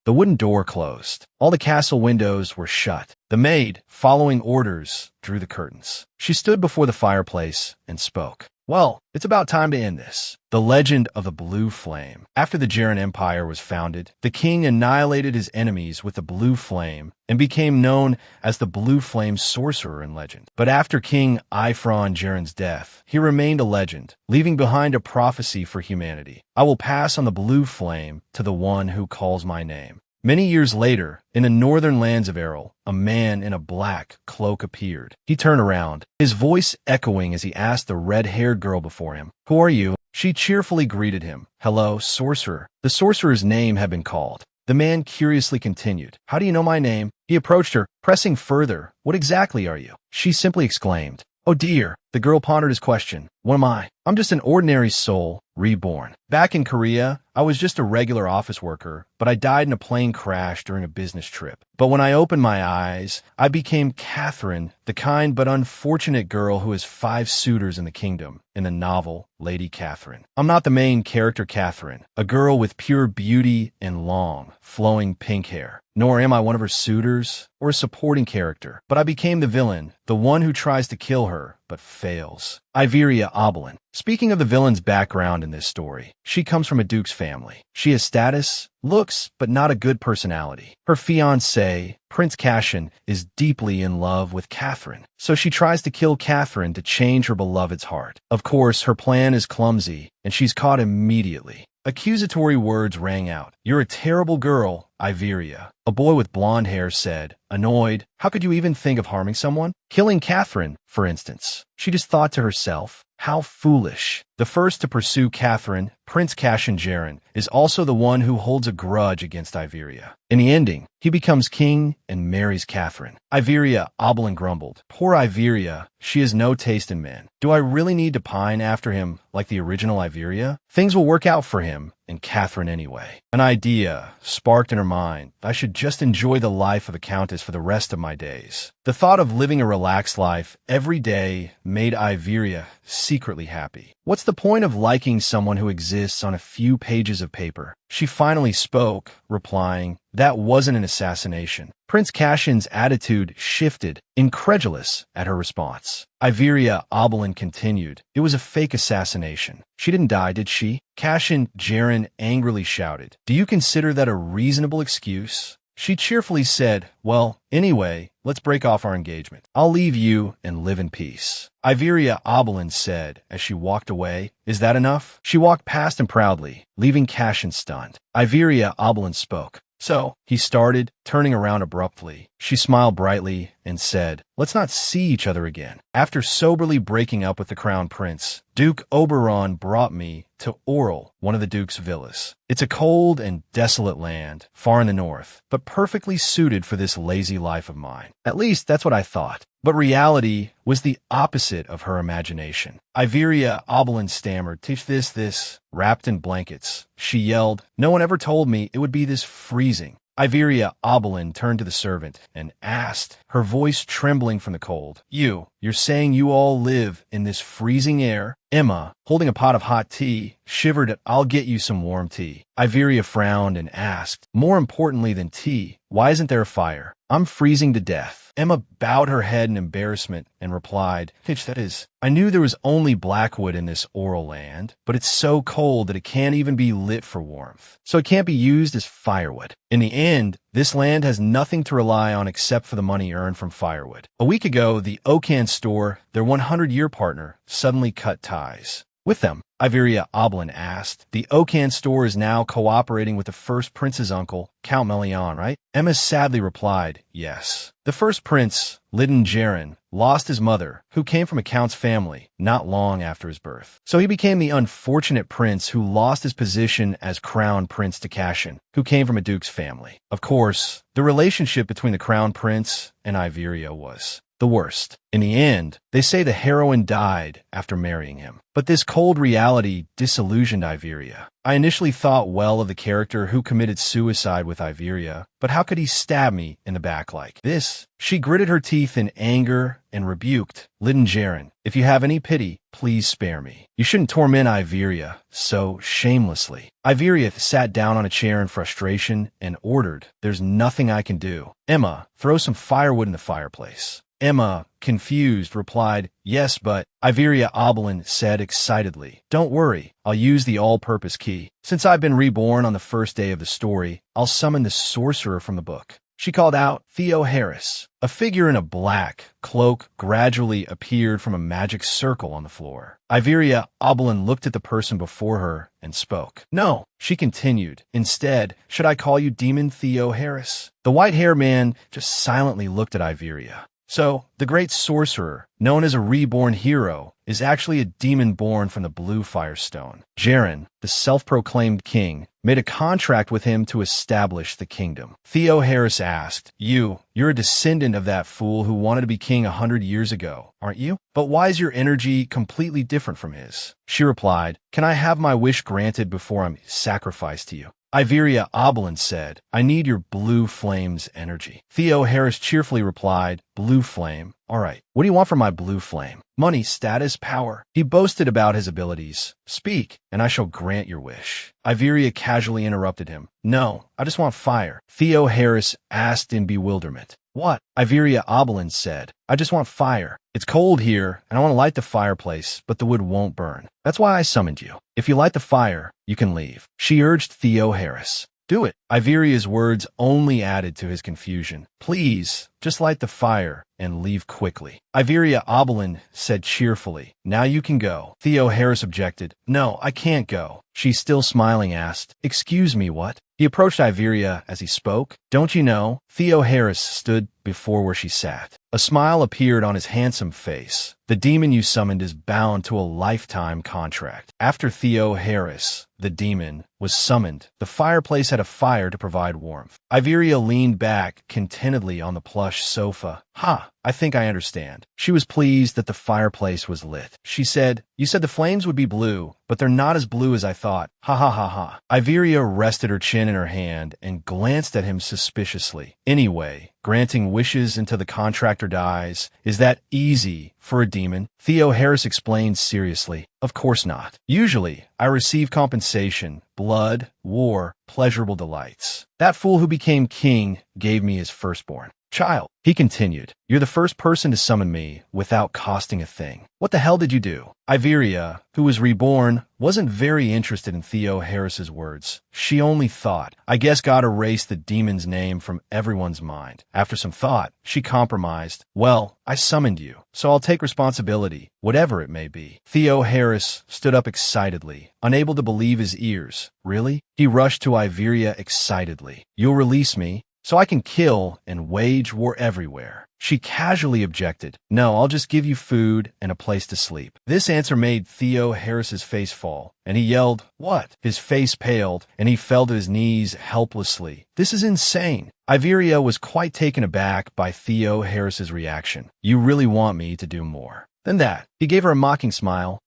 The wooden door closed. All the castle windows were shut. The maid, following orders, drew the curtains. She stood before the fireplace and spoke. Well, it's about time to end this. The legend of the Blue Flame. After the Jaren Empire was founded, the king annihilated his enemies with the Blue Flame and became known as the Blue Flame Sorcerer in legend. But after King Ifron Jaren's death, he remained a legend, leaving behind a prophecy for humanity. I will pass on the Blue Flame to the one who calls my name. Many years later, in the northern lands of Errol, a man in a black cloak appeared. He turned around, his voice echoing as he asked the red-haired girl before him, "Who are you?" She cheerfully greeted him. "Hello, sorcerer." The sorcerer's name had been called. The man curiously continued, "How do you know my name?" He approached her, pressing further. "What exactly are you?" She simply exclaimed, "Oh dear." The girl pondered his question. "What am I?" "I'm just an ordinary soul, reborn. Back in Korea, I was just a regular office worker, but I died in a plane crash during a business trip. But when I opened my eyes, I became Catherine, the kind but unfortunate girl who has 5 suitors in the kingdom, in the novel Lady Catherine. I'm not the main character Catherine, a girl with pure beauty and long, flowing pink hair. Nor am I one of her suitors or a supporting character, but I became the villain, the one who tries to kill her, but fails. Iveria Oberlin. Speaking of the villain's background in this story, she comes from a duke's family. She has status, looks, but not a good personality. Her fiancé, Prince Cassian, is deeply in love with Catherine, so she tries to kill Catherine to change her beloved's heart. Of course, her plan is clumsy, and she's caught immediately. Accusatory words rang out. "You're a terrible girl, Iveria." A boy with blonde hair said, annoyed, "How could you even think of harming someone? Killing Catherine, for instance." She just thought to herself, "How foolish." The first to pursue Catherine, Prince Cassian Jaren, is also the one who holds a grudge against Iveria. In the ending, he becomes king and marries Catherine. Iveria Oberlin grumbled, "Poor Iveria, she has no taste in men. Do I really need to pine after him like the original Iveria? Things will work out for him and Catherine anyway." An idea sparked in her mind. I should just enjoy the life of a countess for the rest of my days. The thought of living a relaxed life every day made Iveria secretly happy. What's the point of liking someone who exists on a few pages of paper? She finally spoke, replying, "That wasn't an assassination." Prince Cassian's attitude shifted, incredulous at her response. Iveria Oberlin continued, "It was a fake assassination. She didn't die, did she?" Cassian Jaren angrily shouted, "Do you consider that a reasonable excuse?" She cheerfully said, "Well, anyway, let's break off our engagement. I'll leave you and live in peace." Iveria Oberlin said as she walked away, "Is that enough?" She walked past him proudly, leaving Cassian stunned. Iveria Oberlin spoke. "So," he started, turning around abruptly. She smiled brightly and said, "Let's not see each other again." After soberly breaking up with the crown prince, Duke Oberon brought me to Orel, one of the duke's villas. It's a cold and desolate land, far in the north, but perfectly suited for this lazy life of mine. At least that's what I thought. But reality was the opposite of her imagination. Iveria Oberlin stammered, "Teach this, wrapped in blankets." She yelled, "No one ever told me it would be this freezing." Iveria Oberlin turned to the servant and asked, her voice trembling from the cold, You're saying you all live in this freezing air?" Emma, holding a pot of hot tea, shivered at, "I'll get you some warm tea." Iveria frowned and asked, "More importantly than tea, why isn't there a fire? I'm freezing to death." Emma bowed her head in embarrassment and replied, that is, I knew there was only blackwood in this Orel land, but it's so cold that it can't even be lit for warmth, so it can't be used as firewood. In the end, this land has nothing to rely on except for the money earned from firewood. A week ago, the Okan store, their 100-year partner, suddenly cut ties with them. Iveria Oberlin asked. "The Okan store is now cooperating with the first prince's uncle, Count Melian, right?" Emma sadly replied, "Yes." The first prince, Lidin Jaren, lost his mother, who came from a count's family, not long after his birth. So he became the unfortunate prince who lost his position as crown prince to Cassian, who came from a duke's family. Of course, the relationship between the crown prince and Iveria was The worst. In the end, they say the heroine died after marrying him. But this cold reality disillusioned Iveria. I initially thought well of the character who committed suicide with Iveria, but how could he stab me in the back like this? She gritted her teeth in anger and rebuked, "Lidden Jaren, if you have any pity, please spare me. You shouldn't torment Iveria so shamelessly." Iveria sat down on a chair in frustration and ordered, "There's nothing I can do. Emma, throw some firewood in the fireplace." Emma, confused, replied, "Yes, but—" Iveria Oberlin said excitedly, "Don't worry, I'll use the all-purpose key. Since I've been reborn on the first day of the story, I'll summon the sorcerer from the book." She called out, "Theo Harris." A figure in a black cloak gradually appeared from a magic circle on the floor. Iveria Oberlin looked at the person before her and spoke. "No," she continued. "Instead, should I call you Demon Theo Harris?" The white-haired man just silently looked at Iveria. So, the great sorcerer, known as a reborn hero, is actually a demon born from the blue firestone. Jaren, the self-proclaimed king, made a contract with him to establish the kingdom. Theo Harris asked, You're a descendant of that fool who wanted to be king 100 years ago, aren't you? But why is your energy completely different from his?" She replied, "Can I have my wish granted before I'm sacrificed to you?" Iveria Oberlin said, "I need your blue flame's energy." Theo Harris cheerfully replied, "Blue flame? All right. What do you want from my blue flame?" "Money, status, power." He boasted about his abilities. "Speak, and I shall grant your wish." Iveria casually interrupted him. "No, I just want fire." Theo Harris asked in bewilderment. "What?" Iveria Oberlin said. "I just want fire. It's cold here, and I want to light the fireplace, but the wood won't burn. That's why I summoned you. If you light the fire, you can leave." She urged Theo Harris. "Do it." Iveria's words only added to his confusion. "Please, just light the fire and leave quickly." Iveria Oberlin said cheerfully, "Now you can go." Theo Harris objected. "No, I can't go." She, still smiling, asked, "Excuse me, what?" He approached Iveria as he spoke. "Don't you know?" Theo Harris stood before where she sat. A smile appeared on his handsome face. "The demon you summoned is bound to a lifetime contract." After Theo Harris, the demon, was summoned, the fireplace had a fire to provide warmth. Iveria leaned back contentedly on the plush sofa. "Ha, I think I understand." She was pleased that the fireplace was lit. She said, "You said the flames would be blue, but they're not as blue as I thought. Ha ha ha ha." Iveria rested her chin in her hand and glanced at him suspiciously. "Anyway, granting wishes until the contractor dies, is that easy for a demon?" Theo Harris explained seriously. "Of course not. Usually, I receive compensation, blood, war, pleasurable delights. That fool who became king gave me his firstborn child." He continued, "You're the first person to summon me without costing a thing. What the hell did you do?" Iveria, who was reborn, wasn't very interested in Theo Harris's words. She only thought, "I guess God erased the demon's name from everyone's mind." After some thought, she compromised. "Well, I summoned you, so I'll take responsibility, whatever it may be." Theo Harris stood up excitedly, unable to believe his ears. "Really?" He rushed to Iveria excitedly. "You'll release me, so I can kill and wage war everywhere." She casually objected. "No, I'll just give you food and a place to sleep." This answer made Theo Harris's face fall, and he yelled, "What?" His face paled, and he fell to his knees helplessly. "This is insane." Iveria was quite taken aback by Theo Harris's reaction. "You really want me to do more than that?" He gave her a mocking smile.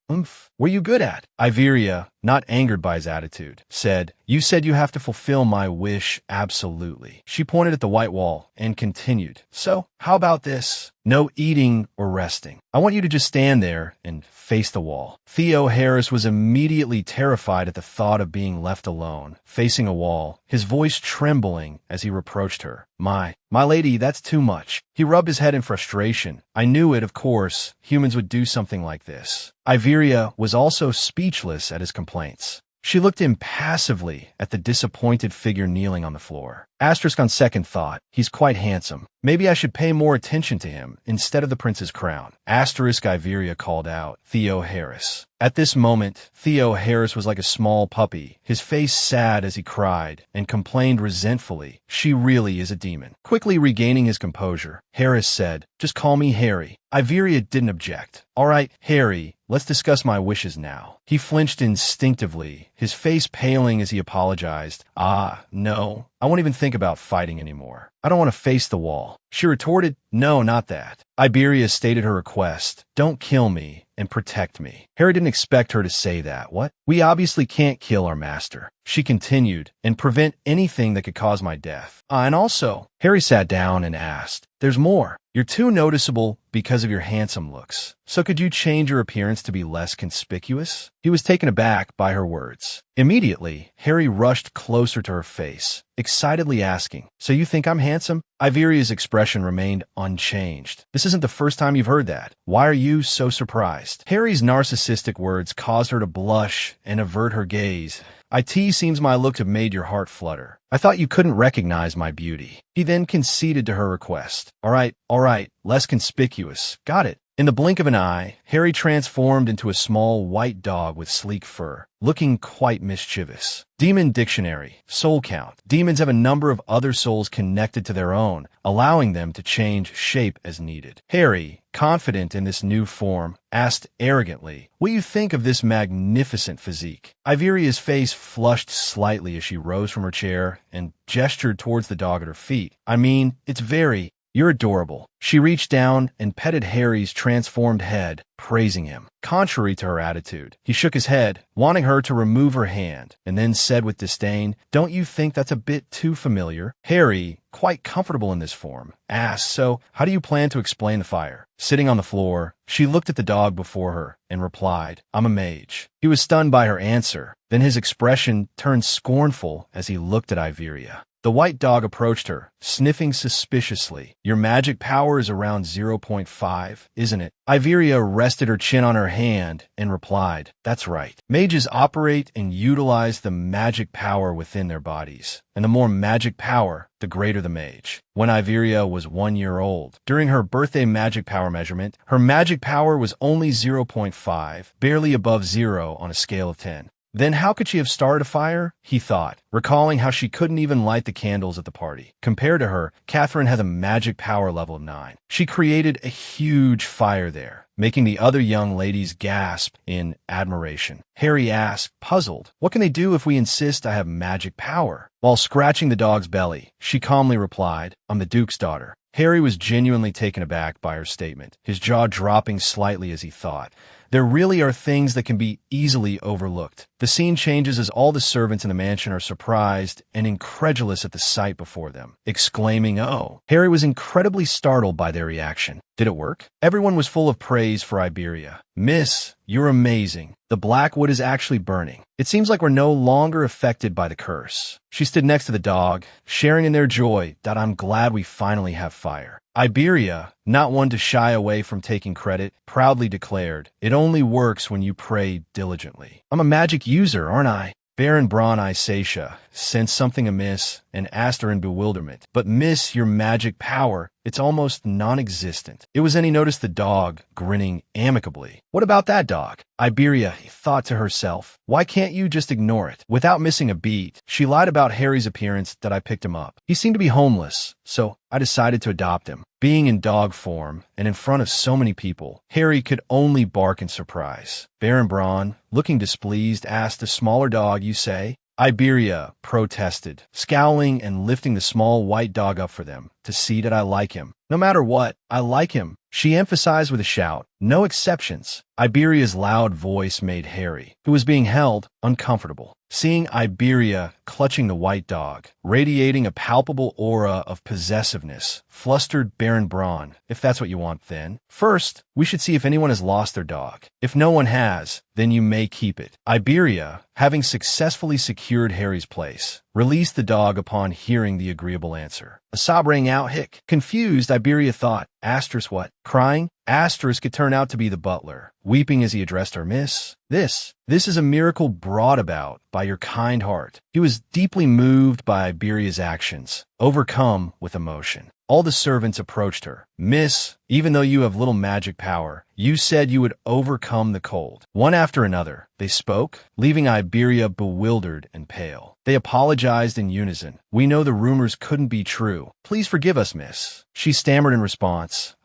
What are you good at?" Iveria, not angered by his attitude, said, "You said you have to fulfill my wish absolutely." She pointed at the white wall and continued, "So, how about this? No eating or resting. I want you to just stand there and face the wall." Theo Harris was immediately terrified at the thought of being left alone, facing a wall, his voice trembling as he reproached her. My lady, that's too much." He rubbed his head in frustration. "I knew it, of course. Humans would do something like this." Iveria was also speechless at his complaints. She looked impassively at the disappointed figure kneeling on the floor. Asterisk on second thought, he's quite handsome. Maybe I should pay more attention to him instead of the prince's crown. Asterisk, Iveria called out, Theo Harris. At this moment, Theo Harris was like a small puppy, his face sad as he cried, and complained resentfully, "She really is a demon." Quickly regaining his composure, Harris said, "Just call me Harry." Iveria didn't object. "All right, Harry, let's discuss my wishes now." He flinched instinctively, his face paling as he apologized. No, I won't even think about fighting anymore. I don't want to face the wall. She retorted, no, not that. Iberia stated her request, don't kill me and protect me. Harry didn't expect her to say that. What? We obviously can't kill our master. She continued, and prevent anything that could cause my death. And also, Harry sat down and asked, there's more. You're too noticeable because of your handsome looks. So could you change your appearance to be less conspicuous? He was taken aback by her words. Immediately, Harry rushed closer to her face, excitedly asking, so you think I'm handsome? Iveria's expression remained unchanged. This isn't the first time you've heard that. Why are you so surprised? Harry's narcissistic words caused her to blush and avert her gaze. It seems my looks have made your heart flutter. I thought you couldn't recognize my beauty. He then conceded to her request. All right, less conspicuous. Got it. In the blink of an eye, Harry transformed into a small white dog with sleek fur, looking quite mischievous. Demon Dictionary. Soul count. Demons have a number of other souls connected to their own, allowing them to change shape as needed. Harry, confident in this new form, asked arrogantly, what do you think of this magnificent physique? Iveria's face flushed slightly as she rose from her chair and gestured towards the dog at her feet. I mean, you're adorable. She reached down and petted Harry's transformed head, praising him. Contrary to her attitude, he shook his head, wanting her to remove her hand, and then said with disdain, don't you think that's a bit too familiar? Harry, quite comfortable in this form, asked, so how do you plan to explain the fire? Sitting on the floor, she looked at the dog before her and replied, I'm a mage. He was stunned by her answer. Then his expression turned scornful as he looked at Iveria. The white dog approached her, sniffing suspiciously. Your magic power is around 0.5, isn't it? Iveria rested her chin on her hand and replied, that's right. Mages operate and utilize the magic power within their bodies. And the more magic power, the greater the mage. When Iveria was 1 year old, during her birthday magic power measurement, her magic power was only 0.5, barely above 0 on a scale of 10. Then how could she have started a fire? He thought, recalling how she couldn't even light the candles at the party. Compared to her, Catherine has a magic power level of 9. She created a huge fire there, making the other young ladies gasp in admiration. Harry asked, puzzled, what can they do if we insist I have magic power? While scratching the dog's belly, she calmly replied, I'm the Duke's daughter. Harry was genuinely taken aback by her statement, his jaw dropping slightly as he thought, there really are things that can be easily overlooked. The scene changes as all the servants in the mansion are surprised and incredulous at the sight before them, exclaiming, oh. Harry was incredibly startled by their reaction. Did it work? Everyone was full of praise for Iberia. Miss, you're amazing. The black wood is actually burning. It seems like we're no longer affected by the curse. She stood next to the dog, sharing in their joy that I'm glad we finally have fire. Iberia, not one to shy away from taking credit, proudly declared, it only works when you pray diligently. I'm a magic user, aren't I? Baron Braun Isatia sensed something amiss and asked her in bewilderment, but miss, your magic power, it's almost non-existent. It was then he noticed the dog grinning amicably. What about that dog? Iberia thought to herself, why can't you just ignore it? Without missing a beat, she lied about Harry's appearance that I picked him up. He seemed to be homeless, so I decided to adopt him. Being in dog form and in front of so many people, Harry could only bark in surprise. Baron Braun, looking displeased, asked the smaller dog, you say? Iberia protested, scowling and lifting the small white dog up for them to see that I like him. No matter what, I like him. She emphasized with a shout, no exceptions. Iberia's loud voice made Harry, who was being held, uncomfortable. Seeing Iberia clutching the white dog, radiating a palpable aura of possessiveness, flustered Baron Braun. If that's what you want, then. First, we should see if anyone has lost their dog. If no one has, then you may keep it. Iberia, having successfully secured Harry's place, released the dog upon hearing the agreeable answer. A sob rang out, hic. Confused, Iberia thought, asterisk what? Crying? Asterisk it turned out to be the butler, weeping as he addressed her, Miss. This is a miracle brought about by your kind heart. He was deeply moved by Iberia's actions, overcome with emotion. All the servants approached her. Miss, even though you have little magic power, you said you would overcome the cold. One after another, they spoke, leaving Iberia bewildered and pale. They apologized in unison. We know the rumors couldn't be true. Please forgive us, miss. She stammered in response.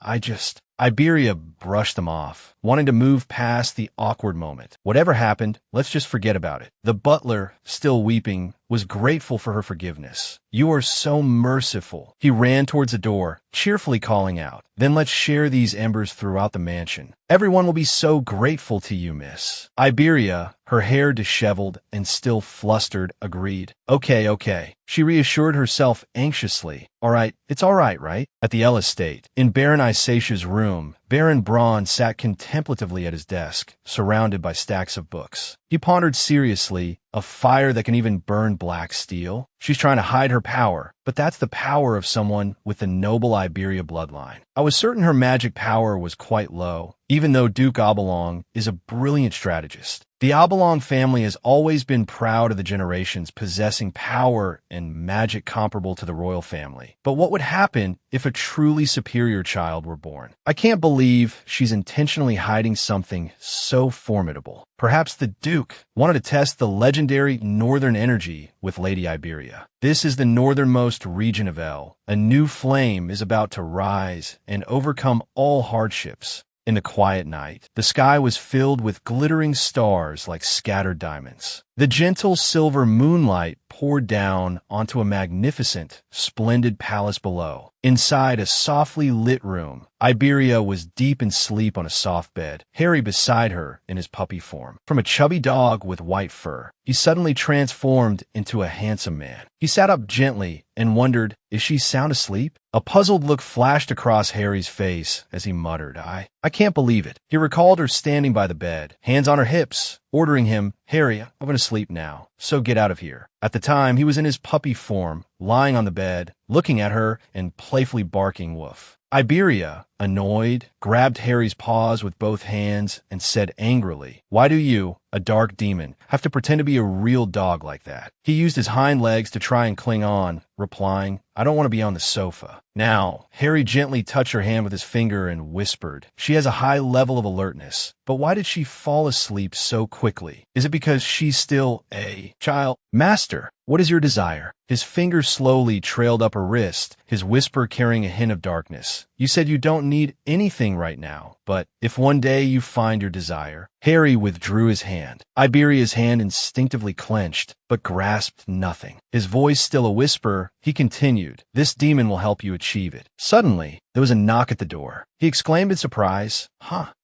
Iberia brushed them off, wanting to move past the awkward moment. Whatever happened, let's just forget about it. The butler, still weeping, was grateful for her forgiveness. "You are so merciful." He ran towards the door, cheerfully calling out, "Then let's share these embers throughout the mansion. Everyone will be so grateful to you, miss." Iberia, her hair disheveled and still flustered, agreed. Okay. She reassured herself anxiously. All right, it's all right? At the Ellis estate, in Baron Isatia's room, Baron Braun sat contemplatively at his desk, surrounded by stacks of books. He pondered seriously, a fire that can even burn black steel? She's trying to hide her power, but that's the power of someone with the noble Iberia bloodline. I was certain her magic power was quite low, even though Duke Obolong is a brilliant strategist. The Obolong family has always been proud of the generations possessing power and magic comparable to the royal family. But what would happen if a truly superior child were born? I can't believe she's intentionally hiding something so formidable. Perhaps the Duke wanted to test the legendary Northern energy with Lady Iberia. This is the northernmost region of El. A new flame is about to rise and overcome all hardships. In the quiet night, the sky was filled with glittering stars like scattered diamonds. The gentle silver moonlight poured down onto a magnificent, splendid palace below. Inside a softly lit room, Iberia was deep in sleep on a soft bed, Harry beside her in his puppy form. From a chubby dog with white fur, he suddenly transformed into a handsome man. He sat up gently and wondered, is she sound asleep? A puzzled look flashed across Harry's face as he muttered, I can't believe it. He recalled her standing by the bed, hands on her hips, ordering him, Harry, I'm going to sleep now, so get out of here. At the time, he was in his puppy form, lying on the bed, looking at her and playfully barking woof. Iberia, annoyed, grabbed Harry's paws with both hands and said angrily, why do you, a dark demon, have to pretend to be a real dog like that? He used his hind legs to try and cling on, replying, I don't want to be on the sofa. Now, Harry gently touched her hand with his finger and whispered, she has a high level of alertness, but why did she fall asleep so quickly? Is it because she's still a child? Master, what is your desire? His finger slowly trailed up her wrist, his whisper carrying a hint of darkness. You said you don't need anything right now, but if one day you find your desire. Harry withdrew his hand. Iberia's hand instinctively clenched, but grasped nothing. His voice still a whisper, he continued, this demon will help you achieve it. Suddenly, there was a knock at the door. He exclaimed in surprise,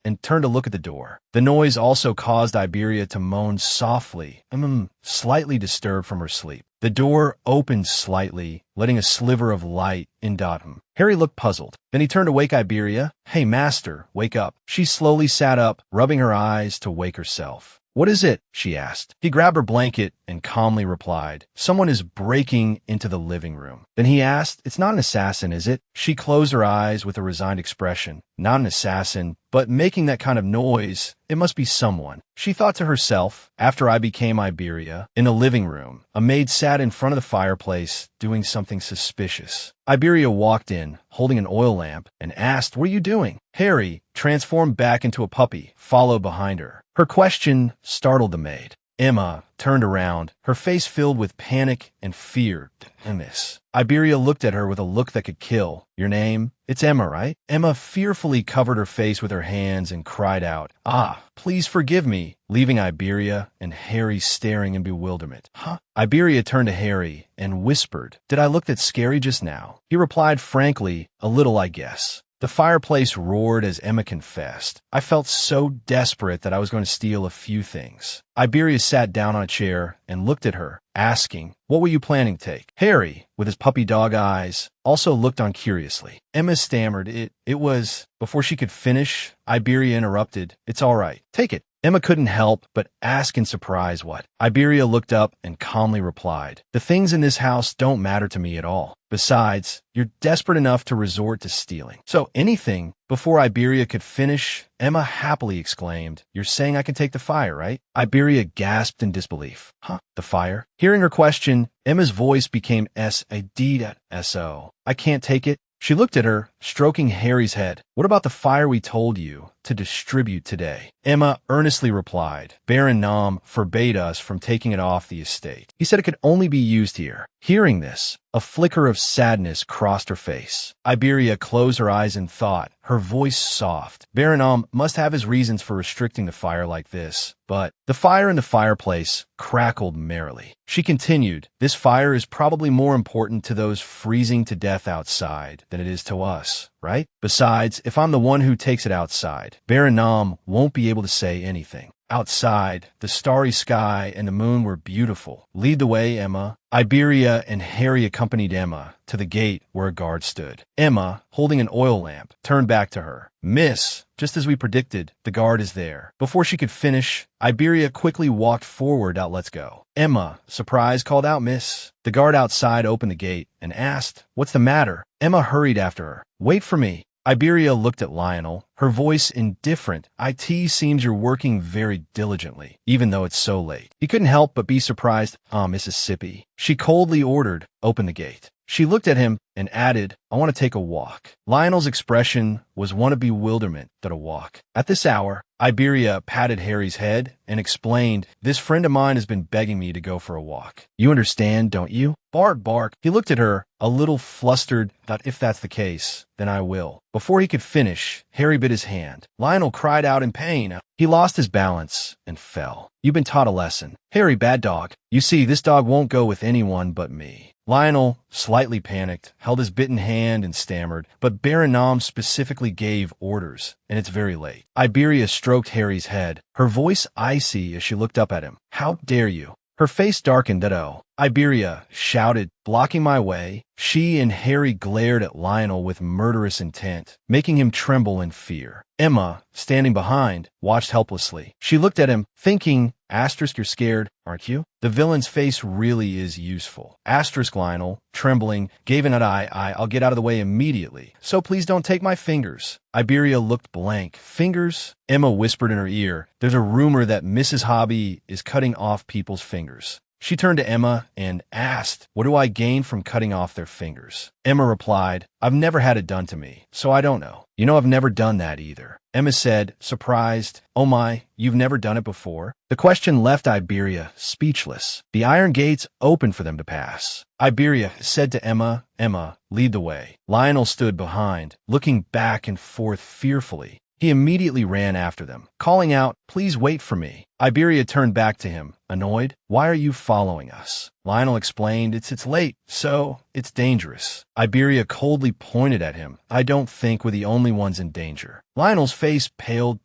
and turned to look at the door. The noise also caused Iberia to moan softly, slightly disturbed from her sleep. The door opened slightly, letting a sliver of light in. Harry looked puzzled. Then he turned to wake Iberia. Hey, master, wake up. She slowly sat up, rubbing her eyes to wake herself. What is it? She asked. He grabbed her blanket and calmly replied, someone is breaking into the living room. Then he asked, it's not an assassin, is it? She closed her eyes with a resigned expression. Not an assassin, but making that kind of noise, it must be someone. She thought to herself, after I became Iberia, in the living room, a maid sat in front of the fireplace doing something suspicious. Iberia walked in, holding an oil lamp, and asked, what are you doing? Harry transformed back into a puppy, followed behind her. Her question startled the maid. Emma turned around, her face filled with panic and fear. Miss. Iberia looked at her with a look that could kill. Your name? It's Emma, right? Emma fearfully covered her face with her hands and cried out, please forgive me, leaving Iberia and Harry staring in bewilderment. Iberia turned to Harry and whispered, did I look that scary just now? He replied frankly, a little, I guess. The fireplace roared as Emma confessed. I felt so desperate that I was going to steal a few things. Iberia sat down on a chair and looked at her, asking, what were you planning to take? Harry, with his puppy dog eyes, also looked on curiously. Emma stammered, it was... Before she could finish, Iberia interrupted, it's all right, take it. Emma couldn't help but ask in surprise what. Iberia looked up and calmly replied, the things in this house don't matter to me at all. Besides, you're desperate enough to resort to stealing. So anything. Before Iberia could finish, Emma happily exclaimed, you're saying I can take the fire, right? Iberia gasped in disbelief. The fire? Hearing her question, Emma's voice became S-A-D-S-O. I can't take it. She looked at her, stroking Harry's head. What about the fire we told you to distribute today? Emma earnestly replied. Baron Nom forbade us from taking it off the estate. He said it could only be used here. Hearing this, a flicker of sadness crossed her face. Iberia closed her eyes in thought, her voice soft. Baron Nom must have his reasons for restricting the fire like this, but the fire in the fireplace crackled merrily. She continued, this fire is probably more important to those freezing to death outside than it is to us, right? Besides, if I'm the one who takes it outside, Baron Nom won't be able to say anything. Outside, the starry sky and the moon were beautiful. Lead the way, Emma. Iberia and Harry accompanied Emma to the gate where a guard stood. Emma, holding an oil lamp, turned back to her. Miss, just as we predicted, the guard is there. Before she could finish, Iberia quickly walked forward. Let's go. Emma, surprised, called out, Miss. The guard outside opened the gate and asked, what's the matter? Emma hurried after her. Wait for me. Iberia looked at Lionel, her voice indifferent. It seems you're working very diligently, even though it's so late. He couldn't help but be surprised. Mississippi. She coldly ordered, open the gate. She looked at him and added, I want to take a walk. Lionel's expression was one of bewilderment that a walk. At this hour, Iberia patted Harry's head and explained, this friend of mine has been begging me to go for a walk. You understand, don't you? Bark, bark. He looked at her, a little flustered, that if that's the case, then I will. Before he could finish, Harry bit his hand. Lionel cried out in pain. He lost his balance and fell. You've been taught a lesson. Harry, bad dog. You see, this dog won't go with anyone but me. Lionel, slightly panicked, held his bitten hand and stammered, but Baron Nom specifically gave orders, and it's very late. Iberia stroked Harry's head, her voice icy as she looked up at him. How dare you? Her face darkened at Iberia shouted, blocking my way. She and Harry glared at Lionel with murderous intent, making him tremble in fear. Emma, standing behind, watched helplessly. She looked at him, thinking, you're scared, aren't you? The villain's face really is useful. Lionel, trembling, gave an I'll get out of the way immediately. So please don't take my fingers. Iberia looked blank. Fingers? Emma whispered in her ear, there's a rumor that Mrs. Hobby is cutting off people's fingers. She turned to Emma and asked, what do I gain from cutting off their fingers? Emma replied, I've never had it done to me, so I don't know. You know, I've never done that either. Emma said, surprised, oh my, you've never done it before? The question left Iberia speechless. The iron gates opened for them to pass. Iberia said to Emma, Emma, lead the way. Lionel stood behind, looking back and forth fearfully. He immediately ran after them, calling out, please wait for me. Iberia turned back to him, annoyed. Why are you following us? Lionel explained, it's late, so it's dangerous. Iberia coldly pointed at him. I don't think we're the only ones in danger. Lionel's face paled.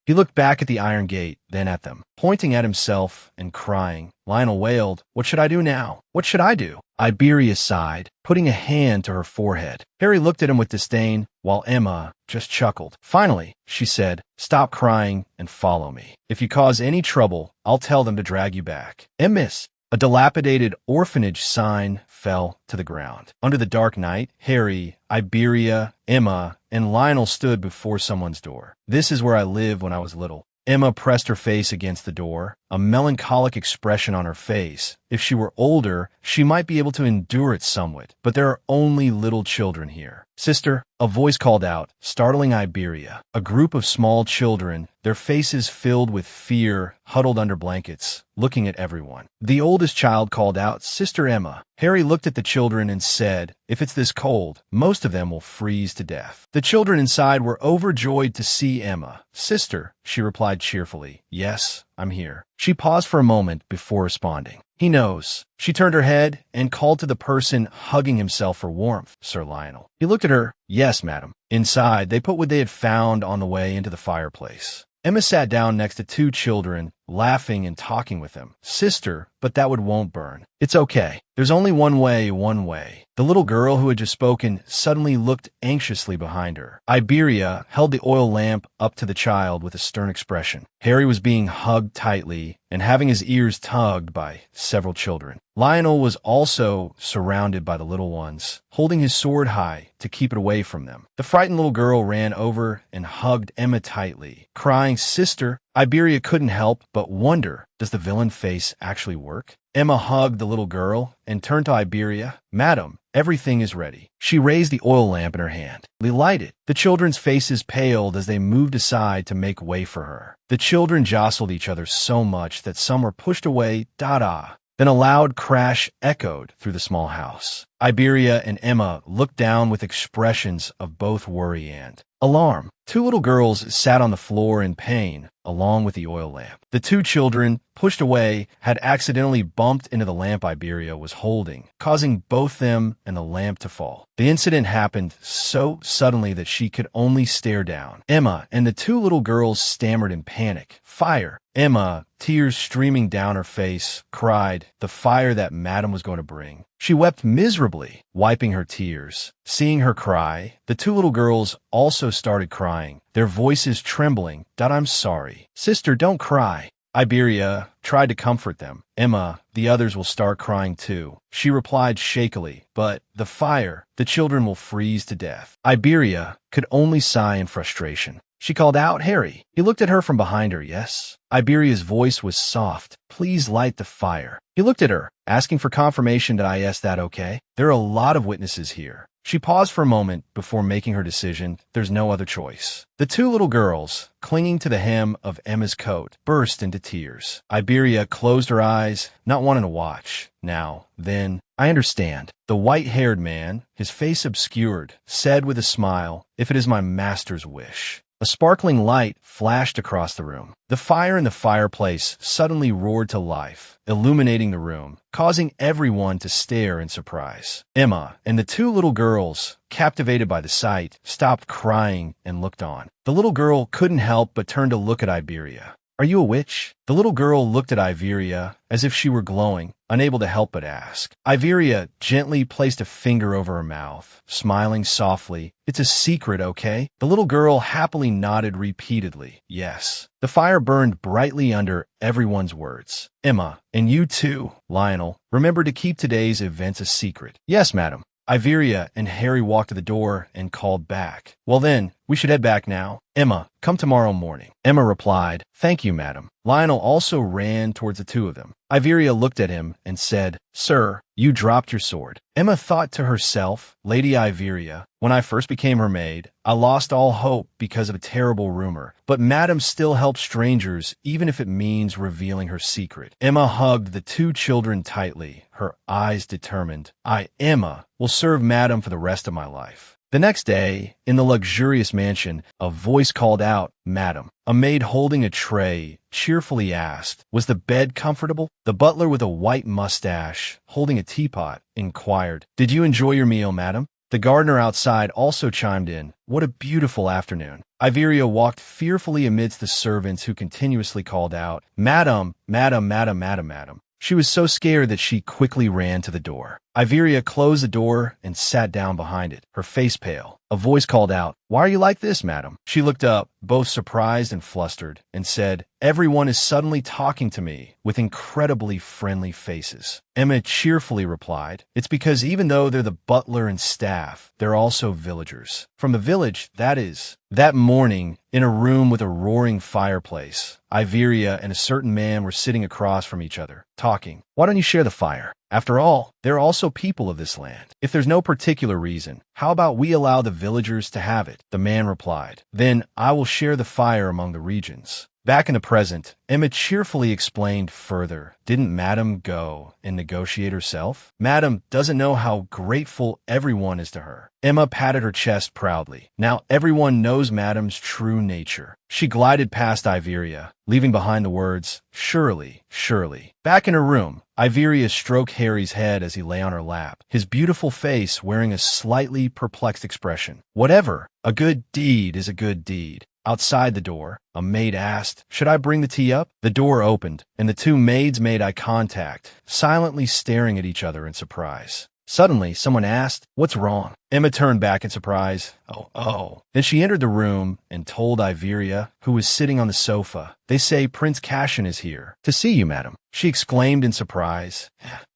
He looked back at the iron gate, then at them, pointing at himself and crying. Lionel wailed, what should I do now? What should I do? Iberia sighed, putting a hand to her forehead. Harry looked at him with disdain, while Emma just chuckled. Finally, she said, stop crying and follow me. If you cause any trouble, I'll tell them to drag you back. Miss. A dilapidated orphanage sign fell to the ground. Under the dark night, Harry, Iberia, Emma, and Lionel stood before someone's door. This is where I lived when I was little. Emma pressed her face against the door, a melancholic expression on her face. If she were older, she might be able to endure it somewhat, but there are only little children here. Sister, a voice called out, startling Iberia. A group of small children, their faces filled with fear, huddled under blankets, looking at everyone. The oldest child called out, Sister Emma. Harry looked at the children and said, if it's this cold, most of them will freeze to death. The children inside were overjoyed to see Emma. Sister, she replied cheerfully, yes, I'm here. She paused for a moment before responding. He knows. She turned her head and called to the person hugging himself for warmth, Sir Lionel. He looked at her. Yes, madam. Inside, they put what they had found on the way into the fireplace. Emma sat down next to two children, laughing and talking with them. Sister, but that wood won't burn. It's okay. There's only one way, one way. The little girl who had just spoken suddenly looked anxiously behind her. Iberia held the oil lamp up to the child with a stern expression. Harry was being hugged tightly and having his ears tugged by several children. Lionel was also surrounded by the little ones, holding his sword high to keep it away from them. The frightened little girl ran over and hugged Emma tightly, crying, Sister. Iberia couldn't help but wonder Does the villain face actually work? Emma hugged the little girl and turned to Iberia. Madam, everything is ready. She raised the oil lamp in her hand. They lighted. The children's faces paled as they moved aside to make way for her. The children jostled each other so much that some were pushed away, da-da. Then a loud crash echoed through the small house. Iberia and Emma looked down with expressions of both worry and alarm. Two little girls sat on the floor in pain, along with the oil lamp. The two children, pushed away, had accidentally bumped into the lamp Iberia was holding, causing both them and the lamp to fall. The incident happened so suddenly that she could only stare down. Emma and the two little girls stammered in panic. Fire! Emma, tears streaming down her face, cried, the fire that Madame was going to bring. She wept miserably, wiping her tears. Seeing her cry, the two little girls also started crying, their voices trembling. Dad, I'm sorry. Sister, don't cry. Iberia tried to comfort them. Emma, the others will start crying too. She replied shakily, but the fire, the children will freeze to death. Iberia could only sigh in frustration. She called out, Harry. He looked at her from behind her, yes. Iberia's voice was soft. Please light the fire. He looked at her, asking for confirmation that I asked that okay. There are a lot of witnesses here. She paused for a moment before making her decision. There's no other choice. The two little girls, clinging to the hem of Emma's coat, burst into tears. Iberia closed her eyes, not wanting to watch. Now, then, I understand. The white-haired man, his face obscured, said with a smile, if it is my master's wish. A sparkling light flashed across the room. The fire in the fireplace suddenly roared to life, illuminating the room, causing everyone to stare in surprise. Emma and the two little girls, captivated by the sight, stopped crying and looked on. The little girl couldn't help but turn to look at Iberia. Are you a witch? The little girl looked at Iberia as if she were glowing, unable to help but ask. Iberia gently placed a finger over her mouth, smiling softly. It's a secret, okay? The little girl happily nodded repeatedly. Yes. The fire burned brightly under everyone's words. Emma, and you too, Lionel, remember to keep today's events a secret. Yes, madam. Iberia and Harry walked to the door and called back. Well then, we should head back now. Emma, come tomorrow morning. Emma replied, thank you, madam. Lionel also ran towards the two of them. Iberia looked at him and said, Sir, you dropped your sword. Emma thought to herself, Lady Iberia, when I first became her maid, I lost all hope because of a terrible rumor. But Madam still helps strangers, even if it means revealing her secret. Emma hugged the two children tightly, her eyes determined. I, Emma, will serve Madam for the rest of my life. The next day, in the luxurious mansion, a voice called out, Madam. A maid holding a tray cheerfully asked, was the bed comfortable? The butler with a white mustache, holding a teapot, inquired, did you enjoy your meal, madam? The gardener outside also chimed in, what a beautiful afternoon. Iberia walked fearfully amidst the servants who continuously called out, Madam, madam, madam, madam, madam. She was so scared that she quickly ran to the door. Iberia closed the door and sat down behind it, her face pale. A voice called out, why are you like this, madam? She looked up, both surprised and flustered, and said, everyone is suddenly talking to me with incredibly friendly faces. Emma cheerfully replied, it's because even though they're the butler and staff, they're also villagers. From the village, that is. That morning, in a room with a roaring fireplace, Iberia and a certain man were sitting across from each other, talking. Why don't you share the fire? After all, they're also people of this land. If there's no particular reason, how about we allow the villagers to have it? The man replied. Then I will share the fire among the regions. Back in the present, Emma cheerfully explained further. Didn't Madam go and negotiate herself? Madam doesn't know how grateful everyone is to her. Emma patted her chest proudly. Now everyone knows Madam's true nature. She glided past Iberia, leaving behind the words, surely, surely. Back in her room, Iberia stroked Harry's head as he lay on her lap, his beautiful face wearing a slightly perplexed expression. Whatever, a good deed is a good deed. Outside the door, a maid asked, should I bring the tea up? The door opened, and the two maids made eye contact, silently staring at each other in surprise. Suddenly, someone asked, what's wrong? Emma turned back in surprise. Oh. Then she entered the room and told Iberia, who was sitting on the sofa, they say Prince Cassian is here. To see you, madam. She exclaimed in surprise.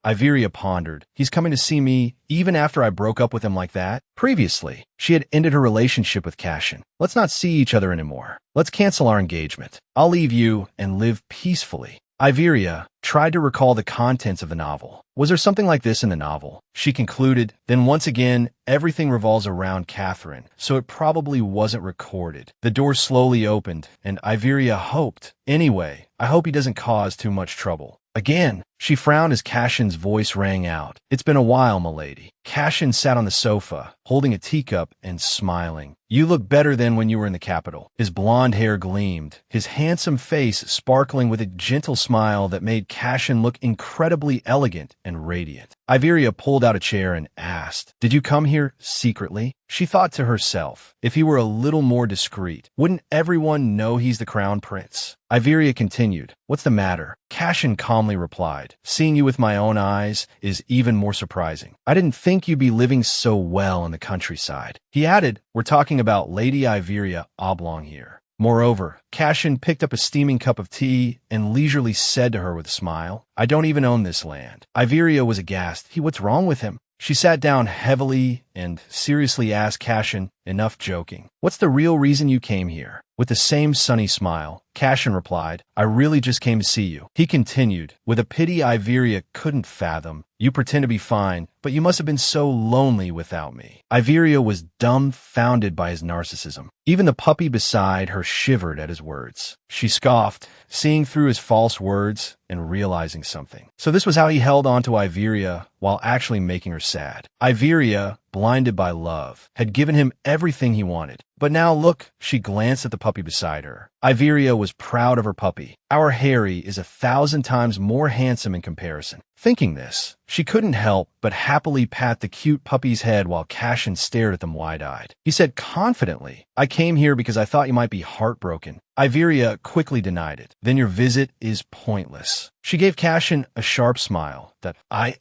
Iberia pondered. He's coming to see me even after I broke up with him like that? Previously, she had ended her relationship with Cassian. Let's not see each other anymore. Let's cancel our engagement. I'll leave you and live peacefully. Iveria tried to recall the contents of the novel. Was there something like this in the novel? She concluded. Then once again, everything revolves around Catherine, so it probably wasn't recorded. The door slowly opened, and Iveria hoped. Anyway, I hope he doesn't cause too much trouble. Again, she frowned as Cashin's voice rang out. It's been a while, milady. Cashin sat on the sofa, holding a teacup and smiling. You look better than when you were in the capital. His blonde hair gleamed, his handsome face sparkling with a gentle smile that made Cashin look incredibly elegant and radiant. Iveria pulled out a chair and asked, "Did you come here secretly?" She thought to herself, if he were a little more discreet, wouldn't everyone know he's the crown prince? Iveria continued, "What's the matter?" Cashin calmly replied, "Seeing you with my own eyes is even more surprising. I didn't think you'd be living so well in the countryside." He added, "We're talking about Lady Iveria Oblong here." Moreover, Cashin picked up a steaming cup of tea and leisurely said to her with a smile, "I don't even own this land." Iveria was aghast. What's wrong with him? She sat down heavily and seriously asked Cashin, "Enough joking. What's the real reason you came here?" With the same sunny smile, Cashin replied, "I really just came to see you." He continued, with a pity Iveria couldn't fathom, "You pretend to be fine, but you must have been so lonely without me." Iveria was dumbfounded by his narcissism. Even the puppy beside her shivered at his words. She scoffed, seeing through his false words and realizing something. So this was how he held on to Iveria while actually making her sad. Iveria, blinded by love, had given him everything he wanted. But now look, she glanced at the puppy beside her. Iveria was proud of her puppy. Our Harry is 1,000 times more handsome in comparison. Thinking this, she couldn't help but happily pat the cute puppy's head while Cashin stared at them wide-eyed. He said confidently, "I came here because I thought you might be heartbroken." Iveria quickly denied it. "Then your visit is pointless." She gave Cashin a sharp smile.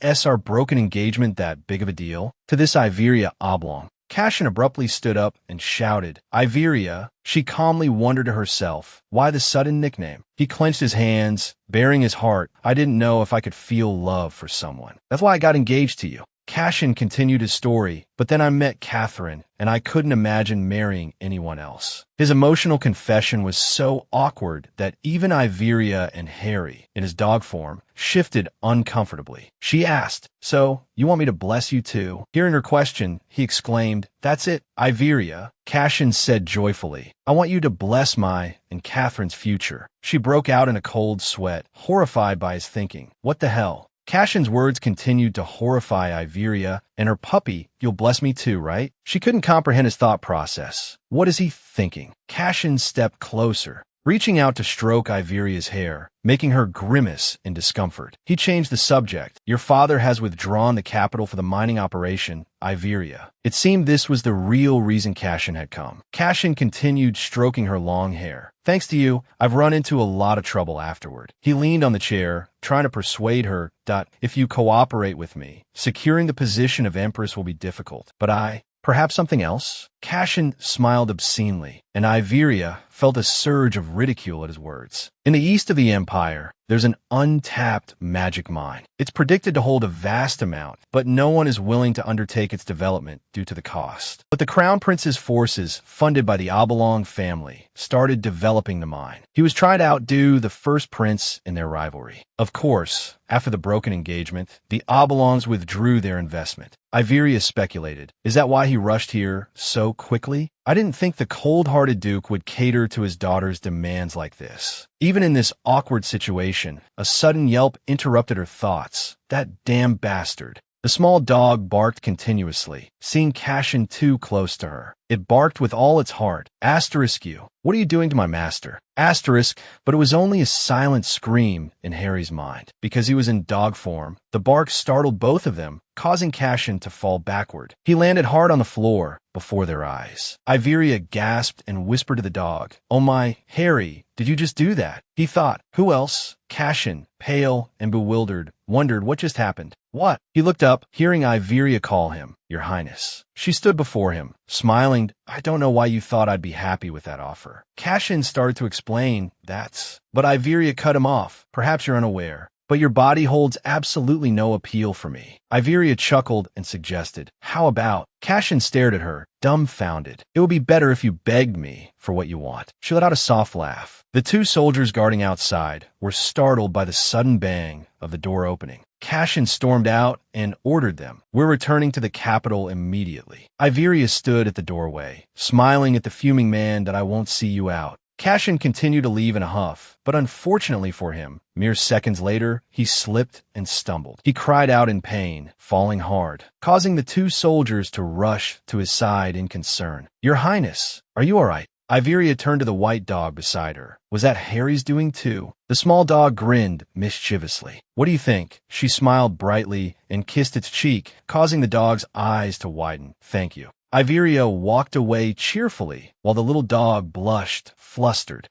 "Is our broken engagement that big of a deal?" To this Iveria Oblong. Cashin abruptly stood up and shouted, "Iveria!" She calmly wondered to herself, why the sudden nickname? He clenched his hands, baring his heart. "I didn't know if I could feel love for someone. That's why I got engaged to you." Cashin continued his story, "But then I met Catherine, and I couldn't imagine marrying anyone else." His emotional confession was so awkward that even Iveria and Harry, in his dog form, shifted uncomfortably. She asked, "So, you want me to bless you too?" Hearing her question, he exclaimed, "That's it, Iveria." Cashin said joyfully, "I want you to bless my and Catherine's future." She broke out in a cold sweat, horrified by his thinking. What the hell? Cashin's words continued to horrify Iveria and her puppy. "You'll bless me too, right?" She couldn't comprehend his thought process. What is he thinking? Cashin stepped closer, reaching out to stroke Iveria's hair, making her grimace in discomfort. He changed the subject. "Your father has withdrawn the capital for the mining operation, Iveria." It seemed this was the real reason Cashin had come. Cashin continued stroking her long hair. "Thanks to you, I've run into a lot of trouble afterward." He leaned on the chair, trying to persuade her, "If you cooperate with me, securing the position of Empress will be difficult. But perhaps something else?" Cashin smiled obscenely, and Iveria felt a surge of ridicule at his words. In the east of the empire, there's an untapped magic mine. It's predicted to hold a vast amount, but no one is willing to undertake its development due to the cost. But the Crown Prince's forces, funded by the Oblong family, started developing the mine. He was trying to outdo the first prince in their rivalry. Of course, after the broken engagement, the Oblongs withdrew their investment. Iveria speculated, is that why he rushed here so quickly? I didn't think the cold-hearted Duke would cater to his daughter's demands like this. Even in this awkward situation, a sudden yelp interrupted her thoughts. That damn bastard. The small dog barked continuously, seeing Cashin too close to her. It barked with all its heart. Asterisk you. What are you doing to my master? Asterisk, but it was only a silent scream in Harry's mind. Because he was in dog form, the bark startled both of them, causing Cashin to fall backward. He landed hard on the floor before their eyes. Iveria gasped and whispered to the dog, "Oh my, Harry, did you just do that?" He thought, who else? Cashin, pale and bewildered, wondered what just happened. What? He looked up, hearing Iveria call him, "Your Highness." She stood before him, smiling. "I don't know why you thought I'd be happy with that offer." Cashin started to explain, but Iveria cut him off. "Perhaps you're unaware, but your body holds absolutely no appeal for me. Iveria chuckled and suggested, how about? Cashin stared at her, dumbfounded. It would be better if you begged me for what you want. She let out a soft laugh. The two soldiers guarding outside were startled by the sudden bang of the door opening. Cashin stormed out and ordered them. We're returning to the capital immediately. Iveria stood at the doorway, smiling at the fuming man that I won't see you out. Cashin continued to leave in a huff, but unfortunately for him, mere seconds later, he slipped and stumbled. He cried out in pain, falling hard, causing the two soldiers to rush to his side in concern. Your Highness, are you all right? Iveria turned to the white dog beside her. Was that Harry's doing too? The small dog grinned mischievously. What do you think? She smiled brightly and kissed its cheek, causing the dog's eyes to widen. Thank you. Iveria walked away cheerfully, while the little dog blushed, flustered.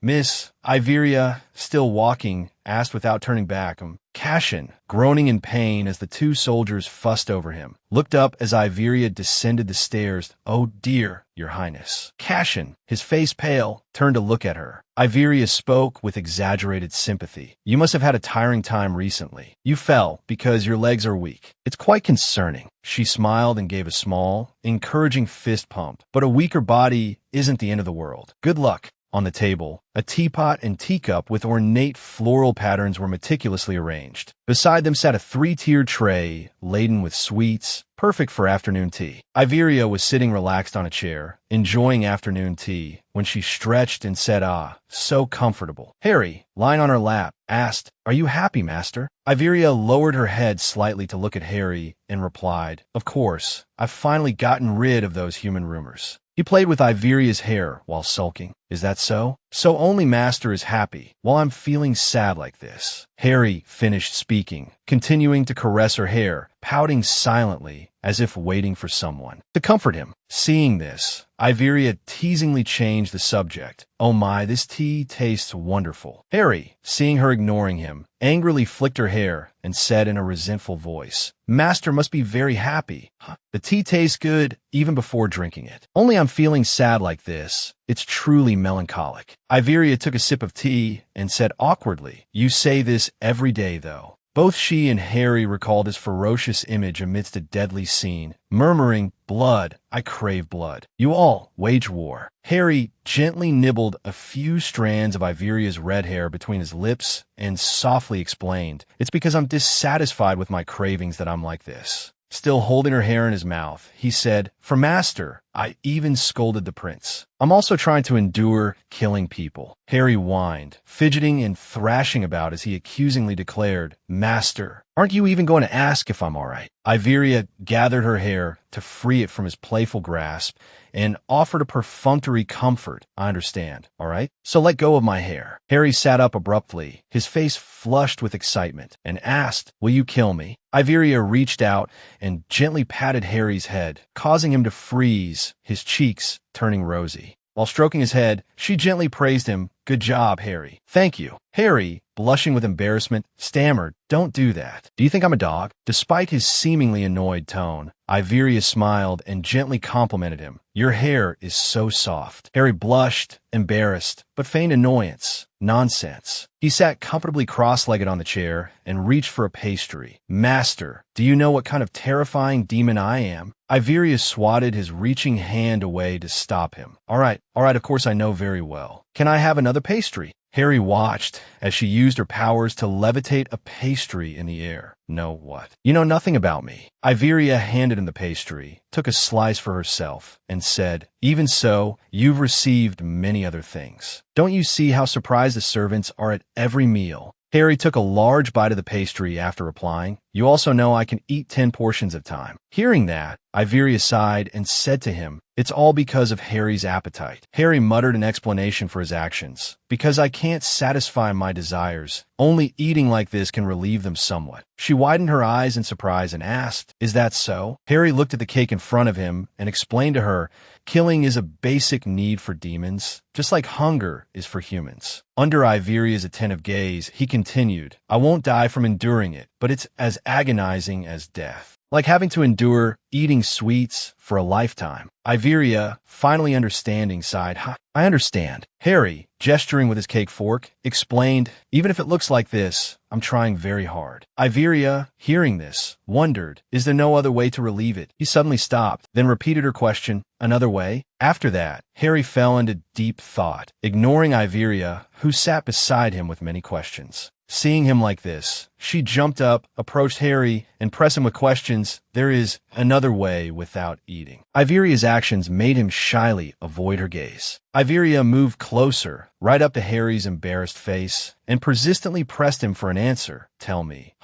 Miss, Iveria, still walking, asked without turning back. Cashin, groaning in pain as the two soldiers fussed over him, looked up as Iveria descended the stairs. Oh dear, Your Highness. Cashin, his face pale, turned to look at her. Iveria spoke with exaggerated sympathy. You must have had a tiring time recently. You fell because your legs are weak. It's quite concerning. She smiled and gave a small, encouraging fist pump. But a weaker body isn't the end of the world. Good luck. On the table, a teapot and teacup with ornate floral patterns were meticulously arranged. Beside them sat a three-tiered tray laden with sweets, perfect for afternoon tea. Iveria was sitting relaxed on a chair, enjoying afternoon tea, when she stretched and said, "Ah, so comfortable." Harry, lying on her lap, asked, "Are you happy, master?" Iveria lowered her head slightly to look at Harry and replied, "Of course, I've finally gotten rid of those human rumors." He played with Iveria's hair while sulking. Is that so? So only Master is happy, while I'm feeling sad like this. Harry finished speaking, continuing to caress her hair, pouting silently, as if waiting for someone to comfort him. Seeing this, Iveria teasingly changed the subject. Oh my, this tea tastes wonderful. Harry, seeing her ignoring him, angrily flicked her hair and said in a resentful voice, Master must be very happy. The tea tastes good even before drinking it. Only I'm feeling sad like this. It's truly melancholic. Iveria took a sip of tea and said awkwardly, You say this every day, though. Both she and Harry recalled his ferocious image amidst a deadly scene, murmuring, Blood, I crave blood. You all wage war. Harry gently nibbled a few strands of Iveria's red hair between his lips and softly explained, It's because I'm dissatisfied with my cravings that I'm like this. Still holding her hair in his mouth, he said, For Master, I even scolded the prince. I'm also trying to endure killing people. Harry whined, fidgeting and thrashing about as he accusingly declared, Master, aren't you even going to ask if I'm all right? Iveria gathered her hair to free it from his playful grasp and offered a perfunctory comfort. I understand, all right? So let go of my hair. Harry sat up abruptly, his face flushed with excitement, and asked, Will you kill me? Iveria reached out and gently patted Harry's head, causing him to freeze, his cheeks turning rosy. While stroking his head, she gently praised him. Good job, Harry. Thank you. Harry, blushing with embarrassment, stammered, Don't do that. Do you think I'm a dog? Despite his seemingly annoyed tone, Iveria smiled and gently complimented him. Your hair is so soft. Harry blushed, embarrassed, but feigned annoyance. Nonsense. He sat comfortably cross-legged on the chair and reached for a pastry. Master, do you know what kind of terrifying demon I am? Iveria swatted his reaching hand away to stop him. All right, of course I know very well. Can I have another pastry? Harry watched as she used her powers to levitate a pastry in the air. No, what? You know nothing about me. Iveria handed him the pastry, took a slice for herself, and said, Even so, you've received many other things. Don't you see how surprised the servants are at every meal? Harry took a large bite of the pastry after replying, You also know I can eat 10 portions at a time. Hearing that, Iveria sighed and said to him, It's all because of Harry's appetite. Harry muttered an explanation for his actions. Because I can't satisfy my desires. Only eating like this can relieve them somewhat. She widened her eyes in surprise and asked, Is that so? Harry looked at the cake in front of him and explained to her, Killing is a basic need for demons, just like hunger is for humans. Under Iveria's attentive gaze, he continued, I won't die from enduring it, but it's as agonizing as death. Like having to endure eating sweets for a lifetime. Iveria, finally understanding, sighed. I understand. Harry, gesturing with his cake fork, explained, even if it looks like this, I'm trying very hard. Iveria, hearing this, wondered, is there no other way to relieve it? He suddenly stopped, then repeated her question, another way? After that, Harry fell into deep thought, ignoring Iveria, who sat beside him with many questions. Seeing him like this, she jumped up, approached Harry, and pressed him with questions. There is another way without eating. Iveria's actions made him shyly avoid her gaze. Iveria moved closer, right up to Harry's embarrassed face, and persistently pressed him for an answer. Tell me.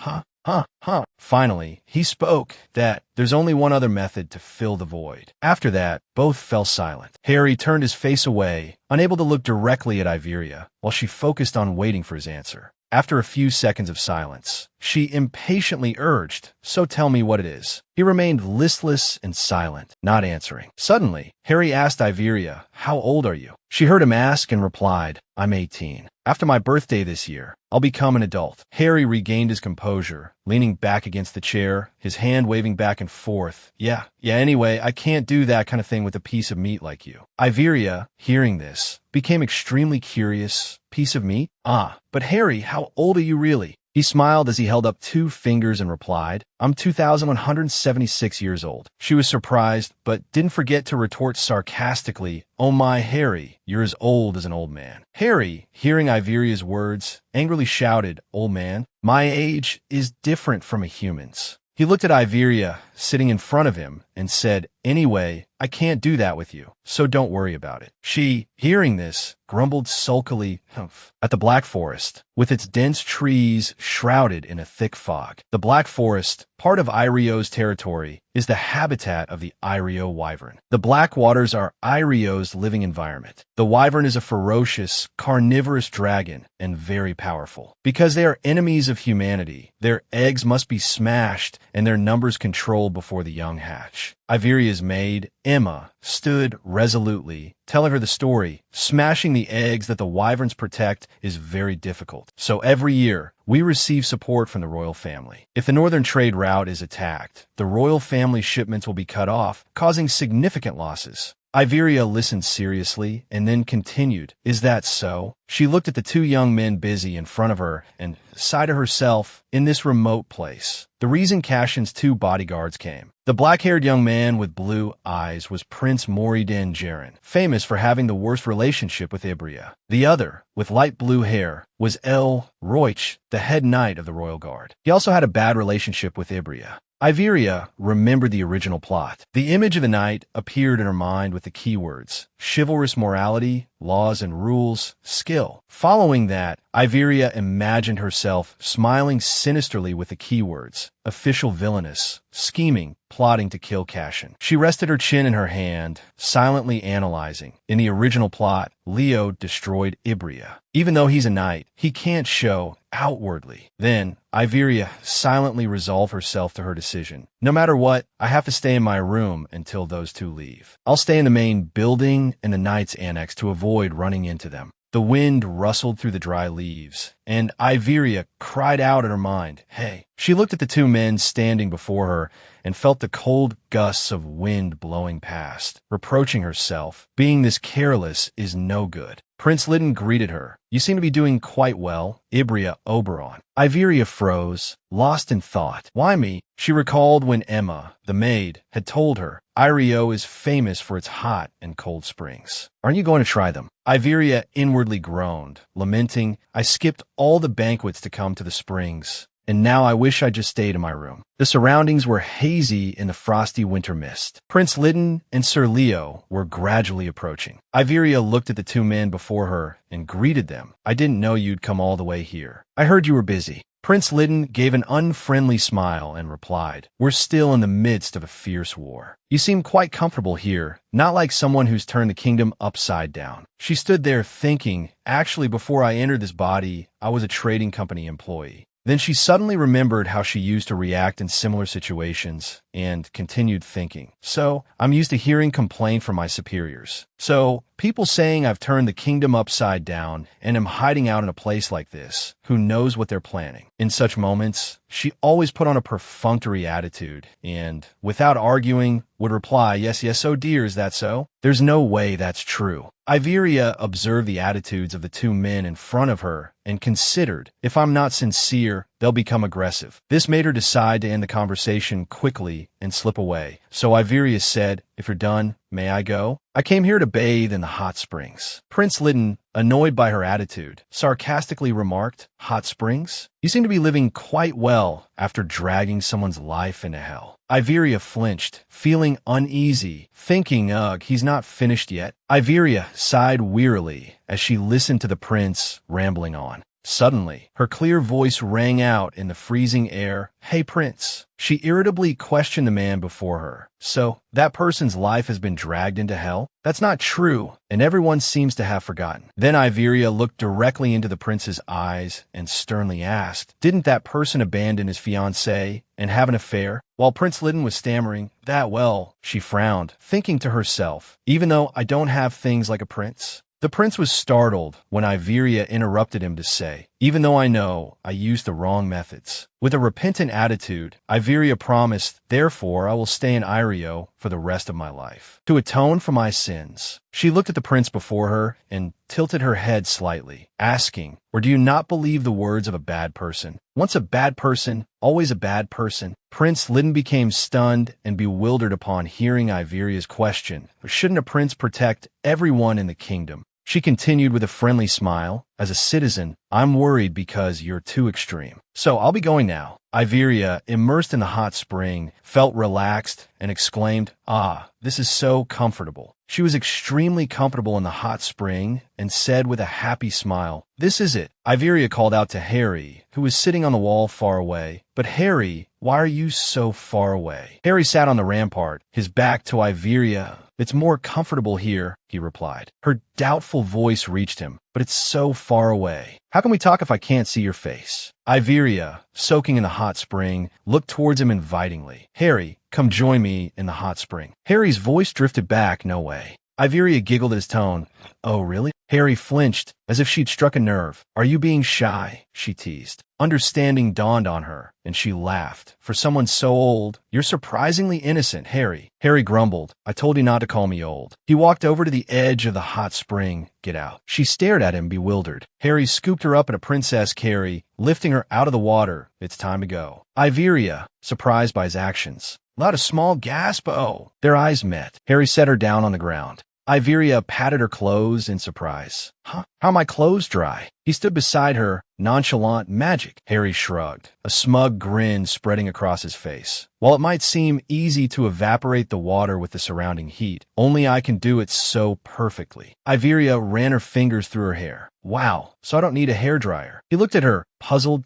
Finally, he spoke that there's only one other method to fill the void. After that, both fell silent. Harry turned his face away, unable to look directly at Iveria, while she focused on waiting for his answer. After a few seconds of silence, she impatiently urged, so tell me what it is. He remained listless and silent, not answering. Suddenly, Harry asked Iveria, how old are you? She heard him ask and replied, I'm 18. After my birthday this year, I'll become an adult. Harry regained his composure, leaning back against the chair, his hand waving back and forth. Yeah, anyway, I can't do that kind of thing with a piece of meat like you. Iveria, hearing this, became extremely curious. Piece of meat? But Harry, how old are you really? He smiled as he held up 2 fingers and replied, I'm 2,176 years old. She was surprised, but didn't forget to retort sarcastically, oh my, Harry, you're as old as an old man. Harry, hearing Iveria's words, angrily shouted, old man, my age is different from a human's. He looked at Iveria, sitting in front of him, and said, anyway, I can't do that with you, so don't worry about it. She, hearing this, grumbled sulkily at the Black Forest, with its dense trees shrouded in a thick fog. The Black Forest, part of Irio's territory, is the habitat of the Irio wyvern. The Black Waters are Irio's living environment. The wyvern is a ferocious, carnivorous dragon and very powerful. Because they are enemies of humanity, their eggs must be smashed and their numbers controlled before the young hatch. Iveria's maid, Emma, stood resolutely, telling her the story. Smashing the eggs that the wyverns protect is very difficult. So every year, we receive support from the royal family. If the northern trade route is attacked, the royal family shipments will be cut off, causing significant losses. Iveria listened seriously and then continued, is that so? She looked at the 2 young men busy in front of her and sighed to herself, in this remote place. The reason Cashin's 2 bodyguards came. The black-haired young man with blue eyes was Prince Moriden Jaren, famous for having the worst relationship with Ibria. The other, with light blue hair, was El Roich, the head knight of the royal guard. He also had a bad relationship with Ibria. Iveria remembered the original plot. The image of the knight appeared in her mind with the keywords, chivalrous morality, laws and rules, skill. Following that, Iveria imagined herself smiling sinisterly with the keywords, official villainess, scheming, plotting to kill Cashin. She rested her chin in her hand, silently analyzing. In the original plot, Leo destroyed Ibria. Even though he's a knight, he can't show outwardly. Then, Iveria silently resolved herself to her decision. No matter what, I have to stay in my room until those 2 leave. I'll stay in the main building and the Knight's Annex to avoid running into them. The wind rustled through the dry leaves, and Iveria cried out in her mind, hey. She looked at the 2 men standing before her and felt the cold gusts of wind blowing past, reproaching herself. Being this careless is no good. Prince Lytton greeted her. You seem to be doing quite well, Ibria Oberon. Iveria froze, lost in thought. Why me? She recalled when Emma, the maid, had told her, Irio is famous for its hot and cold springs. Aren't you going to try them? Iveria inwardly groaned, lamenting, I skipped all the banquets to come to the springs, and now I wish I'd just stayed in my room. The surroundings were hazy in the frosty winter mist. Prince Lytton and Sir Leo were gradually approaching. Iveria looked at the 2 men before her and greeted them. I didn't know you'd come all the way here. I heard you were busy. Prince Lytton gave an unfriendly smile and replied, we're still in the midst of a fierce war. You seem quite comfortable here, not like someone who's turned the kingdom upside down. She stood there thinking, actually before I entered this body, I was a trading company employee. Then she suddenly remembered how she used to react in similar situations and continued thinking. So, I'm used to hearing complaint from my superiors. So, people saying I've turned the kingdom upside down and am hiding out in a place like this. Who knows what they're planning? In such moments, she always put on a perfunctory attitude and, without arguing, would reply, yes, yes, oh dear, is that so? There's no way that's true. Iveria observed the attitudes of the two men in front of her and considered, if I'm not sincere, they'll become aggressive. This made her decide to end the conversation quickly and slip away. So Iveria said, if you're done, may I go? I came here to bathe in the hot springs. Prince Lytton, annoyed by her attitude, sarcastically remarked, hot springs? You seem to be living quite well after dragging someone's life into hell. Iveria flinched, feeling uneasy, thinking, ugh, he's not finished yet. Iveria sighed wearily as she listened to the prince rambling on. Suddenly, her clear voice rang out in the freezing air, hey, Prince. She irritably questioned the man before her. So, that person's life has been dragged into hell? That's not true, and everyone seems to have forgotten. Then Iveria looked directly into the prince's eyes and sternly asked, didn't that person abandon his fiancée and have an affair? While Prince Lytton was stammering, that well, she frowned, thinking to herself, even though I don't have things like a prince. The prince was startled when Iveria interrupted him to say, even though I know I used the wrong methods. With a repentant attitude, Iveria promised, therefore I will stay in Irio for the rest of my life, to atone for my sins. She looked at the prince before her and tilted her head slightly, asking, or do you not believe the words of a bad person? Once a bad person, always a bad person. Prince Lytton became stunned and bewildered upon hearing Iveria's question. Shouldn't a prince protect everyone in the kingdom? She continued with a friendly smile, as a citizen, I'm worried because you're too extreme. So I'll be going now. Iveria, immersed in the hot spring, felt relaxed and exclaimed, ah, this is so comfortable. She was extremely comfortable in the hot spring and said with a happy smile, this is it. Iveria called out to Harry, who was sitting on the wall far away. But Harry, why are you so far away? Harry sat on the rampart, his back to Iveria. It's more comfortable here, he replied. Her doubtful voice reached him, but it's so far away. How can we talk if I can't see your face? Iveria, soaking in the hot spring, looked towards him invitingly. Harry, come join me in the hot spring. Harry's voice drifted back, no way. Iveria giggled at his tone. Oh, really? Harry flinched, as if she'd struck a nerve. Are you being shy? She teased. Understanding dawned on her, and she laughed. For someone so old, you're surprisingly innocent, Harry. Harry grumbled. I told you not to call me old. He walked over to the edge of the hot spring. Get out. She stared at him, bewildered. Harry scooped her up in a princess carry, lifting her out of the water. It's time to go. Iveria, surprised by his actions, let a small gasp. Oh. Their eyes met. Harry set her down on the ground. Iveria patted her clothes in surprise. Huh? How are my clothes dry? He stood beside her, nonchalant. Magic. Harry shrugged, a smug grin spreading across his face. While it might seem easy to evaporate the water with the surrounding heat, only I can do it so perfectly. Iveria ran her fingers through her hair. Wow, so I don't need a hairdryer. He looked at her, puzzled.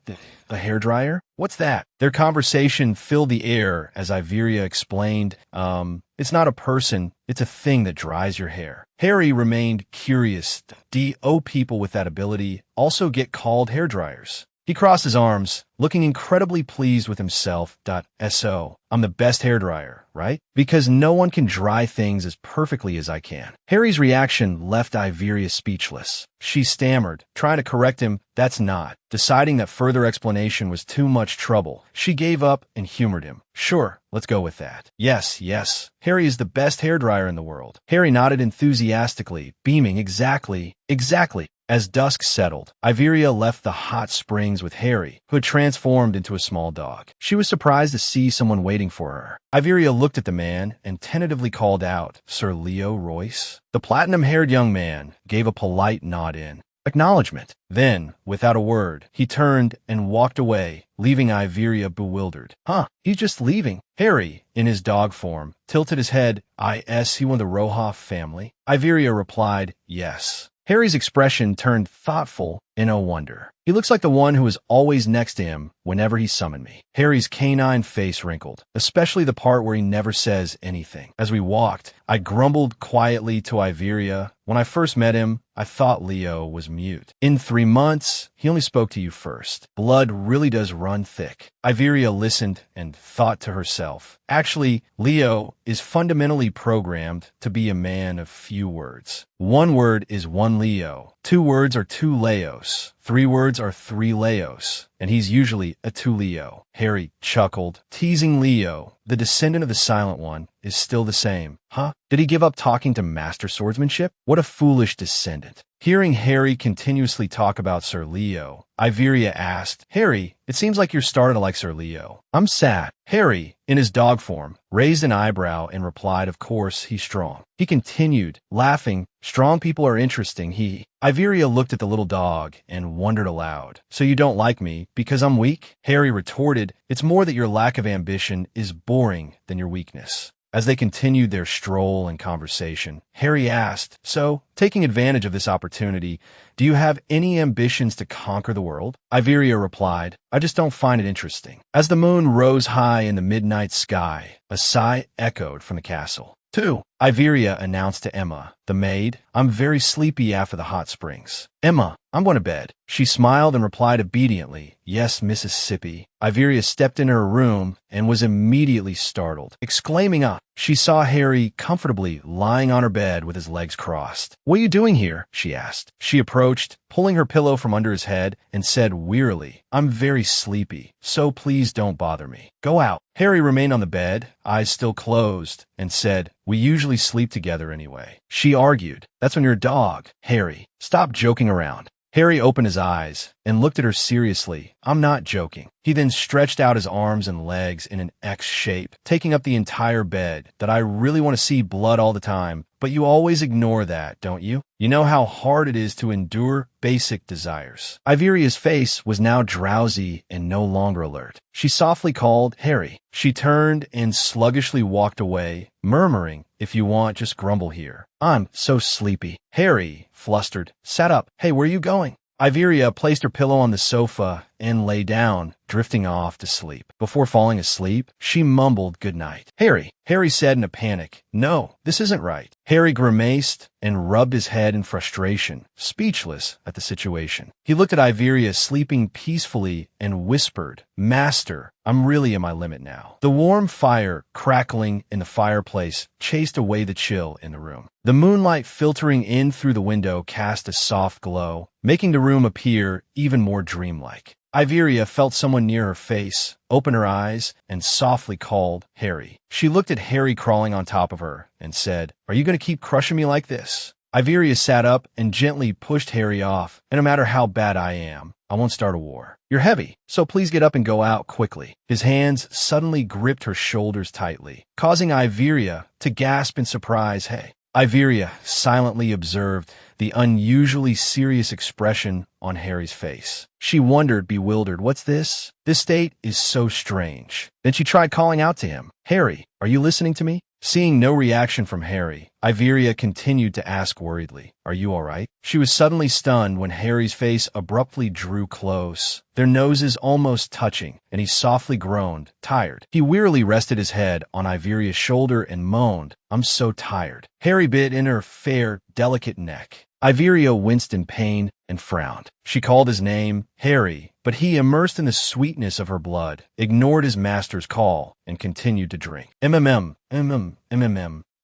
A hairdryer? What's that? Their conversation filled the air as Iveria explained, it's not a person, it's a thing that dries your hair. Harry remained curious. Do people with that ability also get called hairdryers? He crossed his arms, looking incredibly pleased with himself. So, I'm the best hairdryer, right? Because no one can dry things as perfectly as I can. Harry's reaction left Iveria speechless. She stammered, trying to correct him, that's not. Deciding that further explanation was too much trouble, she gave up and humored him. Sure, let's go with that. Yes, yes. Harry is the best hairdryer in the world. Harry nodded enthusiastically, beaming exactly. As dusk settled, Iveria left the hot springs with Harry, who had transformed into a small dog. She was surprised to see someone waiting for her. Iveria looked at the man and tentatively called out, Sir Leo Royce? The platinum-haired young man gave a polite nod in acknowledgement. Then, without a word, he turned and walked away, leaving Iveria bewildered. Huh, he's just leaving. Harry, in his dog form, tilted his head. He one of the Rohoff family? Iveria replied, yes. Harry's expression turned thoughtful in a wonder. He looks like the one who is always next to him whenever he summoned me. Harry's canine face wrinkled, especially the part where he never says anything. As we walked, I grumbled quietly to Iveria. When I first met him, I thought Leo was mute. In 3 months, he only spoke to you first. Blood really does run thick. Iveria listened and thought to herself. Actually, Leo is fundamentally programmed to be a man of few words. 1 word is 1 Leo. 2 words are 2 Leos. 3 words are 3 Leos. And he's usually a 2 Leo. Harry chuckled, teasing Leo. The descendant of the Silent One is still the same. Huh? Did he give up talking to master swordsmanship? What a foolish descendant. Hearing Harry continuously talk about Sir Leo, Iveria asked, Harry, it seems like you're starting to like Sir Leo. I'm sad. Harry, in his dog form, raised an eyebrow and replied, of course, he's strong. He continued, laughing, strong people are interesting, Iveria looked at the little dog and wondered aloud. So you don't like me because I'm weak? Harry retorted, it's more that your lack of ambition is boring than your weakness. As they continued their stroll and conversation, Harry asked, so, taking advantage of this opportunity, do you have any ambitions to conquer the world? Iveria replied, I just don't find it interesting. As the moon rose high in the midnight sky, a sigh echoed from the castle. 2. Iveria announced to Emma, the maid, I'm very sleepy after the hot springs. Emma, I'm going to bed. She smiled and replied obediently, yes, Mississippi. Iveria stepped into her room and was immediately startled. Exclaiming up, she saw Harry comfortably lying on her bed with his legs crossed. What are you doing here? She asked. She approached, pulling her pillow from under his head, and said wearily, I'm very sleepy, so please don't bother me. Go out. Harry remained on the bed, eyes still closed, and said, we usually sleep together anyway. She argued, that's when you're a dog. Harry, stop joking around. Harry opened his eyes and looked at her seriously. I'm not joking. He then stretched out his arms and legs in an X shape, taking up the entire bed. That I really want to see blood all the time, but you always ignore that, don't you? You know how hard it is to endure basic desires. Iveria's face was now drowsy and no longer alert. She softly called, Harry. She turned and sluggishly walked away, murmuring, if you want, just grumble here. I'm so sleepy. Harry, flustered, sat up. Hey, where are you going? Iveria placed her pillow on the sofa and lay down, drifting off to sleep. Before falling asleep, she mumbled goodnight. Harry said in a panic, no, this isn't right. Harry grimaced and rubbed his head in frustration, speechless at the situation. He looked at Iveria sleeping peacefully and whispered, Master, I'm really at my limit now. The warm fire crackling in the fireplace chased away the chill in the room. The moonlight filtering in through the window cast a soft glow, making the room appear even more dreamlike. Iveria felt someone near her face, opened her eyes, and softly called, Harry. She looked at Harry crawling on top of her and said, are you going to keep crushing me like this? Iveria sat up and gently pushed Harry off, and no matter how bad I am, I won't start a war. You're heavy, so please get up and go out quickly. His hands suddenly gripped her shoulders tightly, causing Iveria to gasp in surprise. Hey. Iveria silently observed the unusually serious expression on Harry's face. She wondered, bewildered, what's this? This state is so strange. Then she tried calling out to him. Harry, are you listening to me? Seeing no reaction from Harry, Iveria continued to ask worriedly, are you all right? She was suddenly stunned when Harry's face abruptly drew close, their noses almost touching, and he softly groaned, tired. He wearily rested his head on Iveria's shoulder and moaned, I'm so tired. Harry bit in her fair, delicate neck. Iveria winced in pain and frowned. She called his name, Harry, but he, immersed in the sweetness of her blood, ignored his master's call and continued to drink. MMM.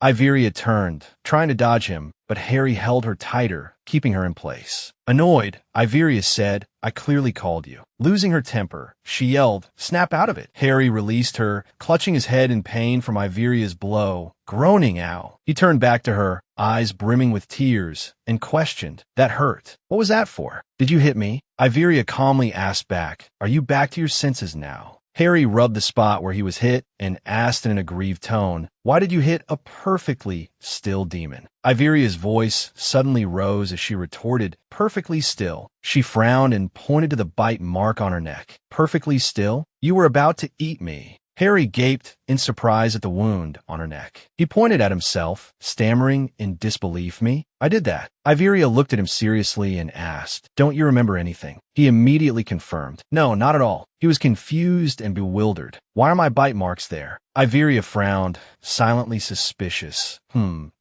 Iveria turned, trying to dodge him, but Harry held her tighter, keeping her in place. Annoyed, Iveria said, I clearly called you. Losing her temper, she yelled, snap out of it. Harry released her, clutching his head in pain from Iveria's blow, groaning out. He turned back to her, eyes brimming with tears, and questioned, that hurt. What was that for? Did you hit me? Iveria calmly asked back, are you back to your senses now? Harry rubbed the spot where he was hit and asked in an aggrieved tone, why did you hit a perfectly still demon? Iveria's voice suddenly rose as she retorted, perfectly still. She frowned and pointed to the bite mark on her neck. Perfectly still? You were about to eat me. Harry gaped in surprise at the wound on her neck. He pointed at himself, stammering in disbelief. Me? I did that. Iveria looked at him seriously and asked, "Don't you remember anything?" He immediately confirmed, "No, not at all." He was confused and bewildered. "Why are my bite marks there?" Iveria frowned, silently suspicious.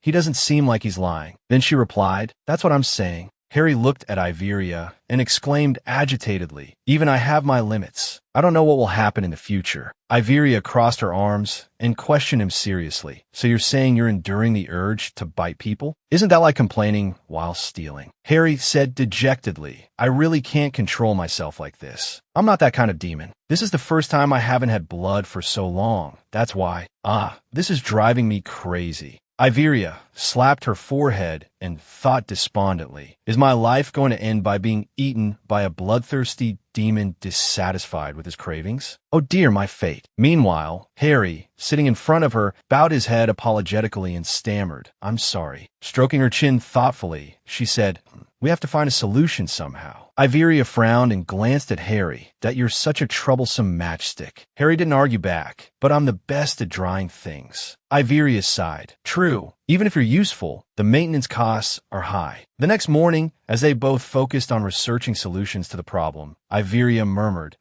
He doesn't seem like he's lying. Then she replied, "That's what I'm saying." Harry looked at Iveria and exclaimed agitatedly, "Even I have my limits. I don't know what will happen in the future." Iveria crossed her arms and questioned him seriously. "So you're saying you're enduring the urge to bite people? Isn't that like complaining while stealing?" Harry said dejectedly, "I really can't control myself like this. I'm not that kind of demon. This is the first time I haven't had blood for so long. That's why. This is driving me crazy." Iveria slapped her forehead and thought despondently, "Is my life going to end by being eaten by a bloodthirsty demon dissatisfied with his cravings? Oh dear, my fate." Meanwhile, Harry, sitting in front of her, bowed his head apologetically and stammered, "I'm sorry." Stroking her chin thoughtfully, she said, "We have to find a solution somehow." Iveria frowned and glanced at Harry. "That you're such a troublesome matchstick." Harry didn't argue back, "But I'm the best at drying things." Iveria sighed. "True. Even if you're useful, the maintenance costs are high." The next morning, as they both focused on researching solutions to the problem, Iveria murmured,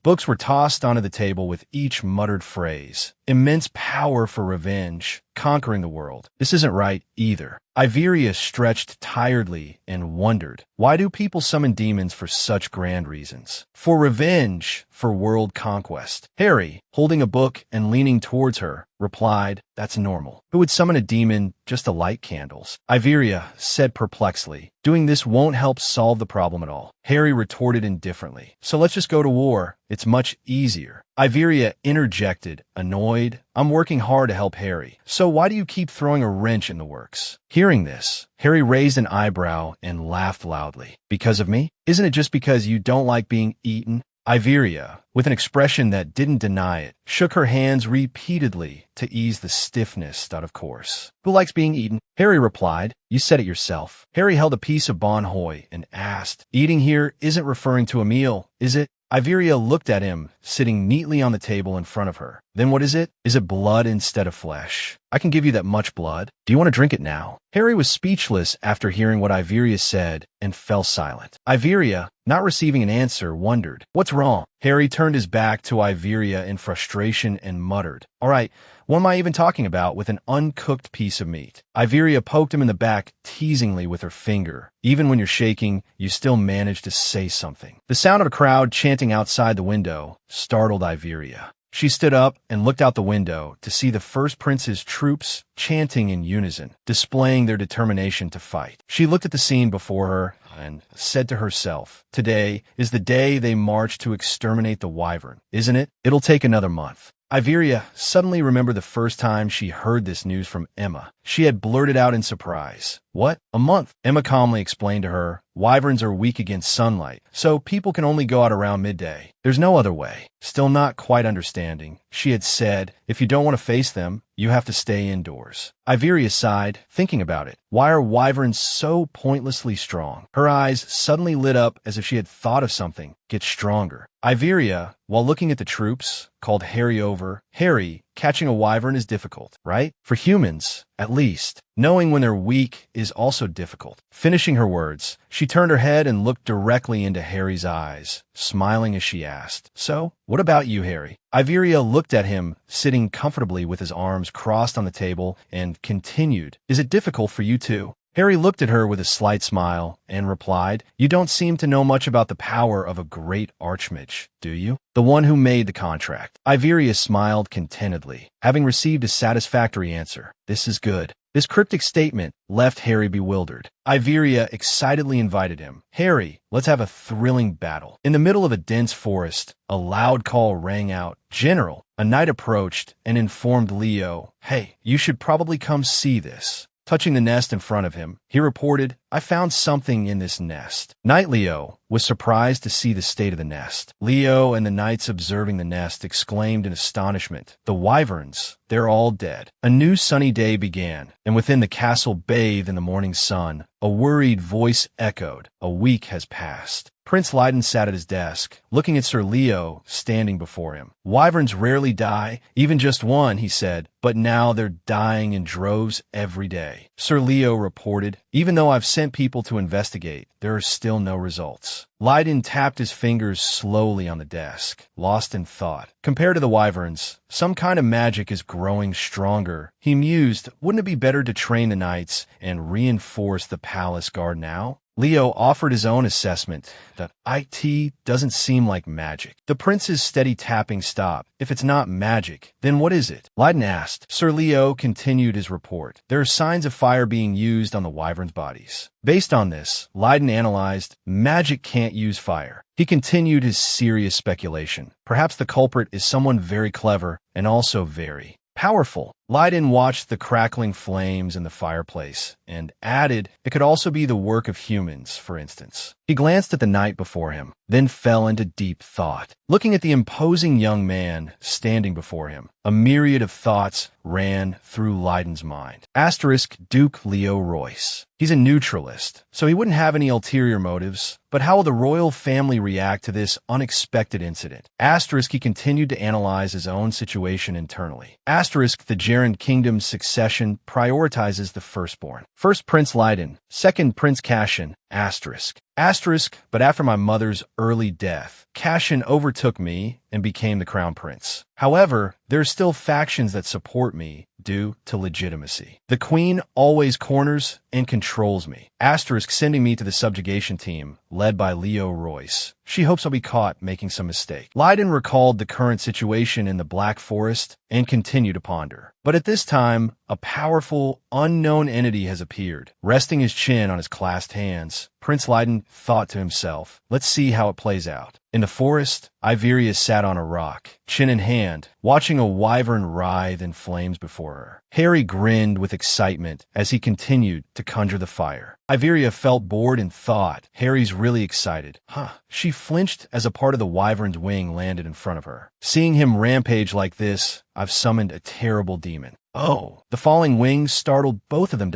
Books were tossed onto the table with each muttered phrase. Immense power for revenge, conquering the world. This isn't right either. Iveria stretched tiredly and wondered, why do people summon demons for such grand reasons? For revenge, for world conquest. Harry, holding a book and leaning towards her, replied, "That's normal. Who would summon a demon just to light candles?" Iveria said perplexedly, "Doing this won't help solve the problem at all." Harry retorted indifferently, "So let's just go to war. It's much easier." Iveria interjected, annoyed, "I'm working hard to help Harry. So why do you keep throwing a wrench in the works?" Hearing this, Harry raised an eyebrow and laughed loudly. "Because of me? Isn't it just because you don't like being eaten?" Iveria, with an expression that didn't deny it, shook her hands repeatedly to ease the stiffness out of course. "Who likes being eaten?" Harry replied, "You said it yourself." Harry held a piece of bonhoi and asked, "Eating here isn't referring to a meal, is it?" Iveria looked at him, sitting neatly on the table in front of her. "Then what is it? Is it blood instead of flesh? I can give you that much blood. Do you want to drink it now?" Harry was speechless after hearing what Iveria said and fell silent. Iveria, not receiving an answer, wondered, "What's wrong?" Harry turned his back to Iveria in frustration and muttered, "All right, what am I even talking about with an uncooked piece of meat?" Iveria poked him in the back teasingly with her finger. "Even when you're shaking, you still manage to say something." The sound of a crowd chanting outside the window startled Iveria. She stood up and looked out the window to see the First Prince's troops chanting in unison, displaying their determination to fight. She looked at the scene before her and said to herself, "Today is the day they march to exterminate the wyvern, isn't it? It'll take another month." Iveria suddenly remembered the first time she heard this news from Emma. She had blurted out in surprise, "What? A month?" Emma calmly explained to her, "Wyverns are weak against sunlight, so people can only go out around midday. There's no other way." Still not quite understanding, she had said, "If you don't want to face them, you have to stay indoors." Iveria sighed, thinking about it. Why are wyverns so pointlessly strong? Her eyes suddenly lit up as if she had thought of something get stronger. Iveria, while looking at the troops, called Harry over. "Harry, catching a wyvern is difficult, right? For humans, at least. Knowing when they're weak is also difficult." Finishing her words, she turned her head and looked directly into Harry's eyes, smiling as she asked, "So, what about you, Harry?" Iveria looked at him, sitting comfortably with his arms crossed on the table, and continued, "Is it difficult for you too?" Harry looked at her with a slight smile and replied, "You don't seem to know much about the power of a great archmage, do you? The one who made the contract." Iveria smiled contentedly, having received a satisfactory answer. "This is good." This cryptic statement left Harry bewildered. Iveria excitedly invited him. "Harry, let's have a thrilling battle." In the middle of a dense forest, a loud call rang out. "General!" A knight approached and informed Leo, "Hey, you should probably come see this." Touching the nest in front of him, he reported, "I found something in this nest." Knight Leo was surprised to see the state of the nest. Leo and the knights observing the nest exclaimed in astonishment, "The wyverns, they're all dead." A new sunny day began, and within the castle bathed in the morning sun, a worried voice echoed, "A week has passed." Prince Leiden sat at his desk, looking at Sir Leo standing before him. Wyverns rarely die, even just one, he said, but now they're dying in droves every day. Sir Leo reported, even though I've sent people to investigate, there are still no results. Leiden tapped his fingers slowly on the desk, lost in thought. Compared to the wyverns, some kind of magic is growing stronger. He mused, wouldn't it be better to train the knights and reinforce the palace guard now? Leo offered his own assessment that it doesn't seem like magic. The prince's steady tapping stopped. If it's not magic, then what is it? Leiden asked. Sir Leo continued his report. There are signs of fire being used on the wyverns' bodies. Based on this, Leiden analyzed, magic can't use fire. He continued his serious speculation. Perhaps the culprit is someone very clever and also very powerful. Leiden watched the crackling flames in the fireplace and added, it could also be the work of humans, for instance. He glanced at the knight before him, then fell into deep thought. Looking at the imposing young man standing before him, a myriad of thoughts ran through Leiden's mind. Asterisk Duke Leo Royce. He's a neutralist, so he wouldn't have any ulterior motives. But how will the royal family react to this unexpected incident? Asterisk he continued to analyze his own situation internally. Asterisk the Jaren kingdom's succession prioritizes the firstborn. First Prince Leiden, second Prince Cassian, asterisk. Asterisk, but after my mother's early death, Cassian overtook me and became the crown prince. However, there are still factions that support me due to legitimacy. The queen always corners and controls me. Asterisk sending me to the subjugation team, led by Leo Royce. She hopes I'll be caught making some mistake. Leiden recalled the current situation in the Black Forest and continued to ponder. But at this time, a powerful, unknown entity has appeared. Resting his chin on his clasped hands, Prince Leiden thought to himself, let's see how it plays out. In the forest, Iveria sat on a rock, chin in hand, watching a wyvern writhe in flames before her. Harry grinned with excitement as he continued to conjure the fire. Iveria felt bored and thought, Harry's really excited. She flinched as a part of the wyvern's wing landed in front of her. Seeing him rampage like this, I've summoned a terrible demon. Oh, the falling wings startled both of them.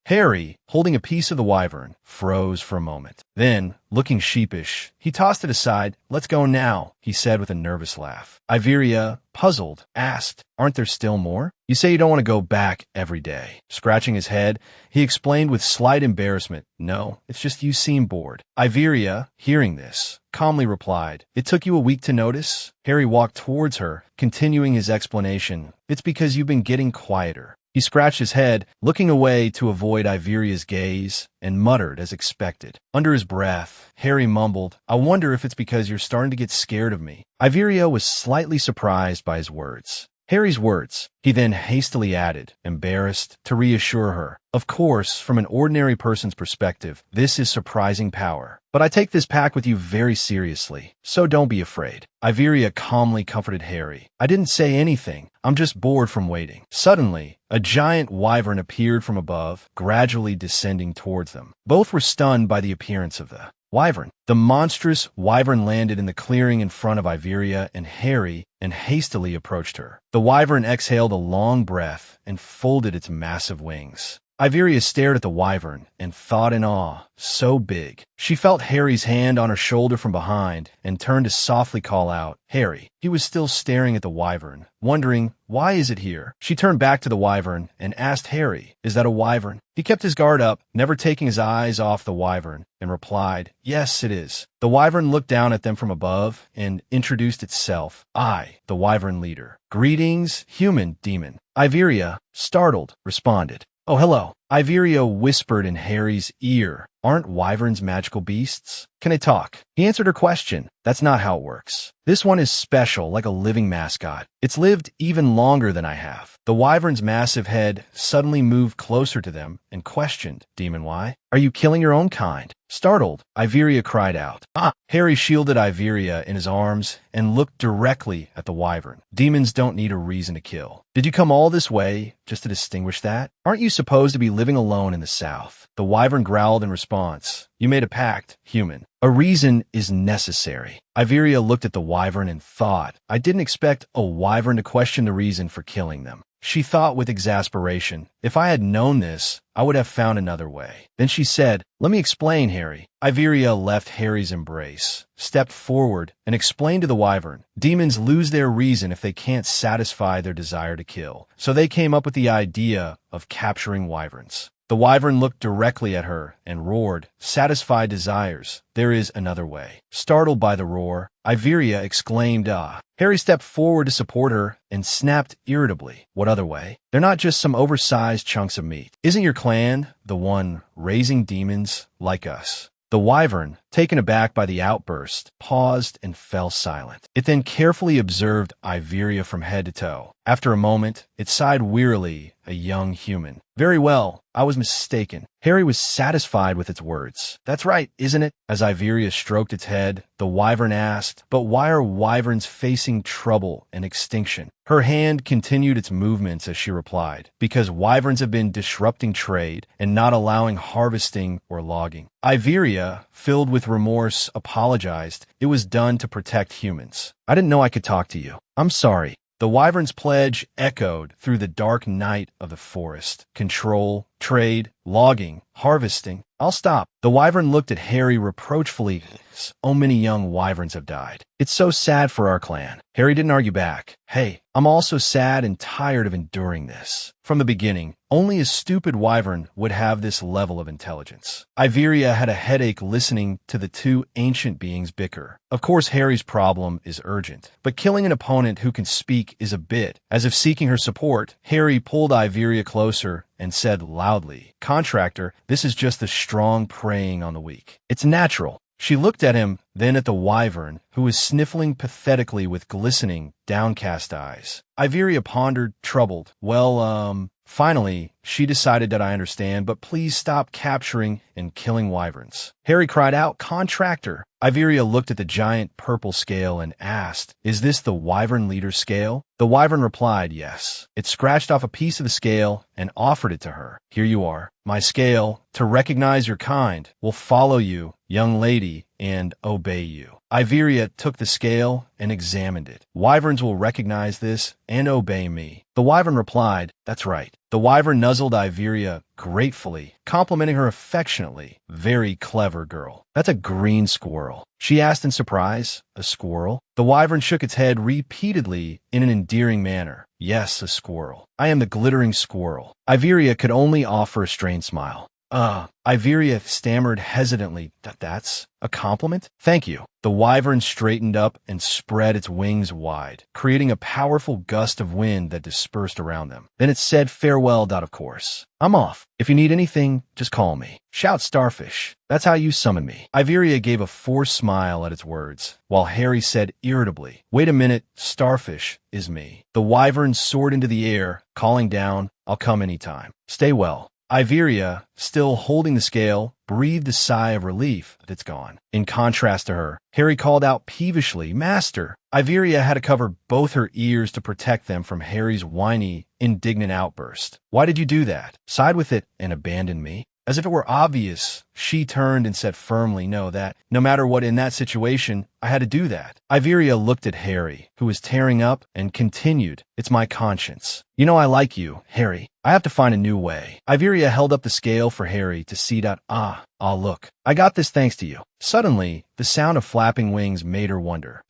Harry, holding a piece of the wyvern, froze for a moment. Then, looking sheepish, he tossed it aside. Let's go now, he said with a nervous laugh. Iveria, puzzled, asked, aren't there still more? You say you don't want to go back every day. Scratching his head, he explained with slight embarrassment, no, it's just you seem bored. Iveria, hearing this, calmly replied, it took you a week to notice? Harry walked towards her, continuing his explanation. It's because you've been getting quieter. He scratched his head, looking away to avoid Iveria's gaze, and muttered as expected. Under his breath, Harry mumbled, I wonder if it's because you're starting to get scared of me. Iveria was slightly surprised by his words. Harry's words. He then hastily added, embarrassed, to reassure her. Of course, from an ordinary person's perspective, this is surprising power. But I take this pact with you very seriously, so don't be afraid. Iveria calmly comforted Harry. I didn't say anything. I'm just bored from waiting. Suddenly, a giant wyvern appeared from above, gradually descending towards them. Both were stunned by the appearance of the wyvern. The monstrous wyvern landed in the clearing in front of Iveria and Harry and hastily approached her. The wyvern exhaled a long breath and folded its massive wings. Iveria stared at the wyvern and thought in awe, so big. She felt Harry's hand on her shoulder from behind and turned to softly call out, Harry. He was still staring at the wyvern, wondering, why is it here? She turned back to the wyvern and asked Harry, is that a wyvern? He kept his guard up, never taking his eyes off the wyvern, and replied, yes, it is. The wyvern looked down at them from above and introduced itself. I, the wyvern leader. Greetings, human demon. Iveria, startled, responded. Oh, hello. Iveria whispered in Harry's ear. Aren't wyverns magical beasts? Can they talk? He answered her question. That's not how it works. This one is special, like a living mascot. It's lived even longer than I have. The wyvern's massive head suddenly moved closer to them and questioned, Demon, why? Are you killing your own kind? Startled, Iveria cried out. Harry shielded Iveria in his arms and looked directly at the wyvern. Demons don't need a reason to kill. Did you come all this way just to distinguish that? Aren't you supposed to be living alone in the south? The wyvern growled in response. You made a pact, human. A reason is necessary. Iveria looked at the wyvern and thought, I didn't expect a wyvern to question the reason for killing them. She thought with exasperation, if I had known this, I would have found another way. Then she said, let me explain, Harry. Iveria left Harry's embrace, stepped forward, and explained to the wyvern, demons lose their reason if they can't satisfy their desire to kill. So they came up with the idea of capturing wyverns. The wyvern looked directly at her and roared, satisfy desires. There is another way. Startled by the roar, Iveria exclaimed, ah. Harry stepped forward to support her and snapped irritably. What other way? They're not just some oversized chunks of meat. Isn't your clan the one raising demons like us? The wyvern, taken aback by the outburst, paused and fell silent. It then carefully observed Iveria from head to toe. After a moment, it sighed wearily, a young human. Very well, I was mistaken. Harry was satisfied with its words. That's right, isn't it? As Iveria stroked its head, the wyvern asked, but why are wyverns facing trouble and extinction? Her hand continued its movements as she replied, because wyverns have been disrupting trade and not allowing harvesting or logging. Iveria, filled with remorse, apologized. It was done to protect humans. I didn't know I could talk to you. I'm sorry. The wyvern's pledge echoed through the dark night of the forest. Control, trade, logging, harvesting. I'll stop. The wyvern looked at Harry reproachfully. So many young wyverns have died. It's so sad for our clan. Harry didn't argue back. Hey, I'm also sad and tired of enduring this. From the beginning, only a stupid wyvern would have this level of intelligence. Iveria had a headache listening to the two ancient beings bicker. Of course, Harry's problem is urgent, but killing an opponent who can speak is a bit. As if seeking her support, Harry pulled Iveria closer and said loudly, Contractor, this is just the strong preying on the weak. It's natural. She looked at him, then at the wyvern, who was sniffling pathetically with glistening, downcast eyes. Iveria pondered, troubled. Well, finally, she decided that I understand, but please stop capturing and killing wyverns. Harry cried out, Contractor! Iveria looked at the giant purple scale and asked, Is this the wyvern leader's scale? The wyvern replied, yes. It scratched off a piece of the scale and offered it to her. Here you are. My scale, to recognize your kind, will follow you, young lady, and obey you. Iveria took the scale and examined it. Wyverns will recognize this and obey me. The wyvern replied, That's right. The wyvern nuzzled Iveria gratefully, complimenting her affectionately. Very clever girl. That's a green squirrel. She asked in surprise. A squirrel? The wyvern shook its head repeatedly in an endearing manner. Yes, a squirrel. I am the glittering squirrel. Iveria could only offer a strained smile. Iveria stammered hesitantly. That's a compliment? Thank you. The wyvern straightened up and spread its wings wide, creating a powerful gust of wind that dispersed around them. Then it said farewell. Of course. I'm off. If you need anything, just call me. Shout Starfish. That's how you summon me. Iveria gave a forced smile at its words, while Harry said irritably, Wait a minute, Starfish is me. The wyvern soared into the air, calling down, I'll come anytime. Stay well. Iveria, still holding the scale, breathed a sigh of relief that it's gone. In contrast to her, Harry called out peevishly, Master! Iveria had to cover both her ears to protect them from Harry's whiny, indignant outburst. Why did you do that? Side with it and abandon me? As if it were obvious, she turned and said firmly, that no matter what in that situation, I had to do that. Iveria looked at Harry, who was tearing up, and continued, It's my conscience. You know I like you, Harry. I have to find a new way. Iveria held up the scale for Harry to see. Look. I got this thanks to you. Suddenly, the sound of flapping wings made her wonder.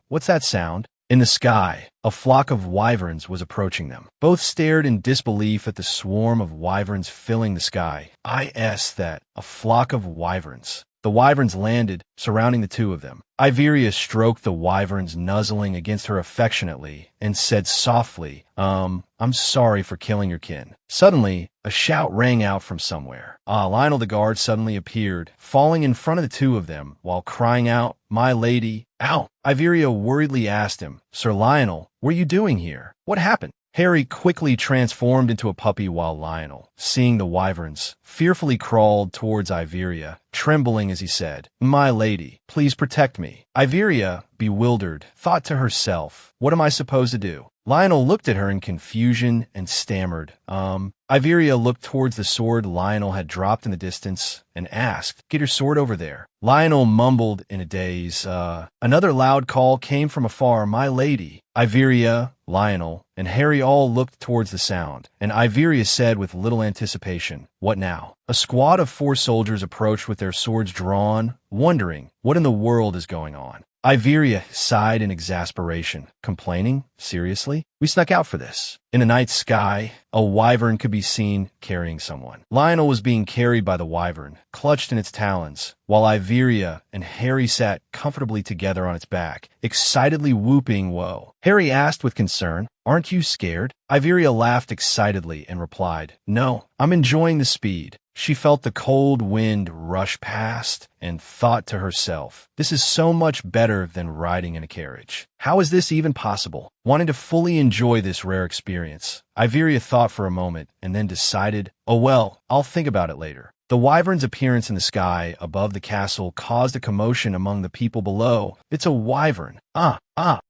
What's that sound? In the sky, a flock of wyverns was approaching them. Both stared in disbelief at the swarm of wyverns filling the sky. That, a flock of wyverns. The wyverns landed, surrounding the two of them. Iveria stroked the wyverns nuzzling against her affectionately and said softly, I'm sorry for killing your kin. Suddenly, a shout rang out from somewhere. Lionel the guard suddenly appeared, falling in front of the two of them while crying out, My lady. Ow! Iveria worriedly asked him, Sir Lionel, what are you doing here? What happened? Harry quickly transformed into a puppy while Lionel, seeing the wyverns, fearfully crawled towards Iveria, trembling as he said, My lady, please protect me. Iveria, bewildered, thought to herself, What am I supposed to do? Lionel looked at her in confusion and stammered, Iveria looked towards the sword Lionel had dropped in the distance and asked, "Get your sword over there." Lionel mumbled in a daze. Another loud call came from afar, "My lady." Iveria, Lionel, and Harry all looked towards the sound, and Iveria said with little anticipation, "What now?" A squad of 4 soldiers approached with their swords drawn, wondering what in the world is going on. Iveria sighed in exasperation, complaining, "Seriously? We snuck out for this." In the night sky, a wyvern could be seen carrying someone. Lionel was being carried by the wyvern, clutched in its talons, while Iveria and Harry sat comfortably together on its back, excitedly whooping woe. Harry asked with concern, "Aren't you scared?" Iveria laughed excitedly and replied, "No, I'm enjoying the speed." She felt the cold wind rush past and thought to herself, "This is so much better than riding in a carriage. How is this even possible?" Wanting to fully enjoy this rare experience, Iveria thought for a moment and then decided, "Oh well, I'll think about it later." The wyvern's appearance in the sky above the castle caused a commotion among the people below. "It's a wyvern! Ah!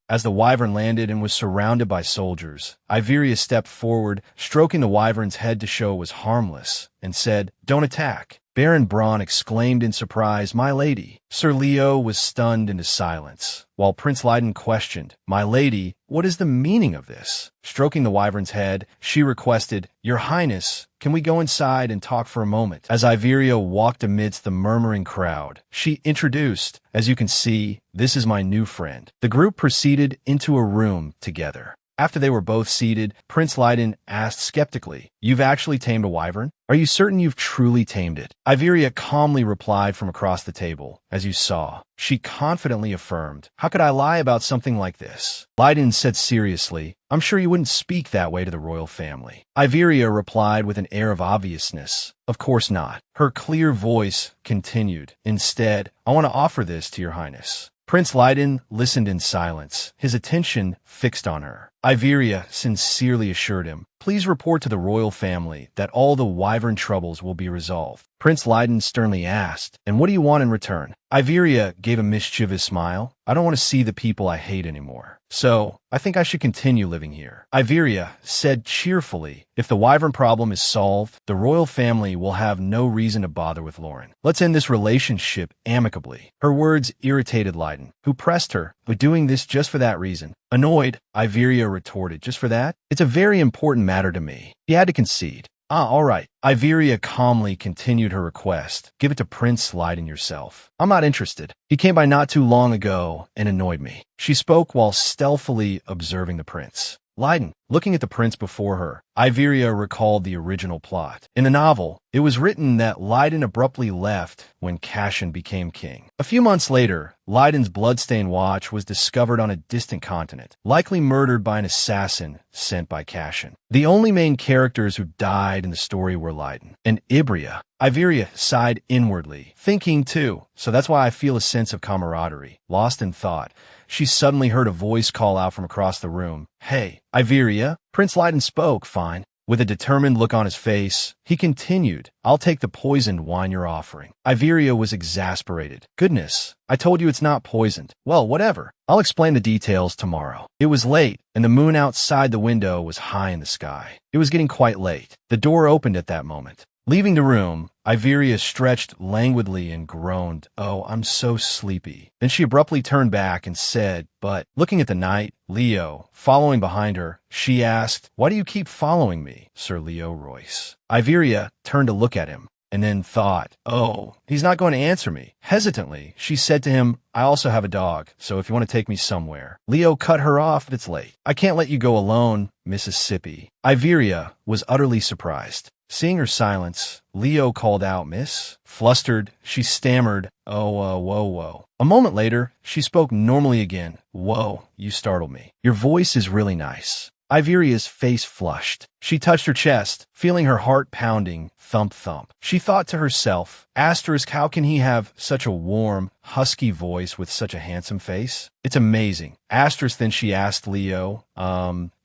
As the wyvern landed and was surrounded by soldiers, Iveria stepped forward, stroking the wyvern's head to show it was harmless, and said, "Don't attack." Baron Braun exclaimed in surprise, "My lady." Sir Leo was stunned into silence, while Prince Leiden questioned, "My lady, what is the meaning of this?" Stroking the wyvern's head, she requested, "Your Highness, can we go inside and talk for a moment?" As Iveria walked amidst the murmuring crowd, she introduced, "As you can see, this is my new friend." The group proceeded into a room together. After they were both seated, Prince Leiden asked skeptically, "You've actually tamed a wyvern? Are you certain you've truly tamed it?" Iveria calmly replied from across the table, "As you saw." She confidently affirmed, "How could I lie about something like this?" Leiden said seriously, "I'm sure you wouldn't speak that way to the royal family." Iveria replied with an air of obviousness, "Of course not." Her clear voice continued, "Instead, I want to offer this to your Highness." Prince Leiden listened in silence, his attention fixed on her. Iveria sincerely assured him, "Please report to the royal family that all the wyvern troubles will be resolved." Prince Leiden sternly asked, "And what do you want in return?" Iveria gave a mischievous smile. "I don't want to see the people I hate anymore. So, I think I should continue living here." Iveria said cheerfully, "If the wyvern problem is solved, the royal family will have no reason to bother with Lauren. Let's end this relationship amicably." Her words irritated Leiden, who pressed her, "But doing this just for that reason." Annoyed, Iveria retorted, "Just for that? It's a very important matter to me." He had to concede. All right." Iveria calmly continued her request. "Give it to Prince Leiden yourself. I'm not interested. He came by not too long ago and annoyed me." She spoke while stealthily observing the prince. Leiden, looking at the prince before her, Iveria recalled the original plot. In the novel, it was written that Leiden abruptly left when Cashin became king. A few months later, Leiden's bloodstained watch was discovered on a distant continent, likely murdered by an assassin sent by Cashin. The only main characters who died in the story were Leiden and Ibria. Iveria sighed inwardly, thinking too, so that's why I feel a sense of camaraderie. Lost in thought, she suddenly heard a voice call out from across the room, "Hey, Iveria?" Prince Leiden spoke, fine. With a determined look on his face, he continued, "I'll take the poisoned wine you're offering." Iveria was exasperated. "Goodness, I told you it's not poisoned." "Well, whatever. I'll explain the details tomorrow." It was late, and the moon outside the window was high in the sky. It was getting quite late. The door opened at that moment. Leaving the room, Iveria stretched languidly and groaned, "Oh, I'm so sleepy." Then she abruptly turned back and said, "But," looking at the knight, Leo, following behind her, she asked, "Why do you keep following me, Sir Leo Royce?" Iveria turned to look at him, and then thought, "Oh, he's not going to answer me." Hesitantly, she said to him, "I also have a dog, so if you want to take me somewhere." Leo cut her off, "But it's late. I can't let you go alone, Mississippi." Iveria was utterly surprised. Seeing her silence, Leo called out, "Miss?" Flustered, she stammered, whoa. A moment later, she spoke normally again. "Whoa, you startled me. Your voice is really nice." Iveria's face flushed. She touched her chest, feeling her heart pounding, thump thump. She thought to herself, "Asterisk, how can he have such a warm, husky voice with such a handsome face? It's amazing." Asterisk, then she asked Leo,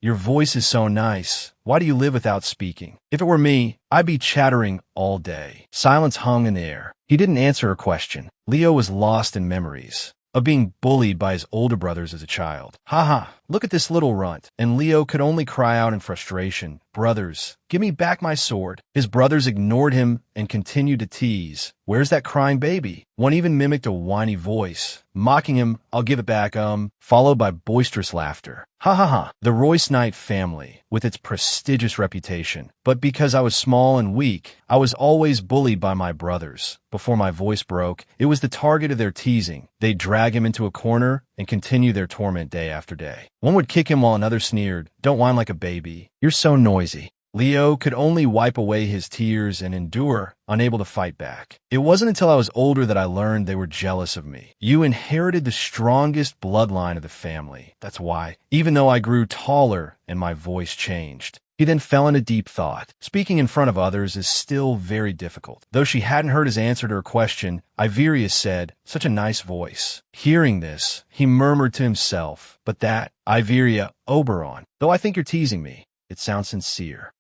"Your voice is so nice. Why do you live without speaking?" "If it were me, I'd be chattering all day." Silence hung in the air. He didn't answer her question. Leo was lost in memories. of being bullied by his older brothers as a child. Haha, look at this little runt. And Leo could only cry out in frustration, "Brothers, give me back my sword." His brothers ignored him and continued to tease, "Where's that crying baby?" One even mimicked a whiny voice, mocking him, "I'll give it back, followed by boisterous laughter. Ha ha ha. The Royce Knight family, with its prestigious reputation. But because I was small and weak, I was always bullied by my brothers. Before my voice broke, it was the target of their teasing. They'd drag him into a corner and continue their torment day after day. One would kick him while another sneered, "Don't whine like a baby. You're so noisy." Leo could only wipe away his tears and endure, unable to fight back. "It wasn't until I was older that I learned they were jealous of me. You inherited the strongest bloodline of the family. That's why, even though I grew taller and my voice changed." He then fell into deep thought. Speaking in front of others is still very difficult. Though she hadn't heard his answer to her question, Iveria said, "Such a nice voice." Hearing this, he murmured to himself, "But that, Iveria Oberon, though I think you're teasing me, it sounds sincere."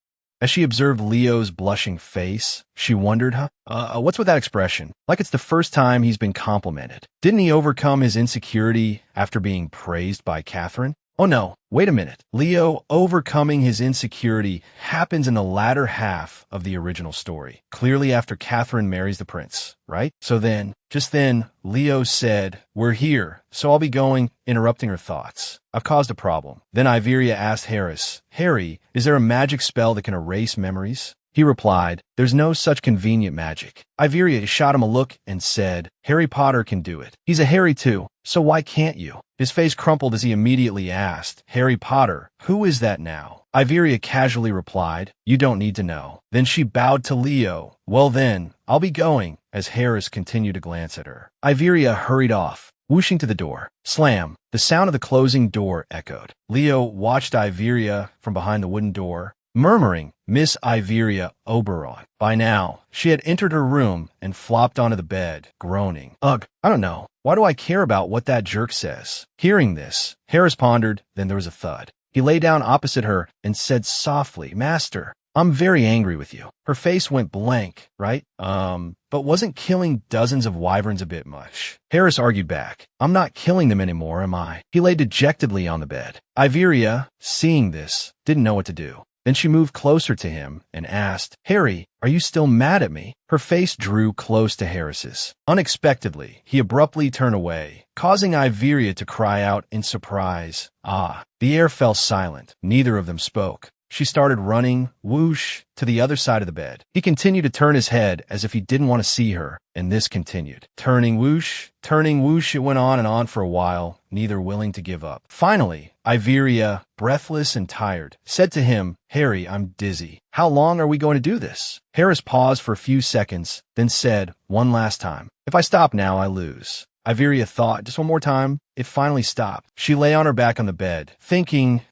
As she observed Leo's blushing face, she wondered, what's with that expression? Like it's the first time he's been complimented. Didn't he overcome his insecurity after being praised by Catherine? Oh no, wait a minute. Leo overcoming his insecurity happens in the latter half of the original story, clearly after Catherine marries the prince, right? So then, just then, Leo said, "We're here, so I'll be going," interrupting her thoughts. "I've caused a problem." Then Iveria asked Harris, "Harry, is there a magic spell that can erase memories?" He replied, "There's no such convenient magic." Iveria shot him a look and said, "Harry Potter can do it. He's a Harry too, so why can't you?" His face crumpled as he immediately asked, "Harry Potter, who is that now?" Iveria casually replied, "You don't need to know." Then she bowed to Leo. "Well then, I'll be going," as Harris continued to glance at her. Iveria hurried off, whooshing to the door. Slam! The sound of the closing door echoed. Leo watched Iveria from behind the wooden door, murmuring, "Miss Iveria Oberon." By now, she had entered her room and flopped onto the bed, groaning. "Ugh, I don't know. Why do I care about what that jerk says?" Hearing this, Harris pondered, then there was a thud. He lay down opposite her and said softly, "Master, I'm very angry with you." Her face went blank, right? But wasn't killing dozens of wyverns a bit much? Harris argued back, "I'm not killing them anymore, am I?" He lay dejectedly on the bed. Iveria, seeing this, didn't know what to do. Then she moved closer to him and asked, "Harry, are you still mad at me?" Her face drew close to Harris's. Unexpectedly, he abruptly turned away, causing Iveria to cry out in surprise. The air fell silent. Neither of them spoke. She started running, whoosh, to the other side of the bed. He continued to turn his head as if he didn't want to see her, and this continued. Turning whoosh, it went on and on for a while, neither willing to give up. Finally, Iveria, breathless and tired, said to him, "Harry, I'm dizzy. How long are we going to do this?" Harris paused for a few seconds, then said, "One last time. If I stop now, I lose." Iveria thought, "Just one more time." It finally stopped. She lay on her back on the bed, thinking,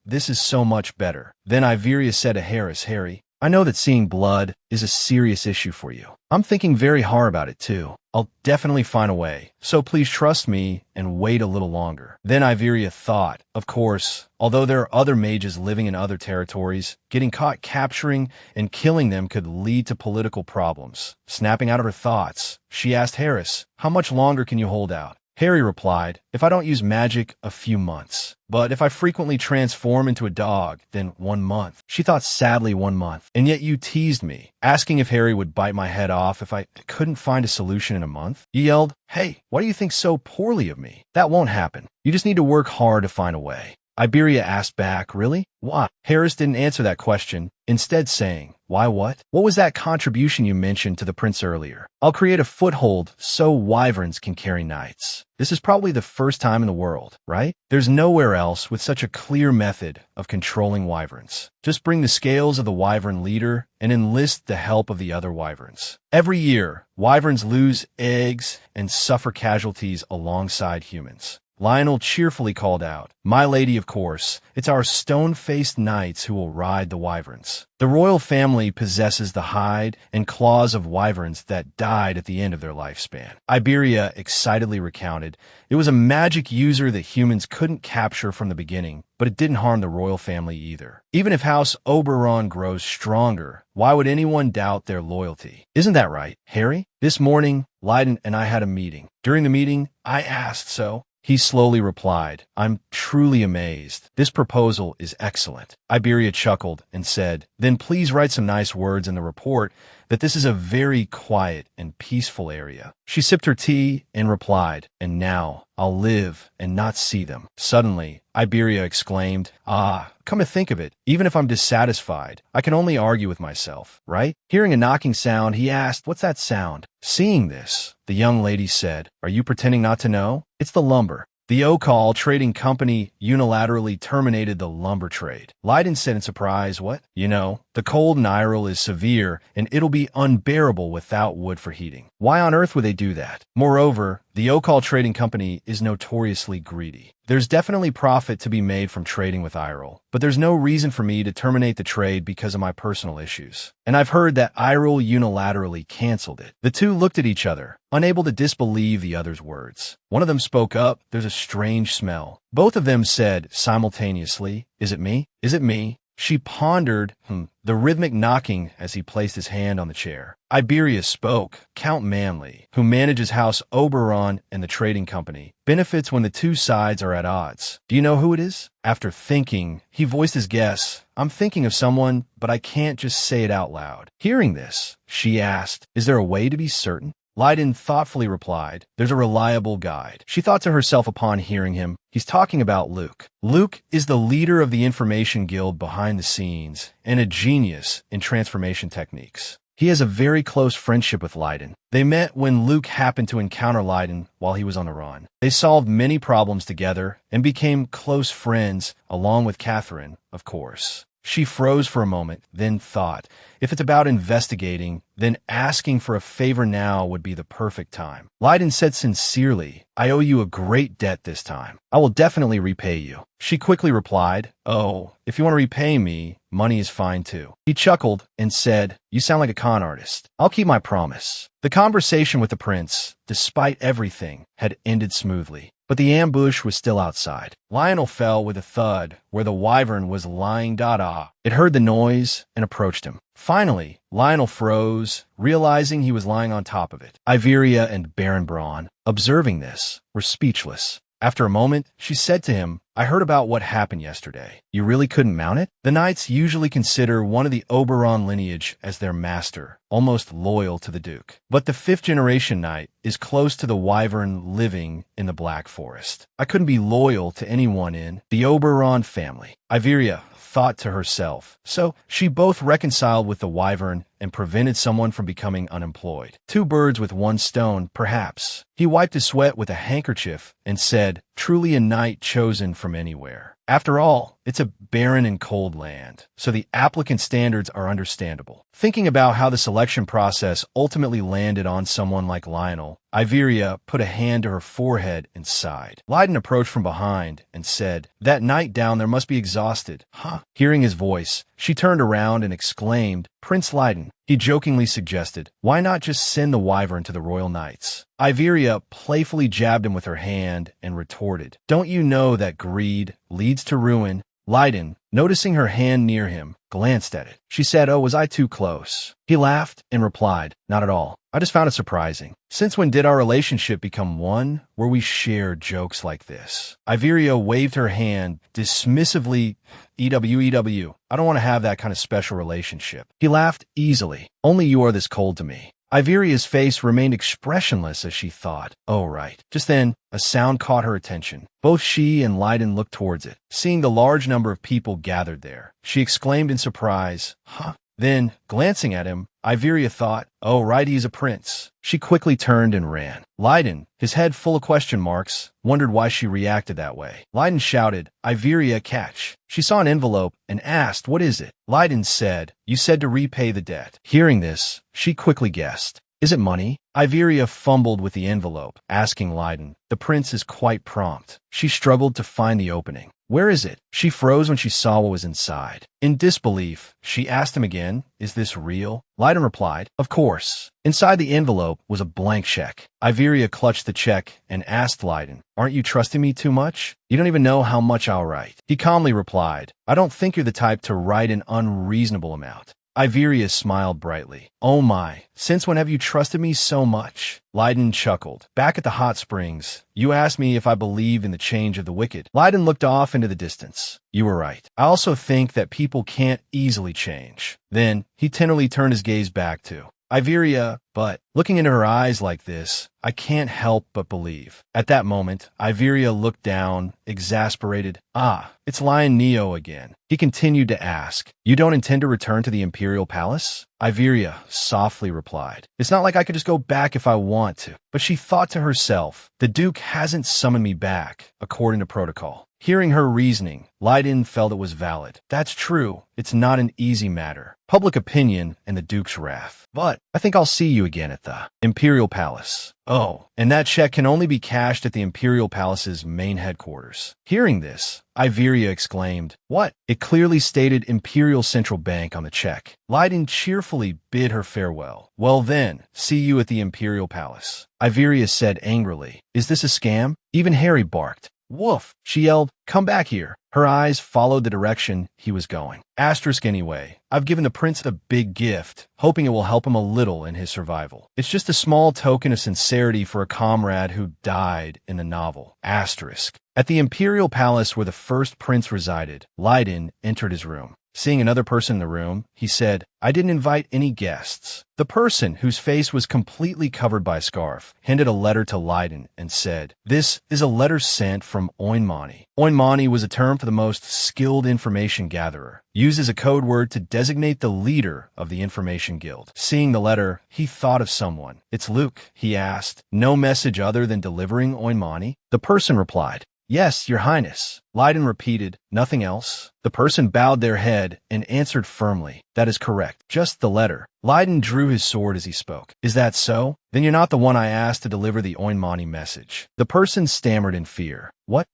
this is so much better. Then Iveria said to Harris, "Harry, I know that seeing blood is a serious issue for you. I'm thinking very hard about it too. I'll definitely find a way, so please trust me and wait a little longer." Then Iveria thought, of course, although there are other mages living in other territories, getting caught capturing and killing them could lead to political problems. Snapping out of her thoughts, she asked Harris, "How much longer can you hold out?" Harry replied, "If I don't use magic, a few months. But if I frequently transform into a dog, then 1 month." She thought sadly, 1 month. "And yet you teased me, asking if Harry would bite my head off if I couldn't find a solution in a month." He yelled, "Hey, why do you think so poorly of me? That won't happen. You just need to work hard to find a way." Iberia asked back, "Really? Why?" Harris didn't answer that question, instead saying, "Why what? What was that contribution you mentioned to the prince earlier?" "I'll create a foothold so wyverns can carry knights." This is probably the first time in the world, right? There's nowhere else with such a clear method of controlling wyverns. Just bring the scales of the wyvern leader and enlist the help of the other wyverns. Every year, wyverns lose eggs and suffer casualties alongside humans. Lionel cheerfully called out, "My lady, of course, it's our stone-faced knights who will ride the wyverns." The royal family possesses the hide and claws of wyverns that died at the end of their lifespan. Iberia excitedly recounted, "It was a magic user that humans couldn't capture from the beginning, but it didn't harm the royal family either. Even if House Oberon grows stronger, why would anyone doubt their loyalty? Isn't that right, Harry?" This morning, Leiden and I had a meeting. During the meeting, I asked so. He slowly replied, I'm truly amazed. This proposal is excellent. Iberia chuckled and said, then please write some nice words in the report that this is a very quiet and peaceful area. She sipped her tea and replied, and now I'll live and not see them. Suddenly, Iberia exclaimed, come to think of it, even if I'm dissatisfied, I can only argue with myself, right? Hearing a knocking sound, he asked, what's that sound? Seeing this, the young lady said, are you pretending not to know? It's the lumber. The Okal Trading Company unilaterally terminated the lumber trade. Leiden said in surprise, what? You know, the cold in Iral is severe, and it'll be unbearable without wood for heating. Why on earth would they do that? Moreover, the Okal Trading Company is notoriously greedy. There's definitely profit to be made from trading with Iral, but there's no reason for me to terminate the trade because of my personal issues. And I've heard that Iral unilaterally canceled it. The two looked at each other, unable to disbelieve the other's words. One of them spoke up, there's a strange smell. Both of them said simultaneously, is it me? Is it me? She pondered the rhythmic knocking as he placed his hand on the chair. Iberia spoke. Count Manley, who manages House Oberon and the trading company, benefits when the two sides are at odds. Do you know who it is? After thinking, he voiced his guess. I'm thinking of someone, but I can't just say it out loud. Hearing this, she asked, is there a way to be certain? Leiden thoughtfully replied, there's a reliable guide. She thought to herself upon hearing him, he's talking about Luke. Luke is the leader of the Information Guild behind the scenes and a genius in transformation techniques. He has a very close friendship with Leiden. They met when Luke happened to encounter Leiden while he was on the run. They solved many problems together and became close friends, along with Catherine, of course. She froze for a moment, then thought, if it's about investigating, then asking for a favor now would be the perfect time. Leiden said sincerely, I owe you a great debt this time. I will definitely repay you. She quickly replied, oh, if you want to repay me, money is fine too. He chuckled and said, you sound like a con artist. I'll keep my promise. The conversation with the prince, despite everything, had ended smoothly. But the ambush was still outside. Lionel fell with a thud where the wyvern was lying da-da. It heard the noise and approached him. Finally, Lionel froze, realizing he was lying on top of it. Iveria and Baron Braun, observing this, were speechless. After a moment, she said to him, I heard about what happened yesterday. You really couldn't mount it? The knights usually consider one of the Oberon lineage as their master, almost loyal to the Duke. But the fifth-generation knight is close to the wyvern living in the Black Forest. I couldn't be loyal to anyone in the Oberon family. Iveria thought to herself. So she both reconciled with the wyvern and prevented someone from becoming unemployed. Two birds with one stone, perhaps. He wiped his sweat with a handkerchief and said, truly a knight chosen from anywhere. After all, it's a barren and cold land, so the applicant standards are understandable. Thinking about how the selection process ultimately landed on someone like Lionel, Iveria put a hand to her forehead and sighed. Leiden approached from behind and said, that knight down there must be exhausted. Huh? Hearing his voice, she turned around and exclaimed, Prince Leiden. He jokingly suggested, why not just send the wyvern to the royal knights? Iveria playfully jabbed him with her hand and retorted, don't you know that greed leads to ruin? Leiden, noticing her hand near him, glanced at it. She said, oh, was I too close? He laughed and replied, not at all. I just found it surprising. Since when did our relationship become one where we shared jokes like this? Iveria waved her hand dismissively. EW. I don't want to have that kind of special relationship. He laughed easily. Only you are this cold to me. Iveria's face remained expressionless as she thought. Oh, right. Just then, a sound caught her attention. Both she and Leiden looked towards it. Seeing the large number of people gathered there, she exclaimed in surprise, huh? Then, glancing at him, Iveria thought, oh, right, he's a prince. She quickly turned and ran. Leiden, his head full of question marks, wondered why she reacted that way. Leiden shouted, Iveria, catch. She saw an envelope and asked, what is it? Leiden said, you said to repay the debt. Hearing this, she quickly guessed. Is it money? Iveria fumbled with the envelope, asking Leiden. The prince is quite prompt. She struggled to find the opening. Where is it? She froze when she saw what was inside. In disbelief, she asked him again, is this real? Leiden replied, of course. Inside the envelope was a blank check. Iveria clutched the check and asked Leiden, aren't you trusting me too much? You don't even know how much I'll write. He calmly replied, I don't think you're the type to write an unreasonable amount. Iveria smiled brightly. Oh my, since when have you trusted me so much? Lydon chuckled. Back at the hot springs, you asked me if I believe in the change of the wicked. Lydon looked off into the distance. You were right. I also think that people can't easily change. Then, he tenderly turned his gaze back to Iveria, but looking into her eyes like this, I can't help but believe. At that moment, Iveria looked down, exasperated. Ah, it's Lion Neo again. He continued to ask, you don't intend to return to the Imperial Palace? Iveria softly replied, it's not like I could just go back if I want to. But she thought to herself, the Duke hasn't summoned me back, according to protocol. Hearing her reasoning, Lydon felt it was valid. That's true. It's not an easy matter. Public opinion and the Duke's wrath. But I think I'll see you again at the Imperial Palace. Oh, and that check can only be cashed at the Imperial Palace's main headquarters. Hearing this, Iveria exclaimed, what? It clearly stated Imperial Central Bank on the check. Lydon cheerfully bid her farewell. Well then, see you at the Imperial Palace. Iveria said angrily, is this a scam? Even Harry barked. Woof! She yelled, come back here. Her eyes followed the direction he was going. Asterisk anyway, I've given the prince a big gift, hoping it will help him a little in his survival. It's just a small token of sincerity for a comrade who died in the novel. Asterisk. At the Imperial Palace where the first prince resided, Lydon entered his room. Seeing another person in the room, he said, I didn't invite any guests. The person, whose face was completely covered by a scarf, handed a letter to Lydon and said, this is a letter sent from Oinmani. Oinmani was a term for the most skilled information gatherer, used as a code word to designate the leader of the Information Guild. Seeing the letter, he thought of someone. It's Luke, he asked. No message other than delivering Oinmani? The person replied, yes, your highness. Lydon repeated, nothing else? The person bowed their head and answered firmly, that is correct. Just the letter. Lydon drew his sword as he spoke. Is that so? Then you're not the one I asked to deliver the Oinmani message. The person stammered in fear. What?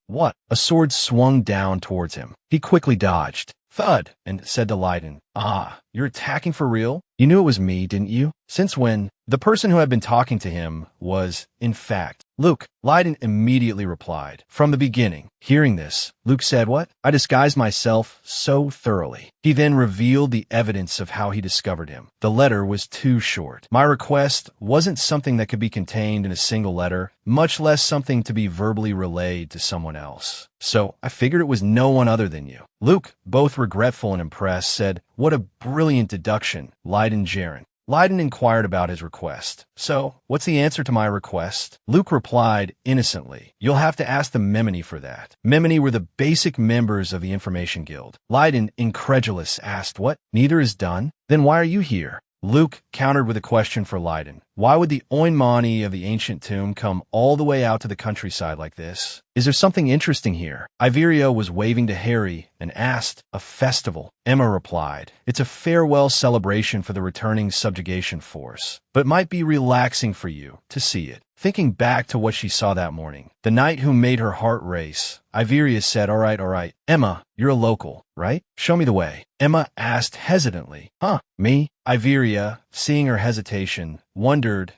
A sword swung down towards him. He quickly dodged. Thud, and said to Lydon, ah, you're attacking for real? You knew it was me, didn't you? Since when? The person who had been talking to him was, in fact, Luke. Lydon immediately replied, from the beginning. Hearing this, Luke said, what? I disguised myself so thoroughly. He then revealed the evidence of how he discovered him. The letter was too short. My request wasn't something that could be contained in a single letter, much less something to be verbally relayed to someone else. So I figured it was no one other than you. Luke, both regretful and impressed, said, what a brilliant deduction, Lydon Jaren. Lydon inquired about his request. So, what's the answer to my request? Luke replied innocently, you'll have to ask the Memini for that. Memini were the basic members of the Information Guild. Lydon, incredulous, asked, what? Neither is done? Then why are you here? Luke countered with a question for Lydon. Why would the Oinmani of the ancient tomb come all the way out to the countryside like this? Is there something interesting here? Iveria was waving to Harry and asked, a festival. Emma replied, it's a farewell celebration for the returning subjugation force, but it might be relaxing for you to see it. Thinking back to what she saw that morning, the night who made her heart race, Iveria said, all right. Emma, you're a local, right? Show me the way. Emma asked hesitantly, huh, me? Iveria, seeing her hesitation, wondered,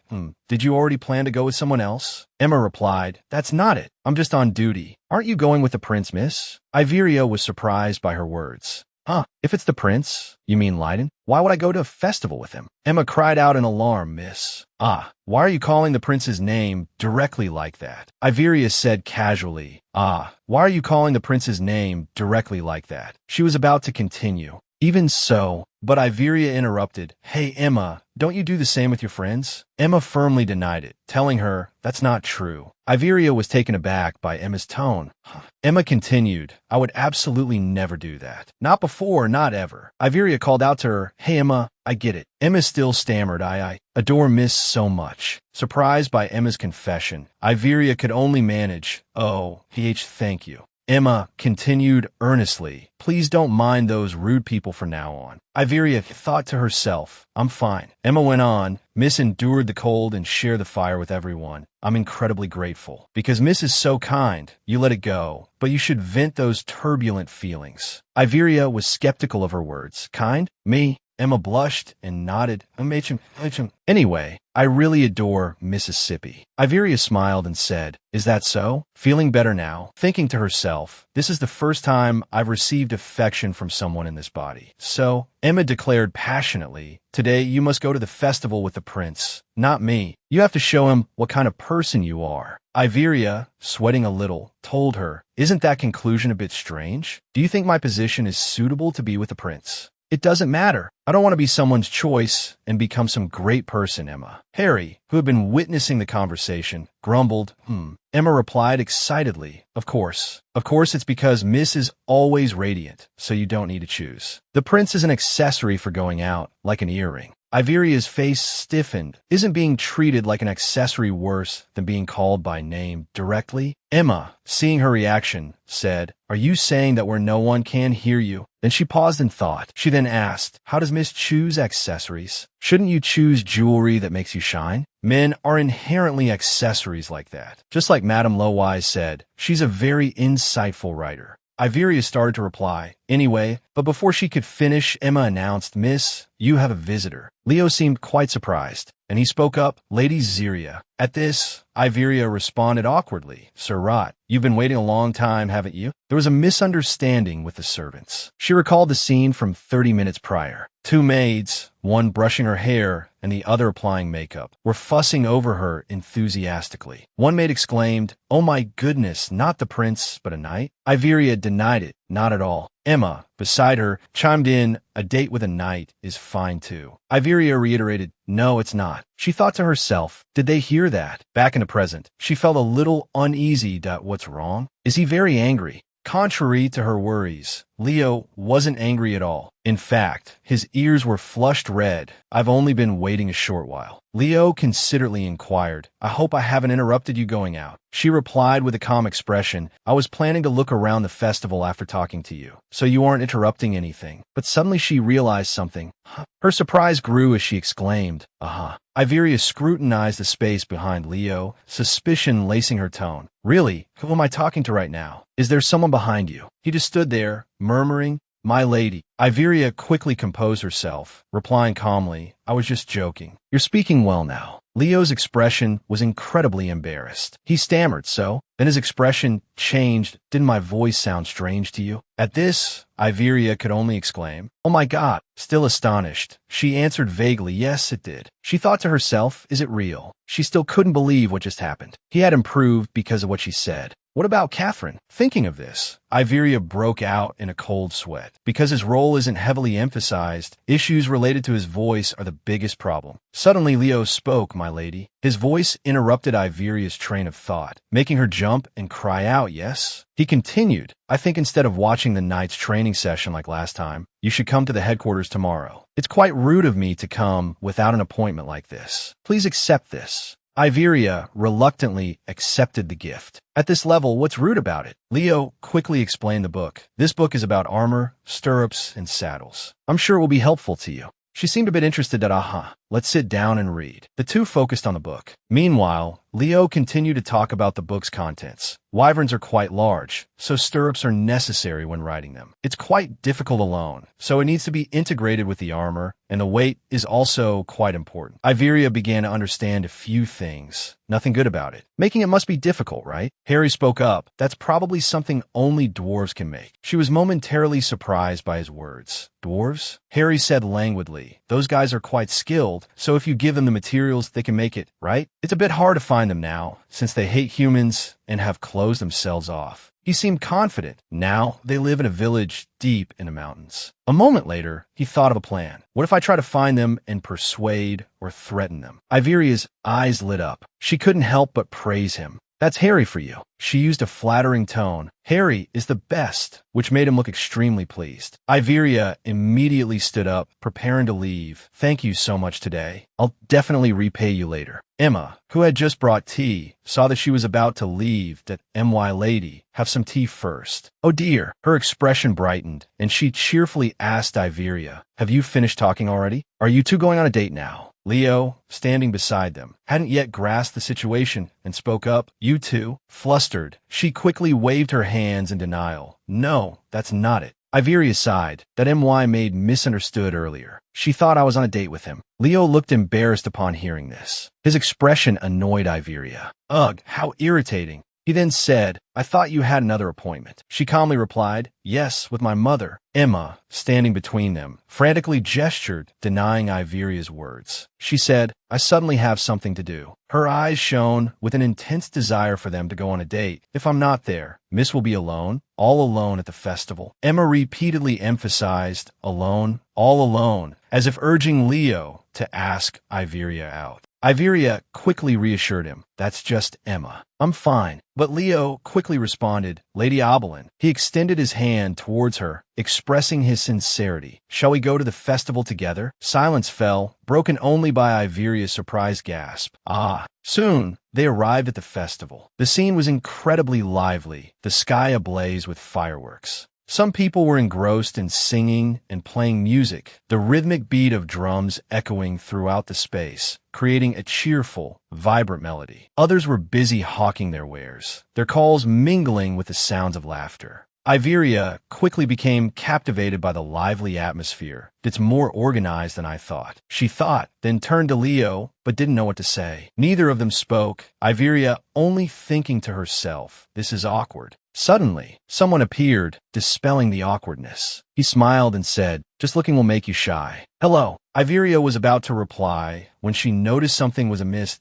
did you already plan to go with someone else? Emma replied, that's not it. I'm just on duty. Aren't you going with the prince, miss? Iveria was surprised by her words. Huh, if it's the prince, you mean Lydon? Why would I go to a festival with him? Emma cried out in alarm, miss. Ah, why are you calling the prince's name directly like that? Iveria said casually. Ah, why are you calling the prince's name directly like that? She was about to continue. Even so, but Iveria interrupted. Hey, Emma, don't you do the same with your friends? Emma firmly denied it, telling her, that's not true. Iveria was taken aback by Emma's tone. Emma continued, I would absolutely never do that. Not before, not ever. Iveria called out to her, hey, Emma, I get it. Emma still stammered, I adore Miss so much. Surprised by Emma's confession, Iveria could only manage, oh, thank you. Emma continued earnestly, please don't mind those rude people from now on. Iveria thought to herself, I'm fine. Emma went on, Miss endured the cold and shared the fire with everyone. I'm incredibly grateful. Because Miss is so kind, you let it go, but you should vent those turbulent feelings. Iveria was skeptical of her words. Kind? Me? Emma blushed and nodded. Anyway, I really adore Mississippi. Iveria smiled and said, is that so? Feeling better now, thinking to herself, this is the first time I've received affection from someone in this body. So, Emma declared passionately, today you must go to the festival with the prince, not me. You have to show him what kind of person you are. Iveria, sweating a little, told her, isn't that conclusion a bit strange? Do you think my position is suitable to be with the prince? It doesn't matter. I don't want to be someone's choice and become some great person, Emma. Harry, who had been witnessing the conversation, grumbled, Emma replied excitedly, Of course it's because Miss is always radiant, so you don't need to choose. The prince is an accessory for going out, like an earring. Iveria's face stiffened. Isn't being treated like an accessory worse than being called by name directly? Emma, seeing her reaction, said, Are you saying that where no one can hear you? Then she paused in thought. She then asked, How does Miss choose accessories? Shouldn't you choose jewelry that makes you shine? Men are inherently accessories like that. Just like Madame Lowise said, she's a very insightful writer. Iveria started to reply, anyway, but before she could finish, Emma announced, Miss, you have a visitor. Leo seemed quite surprised, and he spoke up, Lady Ziria. At this, Iveria responded awkwardly, Sir Rot, you've been waiting a long time, haven't you? There was a misunderstanding with the servants. She recalled the scene from 30 minutes prior. Two maids, one brushing her hair and the other applying makeup, were fussing over her enthusiastically. One maid exclaimed, Oh my goodness, not the prince, but a knight? Iveria denied it, not at all. Emma, beside her, chimed in, a date with a knight is fine too. Iveria reiterated, no, it's not. She thought to herself, did they hear that? Back in the present, she felt a little uneasy. What's wrong? Is he very angry? Contrary to her worries, Leo wasn't angry at all. In fact, his ears were flushed red. I've only been waiting a short while. Leo considerately inquired, I hope I haven't interrupted you going out. She replied with a calm expression, I was planning to look around the festival after talking to you, so you aren't interrupting anything. But suddenly she realized something. Her surprise grew as she exclaimed, Iveria scrutinized the space behind Leo, suspicion lacing her tone. Really? Who am I talking to right now? Is there someone behind you? He just stood there, murmuring, My lady. Iveria quickly composed herself, replying calmly, I was just joking. You're speaking well now. Leo's expression was incredibly embarrassed. He stammered, so? Then his expression changed. Didn't my voice sound strange to you? At this, Iveria could only exclaim, Oh my God! Still astonished, she answered vaguely, yes, it did. She thought to herself, is it real? She still couldn't believe what just happened. He had improved because of what she said. What about Catherine? Thinking of this, Iveria broke out in a cold sweat. Because his role isn't heavily emphasized, issues related to his voice are the biggest problem. Suddenly Leo spoke, my lady. His voice interrupted Iveria's train of thought, making her jump and cry out, yes? He continued, I think instead of watching the knight's training session like last time, you should come to the headquarters tomorrow. It's quite rude of me to come without an appointment like this. Please accept this. Iveria reluctantly accepted the gift. At this level, what's rude about it? Leo quickly explained the book. This book is about armor, stirrups, and saddles. I'm sure it will be helpful to you. She seemed a bit interested let's sit down and read. The two focused on the book. Meanwhile, Leo continued to talk about the book's contents. Wyverns are quite large, so stirrups are necessary when riding them. It's quite difficult alone, so it needs to be integrated with the armor, and the weight is also quite important. Iveria began to understand a few things. Nothing good about it. Making it must be difficult, right? Harry spoke up. That's probably something only dwarves can make. She was momentarily surprised by his words. Dwarves? Harry said languidly. Those guys are quite skilled, so if you give them the materials, they can make it, right? It's a bit hard to find them now, since they hate humans and have closed themselves off. He seemed confident. Now they live in a village deep in the mountains. A moment later, he thought of a plan. What if I try to find them and persuade or threaten them? Iveria's eyes lit up. She couldn't help but praise him. That's Harry for you. She used a flattering tone. Harry is the best, which made him look extremely pleased. Iveria immediately stood up, preparing to leave. Thank you so much today. I'll definitely repay you later. Emma, who had just brought tea, saw that she was about to leave. That my lady, have some tea first. Oh dear. Her expression brightened, and she cheerfully asked Iveria, have you finished talking already? Are you two going on a date now? Leo, standing beside them, hadn't yet grasped the situation and spoke up. You two? Flustered, she quickly waved her hands in denial. No, that's not it. Iveria sighed. That MY made misunderstood earlier. She thought I was on a date with him. Leo looked embarrassed upon hearing this. His expression annoyed Iveria. Ugh, how irritating. He then said, I thought you had another appointment. She calmly replied, yes, with my mother. Emma, standing between them, frantically gestured, denying Iveria's words. She said, I suddenly have something to do. Her eyes shone with an intense desire for them to go on a date. If I'm not there, Miss will be alone, all alone at the festival. Emma repeatedly emphasized, alone, all alone, as if urging Leo to ask Iveria out. Iveria quickly reassured him, that's just Emma. I'm fine. But Leo quickly responded, Lady Oberlin. He extended his hand towards her, expressing his sincerity. Shall we go to the festival together? Silence fell, broken only by Iveria's surprised gasp. Soon, they arrived at the festival. The scene was incredibly lively, the sky ablaze with fireworks. Some people were engrossed in singing and playing music, the rhythmic beat of drums echoing throughout the space, creating a cheerful, vibrant melody. Others were busy hawking their wares, their calls mingling with the sounds of laughter. Iveria quickly became captivated by the lively atmosphere. It's more organized than I thought. She thought, then turned to Leo, but didn't know what to say. Neither of them spoke, Iveria only thinking to herself, this is awkward. Suddenly, someone appeared, dispelling the awkwardness. He smiled and said, just looking will make you shy. Hello. Iveria was about to reply when she noticed something was amiss.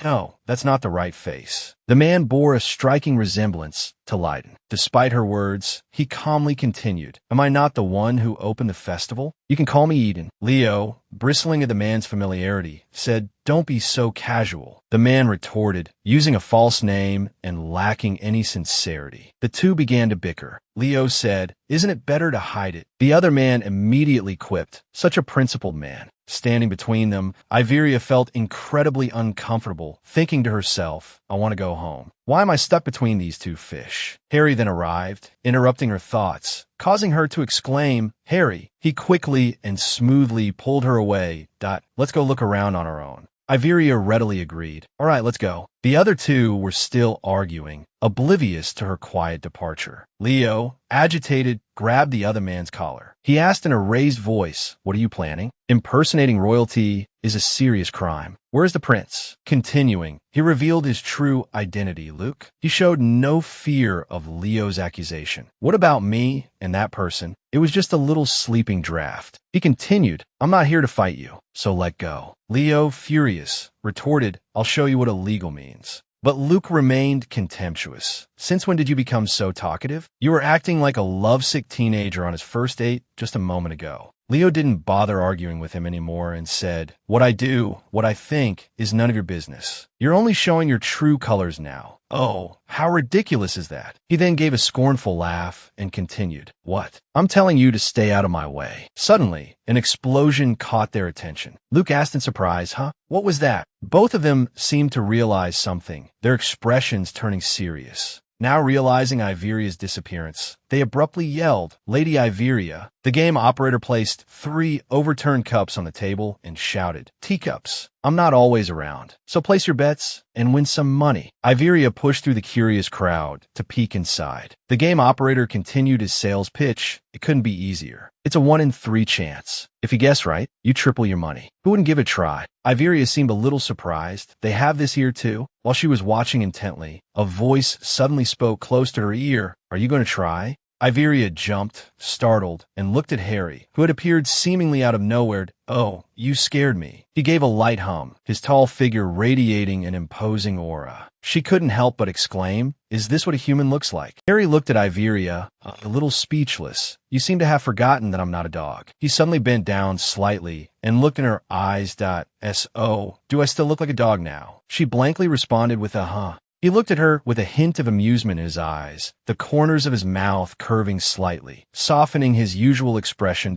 No, that's not the right face. The man bore a striking resemblance to Leiden. Despite her words, he calmly continued, am I not the one who opened the festival? You can call me Eden. Leo, bristling at the man's familiarity, said, don't be so casual. The man retorted, using a false name and lacking any sincerity. The two began to bicker. Leo said, isn't it better to hide it? The other man immediately quipped, such a principled man. Standing between them, Iveria felt incredibly uncomfortable, thinking to herself, I want to go home. Why am I stuck between these two fish? Harry then arrived, interrupting her thoughts, causing her to exclaim, Harry. He quickly and smoothly pulled her away. Let's go look around on our own. Iveria readily agreed. All right, let's go. The other two were still arguing, oblivious to her quiet departure. Leo, agitated, grabbed the other man's collar. He asked in a raised voice, what are you planning? Impersonating royalty is a serious crime. Where's the prince? Continuing, he revealed his true identity, Luke. He showed no fear of Leo's accusation. What about me and that person? It was just a little sleeping draft. He continued, I'm not here to fight you, so let go. Leo, furious, retorted, I'll show you what illegal means. But Luke remained contemptuous. Since when did you become so talkative? You were acting like a lovesick teenager on his first date just a moment ago. Leo didn't bother arguing with him anymore and said, what I do, what I think, is none of your business. You're only showing your true colors now. Oh, how ridiculous is that? He then gave a scornful laugh and continued, what? I'm telling you to stay out of my way. Suddenly, an explosion caught their attention. Luke asked in surprise, huh? What was that? Both of them seemed to realize something, their expressions turning serious. Now realizing Iveria's disappearance, they abruptly yelled, Lady Iveria. The game operator placed 3 overturned cups on the table and shouted, teacups. I'm not always around, so place your bets and win some money. Iveria pushed through the curious crowd to peek inside. The game operator continued his sales pitch. It couldn't be easier. It's a 1 in 3 chance. If you guess right, you triple your money. Who wouldn't give it a try? Iveria seemed a little surprised. They have this here too? While she was watching intently, a voice suddenly spoke close to her ear. Are you going to try? Iveria jumped, startled, and looked at Harry, who had appeared seemingly out of nowhere. Oh, you scared me. He gave a light hum, his tall figure radiating an imposing aura. She couldn't help but exclaim, is this what a human looks like? Harry looked at Iveria, a little speechless. You seem to have forgotten that I'm not a dog. He suddenly bent down slightly and looked in her eyes. So, do I still look like a dog now? She blankly responded with a huh. He looked at her with a hint of amusement in his eyes, the corners of his mouth curving slightly, softening his usual expression.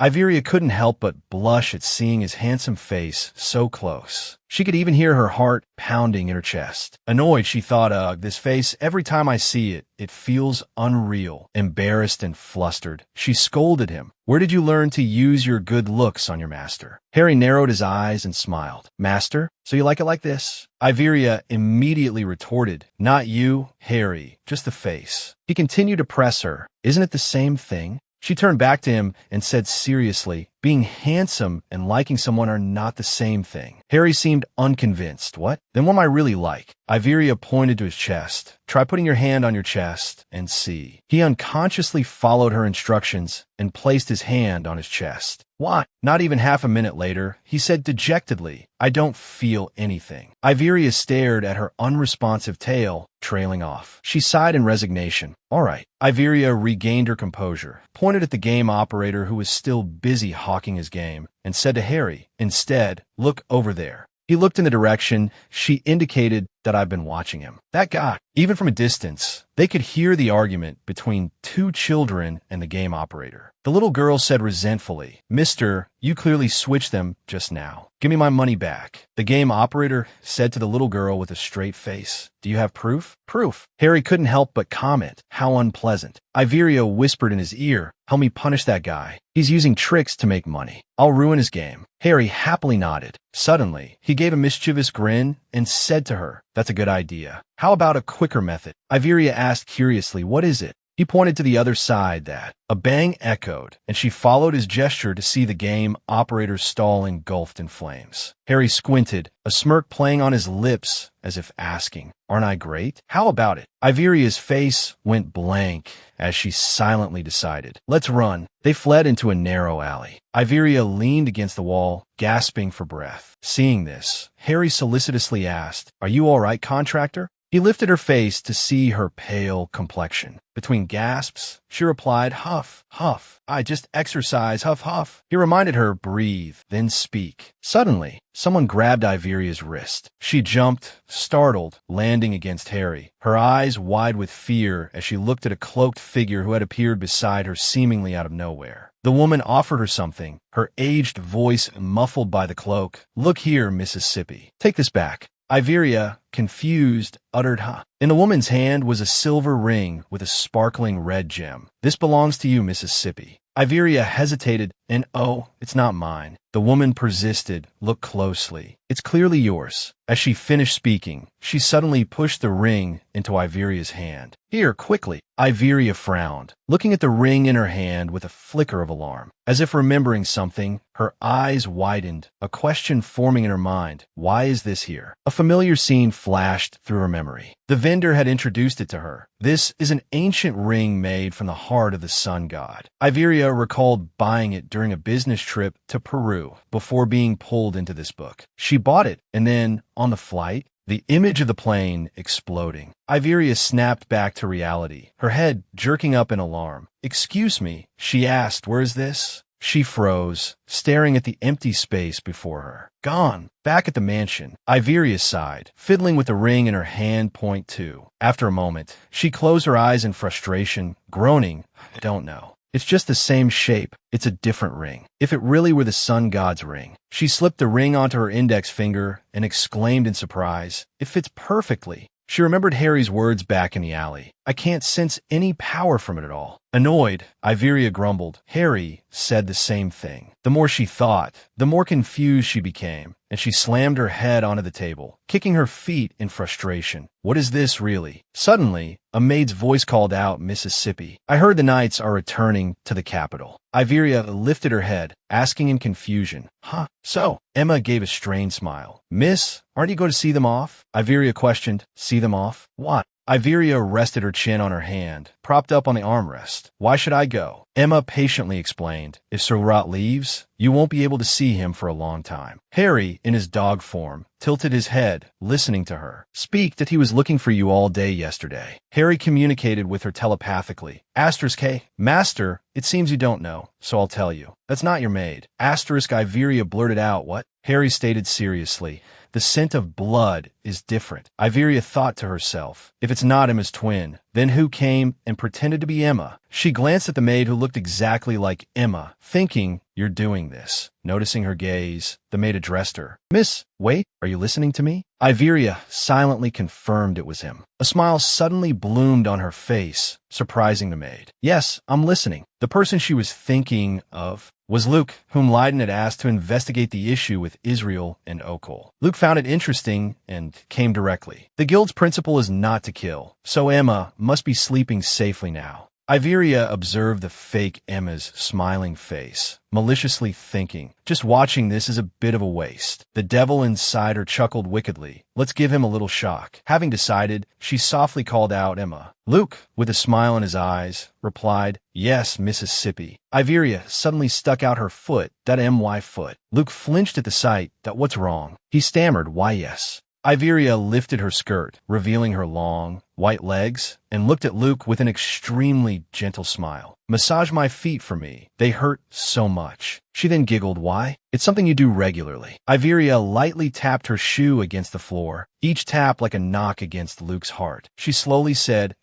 Iveria couldn't help but blush at seeing his handsome face so close. She could even hear her heart pounding in her chest. Annoyed, she thought, ugh, this face, every time I see it, it feels unreal. Embarrassed and flustered, she scolded him. Where did you learn to use your good looks on your master? Harry narrowed his eyes and smiled. Master? So you like it like this? Iveria immediately retorted, not you, Harry, just the face. He continued to press her. Isn't it the same thing? She turned back to him and said seriously, being handsome and liking someone are not the same thing. Harry seemed unconvinced. What? Then what am I really like? Iveria pointed to his chest. Try putting your hand on your chest and see. He unconsciously followed her instructions and placed his hand on his chest. What? Not even half a minute later, he said dejectedly, I don't feel anything. Iveria stared at her unresponsive tail, trailing off. She sighed in resignation. All right. Iveria regained her composure, pointed at the game operator who was still busy hawking his game, and said to Harry, instead, look over there. He looked in the direction she indicated that I've been watching him. That guy, even from a distance, they could hear the argument between two children and the game operator. The little girl said resentfully, Mister, you clearly switched them just now. Give me my money back. The game operator said to the little girl with a straight face, do you have proof? Proof. Harry couldn't help but comment, how unpleasant. Iveria whispered in his ear, help me punish that guy. He's using tricks to make money. I'll ruin his game. Harry happily nodded. Suddenly, he gave a mischievous grin and said to her, that's a good idea. How about a quicker method? Iveria asked curiously, what is it? He pointed to the other side that. A bang echoed, and she followed his gesture to see the game operator's stall engulfed in flames. Harry squinted, a smirk playing on his lips as if asking, aren't I great? How about it? Iveria's face went blank as she silently decided, let's run. They fled into a narrow alley. Iveria leaned against the wall, gasping for breath. Seeing this, Harry solicitously asked, are you all right, contractor? He lifted her face to see her pale complexion. Between gasps, she replied, huff, huff. I just exercise, huff, huff. He reminded her, breathe, then speak. Suddenly, someone grabbed Iveria's wrist. She jumped, startled, landing against Harry, her eyes wide with fear as she looked at a cloaked figure who had appeared beside her seemingly out of nowhere. The woman offered her something, her aged voice muffled by the cloak. Look here, Mississippi. Take this back. Iveria, confused, uttered, huh. In the woman's hand was a silver ring with a sparkling red gem. This belongs to you, Mississippi. Iveria hesitated, and oh, it's not mine. The woman persisted, look closely. It's clearly yours. As she finished speaking, she suddenly pushed the ring into Iveria's hand. Here, quickly. Iveria frowned, looking at the ring in her hand with a flicker of alarm. As if remembering something, her eyes widened, a question forming in her mind. Why is this here? A familiar scene flashed through her memory. The vendor had introduced it to her. This is an ancient ring made from the heart of the sun god. Iveria recalled buying it during a business trip to Peru before being pulled into this book. She bought it, and then, on the flight, the image of the plane exploding. Iveria snapped back to reality, her head jerking up in alarm. Excuse me, she asked, where is this? She froze, staring at the empty space before her. Gone. Back at the mansion, Iveria sighed, fiddling with the ring in her hand. Point two. After a moment, she closed her eyes in frustration, groaning, I don't know. It's just the same shape. It's a different ring. If it really were the sun god's ring. She slipped the ring onto her index finger and exclaimed in surprise, it fits perfectly. She remembered Harry's words back in the alley. I can't sense any power from it at all. Annoyed, Iveria grumbled. Harry said the same thing. The more she thought, the more confused she became, and she slammed her head onto the table, kicking her feet in frustration. What is this, really? Suddenly, a maid's voice called out, Mississippi. I heard the knights are returning to the capital. Iveria lifted her head, asking in confusion, huh? So, Emma gave a strained smile. Miss, aren't you going to see them off? Iveria questioned. See them off? What? Iveria rested her chin on her hand, propped up on the armrest. Why should I go? Emma patiently explained. If Sir Rot leaves, you won't be able to see him for a long time. Harry, in his dog form, tilted his head, listening to her. Speak that he was looking for you all day yesterday. Harry communicated with her telepathically. Asterisk K. Master, it seems you don't know, so I'll tell you. That's not your maid. Asterisk Iveria blurted out, what? Harry stated seriously. The scent of blood is different. Iveria thought to herself, if it's not Emma's twin, then who came and pretended to be Emma? She glanced at the maid who looked exactly like Emma, thinking, you're doing this. Noticing her gaze, the maid addressed her. Miss, wait, are you listening to me? Iveria silently confirmed it was him. A smile suddenly bloomed on her face, surprising the maid. Yes, I'm listening. The person she was thinking of was Luke, whom Leiden had asked to investigate the issue with Israel and Okol. Luke found it interesting and came directly. The guild's principle is not to kill, so Emma must be sleeping safely now. Iveria observed the fake Emma's smiling face, maliciously thinking, just watching this is a bit of a waste. The devil inside her chuckled wickedly. Let's give him a little shock. Having decided, she softly called out Emma. Luke, with a smile in his eyes, replied, Yes, Mississippi. Iveria suddenly stuck out her foot, that MY foot. Luke flinched at the sight. That what's wrong? He stammered, Why yes. Iveria lifted her skirt, revealing her long, white legs, and looked at Luke with an extremely gentle smile. Massage my feet for me. They hurt so much. She then giggled. Why? It's something you do regularly. Iveria lightly tapped her shoe against the floor, each tap like a knock against Luke's heart. She slowly said,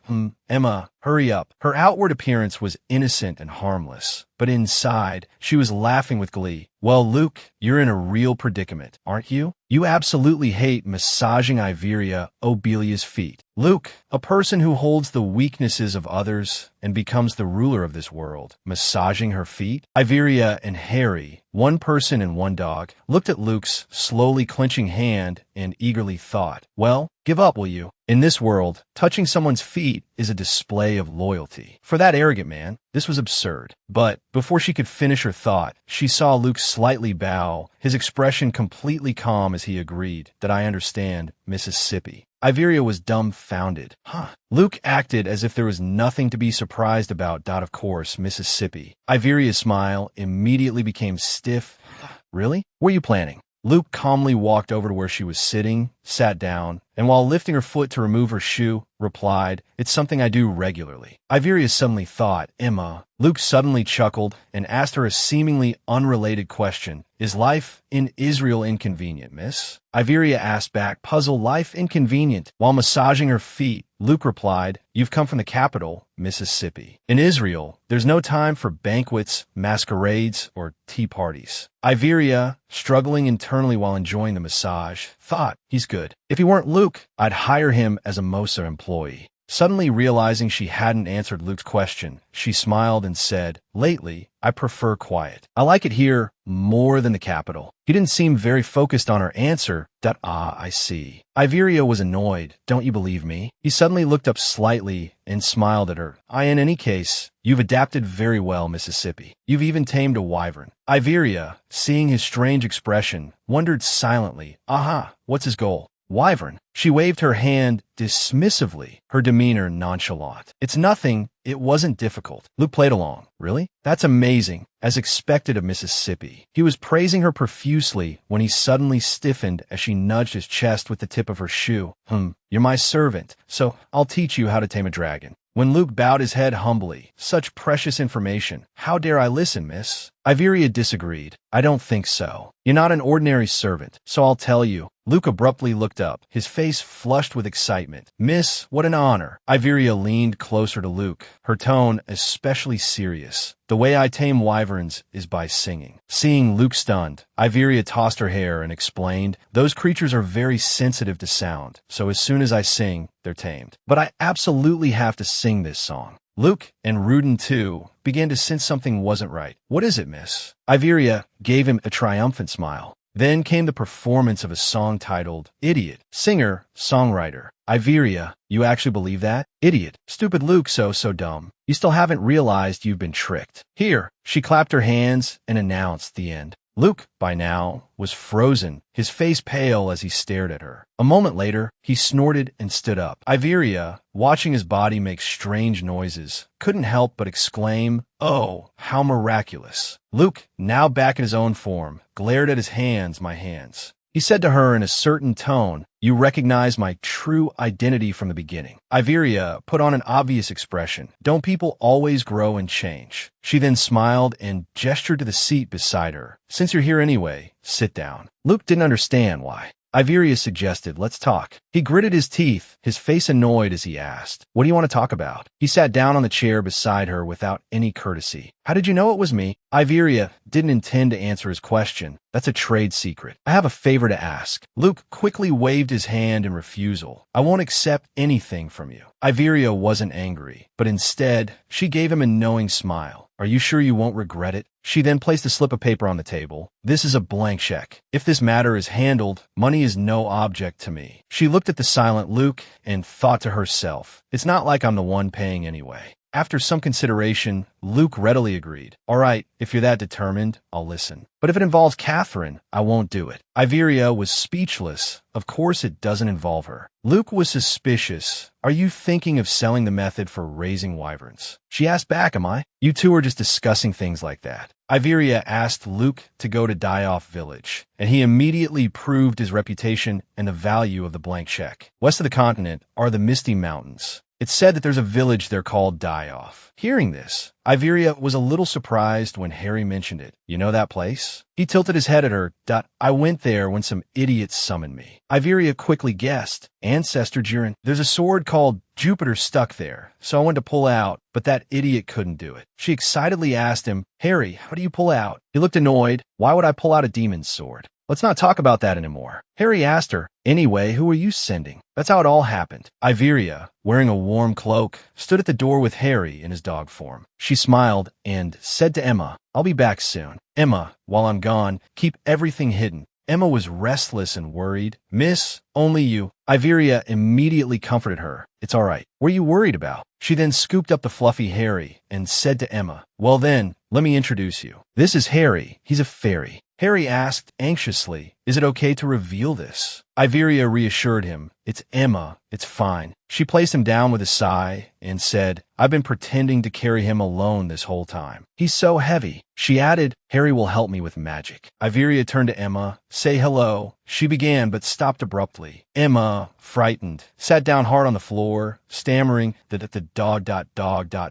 Emma, hurry up. Her outward appearance was innocent and harmless, but inside, she was laughing with glee. Well, Luke, you're in a real predicament, aren't you? You absolutely hate massaging Iveria Obelia's feet. Luke, a person who holds the weaknesses of others and becomes the ruler of this world, massaging her feet? Iveria and Harry, one person and one dog, looked at Luke's slowly clenching hand and eagerly thought, well, give up, will you? In this world, touching someone's feet is a display of loyalty. For that arrogant man, this was absurd. But before she could finish her thought, she saw Luke slightly bow, his expression completely calm as he agreed, that I understand, Mississippi. Iveria was dumbfounded. Luke acted as if there was nothing to be surprised about. Of course, Mississippi. Iveria's smile immediately became stiff. Really? What are you planning? Luke calmly walked over to where she was sitting, sat down, and while lifting her foot to remove her shoe, replied, It's something I do regularly. Iveria suddenly thought, Emma. Luke suddenly chuckled and asked her a seemingly unrelated question. Is life in Israel inconvenient, miss? Iveria asked back, puzzled, life inconvenient. While massaging her feet, Luke replied, You've come from the capital, Mississippi. In Israel, there's no time for banquets, masquerades, or tea parties. Iveria, struggling internally while enjoying the massage, thought, He's good. If he weren't Luke, I'd hire him as a Mosa employee. Suddenly realizing she hadn't answered Luke's question, she smiled and said, Lately, I prefer quiet. I like it here more than the capital. He didn't seem very focused on her answer. I see. Iveria was annoyed. Don't you believe me? He suddenly looked up slightly and smiled at her. In any case, you've adapted very well, Mississippi. You've even tamed a wyvern. Iveria, seeing his strange expression, wondered silently, what's his goal? Wyvern. She waved her hand dismissively, her demeanor nonchalant. It's nothing. It wasn't difficult. Luke played along. Really? That's amazing. As expected of Mississippi. He was praising her profusely when he suddenly stiffened as she nudged his chest with the tip of her shoe. You're my servant, so I'll teach you how to tame a dragon. When Luke bowed his head humbly, such precious information. How dare I listen, miss? Iveria disagreed. I don't think so. You're not an ordinary servant, so I'll tell you. Luke abruptly looked up, his face flushed with excitement. Miss, what an honor. Iveria leaned closer to Luke, her tone especially serious. The way I tame wyverns is by singing. Seeing Luke stunned, Iveria tossed her hair and explained, Those creatures are very sensitive to sound, so as soon as I sing, they're tamed. But I absolutely have to sing this song. Luke, and Rudin too, began to sense something wasn't right. What is it, miss? Iveria gave him a triumphant smile. Then came the performance of a song titled, Idiot. Singer, songwriter. Iveria, you actually believe that? Idiot. Stupid Luke, so dumb. You still haven't realized you've been tricked. Here, she clapped her hands and announced the end. Luke, by now, was frozen, his face pale as he stared at her. A moment later, he snorted and stood up. Iveria, watching his body make strange noises, couldn't help but exclaim, Oh, how miraculous. Luke, now back in his own form, glared at his hands, my hands. He said to her in a certain tone, You recognize my true identity from the beginning. Iveria put on an obvious expression. Don't people always grow and change? She then smiled and gestured to the seat beside her. Since you're here anyway, sit down. Luke didn't understand why. Iveria suggested, let's talk. He gritted his teeth, his face annoyed as he asked, What do you want to talk about? He sat down on the chair beside her without any courtesy. How did you know it was me? Iveria didn't intend to answer his question. That's a trade secret. I have a favor to ask. Luke quickly waved his hand in refusal. I won't accept anything from you. Iveria wasn't angry, but instead, she gave him a knowing smile. Are you sure you won't regret it? She then placed a slip of paper on the table. This is a blank check. If this matter is handled, money is no object to me. She looked at the silent Luke and thought to herself, It's not like I'm the one paying anyway. After some consideration, Luke readily agreed. All right, if you're that determined, I'll listen. But if it involves Catherine, I won't do it. Iveria was speechless. Of course it doesn't involve her. Luke was suspicious. Are you thinking of selling the method for raising wyverns? She asked back, am I? You two are just discussing things like that. Iveria asked Luke to go to Die-Off Village, and he immediately proved his reputation and the value of the blank check. West of the continent are the Misty Mountains. It's said that there's a village there called Die-Off. Hearing this, Iveria was a little surprised when Harry mentioned it. You know that place? He tilted his head at her. I went there when some idiots summoned me. Iveria quickly guessed. Ancestor Jiren. There's a sword called Jupiter stuck there, so I wanted to pull out, but that idiot couldn't do it. She excitedly asked him, Harry, how do you pull out? He looked annoyed. Why would I pull out a demon's sword? Let's not talk about that anymore. Harry asked her, anyway, who are you sending? That's how it all happened. Iveria, wearing a warm cloak, stood at the door with Harry in his dog form. She smiled and said to Emma, I'll be back soon. Emma, while I'm gone, keep everything hidden. Emma was restless and worried. Miss, only you. Iveria immediately comforted her. It's all right. What are you worried about? She then scooped up the fluffy Harry and said to Emma, well then, let me introduce you. This is Harry. He's a fairy. Harry asked anxiously, is it okay to reveal this? Iveria reassured him, it's Emma, it's fine. She placed him down with a sigh and said, I've been pretending to carry him alone this whole time. He's so heavy. She added, Harry will help me with magic. Iveria turned to Emma, say hello. She began but stopped abruptly. Emma, frightened, sat down hard on the floor, stammering that at the dog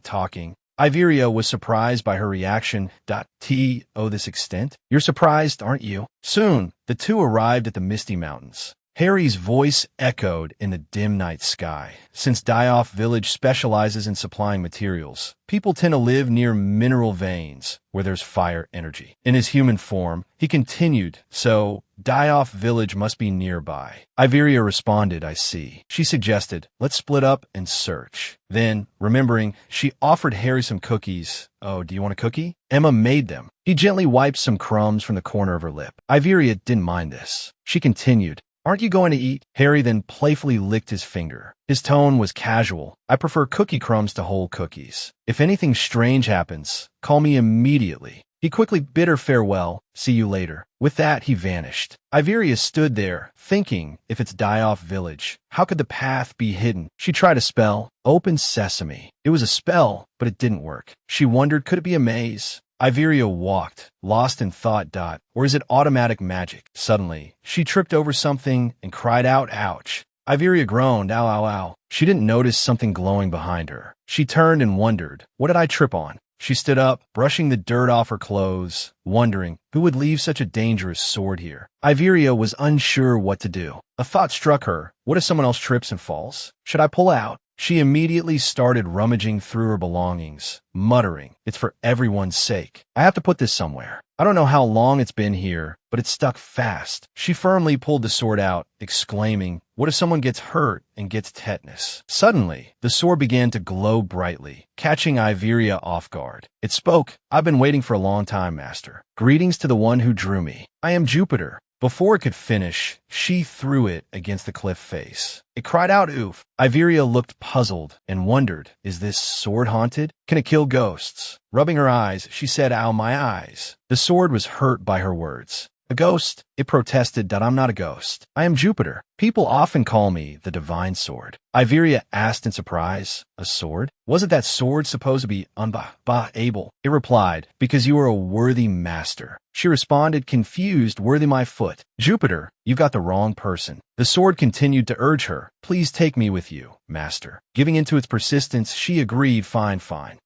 talking. Iveria was surprised by her reaction. This extent? You're surprised, aren't you? Soon, the two arrived at the Misty Mountains. Harry's voice echoed in the dim night sky. Since Die-Off Village specializes in supplying materials, people tend to live near mineral veins where there's fire energy. In his human form, he continued, so Die-Off Village must be nearby. Iveria responded, I see. She suggested, let's split up and search. Then, remembering, she offered Harry some cookies. Oh, do you want a cookie? Emma made them. He gently wiped some crumbs from the corner of her lip. Iveria didn't mind this. She continued, aren't you going to eat? Harry then playfully licked his finger. His tone was casual. I prefer cookie crumbs to whole cookies. If anything strange happens, call me immediately. He quickly bid her farewell. See you later. With that, he vanished. Iveria stood there, thinking, if it's Die-Off Village, how could the path be hidden? She tried a spell, Open Sesame. It was a spell, but it didn't work. She wondered, could it be a maze? Iveria walked, lost in thought. Or is it automatic magic? Suddenly, she tripped over something and cried out, ouch. Iveria groaned, ow, ow, ow. She didn't notice something glowing behind her. She turned and wondered, what did I trip on? She stood up, brushing the dirt off her clothes, wondering who would leave such a dangerous sword here. Iveria was unsure what to do. A thought struck her. What if someone else trips and falls? Should I pull out? She immediately started rummaging through her belongings, muttering, it's for everyone's sake. I have to put this somewhere. I don't know how long it's been here, but it's stuck fast. She firmly pulled the sword out, exclaiming, what if someone gets hurt and gets tetanus? Suddenly, the sword began to glow brightly, catching Iveria off guard. It spoke, I've been waiting for a long time, Master. Greetings to the one who drew me. I am Jupiter. Before it could finish, she threw it against the cliff face. It cried out, oof. Iveria looked puzzled and wondered, is this sword haunted? Can it kill ghosts? Rubbing her eyes, she said, ow, my eyes. The sword was hurt by her words. A ghost? It protested that I'm not a ghost. I am Jupiter. People often call me the Divine Sword. Iveria asked in surprise, a sword? Wasn't that sword supposed to be able? It replied, because you are a worthy master. She responded, confused, worthy my foot. Jupiter, you've got the wrong person. The sword continued to urge her, please take me with you, master. Giving into its persistence, she agreed, fine.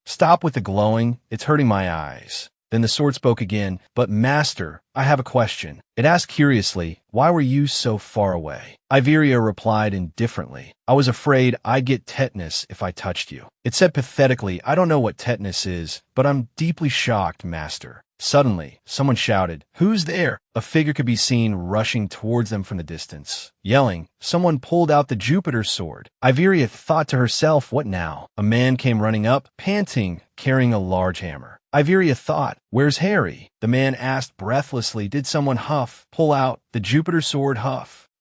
Stop with the glowing, it's hurting my eyes. Then the sword spoke again, but master, I have a question. It asked curiously, why were you so far away? Iveria replied indifferently, I was afraid I'd get tetanus if I touched you. It said pathetically, I don't know what tetanus is, but I'm deeply shocked, master. Suddenly, someone shouted, who's there? A figure could be seen rushing towards them from the distance. Yelling, someone pulled out the Jupiter sword. Iveria thought to herself, what now? A man came running up, panting, carrying a large hammer. Iveria thought, where's Harry? The man asked breathlessly, did someone pull out the Jupiter sword?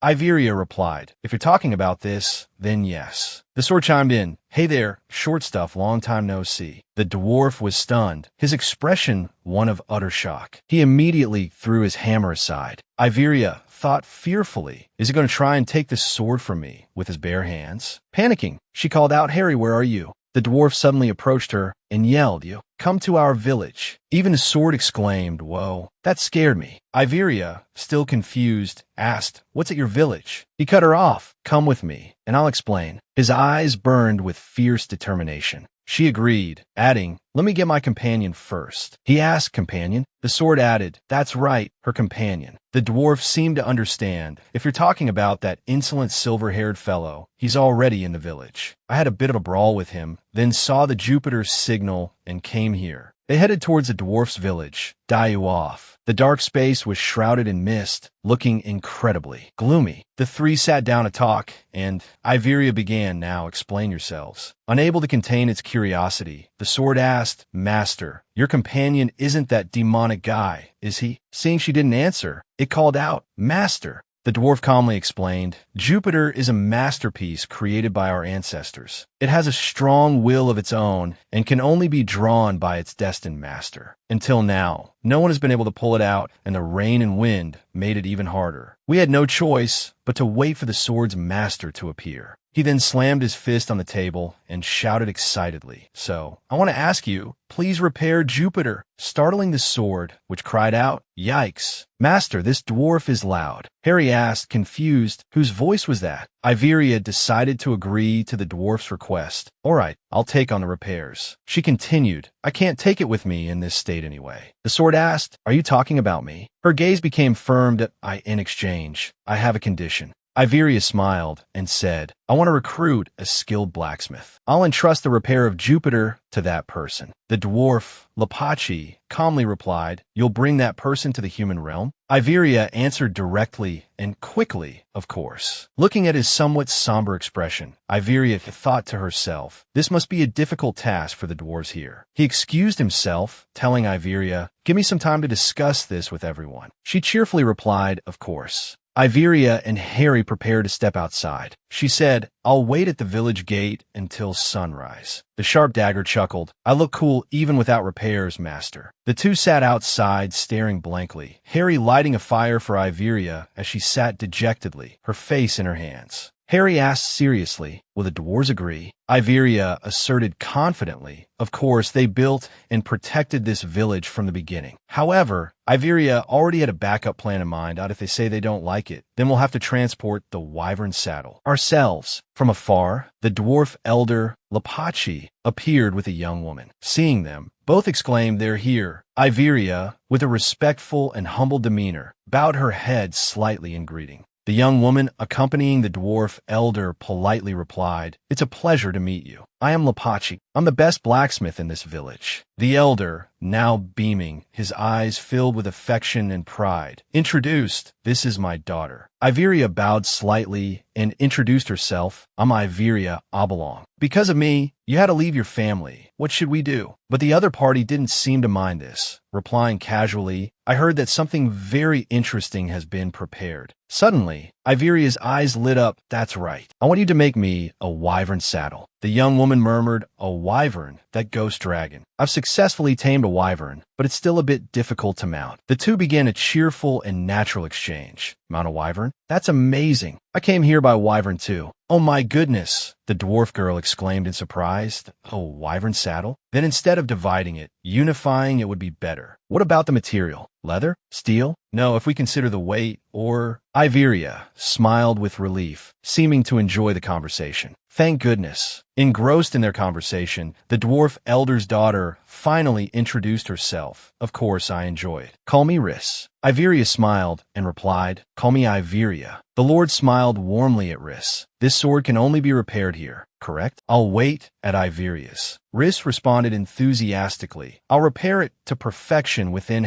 Iveria replied. If you're talking about this, then yes. The sword chimed in. Hey there, short stuff, long time no see. The dwarf was stunned, his expression one of utter shock. He immediately threw his hammer aside. Iveria thought fearfully, is he going to try and take this sword from me with his bare hands? Panicking, she called out, Harry, where are you? The dwarf suddenly approached her and yelled, You come to our village. Even his sword exclaimed, Whoa, that scared me. Iveria, still confused, asked, What's at your village? He cut her off. Come with me, and I'll explain. His eyes burned with fierce determination. She agreed, adding, Let me get my companion first. He asked, Companion? The sword added, That's right, her companion. The dwarf seemed to understand. If you're talking about that insolent silver-haired fellow, he's already in the village. I had a bit of a brawl with him, then saw the Jupiter's signal and came here. They headed towards the dwarf's village, Dayu off. The dark space was shrouded in mist, looking incredibly gloomy. The three sat down to talk, and Iveria began, Now explain yourselves. Unable to contain its curiosity, the sword asked, Master, your companion isn't that demonic guy, is he? Seeing she didn't answer, it called out, Master. The dwarf calmly explained, Jupiter is a masterpiece created by our ancestors. It has a strong will of its own and can only be drawn by its destined master. Until now, no one has been able to pull it out, and the rain and wind made it even harder. We had no choice but to wait for the sword's master to appear. He then slammed his fist on the table and shouted excitedly, So, I want to ask you, please repair Jupiter, startling the sword, which cried out, Yikes! Master, this dwarf is loud. Harry asked, confused, whose voice was that? Iveria decided to agree to the dwarf's request. All right, I'll take on the repairs. She continued, I can't take it with me in this state anyway. The sword asked, Are you talking about me? Her gaze became firm. In exchange, I have a condition. Iveria smiled and said, I want to recruit a skilled blacksmith. I'll entrust the repair of Jupiter to that person. The dwarf, Lapachi, calmly replied, You'll bring that person to the human realm? Iveria answered directly and quickly, of course. Looking at his somewhat somber expression, Iveria thought to herself, This must be a difficult task for the dwarves here. He excused himself, telling Iveria, Give me some time to discuss this with everyone. She cheerfully replied, Of course. Iveria and Harry prepared to step outside. She said, I'll wait at the village gate until sunrise. The sharp dagger chuckled, I look cool even without repairs, master. The two sat outside, staring blankly, Harry lighting a fire for Iveria as she sat dejectedly, her face in her hands. Harry asked seriously, Will the dwarves agree? Iveria asserted confidently, Of course, they built and protected this village from the beginning. However, Iveria already had a backup plan in mind. If they say they don't like it, then we'll have to transport the wyvern saddle ourselves. From afar, the dwarf elder, Lapachi, appeared with a young woman. Seeing them, both exclaimed, They're here. Iveria, with a respectful and humble demeanor, bowed her head slightly in greeting. The young woman accompanying the dwarf elder politely replied, It's a pleasure to meet you. I am Lapachi. I'm the best blacksmith in this village. The elder, now beaming, his eyes filled with affection and pride, introduced, This is my daughter. Iveria bowed slightly and introduced herself. I'm Iveria Oblong. Because of me, you had to leave your family. What should we do? But the other party didn't seem to mind this, replying casually, I heard that something very interesting has been prepared. Suddenly, Iveria's eyes lit up. That's right. I want you to make me a wyvern saddle. The young woman murmured, A wyvern? That ghost dragon. I've successfully tamed a wyvern, but it's still a bit difficult to mount. The two began a cheerful and natural exchange. Mount a wyvern? That's amazing. I came here by wyvern too. Oh my goodness, the dwarf girl exclaimed in surprise. A wyvern saddle? Then instead of dividing it, unifying it would be better. What about the material? Leather? Steel? No, if we consider the weight, or... Iveria smiled with relief, seeming to enjoy the conversation. Thank goodness. Engrossed in their conversation, the dwarf elder's daughter finally introduced herself. Of course, I enjoy it. Call me Riss. Iveria smiled and replied, Call me Iveria. The Lord smiled warmly at Riss. This sword can only be repaired here, correct? I'll wait at Iveria's. Riss responded enthusiastically. I'll repair it to perfection within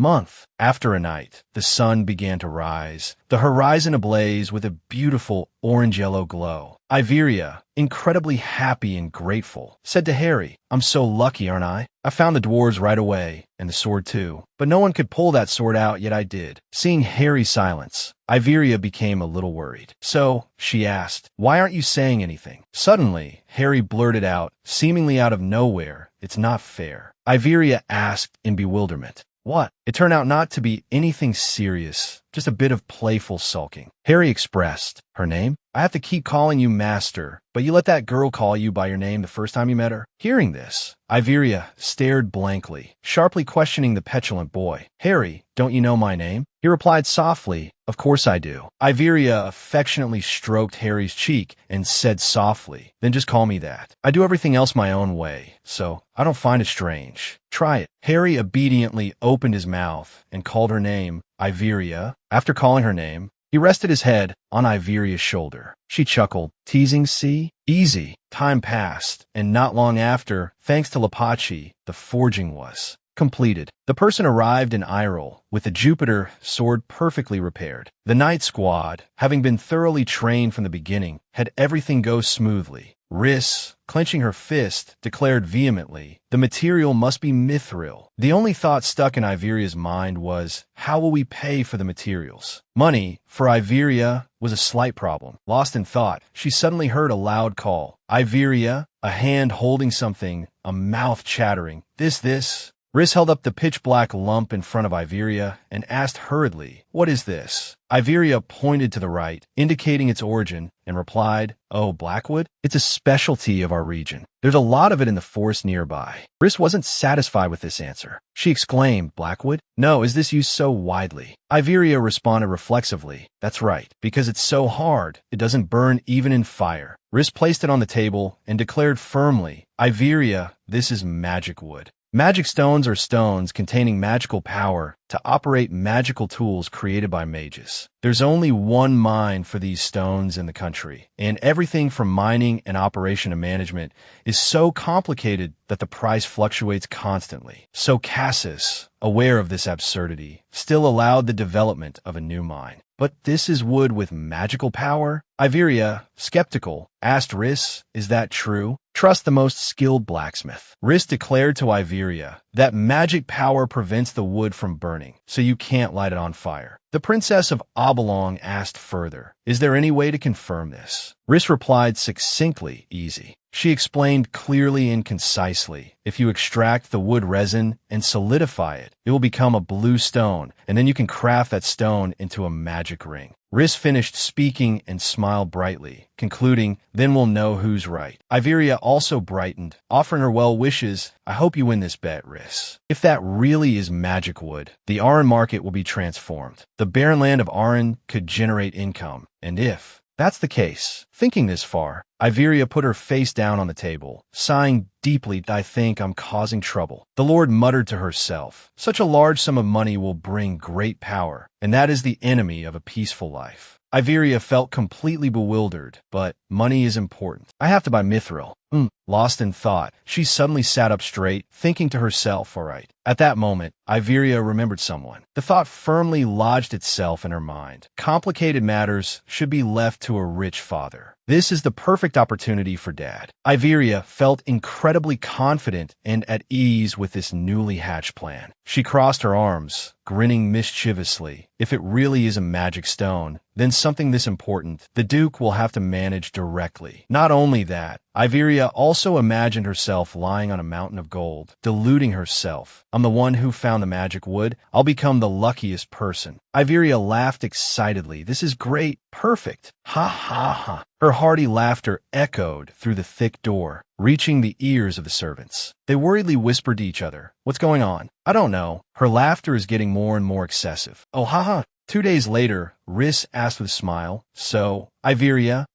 month. After a night, the sun began to rise, the horizon ablaze with a beautiful orange-yellow glow. Iveria, incredibly happy and grateful, said to Harry, I'm so lucky, aren't I? I found the dwarves right away, and the sword too. But no one could pull that sword out, yet I did. Seeing Harry's silence, Iveria became a little worried. So, she asked, why aren't you saying anything? Suddenly, Harry blurted out, seemingly out of nowhere, it's not fair. Iveria asked in bewilderment. What? It turned out not to be anything serious, just a bit of playful sulking. Harry expressed, her name? I have to keep calling you Master, but you let that girl call you by your name the first time you met her? Hearing this, Iveria stared blankly, sharply questioning the petulant boy. Harry, don't you know my name? He replied softly, of course I do. Iveria affectionately stroked Harry's cheek and said softly, then just call me that. I do everything else my own way, so I don't find it strange. Try it. Harry obediently opened his mouth and called her name, Iveria. After calling her name, he rested his head on Iveria's shoulder. She chuckled, teasing, see? Easy. Time passed, and not long after, thanks to Lapachi, the forging was completed. The person arrived in Irel with the Jupiter sword perfectly repaired. The Knight Squad, having been thoroughly trained from the beginning, had everything go smoothly. Riss, clenching her fist, declared vehemently, the material must be mithril. The only thought stuck in Iveria's mind was, how will we pay for the materials? Money, for Iveria, was a slight problem. Lost in thought, she suddenly heard a loud call. Iveria, a hand holding something, a mouth chattering. This. Riss held up the pitch-black lump in front of Iveria and asked hurriedly, what is this? Iveria pointed to the right, indicating its origin, and replied, oh, Blackwood? It's a specialty of our region. There's a lot of it in the forest nearby. Riss wasn't satisfied with this answer. She exclaimed, Blackwood? No, is this used so widely? Iveria responded reflexively, that's right, because it's so hard, it doesn't burn even in fire. Riss placed it on the table and declared firmly, Iveria, this is magic wood. Magic stones are stones containing magical power to operate magical tools created by mages. There's only one mine for these stones in the country, and everything from mining and operation to management is so complicated that the price fluctuates constantly. So Cassis, aware of this absurdity, still allowed the development of a new mine. But this is wood with magical power? Iveria, skeptical, asked Riss, is that true? Trust the most skilled blacksmith. Riss declared to Iveria that magic power prevents the wood from burning, so you can't light it on fire. The Princess of Obolong asked further, is there any way to confirm this? Riss replied succinctly, easy. She explained clearly and concisely, if you extract the wood resin and solidify it, it will become a blue stone, and then you can craft that stone into a magic ring. Riss finished speaking and smiled brightly, concluding, then we'll know who's right. Iveria also brightened, offering her well wishes. I hope you win this bet, Riss. If that really is magic wood, the Aran market will be transformed. The barren land of Aran could generate income, and if that's the case, thinking this far, Iveria put her face down on the table, sighing deeply, I think I'm causing trouble. The Lord muttered to herself, such a large sum of money will bring great power, and that is the enemy of a peaceful life. Iveria felt completely bewildered, but money is important. I have to buy mithril. Lost in thought, she suddenly sat up straight, thinking to herself, all right. At that moment, Iveria remembered someone. The thought firmly lodged itself in her mind. Complicated matters should be left to a rich father. This is the perfect opportunity for Dad. Iveria felt incredibly confident and at ease with this newly hatched plan. She crossed her arms, grinning mischievously. If it really is a magic stone, then something this important, the Duke will have to manage directly. Not only that, Iveria also imagined herself lying on a mountain of gold, deluding herself. I'm the one who found the magic wood. I'll become the luckiest person. Iveria laughed excitedly. This is great. Perfect. Ha ha ha. Her hearty laughter echoed through the thick door, reaching the ears of the servants. They worriedly whispered to each other, what's going on? I don't know. Her laughter is getting more and more excessive. Oh, haha. 2 days later, Riss asked with a smile, so, Iveria,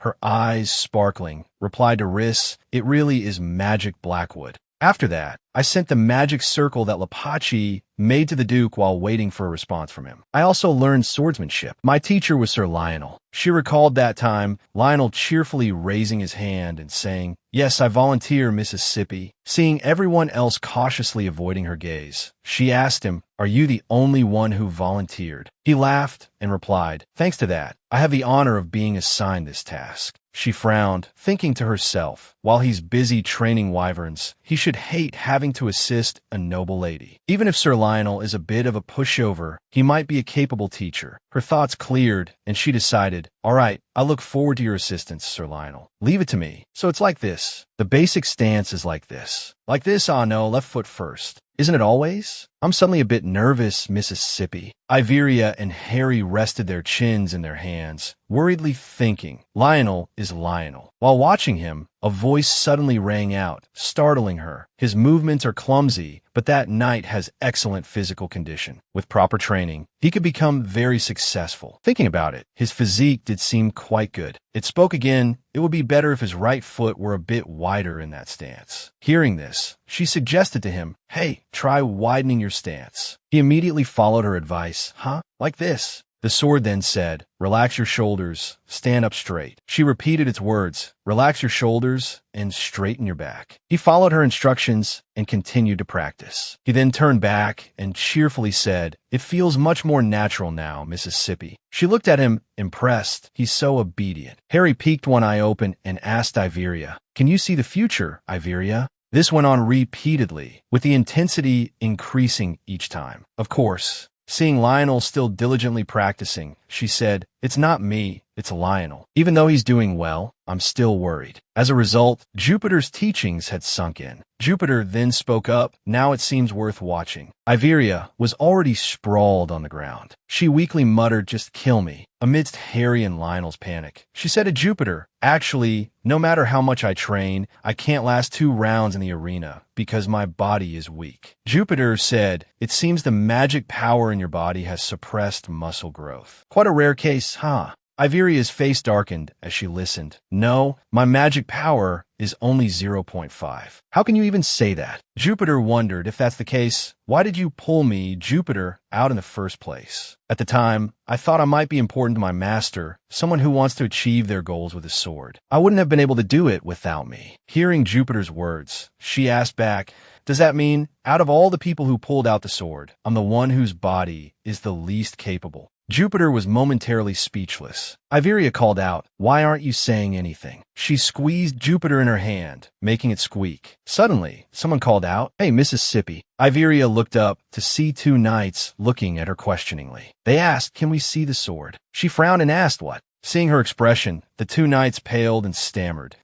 her eyes sparkling, replied to Riss, it really is magic Blackwood. After that, I sent the magic circle that Lapachi made to the Duke while waiting for a response from him. I also learned swordsmanship. My teacher was Sir Lionel. She recalled that time, Lionel cheerfully raising his hand and saying, yes, I volunteer, Mississippi. Seeing everyone else cautiously avoiding her gaze, she asked him, are you the only one who volunteered? He laughed and replied, thanks to that, I have the honor of being assigned this task. She frowned, thinking to herself, while he's busy training wyverns, he should hate having to assist a noble lady. Even if Sir Lionel is a bit of a pushover, he might be a capable teacher. Her thoughts cleared, and she decided, all right, I look forward to your assistance, Sir Lionel. Leave it to me. So it's like this. The basic stance is like this. Like this, ah no, left foot first. Isn't it always? I'm suddenly a bit nervous, Mississippi. Iveria and Harry rested their chins in their hands, worriedly thinking, Lionel is Lionel. While watching him, a voice suddenly rang out, startling her. His movements are clumsy, but that knight has excellent physical condition. With proper training, he could become very successful. Thinking about it, his physique did seem quite good. It spoke again. It would be better if his right foot were a bit wider in that stance. Hearing this, she suggested to him, hey, try widening your stance. He immediately followed her advice. Huh? Like this. The sword then said, relax your shoulders, stand up straight. She repeated its words, relax your shoulders and straighten your back. He followed her instructions and continued to practice. He then turned back and cheerfully said, it feels much more natural now, Mississippi. She looked at him, impressed. He's so obedient. Harry peeked one eye open and asked Iveria, can you see the future, Iveria? This went on repeatedly, with the intensity increasing each time. Of course, seeing Lionel still diligently practicing, she said, it's not me, it's Lionel. Even though he's doing well, I'm still worried. As a result, Jupiter's teachings had sunk in. Jupiter then spoke up, now it seems worth watching. Iveria was already sprawled on the ground. She weakly muttered, just kill me. Amidst Harry and Lionel's panic, she said to Jupiter, actually, no matter how much I train, I can't last 2 rounds in the arena because my body is weak. Jupiter said, it seems the magic power in your body has suppressed muscle growth. Quite a rare case, huh? Iveria's face darkened as she listened. No, my magic power is only 0.5. How can you even say that? Jupiter wondered, if that's the case, why did you pull me, Jupiter, out in the first place? At the time, I thought I might be important to my master, someone who wants to achieve their goals with a sword. I wouldn't have been able to do it without me. Hearing Jupiter's words, she asked back, does that mean, out of all the people who pulled out the sword, I'm the one whose body is the least capable? Jupiter was momentarily speechless. Iveria called out, why aren't you saying anything? She squeezed Jupiter in her hand, making it squeak. Suddenly, someone called out, hey, Mississippi. Iveria looked up to see 2 knights looking at her questioningly. They asked, can we see the sword? She frowned and asked what? Seeing her expression, the 2 knights paled and stammered.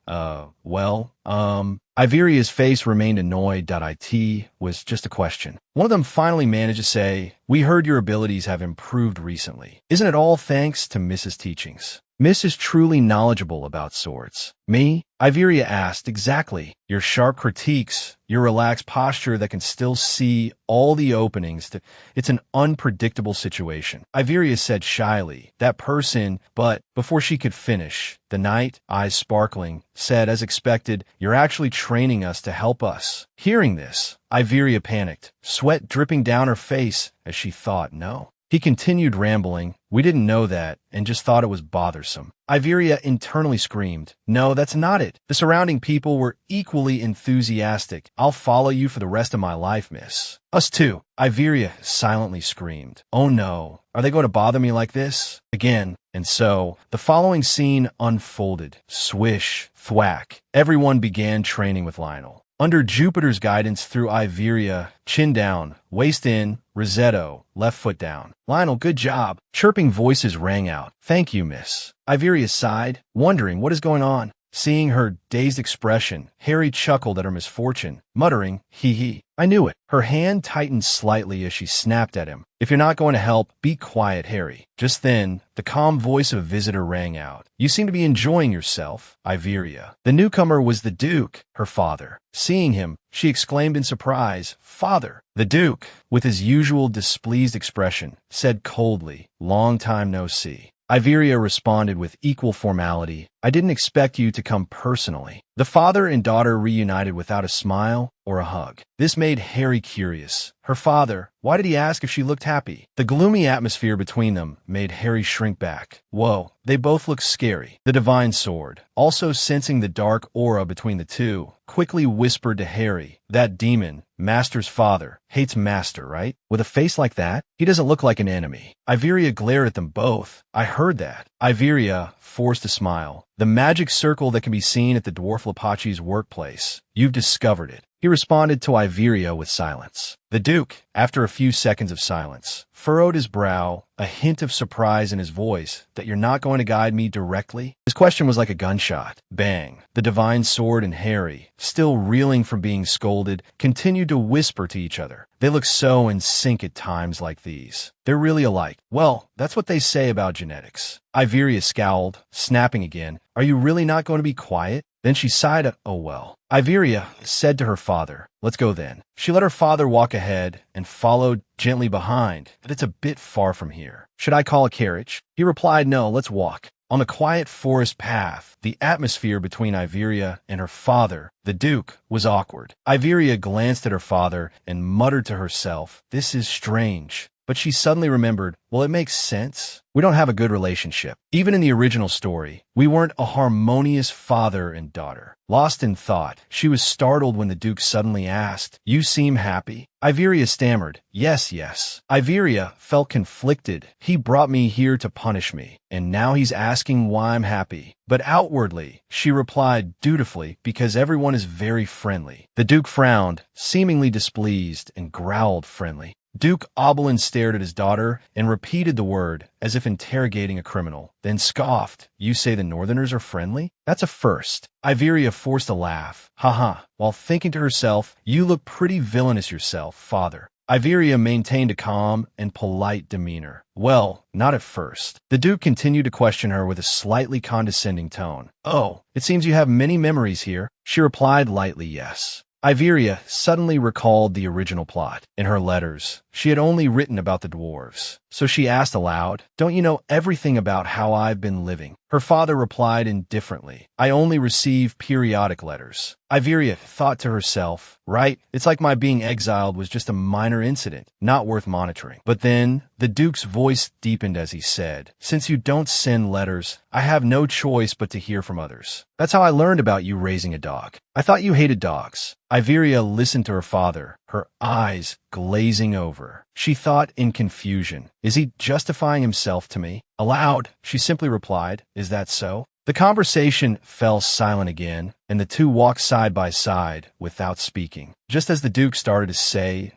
Iveria's face remained annoyed. It was just a question. One of them finally managed to say, we heard your abilities have improved recently. Isn't it all thanks to Mrs. Teachings? Miss is truly knowledgeable about swords. Me? Iveria asked, exactly. Your sharp critiques, your relaxed posture that can still see all the openings. It's an unpredictable situation. Iveria said shyly, that person, but before she could finish, the knight, eyes sparkling, said, as expected, you're actually training us to help us. Hearing this, Iveria panicked, sweat dripping down her face as she thought, no. He continued rambling, we didn't know that, and just thought it was bothersome. Iveria internally screamed, no, that's not it. The surrounding people were equally enthusiastic. I'll follow you for the rest of my life, miss. Us too. Iveria silently screamed, oh no, are they going to bother me like this? Again. And so, the following scene unfolded. Swish, thwack. Everyone began training with Lionel. Under Jupiter's guidance through Iveria, chin down, waist in, Rosetto, left foot down. Lionel, good job. Chirping voices rang out. Thank you, miss. Iveria sighed, wondering what is going on. Seeing her dazed expression, Harry chuckled at her misfortune, muttering, hee hee. I knew it. Her hand tightened slightly as she snapped at him. If you're not going to help, be quiet, Harry. Just then, the calm voice of a visitor rang out. You seem to be enjoying yourself, Iveria. The newcomer was the Duke, her father. Seeing him, she exclaimed in surprise, Father! The Duke, with his usual displeased expression, said coldly, long time no see. Iveria responded with equal formality, I didn't expect you to come personally. The father and daughter reunited without a smile or a hug. This made Harry curious. Her father, why did he ask if she looked happy? The gloomy atmosphere between them made Harry shrink back. Whoa, they both looked scary. The divine sword, also sensing the dark aura between the two, quickly whispered to Harry, that demon, Master's father, hates Master, right? With a face like that, he doesn't look like an enemy. Iveria glared at them both. I heard that. Iveria forced a smile. The magic circle that can be seen at the dwarf Lapachi's workplace. You've discovered it. He responded to Iveria with silence. The Duke, after a few seconds of silence, furrowed his brow, a hint of surprise in his voice that you're not going to guide me directly. His question was like a gunshot. Bang. The divine sword and Harry, still reeling from being scolded, continued to whisper to each other. They look so in sync at times like these. They're really alike. Well, that's what they say about genetics. Iveria scowled, snapping again. Are you really not going to be quiet? Then she sighed, oh well. Iveria said to her father, let's go then. She let her father walk ahead and followed gently behind, but it's a bit far from here. Should I call a carriage? He replied, no, let's walk. On the quiet forest path, the atmosphere between Iveria and her father, the Duke, was awkward. Iveria glanced at her father and muttered to herself, this is strange. But she suddenly remembered, well, it makes sense. We don't have a good relationship. Even in the original story, we weren't a harmonious father and daughter. Lost in thought, she was startled when the Duke suddenly asked, you seem happy? Iveria stammered, yes, yes. Iveria felt conflicted. He brought me here to punish me, and now he's asking why I'm happy. But outwardly, she replied dutifully, because everyone is very friendly. The Duke frowned, seemingly displeased, and growled friendly. Duke Oberlin stared at his daughter and repeated the word as if interrogating a criminal, then scoffed. You say the Northerners are friendly? That's a first. Iveria forced a laugh. Haha, while thinking to herself, you look pretty villainous yourself, father. Iveria maintained a calm and polite demeanor. Well, not at first. The Duke continued to question her with a slightly condescending tone. Oh, it seems you have many memories here. She replied lightly, yes. Iveria suddenly recalled the original plot. In her letters, she had only written about the dwarves. So she asked aloud, don't you know everything about how I've been living? Her father replied indifferently, I only receive periodic letters. Iveria thought to herself, right, it's like my being exiled was just a minor incident, not worth monitoring. But then, the Duke's voice deepened as he said, since you don't send letters, I have no choice but to hear from others. That's how I learned about you raising a dog. I thought you hated dogs. Iveria listened to her father, her eyes glazing over. She thought in confusion, is he justifying himself to me? Aloud, she simply replied, is that so? The conversation fell silent again, and the two walked side by side without speaking. Just as the Duke started to say,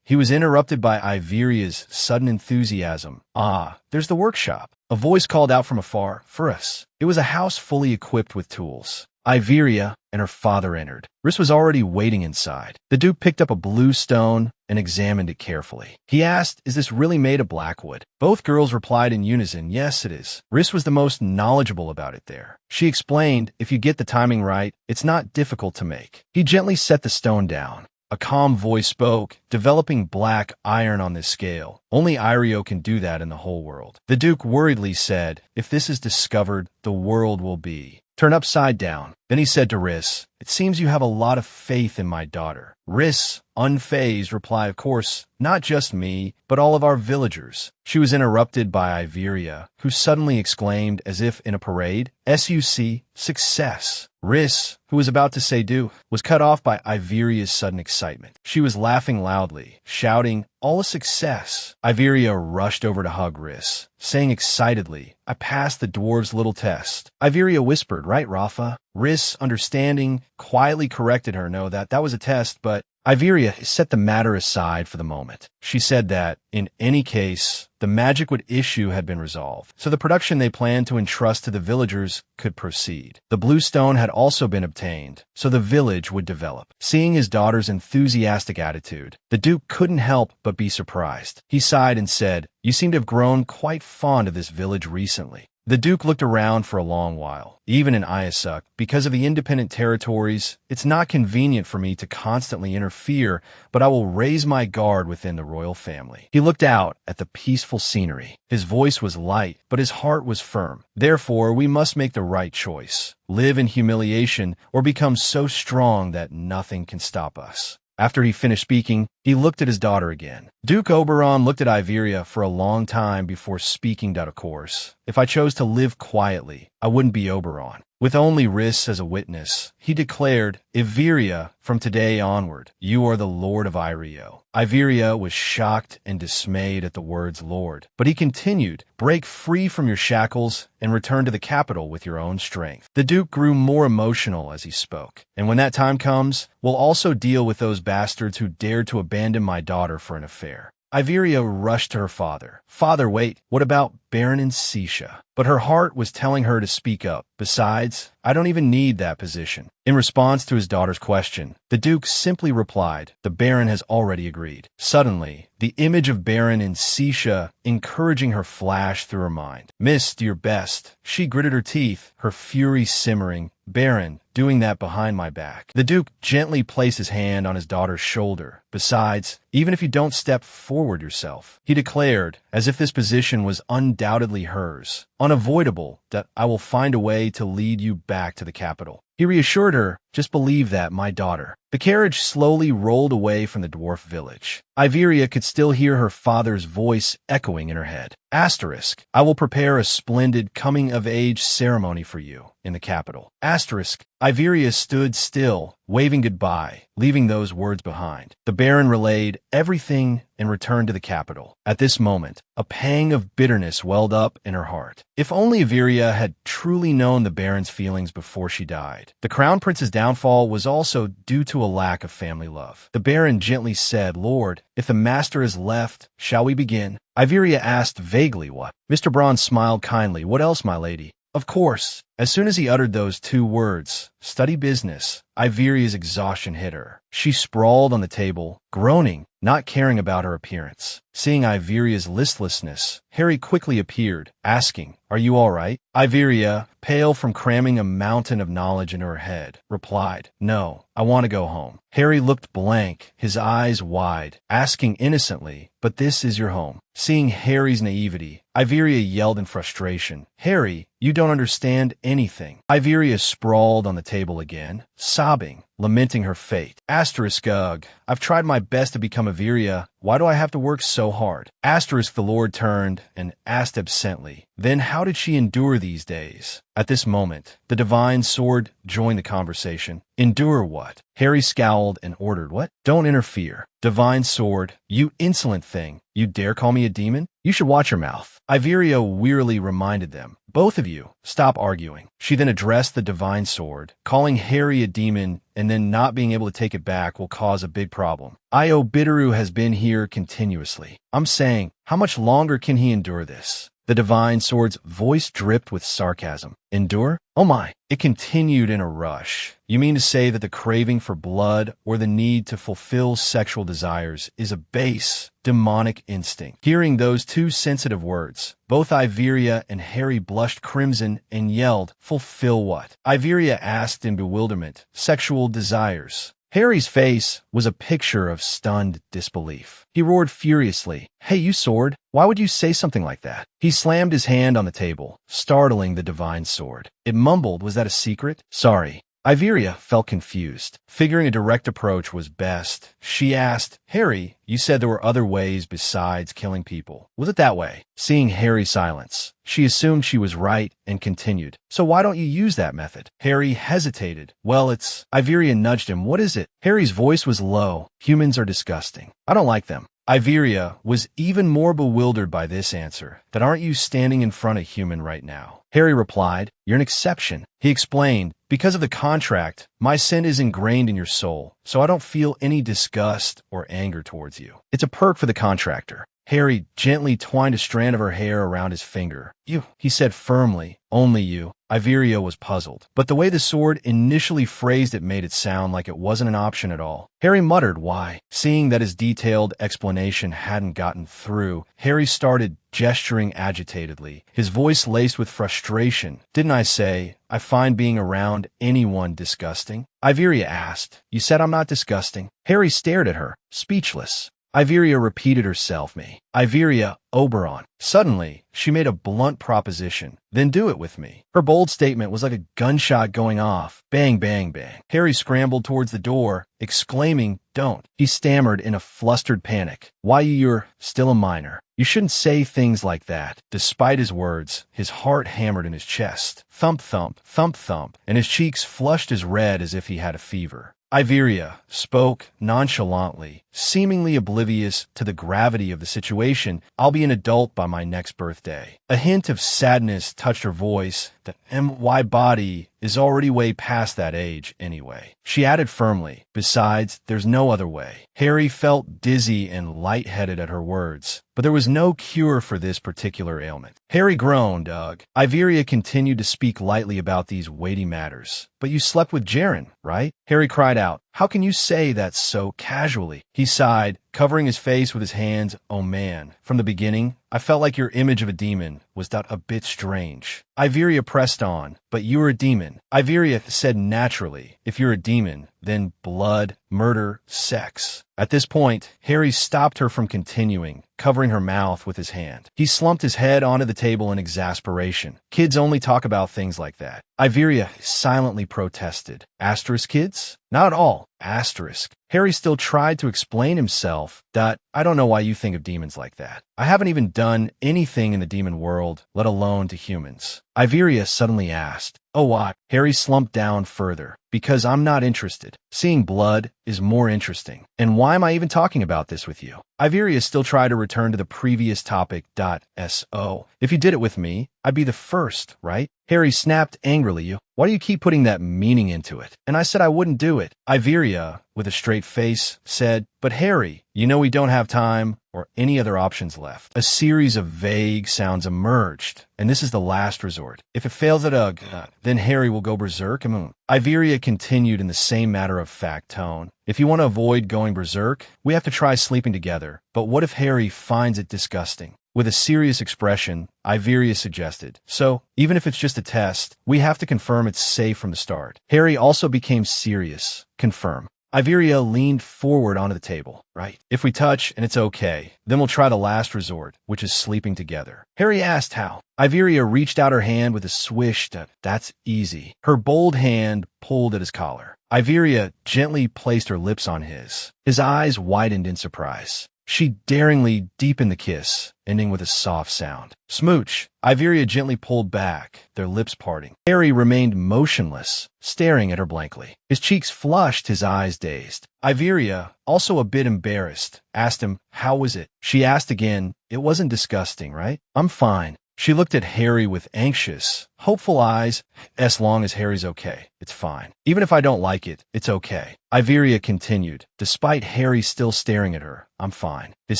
he was interrupted by Iveria's sudden enthusiasm. Ah, there's the workshop. A voice called out from afar, for us. It was a house fully equipped with tools. Iveria and her father entered. Rhys was already waiting inside. The Duke picked up a blue stone and examined it carefully. He asked, is this really made of blackwood? Both girls replied in unison, yes, it is. Rhys was the most knowledgeable about it there. She explained, if you get the timing right, it's not difficult to make. He gently set the stone down. A calm voice spoke, developing black iron on this scale. Only Irio can do that in the whole world. The Duke worriedly said, if this is discovered, the world will be turned upside down. Then he said to Rhys, it seems you have a lot of faith in my daughter. Rhys, unfazed, replied, of course, not just me, but all of our villagers. She was interrupted by Iveria, who suddenly exclaimed, as if in a parade, SUC, success. Rhys, who was about to say do, was cut off by Iveria's sudden excitement. She was laughing loudly, shouting, all a success. Iveria rushed over to hug Rhys, saying excitedly, I passed the dwarves' little test. Iveria whispered, right, Rafa? Rhys, understanding, quietly corrected her, no, that was a test, but Iveria set the matter aside for the moment. She said that, in any case, the magic wood issue had been resolved, so the production they planned to entrust to the villagers could proceed. The blue stone had also been obtained, so the village would develop. Seeing his daughter's enthusiastic attitude, the Duke couldn't help but be surprised. He sighed and said, you seem to have grown quite fond of this village recently. The Duke looked around for a long while. Even in Iasuk, because of the independent territories, it's not convenient for me to constantly interfere, but I will raise my guard within the royal family. He looked out at the peaceful scenery. His voice was light, but his heart was firm. Therefore, we must make the right choice. Live in humiliation or become so strong that nothing can stop us. After he finished speaking, he looked at his daughter again. Duke Oberon looked at Iveria for a long time before speaking, of course. If I chose to live quietly, I wouldn't be Oberon. With only Riss as a witness, he declared, Iveria, from today onward, you are the Lord of Irio. Iveria was shocked and dismayed at the words Lord, but he continued, break free from your shackles and return to the capital with your own strength. The Duke grew more emotional as he spoke, and when that time comes, we'll also deal with those bastards who dared to abandon my daughter for an affair. Iveria rushed to her father. Father, wait, what about Baron and Sisha? But her heart was telling her to speak up. Besides, I don't even need that position. In response to his daughter's question, the Duke simply replied, the Baron has already agreed. Suddenly, the image of Baron and Sisha encouraging her flashed through her mind. Miss, do your best. She gritted her teeth, her fury simmering. Baron, doing that behind my back. The Duke gently placed his hand on his daughter's shoulder. Besides, even if you don't step forward yourself, he declared, as if this position was undoubtedly hers, unavoidable, that I will find a way to lead you back to the capital. He reassured her, just believe that, my daughter. The carriage slowly rolled away from the dwarf village. Iveria could still hear her father's voice echoing in her head. Asterisk, I will prepare a splendid coming-of-age ceremony for you in the capital. Asterisk, Iveria stood still, waving goodbye, leaving those words behind. The Baron relayed everything and returned to the capital. At this moment, a pang of bitterness welled up in her heart. If only Iveria had truly known the Baron's feelings before she died. The Crown Prince's downfall was also due to a lack of family love. The Baron gently said, Lord, if the master is left, shall we begin? Iveria asked vaguely what. Mr. Braun smiled kindly. What else, my lady? Of course. As soon as he uttered those two words, study business, Iveria's exhaustion hit her. She sprawled on the table, groaning, not caring about her appearance. Seeing Iveria's listlessness, Harry quickly appeared, asking, Are you all right? Iveria, pale from cramming a mountain of knowledge into her head, replied, No, I want to go home. Harry looked blank, his eyes wide, asking innocently, But this is your home. Seeing Harry's naivety, Iveria yelled in frustration, Harry, you don't understand anything. Iveria sprawled on the table again, sobbing, lamenting her fate. Asterisk, ugh, I've tried my best to become Iveria. Why do I have to work so hard? Asterisk, the Lord turned and asked absently, Then how did she endure these days? At this moment, the divine sword joined the conversation. Endure what? Harry scowled and ordered, What? Don't interfere. Divine sword, you insolent thing. You dare call me a demon? You should watch your mouth. Iveria wearily reminded them, Both of you, stop arguing. She then addressed the divine sword, calling Harry a demon and then not being able to take it back will cause a big problem. Io Bitteru has been here continuously. I'm saying, how much longer can he endure this? The divine sword's voice dripped with sarcasm. Endure? Oh my. It continued in a rush. You mean to say that the craving for blood or the need to fulfill sexual desires is a base, demonic instinct? Hearing those two sensitive words, both Iveria and Harry blushed crimson and yelled, Fulfill what? Iveria asked in bewilderment. Sexual desires. Harry's face was a picture of stunned disbelief. He roared furiously, Hey, you sword, why would you say something like that? He slammed his hand on the table, startling the divine sword. It mumbled, Was that a secret? Sorry. Iveria felt confused. Figuring a direct approach was best, she asked, Harry, you said there were other ways besides killing people. Was it that way? Seeing Harry's silence, she assumed she was right and continued, So why don't you use that method? Harry hesitated. Well, it's... Iveria nudged him. What is it? Harry's voice was low. Humans are disgusting. I don't like them. Iveria was even more bewildered by this answer. That aren't you standing in front of human right now? Harry replied, You're an exception. He explained, Because of the contract, my sin is ingrained in your soul, so I don't feel any disgust or anger towards you. It's a perk for the contractor. Harry gently twined a strand of her hair around his finger. You, he said firmly, Only you. Iveria was puzzled, but the way the sword initially phrased it made it sound like it wasn't an option at all. Harry muttered, Why? Seeing that his detailed explanation hadn't gotten through, Harry started gesturing agitatedly, his voice laced with frustration. Didn't I say, I find being around anyone disgusting? Iveria asked, You said I'm not disgusting? Harry stared at her, speechless. Iveria repeated herself. Me. Iveria, Oberon. Suddenly, she made a blunt proposition. Then do it with me. Her bold statement was like a gunshot going off. Bang, bang, bang. Harry scrambled towards the door, exclaiming, "Don't." He stammered in a flustered panic. "Why, you're still a minor. You shouldn't say things like that." Despite his words, his heart hammered in his chest. Thump, thump, thump, thump, and his cheeks flushed as red as if he had a fever. Iveria spoke nonchalantly, seemingly oblivious to the gravity of the situation. "I'll be an adult by my next birthday." A hint of sadness touched her voice. "The my body is already way past that age anyway." She added firmly, "Besides, there's no other way." Harry felt dizzy and lightheaded at her words, but there was no cure for this particular ailment. Harry groaned. "Ugh." Iveria continued to speak lightly about these weighty matters. "But you slept with Jaren, right?" Harry cried out. "How can you say that so casually?" He sighed, covering his face with his hands. "Oh man, from the beginning, I felt like your image of a demon was that a bit strange." Iveria pressed on. "But you're a demon." Iveria said naturally, "If you're a demon, then blood, murder, sex." At this point, Harry stopped her from continuing, covering her mouth with his hand. He slumped his head onto the table in exasperation. "Kids only talk about things like that." Iveria silently protested. "Asterisk kids? Not at all. Asterisk." Harry still tried to explain himself. "I don't know why you think of demons like that. I haven't even done anything in the demon world, let alone to humans." Iveria suddenly asked, "Oh, what?" Harry slumped down further. "Because I'm not interested. Seeing blood is more interesting. And why am I even talking about this with you?" Iveria still tried to return to the previous topic. So, if you did it with me, I'd be the first, right? Harry snapped angrily. "Why do you keep putting that meaning into it?" "And I said I wouldn't do it." Iveria, with a straight face, said, "But Harry, you know we don't have time or any other options left." A series of vague sounds emerged, and this is the last resort. "If it fails at ugh, then Harry will go berserk." Iveria continued in the same matter-of-fact tone. "If you want to avoid going berserk, we have to try sleeping together. But what if Harry finds it disgusting?" With a serious expression, Iveria suggested, "So, even if it's just a test, we have to confirm it's safe from the start." Harry also became serious. "Confirm." Iveria leaned forward onto the table. "Right. If we touch and it's okay, then we'll try the last resort, which is sleeping together." Harry asked how. Iveria reached out her hand with a swish. "That's easy." Her bold hand pulled at his collar. Iveria gently placed her lips on his. His eyes widened in surprise. She daringly deepened the kiss, ending with a soft sound. "Smooch." Iveria gently pulled back, their lips parting. Harry remained motionless, staring at her blankly. His cheeks flushed, his eyes dazed. Iveria, also a bit embarrassed, asked him, "How was it?" She asked again, "It wasn't disgusting, right?" "I'm fine." She looked at Harry with anxious, hopeful eyes. "As long as Harry's okay, it's fine. Even if I don't like it, it's okay." Iveria continued, despite Harry still staring at her. "I'm fine." His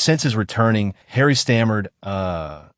senses returning, Harry stammered,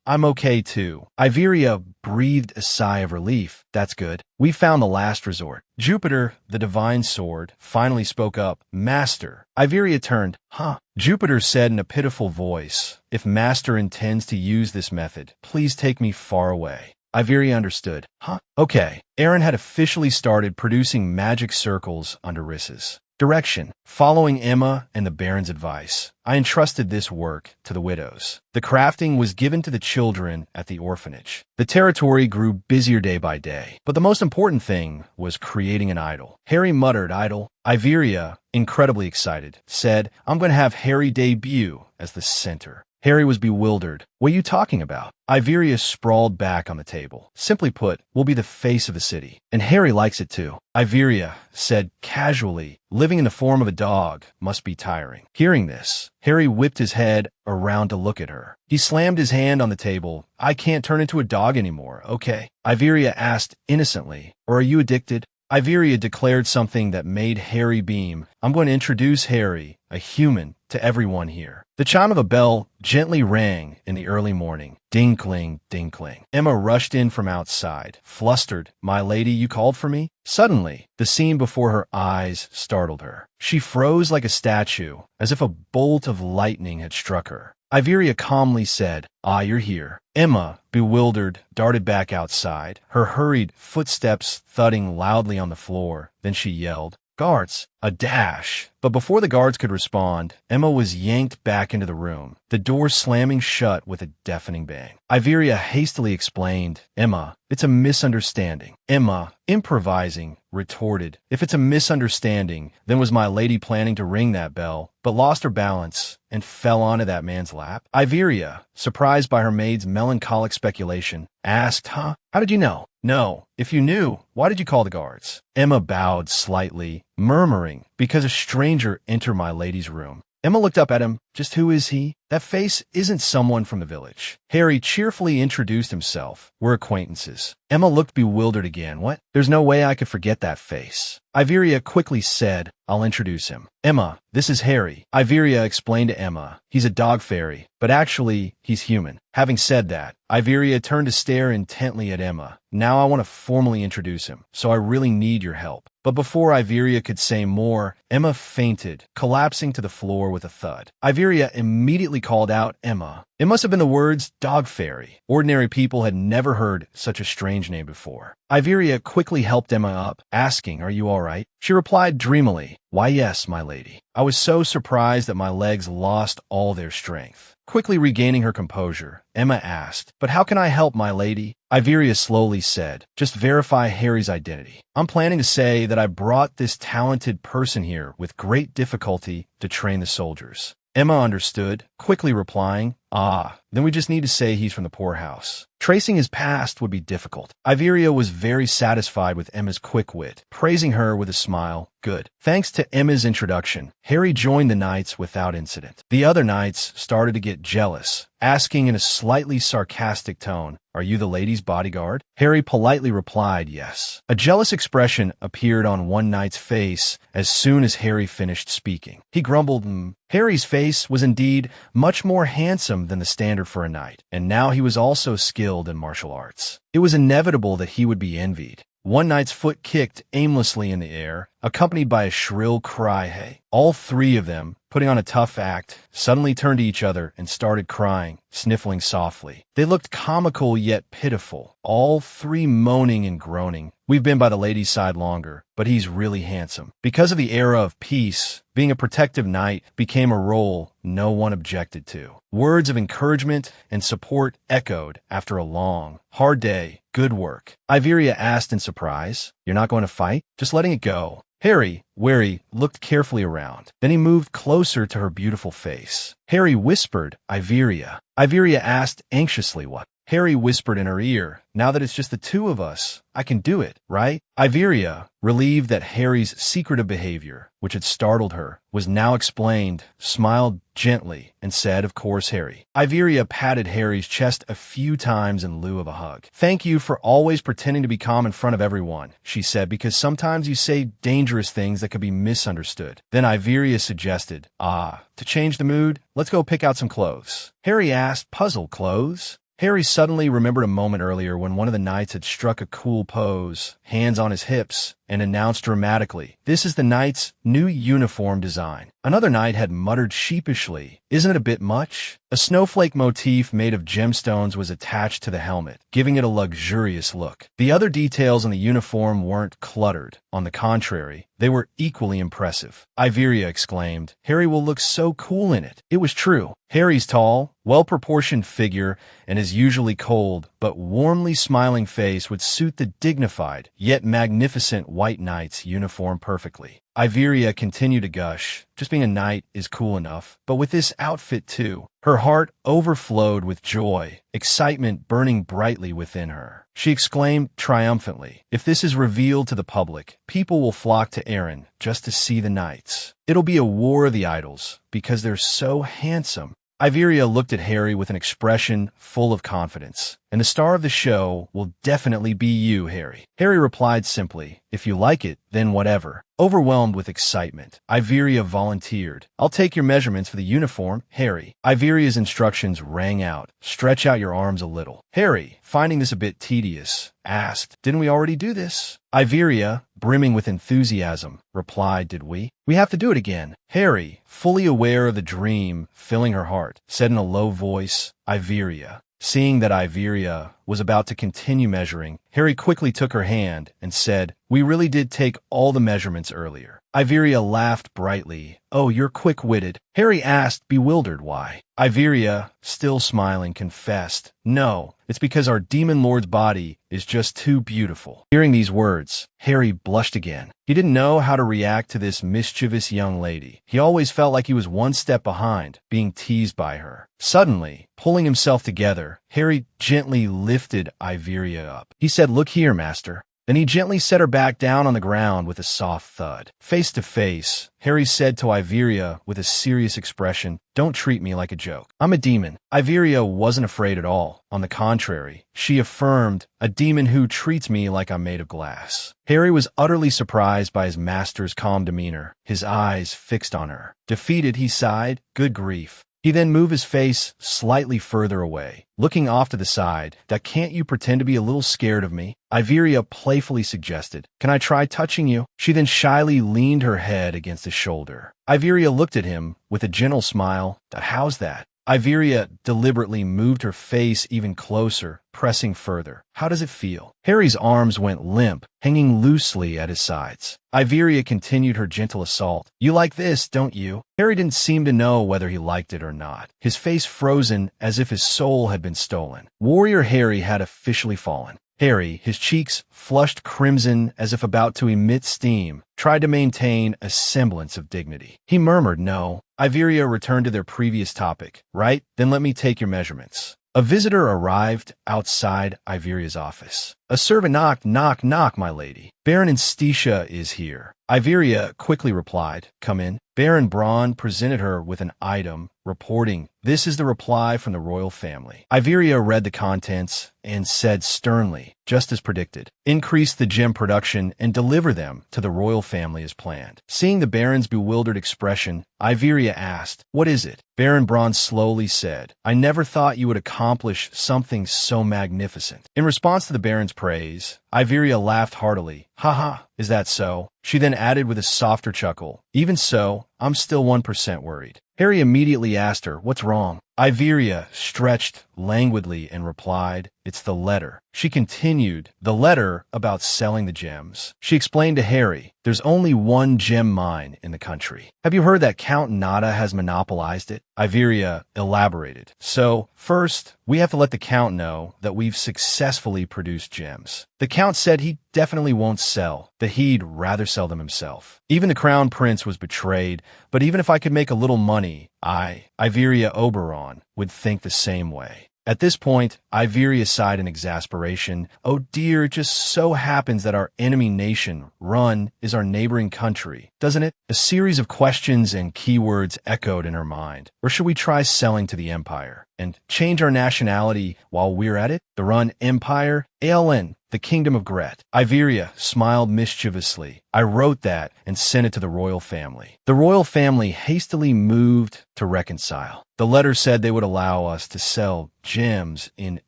I'm okay too." Iveria breathed a sigh of relief. "That's good. We found the last resort." Jupiter, the divine sword, finally spoke up. "Master." Iveria turned. "Huh?" Jupiter said in a pitiful voice, "If Master intends to use this method, please take me far away." Iveria understood. "Huh? Okay." Aaron had officially started producing magic circles under Rissa's direction. Following Emma and the Baron's advice, I entrusted this work to the widows. The crafting was given to the children at the orphanage. The territory grew busier day by day, but the most important thing was creating an idol. Harry muttered, "Idol." Iveria, incredibly excited, said, "I'm going to have Harry debut as the center." Harry was bewildered. "What are you talking about?" Iveria sprawled back on the table. "Simply put, we'll be the face of the city. And Harry likes it too." Iveria said casually, "Living in the form of a dog must be tiring." Hearing this, Harry whipped his head around to look at her. He slammed his hand on the table. "I can't turn into a dog anymore, okay?" Iveria asked innocently, "Or are you addicted?" Iveria declared something that made Harry beam. "I'm going to introduce Harry, a human, to everyone here." The chime of a bell gently rang in the early morning. Ding-cling, ding-cling. Emma rushed in from outside, flustered. "My lady, you called for me?" Suddenly, the scene before her eyes startled her. She froze like a statue, as if a bolt of lightning had struck her. Iveria calmly said, "Ah, you're here." Emma, bewildered, darted back outside, her hurried footsteps thudding loudly on the floor. Then she yelled, "Guards!" A dash. But before the guards could respond, Emma was yanked back into the room, the door slamming shut with a deafening bang. Iveria hastily explained, "Emma, it's a misunderstanding." Emma, improvising, retorted, "If it's a misunderstanding, then was my lady planning to ring that bell, but lost her balance and fell onto that man's lap?" Iveria, surprised by her maid's melancholic speculation, asked, "Huh? How did you know?" "No. If you knew, why did you call the guards?" Emma bowed slightly, murmuring, "Because a stranger entered my lady's room." Emma looked up at him. "Just who is he?" "That face isn't someone from the village." Harry cheerfully introduced himself. "We're acquaintances." Emma looked bewildered again. "What? There's no way I could forget that face." Iveria quickly said, "I'll introduce him. Emma, this is Harry." Iveria explained to Emma, "He's a dog fairy, but actually, he's human." Having said that, Iveria turned to stare intently at Emma. "Now I want to formally introduce him, so I really need your help." But before Iveria could say more, Emma fainted, collapsing to the floor with a thud. Iveria immediately called out, "Emma." It must have been the words dog fairy. Ordinary people had never heard such a strange name before. Iveria quickly helped Emma up, asking, "Are you all right?" She replied dreamily, "Why, yes, my lady. I was so surprised that my legs lost all their strength." Quickly regaining her composure, Emma asked, "But how can I help, my lady?" Iveria slowly said, "Just verify Harry's identity. I'm planning to say that I brought this talented person here with great difficulty to train the soldiers." Emma understood, quickly replying, "Ah, then we just need to say he's from the poorhouse." Tracing his past would be difficult. Iveria was very satisfied with Emma's quick wit, praising her with a smile. "Good." Thanks to Emma's introduction, Harry joined the knights without incident. The other knights started to get jealous, asking in a slightly sarcastic tone, "Are you the lady's bodyguard?" Harry politely replied, "Yes." A jealous expression appeared on one knight's face as soon as Harry finished speaking. He grumbled, Harry's face was indeed much more handsome than the standard for a knight, and now he was also skilled in martial arts. It was inevitable that he would be envied. One knight's foot kicked aimlessly in the air, accompanied by a shrill cry, "Hey!" All three of them, putting on a tough act, suddenly turned to each other and started crying, sniffling softly. They looked comical yet pitiful, all three moaning and groaning. "We've been by the lady's side longer, but he's really handsome." Because of the era of peace, being a protective knight became a role no one objected to. Words of encouragement and support echoed after a long, hard day. "Good work." Iveria asked in surprise, "You're not going to fight? Just letting it go?" Harry, wary, looked carefully around. Then he moved closer to her beautiful face. Harry whispered, "Iveria." Iveria asked anxiously, "What?" Harry whispered in her ear, "Now that it's just the two of us, I can do it, right?" Iveria, relieved that Harry's secretive behavior, which had startled her, was now explained, smiled gently, and said, "Of course, Harry." Iveria patted Harry's chest a few times in lieu of a hug. "Thank you for always pretending to be calm in front of everyone," she said, "because sometimes you say dangerous things that could be misunderstood." Then Iveria suggested, to change the mood, let's go pick out some clothes." Harry asked, puzzled, "Clothes?" Harry suddenly remembered a moment earlier when one of the knights had struck a cool pose, hands on his hips, and announced dramatically, "This is the knight's new uniform design." Another knight had muttered sheepishly, "Isn't it a bit much?" A snowflake motif made of gemstones was attached to the helmet, giving it a luxurious look. The other details on the uniform weren't cluttered. On the contrary, they were equally impressive. Iveria exclaimed, "Harry will look so cool in it." It was true. Harry's tall, well-proportioned figure and his usually cold but warmly smiling face would suit the dignified yet magnificent white knight's uniform perfectly. Iveria continued to gush, "Just being a knight is cool enough, but with this outfit too." Her heart overflowed with joy, excitement burning brightly within her. She exclaimed triumphantly, "If this is revealed to the public, people will flock to Erin just to see the knights. It'll be a war of the idols, because they're so handsome." Iveria looked at Harry with an expression full of confidence. "And the star of the show will definitely be you, Harry." Harry replied simply, "If you like it, then whatever." Overwhelmed with excitement, Iveria volunteered, "I'll take your measurements for the uniform, Harry." Iveria's instructions rang out, "Stretch out your arms a little." Harry, finding this a bit tedious, asked, "Didn't we already do this?" Iveria, brimming with enthusiasm, replied, "Did we? We have to do it again." Harry, fully aware of the dream filling her heart, said in a low voice, "Iveria." Seeing that Iveria was about to continue measuring, Harry quickly took her hand and said, "We really did take all the measurements earlier." Iveria laughed brightly. Oh, you're quick-witted. Harry asked, bewildered why. Iveria, still smiling, confessed, no, it's because our demon lord's body is just too beautiful. Hearing these words, Harry blushed again. He didn't know how to react to this mischievous young lady. He always felt like he was one step behind, being teased by her. Suddenly, pulling himself together, Harry gently lifted Iveria up. He said, look here, master. Then he gently set her back down on the ground with a soft thud. Face to face, Harry said to Iveria with a serious expression, don't treat me like a joke. I'm a demon. Iveria wasn't afraid at all. On the contrary, she affirmed, a demon who treats me like I'm made of glass. Harry was utterly surprised by his master's calm demeanor, his eyes fixed on her. Defeated, he sighed, good grief. He then moved his face slightly further away, looking off to the side. That can't you pretend to be a little scared of me? Iveria playfully suggested. Can I try touching you? She then shyly leaned her head against his shoulder. Iveria looked at him with a gentle smile. How's that? Iveria deliberately moved her face even closer, pressing further. How does it feel? Harry's arms went limp, hanging loosely at his sides. Iveria continued her gentle assault. You like this, don't you? Harry didn't seem to know whether he liked it or not, his face frozen as if his soul had been stolen. Warrior Harry had officially fallen. Harry, his cheeks flushed crimson as if about to emit steam, tried to maintain a semblance of dignity. He murmured, no. Iveria returned to their previous topic. Right? Then let me take your measurements. A visitor arrived outside Iveria's office. A servant knocked, knock, knock, my lady. Baron Anstecia is here. Iveria quickly replied, come in. Baron Braun presented her with an item, reporting, this is the reply from the royal family. Iveria read the contents and said sternly, just as predicted, increase the gem production and deliver them to the royal family as planned. Seeing the Baron's bewildered expression, Iveria asked, what is it? Baron Braun slowly said, I never thought you would accomplish something so magnificent. In response to the Baron's praise, Iveria laughed heartily. Haha, is that so? She then added with a softer chuckle, even so, I'm still 1% worried. Harry immediately asked her, what's wrong? Iveria stretched languidly and replied, it's the letter. She continued, the letter about selling the gems. She explained to Harry, there's only one gem mine in the country. Have you heard that Count Nada has monopolized it? Iveria elaborated. So, first, we have to let the Count know that we've successfully produced gems. The Count said he definitely won't sell, that he'd rather sell them himself. Even the Crown Prince was betrayed, but even if I could make a little money, Iveria Oberon, would think the same way. At this point, Iveria sighed in exasperation. Oh dear, it just so happens that our enemy nation, Run, is our neighboring country, doesn't it? A series of questions and keywords echoed in her mind. Or should we try selling to the Empire and change our nationality while we're at it? The Run Empire? ALN, the Kingdom of Gret. Iveria smiled mischievously. I wrote that and sent it to the royal family. The royal family hastily moved to reconcile. The letter said they would allow us to sell gems in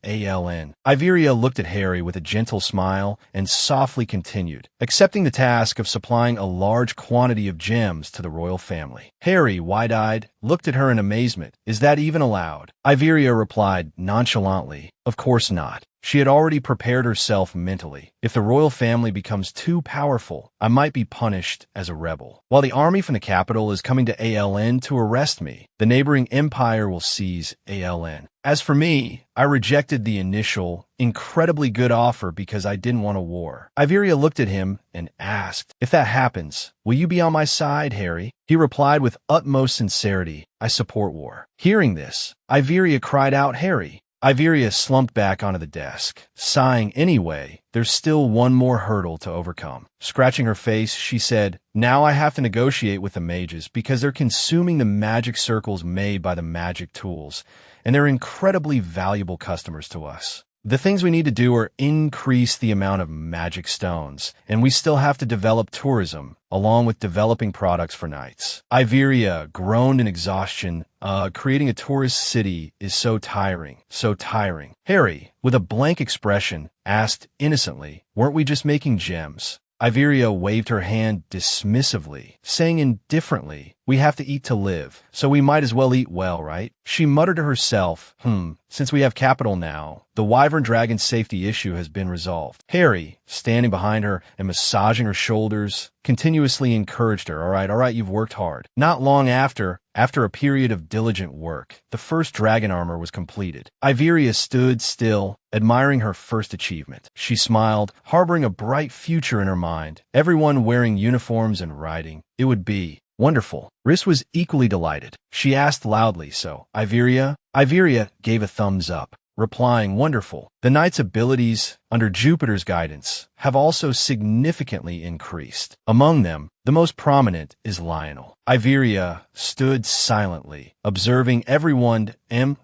ALN. Iveria looked at Harry with a gentle smile and softly continued, accepting the task of supplying a large quantity of gems to the royal family. Harry, wide-eyed, looked at her in amazement. Is that even allowed? Iveria replied nonchalantly, of course not. She had already prepared herself mentally. If the royal family becomes too powerful, I might be punished as a rebel. While the army from the capital is coming to ALN to arrest me, the neighboring empire will seize ALN. As for me, I rejected the initial, incredibly good offer because I didn't want a war. Iveria looked at him and asked, if that happens, will you be on my side, Harry? He replied with utmost sincerity, I support war. Hearing this, Iveria cried out, Harry. Iveria slumped back onto the desk, sighing anyway. There's still one more hurdle to overcome. Scratching her face, she said, now I have to negotiate with the mages because they're consuming the magic circles made by the magic tools, and they're incredibly valuable customers to us. The things we need to do are increase the amount of magic stones, and we still have to develop tourism, along with developing products for knights. Iveria groaned in exhaustion. Creating a tourist city is so tiring, so tiring. Harry, with a blank expression, asked innocently, weren't we just making gems? Iveria waved her hand dismissively, saying indifferently, "We have to eat to live, so we might as well eat well, right?" She muttered to herself, since we have capital now, the wyvern dragon safety issue has been resolved. Harry, standing behind her and massaging her shoulders, continuously encouraged her. All right, you've worked hard. Not long after a period of diligent work, the first dragon armor was completed. Iveria stood still, admiring her first achievement. She smiled, harboring a bright future in her mind. Everyone wearing uniforms and riding. It would be wonderful. Rhys was equally delighted. She asked loudly, "So, Iveria?" Iveria gave a thumbs up, replying, "Wonderful. The knight's abilities, under Jupiter's guidance, have also significantly increased. Among them, the most prominent is Lionel." Iveria stood silently, observing everyone.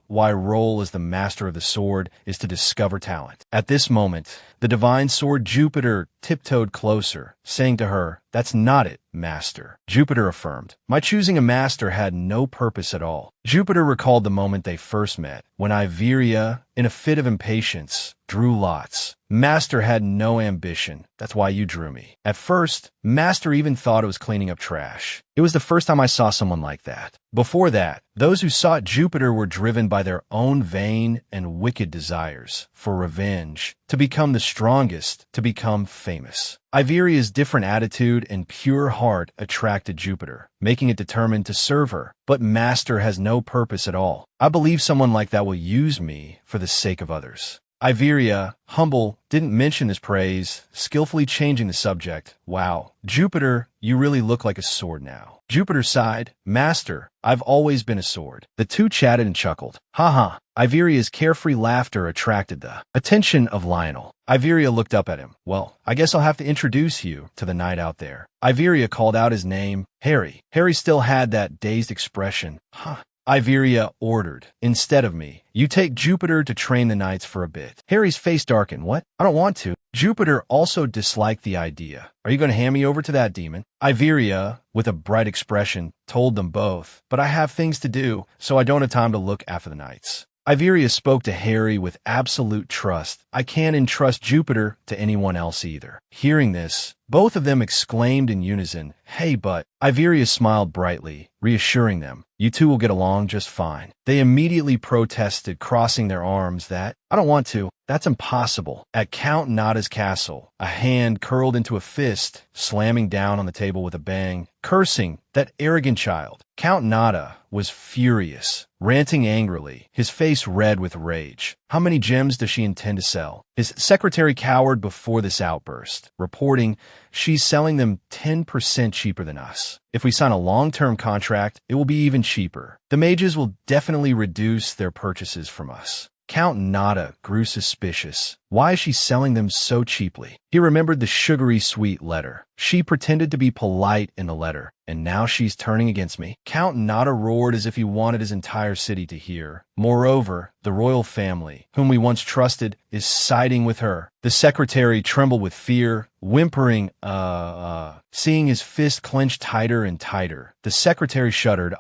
My role as the master of the sword is to discover talent. At this moment, the divine sword Jupiter tiptoed closer, saying to her, "That's not it, master." Jupiter affirmed, "My choosing a master had no purpose at all." Jupiter recalled the moment they first met, when Iveria, in a fit of impatience, drew lots. "Master had no ambition. That's why you drew me." At first, Master even thought it was cleaning up trash. It was the first time I saw someone like that. Before that, those who sought Jupiter were driven by their own vain and wicked desires for revenge, to become the strongest, to become famous. Iveria's different attitude and pure heart attracted Jupiter, making it determined to serve her. But Master has no purpose at all. I believe someone like that will use me for the sake of others. Iveria, humble, didn't mention his praise, skillfully changing the subject. "Wow, Jupiter, you really look like a sword now." Jupiter sighed, "Master, I've always been a sword." The two chatted and chuckled. "Ha." Iveria's carefree laughter attracted the attention of Lionel. Iveria looked up at him. "Well, I guess I'll have to introduce you to the knight out there." Iveria called out his name, Harry. Harry still had that dazed expression. Iveria ordered, "Instead of me, you take Jupiter to train the knights for a bit." Harry's face darkened. "What? I don't want to." Jupiter also disliked the idea. "Are you going to hand me over to that demon?" Iveria, with a bright expression, told them both, "But I have things to do, so I don't have time to look after the knights." Iveria spoke to Harry with absolute trust. "I can't entrust Jupiter to anyone else either." Hearing this, both of them exclaimed in unison, "Hey, but..." Iveria smiled brightly, reassuring them, "You two will get along just fine." They immediately protested, crossing their arms, "I don't want to. That's impossible." At Count Nada's castle, a hand curled into a fist, slamming down on the table with a bang, cursing, "That arrogant child." Count Nada was furious, ranting angrily, his face red with rage. How many gems does she intend to sell? His secretary cowered before this outburst, reporting, "She's selling them 10% cheaper than us. If we sign a long-term contract, it will be even cheaper. The mages will definitely reduce their purchases from us." Count Nada grew suspicious. Why is she selling them so cheaply? He remembered the sugary sweet letter. She pretended to be polite in the letter, and now she's turning against me. Count Nada roared as if he wanted his entire city to hear. Moreover, the royal family, whom we once trusted, is siding with her. The secretary trembled with fear, whimpering, seeing his fist clench tighter and tighter. The secretary shuddered,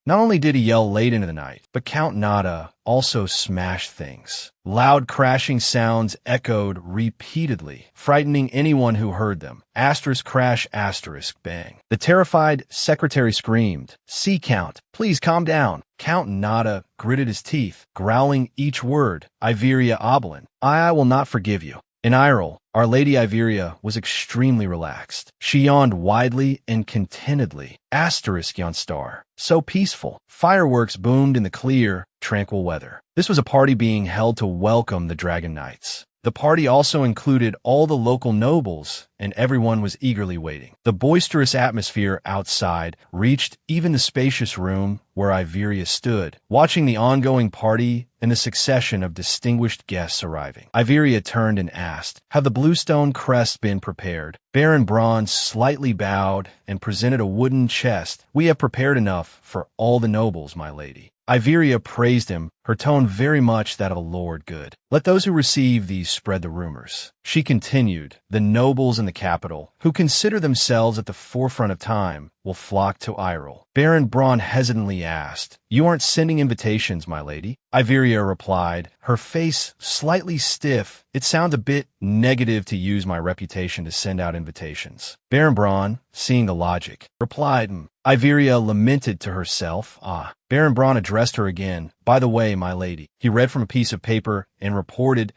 Not only did he yell late into the night, but Count Nada also smashed things. Loud crashing sounds echoed repeatedly, frightening anyone who heard them. Asterisk crash, asterisk bang. The terrified secretary screamed, "See, Count, please calm down." Count Nada gritted his teeth, growling each word. "Iveria Oblin, I will not forgive you." In Irel, Our Lady Iveria was extremely relaxed. She yawned widely and contentedly. Asterisk yawned star. So peaceful. Fireworks boomed in the clear, tranquil weather. This was a party being held to welcome the Dragon Knights. The party also included all the local nobles, and everyone was eagerly waiting. The boisterous atmosphere outside reached even the spacious room where Iveria stood, watching the ongoing party and the succession of distinguished guests arriving. Iveria turned and asked, "Have the bluestone crests been prepared?" Baron Braun slightly bowed and presented a wooden chest. "We have prepared enough for all the nobles, my lady." Iveria praised him, her tone very much that of a lord good. Let those who receive these spread the rumors. She continued, the nobles in the capital, who consider themselves at the forefront of time, will flock to Irel. Baron Braun hesitantly asked, You aren't sending invitations, my lady? Iveria replied, her face slightly stiff. It sounds a bit negative to use my reputation to send out invitations. Baron Braun, seeing the logic, replied, Iveria lamented to herself, Baron Braun addressed her again. By the way, my lady. He read from a piece of paper and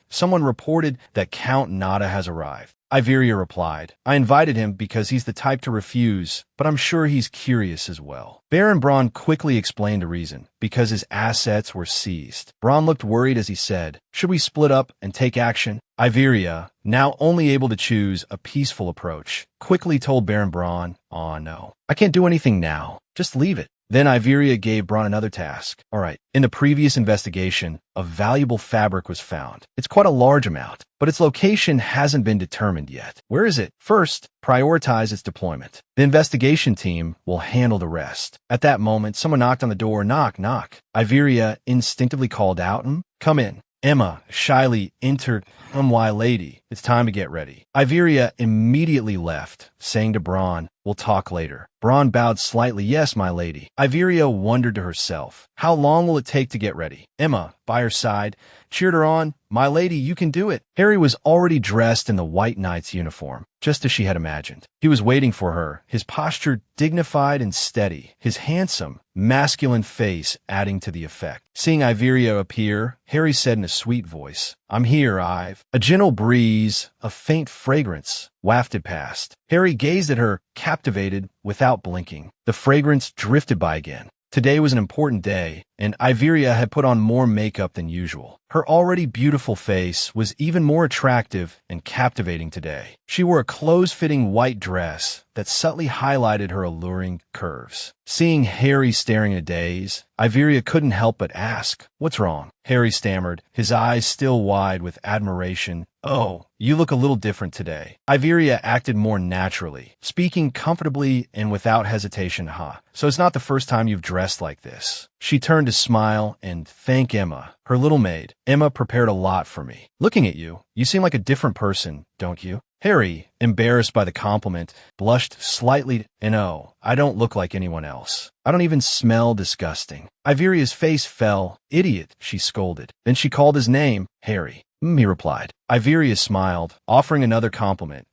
someone reported that Count Nada has arrived. Iveria replied, I invited him because he's the type to refuse, but I'm sure he's curious as well. Baron Braun quickly explained the reason, because his assets were seized. Braun looked worried as he said, Should we split up and take action? Iveria, now only able to choose a peaceful approach, quickly told Baron Braun, no. I can't do anything now. Just leave it. Then Iveria gave Braun another task. All right, in the previous investigation, a valuable fabric was found. It's quite a large amount, but its location hasn't been determined yet. Where is it? First, prioritize its deployment. The investigation team will handle the rest. At that moment, someone knocked on the door. Knock, knock. Iveria instinctively called out, Come in. Emma shyly entered. My lady, it's time to get ready. Iveria immediately left, saying to Braun, We'll talk later. Braun bowed slightly. Yes, my lady. Iveria wondered to herself, How long will it take to get ready? Emma, by her side, cheered her on. My lady, you can do it. Harry was already dressed in the White Knight's uniform, just as she had imagined. He was waiting for her, his posture dignified and steady, his handsome, masculine face adding to the effect. Seeing Iveria appear, Harry said in a sweet voice, I'm here, Ive. A gentle breeze, a faint fragrance, wafted past. Harry gazed at her, captivated, without blinking. The fragrance drifted by again. Today was an important day, and Iveria had put on more makeup than usual. Her already beautiful face was even more attractive and captivating today. She wore a close-fitting white dress that subtly highlighted her alluring curves. Seeing Harry staring in a daze, Iveria couldn't help but ask, What's wrong? Harry stammered, his eyes still wide with admiration. Oh, you look a little different today. Iveria acted more naturally, speaking comfortably and without hesitation. So it's not the first time you've dressed like this. She turned to smile and thank Emma, her little maid. Emma prepared a lot for me. Looking at you, you seem like a different person, don't you? Harry, embarrassed by the compliment, blushed slightly. I don't look like anyone else. I don't even smell disgusting. Iveria's face fell. Idiot, she scolded. Then she called his name, Harry. He replied. Iveria smiled, offering another compliment.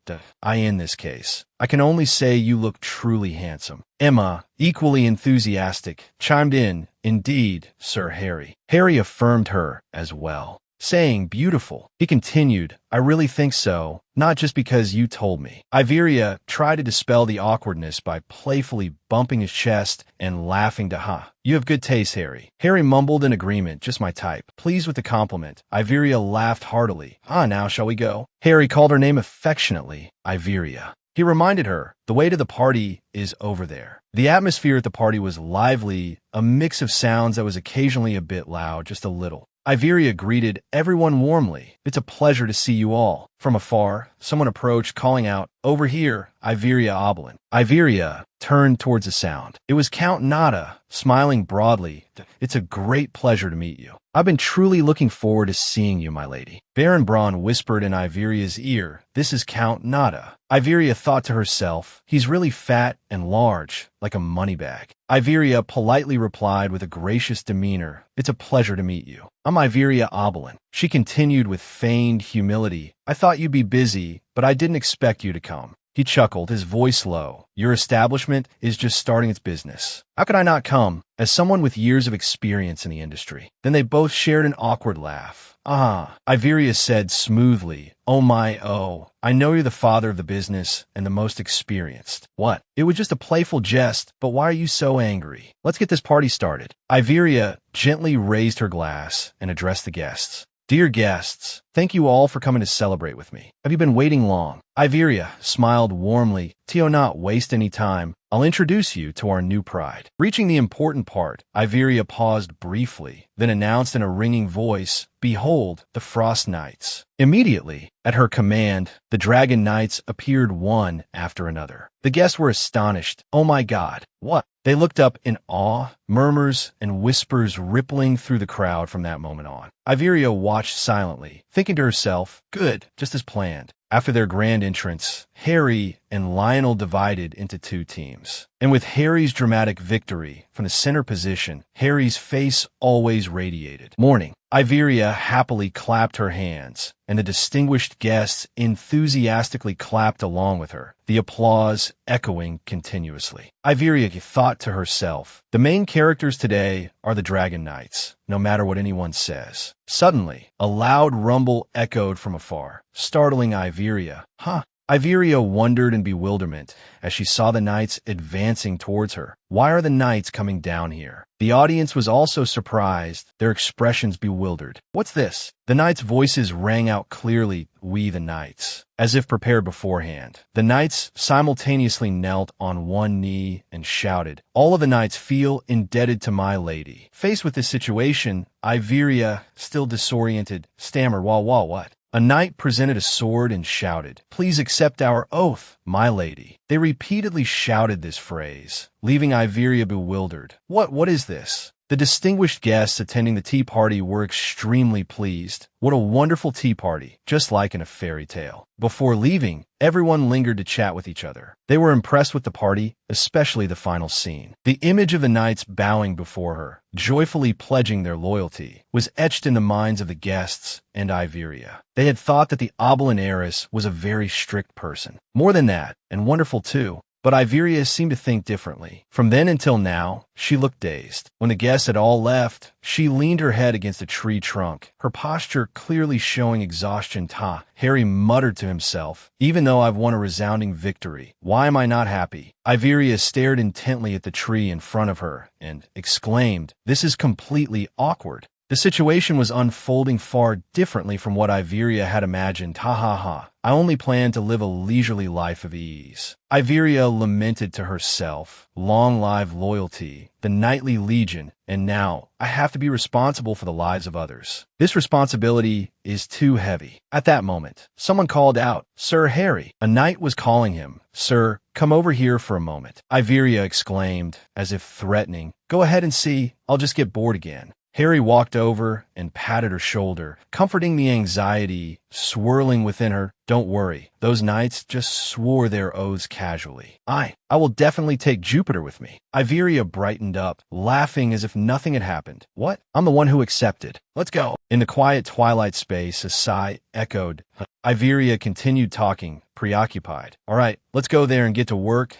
In this case, I can only say you look truly handsome. Emma, equally enthusiastic, chimed in. Indeed, Sir Harry. Harry affirmed her as well, saying, Beautiful. He continued, I really think so, not just because you told me. Iveria tried to dispel the awkwardness by playfully bumping his chest and laughing to You have good taste, Harry. Harry mumbled in agreement, just my type. Pleased with the compliment, Iveria laughed heartily. Now shall we go? Harry called her name affectionately, Iveria. He reminded her, the way to the party is over there. The atmosphere at the party was lively, a mix of sounds that was occasionally a bit loud, just a little. Iveria greeted everyone warmly. It's a pleasure to see you all. From afar, someone approached, calling out, Over here, Iveria Oberlin. Iveria turned towards the sound. It was Count Nada, smiling broadly. It's a great pleasure to meet you. I've been truly looking forward to seeing you, my lady. Baron Braun whispered in Iveria's ear, This is Count Nada. Iveria thought to herself, He's really fat and large, like a money bag. Iveria politely replied with a gracious demeanor, It's a pleasure to meet you. I'm Iveria Oberlin. She continued with feigned humility, I thought you'd be busy, but I didn't expect you to come. He chuckled, his voice low. Your establishment is just starting its business. How could I not come, as someone with years of experience in the industry? Then they both shared an awkward laugh. Iveria said smoothly, I know you're the father of the business and the most experienced. What? It was just a playful jest, but why are you so angry? Let's get this party started. Iveria gently raised her glass and addressed the guests. Dear guests, Thank you all for coming to celebrate with me. Have you been waiting long? Iveria smiled warmly. Tio, not waste any time. I'll introduce you to our new pride. Reaching the important part, Iveria paused briefly, then announced in a ringing voice, "Behold, the Frost Knights." Immediately, at her command, the Dragon Knights appeared one after another. The guests were astonished. "Oh my God, what?" They looked up in awe, murmurs and whispers rippling through the crowd from that moment on. Iveria watched silently, thinking to herself, "Good, just as planned." After their grand entrance, Harry and Lionel divided into two teams. And with Harry's dramatic victory from the center position, Harry's face always radiated mourning. Iveria happily clapped her hands, and the distinguished guests enthusiastically clapped along with her, the applause echoing continuously. Iveria thought to herself, the main characters today are the Dragon Knights, no matter what anyone says. Suddenly, a loud rumble echoed from afar, startling Iveria. Huh? Iveria wondered in bewilderment as she saw the knights advancing towards her. Why are the knights coming down here? The audience was also surprised, their expressions bewildered. What's this? The knights' voices rang out clearly, "We the knights," as if prepared beforehand. The knights simultaneously knelt on one knee and shouted, "All of the knights feel indebted to my lady." Faced with this situation, Iveria, still disoriented, stammered, what? A knight presented a sword and shouted, "Please accept our oath, my lady." They repeatedly shouted this phrase, leaving Iveria bewildered. What is this? The distinguished guests attending the tea party were extremely pleased. What a wonderful tea party, just like in a fairy tale. Before leaving, everyone lingered to chat with each other. They were impressed with the party, especially the final scene. The image of the knights bowing before her, joyfully pledging their loyalty, was etched in the minds of the guests and Iveria. They had thought that the Oberlin heiress was a very strict person. More than that, and wonderful too. But Iveria seemed to think differently. From then until now, she looked dazed. When the guests had all left, she leaned her head against a tree trunk, her posture clearly showing exhaustion. Harry muttered to himself, "Even though I've won a resounding victory, why am I not happy?" Iveria stared intently at the tree in front of her and exclaimed, "This is completely awkward." The situation was unfolding far differently from what Iveria had imagined. I only planned to live a leisurely life of ease. Iveria lamented to herself, long live loyalty, the knightly legion, and now I have to be responsible for the lives of others. This responsibility is too heavy. At that moment, someone called out, "Sir Harry." A knight was calling him. "Sir, come over here for a moment." Iveria exclaimed, as if threatening, "Go ahead and see, I'll just get bored again." Harry walked over and patted her shoulder, comforting the anxiety swirling within her. "Don't worry, those knights just swore their oaths casually. I will definitely take Jupiter with me." Iveria brightened up, laughing as if nothing had happened. "What? I'm the one who accepted. Let's go." In the quiet twilight space, a sigh echoed. Iveria continued talking, preoccupied. "All right, let's go there and get to work,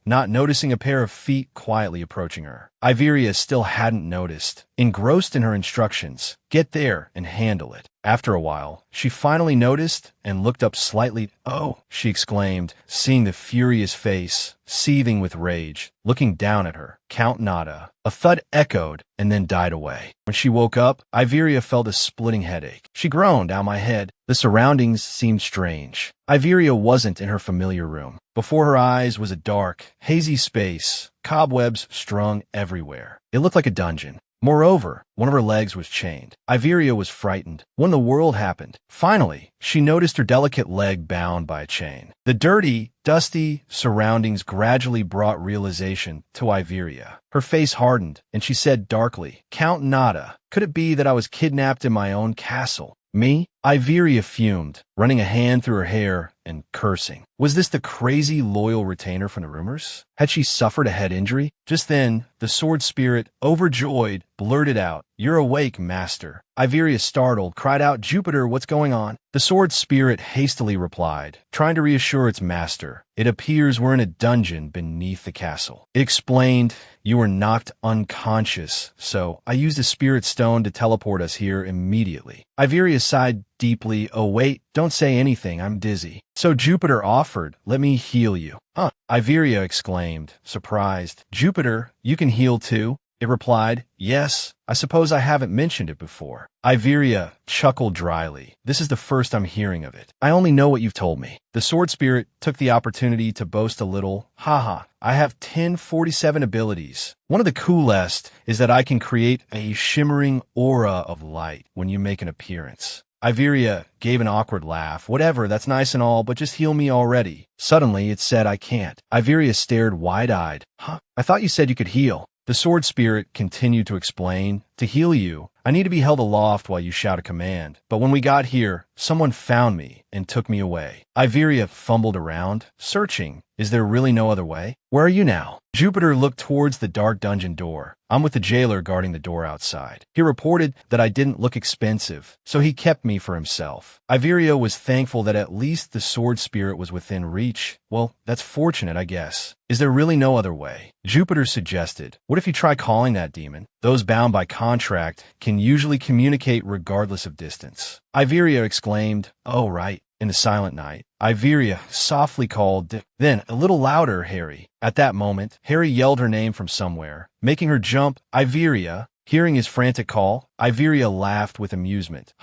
not noticing a pair of feet quietly approaching her. Iveria still hadn't noticed, engrossed in her instructions. Get there and handle it. After a while, she finally noticed and looked up slightly. "Oh," she exclaimed, seeing the furious face, seething with rage, looking down at her. "Count Nada." A thud echoed and then died away. When she woke up, Iveria felt a splitting headache. She groaned, "Ow, my head." The surroundings seemed strange. Iveria wasn't in her familiar room. Before her eyes was a dark, hazy space, cobwebs strung everywhere. It looked like a dungeon. Moreover, one of her legs was chained. Iveria was frightened. What in the world happened? Finally, she noticed her delicate leg bound by a chain. The dirty, dusty surroundings gradually brought realization to Iveria. Her face hardened, and she said darkly, "Count Nada, could it be that I was kidnapped in my own castle?" "Me?" Iveria fumed, running a hand through her hair and cursing. Was this the crazy, loyal retainer from the rumors? Had she suffered a head injury? Just then, the sword spirit, overjoyed, blurted out, "You're awake, master." Iveria, startled, cried out, "Jupiter, what's going on?" The sword spirit hastily replied, trying to reassure its master, "It appears we're in a dungeon beneath the castle." It explained, "You were knocked unconscious, so I used a spirit stone to teleport us here immediately." Iveria sighed deeply. "Oh wait, don't say anything, I'm dizzy." "So Jupiter offered, let me heal you." "Huh?" Iveria exclaimed, surprised. "Jupiter, you can heal too?" It replied, yes, I suppose I haven't mentioned it before. Iveria chuckled dryly. This is the first I'm hearing of it. I only know what you've told me. The sword spirit took the opportunity to boast a little. Haha, I have 1047 abilities. One of the coolest is that I can create a shimmering aura of light when you make an appearance. Iveria gave an awkward laugh. Whatever, that's nice and all, but just heal me already. Suddenly, it said I can't. Iveria stared wide-eyed. Huh? I thought you said you could heal. The sword spirit continued to explain, to heal you, I need to be held aloft while you shout a command. But when we got here, someone found me and took me away. Iveria fumbled around, searching. Is there really no other way? Where are you now? Jupiter looked towards the dark dungeon door. I'm with the jailer guarding the door outside. He reported that I didn't look expensive, so he kept me for himself. Iveria was thankful that at least the sword spirit was within reach. Well, that's fortunate, I guess. Is there really no other way? Jupiter suggested, what if you try calling that demon? Those bound by contract can usually communicate regardless of distance. Iveria exclaimed, oh, right. In the silent night, Iveria softly called, then a little louder, Harry. At that moment, Harry yelled her name from somewhere, making her jump. Iveria. Hearing his frantic call, Iveria laughed with amusement.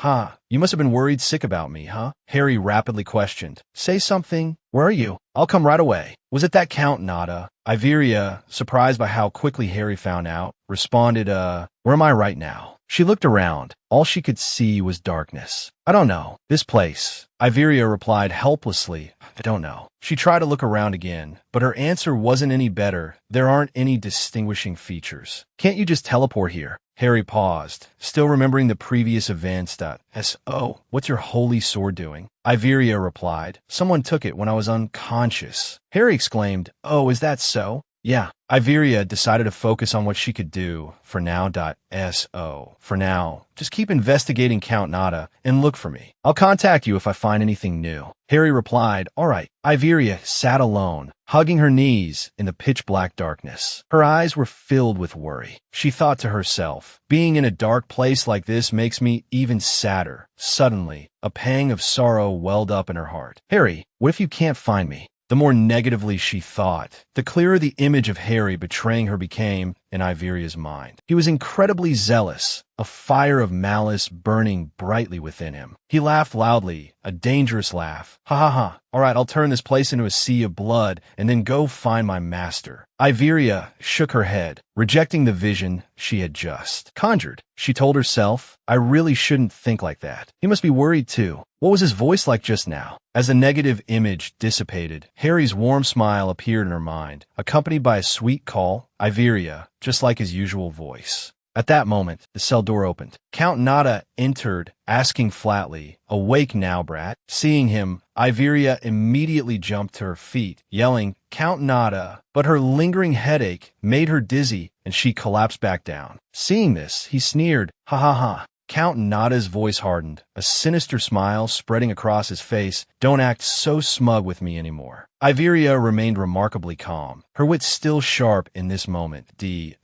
You must have been worried sick about me, huh? Harry rapidly questioned. Say something. Where are you? I'll come right away. Was it that Count Nada? Iveria, surprised by how quickly Harry found out, responded, where am I right now? She looked around. All she could see was darkness. I don't know. This place. Iveria replied helplessly. I don't know. She tried to look around again, but her answer wasn't any better. There aren't any distinguishing features. Can't you just teleport here? Harry paused, still remembering the previous events. S.O., what's your holy sword doing? Iveria replied, someone took it when I was unconscious. Harry exclaimed, oh, is that so? Yeah. Iveria decided to focus on what she could do for now. S.O. For now, just keep investigating Count Nada and look for me. I'll contact you if I find anything new. Harry replied, all right. Iveria sat alone, hugging her knees in the pitch-black darkness. Her eyes were filled with worry. She thought to herself, being in a dark place like this makes me even sadder. Suddenly, a pang of sorrow welled up in her heart. Harry, what if you can't find me? The more negatively she thought, the clearer the image of Harry betraying her became in Iveria's mind. He was incredibly zealous, a fire of malice burning brightly within him. He laughed loudly, a dangerous laugh. Ha ha ha. All right, I'll turn this place into a sea of blood and then go find my master. Iveria shook her head, rejecting the vision she had just conjured. She told herself, I really shouldn't think like that. He must be worried too. What was his voice like just now? As the negative image dissipated, Harry's warm smile appeared in her mind, accompanied by a sweet call, Iveria, just like his usual voice. At that moment, the cell door opened. Count Nada entered, asking flatly, awake now, brat? Seeing him, Iveria immediately jumped to her feet, yelling, Count Nada, but her lingering headache made her dizzy, and she collapsed back down. Seeing this, he sneered, ha ha ha. Count Nada's voice hardened, a sinister smile spreading across his face. Don't act so smug with me anymore. Iveria remained remarkably calm, her wit still sharp in this moment.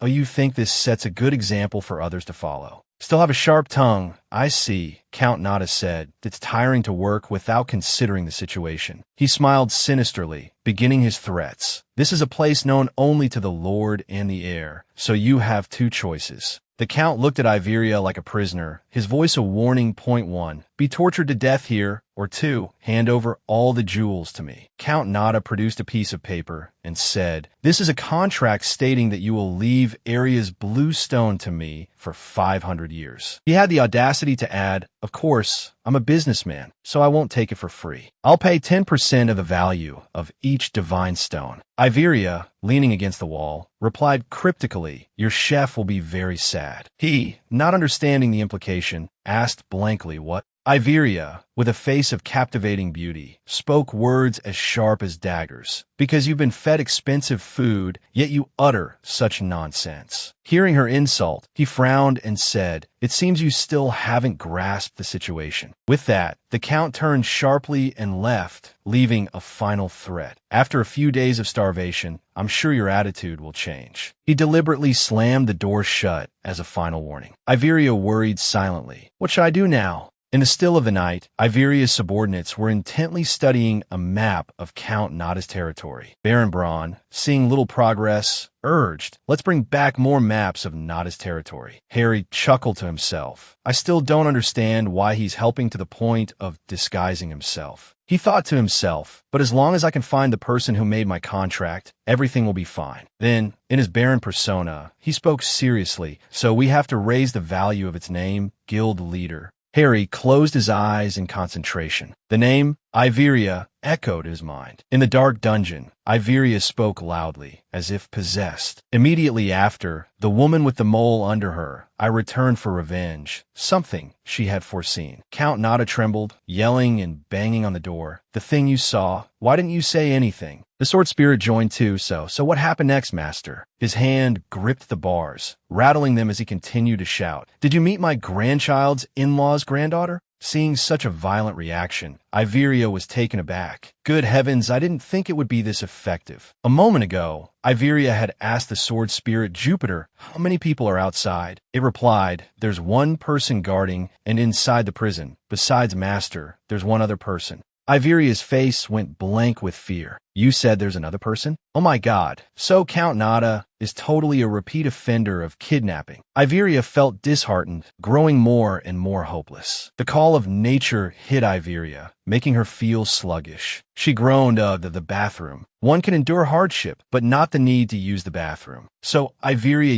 Oh, you think this sets a good example for others to follow? Still have a sharp tongue. I see, Count Nada said. It's tiring to work without considering the situation. He smiled sinisterly, beginning his threats. This is a place known only to the Lord and the heir, so you have two choices. The Count looked at Iveria like a prisoner, his voice a warning. Point 1, be tortured to death here, or 2, hand over all the jewels to me. Count Nada produced a piece of paper and said, this is a contract stating that you will leave Aria's blue stone to me for 500 years. He had the audacity to add, of course, I'm a businessman, so I won't take it for free. I'll pay 10% of the value of each divine stone. Iveria, leaning against the wall, replied cryptically, your chef will be very sad. He, not understanding the implication, asked blankly what? Iveria, with a face of captivating beauty, spoke words as sharp as daggers. Because you've been fed expensive food, yet you utter such nonsense. Hearing her insult, he frowned and said, it seems you still haven't grasped the situation. With that, the Count turned sharply and left, leaving a final threat. After a few days of starvation, I'm sure your attitude will change. He deliberately slammed the door shut as a final warning. Iveria worried silently. What should I do now? In the still of the night, Iveria's subordinates were intently studying a map of Count Nada's territory. Baron Braun, seeing little progress, urged, "Let's bring back more maps of Nada's territory." Harry chuckled to himself. "I still don't understand why he's helping to the point of disguising himself." He thought to himself, "But as long as I can find the person who made my contract, everything will be fine." Then, in his Baron persona, he spoke seriously, "So we have to raise the value of its name, Guild Leader." Harry closed his eyes in concentration. The name, Iveria, echoed in his mind. In the dark dungeon, Iveria spoke loudly, as if possessed. Immediately after, the woman with the mole under her, "I returned for revenge," something she had foreseen. Count Nada trembled, yelling and banging on the door. "The thing you saw, why didn't you say anything?" The sword spirit joined too, so what happened next, master? His hand gripped the bars, rattling them as he continued to shout. "Did you meet my grandchild's in-law's granddaughter?" Seeing such a violent reaction, Iveria was taken aback. Good heavens, I didn't think it would be this effective. A moment ago, Iveria had asked the sword spirit Jupiter, "How many people are outside?" It replied, "There's one person guarding, and inside the prison, besides master, there's one other person." Iveria's face went blank with fear. "You said there's another person? Oh my God. So Count Nada is totally a repeat offender of kidnapping." Iveria felt disheartened, growing more and more hopeless. The call of nature hit Iveria, making her feel sluggish. She groaned, the bathroom. One can endure hardship, but not the need to use the bathroom. So Iveria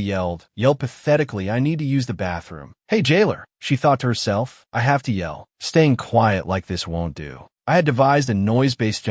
yelled pathetically, "I need to use the bathroom." "Hey, jailer," she thought to herself, "I have to yell. Staying quiet like this won't do." I had devised a noise-based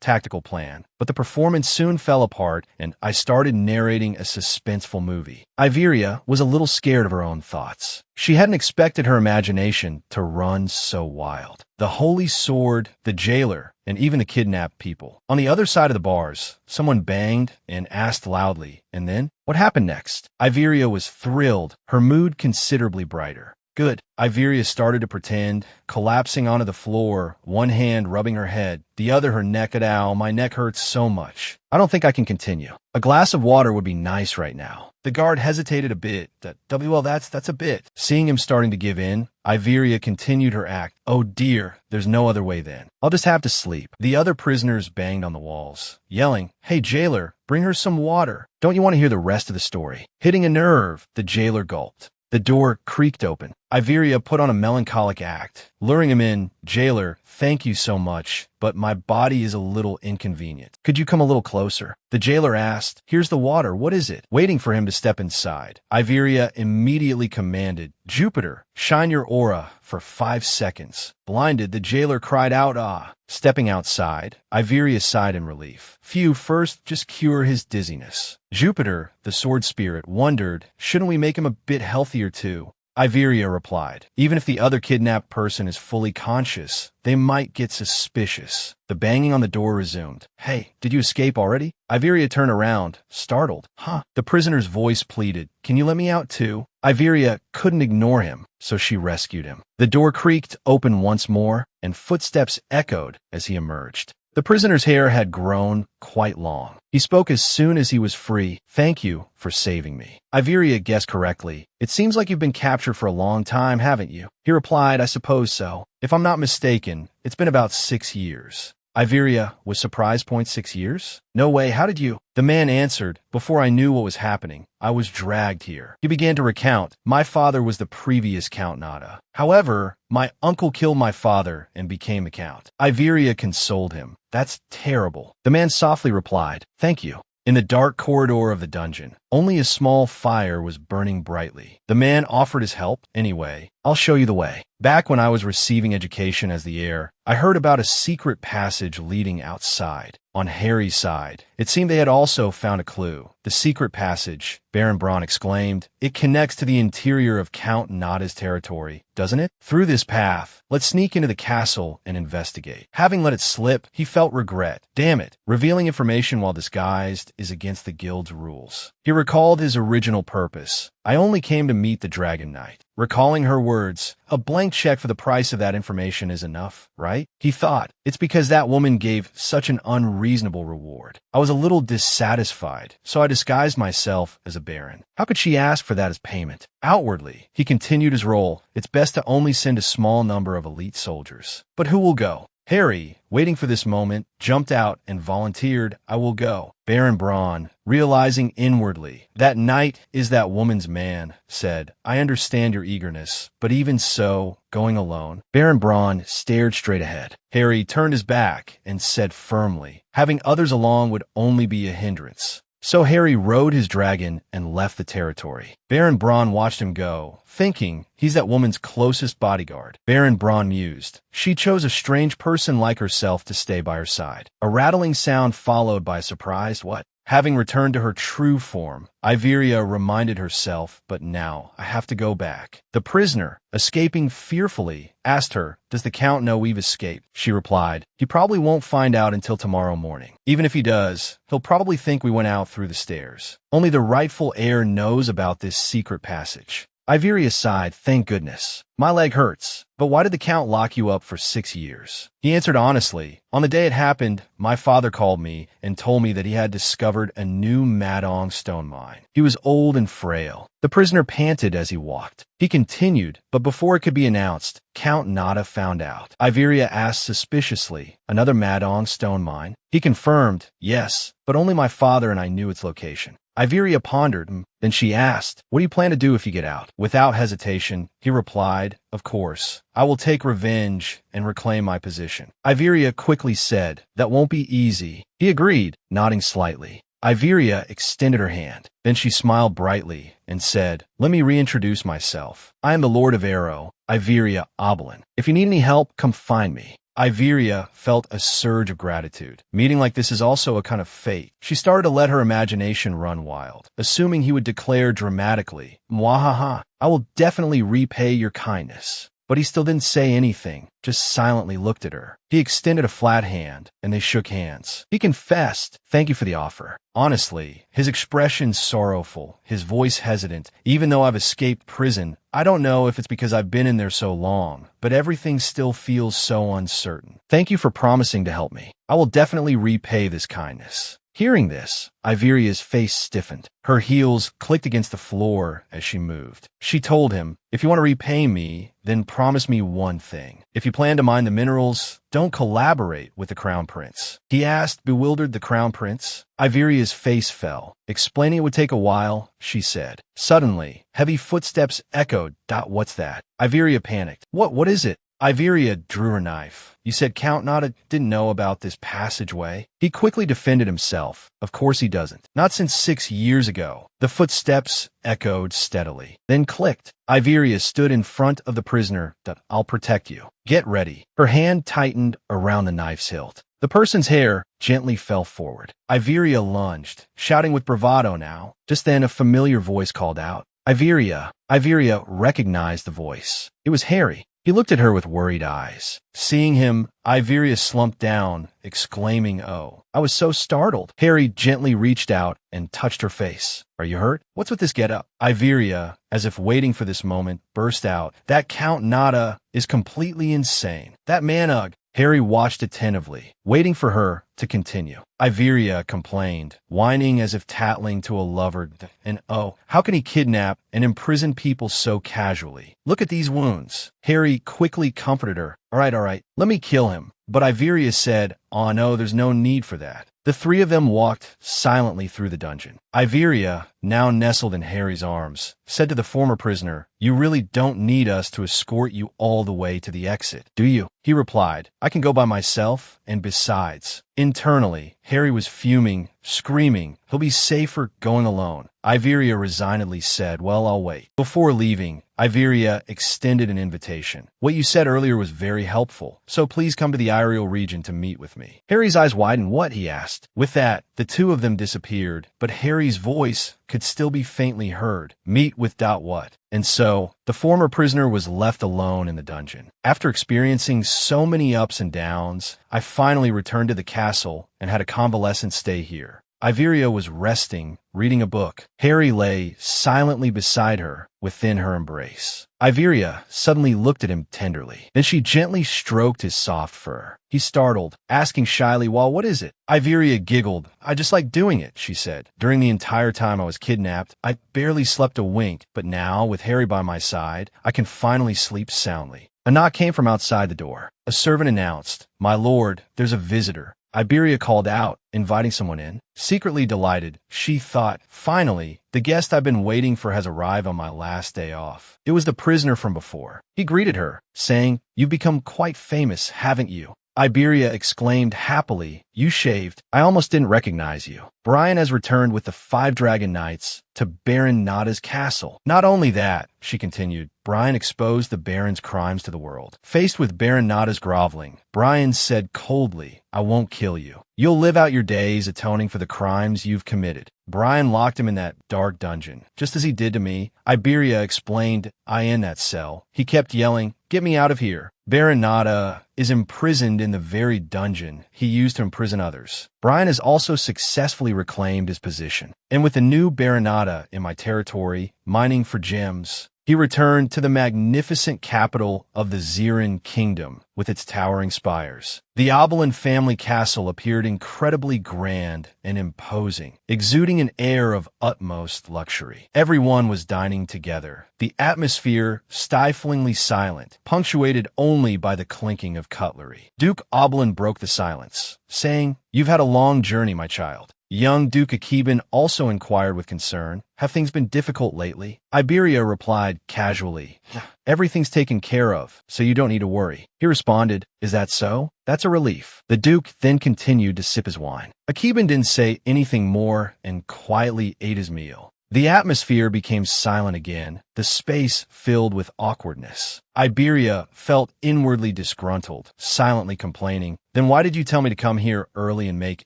tactical plan, but the performance soon fell apart and I started narrating a suspenseful movie. Iveria was a little scared of her own thoughts. She hadn't expected her imagination to run so wild. The holy sword, the jailer, and even the kidnapped people. On the other side of the bars, someone banged and asked loudly, and then, what happened next? Iveria was thrilled, her mood considerably brighter. Good. Iveria started to pretend, collapsing onto the floor, one hand rubbing her head, the other her neck. "Ow, my neck hurts so much. I don't think I can continue. A glass of water would be nice right now." The guard hesitated a bit. That's a bit. Seeing him starting to give in, Iveria continued her act. "Oh dear, there's no other way then. I'll just have to sleep." The other prisoners banged on the walls, yelling, "Hey jailer, bring her some water. Don't you want to hear the rest of the story?" Hitting a nerve, the jailer gulped. The door creaked open. Iveria put on a melancholic act, luring him in. "Jailer, thank you so much, but my body is a little inconvenient. Could you come a little closer?" The jailer asked, "Here's the water, what is it?" Waiting for him to step inside, Iveria immediately commanded, "Jupiter, shine your aura for 5 seconds." Blinded, the jailer cried out, "Ah." Stepping outside, Iveria sighed in relief. Phew, first just cure his dizziness. Jupiter, the sword spirit, wondered, "Shouldn't we make him a bit healthier too?" Iveria replied, "Even if the other kidnapped person is fully conscious, they might get suspicious." The banging on the door resumed. "Hey, did you escape already?" Iveria turned around, startled. "Huh?" The prisoner's voice pleaded, "Can you let me out too?" Iveria couldn't ignore him, so she rescued him. The door creaked open once more, and footsteps echoed as he emerged. The prisoner's hair had grown quite long. He spoke as soon as he was free. "Thank you for saving me." Iveria guessed correctly. "It seems like you've been captured for a long time, haven't you?" He replied, "I suppose so. If I'm not mistaken, it's been about 6 years." Iveria was surprised. 6 years? "No way, how did you?" The man answered, "Before I knew what was happening, I was dragged here." He began to recount, "My father was the previous Count Nada. However, my uncle killed my father and became the Count." Iveria consoled him. "That's terrible." The man softly replied, "Thank you." In the dark corridor of the dungeon, only a small fire was burning brightly. The man offered his help. "Anyway, I'll show you the way." Back when I was receiving education as the heir, I heard about a secret passage leading outside. On Harry's side, it seemed they had also found a clue. "The secret passage," Baron Braun exclaimed. "It connects to the interior of Count Nada's territory, doesn't it? Through this path, let's sneak into the castle and investigate." Having let it slip, he felt regret. Damn it, revealing information while disguised is against the guild's rules. He recalled his original purpose. "I only came to meet the Dragon Knight. recalling her words, "A blank check for the price of that information is enough, right?" He thought, "It's because that woman gave such an unreasonable reward. I was a little dissatisfied, so I disguised myself as a baron. How could she ask for that as payment?" Outwardly, he continued his role. "It's best to only send a small number of elite soldiers. But who will go?" Harry, waiting for this moment, jumped out and volunteered, "I will go." Baron Braun, realizing inwardly that knight is that woman's man, said, "I understand your eagerness, but even so, going alone." Baron Braun stared straight ahead. Harry turned his back and said firmly, "Having others along would only be a hindrance." So Harry rode his dragon and left the territory. Baron Braun watched him go, thinking, he's that woman's closest bodyguard. Baron Braun mused. She chose a strange person like herself to stay by her side. A rattling sound followed by a surprised what? Having returned to her true form, Iveria reminded herself, "But now I have to go back." The prisoner, escaping fearfully, asked her, "Does the Count know we've escaped?" She replied, "He probably won't find out until tomorrow morning. Even if he does, he'll probably think we went out through the stairs. Only the rightful heir knows about this secret passage." Iveria sighed, "Thank goodness. My leg hurts. But why did the Count lock you up for 6 years? He answered honestly, "On the day it happened, my father called me and told me that he had discovered a new Madong stone mine. He was old and frail." The prisoner panted as he walked. He continued, "But before it could be announced, Count Nada found out." Iveria asked suspiciously, "Another Madong stone mine?" He confirmed, "Yes, but only my father and I knew its location." Iveria pondered, then she asked, "What do you plan to do if you get out?" Without hesitation, he replied, "Of course, I will take revenge and reclaim my position." Iveria quickly said, "That won't be easy." He agreed, nodding slightly. Iveria extended her hand. Then she smiled brightly and said, "Let me reintroduce myself. I am the Lord of Arrow, Iveria Oberlin. If you need any help, come find me." Iveria felt a surge of gratitude. Meeting like this is also a kind of fate. She started to let her imagination run wild, assuming he would declare dramatically, "Mwahaha, I will definitely repay your kindness." But he still didn't say anything, just silently looked at her. He extended a flat hand, and they shook hands. He confessed, "Thank you for the offer." Honestly, his expression sorrowful, his voice hesitant. "Even though I've escaped prison, I don't know if it's because I've been in there so long, but everything still feels so uncertain. Thank you for promising to help me. I will definitely repay this kindness." Hearing this, Iveria's face stiffened. Her heels clicked against the floor as she moved. She told him, "If you want to repay me, then promise me one thing. If you plan to mine the minerals, don't collaborate with the Crown Prince." He asked, bewildered, "The Crown Prince?" Iveria's face fell. Explaining it would take a while, she said. Suddenly, heavy footsteps echoed. "What's that?" Iveria panicked. What is it?" Iveria drew her knife. "You said Count Nada didn't know about this passageway?" He quickly defended himself. "Of course he doesn't. Not since 6 years ago." The footsteps echoed steadily, then clicked. Iveria stood in front of the prisoner. "I'll protect you. Get ready." Her hand tightened around the knife's hilt. The person's hair gently fell forward. Iveria lunged, shouting with bravado now. Just then a familiar voice called out, "Iveria." Iveria recognized the voice. It was Harry. He looked at her with worried eyes. Seeing him, Iveria slumped down, exclaiming, "Oh, I was so startled." Harry gently reached out and touched her face. "Are you hurt? What's with this get-up?" Iveria, as if waiting for this moment, burst out, "That Count Nada is completely insane. That man-ugh." Harry watched attentively, waiting for her to continue. Iveria complained, whining as if tattling to a lover, and "Oh, how can he kidnap and imprison people so casually? Look at these wounds." Harry quickly comforted her. All right, let me kill him." But Iveria said, "Oh no, there's no need for that." The three of them walked silently through the dungeon. Iveria, now nestled in Harry's arms, said to the former prisoner, "You really don't need us to escort you all the way to the exit, do you?" He replied, "I can go by myself, and besides." Internally, Harry was fuming, screaming, "He'll be safer going alone." Iveria resignedly said, "Well, I'll wait." Before leaving, Iveria extended an invitation. "What you said earlier was very helpful, so please come to the Ariel region to meet with me." Harry's eyes widened. "What?" he asked. With that, the two of them disappeared, but Harry's voice could still be faintly heard. "Meet with what?" And so, the former prisoner was left alone in the dungeon. After experiencing so many ups and downs, I finally returned to the castle and had a convalescent stay here. Iveria was resting, reading a book. Harry lay silently beside her, within her embrace. Iberia suddenly looked at him tenderly. Then she gently stroked his soft fur. He startled, asking shyly, "Well, what is it?" Iberia giggled. "I just like doing it," she said. "During the entire time I was kidnapped, I barely slept a wink, but now, with Harry by my side, I can finally sleep soundly." A knock came from outside the door. A servant announced, "My lord, there's a visitor." Iberia called out, inviting someone in. Secretly delighted, she thought, "Finally, the guest I've been waiting for has arrived on my last day off." It was the prisoner from before. He greeted her, saying, "You've become quite famous, haven't you?" Iberia exclaimed happily, "You shaved. I almost didn't recognize you. Brian has returned with the 5 Dragon Knights to Baron Nada's castle." "Not only that," she continued, "Brian exposed the Baron's crimes to the world." Faced with Baron Nada's groveling, Brian said coldly, "I won't kill you. You'll live out your days atoning for the crimes you've committed." Brian locked him in that dark dungeon, just as he did to me. Iberia explained, "I in that cell. He kept yelling, 'Get me out of here.' Baron Nada is imprisoned in the very dungeon he used to imprison others. Brian has also successfully reclaimed his position. And with the new Baron Nada in my territory, mining for gems, he returned to the magnificent capital of the Zirin Kingdom with its towering spires. The Oberlin family castle appeared incredibly grand and imposing, exuding an air of utmost luxury. Everyone was dining together, the atmosphere stiflingly silent, punctuated only by the clinking of cutlery. Duke Oberlin broke the silence, saying, "You've had a long journey, my child." Young Duke Akiban also inquired with concern, "Have things been difficult lately?" Iberia replied casually, "Everything's taken care of, so you don't need to worry." He responded, "Is that so? That's a relief." The Duke then continued to sip his wine. Akiban didn't say anything more and quietly ate his meal. The atmosphere became silent again, the space filled with awkwardness. Iberia felt inwardly disgruntled, silently complaining, "Then why did you tell me to come here early and make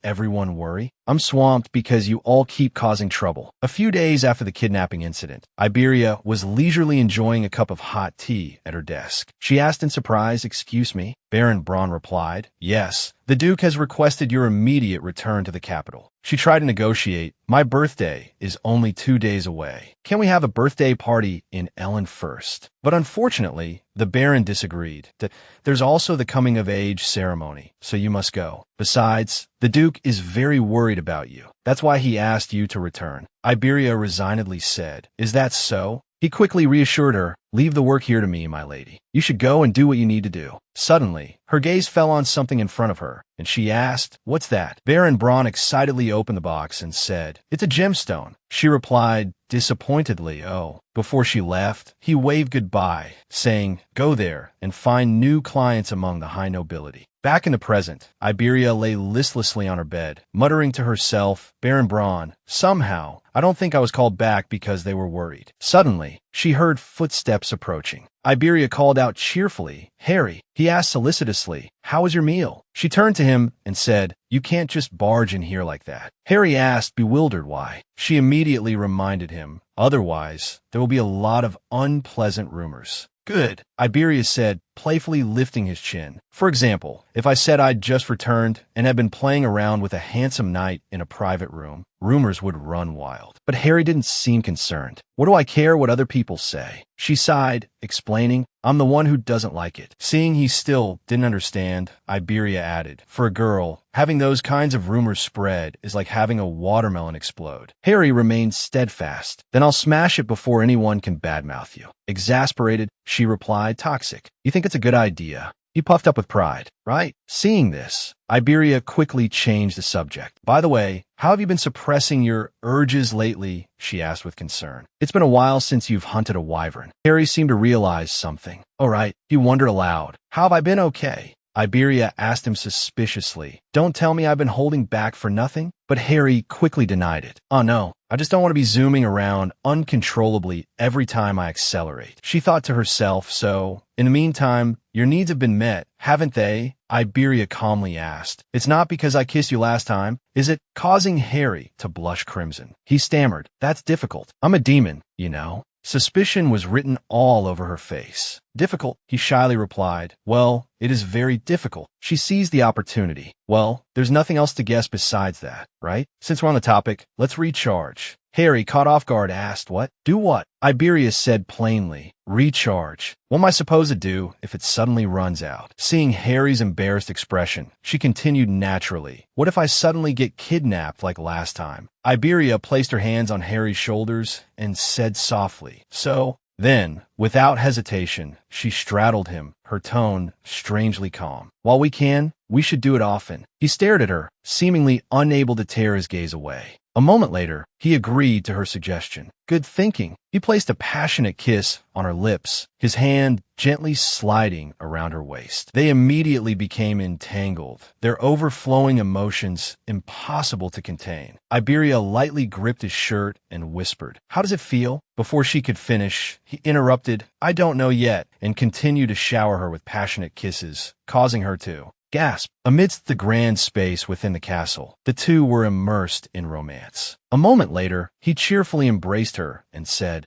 everyone worry?" "I'm swamped because you all keep causing trouble." A few days after the kidnapping incident, Iberia was leisurely enjoying a cup of hot tea at her desk. She asked in surprise, "Excuse me?" Baron Braun replied, "Yes, the Duke has requested your immediate return to the capital." She tried to negotiate, "My birthday is only 2 days away. Can we have a birthday party in Ellen first?" But unfortunately, the Baron disagreed. "There's also the coming-of-age ceremony, so you must go. Besides, the Duke is very worried about you. That's why he asked you to return." Iberia resignedly said, "Is that so?" He quickly reassured her, "Leave the work here to me, my lady. You should go and do what you need to do." Suddenly, her gaze fell on something in front of her, and she asked, "What's that?" Baron Braun excitedly opened the box and said, "It's a gemstone." She replied disappointedly, "Oh." Before she left, he waved goodbye, saying, "Go there and find new clients among the high nobility." Back in the present, Iberia lay listlessly on her bed, muttering to herself, "Baron Braun, somehow, I don't think I was called back because they were worried." Suddenly, she heard footsteps approaching. Iberia called out cheerfully, "Harry." He asked solicitously, "How was your meal?" She turned to him and said, "You can't just barge in here like that." Harry asked, bewildered, why. She immediately reminded him, "Otherwise, there will be a lot of unpleasant rumors." "Good," Iberia said, playfully lifting his chin. "For example, if I said I'd just returned and had been playing around with a handsome knight in a private room, rumors would run wild." But Harry didn't seem concerned. "What do I care what other people say?" She sighed, explaining, "I'm the one who doesn't like it." Seeing he still didn't understand, Iberia added, "For a girl, having those kinds of rumors spread is like having a watermelon explode." Harry remained steadfast. "Then I'll smash it before anyone can badmouth you." Exasperated, she replied, "Toxic. You think it's a good idea?" He puffed up with pride. "Right." Seeing this, Iberia quickly changed the subject. "By the way, how have you been suppressing your urges lately?" she asked with concern. "It's been a while since you've hunted a wyvern." Harry seemed to realize something. "All right," he wondered aloud. "How have I been okay?" Iberia asked him suspiciously. "Don't tell me I've been holding back for nothing?" But Harry quickly denied it. "Oh no, I just don't want to be zooming around uncontrollably every time I accelerate." She thought to herself, "So, in the meantime, your needs have been met, haven't they?" Iberia calmly asked. "It's not because I kissed you last time, is it?" Causing Harry to blush crimson. He stammered, "That's difficult. I'm a demon, you know." Suspicion was written all over her face. "Difficult," he shyly replied. "Well, it is very difficult." She seized the opportunity. "Well, there's nothing else to guess besides that, right? Since we're on the topic, let's recharge." Harry, caught off guard, asked, "What? Do what?" Iberia said plainly, "Recharge." "What am I supposed to do if it suddenly runs out?" Seeing Harry's embarrassed expression, she continued naturally, "What if I suddenly get kidnapped like last time?" Iberia placed her hands on Harry's shoulders and said softly, "So?" Then, without hesitation, she straddled him, her tone strangely calm. "While we can, we should do it often." He stared at her, seemingly unable to tear his gaze away. A moment later, he agreed to her suggestion. "Good thinking." He placed a passionate kiss on her lips, his hand gently sliding around her waist. They immediately became entangled, their overflowing emotions impossible to contain. Iberia lightly gripped his shirt and whispered, "How does it feel?" Before she could finish, he interrupted, "I don't know yet," and continued to shower her with passionate kisses, causing her to gasp. Amidst the grand space within the castle, the two were immersed in romance. A moment later, he cheerfully embraced her and said,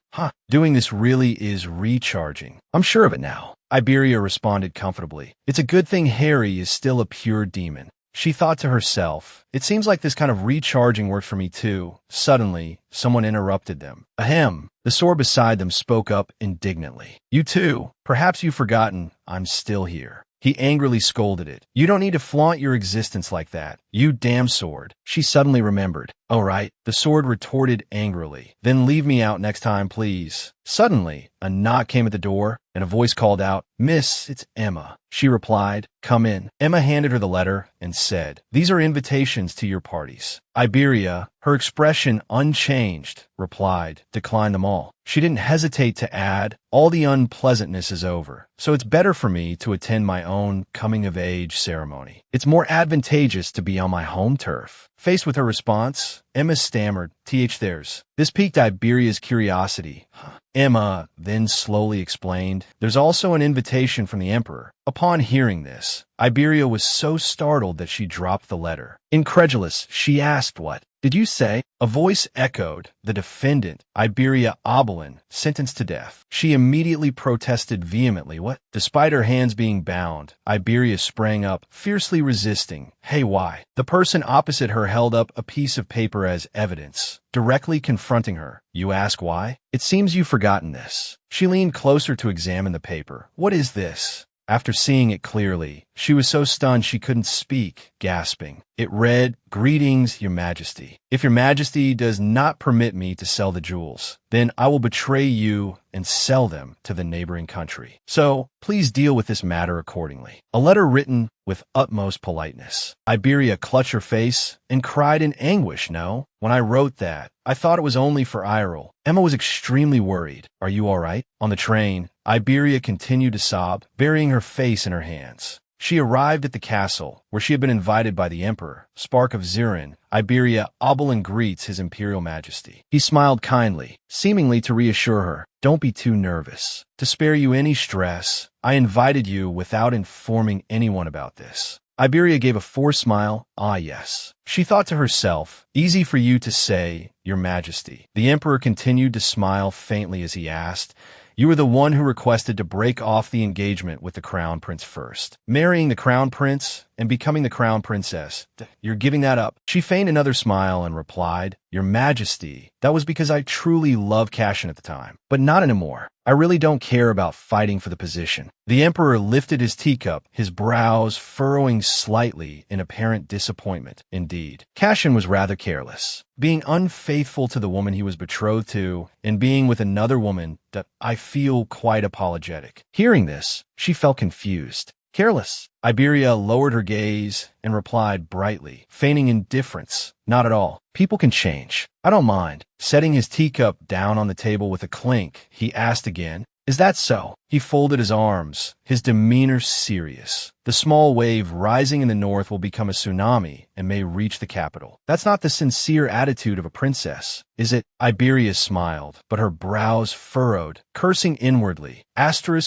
"Doing this really is recharging. I'm sure of it now." Iberia responded comfortably. "It's a good thing Harry is still a pure demon." She thought to herself, "It seems like this kind of recharging worked for me too." Suddenly, someone interrupted them. Ahem. The sword beside them spoke up indignantly. "You too. Perhaps you've forgotten I'm still here." He angrily scolded it. "You don't need to flaunt your existence like that, you damn sword." She suddenly remembered. "Oh, right." The sword retorted angrily. "Then leave me out next time, please." Suddenly, a knock came at the door, and a voice called out, "Miss, it's Emma." She replied, "Come in." Emma handed her the letter and said, "These are invitations to your parties." Iberia, her expression unchanged, replied, "Decline them all." She didn't hesitate to add, "All the unpleasantness is over, so it's better for me to attend my own coming-of-age ceremony. It's more advantageous to be on my home turf." Faced with her response, Emma stammered, Theirs." This piqued Iberia's curiosity. Emma then slowly explained, "There's also an invitation from the Emperor." Upon hearing this, Iberia was so startled that she dropped the letter. Incredulous, she asked, "What did you say?" A voice echoed, "The defendant, Iberia Oberlin, sentenced to death." She immediately protested vehemently. "What?" Despite her hands being bound, Iberia sprang up, fiercely resisting. "Hey, why?" The person opposite her held up a piece of paper as evidence, directly confronting her. "You ask why? It seems you've forgotten this." She leaned closer to examine the paper. "What is this?" After seeing it clearly, she was so stunned she couldn't speak, gasping. It read, "Greetings, Your Majesty. If Your Majesty does not permit me to sell the jewels, then I will betray you and sell them to the neighboring country. So, please deal with this matter accordingly." A letter written with utmost politeness. Iberia clutched her face and cried in anguish. "No, when I wrote that, I thought it was only for Irel." Emma was extremely worried. "Are you all right?" On the train, Iberia continued to sob, burying her face in her hands. She arrived at the castle, where she had been invited by the Emperor. Spark of Zirin, Iberia Oberlin greets His Imperial Majesty. He smiled kindly, seemingly to reassure her. "Don't be too nervous. To spare you any stress, I invited you without informing anyone about this." Iberia gave a forced smile. "Ah, yes." She thought to herself, "Easy for you to say, Your Majesty." The Emperor continued to smile faintly as he asked, "You were the one who requested to break off the engagement with the Crown Prince first. Marrying the Crown Prince and becoming the Crown Princess. You're giving that up." She feigned another smile and replied, "Your Majesty, that was because I truly loved Cashin at the time. But not anymore. I really don't care about fighting for the position." The Emperor lifted his teacup, his brows furrowing slightly in apparent disappointment. Indeed, Cashin was rather careless, being unfaithful to the woman he was betrothed to and being with another woman that I feel quite apologetic. Hearing this, she felt confused. "Careless?" Iberia lowered her gaze and replied brightly, feigning indifference. "Not at all. People can change. I don't mind." Setting his teacup down on the table with a clink, he asked again, "Is that so?" He folded his arms, his demeanor serious. "The small wave rising in the north will become a tsunami and may reach the capital. That's not the sincere attitude of a princess, is it?" Iberia smiled, but her brows furrowed, cursing inwardly.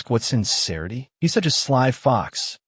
What sincerity? He's such a sly fox.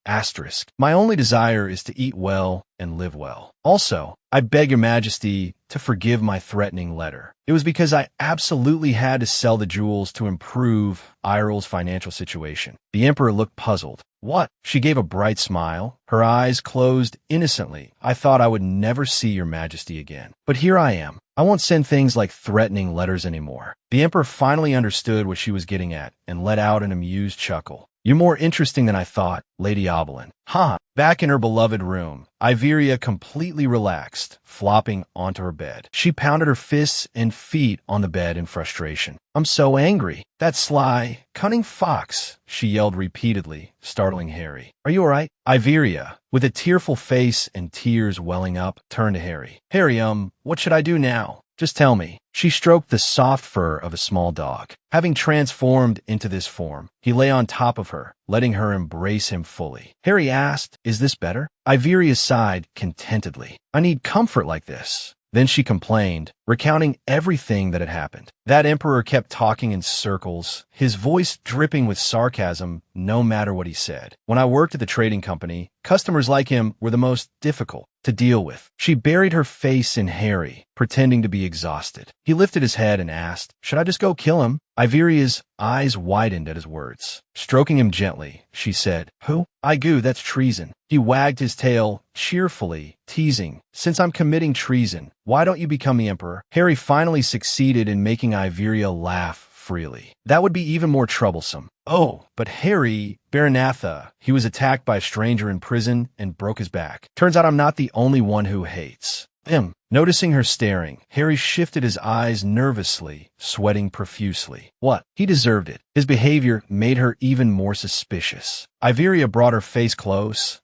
My only desire is to eat well and live well. Also, I beg Your Majesty to forgive my threatening letter. It was because I absolutely had to sell the jewels to improve Irel's financial situation." The Emperor looked puzzled. "What?" She gave a bright smile, her eyes closed innocently. "I thought I would never see Your Majesty again. But here I am. I won't send things like threatening letters anymore. The Emperor finally understood what she was getting at and let out an amused chuckle. You're more interesting than I thought, Lady Oberlin. Ha! Back in her beloved room, Iveria completely relaxed, flopping onto her bed. She pounded her fists and feet on the bed in frustration. I'm so angry. That sly, cunning fox, she yelled repeatedly, startling Harry. Are you all right? Iveria, with a tearful face and tears welling up, turned to Harry. Harry, what should I do now? Just tell me. She stroked the soft fur of a small dog. Having transformed into this form, he lay on top of her, letting her embrace him fully. Harry asked, Is this better? Iveria sighed contentedly. I need comfort like this. Then she complained, recounting everything that had happened. That Emperor kept talking in circles, his voice dripping with sarcasm no matter what he said. When I worked at the trading company, customers like him were the most difficult to deal with. She buried her face in Harry, pretending to be exhausted. He lifted his head and asked, Should I just go kill him? Iveria's eyes widened at his words. Stroking him gently, she said, Who? Igu, that's treason. He wagged his tail cheerfully, teasing, Since I'm committing treason, why don't you become the Emperor? Harry finally succeeded in making Iveria laugh freely. That would be even more troublesome. Oh, but Harry, Baronatha, he was attacked by a stranger in prison and broke his back. Turns out I'm not the only one who hates him. Noticing her staring, Harry shifted his eyes nervously, sweating profusely. What? He deserved it. His behavior made her even more suspicious. Iveria brought her face close,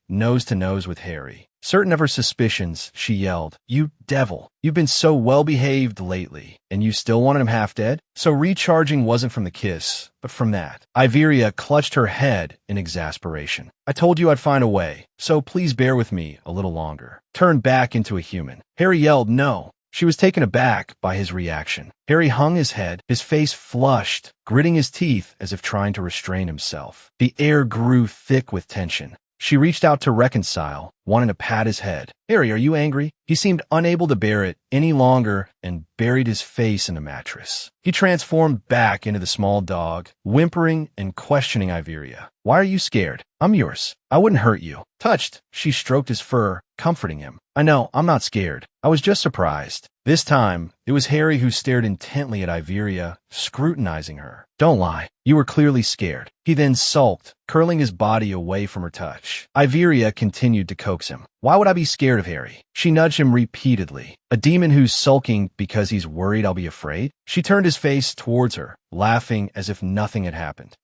nose to nose with Harry. Certain of her suspicions, she yelled, You devil, you've been so well-behaved lately, and you still wanted him half-dead? So recharging wasn't from the kiss, but from that. Iveria clutched her head in exasperation. I told you I'd find a way, so please bear with me a little longer. Turn back into a human. Harry yelled, No. She was taken aback by his reaction. Harry hung his head, his face flushed, gritting his teeth as if trying to restrain himself. The air grew thick with tension. She reached out to reconcile, wanting to pat his head. Harry, are you angry? He seemed unable to bear it any longer and buried his face in the mattress. He transformed back into the small dog, whimpering and questioning Iveria. Why are you scared? I'm yours. I wouldn't hurt you. Touched, she stroked his fur, comforting him. I know, I'm not scared. I was just surprised. This time, it was Harry who stared intently at Iveria, scrutinizing her. Don't lie. You were clearly scared. He then sulked, curling his body away from her touch. Iveria continued to coax him. Why would I be scared of Harry? She nudged him repeatedly. A demon who's sulking because he's worried I'll be afraid? She turned his face towards her, laughing as if nothing had happened.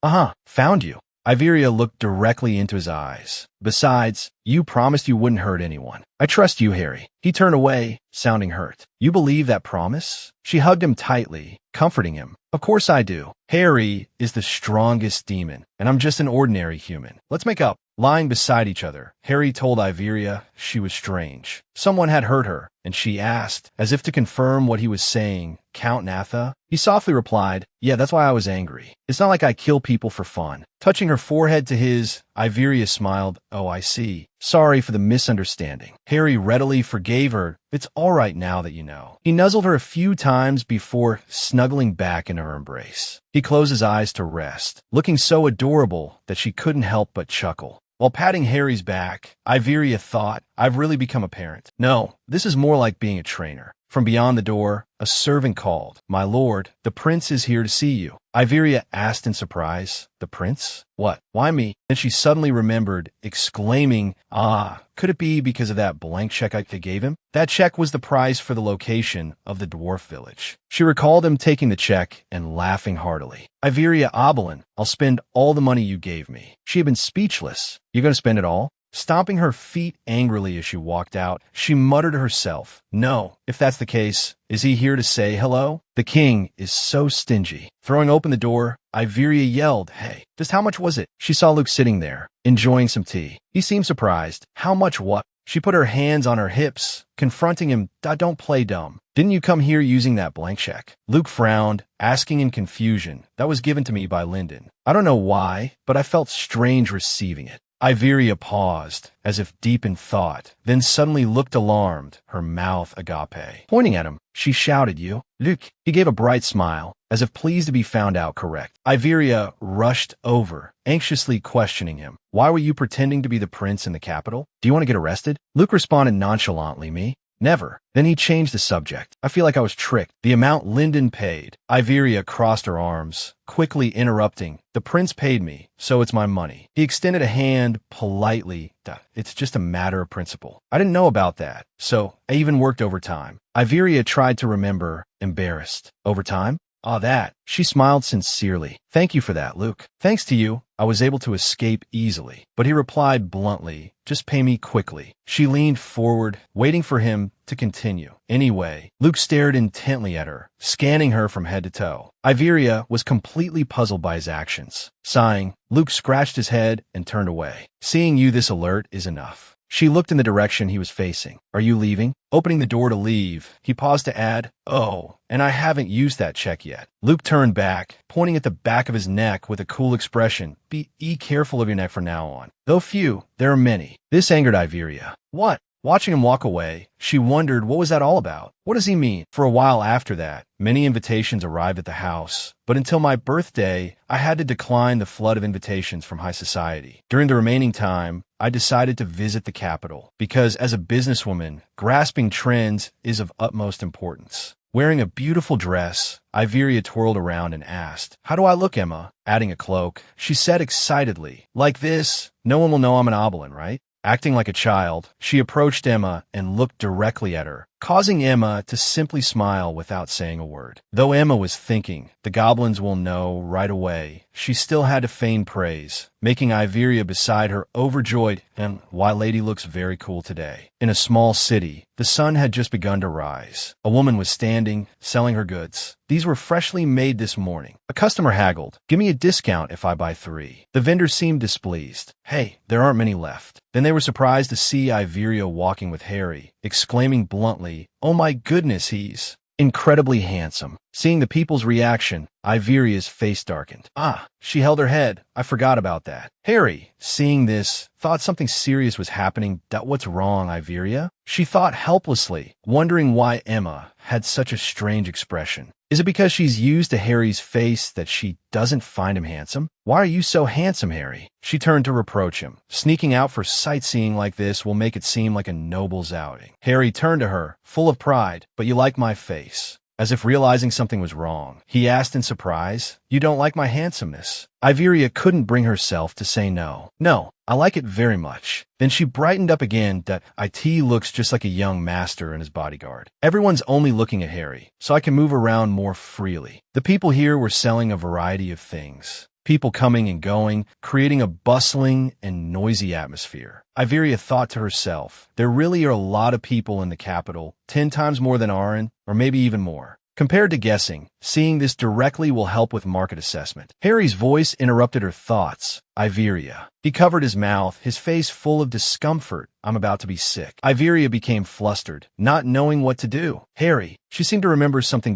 Found you. Iveria looked directly into his eyes. Besides, you promised you wouldn't hurt anyone. I trust you, Harry. He turned away, sounding hurt. You believe that promise? She hugged him tightly, comforting him. Of course I do. Harry is the strongest demon, and I'm just an ordinary human. Let's make up. Lying beside each other, Harry told Iveria she was strange. Someone had hurt her, and she asked, as if to confirm what he was saying, Count Natha? He softly replied, Yeah, that's why I was angry. It's not like I kill people for fun. Touching her forehead to his, Iveria smiled, Oh, I see. Sorry for the misunderstanding. Harry readily forgave her. It's all right now that you know. He nuzzled her a few times before snuggling back into her embrace. He closed his eyes to rest, looking so adorable that she couldn't help but chuckle. While patting Harry's back, Iveria thought, I've really become a parent. No, this is more like being a trainer. From beyond the door, a servant called, My lord, the prince is here to see you. Iveria asked in surprise, The prince? What? Why me? Then she suddenly remembered, exclaiming, could it be because of that blank check I gave him? That check was the price for the location of the dwarf village. She recalled him taking the check and laughing heartily. Iveria Oberlin, I'll spend all the money you gave me. She had been speechless. You gonna spend it all? Stomping her feet angrily as she walked out, she muttered to herself, No, if that's the case, is he here to say hello? The king is so stingy. Throwing open the door, Iveria yelled, Hey, just how much was it? She saw Luke sitting there, enjoying some tea. He seemed surprised. How much what? She put her hands on her hips, confronting him, Don't play dumb. Didn't you come here using that blank check? Luke frowned, asking in confusion, That was given to me by Lyndon. I don't know why, but I felt strange receiving it. Iveria paused, as if deep in thought, then suddenly looked alarmed, her mouth agape. Pointing at him, she shouted, You? Luke. He gave a bright smile, as if pleased to be found out correct. Iveria rushed over, anxiously questioning him. Why were you pretending to be the prince in the capital? Do you want to get arrested? Luke responded nonchalantly, Me? Never. Then he changed the subject. I feel like I was tricked. The amount Lyndon paid. Iveria crossed her arms, quickly interrupting. The prince paid me, so it's my money. He extended a hand politely. It's just a matter of principle. I didn't know about that, so I even worked overtime. Iveria tried to remember, embarrassed. Overtime? Ah, that. She smiled sincerely. Thank you for that, Luke. Thanks to you, I was able to escape easily. But he replied bluntly, just pay me quickly. She leaned forward, waiting for him to continue. Anyway, Luke stared intently at her, scanning her from head to toe. Iveria was completely puzzled by his actions. Sighing, Luke scratched his head and turned away. Seeing you this alert is enough. She looked in the direction he was facing. Are you leaving? Opening the door to leave, he paused to add, oh, and I haven't used that check yet. Luke turned back, pointing at the back of his neck with a cool expression. Be careful of your neck from now on. Though few, there are many. This angered Iveria. What? Watching him walk away, she wondered what was that all about? What does he mean? For a while after that, many invitations arrived at the house, but until my birthday, I had to decline the flood of invitations from high society. During the remaining time, I decided to visit the capital, because as a businesswoman, grasping trends is of utmost importance. Wearing a beautiful dress, Iveria twirled around and asked, how do I look, Emma? Adding a cloak, she said excitedly, like this, no one will know I'm an oblin, right? Acting like a child, she approached Emma and looked directly at her, causing Emma to simply smile without saying a word. Though Emma was thinking, the goblins will know right away, she still had to feign praise, making Iveria beside her overjoyed. And why lady looks very cool today. In a small city, the sun had just begun to rise. A woman was standing, selling her goods. These were freshly made this morning. A customer haggled. Give me a discount if I buy 3. The vendor seemed displeased. Hey, there aren't many left. Then they were surprised to see Iveria walking with Harry, exclaiming bluntly, oh my goodness, he's incredibly handsome. Seeing the people's reaction, Iveria's face darkened. Ah, she held her head. I forgot about that. Harry, seeing this, thought something serious was happening. What's wrong, Iveria? She thought helplessly, wondering why Emma had such a strange expression. Is it because she's used to Harry's face that she doesn't find him handsome? Why are you so handsome, Harry? She turned to reproach him. Sneaking out for sightseeing like this will make it seem like a noble's outing. Harry turned to her, full of pride. But you like my face. As if realizing something was wrong, he asked in surprise, you don't like my handsomeness? Iveria couldn't bring herself to say no. No, I like it very much. Then she brightened up again. It looks just like a young master and his bodyguard. Everyone's only looking at Harry, so I can move around more freely. The people here were selling a variety of things. People coming and going, creating a bustling and noisy atmosphere. Iveria thought to herself, there really are a lot of people in the capital, 10 times more than Arin, or maybe even more. Compared to guessing, seeing this directly will help with market assessment. Harry's voice interrupted her thoughts. Iveria. He covered his mouth, his face full of discomfort. I'm about to be sick. Iveria became flustered, not knowing what to do. Harry. She seemed to remember something.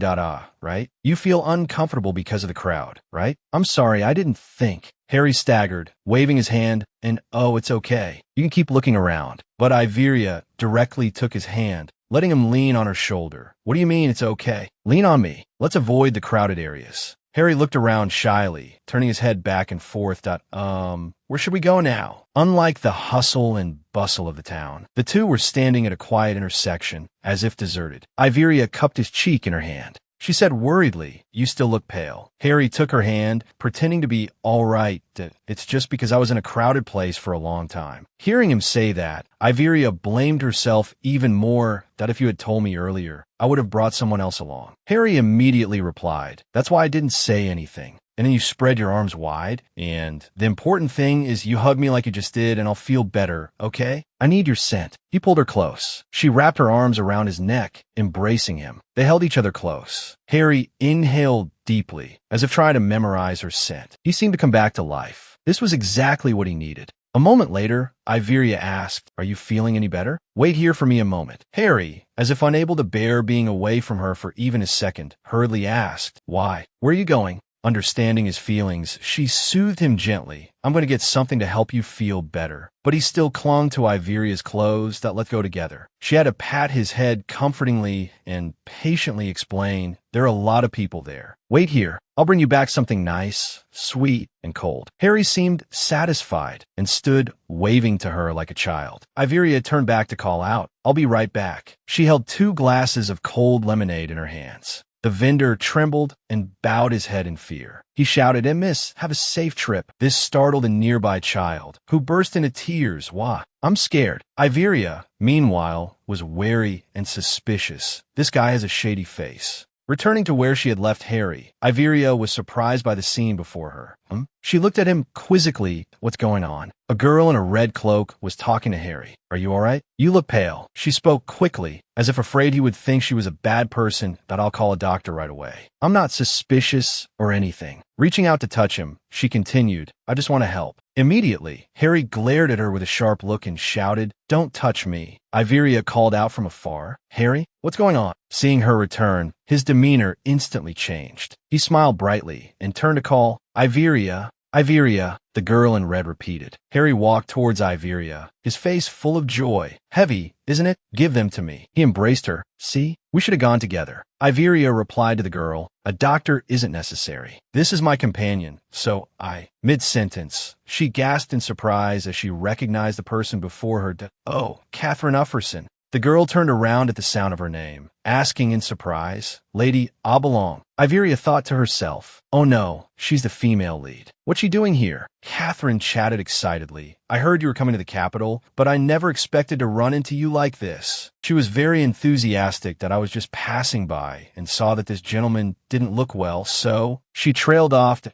Right? You feel uncomfortable because of the crowd, right? I'm sorry, I didn't think. Harry staggered, waving his hand, and oh, it's okay. You can keep looking around. But Iveria directly took his hand, letting him lean on her shoulder. What do you mean it's okay? Lean on me. Let's avoid the crowded areas. Harry looked around shyly, turning his head back and forth. Where should we go now? Unlike the hustle and bustle of the town, the two were standing at a quiet intersection, as if deserted. Iveria cupped his cheek in her hand. She said worriedly, you still look pale. Harry took her hand, pretending to be all right. It's just because I was in a crowded place for a long time. Hearing him say that, Iveria blamed herself even more. If you had told me earlier, I would have brought someone else along. Harry immediately replied, that's why I didn't say anything. And then you spread your arms wide, and the important thing is you hug me like you just did, and I'll feel better, okay? I need your scent. He pulled her close. She wrapped her arms around his neck, embracing him. They held each other close. Harry inhaled deeply, as if trying to memorize her scent. He seemed to come back to life. This was exactly what he needed. A moment later, Iveria asked, are you feeling any better? Wait here for me a moment. Harry, as if unable to bear being away from her for even a second, hurriedly asked, why? Where are you going? Understanding his feelings, she soothed him gently. I'm going to get something to help you feel better. But he still clung to Iveria's clothes that let go together. She had to pat his head comfortingly and patiently explain, there are a lot of people there. Wait here. I'll bring you back something nice, sweet, and cold. Harry seemed satisfied and stood waving to her like a child. Iveria turned back to call out, I'll be right back. She held 2 glasses of cold lemonade in her hands. The vendor trembled and bowed his head in fear. He shouted, Miss, have a safe trip. This startled a nearby child, who burst into tears. Why? I'm scared. Iveria, meanwhile, was wary and suspicious. This guy has a shady face. Returning to where she had left Harry, Iveria was surprised by the scene before her. She looked at him quizzically. What's going on? A girl in a red cloak was talking to Harry. Are you all right? You look pale. She spoke quickly, as if afraid he would think she was a bad person, that I'll call a doctor right away. I'm not suspicious or anything. Reaching out to touch him, she continued, I just want to help. Immediately, Harry glared at her with a sharp look and shouted, Don't touch me. Iveria called out from afar, Harry, what's going on? Seeing her return, his demeanor instantly changed. He smiled brightly and turned to call, Iveria, Iveria, the girl in red repeated. Harry walked towards Iveria, his face full of joy. Heavy, isn't it? Give them to me. He embraced her. See? We should have gone together. Iveria replied to the girl, A doctor isn't necessary. This is my companion, so Mid-sentence, she gasped in surprise as she recognized the person before her. Oh, Catherine Ufferson. The girl turned around at the sound of her name, asking in surprise, Lady Oblong. Iveria thought to herself, oh no, she's the female lead. What's she doing here? Catherine chatted excitedly. I heard you were coming to the capital, but I never expected to run into you like this. She was very enthusiastic that I was just passing by and saw that this gentleman didn't look well, so she trailed off to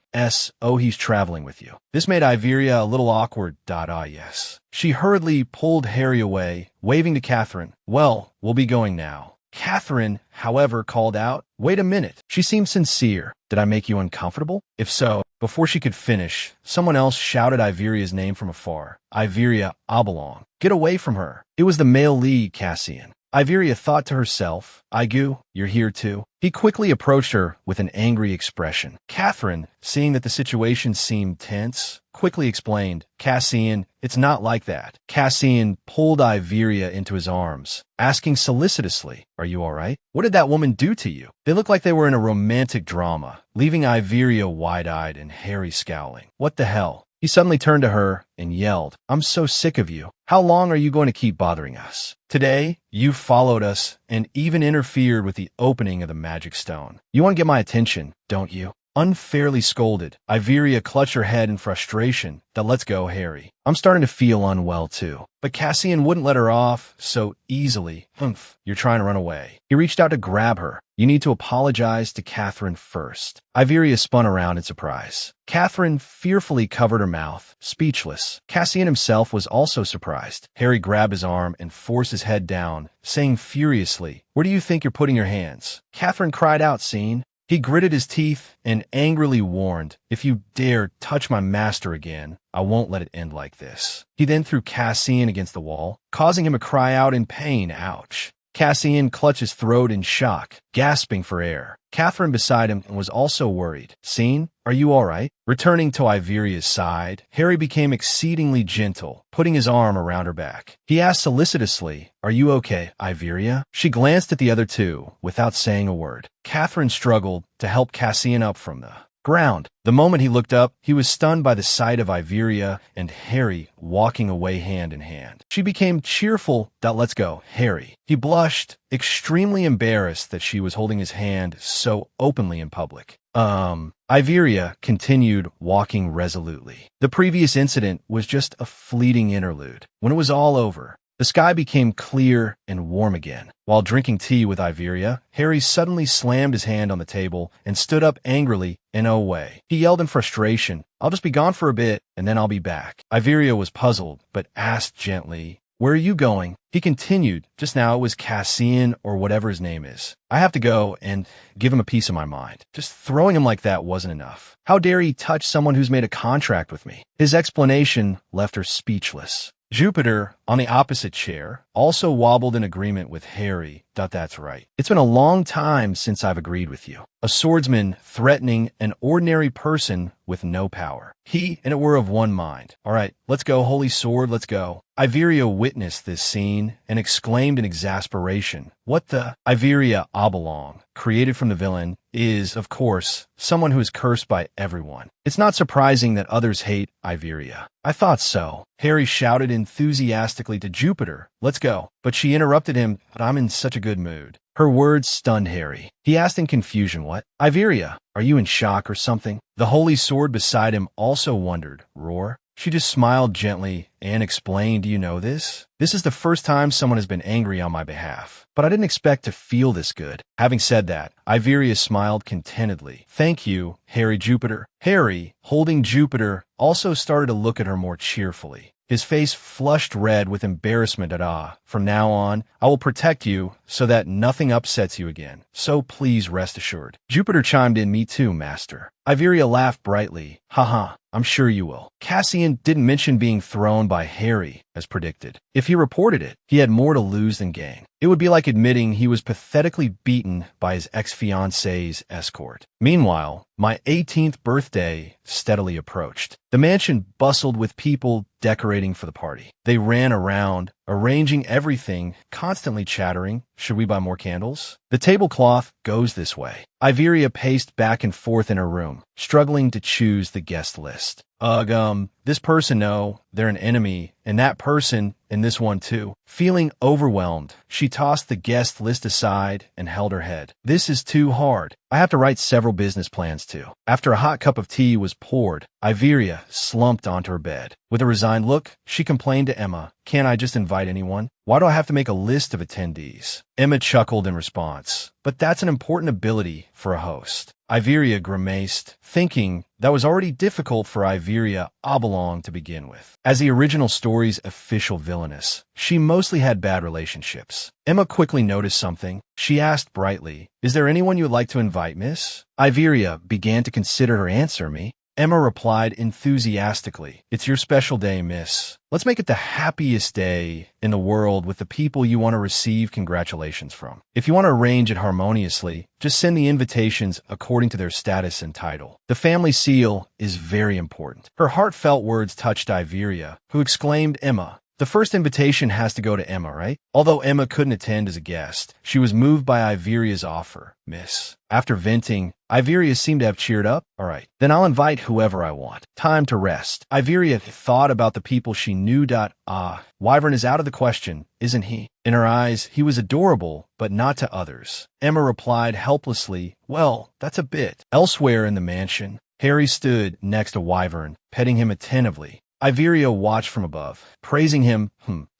oh, he's traveling with you. This made Iveria a little awkward. Yes. She hurriedly pulled Harry away, waving to Catherine. Well, we'll be going now. Catherine, however, called out, Wait a minute. She seemed sincere. Did I make you uncomfortable? If so, before she could finish, someone else shouted Iveria's name from afar. Iveria Oblong. Get away from her. It was the male lead, Cassian. Iveria thought to herself, Igu, you're here too. He quickly approached her with an angry expression. Catherine, seeing that the situation seemed tense, quickly explained, Cassian, it's not like that. Cassian pulled Iveria into his arms, asking solicitously, Are you all right? What did that woman do to you? They looked like they were in a romantic drama, leaving Iveria wide-eyed and Harry scowling. What the hell? He suddenly turned to her and yelled, I'm so sick of you. How long are you going to keep bothering us? Today, you followed us and even interfered with the opening of the magic stone. You want to get my attention, don't you? Unfairly scolded, Iveria clutched her head in frustration. Let's go, Harry. I'm starting to feel unwell too. But Cassian wouldn't let her off so easily. You're trying to run away. He reached out to grab her. You need to apologize to Catherine first. Iveria spun around in surprise. Catherine fearfully covered her mouth, speechless. Cassian himself was also surprised. Harry grabbed his arm and forced his head down, saying furiously, Where do you think you're putting your hands? Catherine cried out, Scene. He gritted his teeth and angrily warned, If you dare touch my master again, I won't let it end like this. He then threw Cassian against the wall, causing him to cry out in pain. Ouch. Cassian clutched his throat in shock, gasping for air. Catherine beside him was also worried. Scene, are you all right? Returning to Iveria's side, Harry became exceedingly gentle, putting his arm around her back. He asked solicitously, Are you okay, Iveria? She glanced at the other two without saying a word. Catherine struggled to help Cassian up from the ground. The moment he looked up, he was stunned by the sight of Iveria and Harry walking away hand in hand. She became cheerful. Let's go, Harry. He blushed, extremely embarrassed that she was holding his hand so openly in public. Iveria continued walking resolutely. The previous incident was just a fleeting interlude. When it was all over, the sky became clear and warm again. While drinking tea with Iveria, Harry suddenly slammed his hand on the table and stood up angrily and away. He yelled in frustration, I'll just be gone for a bit, and then I'll be back. Iveria was puzzled, but asked gently, Where are you going? He continued, Just now it was Cassian or whatever his name is. I have to go and give him a piece of my mind. Just throwing him like that wasn't enough. How dare he touch someone who's made a contract with me? His explanation left her speechless. Jupiter, on the opposite chair, also wobbled in agreement with Harry That's right. It's been a long time since I've agreed with you. A swordsman threatening an ordinary person with no power. He and it were of one mind. All right, let's go, holy sword, let's go. Iveria witnessed this scene and exclaimed in exasperation, "What the?" Iveria Oblong, created from the villain, is, of course, someone who is cursed by everyone. It's not surprising that others hate Iveria. I thought so. Harry shouted enthusiastically to Jupiter, "Let's go." But she interrupted him, "But I'm in such a good mood." Her words stunned Harry. He asked in confusion, "What? Iveria, are you in shock or something?" The holy sword beside him also wondered, "Roar?" She just smiled gently and explained, "Do you know this? This is the first time someone has been angry on my behalf. But I didn't expect to feel this good." Having said that, Iveria smiled contentedly. "Thank you, Harry Jupiter." Harry, holding Jupiter, also started to look at her more cheerfully. His face flushed red with embarrassment at From now on, I will protect you so that nothing upsets you again. So please rest assured. Jupiter chimed in, "Me too, master." Iveria laughed brightly. "Haha, I'm sure you will." Cassian didn't mention being thrown by Harry, as predicted. If he reported it, he had more to lose than gain. It would be like admitting he was pathetically beaten by his ex-fiancée's escort. Meanwhile, my 18th birthday steadily approached. The mansion bustled with people decorating for the party. They ran around, arranging everything, constantly chattering, "Should we buy more candles?" The tablecloth goes this way. Iveria paced back and forth in her room, struggling to choose the guest list. This person, no, they're an enemy, and that person, and this one too. Feeling overwhelmed, she tossed the guest list aside and held her head. This is too hard. I have to write several business plans too. After a hot cup of tea was poured, Iveria slumped onto her bed. With a resigned look, she complained to Emma, "Can't I just invite anyone? Why do I have to make a list of attendees?" Emma chuckled in response, "But that's an important ability for a host." Iveria grimaced, thinking that was already difficult for Iveria Oblong to begin with. As the original story's official villainess, she mostly had bad relationships. Emma quickly noticed something. She asked brightly, "Is there anyone you would like to invite, miss?" Iveria began to consider her answer. "Me?" Emma replied enthusiastically, "It's your special day, miss. Let's make it the happiest day in the world with the people you want to receive congratulations from. If you want to arrange it harmoniously, just send the invitations according to their status and title. The family seal is very important." Her heartfelt words touched Iveria, who exclaimed, "Emma, the first invitation has to go to Emma, right?" Although Emma couldn't attend as a guest, she was moved by Iveria's offer, "Miss." After venting, Iveria seemed to have cheered up. "All right, then I'll invite whoever I want. Time to rest." Iveria thought about the people she knew. Wyvern is out of the question, isn't he? In her eyes, he was adorable, but not to others. Emma replied helplessly, "Well, that's a bit." Elsewhere in the mansion, Harry stood next to Wyvern, petting him attentively. Iveria watched from above, praising him,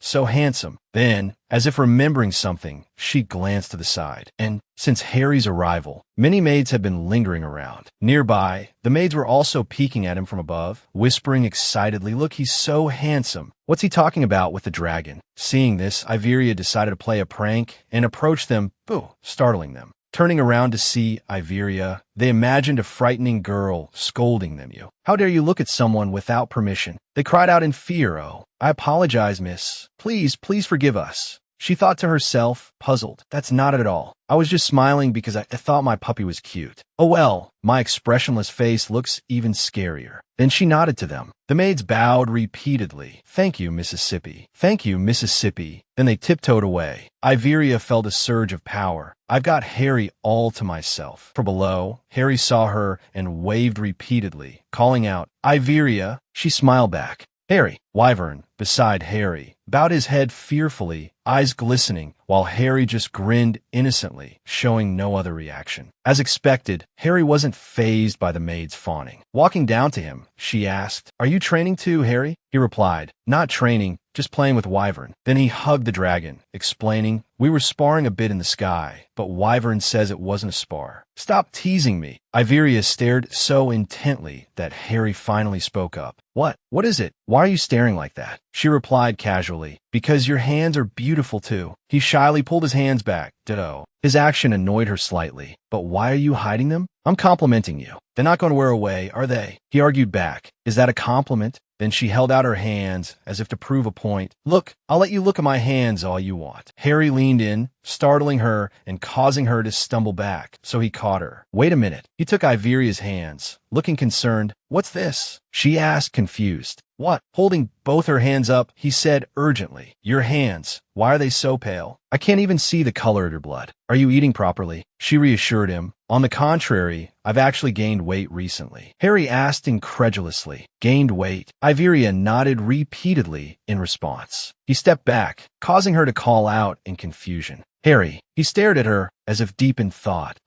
so handsome. Then, as if remembering something, she glanced to the side. And since Harry's arrival, many maids had been lingering around. Nearby, the maids were also peeking at him from above, whispering excitedly, "Look, he's so handsome. What's he talking about with the dragon?" Seeing this, Iveria decided to play a prank and approached them, startling them. Turning around to see Iveria, they imagined a frightening girl scolding them. "How dare you look at someone without permission?" They cried out in fear. "Oh, I apologize, miss. Please forgive us." She thought to herself, puzzled, "That's not it at all. I was just smiling because I thought my puppy was cute. Oh well, my expressionless face looks even scarier." Then she nodded to them. The maids bowed repeatedly. "Thank you, Mississippi. Thank you, Mississippi." Then they tiptoed away. Iveria felt a surge of power. "I've got Harry all to myself." From below, Harry saw her and waved repeatedly, calling out, "Iveria." She smiled back. "Harry." Wyvern, beside Harry, bowed his head fearfully, eyes glistening, while Harry just grinned innocently, showing no other reaction. As expected, Harry wasn't fazed by the maid's fawning. Walking down to him, she asked, "Are you training too, Harry?" He replied, "Not training, just playing with Wyvern." Then he hugged the dragon, explaining, "We were sparring a bit in the sky, but Wyvern says it wasn't a spar." "Stop teasing me." Iveria stared so intently that Harry finally spoke up. What is it? Why are you staring like that?" She replied casually, "Because your hands are beautiful too." He shyly pulled his hands back. Ditto. His action annoyed her slightly. "But why are you hiding them?" "I'm complimenting you." "They're not going to wear away, are they?" He argued back. "Is that a compliment?" Then she held out her hands as if to prove a point. Look, I'll let you look at my hands all you want. Harry leaned in, startling her and causing her to stumble back, so he caught her. Wait a minute. He took Iveria's hands, looking concerned. What's this? She asked, confused. What? Holding both her hands up, he said urgently. Your hands. Why are they so pale? I can't even see the color of your blood. Are you eating properly? She reassured him. On the contrary, I've actually gained weight recently. Harry asked incredulously. Gained weight? Iveria nodded repeatedly in response. He stepped back, causing her to call out in confusion. Harry. He stared at her as if deep in thought.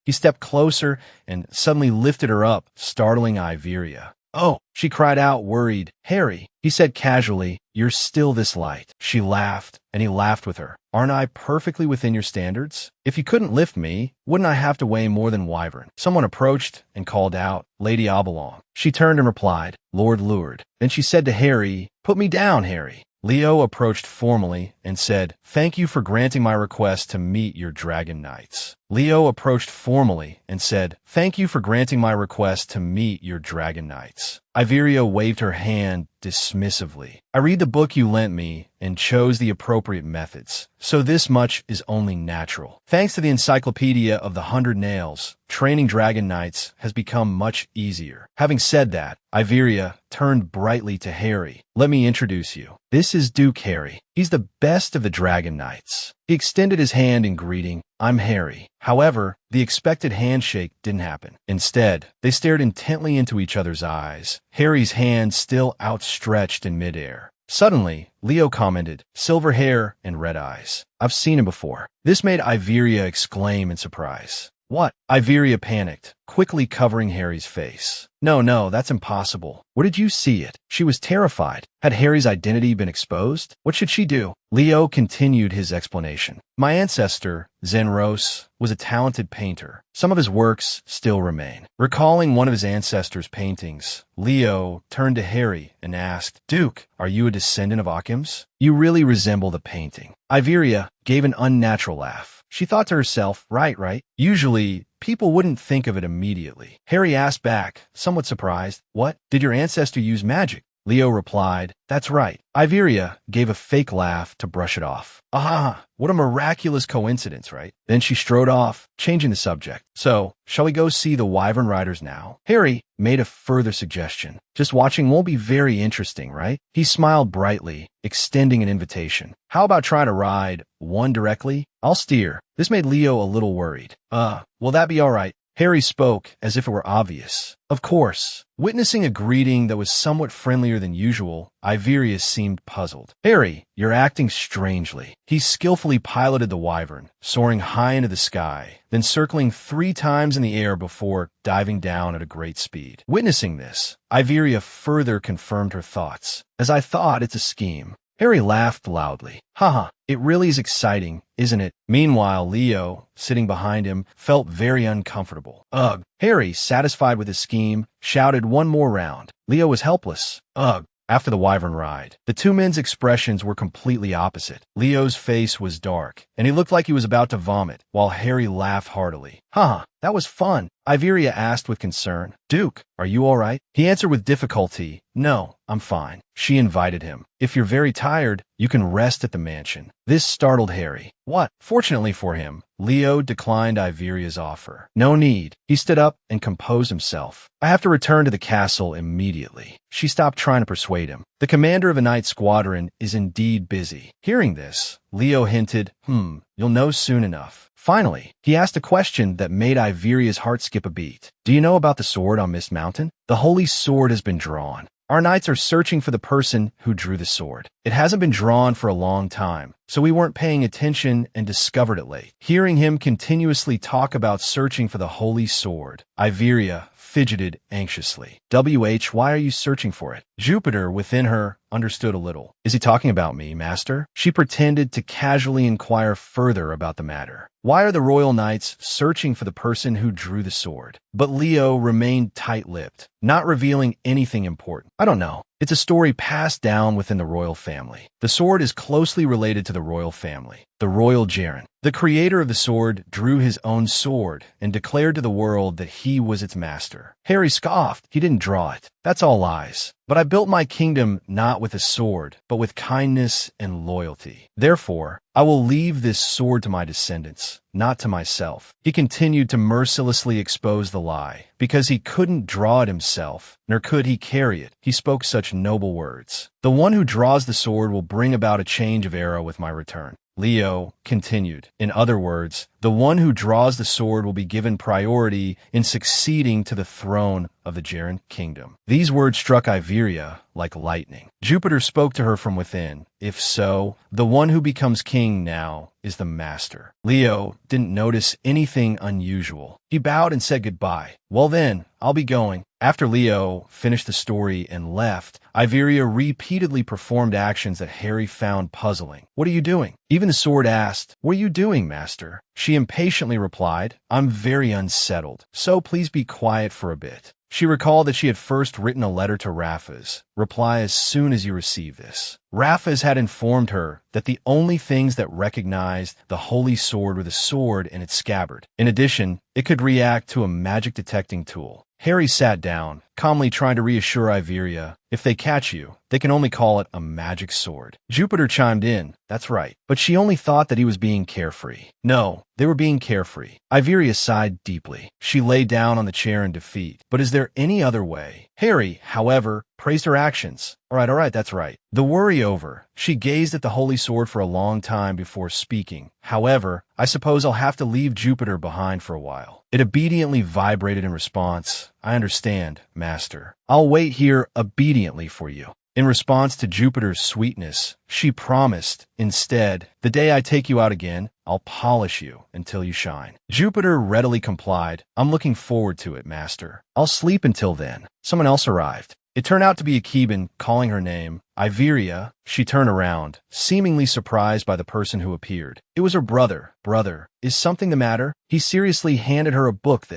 He stepped closer and suddenly lifted her up, startling Iveria. Oh, she cried out, worried. Harry, he said casually, you're still this light. She laughed, and he laughed with her. Aren't I perfectly within your standards? If you couldn't lift me, wouldn't I have to weigh more than Wyvern? Someone approached and called out, Lady Obolong. She turned and replied, Lord Lured. Then she said to Harry, Put me down, Harry. Leo approached formally and said, Thank you for granting my request to meet your dragon knights. Leo approached formally and said, Thank you for granting my request to meet your dragon knights. Iveria waved her hand dismissively. I read the book you lent me and chose the appropriate methods, so this much is only natural. Thanks to the Encyclopedia of the 100 Nails, training dragon knights has become much easier. Having said that, Iveria turned brightly to Harry. Let me introduce you. This is Duke Harry. He's the best of the dragon knights. He extended his hand in greeting. I'm Harry. However, the expected handshake didn't happen. Instead, they stared intently into each other's eyes, Harry's hand still outstretched in midair. Suddenly, Leo commented, silver hair and red eyes. I've seen him before. This made Iveria exclaim in surprise. What? Iveria panicked, quickly covering Harry's face. No, that's impossible. Where did you see it? She was terrified. Had Harry's identity been exposed? What should she do? Leo continued his explanation. My ancestor, Zenros, was a talented painter. Some of his works still remain. Recalling one of his ancestors' paintings, Leo turned to Harry and asked, Duke, are you a descendant of Occam's? You really resemble the painting. Iveria gave an unnatural laugh. She thought to herself, right. Usually, people wouldn't think of it immediately. Harry asked back, somewhat surprised, What? Did your ancestor use magic? Leo replied, That's right. Iveria gave a fake laugh to brush it off. Aha, what a miraculous coincidence, right? Then she strode off, changing the subject. So, shall we go see the Wyvern Riders now? Harry made a further suggestion. Just watching won't be very interesting, right? He smiled brightly, extending an invitation. How about trying to ride one directly? I'll steer. This made Leo a little worried. Will that be all right? Harry spoke as if it were obvious. Of course. Witnessing a greeting that was somewhat friendlier than usual, Iveria seemed puzzled. Harry, you're acting strangely. He skillfully piloted the wyvern, soaring high into the sky, then circling 3 times in the air before diving down at a great speed. Witnessing this, Iveria further confirmed her thoughts. As I thought, it's a scheme. Harry laughed loudly. Haha, it really is exciting, isn't it? Meanwhile, Leo, sitting behind him, felt very uncomfortable. Ugh. Harry, satisfied with his scheme, shouted one more round. Leo was helpless. Ugh. After the wyvern ride, the two men's expressions were completely opposite. Leo's face was dark, and he looked like he was about to vomit, while Harry laughed heartily. Haha, that was fun. Iveria asked with concern. Duke, are you all right? He answered with difficulty. No, I'm fine. She invited him. If you're very tired, you can rest at the mansion. This startled Harry. What? Fortunately for him, Leo declined Iveria's offer. No need. He stood up and composed himself. I have to return to the castle immediately. She stopped trying to persuade him. The commander of a night squadron is indeed busy. Hearing this, Leo hinted, you'll know soon enough. Finally, he asked a question that made Iveria's heart skip a beat. Do you know about the sword on Mist Mountain? The holy sword has been drawn. Our knights are searching for the person who drew the sword. It hasn't been drawn for a long time, so we weren't paying attention and discovered it late. Hearing him continuously talk about searching for the holy sword, Iveria fidgeted anxiously. Why are you searching for it? Jupiter, within her, understood a little. Is he talking about me, master? She pretended to casually inquire further about the matter. Why are the royal knights searching for the person who drew the sword? But Leo remained tight-lipped, not revealing anything important. I don't know. It's a story passed down within the royal family. The sword is closely related to the royal family, the royal Jaren. The creator of the sword drew his own sword and declared to the world that he was its master. Harry scoffed. He didn't draw it. That's all lies. But I built my kingdom not with a sword, but with kindness and loyalty. Therefore, I will leave this sword to my descendants, not to myself." He continued to mercilessly expose the lie. Because he couldn't draw it himself, nor could he carry it, he spoke such noble words. "The one who draws the sword will bring about a change of era with my return." Leo continued, "In other words, the one who draws the sword will be given priority in succeeding to the throne of the Geran kingdom." These words struck Iveria like lightning. Jupiter spoke to her from within. "If so, the one who becomes king now is the master." Leo didn't notice anything unusual. He bowed and said goodbye. "Well then, I'll be going." After Leo finished the story and left, Iveria repeatedly performed actions that Harry found puzzling. "What are you doing?" Even the sword asked, "What are you doing, master?" She impatiently replied, "I'm very unsettled, so please be quiet for a bit." She recalled that she had first written a letter to Raffas. "Reply as soon as you receive this." Raffas had informed her that the only things that recognized the holy sword were the sword and its scabbard. In addition, it could react to a magic detecting tool. Harry sat down, calmly trying to reassure Iveria, "If they catch you, they can only call it a magic sword." Jupiter chimed in, "That's right." But she only thought that he was being carefree. No, they were being carefree. Iveria sighed deeply. She lay down on the chair in defeat. But is there any other way? Harry, however, praised her actions. All right, that's right. The worry over, she gazed at the holy sword for a long time before speaking. "However, I suppose I'll have to leave Jupiter behind for a while." It obediently vibrated in response. "I understand, master. I'll wait here obediently for you." In response to Jupiter's sweetness, she promised, instead, "The day I take you out again, I'll polish you until you shine." Jupiter readily complied. "I'm looking forward to it, master. I'll sleep until then." Someone else arrived. It turned out to be Akiban calling her name. "Iveria." She turned around, seemingly surprised by the person who appeared. It was her brother. "Brother, is something the matter?" He seriously handed her a book.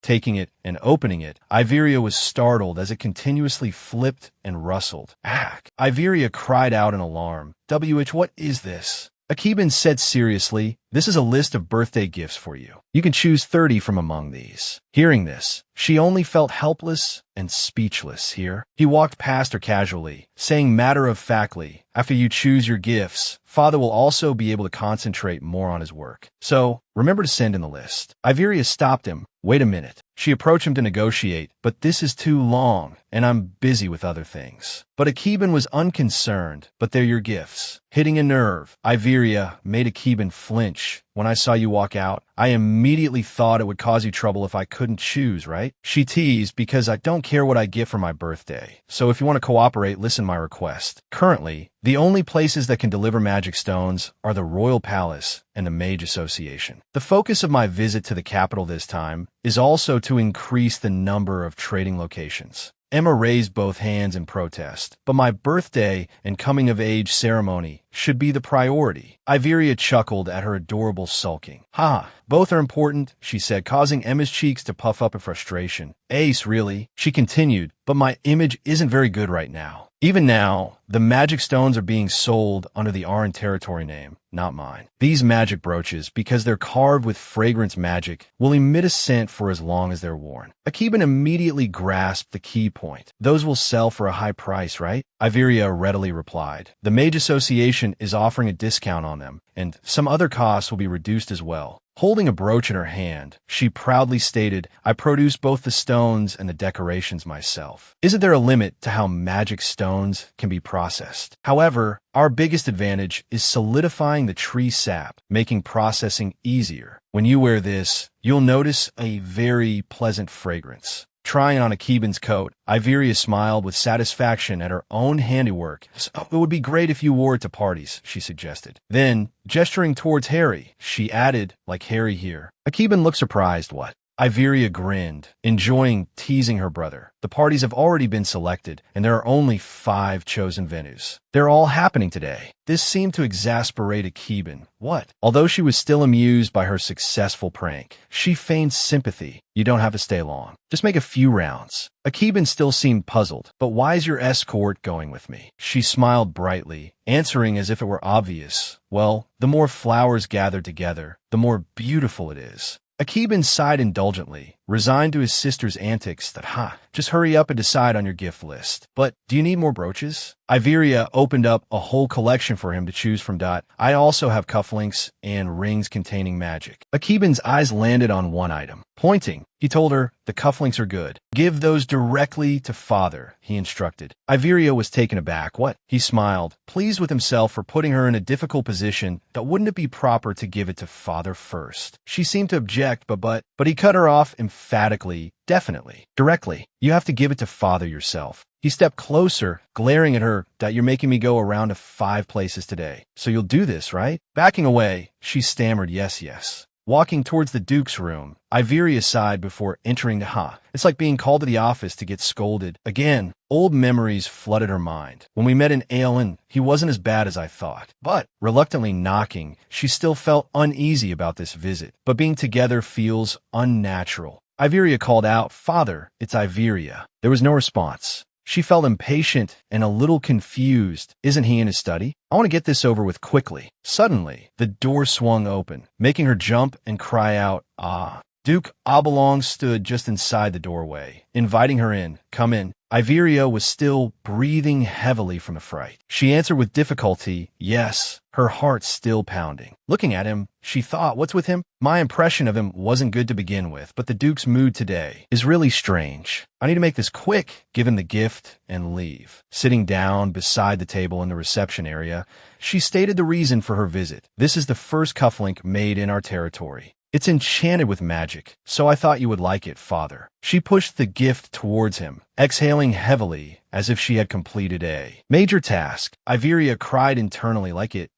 Taking it and opening it, Iveria was startled as it continuously flipped and rustled. "Ack!" Iveria cried out in alarm. What is this?" Akiban said seriously, "This is a list of birthday gifts for you. You can choose 30 from among these." Hearing this, she only felt helpless and speechless here. He walked past her casually, saying matter-of-factly, "After you choose your gifts, Father will also be able to concentrate more on his work. So, remember to send in the list." Iveria stopped him. "Wait a minute." She approached him to negotiate, "But this is too long, and I'm busy with other things." But Akiban was unconcerned. "But they're your gifts." Hitting a nerve, Iveria made Akiban flinch. "When I saw you walk out, I immediately thought it would cause you trouble if I couldn't choose, right?" She teased, "Because I don't care what I get for my birthday. So if you want to cooperate, listen my request. Currently, the only places that can deliver magic stones are the Royal Palace and the Mage Association. The focus of my visit to the capital this time is also to increase the number of trading locations." Emma raised both hands in protest. "But my birthday and coming-of-age ceremony should be the priority." Iveria chuckled at her adorable sulking. "Ha, both are important," she said, causing Emma's cheeks to puff up in frustration. "Ace, really," she continued, "but my image isn't very good right now. Even now, the magic stones are being sold under the Aran territory name, not mine. These magic brooches, because they're carved with fragrance magic, will emit a scent for as long as they're worn." Akiban immediately grasped the key point. "Those will sell for a high price, right?" Iveria readily replied. "The Mage Association is offering a discount on them, and some other costs will be reduced as well." Holding a brooch in her hand, she proudly stated, "I produce both the stones and the decorations myself. Isn't there a limit to how magic stones can be processed? However, our biggest advantage is solidifying the tree sap, making processing easier. When you wear this, you'll notice a very pleasant fragrance." Trying on Akiban's coat, Iveria smiled with satisfaction at her own handiwork. "So it would be great if you wore it to parties," she suggested. Then, gesturing towards Harry, she added, "Like Harry here." Akiban looked surprised. "What?" Iveria grinned, enjoying teasing her brother. "The parties have already been selected, and there are only 5 chosen venues. They're all happening today." This seemed to exasperate Akiban. "What?" Although she was still amused by her successful prank, she feigned sympathy. "You don't have to stay long. Just make a few rounds." Akiban still seemed puzzled. "But why is your escort going with me?" She smiled brightly, answering as if it were obvious. "Well, the more flowers gathered together, the more beautiful it is." Akiban sighed indulgently, resigned to his sister's antics that, Just hurry up and decide on your gift list. But do you need more brooches? Iveria opened up a whole collection for him to choose from. I also have cufflinks and rings containing magic. Akiban's eyes landed on one item. Pointing, he told her, the cufflinks are good. Give those directly to father, he instructed. Iveria was taken aback. What? He smiled, pleased with himself for putting her in a difficult position. That wouldn't it be proper to give it to father first? She seemed to object, but he cut her off emphatically. Definitely. Directly. You have to give it to father yourself. He stepped closer, glaring at her. You're making me go around to 5 places today. So you'll do this, right? Backing away, she stammered yes. Walking towards the Duke's room, Iveria sighed before entering the It's like being called to the office to get scolded. Again, old memories flooded her mind. When we met in Aelin, he wasn't as bad as I thought. But, reluctantly knocking, she still felt uneasy about this visit. But being together feels unnatural. Iveria called out, Father, it's Iveria. There was no response. She felt impatient and a little confused. Isn't he in his study? I want to get this over with quickly. Suddenly, the door swung open, making her jump and cry out, ah. Duke Obolong stood just inside the doorway, inviting her in. Come in. Iveria was still breathing heavily from the fright. She answered with difficulty, yes, her heart still pounding. Looking at him, she thought, what's with him? My impression of him wasn't good to begin with, but the Duke's mood today is really strange. I need to make this quick, give him the gift, and leave. Sitting down beside the table in the reception area, she stated the reason for her visit. This is the first cufflink made in our territory. It's enchanted with magic, so I thought you would like it, Father. She pushed the gift towards him, exhaling heavily as if she had completed a major task. Iveria cried internally,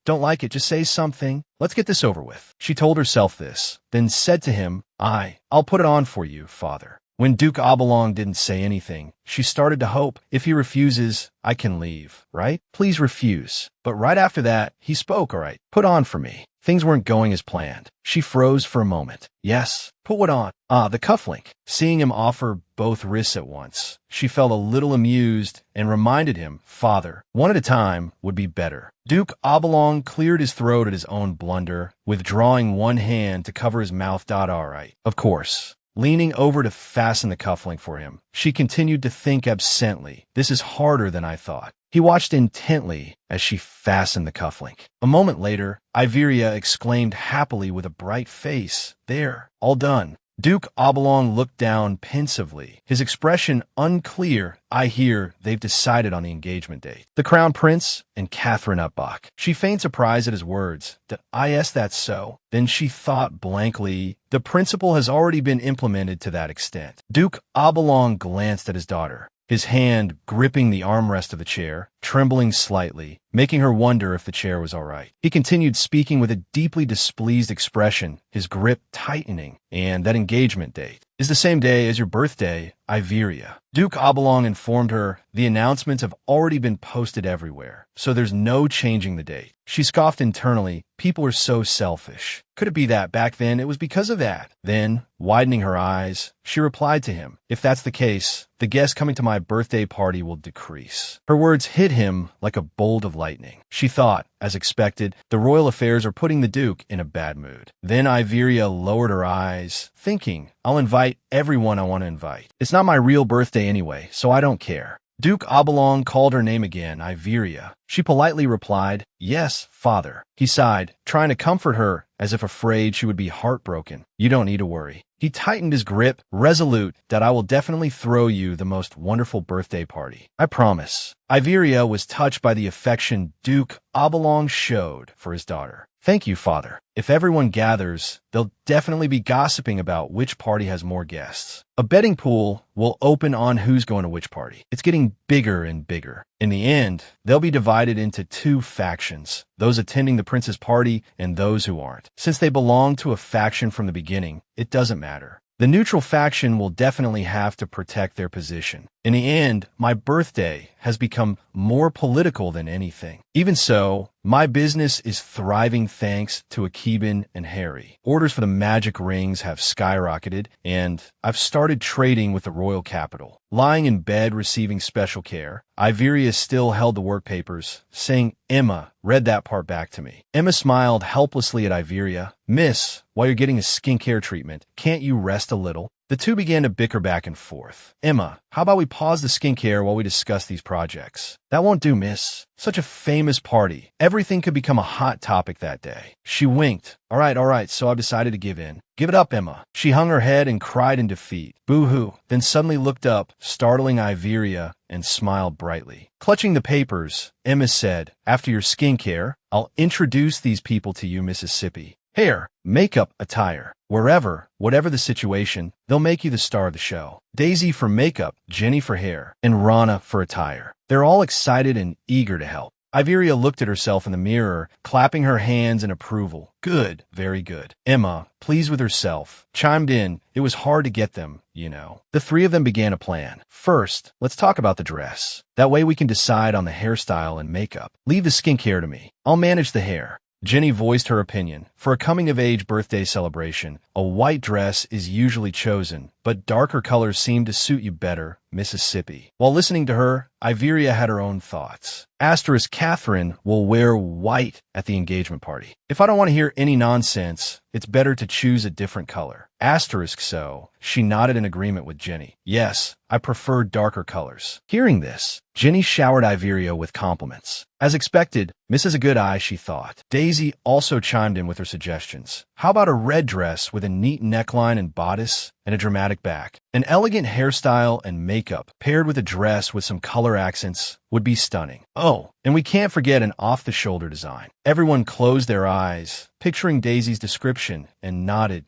don't like it, just say something. Let's get this over with. She told herself this, then said to him, I'll put it on for you, Father. When Duke Obolong didn't say anything, she started to hope, if he refuses, I can leave, right? Please refuse. But right after that, he spoke, all right, put on for me. Things weren't going as planned. She froze for a moment. Yes, put what on? The cufflink. Seeing him offer both wrists at once, she felt a little amused and reminded him, Father, one at a time would be better. Duke Obolong cleared his throat at his own blunder, withdrawing one hand to cover his mouth. All right, of course. Leaning over to fasten the cufflink for him, she continued to think absently. This is harder than I thought. He watched intently as she fastened the cufflink. A moment later, Iveria exclaimed happily with a bright face, There, all done. Duke Obolong looked down pensively, his expression unclear. I hear they've decided on the engagement date. The Crown Prince and Catherine Upbach. She feigned surprise at his words. Did I ask that so? Then she thought blankly. The principle has already been implemented to that extent. Duke Obolong glanced at his daughter, his hand gripping the armrest of the chair, trembling slightly, making her wonder if the chair was all right. He continued speaking with a deeply displeased expression, his grip tightening, and that engagement date is the same day as your birthday, Iveria. Duke Obolong informed her the announcements have already been posted everywhere, so there's no changing the date. She scoffed internally. People are so selfish. Could it be that back then it was because of that? Then, widening her eyes, she replied to him, if that's the case, the guests coming to my birthday party will decrease. Her words hit him like a bolt of lightning. She thought, as expected, the royal affairs are putting the Duke in a bad mood. Then Iveria lowered her eyes, thinking, I'll invite everyone I want to invite. It's not my real birthday anyway, so I don't care. Duke Obolong called her name again, Iveria. She politely replied, Yes, Father. He sighed, trying to comfort her, as if afraid she would be heartbroken. You don't need to worry. He tightened his grip, resolute that I will definitely throw you the most wonderful birthday party. I promise. Iveria was touched by the affection Duke Obolong showed for his daughter. Thank you, Father. If everyone gathers, they'll definitely be gossiping about which party has more guests. A betting pool will open on who's going to which party. It's getting bigger and bigger. In the end, they'll be divided into 2 factions, those attending the prince's party and those who aren't. Since they belong to a faction from the beginning, it doesn't matter. The neutral faction will definitely have to protect their position. In the end, my birthday has become more political than anything. Even so, my business is thriving thanks to Akiban and Harry. Orders for the magic rings have skyrocketed, and I've started trading with the royal capital. Lying in bed receiving special care, Iveria still held the work papers, saying Emma read that part back to me. Emma smiled helplessly at Iveria. Miss, while you're getting a skincare treatment, can't you rest a little? The two began to bicker back and forth. Emma, how about we pause the skincare while we discuss these projects? That won't do, miss. Such a famous party. Everything could become a hot topic that day. She winked. All right, so I've decided to give in. Give it up, Emma. She hung her head and cried in defeat. Boo-hoo. Then suddenly looked up, startling Iveria, and smiled brightly. Clutching the papers, Emma said, after your skincare, I'll introduce these people to you, Mississippi. Hair, makeup, attire. Whatever the situation, they'll make you the star of the show. Daisy for makeup, Jenny for hair, and Rana for attire. They're all excited and eager to help. Iveria looked at herself in the mirror, clapping her hands in approval. Good, very good. Emma, pleased with herself, chimed in. It was hard to get them, you know. The three of them began a plan. First, let's talk about the dress. That way we can decide on the hairstyle and makeup. Leave the skincare to me. I'll manage the hair. Jenny voiced her opinion. For a coming-of-age birthday celebration, a white dress is usually chosen, but darker colors seem to suit you better, Mississippi. While listening to her, Iveria had her own thoughts. Asterisk Catherine will wear white at the engagement party. If I don't want to hear any nonsense, it's better to choose a different color. Asterisk so. She nodded in agreement with Jenny. Yes, I prefer darker colors. Hearing this, Jenny showered Iveria with compliments. As expected, Miss is a good eye, she thought. Daisy also chimed in with her suggestions. How about a red dress with a neat neckline and bodice and a dramatic back? An elegant hairstyle and makeup paired with a dress with some color accents would be stunning. Oh, and we can't forget an off-the-shoulder design. Everyone closed their eyes, picturing Daisy's description, and nodded.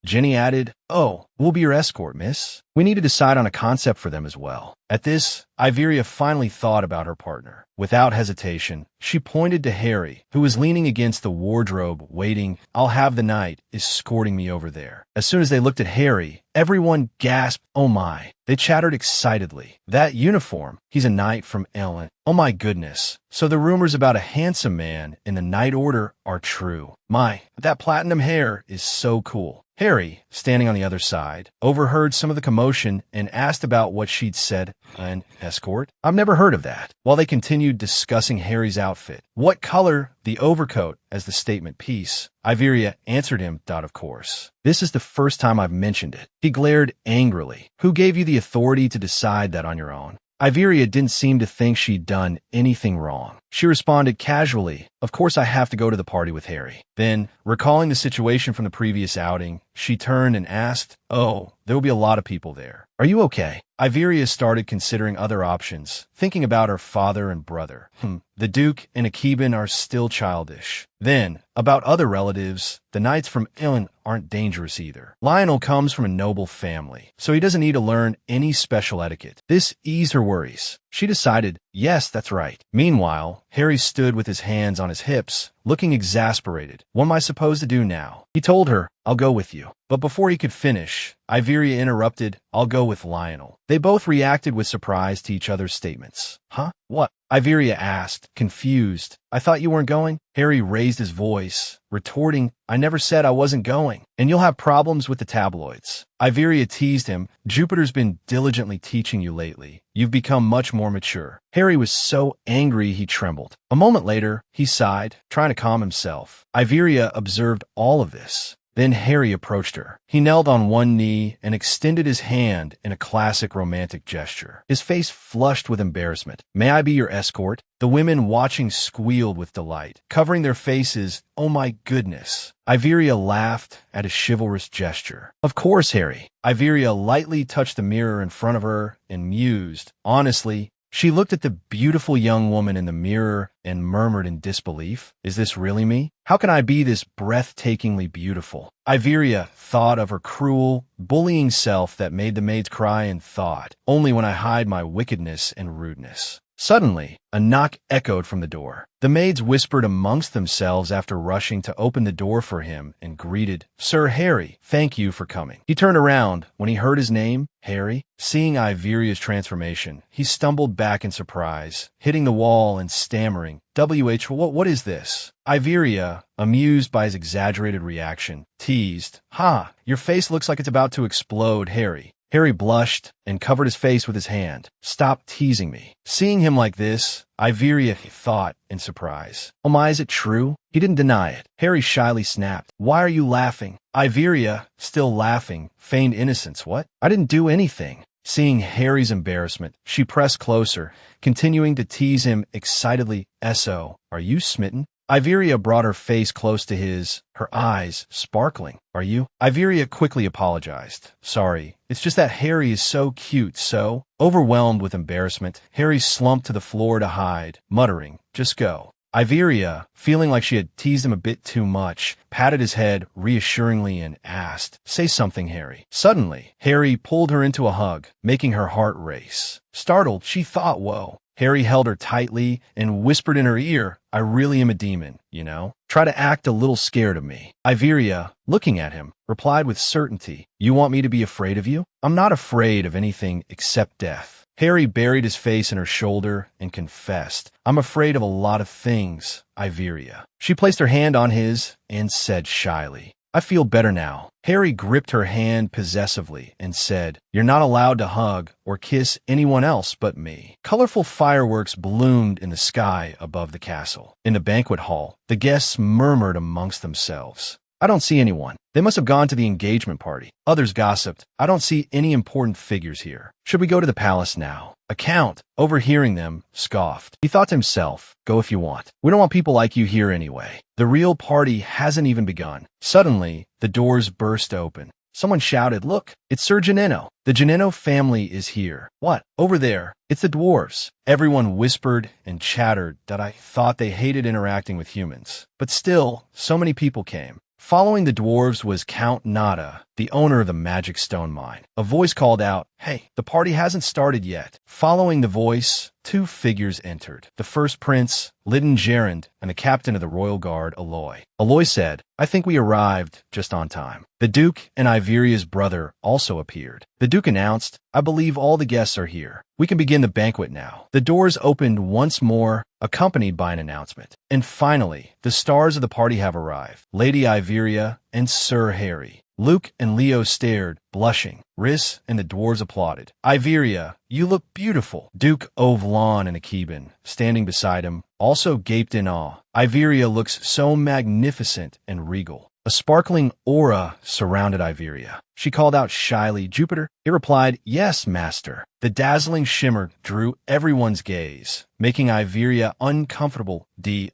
Jenny added, oh, we'll be your escort, miss. We need to decide on a concept for them as well. At this, Iveria finally thought about her partner. Without hesitation, she pointed to Harry, who was leaning against the wardrobe, waiting. I'll have the night, escorting me over there. As soon as they looked at Harry, everyone gasped, oh my. They chattered excitedly. That uniform, he's a knight from Ellen. Oh my goodness. So the rumors about a handsome man in the Knight Order are true. My, that platinum hair is so cool. Harry, standing on the other side, overheard some of the commotion and asked about what she'd said. An escort? I've never heard of that. While they continued discussing Harry's outfit. What color? The overcoat, as the statement piece. Iveria answered him, of course. This is the first time I've mentioned it. He glared angrily. Who gave you the authority to decide that on your own? Iveria didn't seem to think she'd done anything wrong. She responded casually, of course I have to go to the party with Harry. Then, recalling the situation from the previous outing, she turned and asked, oh, there will be a lot of people there. Are you okay? Iveria started considering other options, thinking about her father and brother. The Duke and Akiban are still childish. Then, about other relatives, the knights from Ellen aren't dangerous either. Lionel comes from a noble family, so he doesn't need to learn any special etiquette. This eased her worries. She decided, yes, that's right. Meanwhile, Harry stood with his hands on his hips, looking exasperated. What am I supposed to do now? He told her, I'll go with you. But before he could finish, Iveria interrupted, I'll go with Lionel. They both reacted with surprise to each other's statements. Huh? What? Iveria asked, confused. I thought you weren't going? Harry raised his voice, retorting, I never said I wasn't going, and you'll have problems with the tabloids. Iveria teased him, Jupiter's been diligently teaching you lately. You've become much more mature. Harry was so angry he trembled. A moment later, he sighed, trying to calm himself. Iveria observed all of this. Then Harry approached her. He knelt on one knee and extended his hand in a classic romantic gesture. His face flushed with embarrassment. May I be your escort? The women watching squealed with delight, covering their faces. Oh my goodness. Iveria laughed at his chivalrous gesture. Of course, Harry. Iveria lightly touched the mirror in front of her and mused. Honestly, she looked at the beautiful young woman in the mirror and murmured in disbelief, is this really me? How can I be this breathtakingly beautiful? Iveria thought of her cruel, bullying self that made the maids cry and thought, only when I hide my wickedness and rudeness. Suddenly, a knock echoed from the door. The maids whispered amongst themselves after rushing to open the door for him and greeted, Sir Harry, thank you for coming. He turned around. When he heard his name, Harry, seeing Iveria's transformation, he stumbled back in surprise, hitting the wall and stammering, what is this? Iveria, amused by his exaggerated reaction, teased, Ha, your face looks like it's about to explode, Harry. Harry blushed and covered his face with his hand. Stop teasing me. Seeing him like this, Iveria thought in surprise. Oh my, is it true? He didn't deny it. Harry shyly snapped. Why are you laughing? Iveria, still laughing, feigned innocence. What? I didn't do anything. Seeing Harry's embarrassment, she pressed closer, continuing to tease him excitedly. So, are you smitten? Iveria brought her face close to his, her eyes sparkling. Are you? Iveria quickly apologized. Sorry, it's just that Harry is so cute, so... Overwhelmed with embarrassment, Harry slumped to the floor to hide, muttering, just go. Iveria, feeling like she had teased him a bit too much, patted his head reassuringly and asked, say something, Harry. Suddenly, Harry pulled her into a hug, making her heart race. Startled, she thought, whoa. Harry held her tightly and whispered in her ear, I really am a demon, you know? Try to act a little scared of me. Iveria, looking at him, replied with certainty, you want me to be afraid of you? I'm not afraid of anything except death. Harry buried his face in her shoulder and confessed, I'm afraid of a lot of things, Iveria. She placed her hand on his and said shyly, I feel better now. Harry gripped her hand possessively and said, you're not allowed to hug or kiss anyone else but me. Colorful fireworks bloomed in the sky above the castle. In the banquet hall, the guests murmured amongst themselves. I don't see anyone. They must have gone to the engagement party. Others gossiped. I don't see any important figures here. Should we go to the palace now? A count, overhearing them, scoffed. He thought to himself, go if you want. We don't want people like you here anyway. The real party hasn't even begun. Suddenly, the doors burst open. Someone shouted, look, it's Sir Janino. The Janino family is here. What? Over there. It's the dwarves. Everyone whispered and chattered that I thought they hated interacting with humans. But still, so many people came. Following the dwarves was Count Nada, the owner of the magic stone mine. A voice called out, hey, the party hasn't started yet. Following the voice, two figures entered. The first prince, Lyddon Gerard, and the captain of the royal guard, Aloy. Aloy said, I think we arrived just on time. The Duke and Iveria's brother also appeared. The Duke announced, I believe all the guests are here. We can begin the banquet now. The doors opened once more, accompanied by an announcement. And finally, the stars of the party have arrived. Lady Iveria and Sir Harry. Luke and Leo stared, blushing. Rhys and the dwarves applauded. Iveria, you look beautiful. Duke Ovlon and Akiban, standing beside him, also gaped in awe. Iveria looks so magnificent and regal. A sparkling aura surrounded Iveria. She called out shyly, Jupiter? He replied, yes, master. The dazzling shimmer drew everyone's gaze, making Iveria uncomfortable.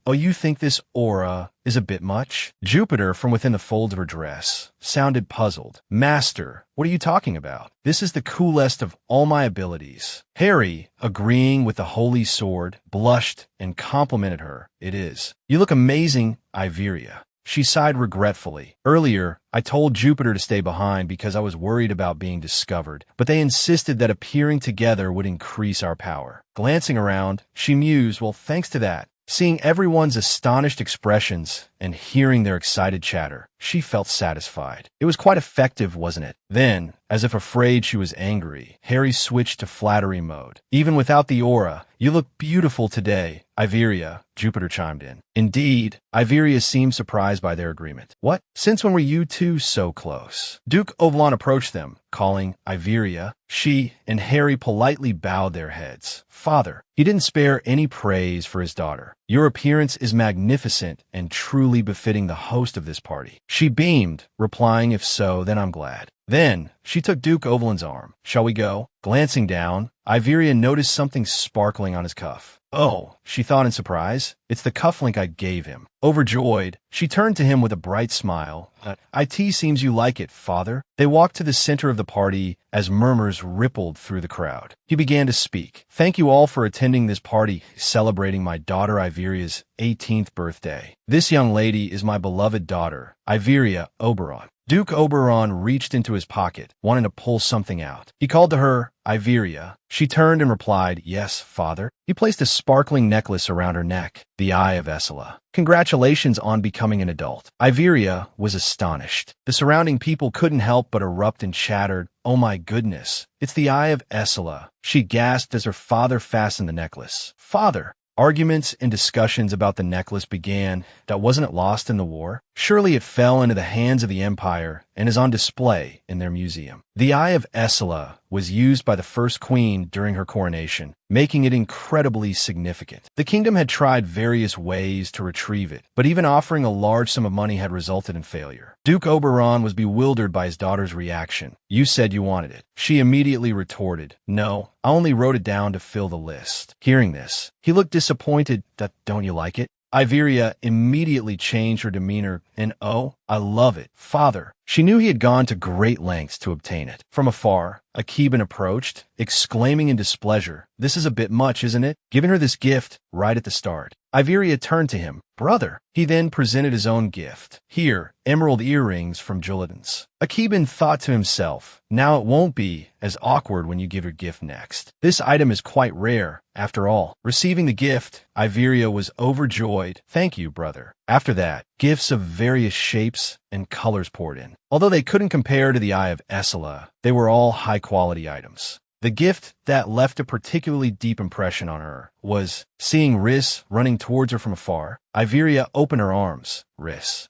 Oh, you think this aura is a bit much? Jupiter, from within the folds of her dress, sounded puzzled. Master, what are you talking about? This is the coolest of all my abilities. Harry, agreeing with the holy sword, blushed and complimented her. It is. You look amazing, Iveria. She sighed regretfully. Earlier, I told Jupiter to stay behind because I was worried about being discovered, but they insisted that appearing together would increase our power. Glancing around, she mused, well, thanks to that. Seeing everyone's astonished expressions and hearing their excited chatter, she felt satisfied. It was quite effective, wasn't it? Then, as if afraid she was angry, Harry switched to flattery mode. Even without the aura, you look beautiful today, Iveria, Jupiter chimed in. Indeed, Iveria seemed surprised by their agreement. What? Since when were you two so close? Duke Ovlon approached them, calling Iveria. She and Harry politely bowed their heads. Father, he didn't spare any praise for his daughter. Your appearance is magnificent and truly befitting the host of this party. She beamed, replying, if so, then I'm glad. Then, she took Duke Ovlon's arm. Shall we go? Glancing down, Iveria noticed something sparkling on his cuff. Oh, she thought in surprise. It's the cufflink I gave him. Overjoyed, she turned to him with a bright smile. It seems you like it, father. They walked to the center of the party as murmurs rippled through the crowd. He began to speak. Thank you all for attending this party celebrating my daughter Iveria's 18th birthday. This young lady is my beloved daughter, Iveria Oberon. Duke Oberon reached into his pocket, wanting to pull something out. He called to her, Iveria. She turned and replied, yes, father. He placed a sparkling necklace around her neck, the Eye of Essela. Congratulations on becoming an adult. Iveria was astonished. The surrounding people couldn't help but erupt and chattered, oh my goodness, it's the Eye of Essela. She gasped as her father fastened the necklace. Father! Arguments and discussions about the necklace began. That wasn't it lost in the war? Surely it fell into the hands of the Empire and is on display in their museum. The Eye of Essela was used by the first queen during her coronation, making it incredibly significant. The kingdom had tried various ways to retrieve it, but even offering a large sum of money had resulted in failure. Duke Oberon was bewildered by his daughter's reaction. "You said you wanted it." She immediately retorted, "No, I only wrote it down to fill the list." Hearing this, he looked disappointed. "Don't you like it?" Iveria immediately changed her demeanor and, "Oh, I love it, father." She knew he had gone to great lengths to obtain it. From afar, Akeban approached, exclaiming in displeasure, "This is a bit much, isn't it? Giving her this gift right at the start." Iveria turned to him, "Brother." He then presented his own gift. "Here, emerald earrings from Julidan's." Akeban thought to himself, "Now it won't be as awkward when you give your gift next. This item is quite rare, after all." Receiving the gift, Iveria was overjoyed. "Thank you, brother." After that, gifts of various shapes and colors poured in. Although they couldn't compare to the Eye of Essela, they were all high-quality items. The gift that left a particularly deep impression on her was seeing Riss running towards her from afar. Iveria opened her arms. "Riss."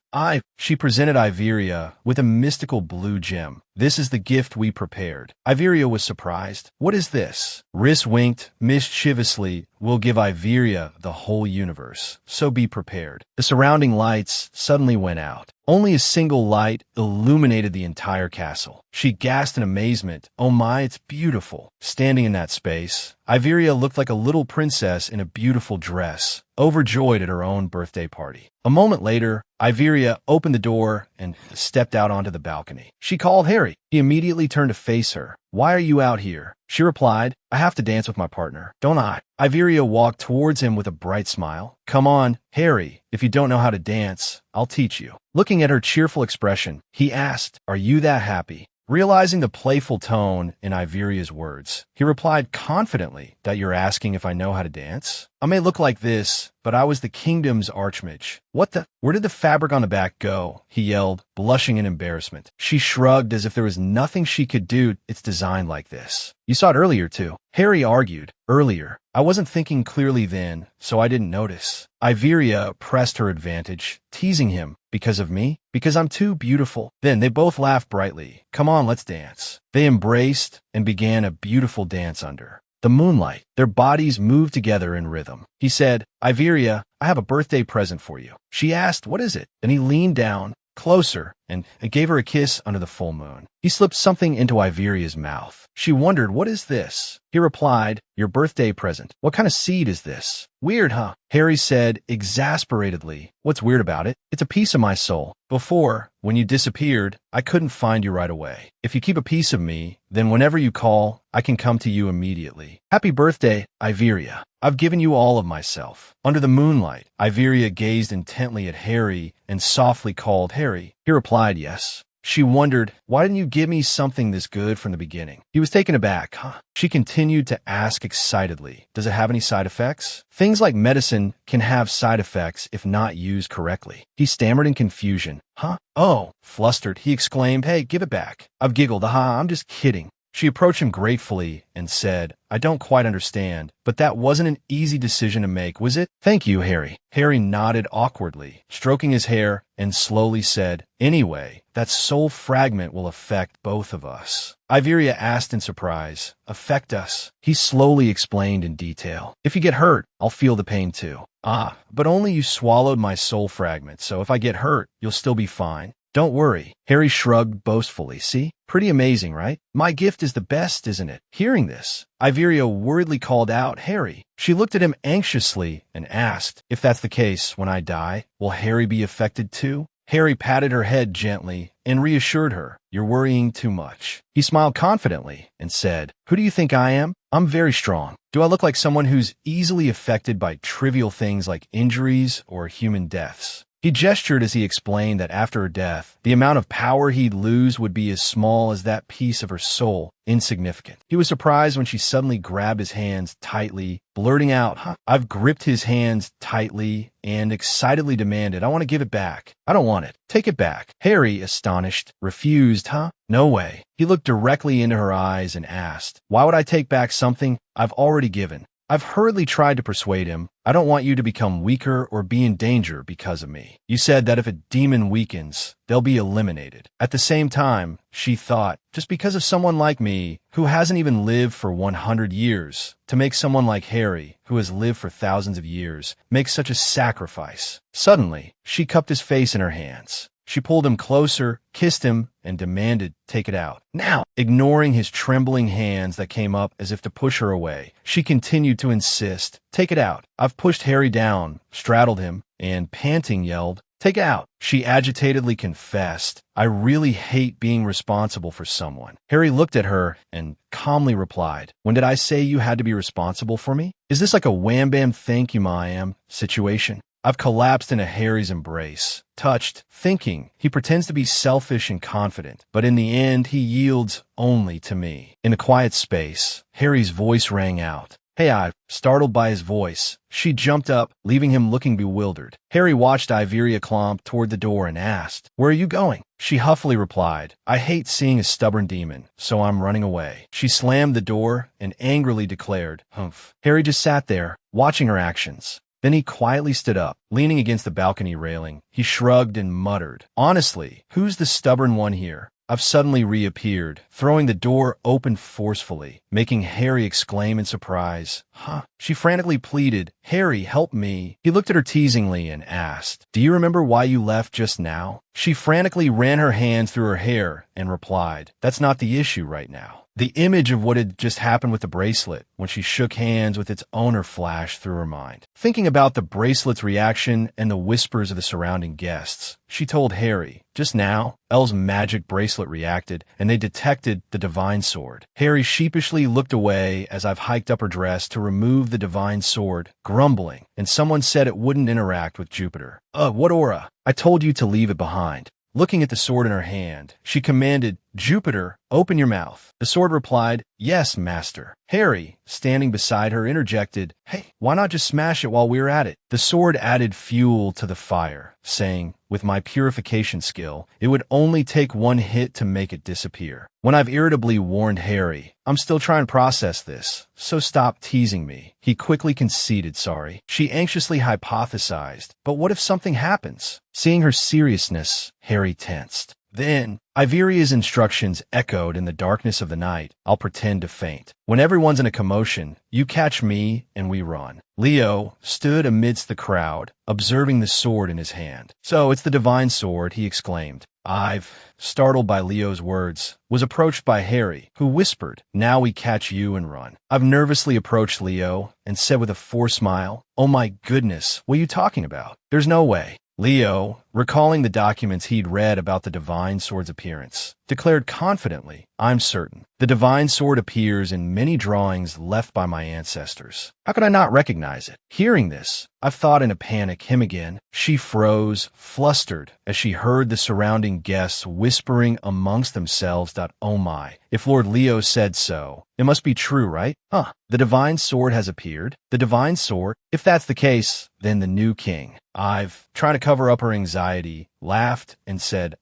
She presented Iveria with a mystical blue gem. "This is the gift we prepared." Iveria was surprised. "What is this?" Riss winked mischievously. "We'll give Iveria the whole universe, so be prepared." The surrounding lights suddenly went out. Only a single light illuminated the entire castle. She gasped in amazement. "Oh my, it's beautiful." Standing in that space, Iveria looked like a little princess in a beautiful dress, overjoyed at her own birthday party. A moment later, Iveria opened the door and stepped out onto the balcony. She called Harry. He immediately turned to face her. "Why are you out here?" She replied, "I have to dance with my partner, don't I?" Iveria walked towards him with a bright smile. "Come on, Harry. If you don't know how to dance, I'll teach you." Looking at her cheerful expression, he asked, "Are you that happy?" Realizing the playful tone in Iveria's words, he replied confidently, "That you're asking if I know how to dance? I may look like this, but I was the kingdom's archmage." Where did the fabric on the back go?" he yelled, blushing in embarrassment. She shrugged as if there was nothing she could do. "It's designed like this. You saw it earlier, too." Harry argued. "Earlier? I wasn't thinking clearly then, so I didn't notice." Iveria pressed her advantage, teasing him. "Because of me? Because I'm too beautiful?" Then they both laughed brightly. "Come on, let's dance." They embraced and began a beautiful dance under the moonlight. Their bodies moved together in rhythm. He said, "Iveria, I have a birthday present for you." She asked, "What is it?" Then he leaned down, closer, and gave her a kiss under the full moon. He slipped something into Iveria's mouth. She wondered, "What is this?" He replied, "Your birthday present." "What kind of seed is this?" "Weird, huh?" Harry said exasperatedly. "What's weird about it? It's a piece of my soul. Before, when you disappeared, I couldn't find you right away. If you keep a piece of me, then whenever you call, I can come to you immediately. Happy birthday, Iveria. I've given you all of myself." Under the moonlight, Iveria gazed intently at Harry and softly called Harry. He replied, "Yes." She wondered, "Why didn't you give me something this good from the beginning?" He was taken aback. "Huh?" She continued to ask excitedly, "Does it have any side effects?" "Things like medicine can have side effects if not used correctly." He stammered in confusion. "Huh? Oh." Flustered, he exclaimed, "Hey, give it back." I've giggled. "Aha, I'm just kidding." She approached him gratefully and said, "I don't quite understand, but that wasn't an easy decision to make, was it?" "Thank you, Harry." Harry nodded awkwardly, stroking his hair, and slowly said, "Anyway, that soul fragment will affect both of us." Iveria asked in surprise, "Affect us?" He slowly explained in detail. "If you get hurt, I'll feel the pain too." "Ah, but only you swallowed my soul fragment, so if I get hurt, you'll still be fine." "Don't worry." Harry shrugged boastfully. "See? Pretty amazing, right? My gift is the best, isn't it?" Hearing this, Iveria worriedly called out, "Harry." She looked at him anxiously and asked, "If that's the case, when I die, will Harry be affected too?" Harry patted her head gently and reassured her, "You're worrying too much." He smiled confidently and said, "Who do you think I am? I'm very strong. Do I look like someone who's easily affected by trivial things like injuries or human deaths?" He gestured as he explained that after her death, the amount of power he'd lose would be as small as that piece of her soul, insignificant. He was surprised when she suddenly grabbed his hands tightly, blurting out, "Huh?" I've gripped his hands tightly and excitedly demanded, "I want to give it back." "I don't want it. Take it back." Harry, astonished, refused. "Huh? No way." He looked directly into her eyes and asked, "Why would I take back something I've already given?" I've hurriedly tried to persuade him. I don't want you to become weaker or be in danger because of me. You said that if a demon weakens, they'll be eliminated. At the same time, she thought, just because of someone like me, who hasn't even lived for 100 years, to make someone like Harry, who has lived for thousands of years, make such a sacrifice. Suddenly, she cupped his face in her hands. She pulled him closer, kissed him, and demanded, "Take it out." Now, ignoring his trembling hands that came up as if to push her away, she continued to insist, "Take it out." I've pushed Harry down, straddled him, and, panting, yelled, "Take it out." She agitatedly confessed, "I really hate being responsible for someone." Harry looked at her and calmly replied, "When did I say you had to be responsible for me? Is this like a wham-bam thank you ma I am situation?" I've collapsed into Harry's embrace, touched, thinking he pretends to be selfish and confident, but in the end he yields only to me. In a quiet space, Harry's voice rang out. "Hey, Ive." Startled by his voice, she jumped up, leaving him looking bewildered. Harry watched Iveria clomp toward the door and asked, "Where are you going?" She huffily replied, "I hate seeing a stubborn demon, so I'm running away." She slammed the door and angrily declared, "Humph." Harry just sat there, watching her actions. Then he quietly stood up, leaning against the balcony railing. He shrugged and muttered, "Honestly, who's the stubborn one here?" I've suddenly reappeared, throwing the door open forcefully, making Harry exclaim in surprise, "Huh?" She frantically pleaded, "Harry, help me." He looked at her teasingly and asked, "Do you remember why you left just now?" She frantically ran her hands through her hair and replied, "That's not the issue right now." The image of what had just happened with the bracelet when she shook hands with its owner flashed through her mind. Thinking about the bracelet's reaction and the whispers of the surrounding guests, she told Harry, "Just now, Elle's magic bracelet reacted, and they detected the divine sword." Harry sheepishly looked away as I've hiked up her dress to remove the divine sword, grumbling, and someone said it wouldn't interact with Jupiter. What aura? I told you to leave it behind. Looking at the sword in her hand, she commanded, "Jupiter, open your mouth." The sword replied, "Yes, master." Harry, standing beside her, interjected, "Hey, why not just smash it while we're at it?" The sword added fuel to the fire, saying, "With my purification skill, it would only take one hit to make it disappear." When I've irritably warned Harry, "I'm still trying to process this, so stop teasing me," he quickly conceded sorry. She anxiously hypothesized, "But what if something happens?" Seeing her seriousness, Harry tensed. Then, Iveria's instructions echoed in the darkness of the night. "I'll pretend to faint. When everyone's in a commotion, you catch me and we run." Leo stood amidst the crowd, observing the sword in his hand. "So it's the divine sword," he exclaimed. I've, startled by Leo's words, was approached by Harry, who whispered, "Now we catch you and run." I've nervously approached Leo and said with a forced smile, "Oh my goodness, what are you talking about? There's no way." Leo, recalling the documents he'd read about the divine sword's appearance, declared confidently, "I'm certain. The divine sword appears in many drawings left by my ancestors. How could I not recognize it?" Hearing this, I've thought in a panic, him again. She froze, flustered, as she heard the surrounding guests whispering amongst themselves that, "Oh my, if Lord Leo said so, it must be true, right? Huh, the divine sword has appeared? The divine sword? If that's the case, then the new king." I've, trying to cover up her anxiety, laughed and said,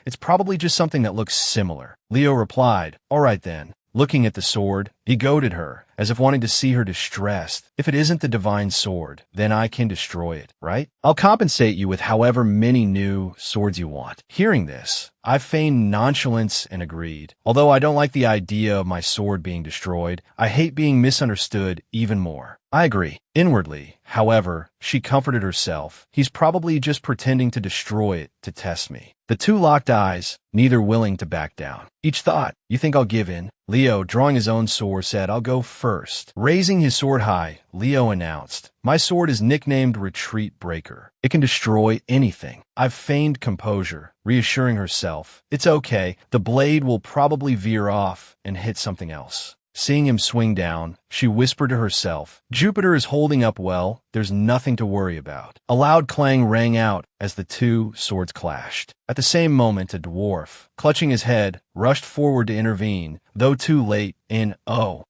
"It's probably just something that looks similar." Leo replied, "All right then." Looking at the sword, he goaded her, as if wanting to see her distressed. "If it isn't the divine sword, then I can destroy it, right? I'll compensate you with however many new swords you want." Hearing this, I feigned nonchalance and agreed. Although I don't like the idea of my sword being destroyed, I hate being misunderstood even more. I agree. Inwardly, however, she comforted herself. He's probably just pretending to destroy it to test me. The two locked eyes, neither willing to back down. Each thought, "You think I'll give in?" Leo, drawing his own sword, said, "I'll go first." Raising his sword high, Leo announced, "My sword is nicknamed Retreat Breaker. It can destroy anything." I've feigned composure, reassuring herself, "It's okay. The blade will probably veer off and hit something else." Seeing him swing down, she whispered to herself, "Jupiter is holding up well. There's nothing to worry about." A loud clang rang out as the two swords clashed. At the same moment, a dwarf, clutching his head, rushed forward to intervene, though too late,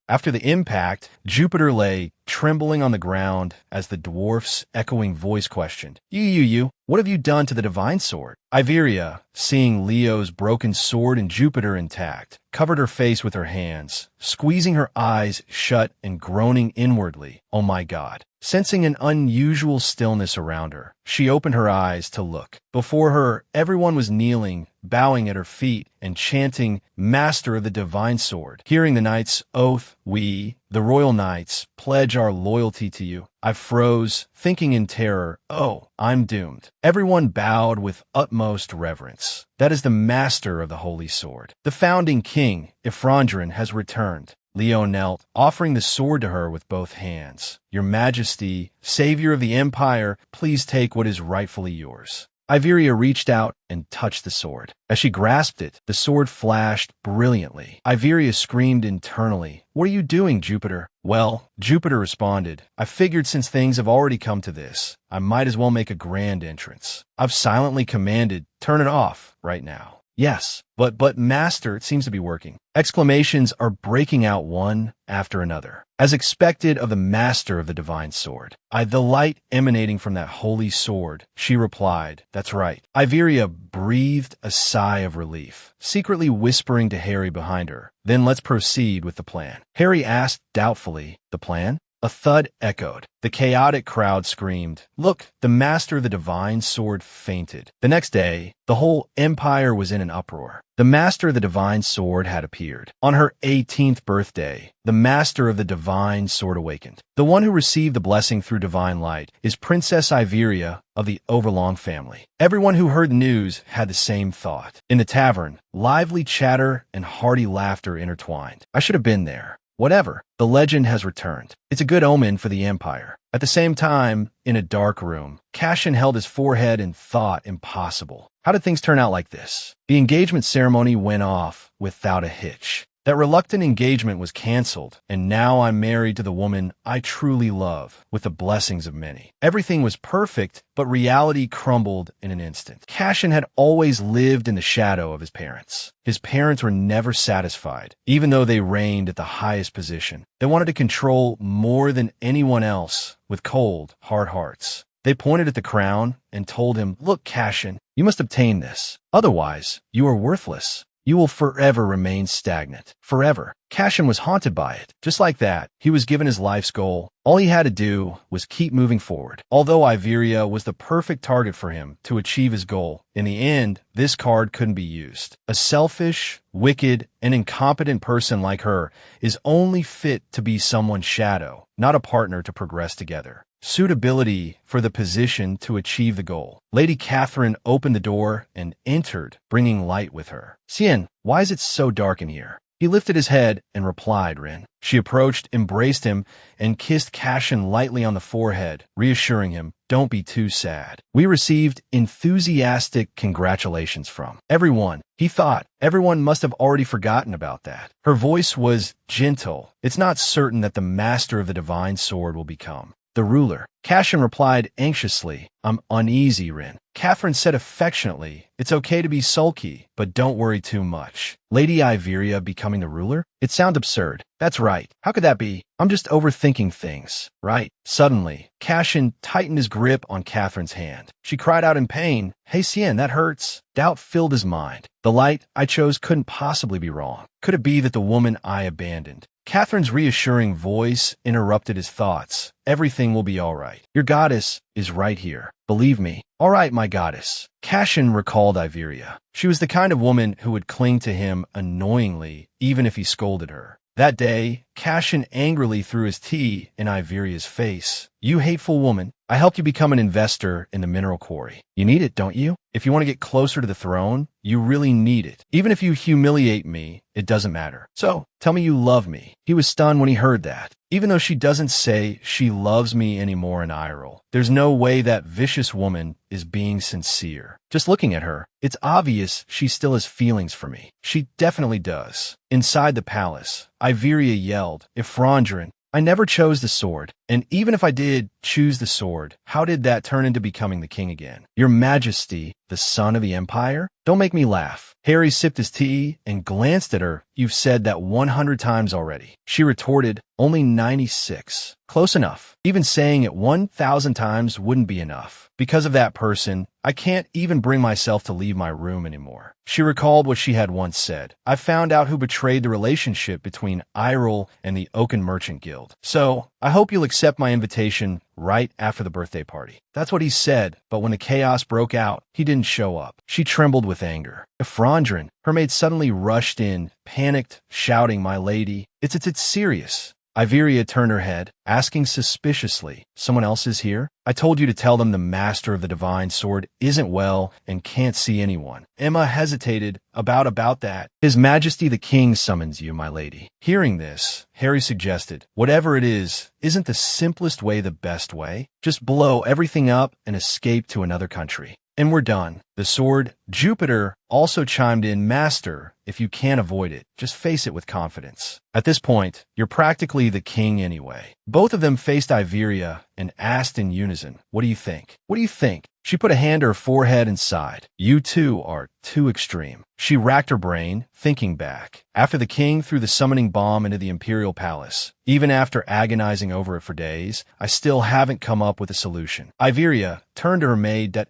after the impact, Jupiter lay trembling on the ground as the dwarf's echoing voice questioned, You, what have you done to the divine sword?" Iveria, seeing Leo's broken sword and Jupiter intact, covered her face with her hands, squeezing her eyes shut hut and groaning inwardly, "Oh my God." Sensing an unusual stillness around her, she opened her eyes to look. Before her, everyone was kneeling, bowing at her feet, and chanting, "Master of the Divine Sword." Hearing the knight's oath, "We, the royal knights, pledge our loyalty to you." I froze, thinking in terror, "Oh, I'm doomed." Everyone bowed with utmost reverence. "That is the master of the Holy Sword. The founding king, Ifrandran, has returned." Leo knelt, offering the sword to her with both hands. "Your Majesty, savior of the Empire, please take what is rightfully yours." Iveria reached out and touched the sword. As she grasped it, the sword flashed brilliantly. Iveria screamed internally, "What are you doing, Jupiter?" "Well," Jupiter responded, "I figured since things have already come to this, I might as well make a grand entrance. I've silently commanded, turn it off right now." "Yes, but Master, it seems to be working." Exclamations are breaking out one after another. As expected of the Master of the Divine Sword. "The light emanating from that holy sword," she replied. "That's right." Iveria breathed a sigh of relief, secretly whispering to Harry behind her. "Then let's proceed with the plan." Harry asked doubtfully, "The plan?" A thud echoed. The chaotic crowd screamed, "Look, the Master of the Divine Sword fainted." The next day, the whole empire was in an uproar. The Master of the Divine Sword had appeared. On her 18th birthday, the Master of the Divine Sword awakened. The one who received the blessing through divine light is Princess Iveria of the Overlong family. Everyone who heard the news had the same thought. In the tavern, lively chatter and hearty laughter intertwined. I should have been there. Whatever, the legend has returned. It's a good omen for the Empire. At the same time, in a dark room, Cassian held his forehead and thought, impossible. How did things turn out like this? The engagement ceremony went off without a hitch. That reluctant engagement was canceled, and now I'm married to the woman I truly love, with the blessings of many. Everything was perfect, but reality crumbled in an instant. Cassian had always lived in the shadow of his parents. His parents were never satisfied, even though they reigned at the highest position. They wanted to control more than anyone else, with cold, hard hearts. They pointed at the crown and told him, "Look, Cassian, you must obtain this. Otherwise, you are worthless. You will forever remain stagnant. Forever." Cassian was haunted by it. Just like that, he was given his life's goal. All he had to do was keep moving forward. Although Iveria was the perfect target for him to achieve his goal, in the end, this card couldn't be used. A selfish, wicked, and incompetent person like her is only fit to be someone's shadow, not a partner to progress together. Suitability for the position to achieve the goal. Lady Catherine opened the door and entered, bringing light with her. "Cien, why is it so dark in here?" He lifted his head and replied, "Rin." She approached, embraced him, and kissed Cassian lightly on the forehead, reassuring him, "Don't be too sad." We received enthusiastic congratulations from everyone. He thought everyone must have already forgotten about that. Her voice was gentle. "It's not certain that the Master of the Divine Sword will become the ruler." Cassian replied anxiously, "I'm uneasy, Rin." Catherine said affectionately, "It's okay to be sulky, but don't worry too much." Lady Iveria becoming the ruler? It sounds absurd. That's right. How could that be? I'm just overthinking things, right? Suddenly, Cassian tightened his grip on Catherine's hand. She cried out in pain, "Hey, Cien, that hurts." Doubt filled his mind. The light I chose couldn't possibly be wrong. Could it be that the woman I abandoned? Catherine's reassuring voice interrupted his thoughts. "Everything will be all right. Your goddess is right here. Believe me." "All right, my goddess." Cassian recalled Iveria. She was the kind of woman who would cling to him annoyingly, even if he scolded her. That day, Cassian angrily threw his tea in Iveria's face. "You hateful woman, I helped you become an investor in the mineral quarry. You need it, don't you? If you want to get closer to the throne, you really need it. Even if you humiliate me, it doesn't matter. So, tell me you love me." He was stunned when he heard that. Even though she doesn't say she loves me anymore in eye roll, there's no way that vicious woman is being sincere. Just looking at her, it's obvious she still has feelings for me. She definitely does. Inside the palace, Iveria yelled, "Ifrandran, I never chose the sword, and even if I did choose the sword, how did that turn into becoming the king again? Your Majesty, the son of the Empire?" Don't make me laugh. Harry sipped his tea and glanced at her. You've said that 100 times already. She retorted, only 96. Close enough. Even saying it 1,000 times wouldn't be enough. Because of that person, I can't even bring myself to leave my room anymore. She recalled what she had once said. I found out who betrayed the relationship between Irel and the Oaken Merchant Guild. So, I hope you'll accept my invitation right after the birthday party. That's what he said, but when the chaos broke out, he didn't show up. She trembled with anger. Efrondrin, her maid suddenly rushed in, panicked, shouting, my lady, it's serious. Iveria turned her head, asking suspiciously, someone else is here? I told you to tell them the master of the divine sword isn't well and can't see anyone. Emma hesitated. About that. His Majesty the King summons you, my lady. Hearing this, Harry suggested, whatever it is, isn't the simplest way the best way? Just blow everything up and escape to another country. And we're done. The sword, Jupiter, also chimed in, Master, if you can't avoid it, just face it with confidence. At this point, you're practically the king anyway. Both of them faced Iveria and asked in unison, what do you think? What do you think? She put a hand to her forehead and sighed. You two are too extreme. She racked her brain, thinking back. After the king threw the summoning bomb into the imperial palace, even after agonizing over it for days, I still haven't come up with a solution. Iveria turned to her maid, that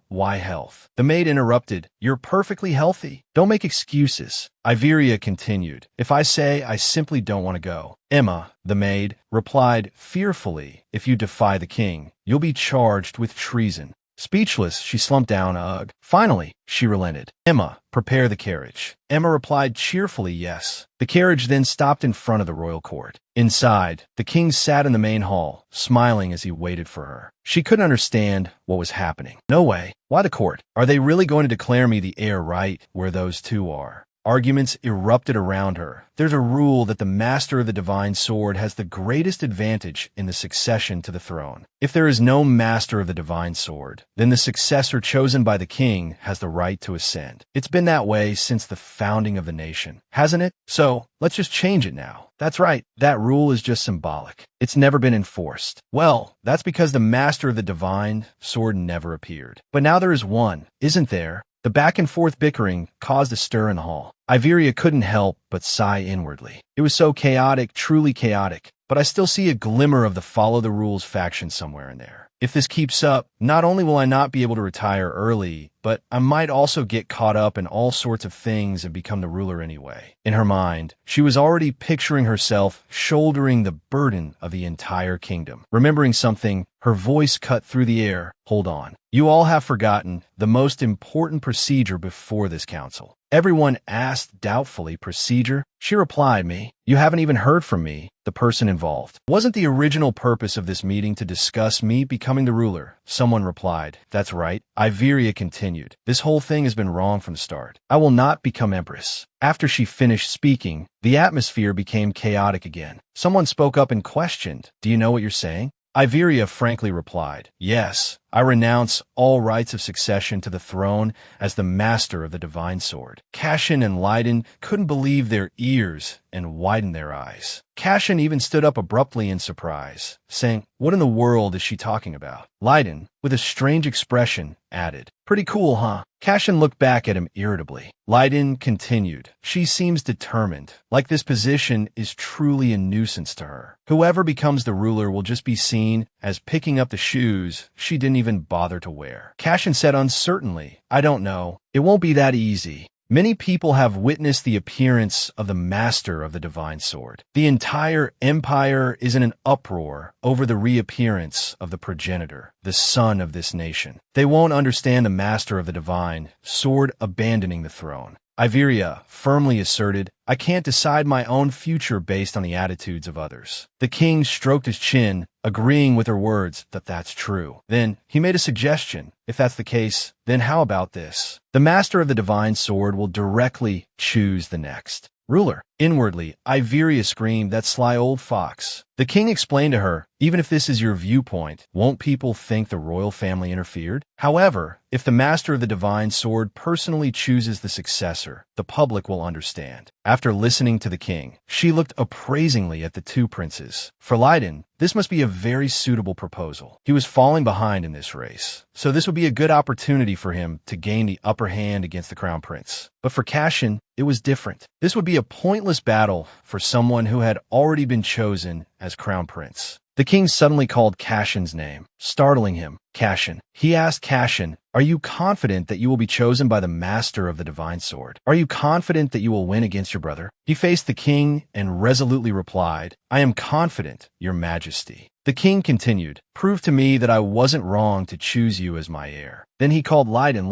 why health? The maid interrupted, you're perfectly healthy. Don't make excuses. Iveria continued, if I say I simply don't want to go. Emma, the maid, replied fearfully, if you defy the king, you'll be charged with treason. Speechless, she slumped down. Ugh. Finally, she relented. Emma, prepare the carriage. Emma replied cheerfully, yes. The carriage then stopped in front of the royal court. Inside, the king sat in the main hall, smiling as he waited for her. She couldn't understand what was happening. No way. Why the court? Are they really going to declare me the heir right where those two are? Arguments erupted around her. There's a rule that the master of the divine sword has the greatest advantage in the succession to the throne. If there is no master of the divine sword, then the successor chosen by the king has the right to ascend. It's been that way since the founding of the nation, hasn't it? So, let's just change it now. That's right, that rule is just symbolic. It's never been enforced. Well, that's because the master of the divine sword never appeared. But now there is one, isn't there? The back-and-forth bickering caused a stir in the hall. Iveria couldn't help but sigh inwardly. It was so chaotic, truly chaotic, but I still see a glimmer of the follow-the-rules faction somewhere in there. If this keeps up, not only will I not be able to retire early, but I might also get caught up in all sorts of things and become the ruler anyway. In her mind, she was already picturing herself shouldering the burden of the entire kingdom. Remembering something, her voice cut through the air. Hold on. You all have forgotten the most important procedure before this council. Everyone asked doubtfully, procedure? She replied, me. You haven't even heard from me, the person involved. Wasn't the original purpose of this meeting to discuss me becoming the ruler? Someone replied, that's right. Iveria continued, this whole thing has been wrong from the start. I will not become empress. After she finished speaking, the atmosphere became chaotic again. Someone spoke up and questioned, do you know what you're saying? Iveria frankly replied, yes, I renounce all rights of succession to the throne as the master of the divine sword. Cassian and Leiden couldn't believe their ears and widened their eyes. Cassian even stood up abruptly in surprise, saying, what in the world is she talking about? Leiden, with a strange expression, added, pretty cool, huh? Cassian looked back at him irritably. Leiden continued, she seems determined, like this position is truly a nuisance to her. Whoever becomes the ruler will just be seen as picking up the shoes she didn't even bother to wear. Cassian said uncertainly, I don't know. It won't be that easy. Many people have witnessed the appearance of the master of the divine sword. The entire empire is in an uproar over the reappearance of the progenitor, the son of this nation. They won't understand the master of the divine sword abandoning the throne. Iveria firmly asserted, I can't decide my own future based on the attitudes of others. The king stroked his chin, agreeing with her words that that's true. Then he made a suggestion. If that's the case, then how about this? The master of the divine sword will directly choose the next ruler. Inwardly, Iberia screamed, "That sly old fox." The king explained to her, "Even if this is your viewpoint, won't people think the royal family interfered? However, if the master of the divine sword personally chooses the successor, the public will understand." After listening to the king, she looked appraisingly at the two princes. For Leiden, this must be a very suitable proposal. He was falling behind in this race, so this would be a good opportunity for him to gain the upper hand against the crown prince. But for Cashin, it was different. This would be a pointless battle for someone who had already been chosen as crown prince. The king suddenly called Cashin's name, startling him. "Cashin." He asked Cashin, "Are you confident that you will be chosen by the master of the divine sword? Are you confident that you will win against your brother?" He faced the king and resolutely replied, "I am confident, your majesty." The king continued, "Prove to me that I wasn't wrong to choose you as my heir." Then he called Leiden.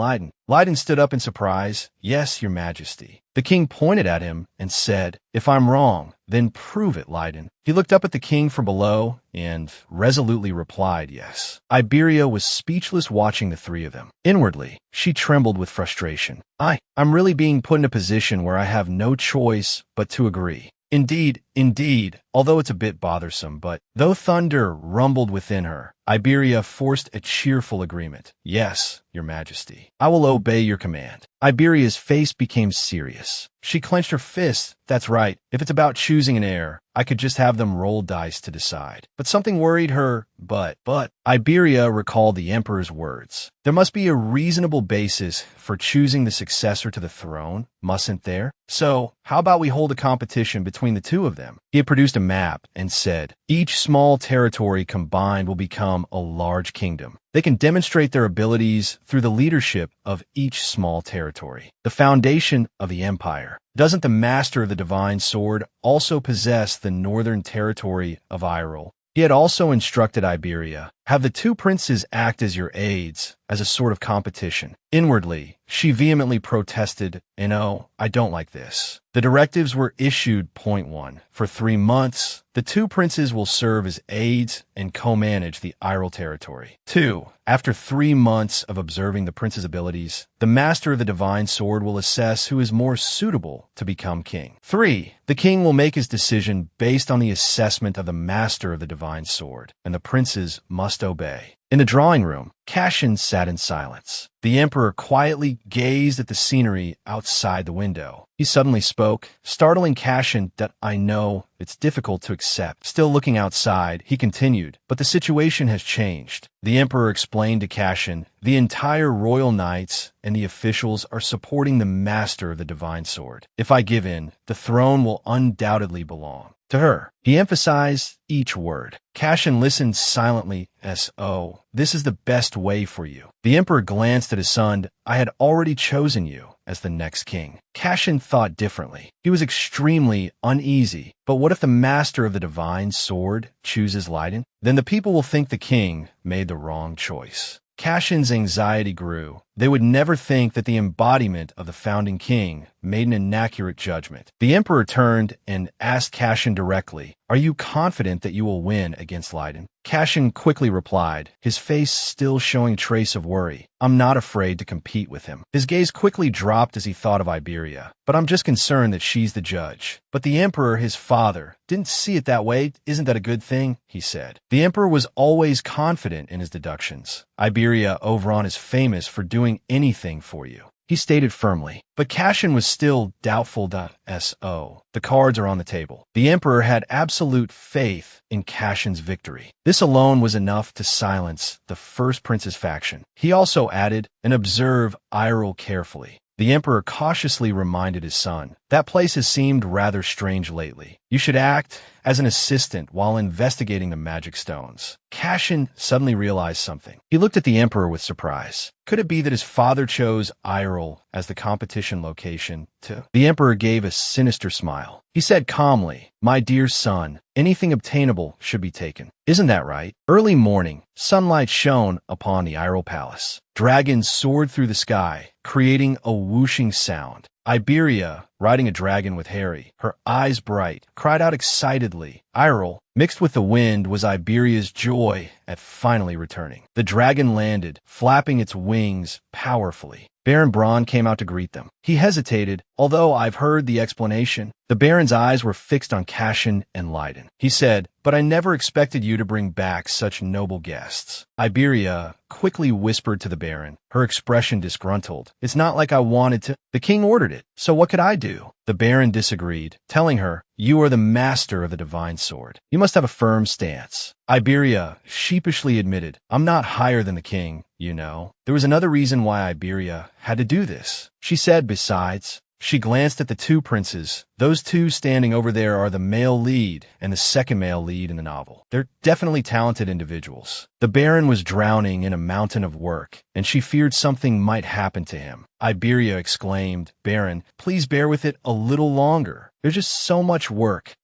Leiden stood up in surprise. "Yes, your majesty." The king pointed at him and said, "If I'm wrong, then prove it, Leiden." He looked up at the king from below and resolutely replied, "Yes." Iberia was speechless watching the three of them. Inwardly, she trembled with frustration. I'm really being put in a position where I have no choice but to agree. Indeed, although it's a bit bothersome, but though thunder rumbled within her, Iberia forced a cheerful agreement. "Yes, your majesty. I will obey your command." Iberia's face became serious. She clenched her fists. "That's right. If it's about choosing an heir, I could just have them roll dice to decide." But something worried her. But Iberia recalled the emperor's words. There must be a reasonable basis for choosing the successor to the throne, mustn't there? So, how about we hold a competition between the two of them? He had produced a map and said, "Each small territory combined will become a large kingdom. They can demonstrate their abilities through the leadership of each small territory, the foundation of the empire." Doesn't the master of the divine sword also possess the northern territory of Iroh? He had also instructed Iberia, "Have the two princes act as your aides, as a sort of competition." Inwardly, she vehemently protested, "No, I don't like this." The directives were issued. Point 1. For 3 months, the two princes will serve as aides and co-manage the Iroh territory. 2. After 3 months of observing the prince's abilities, the master of the divine sword will assess who is more suitable to become king. 3. The king will make his decision based on the assessment of the master of the divine sword, and the princes must obey. In the drawing room, Cashin sat in silence. The emperor quietly gazed at the scenery outside the window. He suddenly spoke, startling Cashin. "That I know it's difficult to accept." Still looking outside, he continued, "But the situation has changed." The emperor explained to Cashin, "The entire royal knights and the officials are supporting the master of the divine sword. If I give in, the throne will undoubtedly belong to her." He emphasized each word. Cashin listened silently. "So, this is the best way for you." The emperor glanced at his son. "I had already chosen you as the next king." Cashin thought differently. He was extremely uneasy. But what if the master of the divine sword chooses Leiden? Then the people will think the king made the wrong choice. Cashin's anxiety grew. They would never think that the embodiment of the founding king made an inaccurate judgment. The emperor turned and asked Cashin directly, "Are you confident that you will win against Leiden?" Cashin quickly replied, his face still showing a trace of worry, "I'm not afraid to compete with him." His gaze quickly dropped as he thought of Iberia. "But I'm just concerned that she's the judge." But the emperor, his father, didn't see it that way. "Isn't that a good thing?" he said. The emperor was always confident in his deductions. "Iberia Overon is famous for doing anything for you," he stated firmly. But Cashin was still doubtful. So, the cards are on the table. The emperor had absolute faith in Cashin's victory. This alone was enough to silence the first prince's faction. He also added, "And observe Iroh carefully." The emperor cautiously reminded his son, "That place has seemed rather strange lately. You should act as an assistant while investigating the magic stones." Cashin suddenly realized something. He looked at the emperor with surprise. Could it be that his father chose Iroh as the competition location too? The emperor gave a sinister smile. He said calmly, "My dear son, anything obtainable should be taken. Isn't that right?" Early morning, sunlight shone upon the Iroh palace. Dragons soared through the sky, creating a whooshing sound. Iberia, riding a dragon with Harry, her eyes bright, cried out excitedly. Iroh, mixed with the wind, was Iberia's joy at finally returning. The dragon landed, flapping its wings powerfully. Baron Braun came out to greet them. He hesitated, although I've heard the explanation. The Baron's eyes were fixed on Cassian and Leiden. He said, "But I never expected you to bring back such noble guests." Iberia quickly whispered to the Baron, her expression disgruntled. "It's not like I wanted to. The king ordered it, so what could I do?" The Baron disagreed, telling her, "You are the master of the divine sword. You must have a firm stance." Iberia sheepishly admitted, "I'm not higher than the king, you know." There was another reason why Iberia had to do this. She said, besides. She glanced at the two princes. Those two standing over there are the male lead and the second male lead in the novel. They're definitely talented individuals. The Baron was drowning in a mountain of work, and she feared something might happen to him. Iberia exclaimed, "Baron, please bear with it a little longer. There's just so much work."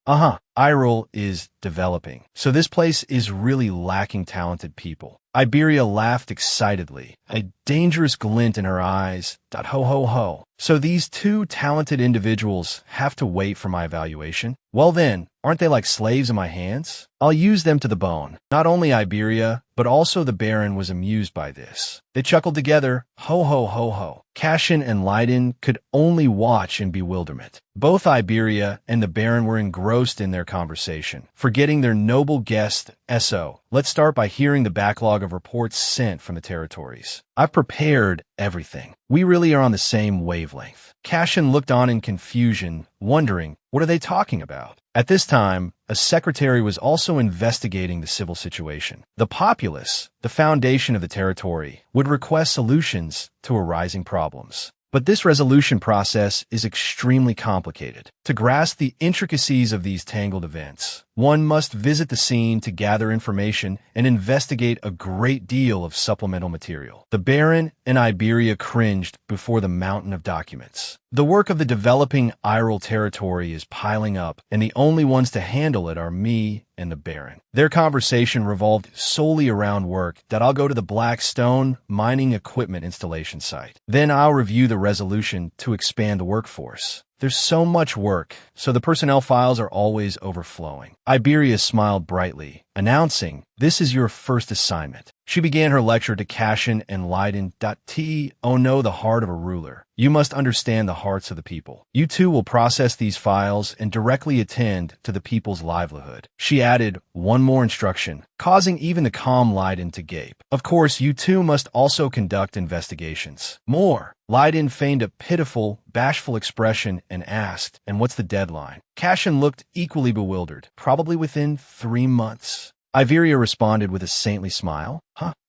Hyrule is developing, so this place is really lacking talented people. Iberia laughed excitedly, a dangerous glint in her eyes. Ho ho ho. So these two talented individuals have to wait for my evaluation? Well then, aren't they like slaves in my hands? I'll use them to the bone. Not only Iberia, but also the Baron was amused by this. They chuckled together. Ho ho ho ho. Cassian and Leiden could only watch in bewilderment. Both Iberia and the Baron were engrossed in their conversation, forgetting their noble guest, S.O. Let's start by hearing the backlog of reports sent from the territories. I've prepared everything. We really are on the same wavelength. Cassian looked on in confusion, wondering, what are they talking about? At this time, a secretary was also investigating the civil situation. The populace, the foundation of the territory, would request solutions to arising problems. But this resolution process is extremely complicated. To grasp the intricacies of these tangled events, one must visit the scene to gather information and investigate a great deal of supplemental material. The Baron and Iberia cringed before the mountain of documents. The work of the developing Hyrule territory is piling up, and the only ones to handle it are me and the Baron. Their conversation revolved solely around work that I'll go to the Black Stone mining equipment installation site. Then I'll review the resolution to expand the workforce. There's so much work, so the personnel files are always overflowing. Iberia smiled brightly, announcing, "This is your first assignment." She began her lecture to Cassian and Leiden. Oh no, the heart of a ruler. You must understand the hearts of the people. You too will process these files and directly attend to the people's livelihood. She added one more instruction, causing even the calm Leiden to gape. Of course, you too must also conduct investigations. More. Leiden feigned a pitiful, bashful expression and asked, "And what's the deadline?" Cassian looked equally bewildered. "Probably within 3 months. Iberia responded with a saintly smile.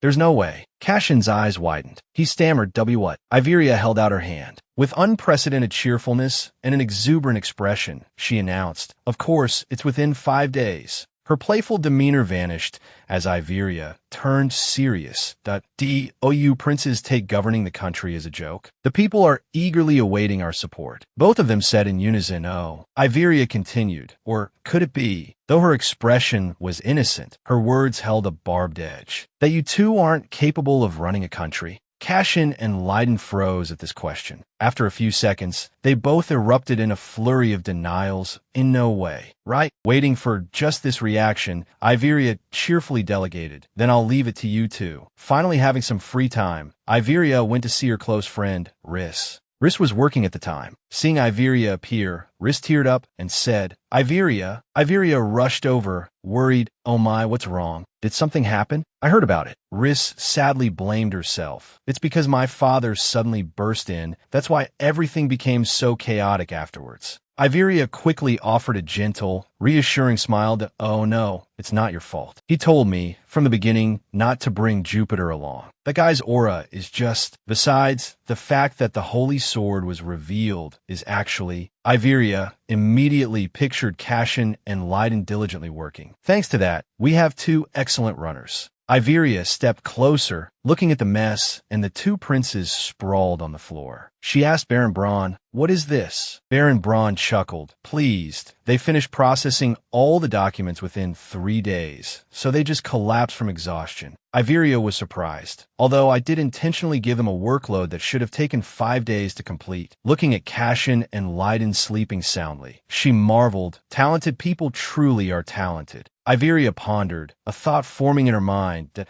There's no way. Cassian's eyes widened. He stammered, what? Iberia held out her hand. With unprecedented cheerfulness and an exuberant expression, she announced, "Of course, it's within 5 days. Her playful demeanor vanished as Iberia turned serious. You princes take governing the country as a joke? The people are eagerly awaiting our support." Both of them said in unison, "Oh." Iberia continued, or could it be? Though her expression was innocent, her words held a barbed edge. That you two aren't capable of running a country? Cassian and Leiden froze at this question. After a few seconds, they both erupted in a flurry of denials. In no way. Right? Waiting for just this reaction, Iberia cheerfully delegated. "Then I'll leave it to you two." Finally having some free time, Iberia went to see her close friend, Riss. Riss was working at the time. Seeing Iberia appear, Riss teared up and said, Iberia." Iberia rushed over, worried. "Oh my, what's wrong? Did something happen? I heard about it." Riss sadly blamed herself. "It's because my father suddenly burst in. That's why everything became so chaotic afterwards." Iberia quickly offered a gentle, reassuring smile that, "Oh no, it's not your fault. He told me, from the beginning, not to bring Jupiter along. That guy's aura is just... Besides, the fact that the Holy Sword was revealed is actually..." Iberia immediately pictured Cassian and Leiden diligently working. "Thanks to that, we have 2 excellent runners." Iberia stepped closer, looking at the mess, and the 2 princes sprawled on the floor. She asked Baron Braun, "What is this?" Baron Braun chuckled, pleased. They finished processing all the documents within 3 days, so they just collapsed from exhaustion. Iberia was surprised, although I did intentionally give them a workload that should have taken 5 days to complete. Looking at Cassian and Leiden sleeping soundly, she marveled, talented people truly are talented. Iveria pondered, a thought forming in her mind that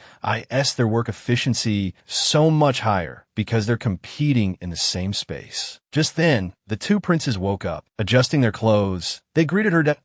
their work efficiency so much higher because they're competing in the same space. Just then, the two princes woke up, adjusting their clothes. They greeted her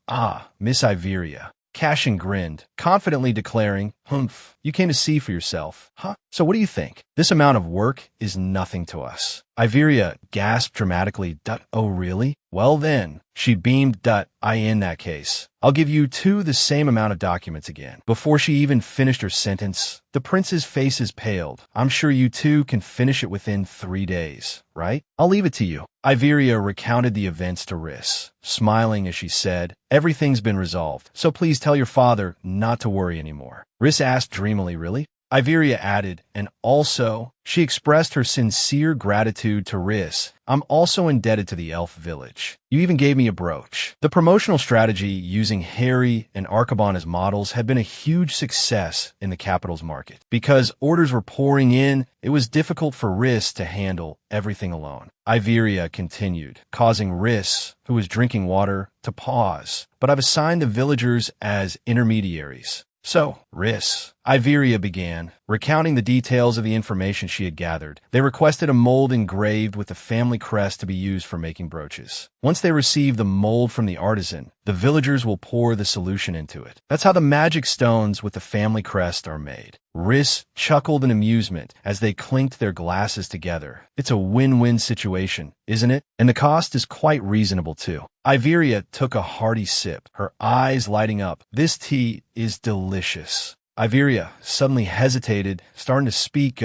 Miss Iveria. Cashin grinned, confidently declaring, "Humph, you came to see for yourself, huh? So what do you think? This amount of work is nothing to us." Iveria gasped dramatically, "Oh really? Well then," she beamed, in that case, I'll give you two the same amount of documents again." Before she even finished her sentence, the prince's faces paled. "I'm sure you two can finish it within 3 days, right? I'll leave it to you." Iveria recounted the events to Riss, smiling as she said, "Everything's been resolved, so please tell your father not to worry anymore." Riss asked dreamily, "Really?" Iveria added, and also, she expressed her sincere gratitude to Riss. "I'm also indebted to the elf village. You even gave me a brooch." The promotional strategy using Harry and Archibald as models had been a huge success in the capital's market. Because orders were pouring in, it was difficult for Riss to handle everything alone. Iveria continued, causing Riss, who was drinking water, to pause. "But I've assigned the villagers as intermediaries. So, Riss," Iveria began, recounting the details of the information she had gathered. "They requested a mold engraved with the family crest to be used for making brooches. Once they receive the mold from the artisan, the villagers will pour the solution into it. That's how the magic stones with the family crest are made." Riss chuckled in amusement as they clinked their glasses together. "It's a win-win situation, isn't it? And the cost is quite reasonable, too." Iveria took a hearty sip, her eyes lighting up. "This tea is delicious." Iveria suddenly hesitated, starting to speak,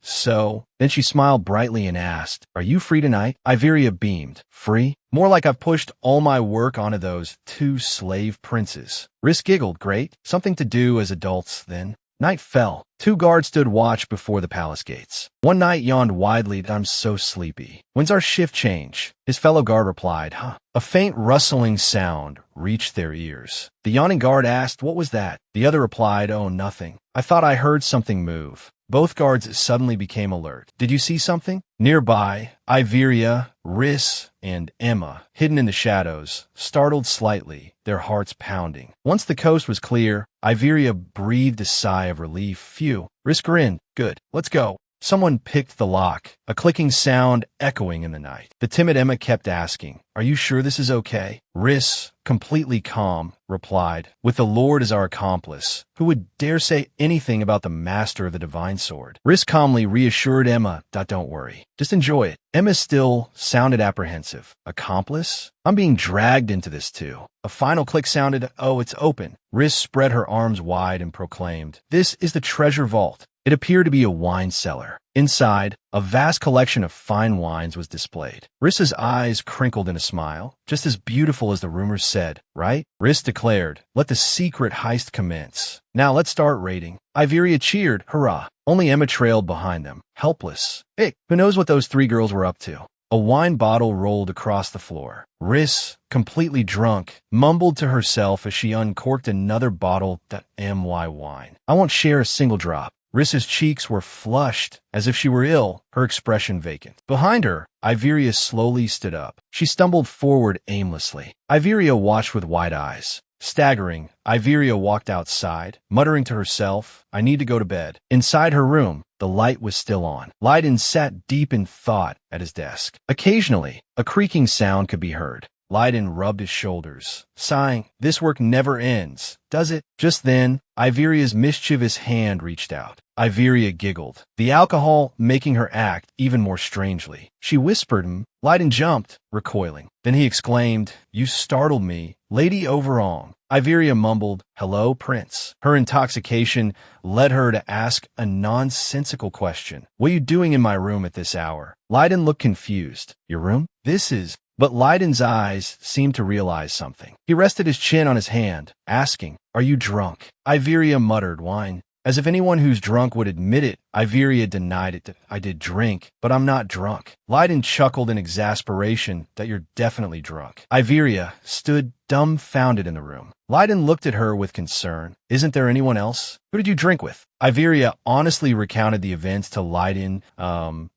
so. Then she smiled brightly and asked, "Are you free tonight?" Iveria beamed. "Free? More like I've pushed all my work onto those 2 slave princes." Riss giggled. "Great. Something to do as adults, then." Night fell. 2 guards stood watch before the palace gates. One knight yawned widely. "I'm so sleepy. When's our shift change?" His fellow guard replied, A faint rustling sound reached their ears. The yawning guard asked, "What was that?" The other replied, "Oh, nothing. I thought I heard something move." Both guards suddenly became alert. "Did you see something?" Nearby, Iveria, Riss, and Emma, hidden in the shadows, startled slightly, their hearts pounding. Once the coast was clear, Iveria breathed a sigh of relief. "Phew." Riss grinned. "Good. Let's go." Someone picked the lock, a clicking sound echoing in the night. The timid Emma kept asking, "Are you sure this is okay?" Riss, completely calm, replied, "With the Lord as our accomplice, who would dare say anything about the master of the divine sword?" Riss calmly reassured Emma, "Don't worry. Just enjoy it." Emma still sounded apprehensive. "Accomplice? I'm being dragged into this too." A final click sounded. "Oh, it's open." Riss spread her arms wide and proclaimed, "This is the treasure vault." It appeared to be a wine cellar. Inside, a vast collection of fine wines was displayed. Riss's eyes crinkled in a smile. "Just as beautiful as the rumors said, right?" Riss declared, "Let the secret heist commence. Now let's start raiding." Iveria cheered, "Hurrah!" Only Emma trailed behind them, helpless. Who knows what those 3 girls were up to? A wine bottle rolled across the floor. Riss, completely drunk, mumbled to herself as she uncorked another bottle. "My wine. I won't share a single drop." Riss's cheeks were flushed, as if she were ill, her expression vacant. Behind her, Iveria slowly stood up. She stumbled forward aimlessly. Iveria watched with wide eyes. Staggering, Iveria walked outside, muttering to herself, "I need to go to bed." Inside her room, the light was still on. Leiden sat deep in thought at his desk. Occasionally, a creaking sound could be heard. Leiden rubbed his shoulders, sighing, "This work never ends, does it?" Just then, Iveria's mischievous hand reached out. Iveria giggled, the alcohol making her act even more strangely. She whispered him. Leiden jumped, recoiling. Then he exclaimed, "You startled me, Lady Overong." Iveria mumbled, "Hello, Prince." Her intoxication led her to ask a nonsensical question. "What are you doing in my room at this hour?" Leiden looked confused. "Your room? This is—" But Leiden's eyes seemed to realize something. He rested his chin on his hand, asking, "Are you drunk?" Iveria muttered, "Wine." As if anyone who's drunk would admit it, Iveria denied it. "I did drink, but I'm not drunk." Leiden chuckled in exasperation. "You're definitely drunk." Iveria stood dumbfounded in the room. Leiden looked at her with concern. "Isn't there anyone else? Who did you drink with?" Iveria honestly recounted the events to Leiden,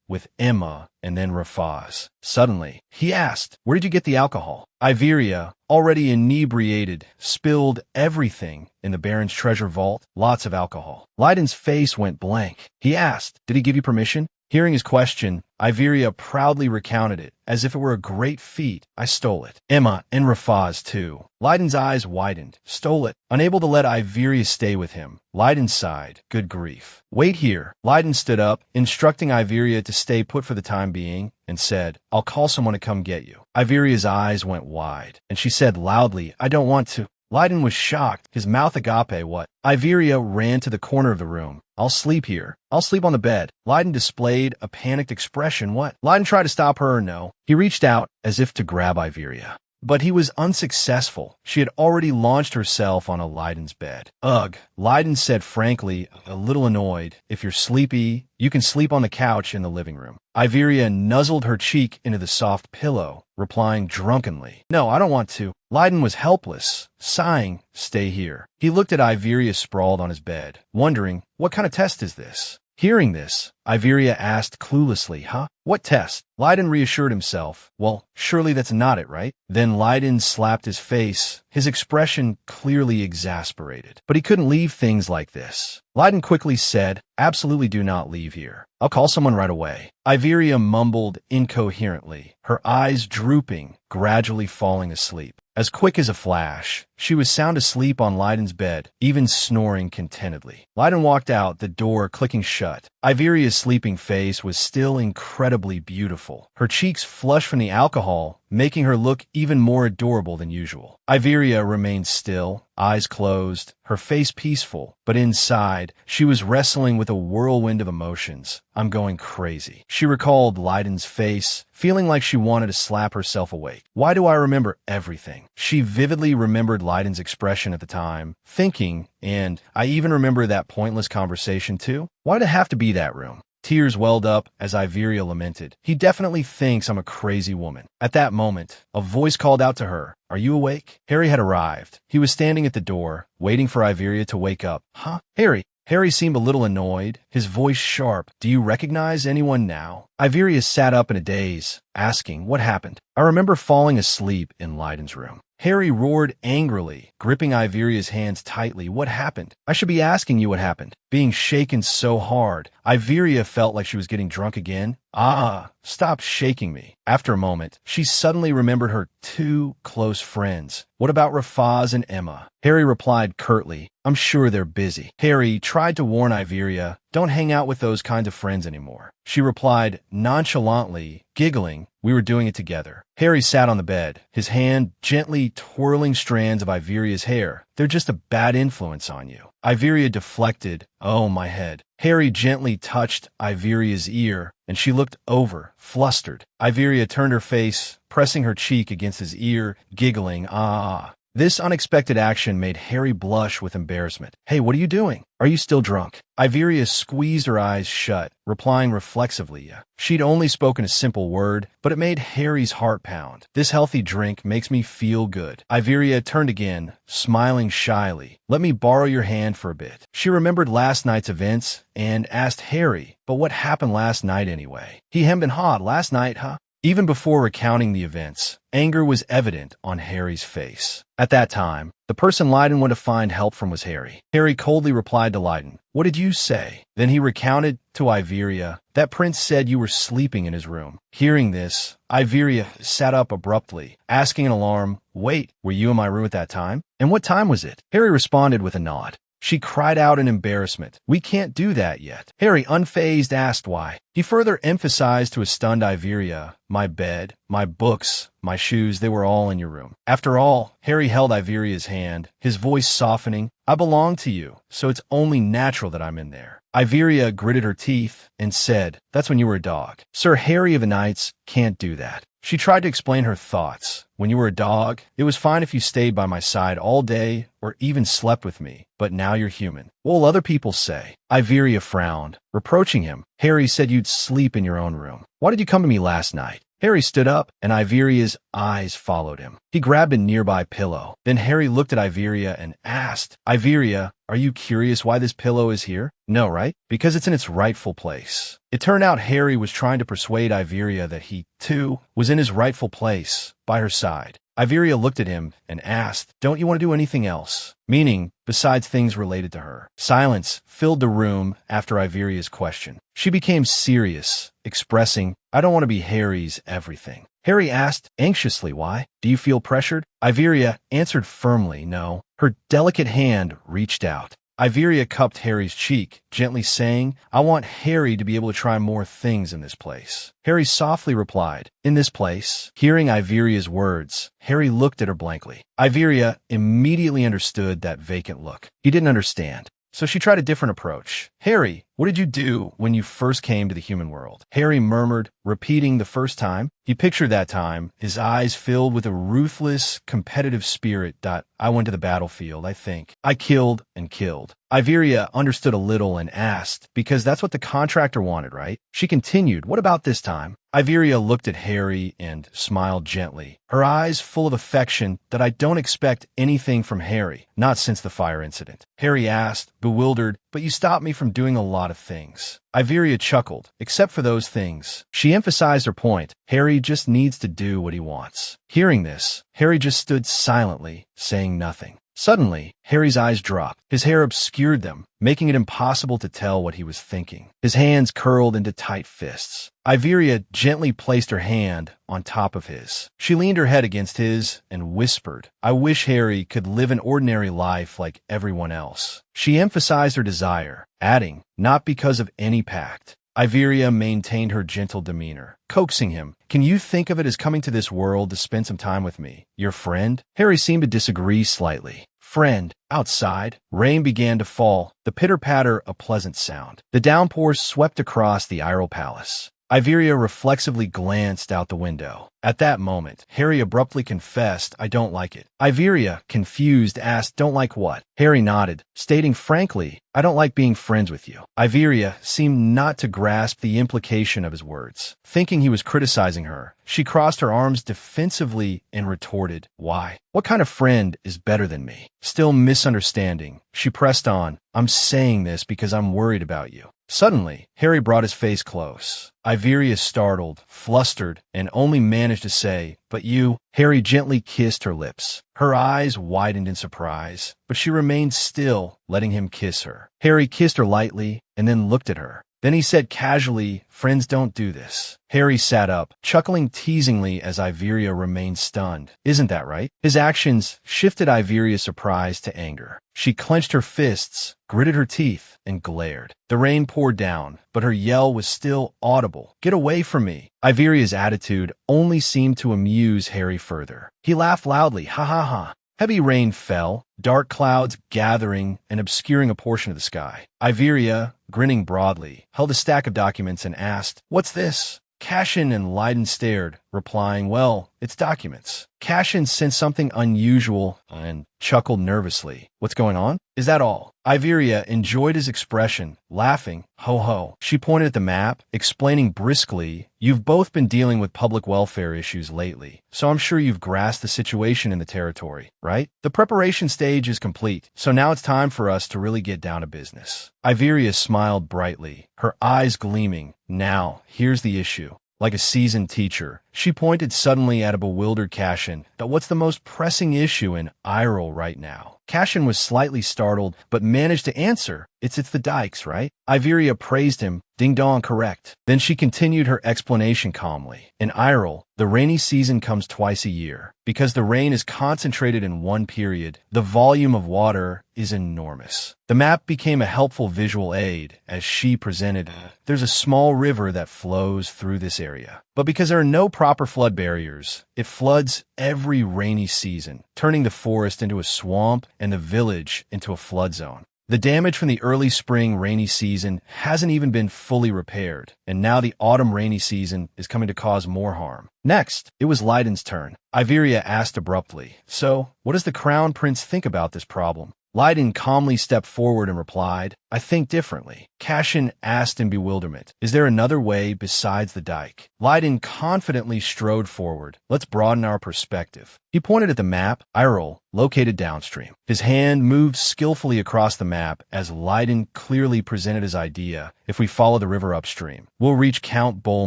with Emma and then Rafaz. Suddenly, he asked, "Where did you get the alcohol?" Iveria, already inebriated, spilled everything in the Baron's treasure vault, lots of alcohol. Leiden's face went blank. He asked, "Did he give you permission?" Hearing his question, Iveria proudly recounted it, as if it were a great feat. "I stole it. Emma and Rafaz, too." Leiden's eyes widened. "Stole it." Unable to let Iveria stay with him, Leiden sighed. "Good grief. Wait here." Leiden stood up, instructing Iveria to stay put for the time being, and said, "I'll call someone to come get you." Iveria's eyes went wide, and she said loudly, "I don't want to." Leiden was shocked, his mouth agape. "What?" Iveria ran to the corner of the room. "I'll sleep here. I'll sleep on the bed." Leiden displayed a panicked expression. "What?" Leiden tried to stop her. No. He reached out as if to grab Iveria, but he was unsuccessful. She had already launched herself on Leiden's bed. "Ugh," Leiden said frankly, a little annoyed. "If you're sleepy, you can sleep on the couch in the living room." Iveria nuzzled her cheek into the soft pillow, replying drunkenly, "No, I don't want to." Leiden was helpless, sighing, "Stay here." He looked at Iveria sprawled on his bed, wondering, what kind of test is this? Hearing this, Iveria asked cluelessly, "Huh? What test?" Leiden reassured himself, "Well, surely that's not it, right?" Then Leiden slapped his face, his expression clearly exasperated. But he couldn't leave things like this. Leiden quickly said, "Absolutely do not leave here. I'll call someone right away." Iveria mumbled incoherently, her eyes drooping, gradually falling asleep. As quick as a flash, she was sound asleep on Leiden's bed, even snoring contentedly. Leiden walked out, the door clicking shut. Iveria's sleeping face was still incredibly beautiful, her cheeks flushed from the alcohol, making her look even more adorable than usual. Iveria remained still, eyes closed, her face peaceful, but inside, she was wrestling with a whirlwind of emotions. "I'm going crazy." She recalled Leiden's face, feeling like she wanted to slap herself awake. "Why do I remember everything?" She vividly remembered Leiden's expression at the time, thinking, and I even remember that pointless conversation too. Why'd it have to be that room? Tears welled up as Iveria lamented. "He definitely thinks I'm a crazy woman." At that moment, a voice called out to her, "Are you awake?" Harry had arrived. He was standing at the door, waiting for Iveria to wake up. "Huh? Harry?" Harry seemed a little annoyed, his voice sharp. "Do you recognize anyone now?" Iveria sat up in a daze, asking, "What happened?" "I remember falling asleep in Leiden's room." Harry roared angrily, gripping Iveria's hands tightly. "What happened?" "I should be asking you what happened." Being shaken so hard, Iveria felt like she was getting drunk again. "Ah, stop shaking me." After a moment, she suddenly remembered her two close friends. "What about Rafaz and Emma?" Harry replied curtly, "I'm sure they're busy." Harry tried to warn Iveria, "Don't hang out with those kinds of friends anymore." She replied nonchalantly, giggling, "We were doing it together." Harry sat on the bed, his hand gently twirling strands of Iveria's hair. "They're just a bad influence on you." Iveria deflected. "Oh, my head." Harry gently touched Iveria's ear, and she looked over, flustered. Iveria turned her face, pressing her cheek against his ear, giggling, "Ah." This unexpected action made Harry blush with embarrassment. "Hey, what are you doing? Are you still drunk?" Iveria squeezed her eyes shut, replying reflexively, "Yeah." She'd only spoken a simple word, but it made Harry's heart pound. "This healthy drink makes me feel good." Iveria turned again, smiling shyly. "Let me borrow your hand for a bit." She remembered last night's events and asked Harry, "But what happened last night anyway?" "He hemmed and hawed last night, huh?" Even before recounting the events, anger was evident on Harry's face. At that time, the person Leiden went to find help from was Harry. Harry coldly replied to Leiden, "What did you say?" Then he recounted to Iveria, "That prince said you were sleeping in his room." Hearing this, Iveria sat up abruptly, asking in alarm, "Wait, were you in my room at that time? And what time was it?" Harry responded with a nod. She cried out in embarrassment, "We can't do that yet." Harry, unfazed, asked why. He further emphasized to a stunned Iveria, "My bed, my books, my shoes, they were all in your room." After all, Harry held Iveria's hand, his voice softening, "I belong to you, so it's only natural that I'm in there." Iveria gritted her teeth and said, "That's when you were a dog. Sir Harry of the Knights can't do that." She tried to explain her thoughts. "When you were a dog, it was fine if you stayed by my side all day or even slept with me, but now you're human. What will other people say?" Iveria frowned, reproaching him. "Harry said you'd sleep in your own room. Why did you come to me last night?" Harry stood up, and Iveria's eyes followed him. He grabbed a nearby pillow. Then Harry looked at Iveria and asked, "Iveria, are you curious why this pillow is here?" "No, right? Because it's in its rightful place." It turned out Harry was trying to persuade Iveria that he, too, was in his rightful place, by her side. Iveria looked at him and asked, "Don't you want to do anything else?" Meaning, besides things related to her. Silence filled the room after Iveria's question. She became serious, expressing, "I don't want to be Harry's everything." Harry asked anxiously, "Why? Do you feel pressured?" Iveria answered firmly, "No." Her delicate hand reached out. Iveria cupped Harry's cheek, gently saying, "I want Harry to be able to try more things in this place." Harry softly replied, "In this place?" Hearing Iveria's words, Harry looked at her blankly. Iveria immediately understood that vacant look. He didn't understand. So she tried a different approach. "Harry, what did you do when you first came to the human world?" Harry murmured, repeating the first time. He pictured that time, his eyes filled with a ruthless, competitive spirit. "I went to the battlefield, I think. I killed and killed." Iveria understood a little and asked, "Because that's what the contractor wanted, right?" She continued, "What about this time?" Iveria looked at Harry and smiled gently, her eyes full of affection that I don't expect anything from Harry, not since the fire incident. Harry asked, bewildered, "But you stopped me from doing a lot of things." Iveria chuckled, "Except for those things." She emphasized her point. Harry just needs to do what he wants. Hearing this, Harry just stood silently, saying nothing. Suddenly, Harry's eyes dropped. His hair obscured them, making it impossible to tell what he was thinking. His hands curled into tight fists. Iveria gently placed her hand on top of his. She leaned her head against his and whispered, "I wish Harry could live an ordinary life like everyone else." She emphasized her desire, adding, "Not because of any pact." Iveria maintained her gentle demeanor, coaxing him, "Can you think of it as coming to this world to spend some time with me, your friend?" Harry seemed to disagree slightly. "Friend." Outside, rain began to fall, the pitter-patter a pleasant sound. The downpour swept across the Iral Palace. Iveria reflexively glanced out the window. At that moment, Harry abruptly confessed, "I don't like it." Iveria, confused, asked, "Don't like what?" Harry nodded, stating frankly, "I don't like being friends with you." Iveria seemed not to grasp the implication of his words. Thinking he was criticizing her, she crossed her arms defensively and retorted, "Why? What kind of friend is better than me?" Still misunderstanding, she pressed on, "I'm saying this because I'm worried about you." Suddenly, Harry brought his face close. Iveria startled, flustered, and only managed to say, "But you." Harry gently kissed her lips. Her eyes widened in surprise, but she remained still, letting him kiss her. Harry kissed her lightly and then looked at her. Then he said casually, "Friends don't do this." Harry sat up, chuckling teasingly as Iveria remained stunned. "Isn't that right?" His actions shifted Iveria's surprise to anger. She clenched her fists, gritted her teeth, and glared. The rain poured down, but her yell was still audible. "Get away from me." Iveria's attitude only seemed to amuse Harry further. He laughed loudly, "Ha ha ha." Heavy rain fell, dark clouds gathering and obscuring a portion of the sky. Iveria, grinning broadly, held a stack of documents and asked, "What's this?" Cashin and Leiden stared, replying, "Well, it's documents." Cashin sensed something unusual and chuckled nervously. "What's going on?" "Is that all?" Iveria enjoyed his expression, laughing. "Ho ho." She pointed at the map, explaining briskly, "You've both been dealing with public welfare issues lately, so I'm sure you've grasped the situation in the territory, right? The preparation stage is complete, so now it's time for us to really get down to business." Iveria smiled brightly, her eyes gleaming. "Now, here's the issue." Like a seasoned teacher, she pointed suddenly at a bewildered Cashin. "But what's the most pressing issue in Iral right now?" Cashin was slightly startled, but managed to answer, It's the dikes, right?" Iveria praised him. "Ding dong, correct." Then she continued her explanation calmly. "In Iral, the rainy season comes twice a year. Because the rain is concentrated in one period, the volume of water is enormous." The map became a helpful visual aid as she presented, "There's a small river that flows through this area. But because there are no proper flood barriers, it floods every rainy season, turning the forest into a swamp and the village into a flood zone. The damage from the early spring rainy season hasn't even been fully repaired, and now the autumn rainy season is coming to cause more harm." Next, it was Leiden's turn. Iveria asked abruptly, "So, what does the Crown Prince think about this problem?" Leiden calmly stepped forward and replied, "I think differently." Cashin asked in bewilderment, "Is there another way besides the dike?" Leiden confidently strode forward. "Let's broaden our perspective." He pointed at the map. "Iral, located downstream. His hand moved skillfully across the map as Leiden clearly presented his idea. If we follow the river upstream, we'll reach Count Bol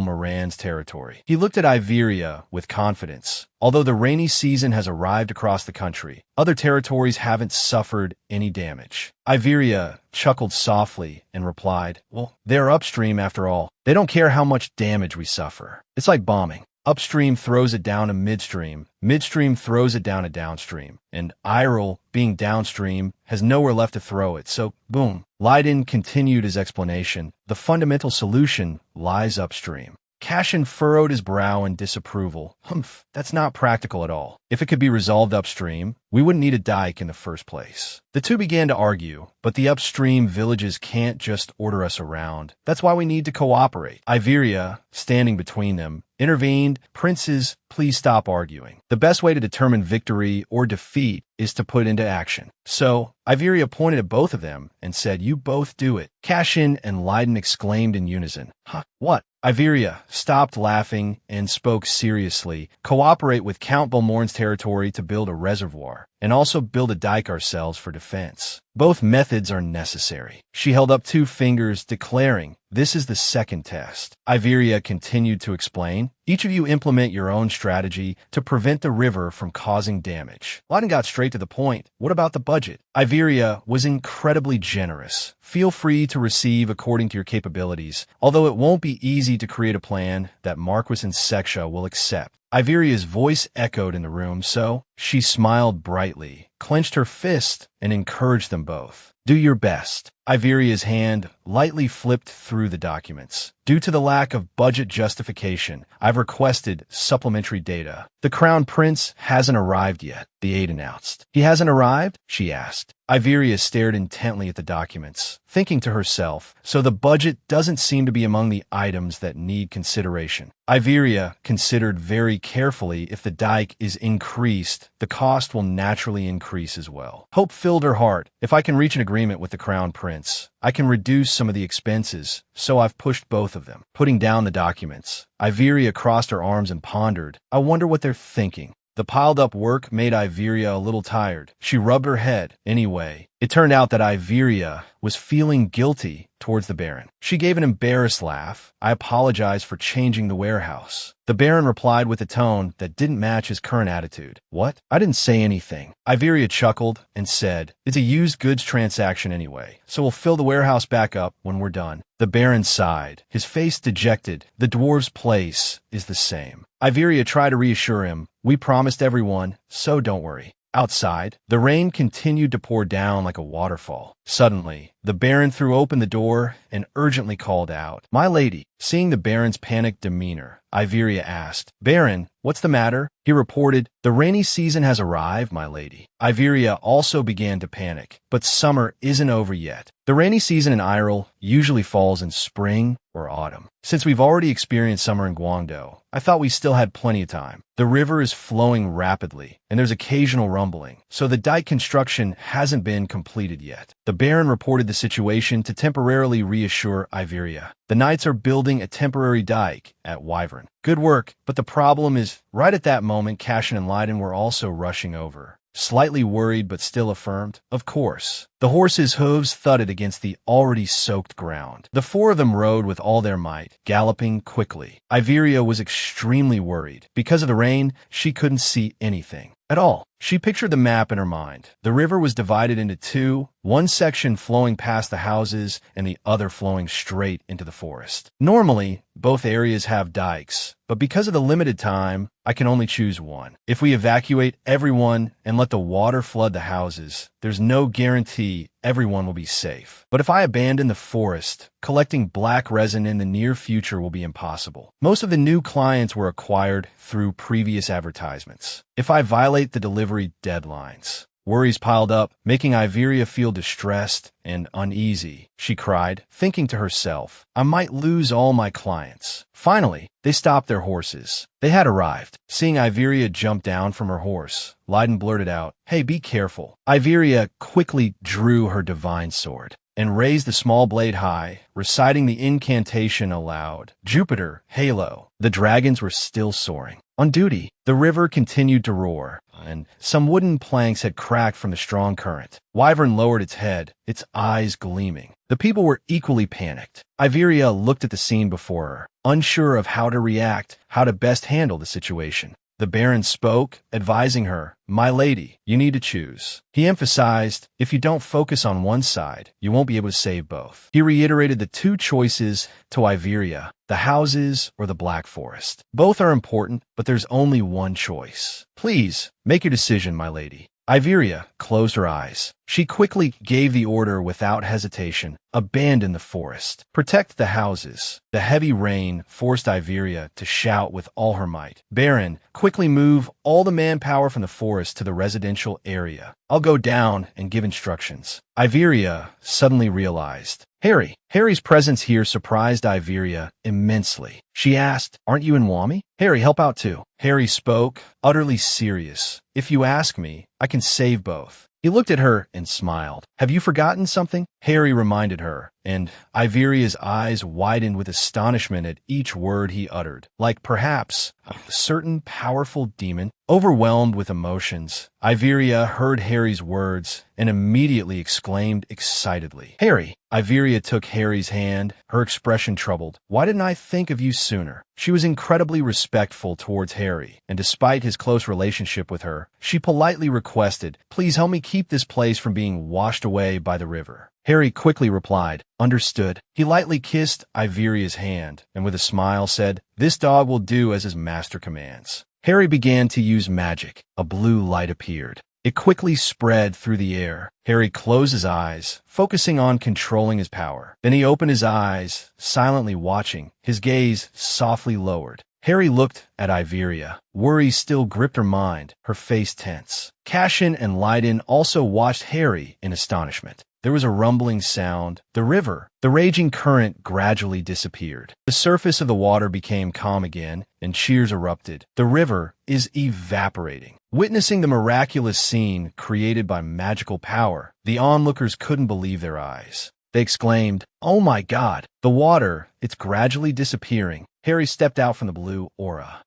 Moran's territory. He looked at Iveria with confidence. Although the rainy season has arrived across the country, other territories haven't suffered any damage. Iveria chuckled softly and replied, well, they're upstream after all. They don't care how much damage we suffer. It's like bombing. Upstream throws it down to midstream, midstream throws it down to downstream, and Irel, being downstream, has nowhere left to throw it, so boom. Leiden continued his explanation. The fundamental solution lies upstream. Cashin furrowed his brow in disapproval. Humph, that's not practical at all. If it could be resolved upstream, we wouldn't need a dike in the first place. The two began to argue, but the upstream villages can't just order us around. That's why we need to cooperate. Iveria, standing between them, intervened. Princes, please stop arguing. The best way to determine victory or defeat is to put into action. So, Iveria pointed at both of them and said, you both do it. Cashin and Leiden exclaimed in unison. Huh, what? Iveria stopped laughing and spoke seriously. Cooperate with Count Balmorn's territory to build a reservoir, and also build a dike ourselves for defense. Both methods are necessary. She held up 2 fingers, declaring, this is the second test. Iveria continued to explain, each of you implement your own strategy to prevent the river from causing damage. Leiden got straight to the point. What about the budget? Iveria was incredibly generous. Feel free to receive according to your capabilities, although it won't be easy to create a plan that Marquis and Seksha will accept. Iveria's voice echoed in the room, so she smiled brightly, clenched her fist, and encouraged them both. Do your best. Iveria's hand lightly flipped through the documents. Due to the lack of budget justification, I've requested supplementary data. The Crown Prince hasn't arrived yet, the aide announced. He hasn't arrived? She asked. Iveria stared intently at the documents, thinking to herself, so the budget doesn't seem to be among the items that need consideration. Iveria considered very carefully if the dike is increased, the cost will naturally increase as well. Hope filled her heart. If I can reach an agreement with the Crown Prince, I can reduce some of the expenses, so I've pushed both of them. Putting down the documents, Iveria crossed her arms and pondered. I wonder what they're thinking. The piled-up work made Iveria a little tired. She rubbed her head. Anyway, it turned out that Iveria was feeling guilty towards the Baron. She gave an embarrassed laugh. I apologize for changing the warehouse. The Baron replied with a tone that didn't match his current attitude. What? I didn't say anything. Iveria chuckled and said, it's a used goods transaction anyway, so we'll fill the warehouse back up when we're done. The Baron sighed, his face dejected. The dwarf's place is the same. Iveria tried to reassure him. We promised everyone, so don't worry. Outside, the rain continued to pour down like a waterfall. Suddenly, the Baron threw open the door and urgently called out, my lady. Seeing the Baron's panicked demeanor, Iveria asked, Baron, what's the matter? He reported, the rainy season has arrived, my lady. Iveria also began to panic, but summer isn't over yet. The rainy season in Irel usually falls in spring or autumn. Since we've already experienced summer in Guangdong, I thought we still had plenty of time. The river is flowing rapidly, and there's occasional rumbling, so the dike construction hasn't been completed yet. The Baron reported the situation to temporarily reassure Iveria. The knights are building a temporary dike at Wyvern. Good work, but the problem is, right at that moment, Cashin and Leiden were also rushing over. Slightly worried but still affirmed, of course. The horses' hooves thudded against the already soaked ground. The 4 of them rode with all their might, galloping quickly. Iveria was extremely worried. Because of the rain, she couldn't see anything at all. She pictured the map in her mind. The river was divided into 2, one section flowing past the houses and the other flowing straight into the forest. Normally, both areas have dikes, but because of the limited time, I can only choose one. If we evacuate everyone and let the water flood the houses, there's no guarantee everyone will be safe. But if I abandon the forest, collecting black resin in the near future will be impossible. Most of the new clients were acquired through previous advertisements. If I violate the delivery deadlines, worries piled up, making Iveria feel distressed and uneasy. She cried, thinking to herself, I might lose all my clients. Finally, they stopped their horses. They had arrived. Seeing Iveria jump down from her horse, Leiden blurted out, Hey, be careful. Iveria quickly drew her divine sword and raised the small blade high, reciting the incantation aloud. Jupiter, Halo. The dragons were still soaring. On duty, the river continued to roar. and some wooden planks had cracked from the strong current. Wyvern lowered its head, its eyes gleaming. The people were equally panicked. Iveria looked at the scene before her, unsure of how to react, how to best handle the situation. The Baron spoke, advising her, "My lady, you need to choose." He emphasized, if you don't focus on one side, you won't be able to save both. He reiterated the two choices to Iveria, the houses or the Black Forest. Both are important, but there's only one choice. Please, make your decision, my lady. Iveria closed her eyes. She quickly gave the order without hesitation, abandon the forest. Protect the houses. The heavy rain forced Iveria to shout with all her might. Baron, quickly move all the manpower from the forest to the residential area. I'll go down and give instructions. Iveria suddenly realized. Harry's presence here surprised Iveria immensely. She asked, "Aren't you in Wami? Harry, help out too." Harry spoke, utterly serious. "If you ask me, I can save both." He looked at her and smiled. "Have you forgotten something?" Harry reminded her, and Iveria's eyes widened with astonishment at each word he uttered. Like perhaps a certain powerful demon. Overwhelmed with emotions, Iveria heard Harry's words and immediately exclaimed excitedly, "Harry!" Iveria took Harry's hand, her expression troubled. "Why didn't I think of you sooner?" She was incredibly respectful towards Harry, and despite his close relationship with her, she politely requested, "Please help me keep this place from being washed away by the river." Harry quickly replied, "Understood." He lightly kissed Iveria's hand, and with a smile said, "This dog will do as his master commands." Harry began to use magic. A blue light appeared. It quickly spread through the air. Harry closed his eyes, focusing on controlling his power. Then he opened his eyes, silently watching, his gaze softly lowered. Harry looked at Iveria. Worry still gripped her mind, her face tense. Cashin and Leiden also watched Harry in astonishment. There was a rumbling sound. The river, the raging current gradually disappeared. The surface of the water became calm again, and cheers erupted. The river is evaporating. Witnessing the miraculous scene created by magical power, the onlookers couldn't believe their eyes. They exclaimed, "Oh my God! The water, it's gradually disappearing." Harry stepped out from the blue aura.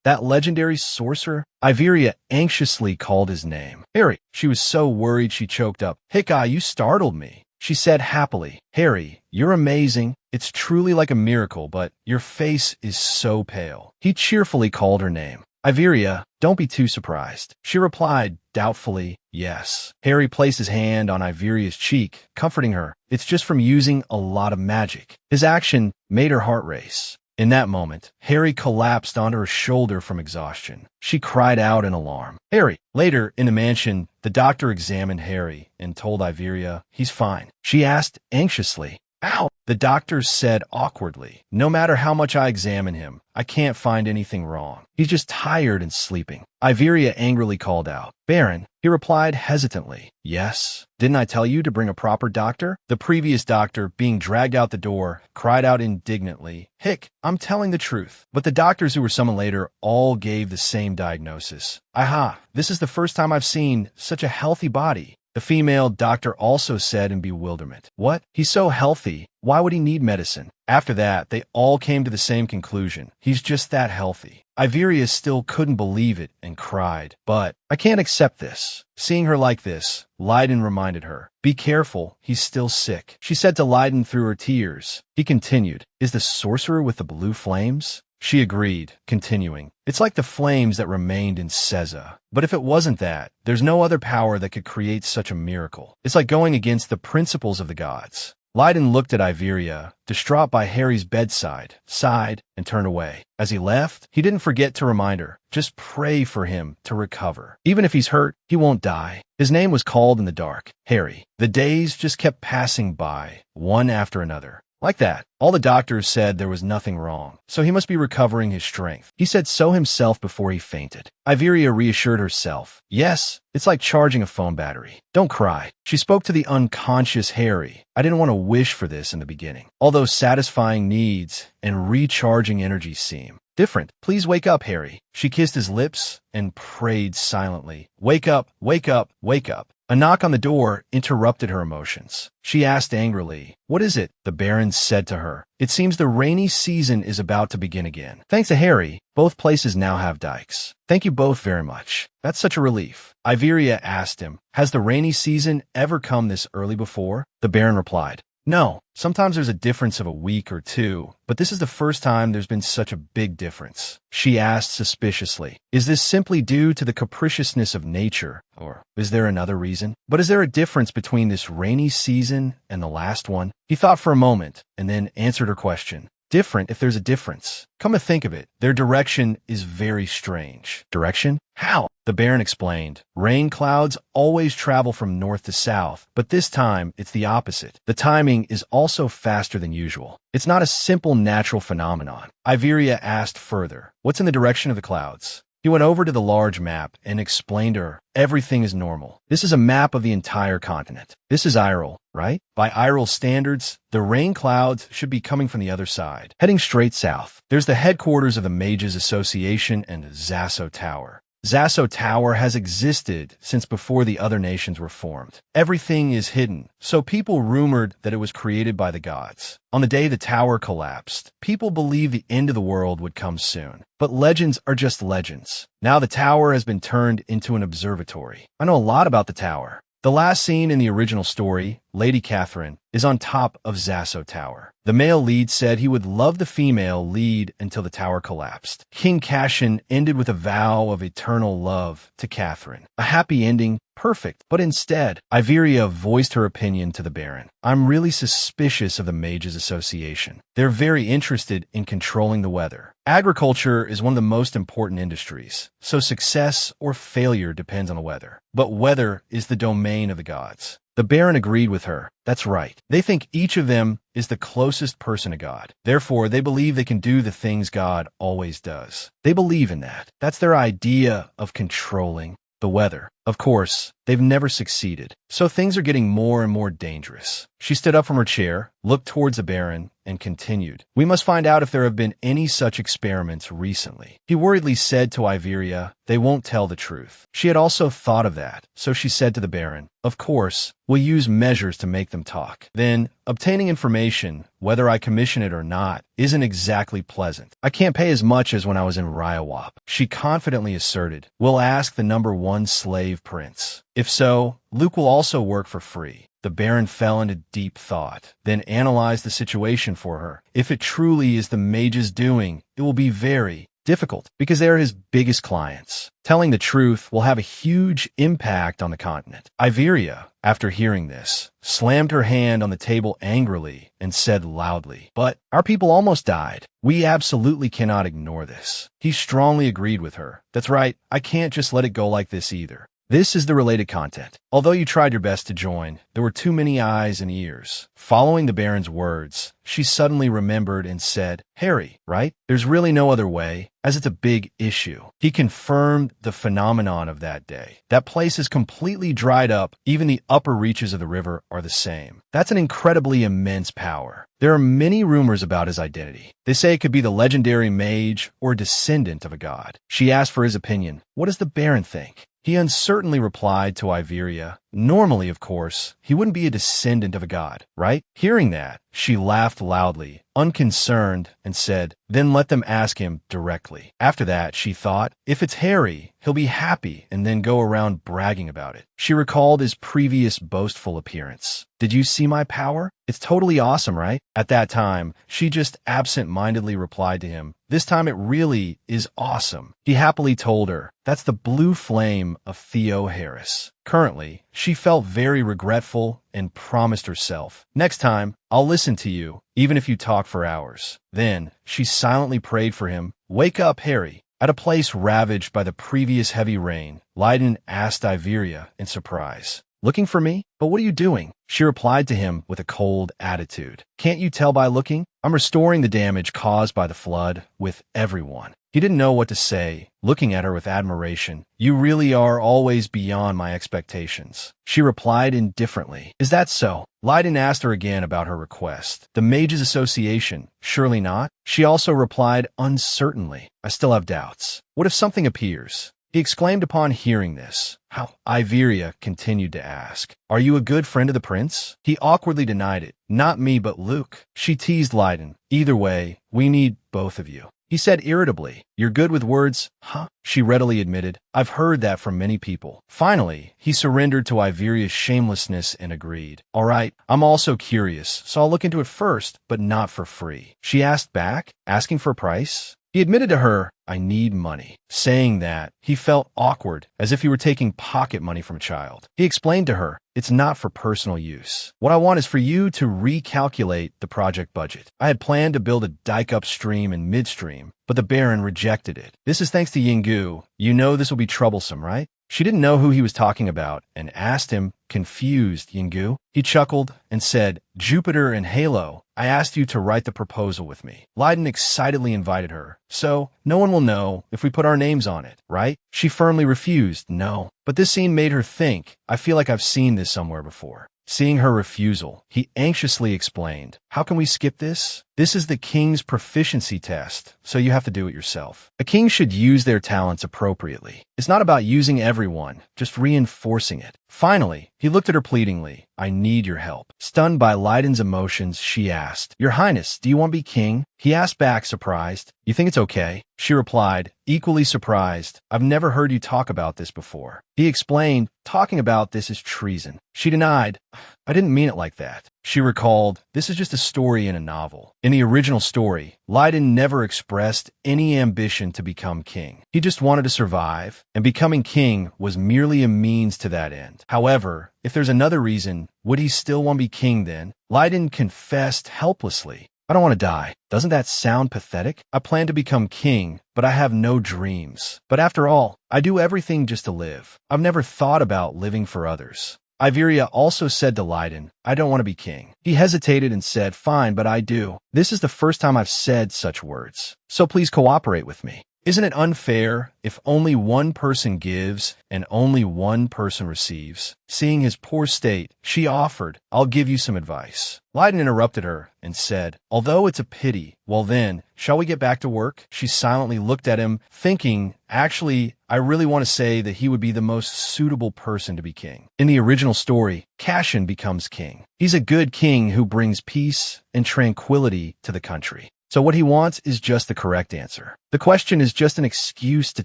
That legendary sorcerer? Iveria anxiously called his name. "Harry!" She was so worried she choked up. "Hiccuy, you startled me." She said happily, "Harry, you're amazing. It's truly like a miracle, but your face is so pale." He cheerfully called her name. "Iveria, don't be too surprised." She replied, doubtfully, "Yes." Harry placed his hand on Iveria's cheek, comforting her. "It's just from using a lot of magic." His action made her heart race. In that moment, Harry collapsed onto her shoulder from exhaustion. She cried out in alarm. "Harry!" Later, in the mansion, the doctor examined Harry and told Iveria, "He's fine." She asked anxiously, "Ow!" The doctor said awkwardly, "No matter how much I examine him, I can't find anything wrong. He's just tired and sleeping." Iveria angrily called out, "Baron." He replied hesitantly, "Yes. Didn't I tell you to bring a proper doctor?" The previous doctor, being dragged out the door, cried out indignantly, "Hick, I'm telling the truth." But the doctors who were summoned later all gave the same diagnosis. "Aha, this is the first time I've seen such a healthy body." The female doctor also said in bewilderment, "What? He's so healthy. Why would he need medicine?" After that, they all came to the same conclusion. He's just that healthy. Iveria still couldn't believe it and cried, "But I can't accept this." Seeing her like this, Leiden reminded her, "Be careful, he's still sick." She said to Leiden through her tears. He continued, "Is the sorcerer with the blue flames?" She agreed, continuing, "It's like the flames that remained in Seza. But if it wasn't that, there's no other power that could create such a miracle. It's like going against the principles of the gods." Leiden looked at Iveria, distraught by Harry's bedside, sighed, and turned away. As he left, he didn't forget to remind her, just pray for him to recover. Even if he's hurt, he won't die. His name was called in the dark, Harry. The days just kept passing by, one after another. Like that, all the doctors said there was nothing wrong, so he must be recovering his strength. He said so himself before he fainted. Iveria reassured herself. "Yes, it's like charging a phone battery. Don't cry." She spoke to the unconscious Harry. "I didn't want to wish for this in the beginning. Although satisfying needs and recharging energy seem different. Please wake up, Harry." She kissed his lips and prayed silently. "Wake up, wake up, wake up." A knock on the door interrupted her emotions. She asked angrily, "What is it?" The Baron said to her, "It seems the rainy season is about to begin again. Thanks to Harry, both places now have dikes. Thank you both very much. That's such a relief." Iveria asked him, "Has the rainy season ever come this early before?" The Baron replied, "No, sometimes there's a difference of a week or two, but this is the first time there's been such a big difference." She asked suspiciously, "Is this simply due to the capriciousness of nature, or is there another reason? But is there a difference between this rainy season and the last one?" He thought for a moment, and then answered her question. "Different if there's a difference. Come to think of it, their direction is very strange." "Direction? How?" The Baron explained. "Rain clouds always travel from north to south, but this time it's the opposite. The timing is also faster than usual. It's not a simple natural phenomenon." Iveria asked further, "What's in the direction of the clouds?" He went over to the large map and explained to her, "Everything is normal. This is a map of the entire continent. This is Irel, right? By Irel standards, the rain clouds should be coming from the other side, heading straight south. There's the headquarters of the Mages Association and Zasso Tower. Zasso Tower has existed since before the other nations were formed. Everything is hidden, so people rumored that it was created by the gods. On the day the tower collapsed, people believed the end of the world would come soon. But legends are just legends. Now the tower has been turned into an observatory. I know a lot about the tower. The last scene in the original story, Lady Catherine, is on top of Zasso Tower. The male lead said he would love the female lead until the tower collapsed. King Cassian ended with a vow of eternal love to Catherine. A happy ending, perfect. But instead, Iveria voiced her opinion to the Baron. "I'm really suspicious of the Mages Association. They're very interested in controlling the weather. Agriculture is one of the most important industries, so success or failure depends on the weather. But weather is the domain of the gods." The Baron agreed with her. "That's right. They think each of them is the closest person to God. Therefore, they believe they can do the things God always does. They believe in that. That's their idea of controlling the weather. Of course, they've never succeeded, so things are getting more and more dangerous." She stood up from her chair, looked towards the Baron, and continued, "We must find out if there have been any such experiments recently." He worriedly said to Iveria, "They won't tell the truth." She had also thought of that, so she said to the Baron, "Of course, we'll use measures to make them talk. Then, obtaining information, whether I commission it or not, isn't exactly pleasant. I can't pay as much as when I was in Ryawap." She confidently asserted, "We'll ask the #1 slave prince. If so, Luke will also work for free." The Baron fell into deep thought, then analyzed the situation for her. If it truly is the mage's doing, it will be very difficult because they are his biggest clients. Telling the truth will have a huge impact on the continent. Iveria, after hearing this, slammed her hand on the table angrily and said loudly, "But our people almost died. We absolutely cannot ignore this." He strongly agreed with her. "That's right, I can't just let it go like this either." This is the related content. Although you tried your best to join, there were too many eyes and ears. Following the Baron's words, she suddenly remembered and said, "Harry, right? There's really no other way, as it's a big issue." He confirmed the phenomenon of that day. That place is completely dried up. Even the upper reaches of the river are the same. That's an incredibly immense power. There are many rumors about his identity. They say it could be the legendary mage or a descendant of a god. She asked for his opinion. What does the Baron think? He uncertainly replied to Iveria, "Normally, of course, he wouldn't be a descendant of a god, right?" Hearing that, she laughed loudly, unconcerned, and said, "Then let them ask him directly." After that, she thought, if it's Harry, he'll be happy and then go around bragging about it. She recalled his previous boastful appearance. "Did you see my power? It's totally awesome, right?" At that time, she just absent-mindedly replied to him, "This time it really is awesome." He happily told her, "That's the blue flame of Theo Harris." Currently, she felt very regretful and promised herself, "Next time, I'll listen to you, even if you talk for hours." Then, she silently prayed for him. "Wake up, Harry." At a place ravaged by the previous heavy rain, Leiden asked Iveria in surprise, "Looking for me? But what are you doing?" She replied to him with a cold attitude. "Can't you tell by looking? I'm restoring the damage caused by the flood with everyone." He didn't know what to say, looking at her with admiration. "You really are always beyond my expectations." She replied indifferently, "Is that so?" Leiden asked her again about her request. "The Mages Association, surely not?" She also replied uncertainly, "I still have doubts. What if something appears? he exclaimed upon hearing this. How? Iveria continued to ask. Are you a good friend of the prince? He awkwardly denied it. Not me, but Luke. She teased Leiden. Either way, we need both of you. He said irritably. You're good with words, huh? She readily admitted. I've heard that from many people. Finally, he surrendered to Iveria's shamelessness and agreed. All right, I'm also curious, so I'll look into it first, but not for free. She asked back, asking for a price. He admitted to her, I need money. Saying that, he felt awkward, as if he were taking pocket money from a child. He explained to her, it's not for personal use. What I want is for you to recalculate the project budget. I had planned to build a dike upstream and midstream, but the Baron rejected it. This is thanks to Yingu. You know this will be troublesome, right? She didn't know who he was talking about and asked him, confused, Yingu. He chuckled and said, Jupiter and Halo, I asked you to write the proposal with me. Leiden excitedly invited her. So, no one will know if we put our names on it, right? She firmly refused, no. But this scene made her think, I feel like I've seen this somewhere before. Seeing her refusal, he anxiously explained, how can we skip this? This is the king's proficiency test, so you have to do it yourself. A king should use their talents appropriately. It's not about using everyone, just reinforcing it. Finally, he looked at her pleadingly. I need your help. Stunned by Leiden's emotions, she asked, Your Highness, do you want to be king? He asked back, surprised. You think it's okay? She replied, equally surprised. I've never heard you talk about this before. He explained, talking about this is treason. She denied, I didn't mean it like that. She recalled, this is just a story in a novel. In the original story, Leiden never expressed any ambition to become king. He just wanted to survive, and becoming king was merely a means to that end. However, if there's another reason, would he still want to be king then? Leiden confessed helplessly. I don't want to die. Doesn't that sound pathetic? I plan to become king, but I have no dreams. But after all, I do everything just to live. I've never thought about living for others. Iveria also said to Leiden, I don't want to be king. He hesitated and said, fine, but I do. This is the first time I've said such words. So please cooperate with me. Isn't it unfair if only one person gives and only one person receives? Seeing his poor state, she offered, I'll give you some advice. Leiden interrupted her and said, although it's a pity, well then, shall we get back to work? She silently looked at him, thinking, actually, I really want to say that he would be the most suitable person to be king. In the original story, Cassian becomes king. He's a good king who brings peace and tranquility to the country. So what he wants is just the correct answer. The question is just an excuse to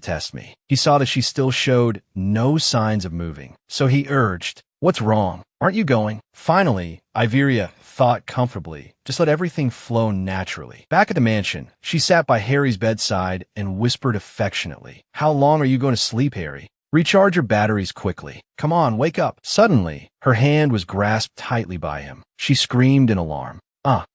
test me. He saw that she still showed no signs of moving. So he urged, what's wrong? Aren't you going? Finally, Iveria thought comfortably. Just let everything flow naturally. Back at the mansion, she sat by Harry's bedside and whispered affectionately, how long are you going to sleep, Harry? Recharge your batteries quickly. Come on, wake up. Suddenly, her hand was grasped tightly by him. She screamed in alarm.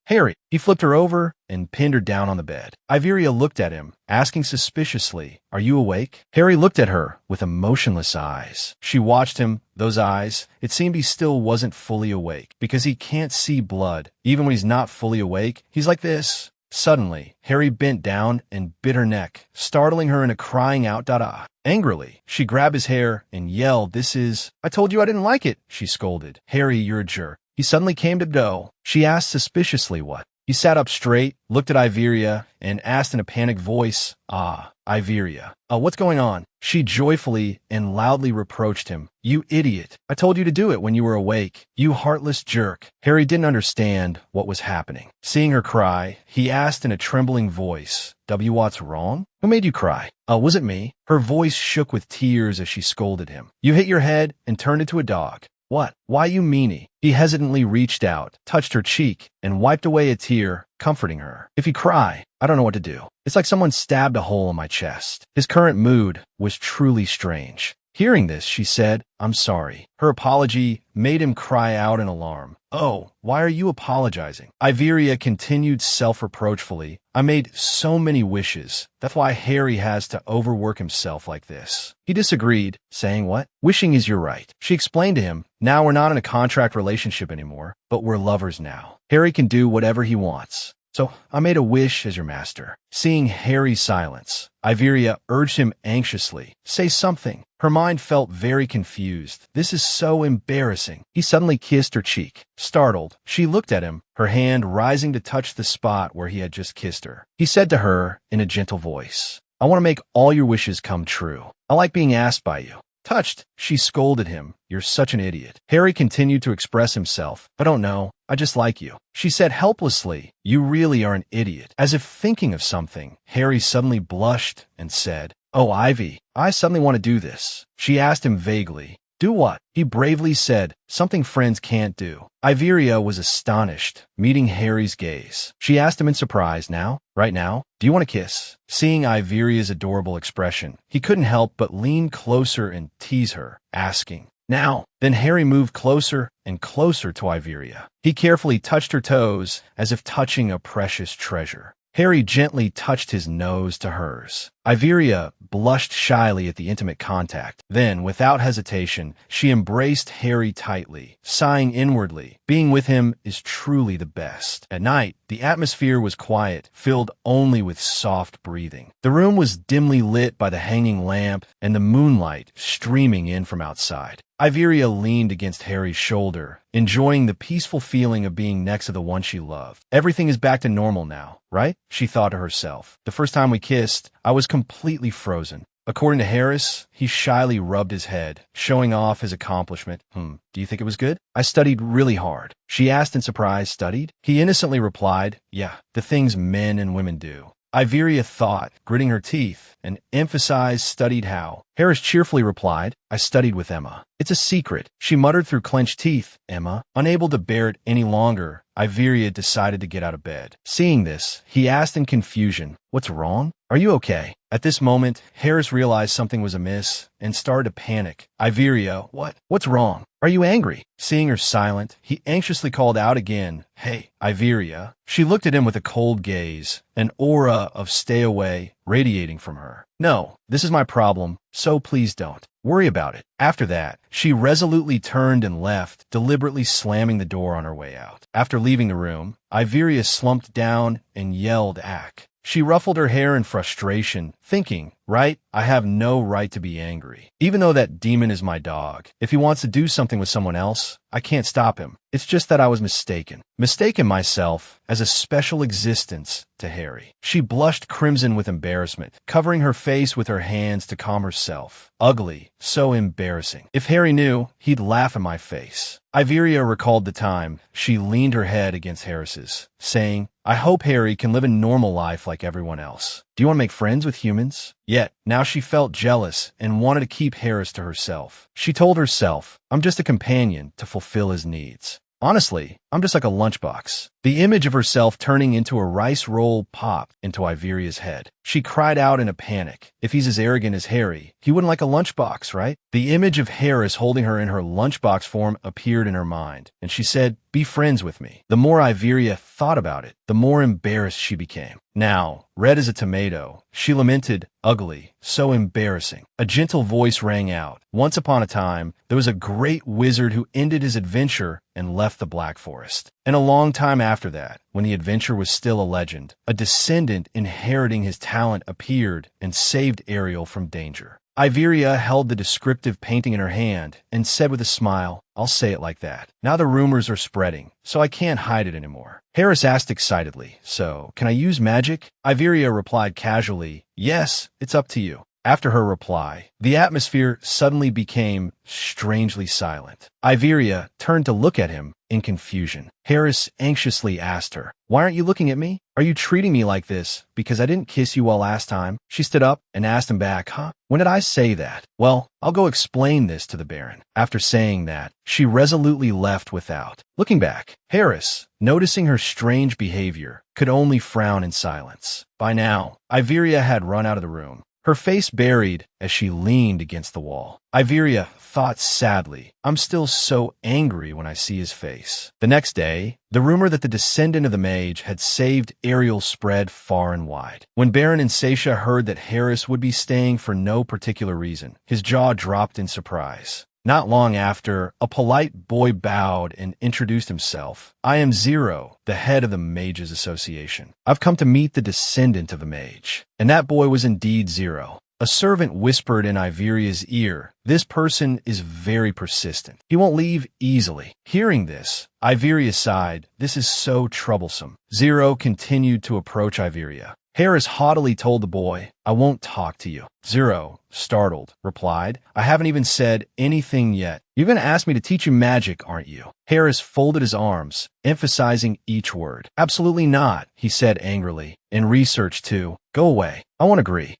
Harry. He flipped her over and pinned her down on the bed. Iveria looked at him, asking suspiciously, are you awake? Harry looked at her with emotionless eyes. She watched him, those eyes. It seemed he still wasn't fully awake, because he can't see blood. Even when he's not fully awake, he's like this. Suddenly, Harry bent down and bit her neck, startling her into crying out, "Da-da!" Angrily, she grabbed his hair and yelled, I told you I didn't like it, she scolded. Harry, you're a jerk. He suddenly came to Doe. She asked suspiciously what. He sat up straight, looked at Iveria, and asked in a panicked voice, Iveria. What's going on? She joyfully and loudly reproached him. You idiot. I told you to do it when you were awake. You heartless jerk. Harry didn't understand what was happening. Seeing her cry, he asked in a trembling voice, what's wrong? Who made you cry? Was it me? Her voice shook with tears as she scolded him. You hit your head and turned into a dog. What? Why, you meanie? He hesitantly reached out, touched her cheek, and wiped away a tear, comforting her. If you cry, I don't know what to do. It's like someone stabbed a hole in my chest. His current mood was truly strange. Hearing this, she said, I'm sorry. Her apology made him cry out in alarm. Oh, why are you apologizing? Iveria continued self-reproachfully. I made so many wishes. That's why Harry has to overwork himself like this. He disagreed, saying what? Wishing is your right. She explained to him, now we're not in a contract relationship anymore, but we're lovers now. Harry can do whatever he wants. So I made a wish as your master. Seeing Harry's silence, Iveria urged him anxiously. Say something. Her mind felt very confused. This is so embarrassing. He suddenly kissed her cheek. Startled, she looked at him, her hand rising to touch the spot where he had just kissed her. He said to her in a gentle voice, I want to make all your wishes come true. I like being asked by you." Touched, she scolded him. "You're such an idiot." Harry continued to express himself. "I don't know. I just like you," she said helplessly. "You really are an idiot." As if thinking of something, Harry suddenly blushed and said, "Oh, Ivy, I suddenly want to do this." She asked him vaguely, "Do what?" He bravely said, "Something friends can't do." Iveria was astonished, meeting Harry's gaze. She asked him in surprise, "Now? Right now? Do you want to kiss?" Seeing Iveria's adorable expression, he couldn't help but lean closer and tease her, asking, "Now?" Then Harry moved closer and closer to Iveria. He carefully touched her toes as if touching a precious treasure. Harry gently touched his nose to hers. Iveria blushed shyly at the intimate contact. Then, without hesitation, she embraced Harry tightly, sighing inwardly. Being with him is truly the best. At night, the atmosphere was quiet, filled only with soft breathing. The room was dimly lit by the hanging lamp and the moonlight streaming in from outside. Iveria leaned against Harry's shoulder, enjoying the peaceful feeling of being next to the one she loved. "Everything is back to normal now, right?" she thought to herself. "The first time we kissed, I was completely frozen." According to Harris, he shyly rubbed his head, showing off his accomplishment. Do you think it was good?" "I studied really hard." She asked in surprise. "Studied?" He innocently replied, "Yeah, the things men and women do." Iveria thought, gritting her teeth, and emphasized studied how. Harris cheerfully replied, "I studied with Emma." "It's a secret," she muttered through clenched teeth. "Emma?" Unable to bear it any longer, Iveria decided to get out of bed. Seeing this, he asked in confusion, "What's wrong? Are you okay?" At this moment, Harris realized something was amiss and started to panic. "Iveria, what's wrong? Are you angry?" Seeing her silent, he anxiously called out again, "Hey, Iveria." She looked at him with a cold gaze, an aura of stay away radiating from her. "No, this is my problem, so please don't worry about it." After that, she resolutely turned and left, deliberately slamming the door on her way out. After leaving the room, Iveria slumped down and yelled, "Ack." She ruffled her hair in frustration, thinking, "Right, I have no right to be angry. Even though that demon is my dog, if he wants to do something with someone else, I can't stop him. It's just that I was mistaken myself as a special existence to Harry." She blushed crimson with embarrassment, covering her face with her hands to calm herself. "Ugly, so embarrassing. If Harry knew, he'd laugh in my face." Iveria recalled the time she leaned her head against Harris's, saying, "I hope Harry can live a normal life like everyone else. Do you want to make friends with humans?" Yet, now she felt jealous and wanted to keep Harris to herself. She told herself, "I'm just a companion to fulfill his needs. Honestly, I'm just like a lunchbox." The image of herself turning into a rice roll popped into Iveria's head. She cried out in a panic. If he's as arrogant as Harry, he wouldn't like a lunchbox, right? The image of Harris holding her in her lunchbox form appeared in her mind, and she said, "Be friends with me." The more Iveria thought about it, the more embarrassed she became. Now, red as a tomato, she lamented, "Ugly, so embarrassing." A gentle voice rang out. "Once upon a time, there was a great wizard who ended his adventure and left the Black Forest. And a long time after that, when the adventure was still a legend, a descendant inheriting his talent appeared and saved Ariel from danger." Iveria held the descriptive painting in her hand and said with a smile, "I'll say it like that. Now the rumors are spreading, so I can't hide it anymore." Harris asked excitedly, "So, can I use magic?" Iveria replied casually, "Yes, it's up to you." After her reply, the atmosphere suddenly became strangely silent. Iveria turned to look at him in confusion. Harris anxiously asked her, "Why aren't you looking at me? Are you treating me like this because I didn't kiss you all last time?" She stood up and asked him back, "Huh? When did I say that?" "Well, I'll go explain this to the Baron." After saying that, she resolutely left without looking back. Harris, noticing her strange behavior, could only frown in silence. By now, Iveria had run out of the room, her face buried as she leaned against the wall. Iveria thought sadly, "I'm still so angry when I see his face." The next day, the rumor that the descendant of the mage had saved Ariel spread far and wide. When Baron and Seisha heard that Harris would be staying for no particular reason, his jaw dropped in surprise. Not long after, a polite boy bowed and introduced himself. "I am Zero, the head of the Mages Association. I've come to meet the descendant of a mage." And that boy was indeed Zero. A servant whispered in Iveria's ear, "This person is very persistent. He won't leave easily." Hearing this, Iveria sighed, "This is so troublesome." Zero continued to approach Iveria. Harris haughtily told the boy, I won't talk to you. Zero, startled, replied, I haven't even said anything yet. You're going to ask me to teach you magic, aren't you? Harris folded his arms, emphasizing each word. Absolutely not, he said angrily. In research, too. Go away. I won't agree.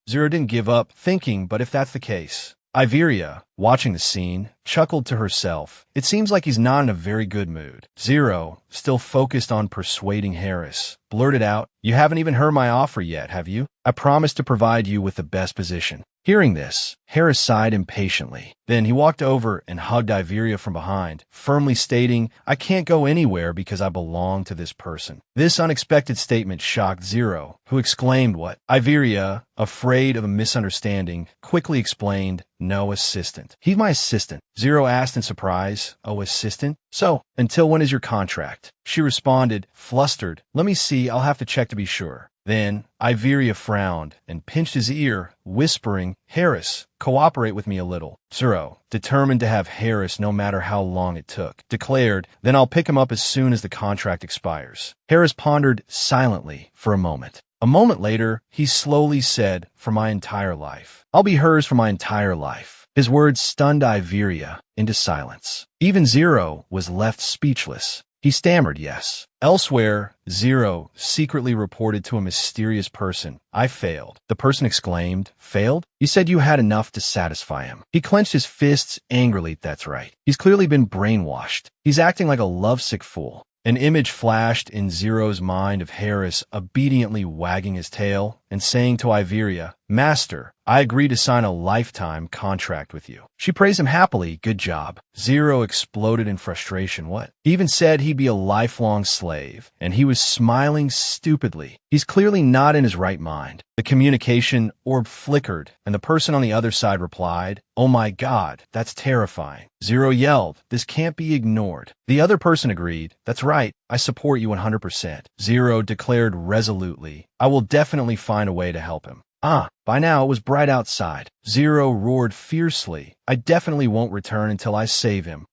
Zero didn't give up, thinking, but if that's the case. Iveria, watching the scene, chuckled to herself. It seems like he's not in a very good mood. Zero, still focused on persuading Harris, blurted out, You haven't even heard my offer yet, have you? I promised to provide you with the best position. Hearing this, Harris sighed impatiently. Then he walked over and hugged Iveria from behind, firmly stating, I can't go anywhere because I belong to this person. This unexpected statement shocked Zero, who exclaimed what? Iveria, afraid of a misunderstanding, quickly explained, No assistant. He's my assistant. Zero asked in surprise, Oh, assistant? So, until when is your contract? She responded, flustered, Let me see, I'll have to check to be sure. Then, Iveria frowned and pinched his ear, whispering, Harris, cooperate with me a little. Zero, determined to have Harris no matter how long it took, declared, Then I'll pick him up as soon as the contract expires. Harris pondered silently for a moment. A moment later, he slowly said, For my entire life. I'll be hers for my entire life. His words stunned Iveria into silence. Even Zero was left speechless. He stammered yes. Elsewhere, Zero secretly reported to a mysterious person, I failed. The person exclaimed, Failed? You said you had enough to satisfy him. He clenched his fists angrily, That's right. He's clearly been brainwashed. He's acting like a lovesick fool. An image flashed in Zero's mind of Harris obediently wagging his tail and saying to Iveria, Master, I agree to sign a lifetime contract with you. She praised him happily, Good job. Zero exploded in frustration. What? He even said he'd be a lifelong slave, and he was smiling stupidly. He's clearly not in his right mind. The communication orb flickered, and the person on the other side replied, Oh my God, that's terrifying. Zero yelled, This can't be ignored. The other person agreed, That's right, I support you 100%. Zero declared resolutely, I will definitely find a way to help him. By now it was bright outside. Zero roared fiercely, I definitely won't return until I save him.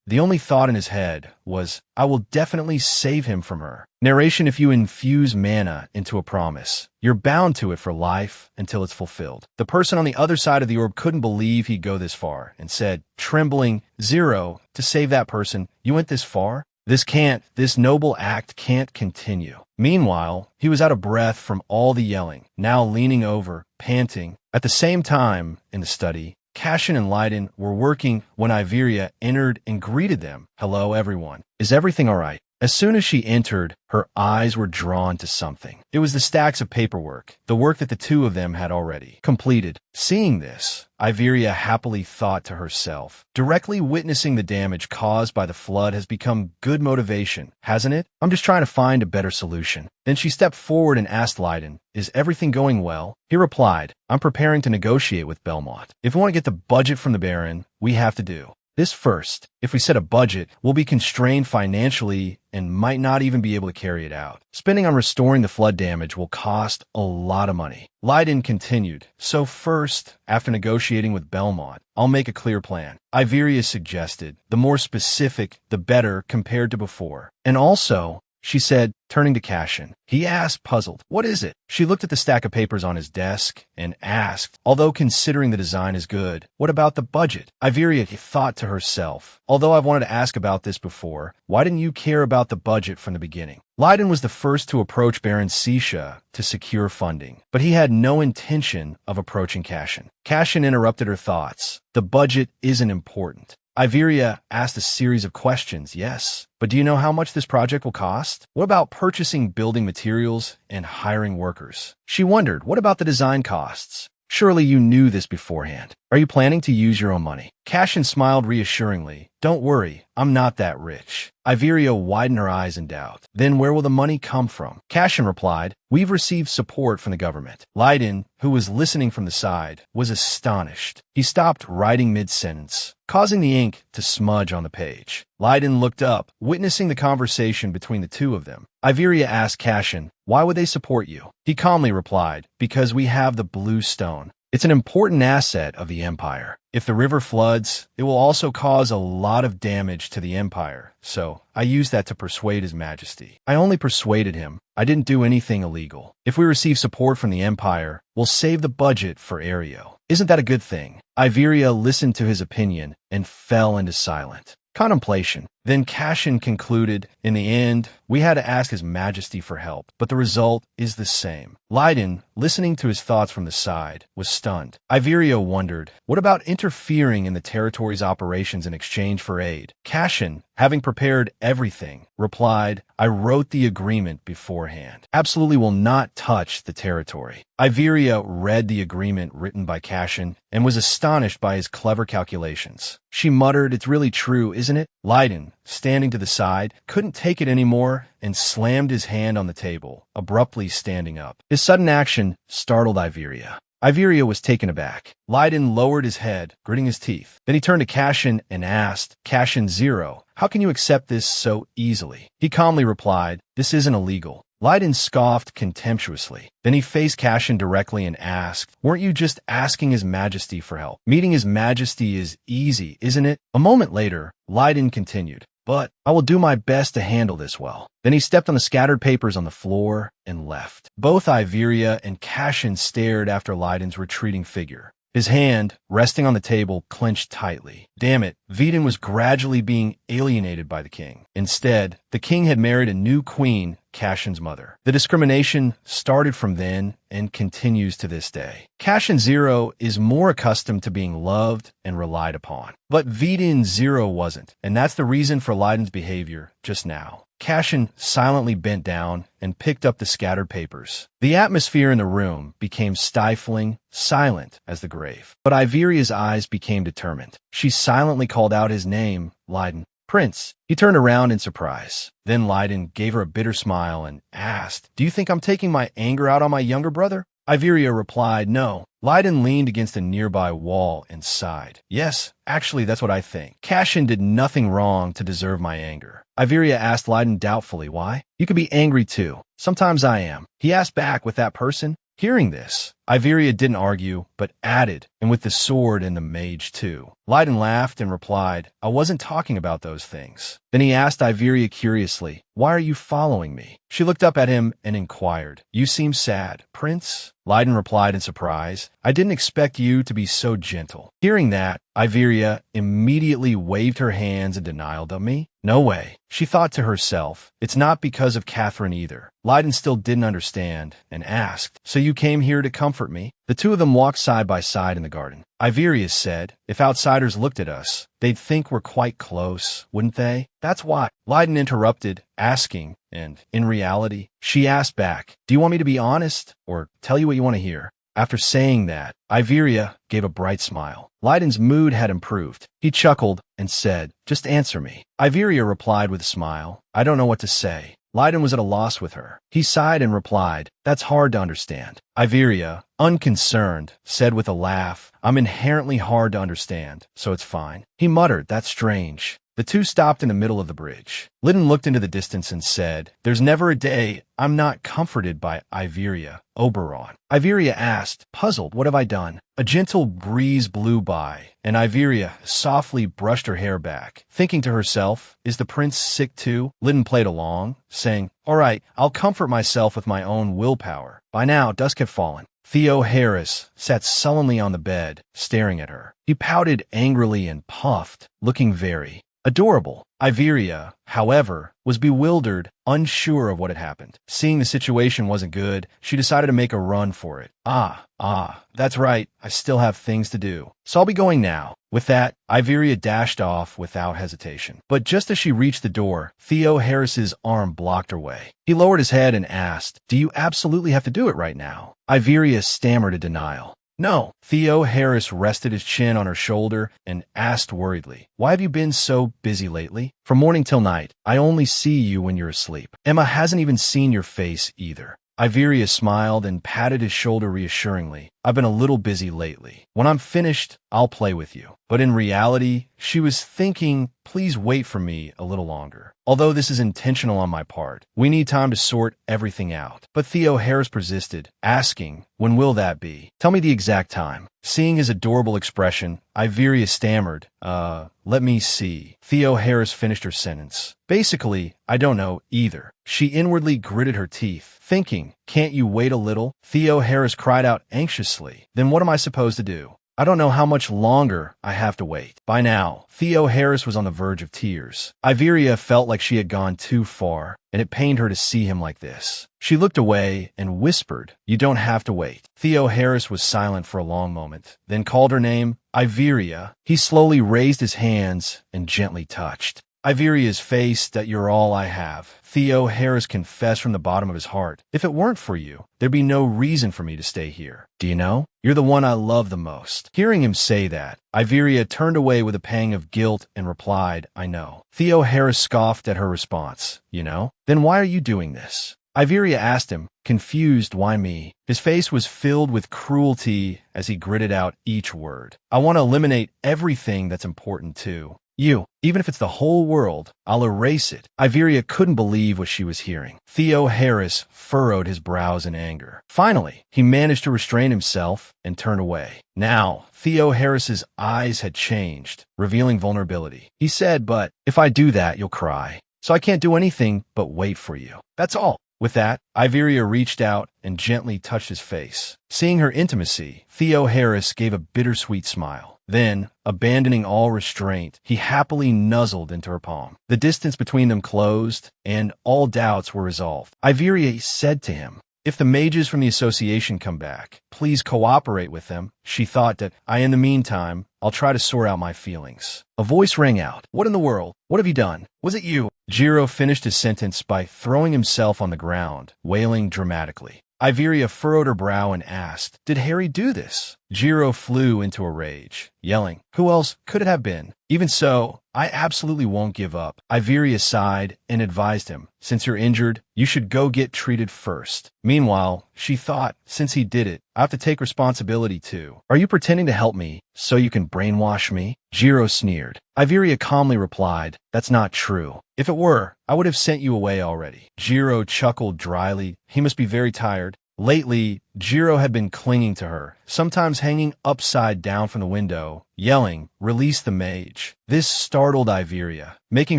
The only thought in his head was, I will definitely save him from her. Narration If you infuse mana into a promise, you're bound to it for life until it's fulfilled. The person on the other side of the orb couldn't believe he'd go this far and said, trembling, Zero, to save that person, you went this far? This noble act can't continue. Meanwhile, he was out of breath from all the yelling, now leaning over, panting. At the same time, in the study, Cashin and Leiden were working when Iveria entered and greeted them. Hello, everyone. Is everything all right? As soon as she entered, her eyes were drawn to something. It was the stacks of paperwork, the work that the two of them had already completed. Seeing this, Iveria happily thought to herself, directly witnessing the damage caused by the flood has become good motivation, hasn't it? I'm just trying to find a better solution. Then she stepped forward and asked Leiden, Is everything going well? He replied, I'm preparing to negotiate with Belmont. If we want to get the budget from the Baron, we have to do this first. If we set a budget, we'll be constrained financially and might not even be able to carry it out. Spending on restoring the flood damage will cost a lot of money. Leiden continued, So first, after negotiating with Belmont, I'll make a clear plan. Iveria suggested, the more specific, the better compared to before. And also, she said, turning to Cashin. He asked, puzzled, What is it? She looked at the stack of papers on his desk and asked, although considering the design is good, what about the budget? Iveria thought to herself, although I've wanted to ask about this before, why didn't you care about the budget from the beginning? Leiden was the first to approach Baron Sisha to secure funding, but he had no intention of approaching Cashin. Cashin interrupted her thoughts. The budget isn't important. Iveria asked a series of questions, yes, but do you know how much this project will cost? What about purchasing building materials and hiring workers? She wondered, what about the design costs? Surely you knew this beforehand. Are you planning to use your own money? Cashin smiled reassuringly. Don't worry, I'm not that rich. Iveria widened her eyes in doubt. Then where will the money come from? Cashin replied, We've received support from the government. Leiden, who was listening from the side, was astonished. He stopped writing mid-sentence, causing the ink to smudge on the page. Leiden looked up, witnessing the conversation between the two of them. Iveria asked Cashin, Why would they support you? He calmly replied, Because we have the blue stone. It's an important asset of the Empire. If the river floods, it will also cause a lot of damage to the empire, so I used that to persuade His Majesty. I only persuaded him. I didn't do anything illegal. If we receive support from the empire, we'll save the budget for Aereo. Isn't that a good thing?" Iveria listened to his opinion and fell into silent contemplation. Then Cashin concluded, "In the end, we had to ask His Majesty for help, but the result is the same." Leiden, listening to his thoughts from the side, was stunned. Iveria wondered, what about interfering in the territory's operations in exchange for aid? Cashin, having prepared everything, replied, "I wrote the agreement beforehand. Absolutely will not touch the territory." Iveria read the agreement written by Cashin and was astonished by his clever calculations. She muttered, "It's really true, isn't it?" Leiden, standing to the side, couldn't take it anymore and slammed his hand on the table, abruptly standing up. His sudden action startled Iveria. Iveria was taken aback. Leiden lowered his head, gritting his teeth. Then he turned to Cashin and asked, "Cashin Zero, how can you accept this so easily?" He calmly replied, "This isn't illegal." Leiden scoffed contemptuously. Then he faced Cashin directly and asked, "Weren't you just asking His Majesty for help? Meeting His Majesty is easy, isn't it?" A moment later, Leiden continued, "But I will do my best to handle this well." Then he stepped on the scattered papers on the floor and left. Both Iveria and Cashin stared after Leiden's retreating figure. His hand, resting on the table, clenched tightly. Damn it, Veden was gradually being alienated by the king. Instead, the king had married a new queen, Cashin's mother. The discrimination started from then and continues to this day. Cashin Zero is more accustomed to being loved and relied upon. But Veden Zero wasn't, and that's the reason for Leiden's behavior just now. Cashin silently bent down and picked up the scattered papers. The atmosphere in the room became stifling, silent as the grave. But Iveria's eyes became determined. She silently called out his name, Leiden. "Prince." He turned around in surprise. Then Leiden gave her a bitter smile and asked, "Do you think I'm taking my anger out on my younger brother?" Iveria replied, "No." Leiden leaned against a nearby wall and sighed. "Yes, actually, that's what I think. Cashin did nothing wrong to deserve my anger." Iveria asked Leiden doubtfully, "Why? You could be angry too. Sometimes I am." He asked back with that person. Hearing this, Iveria didn't argue, but added, "And with the sword and the mage too." Leiden laughed and replied, "I wasn't talking about those things." Then he asked Iveria curiously, "Why are you following me?" She looked up at him and inquired, "You seem sad, Prince?" Leiden replied in surprise, "I didn't expect you to be so gentle." Hearing that, Iveria immediately waved her hands in denial. "To me? No way." She thought to herself, "It's not because of Catherine either." Leiden still didn't understand and asked, "So you came here to comfort me?" The two of them walked side by side in the garden. Iveria said, "If outsiders looked at us, they'd think we're quite close, wouldn't they?" "That's why." Leiden interrupted, asking, and in reality, she asked back, "Do you want me to be honest or tell you what you want to hear?" After saying that, Iveria gave a bright smile. Leiden's mood had improved. He chuckled and said, "Just answer me." Iveria replied with a smile, "I don't know what to say." Leiden was at a loss with her. He sighed and replied, "That's hard to understand." Iveria, unconcerned, said with a laugh, "I'm inherently hard to understand, so it's fine." He muttered, "That's strange." The two stopped in the middle of the bridge. Leiden looked into the distance and said, "There's never a day I'm not comforted by Iveria, Oberon." Iveria asked, puzzled, "What have I done?" A gentle breeze blew by, and Iveria softly brushed her hair back. Thinking to herself, "Is the prince sick too?" Leiden played along, saying, "All right, I'll comfort myself with my own willpower." By now, dusk had fallen. Theo Harris sat sullenly on the bed, staring at her. He pouted angrily and puffed, looking very adorable. Iveria, however, was bewildered, unsure of what had happened. Seeing the situation wasn't good, she decided to make a run for it. That's right, I still have things to do. So I'll be going now." With that, Iveria dashed off without hesitation. But just as she reached the door, Theo Harris's arm blocked her way. He lowered his head and asked, "Do you absolutely have to do it right now?" Iveria stammered a denial. "No." Theo Harris rested his chin on her shoulder and asked worriedly, "Why have you been so busy lately? From morning till night, I only see you when you're asleep. Emma hasn't even seen your face either." Iveria smiled and patted his shoulder reassuringly. I've been a little busy lately. When I'm finished, I'll play with you. But in reality, she was thinking, please wait for me a little longer. Although this is intentional on my part, we need time to sort everything out. But Theo Harris persisted, asking, when will that be? Tell me the exact time. Seeing his adorable expression, Iveria stammered, let me see. Theo Harris finished her sentence. Basically, I don't know either. She inwardly gritted her teeth, thinking, can't you wait a little? Theo Harris cried out anxiously. Then what am I supposed to do? I don't know how much longer I have to wait. By now, Theo Harris was on the verge of tears. Iveria felt like she had gone too far, and it pained her to see him like this. She looked away and whispered, you don't have to wait. Theo Harris was silent for a long moment, then called her name, Iveria. He slowly raised his hands and gently touched Iveria's face. That you're all I have. Theo Harris confessed from the bottom of his heart. If it weren't for you, there'd be no reason for me to stay here. Do you know? You're the one I love the most. Hearing him say that, Iveria turned away with a pang of guilt and replied, I know. Theo Harris scoffed at her response. You know? Then why are you doing this? Iveria asked him, confused, why me? His face was filled with cruelty as he gritted out each word. I want to eliminate everything that's important too. You, even if it's the whole world, I'll erase it. Iveria couldn't believe what she was hearing. Theo Harris furrowed his brows in anger. Finally, he managed to restrain himself and turn away. Now, Theo Harris's eyes had changed, revealing vulnerability. He said, but if I do that, you'll cry. So I can't do anything but wait for you. That's all. With that, Iveria reached out and gently touched his face. Seeing her intimacy, Theo Harris gave a bittersweet smile. Then, abandoning all restraint, he happily nuzzled into her palm. The distance between them closed, and all doubts were resolved. Iveria said to him, if the mages from the association come back, please cooperate with them. She thought that in the meantime, I'll try to sort out my feelings. A voice rang out. What in the world? What have you done? Was it you? Jiro finished his sentence by throwing himself on the ground, wailing dramatically. Iveria furrowed her brow and asked, did Harry do this? Jiro flew into a rage, yelling, who else could it have been? Even so, I absolutely won't give up. Iveria sighed and advised him, since you're injured, you should go get treated first. Meanwhile, she thought, since he did it, I have to take responsibility too. Are you pretending to help me so you can brainwash me? Jiro sneered. Iveria calmly replied, that's not true. If it were, I would have sent you away already. Jiro chuckled dryly. He must be very tired. Lately, Jiro had been clinging to her, sometimes hanging upside down from the window, yelling, release the mage. This startled Iveria, making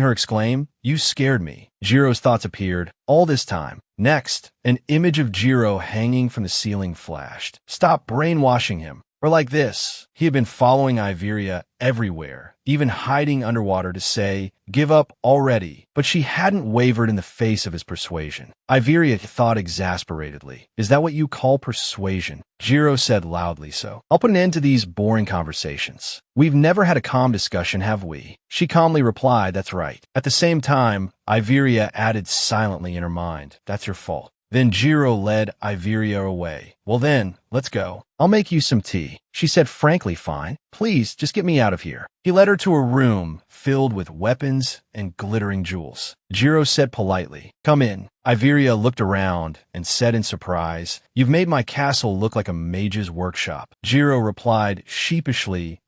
her exclaim, you scared me. Jiro's thoughts appeared, all this time. Next, an image of Jiro hanging from the ceiling flashed. Stop brainwashing him. Or like this, he had been following Iveria everywhere, even hiding underwater to say, give up already. But she hadn't wavered in the face of his persuasion. Iveria thought exasperatedly, is that what you call persuasion? Jiro said loudly, so. I'll put an end to these boring conversations. We've never had a calm discussion, have we? She calmly replied, that's right. At the same time, Iveria added silently in her mind, that's your fault. Then Jiro led Iveria away. Well then, let's go. I'll make you some tea. She said frankly, fine. Please, just get me out of here. He led her to a room filled with weapons and glittering jewels. Jiro said politely, come in. Iveria looked around and said in surprise, you've made my castle look like a mage's workshop. Jiro replied sheepishly,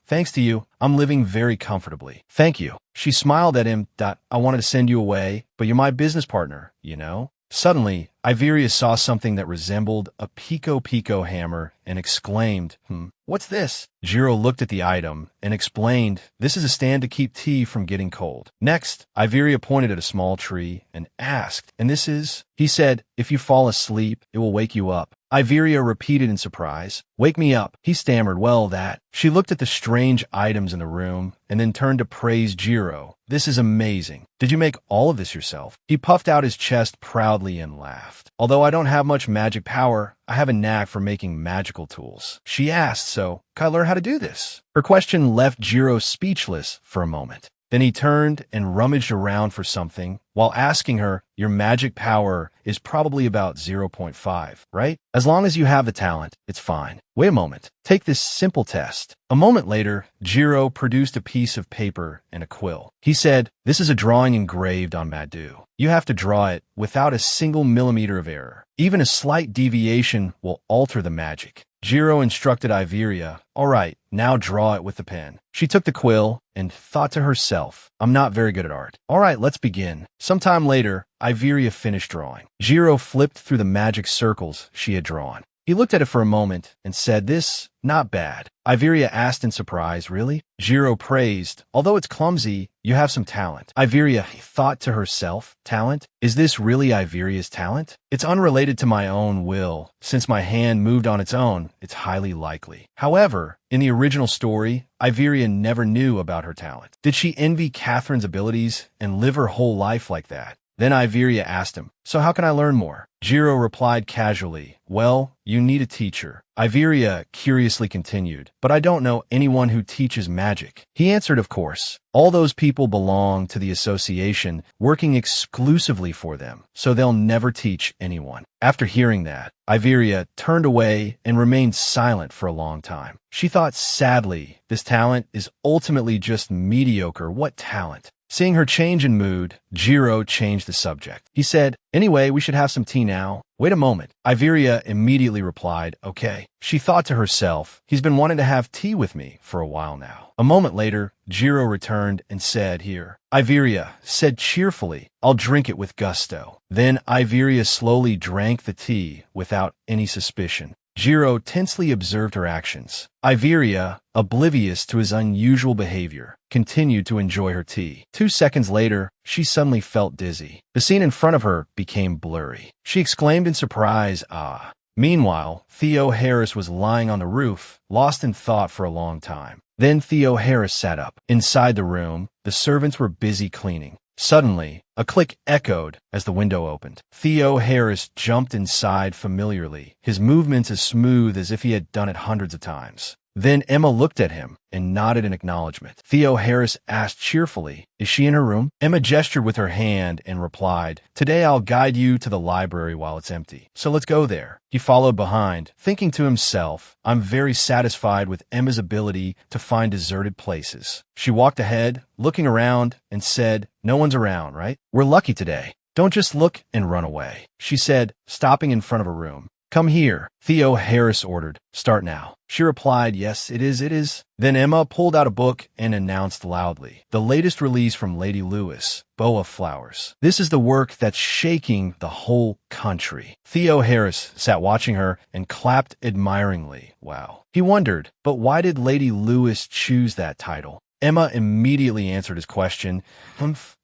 thanks to you, I'm living very comfortably. Thank you. She smiled at him. I wanted to send you away, but you're my business partner, you know? Suddenly, Iveria saw something that resembled a pico hammer and exclaimed, what's this? Jiro looked at the item and explained, this is a stand to keep tea from getting cold. Next, Iveria pointed at a small tree and asked, and this is? He said, if you fall asleep, it will wake you up. Iveria repeated in surprise, wake me up. He stammered, well, that. She looked at the strange items in the room and then turned to praise Jiro. This is amazing. Did you make all of this yourself? He puffed out his chest proudly and laughed. Although I don't have much magic power, I have a knack for making magical tools. She asked, so, can I learn how to do this? Her question left Jiro speechless for a moment. Then he turned and rummaged around for something while asking her, your magic power is probably about 0.5, right? As long as you have the talent, it's fine. Wait a moment. Take this simple test. A moment later, Jiro produced a piece of paper and a quill. He said, this is a drawing engraved on Madhu. You have to draw it without a single millimeter of error. Even a slight deviation will alter the magic. Jiro instructed Iveria, "All right, now draw it with the pen." She took the quill and thought to herself, "I'm not very good at art. All right, let's begin." Sometime later, Iveria finished drawing. Jiro flipped through the magic circles she had drawn. He looked at it for a moment and said, "This, not bad." Iveria asked in surprise, "Really?" Jiro praised, "Although it's clumsy, you have some talent." Iveria thought to herself, "Talent? Is this really Iveria's talent? It's unrelated to my own will. Since my hand moved on its own, it's highly likely." However, in the original story, Iveria never knew about her talent. Did she envy Catherine's abilities and live her whole life like that? Then Iveria asked him, "So how can I learn more?" Jiro replied casually, "Well, you need a teacher." Iveria curiously continued, "But I don't know anyone who teaches magic." He answered, "Of course. All those people belong to the association, working exclusively for them, so they'll never teach anyone." After hearing that, Iveria turned away and remained silent for a long time. She thought sadly, this talent is ultimately just mediocre. What talent? Seeing her change in mood, Jiro changed the subject. He said, "Anyway, we should have some tea now." "Wait a moment." Iveria immediately replied, "Okay." She thought to herself, "He's been wanting to have tea with me for a while now." A moment later, Jiro returned and said, "Here." Iveria said cheerfully, "I'll drink it with gusto." Then Iveria slowly drank the tea without any suspicion. Jiro tensely observed her actions. Iveria, oblivious to his unusual behavior, continued to enjoy her tea. 2 seconds later, she suddenly felt dizzy. The scene in front of her became blurry. She exclaimed in surprise, "Ah." Meanwhile, Theo Harris was lying on the roof, lost in thought for a long time. Then Theo Harris sat up. Inside the room, the servants were busy cleaning. Suddenly, a click echoed as the window opened. Theo Harris jumped inside familiarly, his movements as smooth as if he had done it hundreds of times. Then Emma looked at him and nodded in acknowledgement. Theo Harris asked cheerfully, "Is she in her room?" Emma gestured with her hand and replied, "Today I'll guide you to the library while it's empty. So let's go there." He followed behind, thinking to himself, "I'm very satisfied with Emma's ability to find deserted places." She walked ahead, looking around, and said, "No one's around, right? We're lucky today. Don't just look and run away," she said, stopping in front of a room. "Come here," Theo Harris ordered. "Start now." She replied, "Yes, it is." Then Emma pulled out a book and announced loudly, "The latest release from Lady Lewis, Boa Flowers. This is the work that's shaking the whole country." Theo Harris sat watching her and clapped admiringly. Wow. He wondered, but why did Lady Lewis choose that title? Emma immediately answered his question.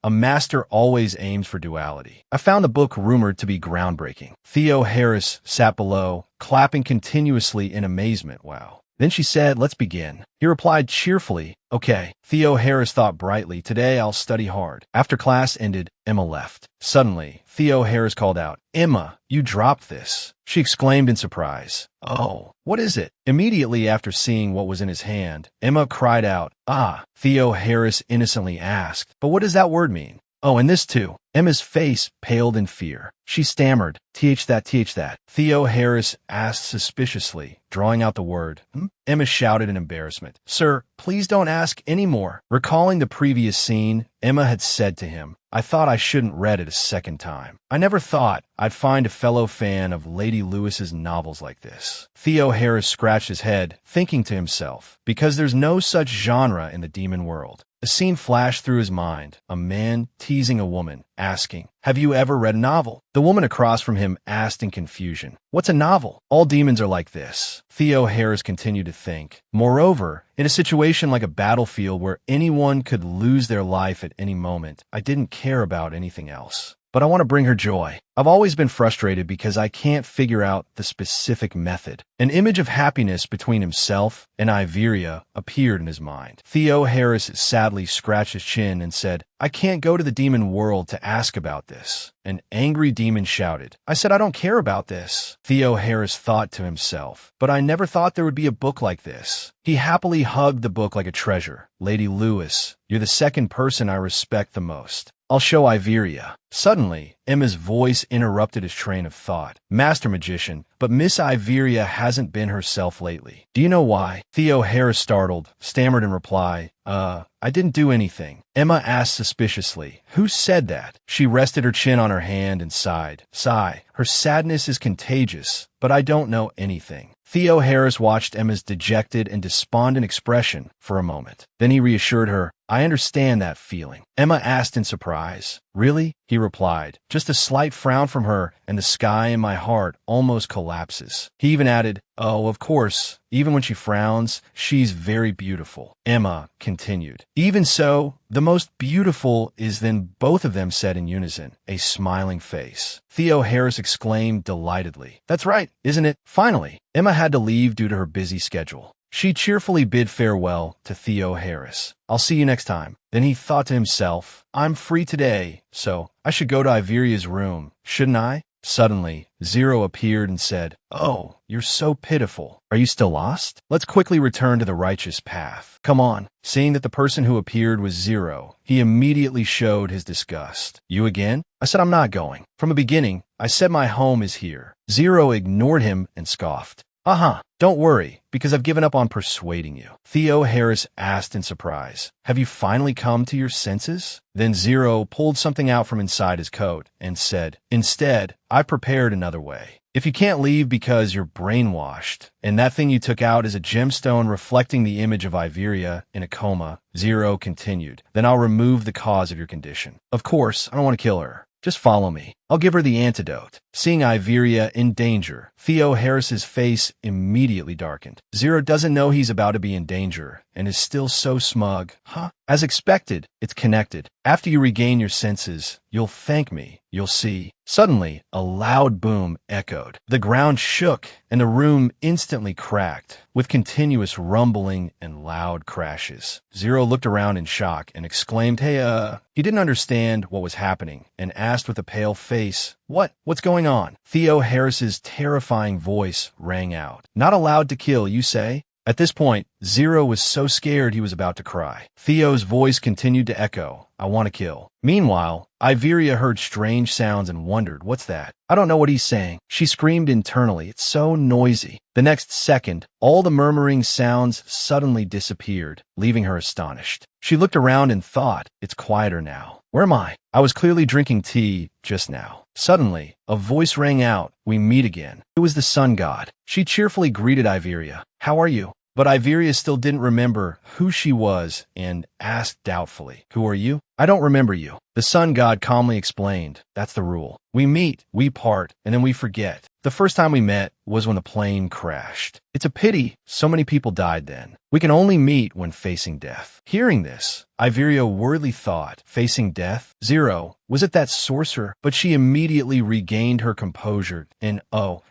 "A master always aims for duality. I found the book rumored to be groundbreaking." Theo Harris sat below, clapping continuously in amazement. Wow. Then she said, "Let's begin." He replied cheerfully, "Okay." Theo Harris thought brightly, "Today I'll study hard." After class ended, Emma left. Suddenly, Theo Harris called out, "Emma, you dropped this." She exclaimed in surprise, "Oh, what is it?" Immediately after seeing what was in his hand, Emma cried out, "Ah." Theo Harris innocently asked, "But what does that word mean?" "Oh, and this too." Emma's face paled in fear. She stammered, th that. Theo Harris asked suspiciously, drawing out the word. Emma shouted in embarrassment, "Sir, please don't ask any more." Recalling the previous scene, Emma had said to him, "I thought I shouldn't read it a second time. I never thought I'd find a fellow fan of Lady Lewis's novels like this." Theo Harris scratched his head, thinking to himself, because there's no such genre in the demon world. A scene flashed through his mind, a man teasing a woman, asking, "Have you ever read a novel?" The woman across from him asked in confusion, "What's a novel?" All demons are like this, Theo Harris continued to think. Moreover, in a situation like a battlefield where anyone could lose their life at any moment, I didn't care about anything else. But I want to bring her joy. I've always been frustrated because I can't figure out the specific method. An image of happiness between himself and Iveria appeared in his mind. Theo Harris sadly scratched his chin and said, "I can't go to the demon world to ask about this." An angry demon shouted, "I said I don't care about this." Theo Harris thought to himself, "But I never thought there would be a book like this." He happily hugged the book like a treasure. "Lady Lewis, you're the second person I respect the most. I'll show Iveria." Suddenly, Emma's voice interrupted his train of thought. "Master Magician, but Miss Iveria hasn't been herself lately. Do you know why?" Theo Harris, startled, stammered in reply, I didn't do anything." Emma asked suspiciously, "Who said that?" She rested her chin on her hand and sighed. Sigh. "Her sadness is contagious, but I don't know anything." Theo Harris watched Emma's dejected and despondent expression for a moment. Then he reassured her, I understand that feeling. Emma asked in surprise. Really? He replied. Just a slight frown from her, and the sky in my heart almost collapses. He even added, oh, of course, even when she frowns, she's very beautiful. Emma continued. Even so, the most beautiful is, then both of them said in unison, a smiling face. Theo Harris exclaimed delightedly. That's right, isn't it? Finally, Emma had to leave due to her busy schedule. She cheerfully bid farewell to Theo Harris. I'll see you next time. Then he thought to himself, I'm free today, so I should go to Iveria's room, shouldn't I? Suddenly, Zero appeared and said, oh, you're so pitiful. Are you still lost? Let's quickly return to the righteous path. Come on. Seeing that the person who appeared was Zero, he immediately showed his disgust. You again? I said I'm not going. From the beginning, I said my home is here. Zero ignored him and scoffed. Don't worry, because I've given up on persuading you. Theo Harris asked in surprise, have you finally come to your senses? Then Zero pulled something out from inside his coat and said, instead, I prepared another way. If you can't leave because you're brainwashed, and that thing you took out is a gemstone reflecting the image of Iveria in a coma, Zero continued, then I'll remove the cause of your condition. Of course, I don't want to kill her. Just follow me. I'll give her the antidote. Seeing Iveria in danger, Theo Harris's face immediately darkened. Zero doesn't know he's about to be in danger and is still so smug. As expected, it's connected. After you regain your senses, you'll thank me. You'll see. Suddenly, a loud boom echoed. The ground shook, and the room instantly cracked, with continuous rumbling and loud crashes. Zero looked around in shock and exclaimed, hey, He didn't understand what was happening and asked with a pale face, What's going on? Theo Harris's terrifying voice rang out. Not allowed to kill, you say? At this point, Zero was so scared he was about to cry. Theo's voice continued to echo, I want to kill. Meanwhile, Iveria heard strange sounds and wondered, what's that? I don't know what he's saying. She screamed internally, it's so noisy. The next second, all the murmuring sounds suddenly disappeared, leaving her astonished. She looked around and thought, it's quieter now. Where am I? I was clearly drinking tea just now. Suddenly, a voice rang out, we meet again. It was the sun god. She cheerfully greeted Iveria. How are you? But Iveria still didn't remember who she was and asked doubtfully, who are you? I don't remember you. The sun god calmly explained, that's the rule. We meet, we part, and then we forget. The first time we met was when the plane crashed. It's a pity so many people died then. We can only meet when facing death. Hearing this, Iveria worriedly thought, facing death? Zero, was it that sorcerer? But she immediately regained her composure and,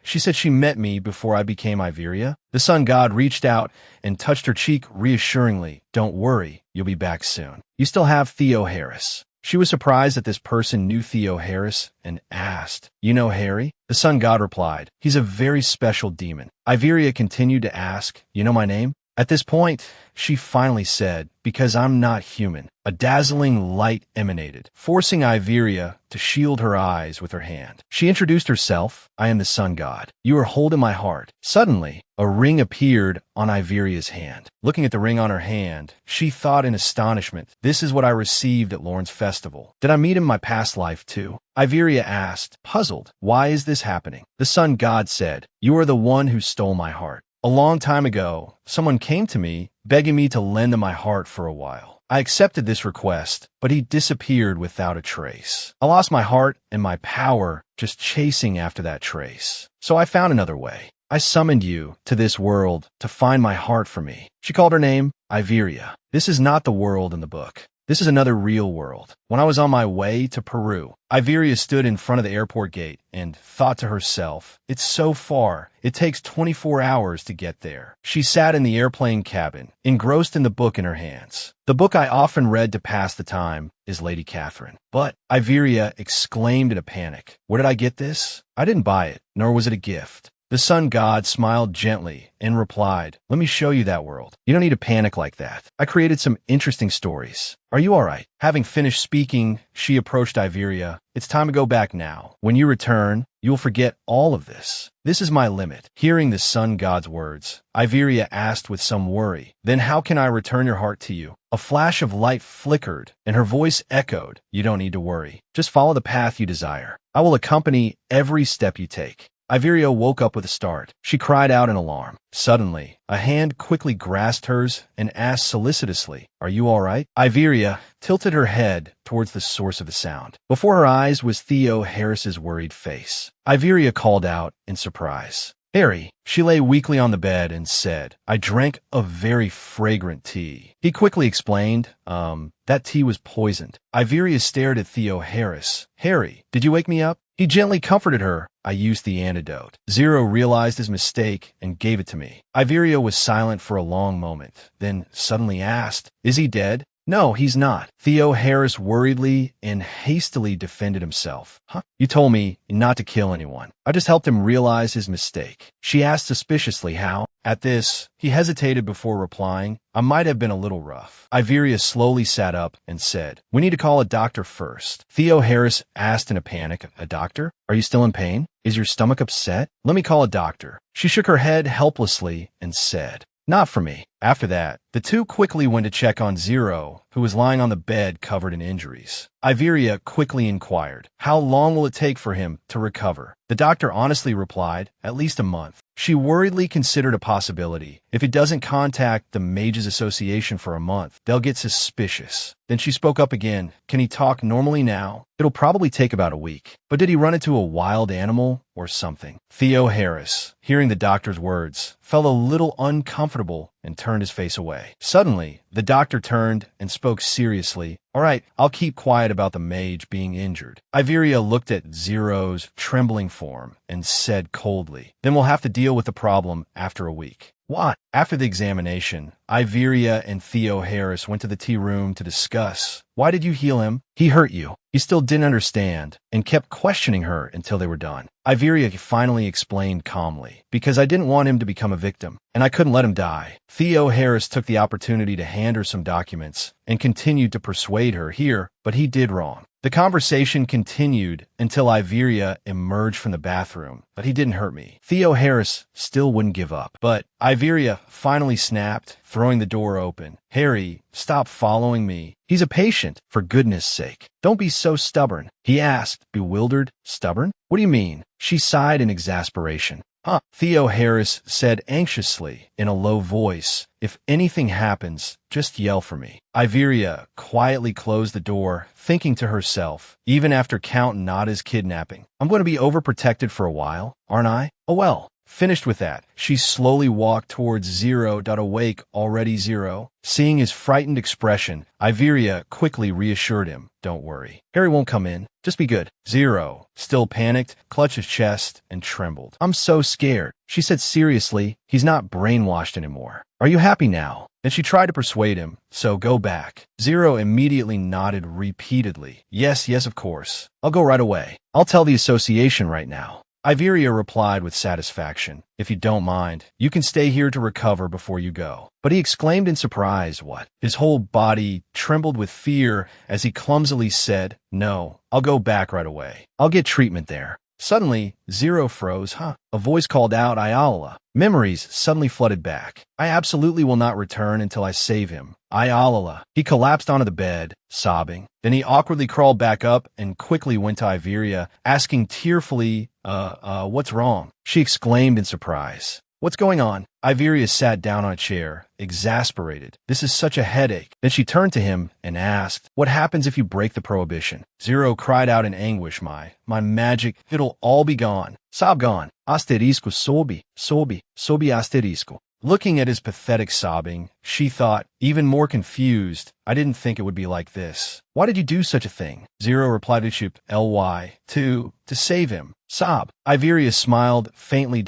she said she met me before I became Iveria. The sun god reached out and touched her cheek reassuringly. Don't worry, you'll be back soon. You still have Theo Harris. She was surprised that this person knew Theo Harris and asked, you know Harry? The sun god replied, he's a very special demon. Iveria continued to ask, you know my name? At this point, she finally said, because I'm not human. A dazzling light emanated, forcing Iveria to shield her eyes with her hand. She introduced herself, I am the sun god. You are holding my heart. Suddenly, a ring appeared on Iveria's hand. Looking at the ring on her hand, she thought in astonishment, this is what I received at Lorne's festival. Did I meet him in my past life too? Iveria asked, puzzled, why is this happening? The sun god said, you are the one who stole my heart. A long time ago, someone came to me, begging me to lend him my heart for a while. I accepted this request, but he disappeared without a trace. I lost my heart and my power just chasing after that trace. So I found another way. I summoned you to this world to find my heart for me. She called her name Iveria. This is not the world in the book. This is another real world. When I was on my way to Peru, Iveria stood in front of the airport gate and thought to herself, it's so far. It takes 24 hours to get there. She sat in the airplane cabin, engrossed in the book in her hands. The book I often read to pass the time is Lady Catherine. But Iveria exclaimed in a panic, where did I get this? I didn't buy it, nor was it a gift. The sun god smiled gently and replied, let me show you that world. You don't need to panic like that. I created some interesting stories. Are you all right? Having finished speaking, she approached Iveria. It's time to go back now. When you return, you'll forget all of this. This is my limit. Hearing the sun god's words, Iveria asked with some worry, then how can I return your heart to you? A flash of light flickered, and her voice echoed, you don't need to worry. Just follow the path you desire. I will accompany every step you take. Iveria woke up with a start. She cried out in alarm. Suddenly, a hand quickly grasped hers and asked solicitously, "Are you all right?" Iveria tilted her head towards the source of the sound. Before her eyes was Theo Harris's worried face. Iveria called out in surprise, "Harry." She lay weakly on the bed and said, "I drank a very fragrant tea." He quickly explained, that tea was poisoned. Iveria stared at Theo Harris. "Harry, did you wake me up?" He gently comforted her. "I used the antidote." Zero realized his mistake and gave it to me. Iveria was silent for a long moment, then suddenly asked, "Is he dead?" "No, he's not." Theo Harris worriedly and hastily defended himself. "Huh? You told me not to kill anyone. I just helped him realize his mistake." She asked suspiciously how. At this, he hesitated before replying, "I might have been a little rough." Iveria slowly sat up and said, "We need to call a doctor first." Theo Harris asked in a panic, "A doctor? Are you still in pain? Is your stomach upset? Let me call a doctor." She shook her head helplessly and said, "Not for me." After that, the two quickly went to check on Zero, who was lying on the bed covered in injuries. Iveria quickly inquired, "How long will it take for him to recover?" The doctor honestly replied, "At least a month." She worriedly considered a possibility. If he doesn't contact the Mages Association for a month, they'll get suspicious. Then she spoke up again. "Can he talk normally now?" "It'll probably take about a week." "But did he run into a wild animal or something?" Theo Harris, hearing the doctor's words, felt a little uncomfortable and turned his face away. Suddenly, the doctor turned and spoke seriously. "All right, I'll keep quiet about the mage being injured." Iveria looked at Zero's trembling form and said coldly, "Then we'll have to deal with the problem after a week." "What?" After the examination, Iveria and Theo Harris went to the tea room to discuss. "Why did you heal him? He hurt you." He still didn't understand and kept questioning her until they were done. Iveria finally explained calmly, "Because I didn't want him to become a victim, and I couldn't let him die." Theo Harris took the opportunity to hand her some documents and continued to persuade her here, but he did wrong. The conversation continued until Iveria emerged from the bathroom, but he didn't hurt me. Theo Harris still wouldn't give up, but Iveria finally snapped, throwing the door open. "Harry, stop following me. He's a patient, for goodness sake. Don't be so stubborn." He asked, bewildered. "Stubborn? What do you mean?" She sighed in exasperation. "Huh," Theo Harris said anxiously in a low voice. "If anything happens, just yell for me." Iveria quietly closed the door, thinking to herself, even after Count Nada's kidnapping, "I'm going to be overprotected for a while, aren't I? Oh well." Finished with that, she slowly walked towards Zero. Awake already, Zero? Seeing his frightened expression, Iveria quickly reassured him, "Don't worry. Harry won't come in. Just be good." Zero, still panicked, clutched his chest and trembled. "I'm so scared." She said seriously, "He's not brainwashed anymore. Are you happy now?" Then she tried to persuade him, "So go back." Zero immediately nodded repeatedly. Yes, of course. I'll go right away. I'll tell the association right now." Iveria replied with satisfaction, "If you don't mind, you can stay here to recover before you go." But he exclaimed in surprise, "What?" His whole body trembled with fear as he clumsily said, "No, I'll go back right away. I'll get treatment there." Suddenly, Zero froze. A voice called out, "Ayala." Memories suddenly flooded back. "I absolutely will not return until I save him. Ayala." He collapsed onto the bed, sobbing. Then he awkwardly crawled back up and quickly went to Iveria, asking tearfully, what's wrong?" She exclaimed in surprise. "What's going on?" Iveria sat down on a chair, exasperated. "This is such a headache." Then she turned to him and asked, "What happens if you break the prohibition?" Zero cried out in anguish, My magic, it'll all be gone. Sob gone. Asterisco sobi asterisco." Looking at his pathetic sobbing, she thought, even more confused, "I didn't think it would be like this. Why did you do such a thing?" Zero replied to Ship ly, to save him. Sob. Iveria smiled faintly.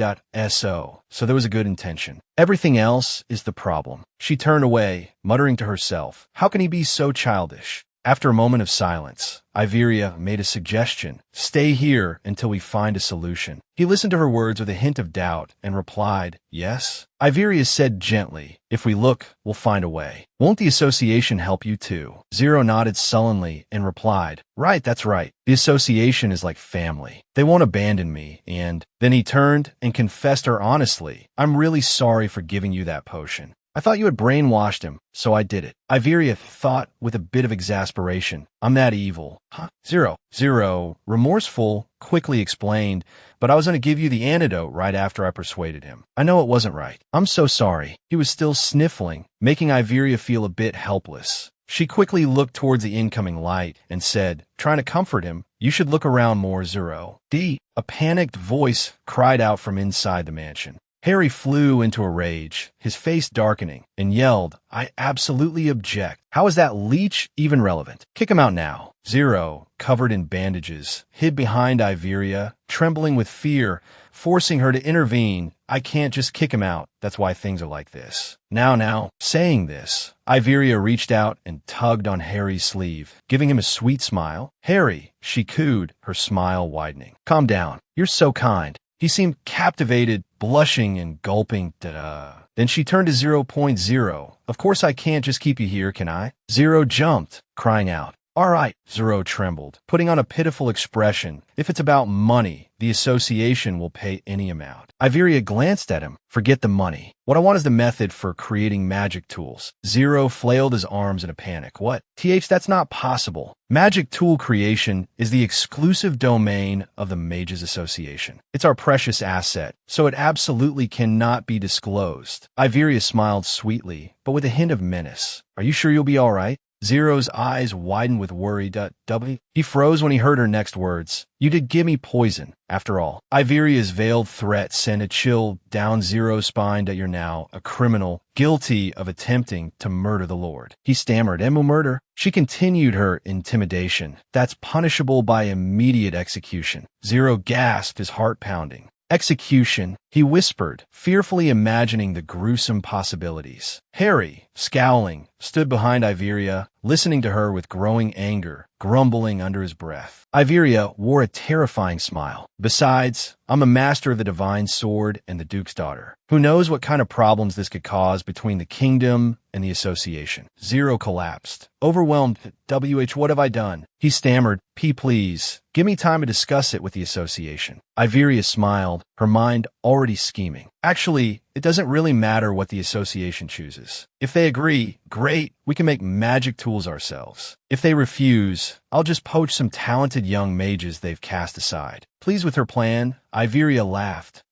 So there was a good intention. Everything else is the problem. She turned away, muttering to herself, "How can he be so childish?" After a moment of silence, Iveria made a suggestion. "Stay here until we find a solution." He listened to her words with a hint of doubt and replied, "Yes?" Iveria said gently, "If we look, we'll find a way. Won't the association help you too?" Zero nodded sullenly and replied, "Right, that's right. The association is like family. They won't abandon me, and..." Then he turned and confessed her honestly, "I'm really sorry for giving you that potion. I thought you had brainwashed him, so I did it. Iveria thought with a bit of exasperation. I'm that evil. Huh? Zero, remorseful, quickly explained, but I was going to give you the antidote right after I persuaded him. I know it wasn't right. I'm so sorry. He was still sniffling, making Iveria feel a bit helpless. She quickly looked towards the incoming light and said, trying to comfort him, you should look around more, Zero. A panicked voice cried out from inside the mansion. Harry flew into a rage, his face darkening, and yelled, I absolutely object. How is that leech even relevant? Kick him out now. Zero, covered in bandages, hid behind Iveria, trembling with fear, forcing her to intervene. I can't just kick him out. That's why things are like this. Now, saying this, Iveria reached out and tugged on Harry's sleeve, giving him a sweet smile. Harry, she cooed, her smile widening. Calm down. You're so kind. He seemed captivated, blushing and gulping. Then she turned to 0.0. Of course I can't just keep you here, can I? Zero jumped, crying out. All right, Zero trembled, putting on a pitiful expression. If it's about money, the association will pay any amount. Iveria glanced at him. Forget the money. What I want is the method for creating magic tools. Zero flailed his arms in a panic. What? That's not possible. Magic tool creation is the exclusive domain of the Mages Association. It's our precious asset, so it absolutely cannot be disclosed. Iveria smiled sweetly, but with a hint of menace. Are you sure you'll be all right? Zero's eyes widened with worry. He froze when he heard her next words. You did give me poison, after all. Iveria's veiled threat sent a chill down Zero's spine. You're now a criminal, guilty of attempting to murder the Lord. He stammered, murder? She continued her intimidation. That's punishable by immediate execution. Zero gasped, his heart pounding. Execution, he whispered, fearfully imagining the gruesome possibilities. Harry, scowling, stood behind Iveria, listening to her with growing anger, grumbling under his breath. Iveria wore a terrifying smile. Besides, I'm a master of the divine sword and the Duke's daughter. Who knows what kind of problems this could cause between the kingdom and the association. Zero collapsed. Overwhelmed, what have I done? He stammered, please, give me time to discuss it with the association. Iveria smiled, her mind already scheming. Actually, it doesn't really matter what the association chooses. If they agree, great, we can make magic tools ourselves. If they refuse, I'll just poach some talented young mages they've cast aside. Pleased with her plan, Iveria laughed.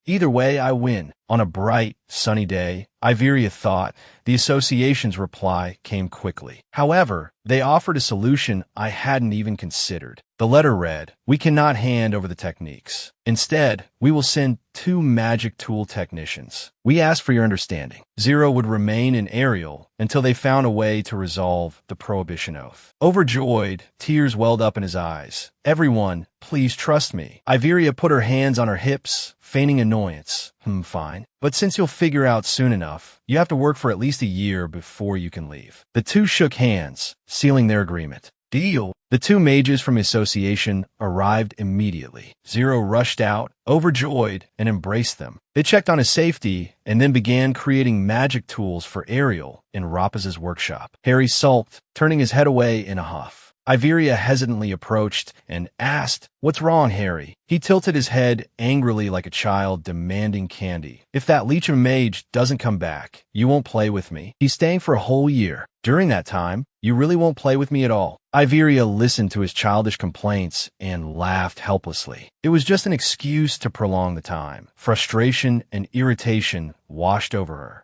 Either way, I win. On a bright, sunny day, Iveria thought, the association's reply came quickly. However, they offered a solution I hadn't even considered. The letter read, we cannot hand over the techniques. Instead, we will send 2 magic tool technicians. We ask for your understanding. Zero would remain in Ariel until they found a way to resolve the Prohibition Oath. Overjoyed, tears welled up in his eyes. Everyone, please trust me. Iveria put her hands on her hips, feigning annoyance. Fine. But since you'll figure out soon enough, you have to work for at least a year before you can leave. The two shook hands, sealing their agreement. Deal. The 2 mages from the association arrived immediately. Zero rushed out, overjoyed, and embraced them. They checked on his safety and then began creating magic tools for Ariel in Rapaz's workshop. Harry sulked, turning his head away in a huff. Iveria hesitantly approached and asked, What's wrong, Harry? He tilted his head angrily like a child demanding candy. If that leech of mage doesn't come back, you won't play with me. He's staying for a whole year. During that time, you really won't play with me at all. Iveria listened to his childish complaints and laughed helplessly. It was just an excuse to prolong the time. Frustration and irritation washed over her.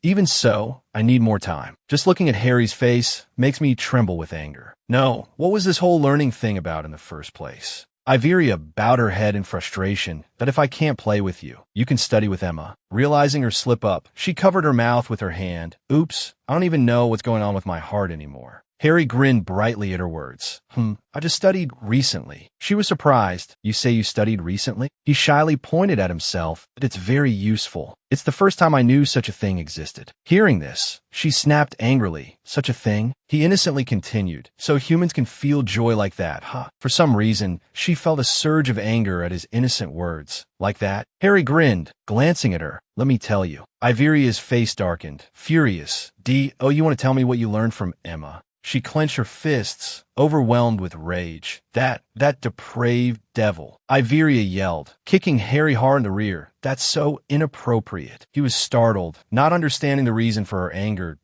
Even so, I need more time. Just looking at Harry's face makes me tremble with anger. No, what was this whole learning thing about in the first place? Iveria bowed her head in frustration that if I can't play with you, you can study with Emma. Realizing her slip up, she covered her mouth with her hand. Oops, I don't even know what's going on with my heart anymore. Harry grinned brightly at her words. I just studied recently. She was surprised. You say you studied recently? He shyly pointed at himself, but it's very useful. It's the first time I knew such a thing existed. Hearing this, she snapped angrily. Such a thing? He innocently continued. So humans can feel joy like that, huh? For some reason, she felt a surge of anger at his innocent words. Like that? Harry grinned, glancing at her. Let me tell you. Iveria's face darkened. Furious. You want to tell me what you learned from Emma? She clenched her fists, overwhelmed with rage. That depraved devil. Iveria yelled, kicking Harry hard in the rear. That's so inappropriate. He was startled, not understanding the reason for her anger.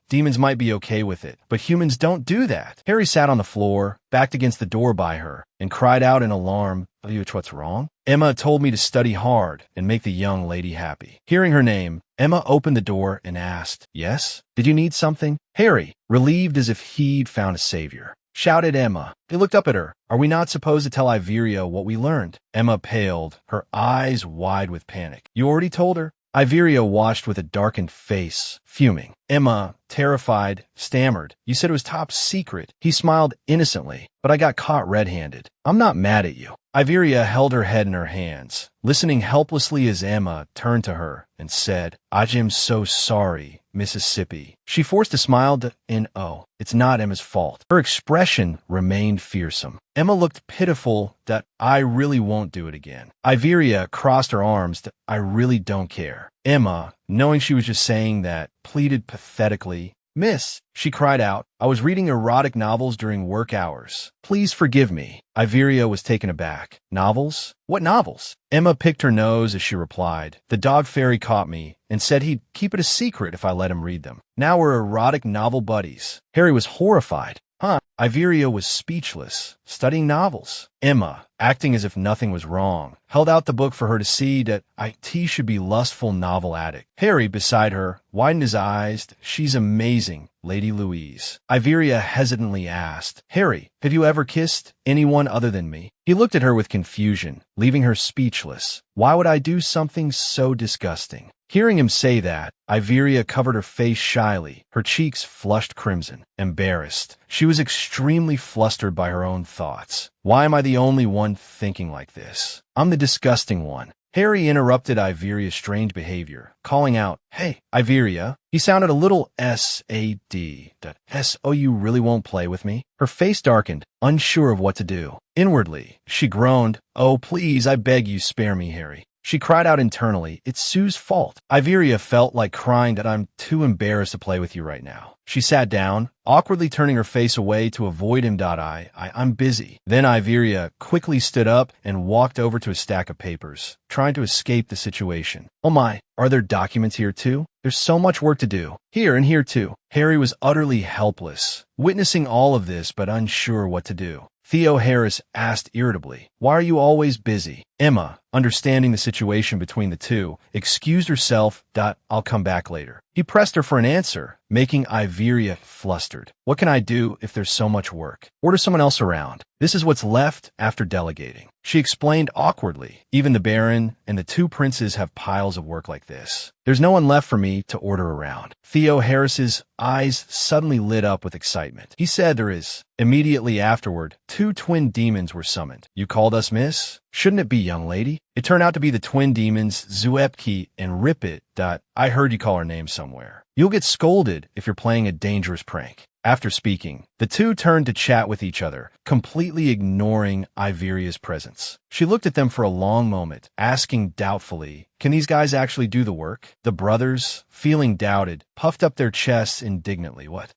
Demons might be okay with it, but humans don't do that. Harry sat on the floor, backed against the door by her, and cried out in alarm. What's wrong? Emma told me to study hard and make the young lady happy. Hearing her name, Emma opened the door and asked, Yes? Did you need something? Harry, relieved as if he'd found a savior, shouted Emma. They looked up at her. Are we not supposed to tell Iveria what we learned? Emma paled, her eyes wide with panic. You already told her? Iveria watched with a darkened face, fuming. Emma, terrified, stammered. You said it was top secret. He smiled innocently, but I got caught red-handed. I'm not mad at you. Iveria held her head in her hands, listening helplessly as Emma turned to her and said, I'm so sorry, Mississippi. She forced a smile it's not Emma's fault. Her expression remained fearsome. Emma looked pitiful. I really won't do it again. Iveria crossed her arms. I really don't care. Emma, knowing she was just saying that, pleaded pathetically. Miss, she cried out, I was reading erotic novels during work hours. Please forgive me. Iveria was taken aback. Novels? What novels? Emma picked her nose as she replied. The dog fairy caught me and said he'd keep it a secret if I let him read them. Now we're erotic novel buddies. Harry was horrified. Iveria was speechless, studying novels. Emma, acting as if nothing was wrong, held out the book for her to see. It should be lustful novel addict. Harry, beside her, widened his eyes. She's amazing, Lady Louise. Iveria hesitantly asked, Harry, have you ever kissed anyone other than me? He looked at her with confusion, leaving her speechless. Why would I do something so disgusting? Hearing him say that, Iveria covered her face shyly, her cheeks flushed crimson. Embarrassed, she was extremely flustered by her own thoughts. Why am I the only one thinking like this? I'm the disgusting one. Harry interrupted Iveria's strange behavior, calling out, Hey, Iveria. He sounded a little S-A-D. S-O, you really won't play with me? Her face darkened, unsure of what to do. Inwardly, she groaned, Oh, please, I beg you, spare me, Harry. She cried out internally, It's Sue's fault. Iveria felt like crying. I'm too embarrassed to play with you right now. She sat down, awkwardly turning her face away to avoid him. I'm busy. Then Iveria quickly stood up and walked over to a stack of papers, trying to escape the situation. Oh my, are there documents here too? There's so much work to do. Here and here too. Harry was utterly helpless, witnessing all of this but unsure what to do. Theo Harris asked irritably, Why are you always busy? Emma, understanding the situation between the two, excused herself. I'll come back later. He pressed her for an answer, making Iveria flustered. What can I do if there's so much work? Order someone else around. This is what's left after delegating. She explained awkwardly. Even the Baron and the two princes have piles of work like this. There's no one left for me to order around. Theo Harris's eyes suddenly lit up with excitement. He said there is. Immediately afterward, two twin demons were summoned. You called us, miss? Shouldn't it be young lady? It turned out to be the twin demons Zuepki and Ripit. I heard you call her name somewhere. You'll get scolded if you're playing a dangerous prank. After speaking, the two turned to chat with each other, completely ignoring Iveria's presence. She looked at them for a long moment, asking doubtfully, Can these guys actually do the work? The brothers, feeling doubted, puffed up their chests indignantly. What?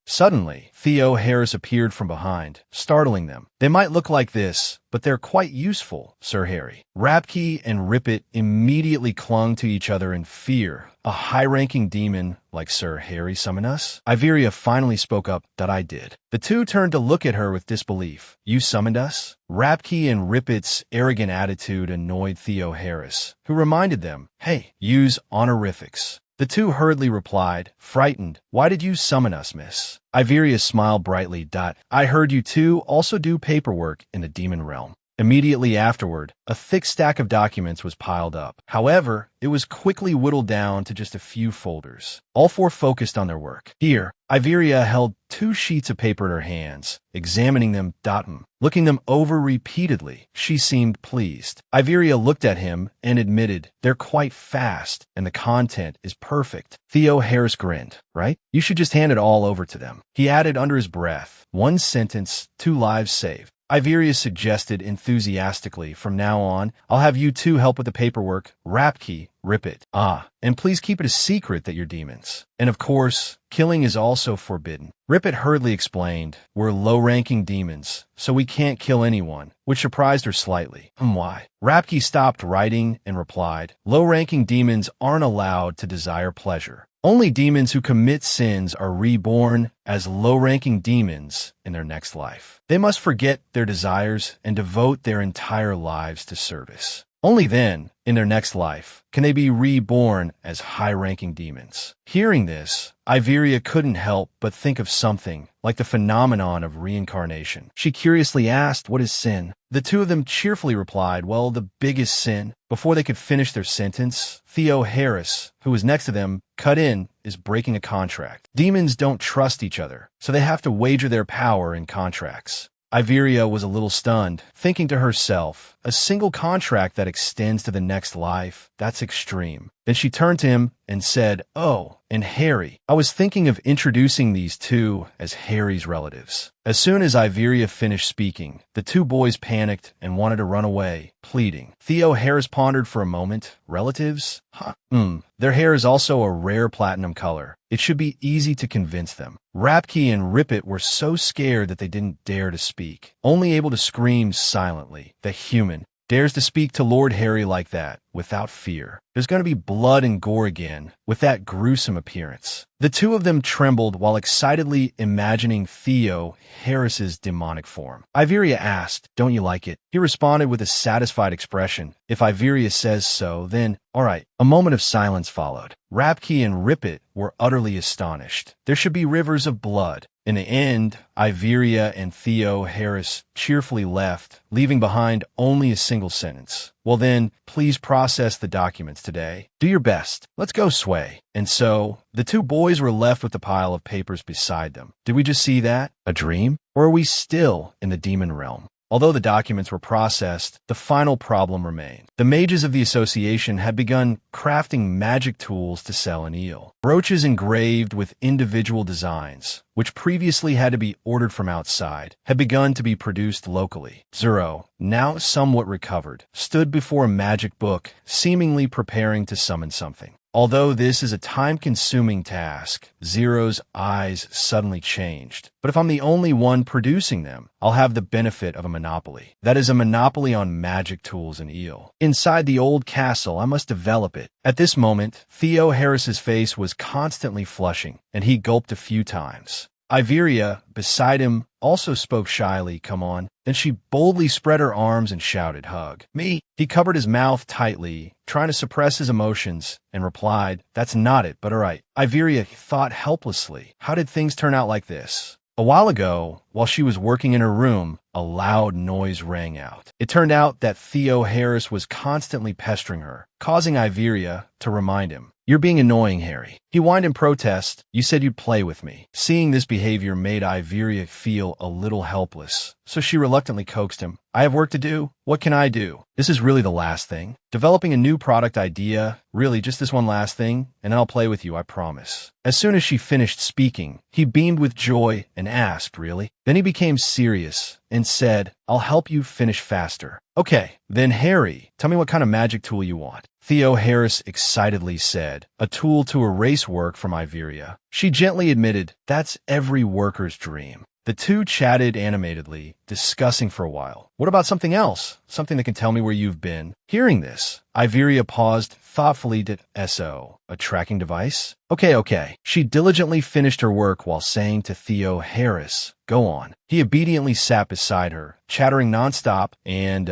Suddenly, Theo Harris appeared from behind, startling them. They might look like this, but they're quite useful, Sir Harry. Rapke and Ripit immediately clung to each other in fear. A high-ranking demon like Sir Harry summon us? Iveria finally spoke up. I did. The two turned to look at her with disbelief. You summoned us? Rapke and Ripit's arrogant attitude annoyed Theo Harris, who reminded them, Hey, use honorifics. The two hurriedly replied, frightened, Why did you summon us, miss? Iveria smiled brightly. I heard you two also do paperwork in the demon realm. Immediately afterward, a thick stack of documents was piled up. However, it was quickly whittled down to just a few folders. All four focused on their work. Here, Iveria held 2 sheets of paper in her hands, examining them. Looking them over repeatedly, she seemed pleased. Iveria looked at him and admitted, They're quite fast, and the content is perfect. Theo Harris grinned. Right? You should just hand it all over to them. He added under his breath, 1 sentence, 2 lives saved. Iveria suggested enthusiastically. From now on, I'll have you two help with the paperwork. Rapke, rip it. Ah, and please keep it a secret that you're demons. And of course, killing is also forbidden. Rip it hurriedly explained, we're low-ranking demons, so we can't kill anyone, which surprised her slightly. Why? Rapke stopped writing and replied, low-ranking demons aren't allowed to desire pleasure. Only demons who commit sins are reborn as low-ranking demons in their next life. They must forget their desires and devote their entire lives to service. Only then, in their next life, can they be reborn as high-ranking demons. Hearing this, Iveria couldn't help but think of something like the phenomenon of reincarnation. She curiously asked, what is sin? The two of them cheerfully replied, well, the biggest sin. Before they could finish their sentence, Theo Harris, who was next to them, cut in, is breaking a contract. Demons don't trust each other, so they have to wager their power in contracts. Iveria was a little stunned, thinking to herself, a single contract that extends to the next life, that's extreme. Then she turned to him and said, oh, and Harry. I was thinking of introducing these two as Harry's relatives. As soon as Iveria finished speaking, the two boys panicked and wanted to run away, pleading. Theo Harris pondered for a moment. Relatives? Their hair is also a rare platinum color. It should be easy to convince them. Rapke and Rippet were so scared that they didn't dare to speak, only able to scream silently. The human dares to speak to Lord Harry like that, without fear. There's going to be blood and gore again, with that gruesome appearance. The two of them trembled while excitedly imagining Theo Harris's demonic form. Iveria asked, don't you like it? He responded with a satisfied expression. If Iveria says so, then, all right. A moment of silence followed. Rapke and Rippet were utterly astonished. There should be rivers of blood. In the end, Iveria and Theo Harris cheerfully left, leaving behind only a single sentence. Well then, please process the documents today. Do your best. Let's go, Sway. And so, the two boys were left with the pile of papers beside them. Did we just see that? A dream? Or are we still in the demon realm? Although the documents were processed, the final problem remained. The mages of the association had begun crafting magic tools to sell in Eel. Brooches engraved with individual designs, which previously had to be ordered from outside, had begun to be produced locally. Zero, now somewhat recovered, stood before a magic book, seemingly preparing to summon something. Although this is a time-consuming task, Zero's eyes suddenly changed. But if I'm the only one producing them, I'll have the benefit of a monopoly. That is a monopoly on magic tools in Eel. Inside the old castle, I must develop it. At this moment, Theo Harris's face was constantly flushing, and he gulped a few times. Iveria, beside him, also spoke shyly, come on. Then she boldly spread her arms and shouted, hug me. He covered his mouth tightly, trying to suppress his emotions, and replied, that's not it, but all right. Iveria thought helplessly, how did things turn out like this? A while ago, while she was working in her room, a loud noise rang out. It turned out that Theo Harris was constantly pestering her, causing Iveria to remind him, you're being annoying, Harry. He whined in protest, you said you'd play with me. Seeing this behavior made Iveria feel a little helpless, so she reluctantly coaxed him. I have work to do. What can I do? This is really the last thing. Developing a new product idea, really just this one last thing, and I'll play with you, I promise. As soon as she finished speaking, he beamed with joy and asked, really? Then he became serious and said, I'll help you finish faster. Okay, then Harry, tell me what kind of magic tool you want. Theo Harris excitedly said, a tool to erase work from Iveria. She gently admitted, that's every worker's dream. The two chatted animatedly, discussing for a while. What about something else? Something that can tell me where you've been? Hearing this, Iveria paused thoughtfully. Did SO, a tracking device? Okay. She diligently finished her work while saying to Theo Harris, go on. He obediently sat beside her, chattering nonstop, and,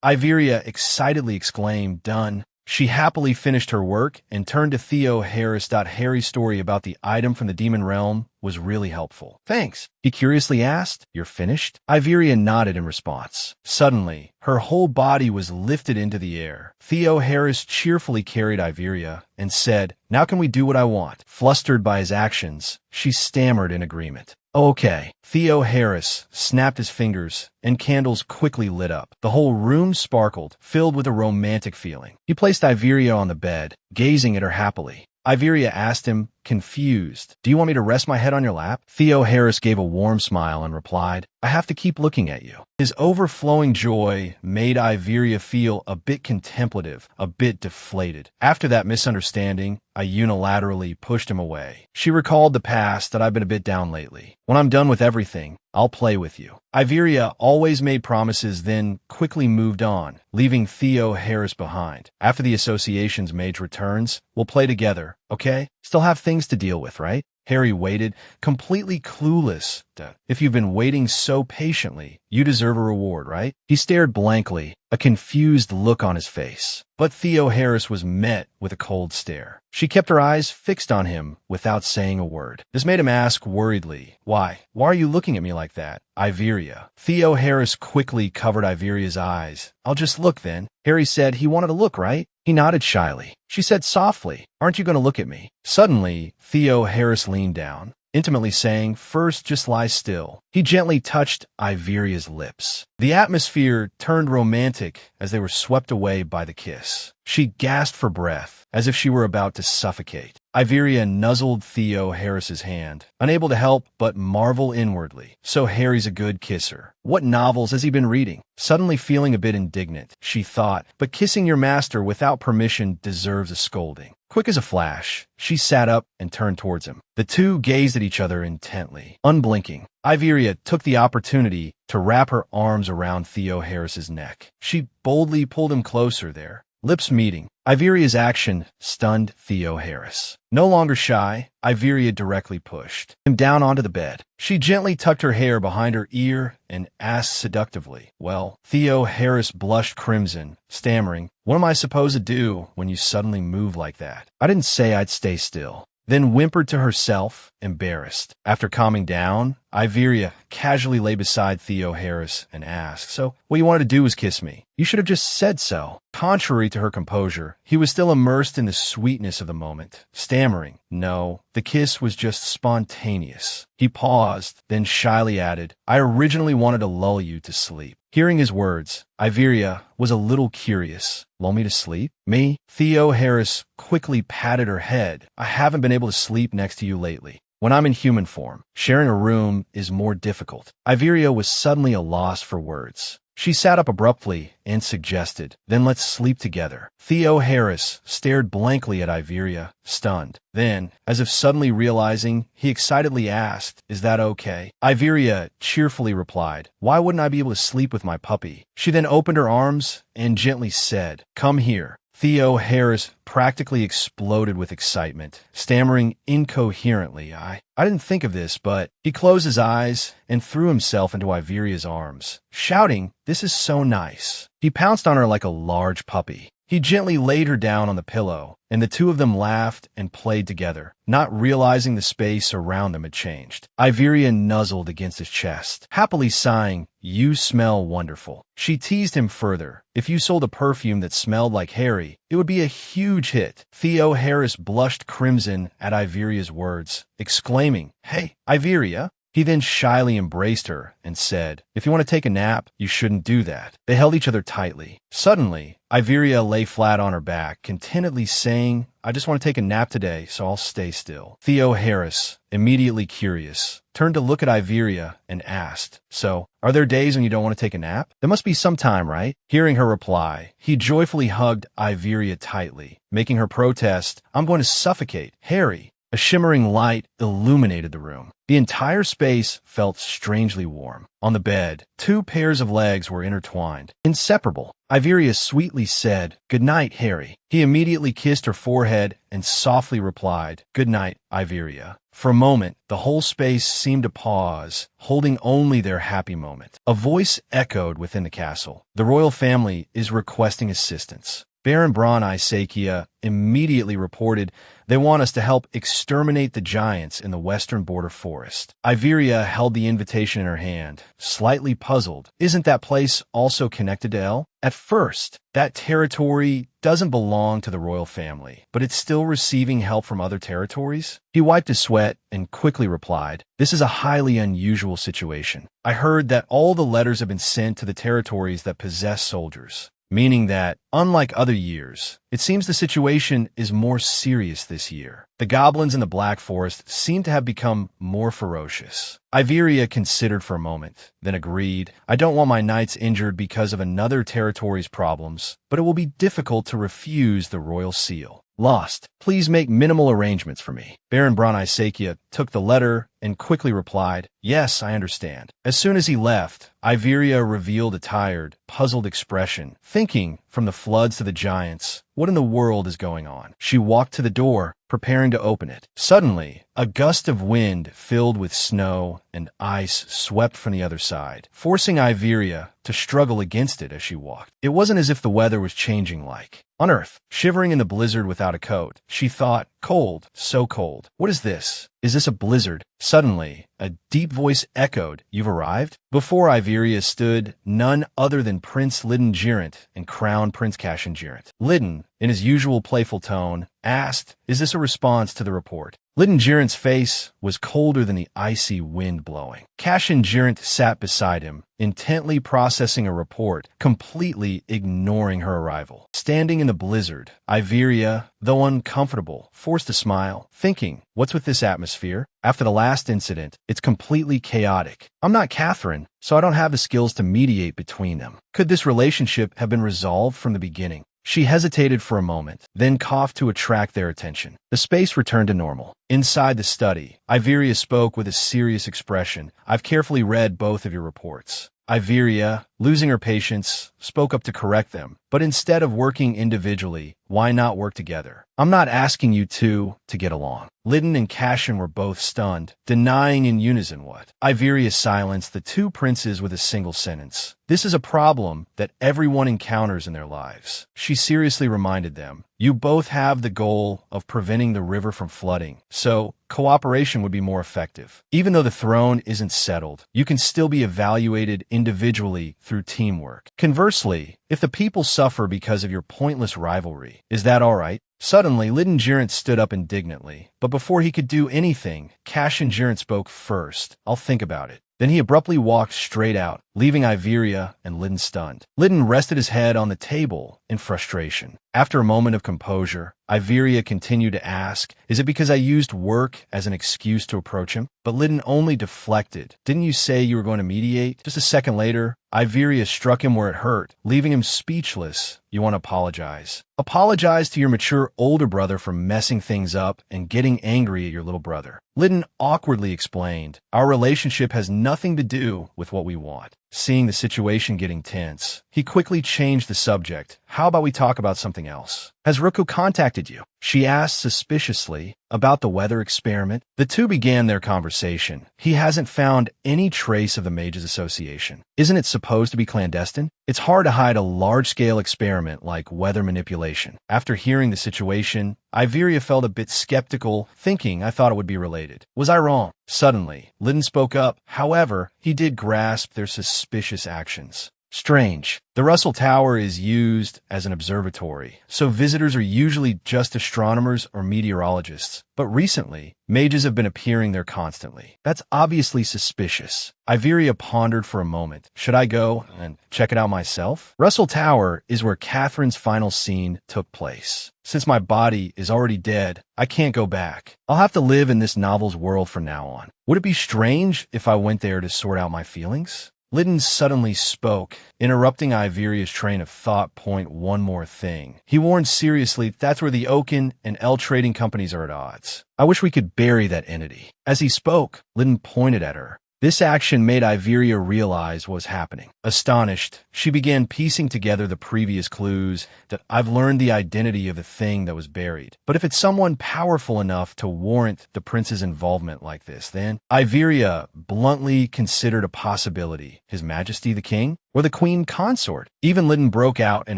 Iveria excitedly exclaimed, done. She happily finished her work and turned to Theo Harris. Harry's story about the item from the demon realm was really helpful. Thanks. He curiously asked, you're finished? Iveria nodded in response. Suddenly, her whole body was lifted into the air. Theo Harris cheerfully carried Iveria and said, now can we do what I want? Flustered by his actions, she stammered in agreement. Okay. Theo Harris snapped his fingers, and candles quickly lit up. The whole room sparkled, filled with a romantic feeling. He placed Iveria on the bed, gazing at her happily. Iveria asked him, confused, do you want me to rest my head on your lap? Theo Harris gave a warm smile and replied, I have to keep looking at you. His overflowing joy made Iveria feel a bit contemplative, a bit deflated. After that misunderstanding, I unilaterally pushed him away. She recalled the past that I've been a bit down lately. When I'm done with everything, I'll play with you. Iveria always made promises, then quickly moved on, leaving Theo Harris behind. After the association's mage returns, we'll play together, okay? Still have things to deal with, right? Harry waited, completely clueless. If you've been waiting so patiently, you deserve a reward, right? He stared blankly, a confused look on his face. But Theo Harris was met with a cold stare. She kept her eyes fixed on him without saying a word. This made him ask worriedly, Why are you looking at me like that? Iveria. Theo Harris quickly covered Iveria's eyes. I'll just look then. Harry said he wanted to look, right? He nodded shyly. She said softly, Aren't you going to look at me? Suddenly, Theo Harris leaned down, intimately saying, First, just lie still. He gently touched Iveria's lips. The atmosphere turned romantic as they were swept away by the kiss. She gasped for breath, as if she were about to suffocate. Iveria nuzzled Theo Harris's hand, unable to help but marvel inwardly. So Harry's a good kisser. What novels has he been reading? Suddenly feeling a bit indignant, she thought, but kissing your master without permission deserves a scolding. Quick as a flash, she sat up and turned towards him. The two gazed at each other intently, unblinking. Iveria took the opportunity to wrap her arms around Theo Harris's neck. She boldly pulled him closer there, lips meeting. Iveria's action stunned Theo Harris. No longer shy, Iveria directly pushed him down onto the bed. She gently tucked her hair behind her ear and asked seductively, Well, Theo Harris blushed crimson, stammering, What am I supposed to do when you suddenly move like that? I didn't say I'd stay still. Then whimpered to herself, embarrassed. After calming down, Iveria casually lay beside Theo Harris and asked, So, what you wanted to do was kiss me. You should have just said so. Contrary to her composure, he was still immersed in the sweetness of the moment, stammering, No, the kiss was just spontaneous. He paused, then shyly added, I originally wanted to lull you to sleep. Hearing his words, Iveria was a little curious. Lull me to sleep? Me? Theo Harris quickly patted her head. I haven't been able to sleep next to you lately. When I'm in human form, sharing a room is more difficult. Iveria was suddenly a loss for words. She sat up abruptly and suggested, Then let's sleep together. Theo Harris stared blankly at Iveria, stunned. Then, as if suddenly realizing, he excitedly asked, Is that okay? Iveria cheerfully replied, Why wouldn't I be able to sleep with my puppy? She then opened her arms and gently said, Come here. Theo Harris practically exploded with excitement, stammering incoherently, I didn't think of this, but he closed his eyes and threw himself into Iveria's arms, shouting, This is so nice. He pounced on her like a large puppy. He gently laid her down on the pillow, and the two of them laughed and played together, not realizing the space around them had changed. Iveria nuzzled against his chest, happily sighing, You smell wonderful. She teased him further. If you sold a perfume that smelled like Harry, it would be a huge hit. Theo Harris blushed crimson at Iveria's words, exclaiming, Hey, Iveria. He then shyly embraced her and said, If you want to take a nap, you shouldn't do that. They held each other tightly. Suddenly, Iveria lay flat on her back, contentedly saying, I just want to take a nap today, so I'll stay still. Theo Harris, immediately curious, turned to look at Iveria and asked, So, are there days when you don't want to take a nap? There must be some time, right? Hearing her reply, he joyfully hugged Iveria tightly, making her protest, I'm going to suffocate. Harry. A shimmering light illuminated the room. The entire space felt strangely warm. On the bed, two pairs of legs were intertwined, inseparable. Iveria sweetly said, Good night, Harry. He immediately kissed her forehead and softly replied, Good night, Iveria. For a moment, the whole space seemed to pause, holding only their happy moment. A voice echoed within the castle. The royal family is requesting assistance. Baron Bron Isakia immediately reported they want us to help exterminate the giants in the western border forest. Iveria held the invitation in her hand, slightly puzzled. Isn't that place also connected to El? At first, that territory doesn't belong to the royal family, but it's still receiving help from other territories? He wiped his sweat and quickly replied, This is a highly unusual situation. I heard that all the letters have been sent to the territories that possess soldiers. meaning that, unlike other years, it seems the situation is more serious this year. The goblins in the Black Forest seem to have become more ferocious. Iveria considered for a moment, then agreed. I don't want my knights injured because of another territory's problems, but it will be difficult to refuse the royal seal. Lost. Please make minimal arrangements for me. Baron Bronisakia took the letter and quickly replied, yes, I understand. As soon as he left, Iveria revealed a tired, puzzled expression, thinking, from the floods to the giants, what in the world is going on? She walked to the door, preparing to open it. Suddenly, a gust of wind filled with snow and ice swept from the other side, forcing Iveria to struggle against it as she walked. It wasn't as if the weather was changing like on Earth. Shivering in the blizzard without a coat, she thought, cold, so cold. What is this? Is this a blizzard? Suddenly, a deep voice echoed, you've arrived? Before Iveria stood none other than Prince Lidin Girant and Crown Prince Cashin Girant. Lidin, in his usual playful tone, asked, is this a response to the report? Lidin Girant's face was colder than the icy wind blowing. Cashin Girant sat beside him, intently processing a report, completely ignoring her arrival. Standing in the blizzard, Iveria, though uncomfortable, forced a smile, thinking, what's with this atmosphere? After the last incident, it's completely chaotic. I'm not Catherine, so I don't have the skills to mediate between them. Could this relationship have been resolved from the beginning? She hesitated for a moment, then coughed to attract their attention. The space returned to normal. Inside the study, Iveria spoke with a serious expression. I've carefully read both of your reports. Iveria, losing her patience, spoke up to correct them. But instead of working individually, why not work together? I'm not asking you two to get along. Lidin and Cashin were both stunned, denying in unison what. Iveria silenced the two princes with a single sentence. This is a problem that everyone encounters in their lives. She seriously reminded them, you both have the goal of preventing the river from flooding, so cooperation would be more effective. Even though the throne isn't settled, you can still be evaluated individually through teamwork. Conversely, if the people suffer because of your pointless rivalry, is that all right? Suddenly, Lidin Girant stood up indignantly, but before he could do anything, Cashin Girant spoke first. I'll think about it. Then he abruptly walked straight out, leaving Iveria and Lidin stunned. Lidin rested his head on the table in frustration. After a moment of composure, Iveria continued to ask, is it because I used work as an excuse to approach him? But Lidin only deflected. Didn't you say you were going to mediate? Just a second later, Iveria struck him where it hurt, leaving him speechless. You want to apologize. Apologize to your mature older brother for messing things up and getting angry at your little brother. Lidin awkwardly explained, our relationship has nothing to do with what we want. Seeing the situation getting tense, he quickly changed the subject. How about we talk about something else? Has Ruku contacted you? She asked suspiciously about the weather experiment. The two began their conversation. He hasn't found any trace of the Mages Association. Isn't it supposed to be clandestine? It's hard to hide a large-scale experiment like weather manipulation. After hearing the situation, Iveria felt a bit skeptical, thinking I thought it would be related. Was I wrong? Suddenly, Lidin spoke up. However, he did grasp their suspicious actions. Strange. The Russell Tower is used as an observatory, so visitors are usually just astronomers or meteorologists. But recently, mages have been appearing there constantly. That's obviously suspicious. Iveria pondered for a moment. Should I go and check it out myself? Russell Tower is where Catherine's final scene took place. Since my body is already dead, I can't go back. I'll have to live in this novel's world from now on. Would it be strange if I went there to sort out my feelings? Lidin suddenly spoke, interrupting Iveria's train of thought. One more thing. He warned seriously that's where the Oaken and L trading companies are at odds. I wish we could bury that entity. As he spoke, Lidin pointed at her. This action made Iveria realize what was happening. Astonished, she began piecing together the previous clues that I've learned the identity of the thing that was buried. But if it's someone powerful enough to warrant the prince's involvement like this, then Iveria bluntly considered a possibility. His Majesty the King? Or the Queen Consort? Even Lidin broke out in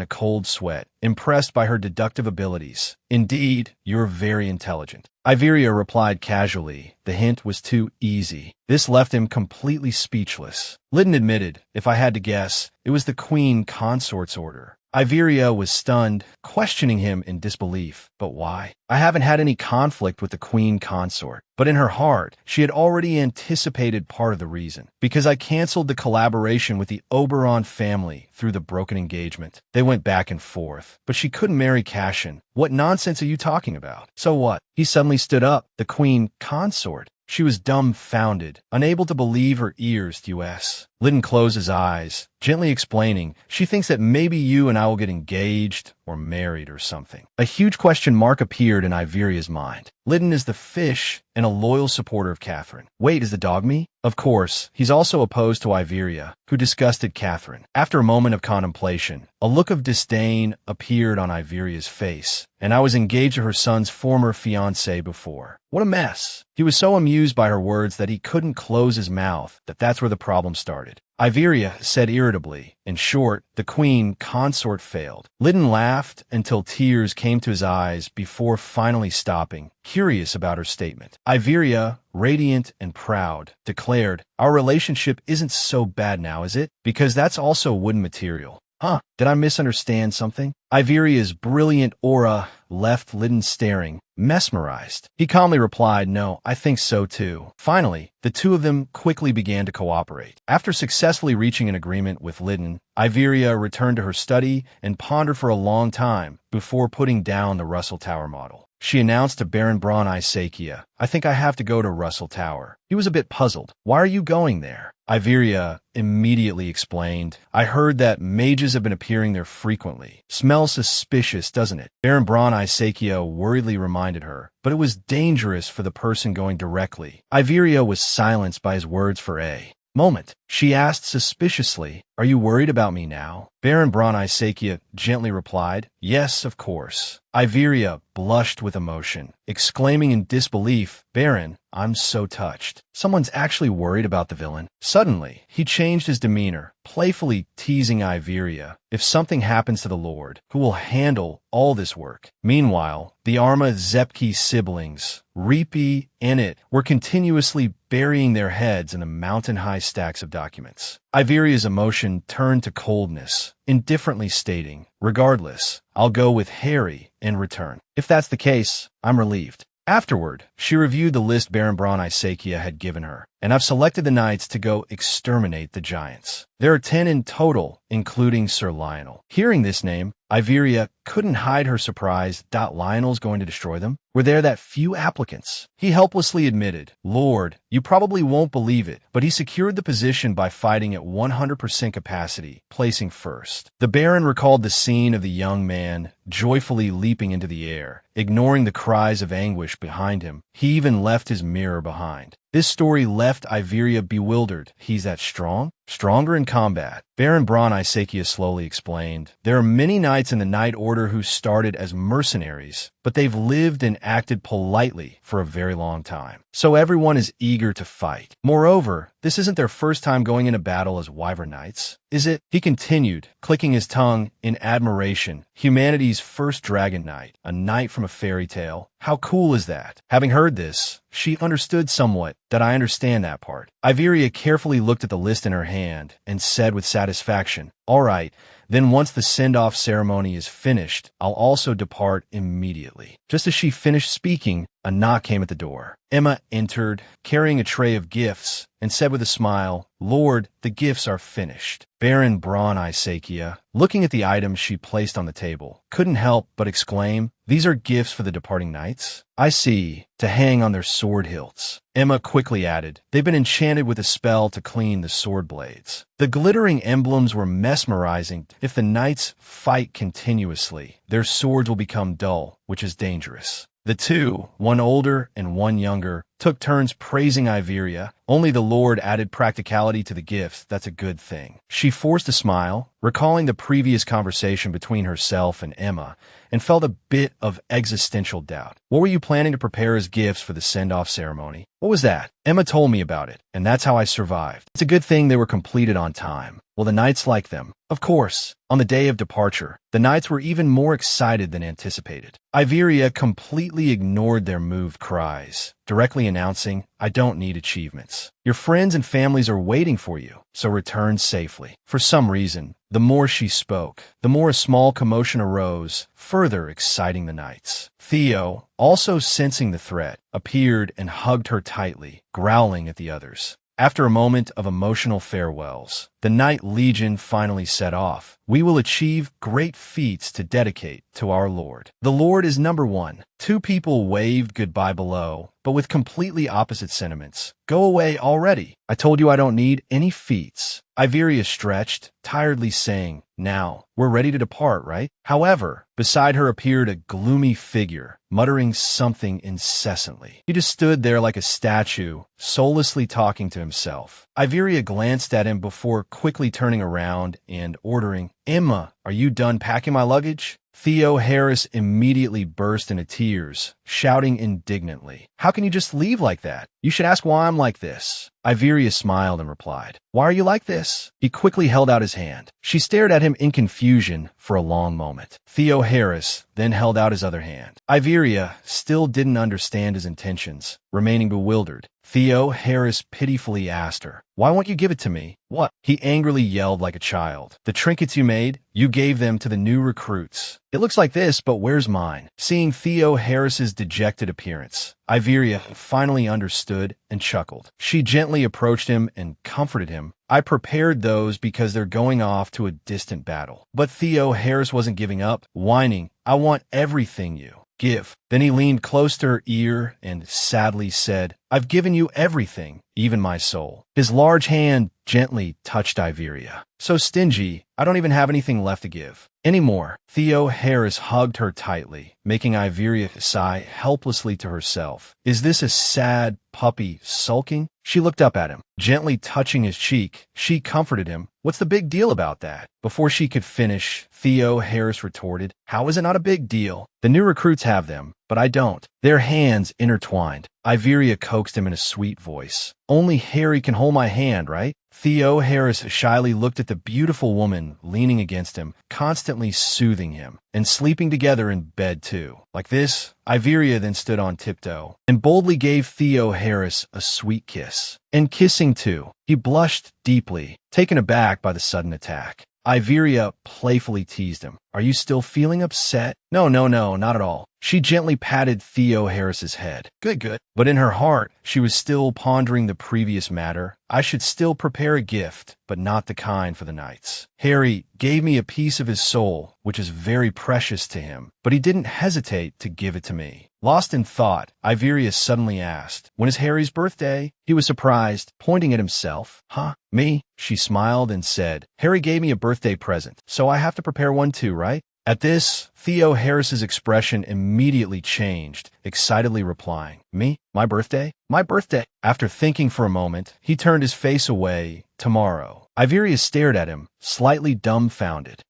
a cold sweat, impressed by her deductive abilities. Indeed, you're very intelligent. Iveria replied casually. The hint was too easy. This left him completely speechless. Lidin admitted, if I had to guess, it was the Queen Consort's order. Iveria was stunned, questioning him in disbelief. But why? I haven't had any conflict with the queen consort. But in her heart, she had already anticipated part of the reason. Because I canceled the collaboration with the Oberon family through the broken engagement. They went back and forth. But she couldn't marry Cashin. What nonsense are you talking about? So what? He suddenly stood up. The queen consort. She was dumbfounded, unable to believe her ears. U.S. Lytton closed his eyes, gently explaining, she thinks that maybe you and I will get engaged or married or something. A huge question mark appeared in Iveria's mind. Lytton is the fish and a loyal supporter of Catherine. Wait, is the dog me? Of course, he's also opposed to Iveria, who disgusted Catherine. After a moment of contemplation, a look of disdain appeared on Iveria's face, and I was engaged to her son's former fiancé before. What a mess. He was so amused by her words that he couldn't close his mouth. That's where the problem started. Iveria said irritably. In short, the queen consort failed. Lytton laughed until tears came to his eyes before finally stopping, curious about her statement. Iveria, radiant and proud, declared, our relationship isn't so bad now, is it? Because that's also wooden material. Huh, did I misunderstand something? Iveria's brilliant aura left Lytton staring, mesmerized. He calmly replied, no, I think so too. Finally, the two of them quickly began to cooperate. After successfully reaching an agreement with Lytton, Iveria returned to her study and pondered for a long time before putting down the Russell Tower model. She announced to Baron Braun Isakia, I think I have to go to Russell Tower. He was a bit puzzled. Why are you going there? Iveria immediately explained, I heard that mages have been appearing there frequently. Smells suspicious, doesn't it? Baron Braun Isakia worriedly reminded her, but it was dangerous for the person going directly. Iveria was silenced by his words for a moment. She asked suspiciously, are you worried about me now? Baron Braun Isakia gently replied, yes, of course. Iveria blushed with emotion, exclaiming in disbelief, Baron, I'm so touched. Someone's actually worried about the villain. Suddenly, he changed his demeanor, playfully teasing Iveria. If something happens to the Lord, who will handle all this work? Meanwhile, the Arma Zepke siblings, Reepi and It, were continuously burying their heads in the mountain-high stacks of documents. Iveria's emotion turned to coldness, indifferently stating, regardless, I'll go with Harry and return. If that's the case, I'm relieved. Afterward, she reviewed the list Baron Braun Isakia had given her, and I've selected the knights to go exterminate the giants. There are 10 in total, including Sir Lionel. Hearing this name, Iveria couldn't hide her surprise. Lionel's going to destroy them? Were there that few applicants? He helplessly admitted, Lord, you probably won't believe it, but he secured the position by fighting at 100% capacity, placing first. The Baron recalled the scene of the young man joyfully leaping into the air, ignoring the cries of anguish behind him. He even left his mirror behind. This story left Iveria bewildered. He's that strong? Stronger in combat. Baron Braun Isakia slowly explained, there are many knights in the Knight Order who started as mercenaries, but they've lived and acted politely for a very long time. So everyone is eager to fight. Moreover, this isn't their first time going into battle as Wyvern Knights, is it? He continued, clicking his tongue in admiration. Humanity's first dragon knight, a knight from a fairy tale. How cool is that? Having heard this, she understood somewhat that I understand that part. Iveria carefully looked at the list in her hand and said with satisfaction, all right, then once the send-off ceremony is finished, I'll also depart immediately. Just as she finished speaking, a knock came at the door. Emma entered, carrying a tray of gifts, and said with a smile, Lord, the gifts are finished. Baron Braun Isakia, looking at the items she placed on the table, couldn't help but exclaim, these are gifts for the departing knights? I see, to hang on their sword hilts. Emma quickly added, they've been enchanted with a spell to clean the sword blades. The glittering emblems were mesmerizing. If the knights fight continuously, their swords will become dull, which is dangerous. The two, one older and one younger, took turns praising Iveria. Only the Lord added practicality to the gifts. That's a good thing. She forced a smile, recalling the previous conversation between herself and Emma, and felt a bit of existential doubt. What were you planning to prepare as gifts for the send-off ceremony? What was that? Emma told me about it, and that's how I survived. It's a good thing they were completed on time. Will the knights like them? Of course. On the day of departure, the knights were even more excited than anticipated. Iveria completely ignored their moved cries, directly announcing, "I don't need achievements. Your friends and families are waiting for you, so return safely." For some reason, the more she spoke, the more a small commotion arose, further exciting the knights. Theo, also sensing the threat, appeared and hugged her tightly, growling at the others. After a moment of emotional farewells, the Knight Legion finally set off. "We will achieve great feats to dedicate to our Lord. The Lord is number one." Two people waved goodbye below, but with completely opposite sentiments. "Go away already. I told you I don't need any feats." Iveria stretched, tiredly saying, "Now, we're ready to depart, right?" However, beside her appeared a gloomy figure, muttering something incessantly. He just stood there like a statue, soullessly talking to himself. Iveria glanced at him before quickly turning around and ordering, "Emma, are you done packing my luggage?" Theo Harris immediately burst into tears, shouting indignantly, "How can you just leave like that? You should ask why I'm like this." Iveria smiled and replied, "Why are you like this?" He quickly held out his hand. She stared at him in confusion for a long moment. Theo Harris then held out his other hand. Iveria still didn't understand his intentions, remaining bewildered. Theo Harris pitifully asked her, "Why won't you give it to me?" "What?" He angrily yelled like a child. "The trinkets you made, you gave them to the new recruits. It looks like this, but where's mine?" Seeing Theo Harris's dejected appearance, Iveria finally understood and chuckled. She gently approached him and comforted him. "I prepared those because they're going off to a distant battle." But Theo Harris wasn't giving up, whining, "I want everything you give." Then he leaned close to her ear and sadly said, "I've given you everything, even my soul." His large hand gently touched Iveria. "So stingy, I don't even have anything left to give anymore." Theo Harris hugged her tightly, making Iveria sigh helplessly to herself. "Is this a sad puppy sulking?" She looked up at him, gently touching his cheek. She comforted him. "What's the big deal about that?" Before she could finish, Theo Harris retorted, "How is it not a big deal? The new recruits have them, but I don't." Their hands intertwined. Iveria coaxed him in a sweet voice. "Only Harry can hold my hand, right?" Theo Harris shyly looked at the beautiful woman leaning against him, constantly soothing him, and sleeping together in bed too. Like this, Iveria then stood on tiptoe and boldly gave Theo Harris a sweet kiss. And kissing too, he blushed deeply, taken aback by the sudden attack. Iveria playfully teased him. "Are you still feeling upset?" No, not at all." She gently patted Theo Harris's head. Good. But in her heart, she was still pondering the previous matter. "I should still prepare a gift, but not the kind for the knights. Harry gave me a piece of his soul, which is very precious to him, but he didn't hesitate to give it to me." Lost in thought, Iveria suddenly asked, "When is Harry's birthday?" He was surprised, pointing at himself. "Huh? Me?" She smiled and said, "Harry gave me a birthday present, so I have to prepare one too, right?" At this, Theo Harris's expression immediately changed, excitedly replying, "Me? My birthday? My birthday?" After thinking for a moment, he turned his face away. "Tomorrow." Iveria stared at him, slightly dumbfounded.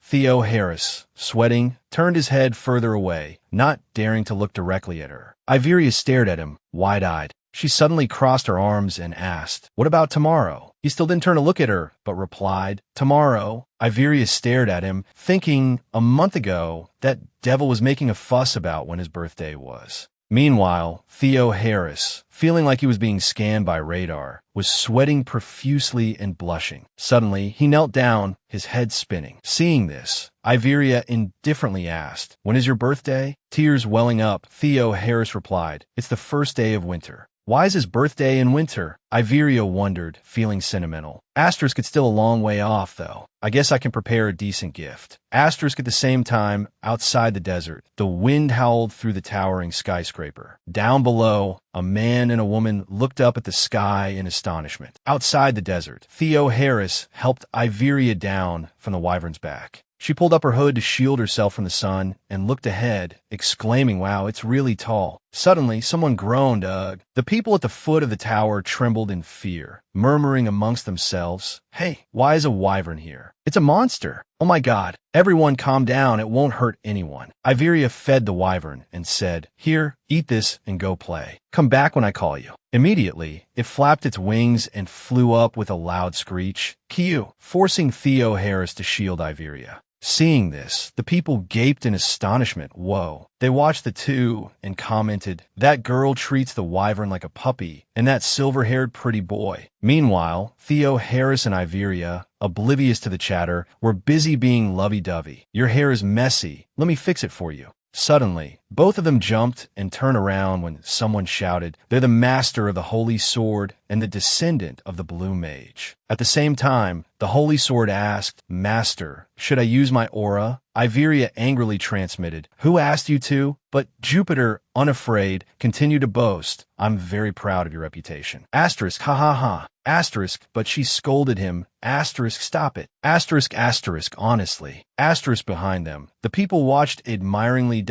Theo Harris, sweating, turned his head further away, not daring to look directly at her. Iveria stared at him, wide-eyed. She suddenly crossed her arms and asked, "What about tomorrow?" He still didn't turn to look at her, but replied, "Tomorrow." Iveria stared at him, thinking a month ago that devil was making a fuss about when his birthday was. Meanwhile, Theo Harris, feeling like he was being scanned by radar, was sweating profusely and blushing. Suddenly, he knelt down, his head spinning. Seeing this, Iveria indifferently asked, "When is your birthday?" Tears welling up, Theo Harris replied, "It's the first day of winter." Why is his birthday in winter? Iveria wondered, feeling sentimental. Asterisk it's still a long way off, though. I guess I can prepare a decent gift. Asterisk at the same time, outside the desert, the wind howled through the towering skyscraper. Down below, a man and a woman looked up at the sky in astonishment. Outside the desert, Theo Harris helped Iveria down from the wyvern's back. She pulled up her hood to shield herself from the sun and looked ahead, exclaiming, "Wow, it's really tall." Suddenly, someone groaned, ugh. The people at the foot of the tower trembled in fear, murmuring amongst themselves, "Hey, why is a wyvern here? It's a monster. Oh my God. Everyone calm down, it won't hurt anyone." Iveria fed the wyvern and said, "Here, eat this and go play. Come back when I call you." Immediately, it flapped its wings and flew up with a loud screech, "Kiu," forcing Theo Harris to shield Iveria. Seeing this, the people gaped in astonishment. Whoa. They watched the two and commented, "That girl treats the wyvern like a puppy, and that silver-haired pretty boy." Meanwhile, Theo Harris and Iveria, oblivious to the chatter, were busy being lovey-dovey. "Your hair is messy. Let me fix it for you." Suddenly, both of them jumped and turned around when someone shouted, "They're the master of the Holy Sword and the descendant of the Blue Mage." At the same time, the Holy Sword asked, "Master, should I use my aura?" Iveria angrily transmitted, "Who asked you to?" But Jupiter, unafraid, continued to boast, "I'm very proud of your reputation." Asterisk, ha ha ha. Asterisk, but she scolded him. Asterisk, stop it. Asterisk, asterisk, honestly. Asterisk behind them. The people watched admiringly.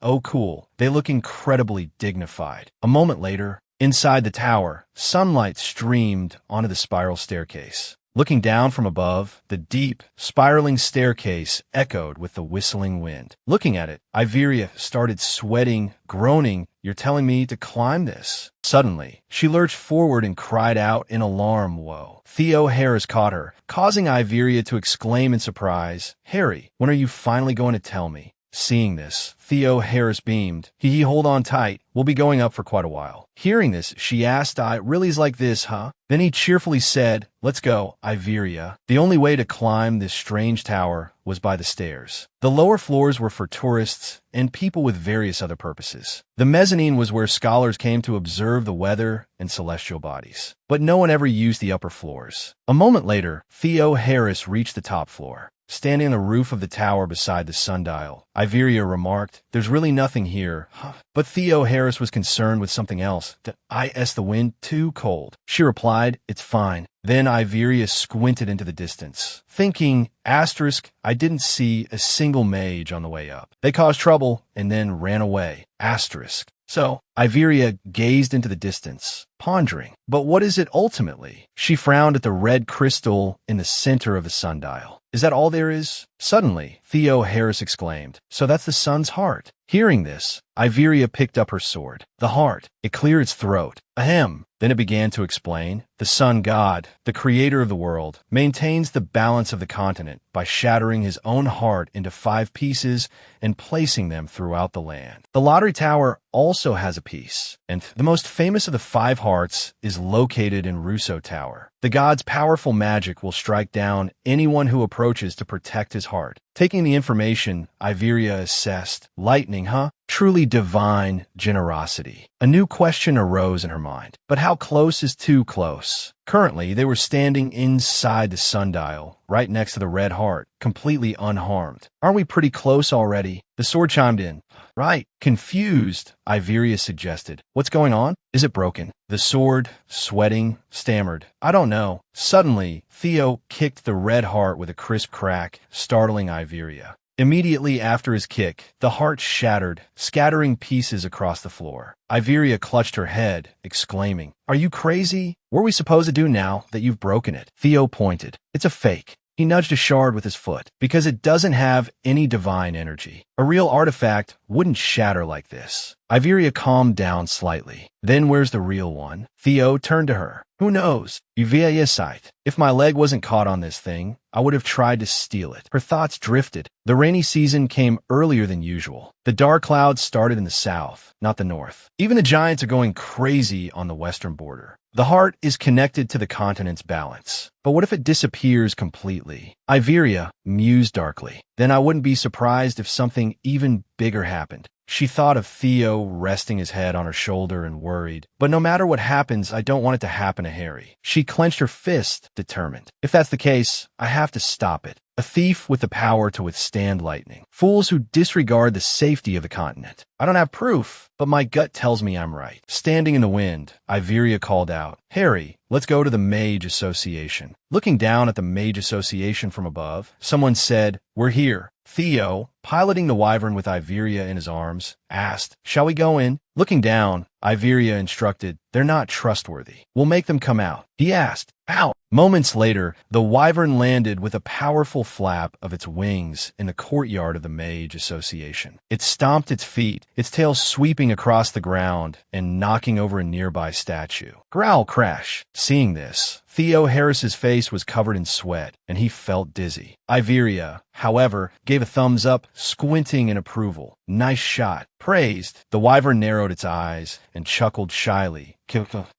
Oh cool. They look incredibly dignified. A moment later, inside the tower, sunlight streamed onto the spiral staircase. Looking down from above, the deep, spiraling staircase echoed with the whistling wind. Looking at it, Iveria started sweating, groaning, "You're telling me to climb this?" Suddenly, she lurched forward and cried out in alarm. Whoa. Theo Harris caught her, causing Iveria to exclaim in surprise, "Harry, when are you finally going to tell me?" Seeing this, Theo Harris beamed. Hold on tight. We'll be going up for quite a while." Hearing this, she asked, "Really's like this, huh?" Then he cheerfully said, "Let's go, Iveria." The only way to climb this strange tower was by the stairs. The lower floors were for tourists and people with various other purposes. The mezzanine was where scholars came to observe the weather and celestial bodies. But no one ever used the upper floors. A moment later, Theo Harris reached the top floor. Standing on the roof of the tower beside the sundial, Iveria remarked, "There's really nothing here." But Theo Harris was concerned with something else. The wind too cold. She replied, "It's fine." Then Iveria squinted into the distance, thinking, asterisk, "I didn't see a single mage on the way up. They caused trouble and then ran away." Asterisk. So, Iveria gazed into the distance, pondering. But what is it ultimately? She frowned at the red crystal in the center of the sundial. "Is that all there is?" Suddenly, Theo Harris exclaimed, "So that's the sun's heart." Hearing this, Iveria picked up her sword. The heart. It cleared its throat. Ahem. Then it began to explain. The sun god, the creator of the world, maintains the balance of the continent by shattering his own heart into 5 pieces and placing them throughout the land. The lottery tower also has a piece, and the most famous of the 5 hearts is located in Russo Tower. The god's powerful magic will strike down anyone who approaches to protect his heart. Taking the information, Iveria assessed. Lightning, huh? Truly divine generosity. A new question arose in her mind. But how close is too close? Currently, they were standing inside the sundial, right next to the red heart, completely unharmed. "Aren't we pretty close already?" The sword chimed in. "Right." Confused, Iveria suggested, "What's going on? Is it broken?" The sword, sweating, stammered, "I don't know." Suddenly, Theo kicked the red heart with a crisp crack, startling Iveria. Immediately after his kick, the heart shattered, scattering pieces across the floor. Iveria clutched her head, exclaiming, "Are you crazy? What are we supposed to do now that you've broken it?" Theo pointed. "It's a fake." He nudged a shard with his foot, because it doesn't have any divine energy. A real artifact wouldn't shatter like this. Iveria calmed down slightly. "Then where's the real one?" Theo turned to her. "Who knows? If my leg wasn't caught on this thing, I would have tried to steal it." Her thoughts drifted. The rainy season came earlier than usual. The dark clouds started in the south, not the north. Even the giants are going crazy on the western border. The heart is connected to the continent's balance. But what if it disappears completely? Iveria mused darkly. Then I wouldn't be surprised if something even bigger happened. She thought of Theo resting his head on her shoulder and worried. But no matter what happens, I don't want it to happen to Harry. She clenched her fist, determined. If that's the case, I have to stop it. A thief with the power to withstand lightning. Fools who disregard the safety of the continent. I don't have proof, but my gut tells me I'm right. Standing in the wind, Iveria called out, "Harry, let's go to the Mage Association." Looking down at the Mage Association from above, someone said, "We're here." Theo, piloting the wyvern with Iveria in his arms, asked, "Shall we go in?" Looking down, Iveria instructed, "They're not trustworthy. We'll make them come out." He asked, "Out." Moments later, the wyvern landed with a powerful flap of its wings in the courtyard of the Mage Association. It stomped its feet, its tail sweeping across the ground and knocking over a nearby statue. Growl crash. Seeing this, Theo Harris's face was covered in sweat, and he felt dizzy. Iveria, however, gave a thumbs up, squinting in approval. "Nice shot." Praised, the wyvern narrowed its eyes and chuckled shyly.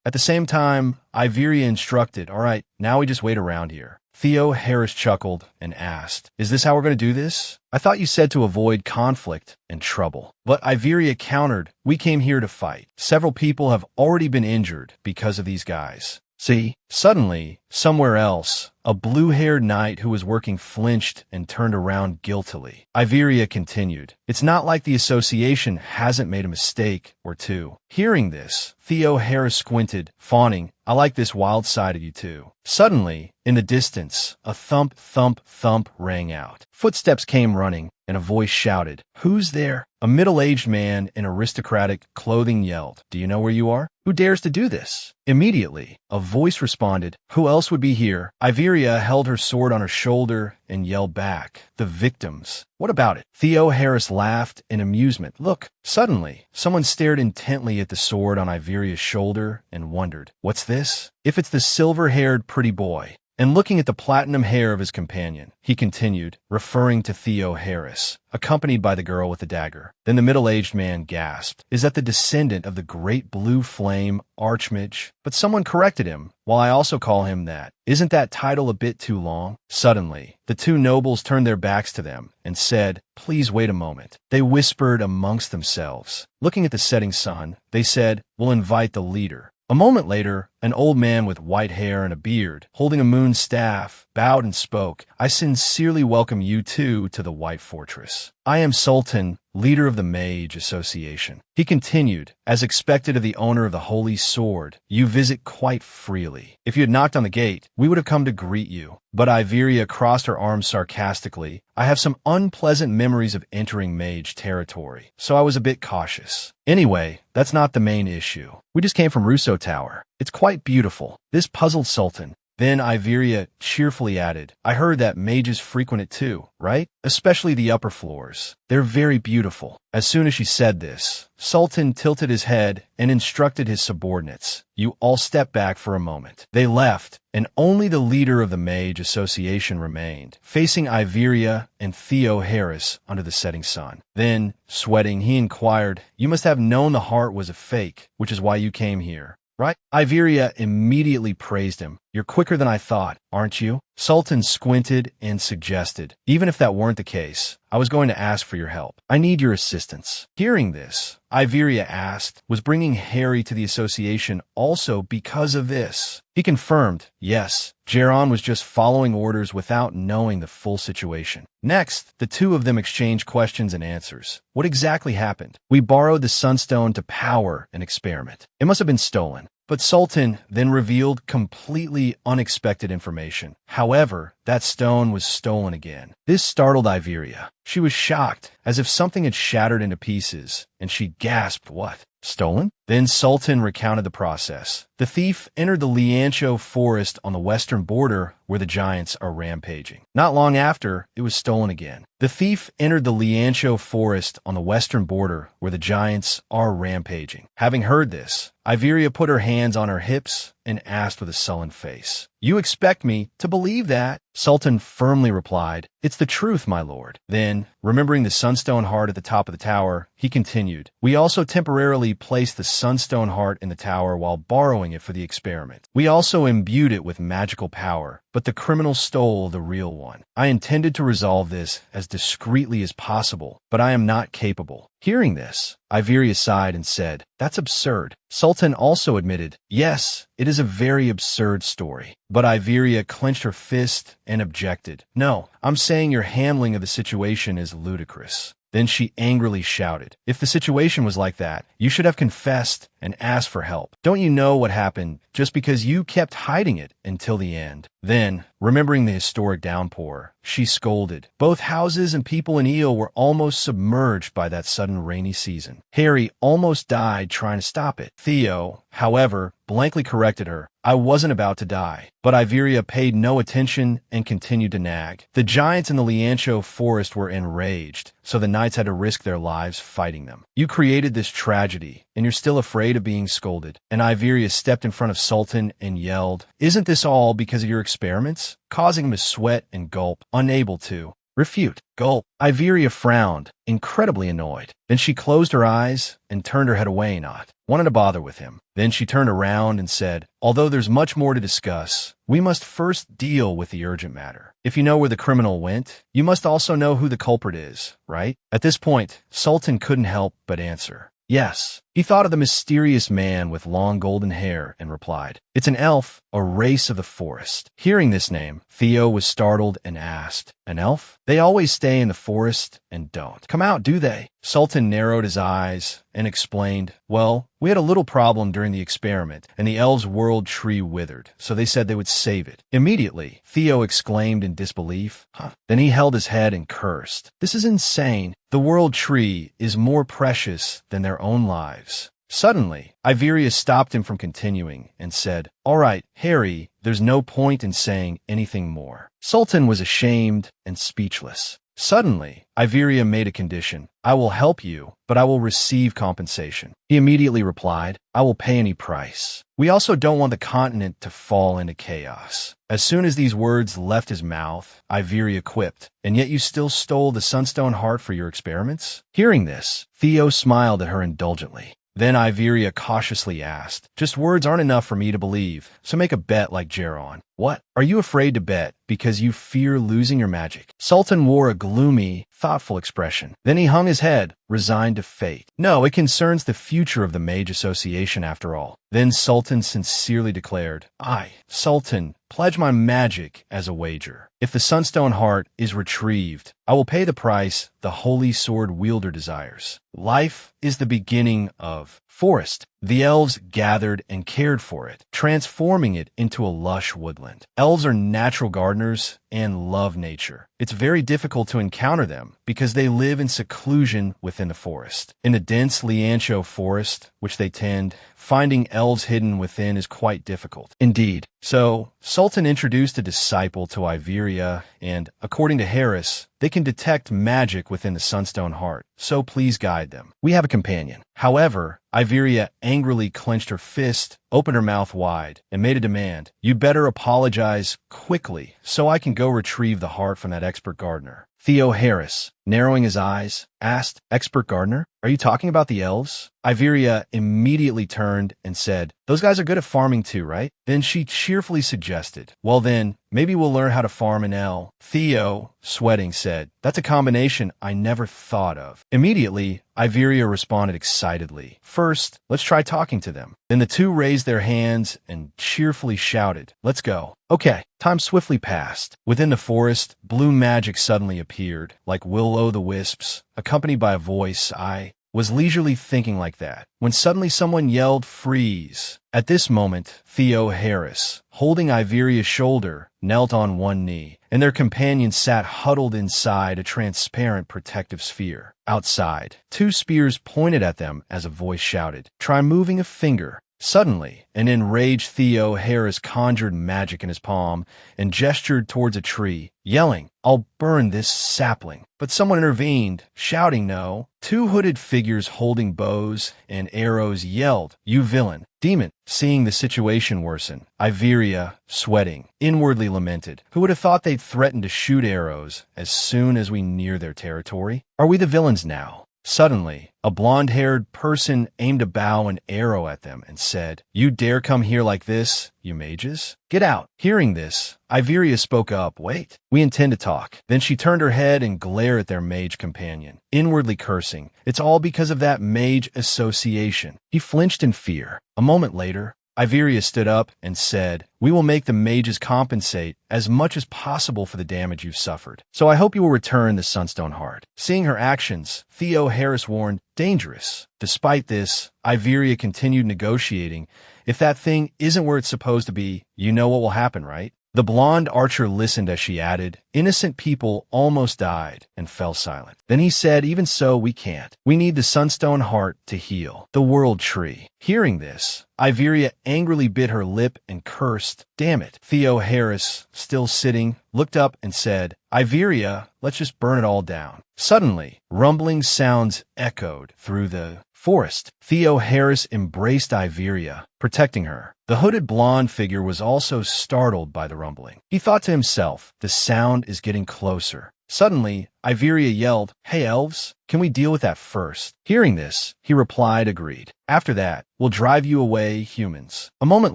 At the same time, Iveria instructed, "All right, now we just wait around here." Theo Harris chuckled and asked, "Is this how we're going to do this? I thought you said to avoid conflict and trouble." But Iveria countered, "We came here to fight. Several people have already been injured because of these guys." See? Suddenly, somewhere else, a blue-haired knight who was working flinched and turned around guiltily. Iveria continued, "It's not like the association hasn't made a mistake or two." Hearing this, Theo Harris squinted, fawning, "I like this wild side of you too." Suddenly, in the distance, a thump, thump, thump rang out. Footsteps came running, and a voice shouted, "Who's there?" A middle-aged man in aristocratic clothing yelled, "Do you know where you are? Who dares to do this?" Immediately, a voice responded, "Who else would be here?" Iveria held her sword on her shoulder and yelled back, "The victims." "What about it?" Theo Harris laughed in amusement. "Look." Suddenly, someone stared intently at the sword on Iveria's shoulder and wondered, "What's this?" If it's the silver-haired pretty boy. And looking at the platinum hair of his companion, he continued, referring to Theo Harris, accompanied by the girl with the dagger. Then the middle-aged man gasped, "Is that the descendant of the great blue flame Archmage?" But someone corrected him, "While I also call him that. Isn't that title a bit too long?" Suddenly, the two nobles turned their backs to them and said, "Please wait a moment." They whispered amongst themselves. Looking at the setting sun, they said, "We'll invite the leader." A moment later, an old man with white hair and a beard, holding a moon staff, bowed and spoke, "I sincerely welcome you two to the White Fortress. I am Sultan, leader of the Mage Association." He continued, "As expected of the owner of the Holy Sword, you visit quite freely. If you had knocked on the gate, we would have come to greet you." But Iveria crossed her arms sarcastically. "I have some unpleasant memories of entering mage territory, so I was a bit cautious. Anyway, that's not the main issue. We just came from Russo Tower. It's quite beautiful." This puzzled Sultan. Then Iveria cheerfully added, "I heard that mages frequent it too, right? Especially the upper floors. They're very beautiful." As soon as she said this, Sultan tilted his head and instructed his subordinates, "You all step back for a moment." They left, and only the leader of the Mage Association remained, facing Iveria and Theo Harris under the setting sun. Then, sweating, he inquired, "You must have known the heart was a fake, which is why you came here, right?" Iveria immediately praised him. "You're quicker than I thought, aren't you?" Sultan squinted and suggested, "Even if that weren't the case, I was going to ask for your help. I need your assistance." Hearing this, Iveria asked, was bringing Harry to the association also because of this? He confirmed, yes, Geron was just following orders without knowing the full situation. Next, the two of them exchanged questions and answers. What exactly happened? "We borrowed the Sunstone to power an experiment. It must have been stolen." But Sultan then revealed completely unexpected information. However, that stone was stolen again. This startled Iveria. She was shocked, as if something had shattered into pieces, and she gasped, "What? Stolen?" Then Sultan recounted the process. The thief entered the Liancho forest on the western border where the giants are rampaging. Not long after, it was stolen again. The thief entered the Liancho forest on the western border where the giants are rampaging. Having heard this, Iveria put her hands on her hips and asked with a sullen face, "You expect me to believe that?" Sultan firmly replied, "It's the truth, my lord." Then, remembering the Sunstone heart at the top of the tower, he continued, "We also temporarily placed the Sunstone heart in the tower while borrowing it for the experiment. We also imbued it with magical power, but the criminal stole the real one. I intended to resolve this as discreetly as possible, but I am not capable." Hearing this, Iveria sighed and said, "That's absurd." Sultan also admitted, "Yes, it is a very absurd story." But Iveria clenched her fist and objected, "No, I'm saying your handling of the situation is ludicrous. Then she angrily shouted, "If the situation was like that, you should have confessed and asked for help. Don't you know what happened just because you kept hiding it until the end?" Then, remembering the historic downpour, she scolded. Both houses and people in Eel were almost submerged by that sudden rainy season. Harry almost died trying to stop it. Theo, however, blankly corrected her. "I wasn't about to die." But Iveria paid no attention and continued to nag. The giants in the Liancho forest were enraged, so the knights had to risk their lives fighting them. "You created this tragedy, and you're still afraid of being scolded." And Iveria stepped in front of Sultan and yelled, "Isn't this all because of your experiments?" causing him to sweat and gulp, unable to refute. Gulp. Iveria frowned, incredibly annoyed. Then she closed her eyes and turned her head away, not wanting to bother with him. Then she turned around and said, "Although there's much more to discuss, we must first deal with the urgent matter. If you know where the criminal went, you must also know who the culprit is, right?" At this point, Sultan couldn't help but answer, "Yes." He thought of the mysterious man with long golden hair and replied, "It's an elf, a race of the forest." Hearing this name, Theo was startled and asked, "An elf? They always stay in the forest and don't come out, do they?" Sultan narrowed his eyes and explained, "Well, we had a little problem during the experiment, and the elves' world tree withered, so they said they would save it." Immediately, Theo exclaimed in disbelief. Then he held his head and cursed. "This is insane. The world tree is more precious than their own lives." Suddenly, Iveria stopped him from continuing and said, "All right, Harry, there's no point in saying anything more." Sultan was ashamed and speechless. Suddenly, Iveria made a condition. "I will help you, but I will receive compensation." He immediately replied, "I will pay any price. We also don't want the continent to fall into chaos." As soon as these words left his mouth, Iveria quipped, "And yet you still stole the Sunstone heart for your experiments?" Hearing this, Theo smiled at her indulgently. Then Iveria cautiously asked, "Just words aren't enough for me to believe, so make a bet like Geron." "What? Are you afraid to bet because you fear losing your magic?" Sultan wore a gloomy, thoughtful expression. Then he hung his head, resigned to fate. "No, it concerns the future of the Mage Association after all." Then Sultan sincerely declared, "I, Sultan, pledge my magic as a wager. If the Sunstone heart is retrieved, I will pay the price the holy sword wielder desires. Life is the beginning of forest." The elves gathered and cared for it, transforming it into a lush woodland. Elves are natural gardeners and love nature. It's very difficult to encounter them because they live in seclusion within the forest. In the dense Liancho forest, which they tend, finding elves hidden within is quite difficult. Indeed. So, Sultan introduced a disciple to Iveria, and, according to Harris, they can detect magic within the Sunstone heart, so please guide them. We have a companion. However, Iveria angrily clenched her fist, opened her mouth wide, and made a demand. "You better apologize quickly so I can go retrieve the heart from that expert gardener." Theo Harris, narrowing his eyes, asked, "Expert gardener? Are you talking about the elves?" Iveria immediately turned and said, "Those guys are good at farming too, right?" Then she cheerfully suggested, "Well then, maybe we'll learn how to farm an L." Theo, sweating, said, "That's a combination I never thought of." Immediately, Iveria responded excitedly, "First, let's try talking to them." Then the two raised their hands and cheerfully shouted, "Let's go." Okay, time swiftly passed. Within the forest, blue magic suddenly appeared, like will-o'-the-wisps, accompanied by a voice. I was leisurely thinking like that, when suddenly someone yelled, "Freeze!" At this moment, Theo Harris, holding Iveria's shoulder, knelt on one knee, and their companion sat huddled inside a transparent protective sphere. Outside, two spears pointed at them as a voice shouted, "Try moving a finger." Suddenly, an enraged Theo Harris conjured magic in his palm and gestured towards a tree, yelling, "I'll burn this sapling." But someone intervened, shouting no. Two hooded figures holding bows and arrows yelled, "You villain, demon!" Seeing the situation worsen, Iveria, sweating, inwardly lamented. Who would have thought they'd threaten to shoot arrows as soon as we near their territory? Are we the villains now? Suddenly, a blonde-haired person aimed a bow and arrow at them and said, "You dare come here like this, you mages? Get out." Hearing this, Iveria spoke up, "Wait, we intend to talk." Then she turned her head and glared at their mage companion, inwardly cursing, "It's all because of that mage association." He flinched in fear. A moment later, Iveria stood up and said, "We will make the mages compensate as much as possible for the damage you've suffered. So I hope you will return the Sunstone Heart." Seeing her actions, Theo Harris warned, "Dangerous." Despite this, Iveria continued negotiating. "If that thing isn't where it's supposed to be, you know what will happen, right?" The blonde archer listened as she added, "Innocent people almost died," and fell silent. Then he said, "Even so, we can't. We need the Sunstone Heart to heal the World Tree." Hearing this, Iveria angrily bit her lip and cursed, "Damn it." Theo Harris, still sitting, looked up and said, "Iveria, let's just burn it all down." Suddenly, rumbling sounds echoed through the forest. Theo Harris embraced Iveria, protecting her. The hooded blonde figure was also startled by the rumbling. He thought to himself, the sound is getting closer. Suddenly, Iveria yelled, "Hey elves, can we deal with that first?" Hearing this, he replied, "Agreed. After that, we'll drive you away, humans." A moment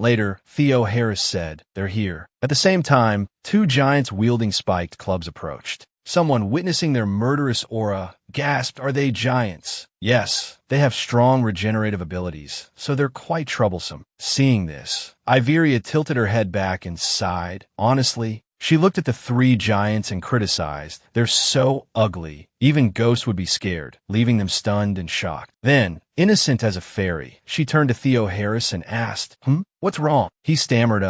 later, Theo Harris said, "They're here." At the same time, two giants wielding spiked clubs approached. Someone witnessing their murderous aura gasped, "Are they giants?" "Yes, they have strong regenerative abilities, so they're quite troublesome." Seeing this, Iveria tilted her head back and sighed. Honestly, she looked at the three giants and criticized, "They're so ugly. Even ghosts would be scared," leaving them stunned and shocked. Then, innocent as a fairy, she turned to Theo Harris and asked, "What's wrong?" He stammered,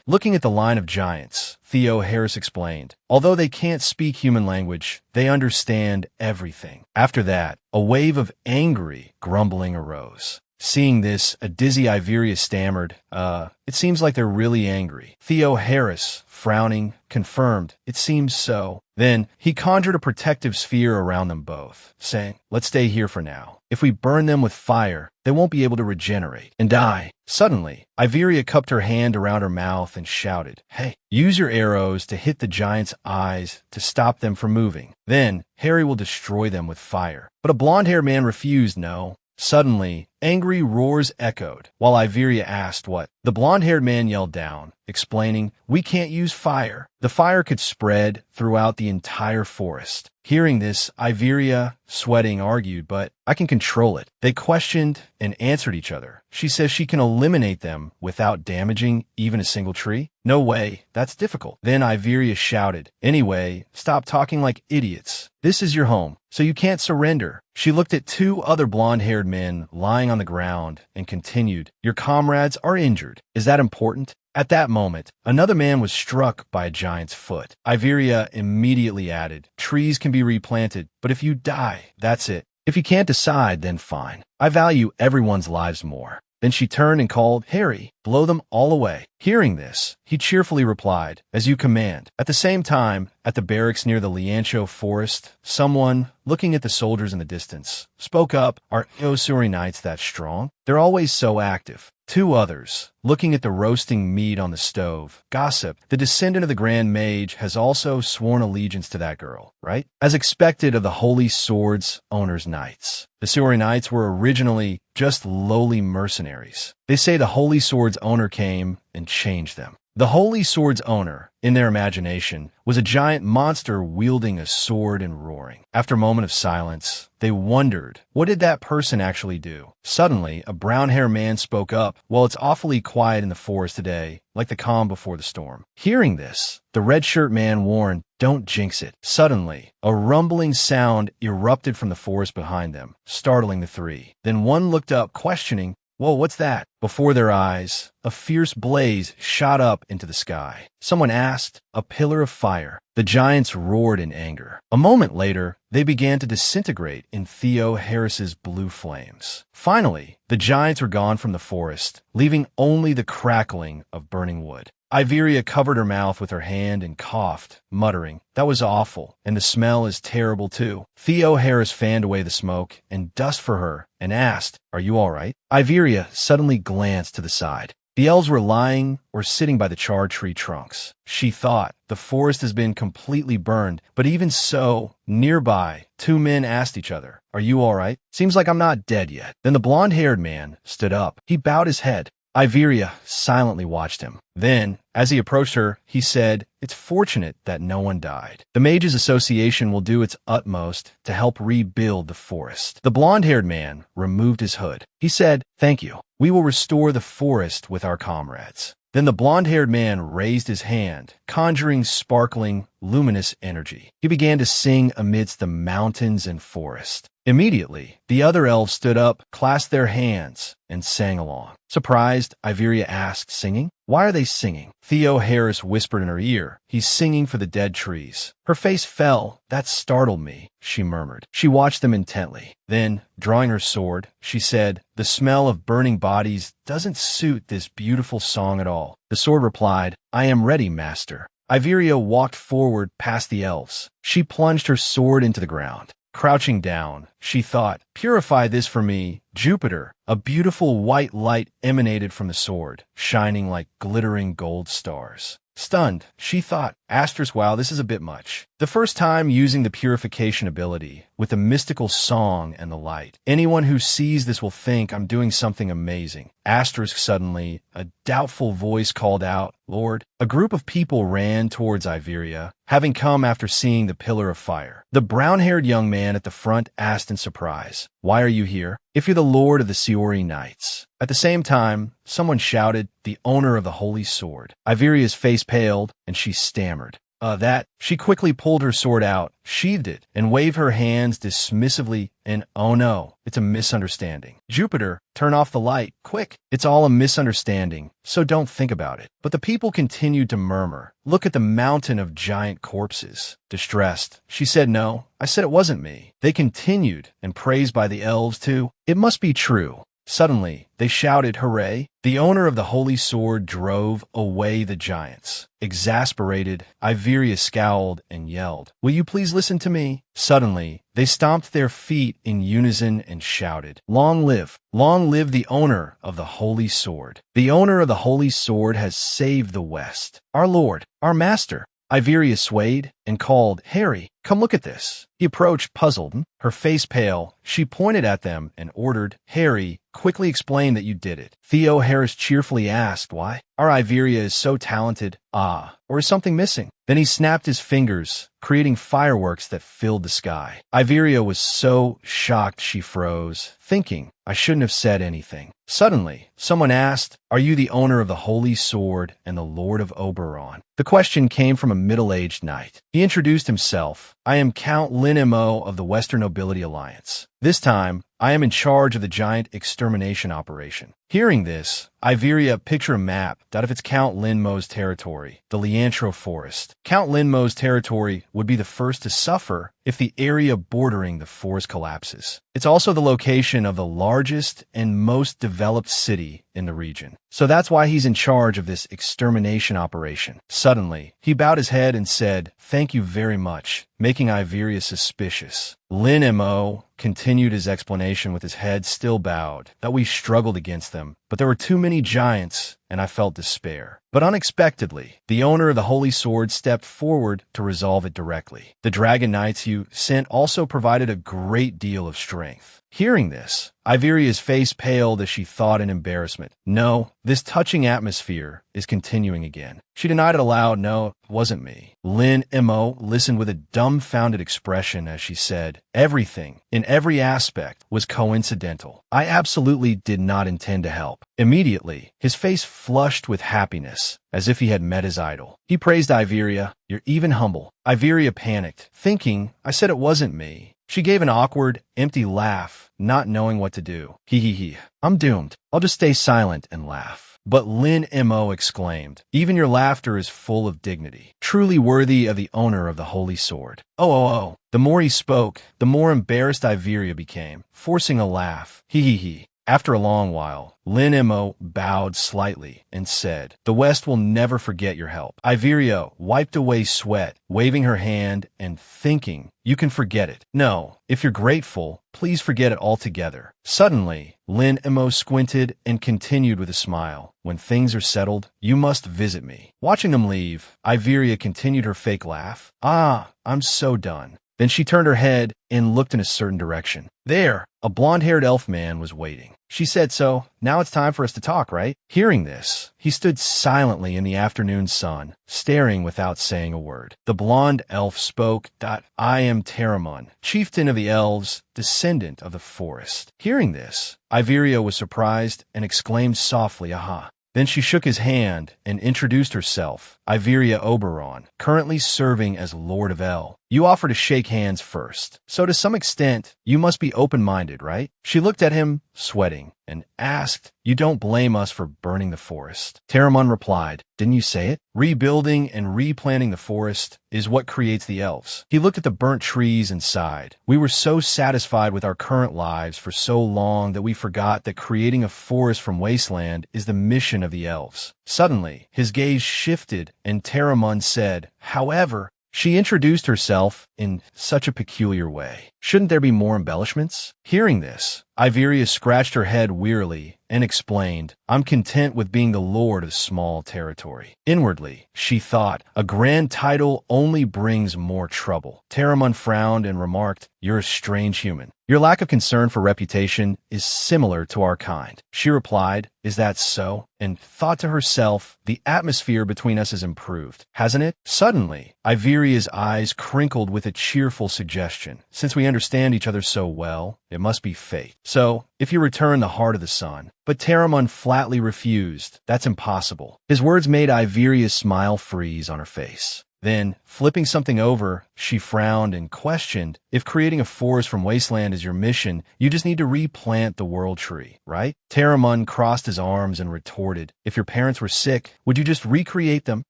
Looking at the line of giants, Theo Harris explained, "Although they can't speak human language, they understand everything." After that, a wave of angry grumbling arose. Seeing this, a dizzy Iveria stammered, It seems like they're really angry." Theo Harris, frowning, confirmed, "It seems so." Then, he conjured a protective sphere around them both, saying, "Let's stay here for now. If we burn them with fire, they won't be able to regenerate and die." Suddenly, Iveria cupped her hand around her mouth and shouted, "Hey, use your arrows to hit the giants' eyes to stop them from moving. Then, Harry will destroy them with fire." But a blonde-haired man refused. "No." Suddenly, angry roars echoed, while Iveria asked what. The blonde-haired man yelled down, explaining, "We can't use fire. The fire could spread throughout the entire forest." Hearing this, Iveria, sweating, argued, "But I can control it." They questioned and answered each other. She says she can eliminate them without damaging even a single tree. "No way, that's difficult." Then Iveria shouted, "Anyway, stop talking like idiots. This is your home, so you can't surrender." She looked at two other blonde-haired men lying on the ground and continued, "Your comrades are injured. Is that important?" At that moment, another man was struck by a giant's foot. Iveria immediately added, "Trees can be replanted, but if you die, that's it. If you can't decide, then fine. I value everyone's lives more." Then she turned and called, "Harry, blow them all away." Hearing this, he cheerfully replied, "As you command." At the same time, at the barracks near the Liancho forest, someone, looking at the soldiers in the distance, spoke up, "Are Osuri Knights that strong? They're always so active." Two others, looking at the roasting meat on the stove, gossiped, "The descendant of the Grand Mage has also sworn allegiance to that girl, right?" As expected of the Holy Sword's owner's knights. The Osuri Knights were originally just lowly mercenaries. They say the Holy Sword's owner came and changed them. The Holy Sword's owner, in their imagination, was a giant monster wielding a sword and roaring. After a moment of silence, they wondered, what did that person actually do? Suddenly, a brown-haired man spoke up, "Well, it's awfully quiet in the forest today, like the calm before the storm." Hearing this, the red-shirt man warned, "Don't jinx it." Suddenly, a rumbling sound erupted from the forest behind them, startling the three. Then one looked up, questioning, "Whoa, what's that?" Before their eyes, a fierce blaze shot up into the sky. Someone asked, "A pillar of fire." The giants roared in anger. A moment later, they began to disintegrate in Theo Harris's blue flames. Finally, the giants were gone from the forest, leaving only the crackling of burning wood. Iveria covered her mouth with her hand and coughed, muttering, "That was awful, and the smell is terrible too." Theo Harris fanned away the smoke and dust for her and asked, "Are you all right?" Iveria suddenly glanced to the side. The elves were lying or sitting by the charred tree trunks. She thought, the forest has been completely burned, but even so, nearby, two men asked each other, "Are you all right? Seems like I'm not dead yet." Then the blonde-haired man stood up. He bowed his head. Iveria silently watched him. Then, as he approached her, he said, "It's fortunate that no one died. The Mages Association will do its utmost to help rebuild the forest." The blonde-haired man removed his hood. He said, "Thank you. We will restore the forest with our comrades." Then the blond-haired man raised his hand, conjuring sparkling, luminous energy. He began to sing amidst the mountains and forest. Immediately, the other elves stood up, clasped their hands, and sang along. Surprised, Iveria asked, "Singing? Why are they singing?" Theo Harris whispered in her ear, "He's singing for the dead trees." Her face fell. "That startled me," she murmured. She watched them intently. Then, drawing her sword, she said, "The smell of burning bodies doesn't suit this beautiful song at all." The sword replied, "I am ready, master." Iveria walked forward past the elves. She plunged her sword into the ground. Crouching down, she thought, "Purify this for me, Jupiter." A beautiful white light emanated from the sword, shining like glittering gold stars. Stunned, she thought, "Asterisk, wow, this is a bit much." The first time using the purification ability, with the mystical song and the light. Anyone who sees this will think I'm doing something amazing. Asterisk, suddenly, a doubtful voice called out, "Lord." A group of people ran towards Iveria, having come after seeing the pillar of fire. The brown-haired young man at the front asked in surprise, "Why are you here?" "If you're the Lord of the Siori Knights." At the same time, someone shouted, "The owner of the Holy Sword." Iveria's face paled, and she stammered. That." She quickly pulled her sword out, sheathed it, and waved her hands dismissively, and "Oh no, it's a misunderstanding. Jupiter, turn off the light, quick. It's all a misunderstanding, so don't think about it." But the people continued to murmur, "Look at the mountain of giant corpses." Distressed, she said, "No, I said it wasn't me." They continued, and praised by the elves too. It must be true. Suddenly, they shouted, "Hooray!" The owner of the Holy Sword drove away the giants. Exasperated, Iveria scowled and yelled, "Will you please listen to me?" Suddenly, they stomped their feet in unison and shouted, long live the owner of the Holy Sword. The owner of the Holy Sword has saved the West. Our Lord, our Master." Iveria swayed and called, "Harry, come look at this." He approached, puzzled, her face pale. She pointed at them and ordered, "Harry, quickly explain that you did it." Theo Harris cheerfully asked, "Why? Our Iveria is so talented. Or is something missing?" Then he snapped his fingers, creating fireworks that filled the sky. Iveria was so shocked she froze, thinking, "I shouldn't have said anything." Suddenly, someone asked, "Are you the owner of the Holy Sword and the Lord of Oberon?" The question came from a middle-aged knight. He introduced himself. "I am Count Linmo of the Western Nobility Alliance. This time, I am in charge of the giant extermination operation." Hearing this, Iveria pictured a map out of its Count Linmo's territory, the Leantro Forest. Count Linmo's territory would be the first to suffer if the area bordering the forest collapses. It's also the location of the largest and most developed city in the region. So that's why he's in charge of this extermination operation. Suddenly, he bowed his head and said, "Thank you very much," making Iveria suspicious. Linmo continued his explanation with his head still bowed, that we struggled against them, but there were too many giants, and I felt despair. But unexpectedly, the owner of the Holy Sword stepped forward to resolve it directly. The Dragon Knights you sent also provided a great deal of strength. Hearing this, Iveria's face paled as she thought in embarrassment. "No, this touching atmosphere is continuing again." She denied it aloud, "No, it wasn't me." Linmo listened with a dumbfounded expression as she said, "Everything, in every aspect, was coincidental. I absolutely did not intend to help." Immediately, his face flushed with happiness, as if he had met his idol. He praised Iveria, "You're even humble." Iveria panicked, thinking, "I said it wasn't me." She gave an awkward, empty laugh, not knowing what to do. He. "I'm doomed. I'll just stay silent and laugh." But Linmo exclaimed, "Even your laughter is full of dignity, truly worthy of the owner of the Holy Sword." Oh. The more he spoke, the more embarrassed Iveria became, forcing a laugh. He. After a long while, Linmo bowed slightly and said, "The West will never forget your help." Iveria wiped away sweat, waving her hand and thinking, "You can forget it. No, if you're grateful, please forget it altogether." Suddenly, Linmo squinted and continued with a smile, "When things are settled, you must visit me." Watching them leave, Iveria continued her fake laugh. "I'm so done." Then she turned her head and looked in a certain direction. There, a blonde-haired elf man was waiting. She said, "So, now it's time for us to talk, right?" Hearing this, he stood silently in the afternoon sun, staring without saying a word. The blonde elf spoke, "I am Teramon, chieftain of the elves, descendant of the forest." Hearing this, Iveria was surprised and exclaimed softly, "Aha." Then she shook his hand and introduced herself, Iveria Oberon, currently serving as Lord of El. "You offer to shake hands first, so to some extent, you must be open-minded, right?" She looked at him, sweating, and asked, "You don't blame us for burning the forest?" Teramon replied, "Didn't you say it? Rebuilding and replanting the forest is what creates the elves." He looked at the burnt trees and sighed. "We were so satisfied with our current lives for so long that we forgot that creating a forest from wasteland is the mission of the elves." Suddenly, his gaze shifted, and Teramon said, "However," she introduced herself in such a peculiar way. "Shouldn't there be more embellishments?" Hearing this, Iveria scratched her head wearily and explained, "I'm content with being the lord of small territory." Inwardly, she thought, a grand title only brings more trouble. Teramon frowned and remarked, "You're a strange human. Your lack of concern for reputation is similar to our kind." She replied, "Is that so?" and thought to herself, "The atmosphere between us has improved, hasn't it?" Suddenly, Iveria's eyes crinkled with a cheerful suggestion. "Since we understand each other so well, it must be fate. So, if you return the heart of the sun." But Teramon flatly refused. "That's impossible." His words made Iveria's smile freeze on her face. Then, flipping something over, she frowned and questioned, "If creating a forest from wasteland is your mission, you just need to replant the world tree, right?" Teramon crossed his arms and retorted, "If your parents were sick, would you just recreate them?"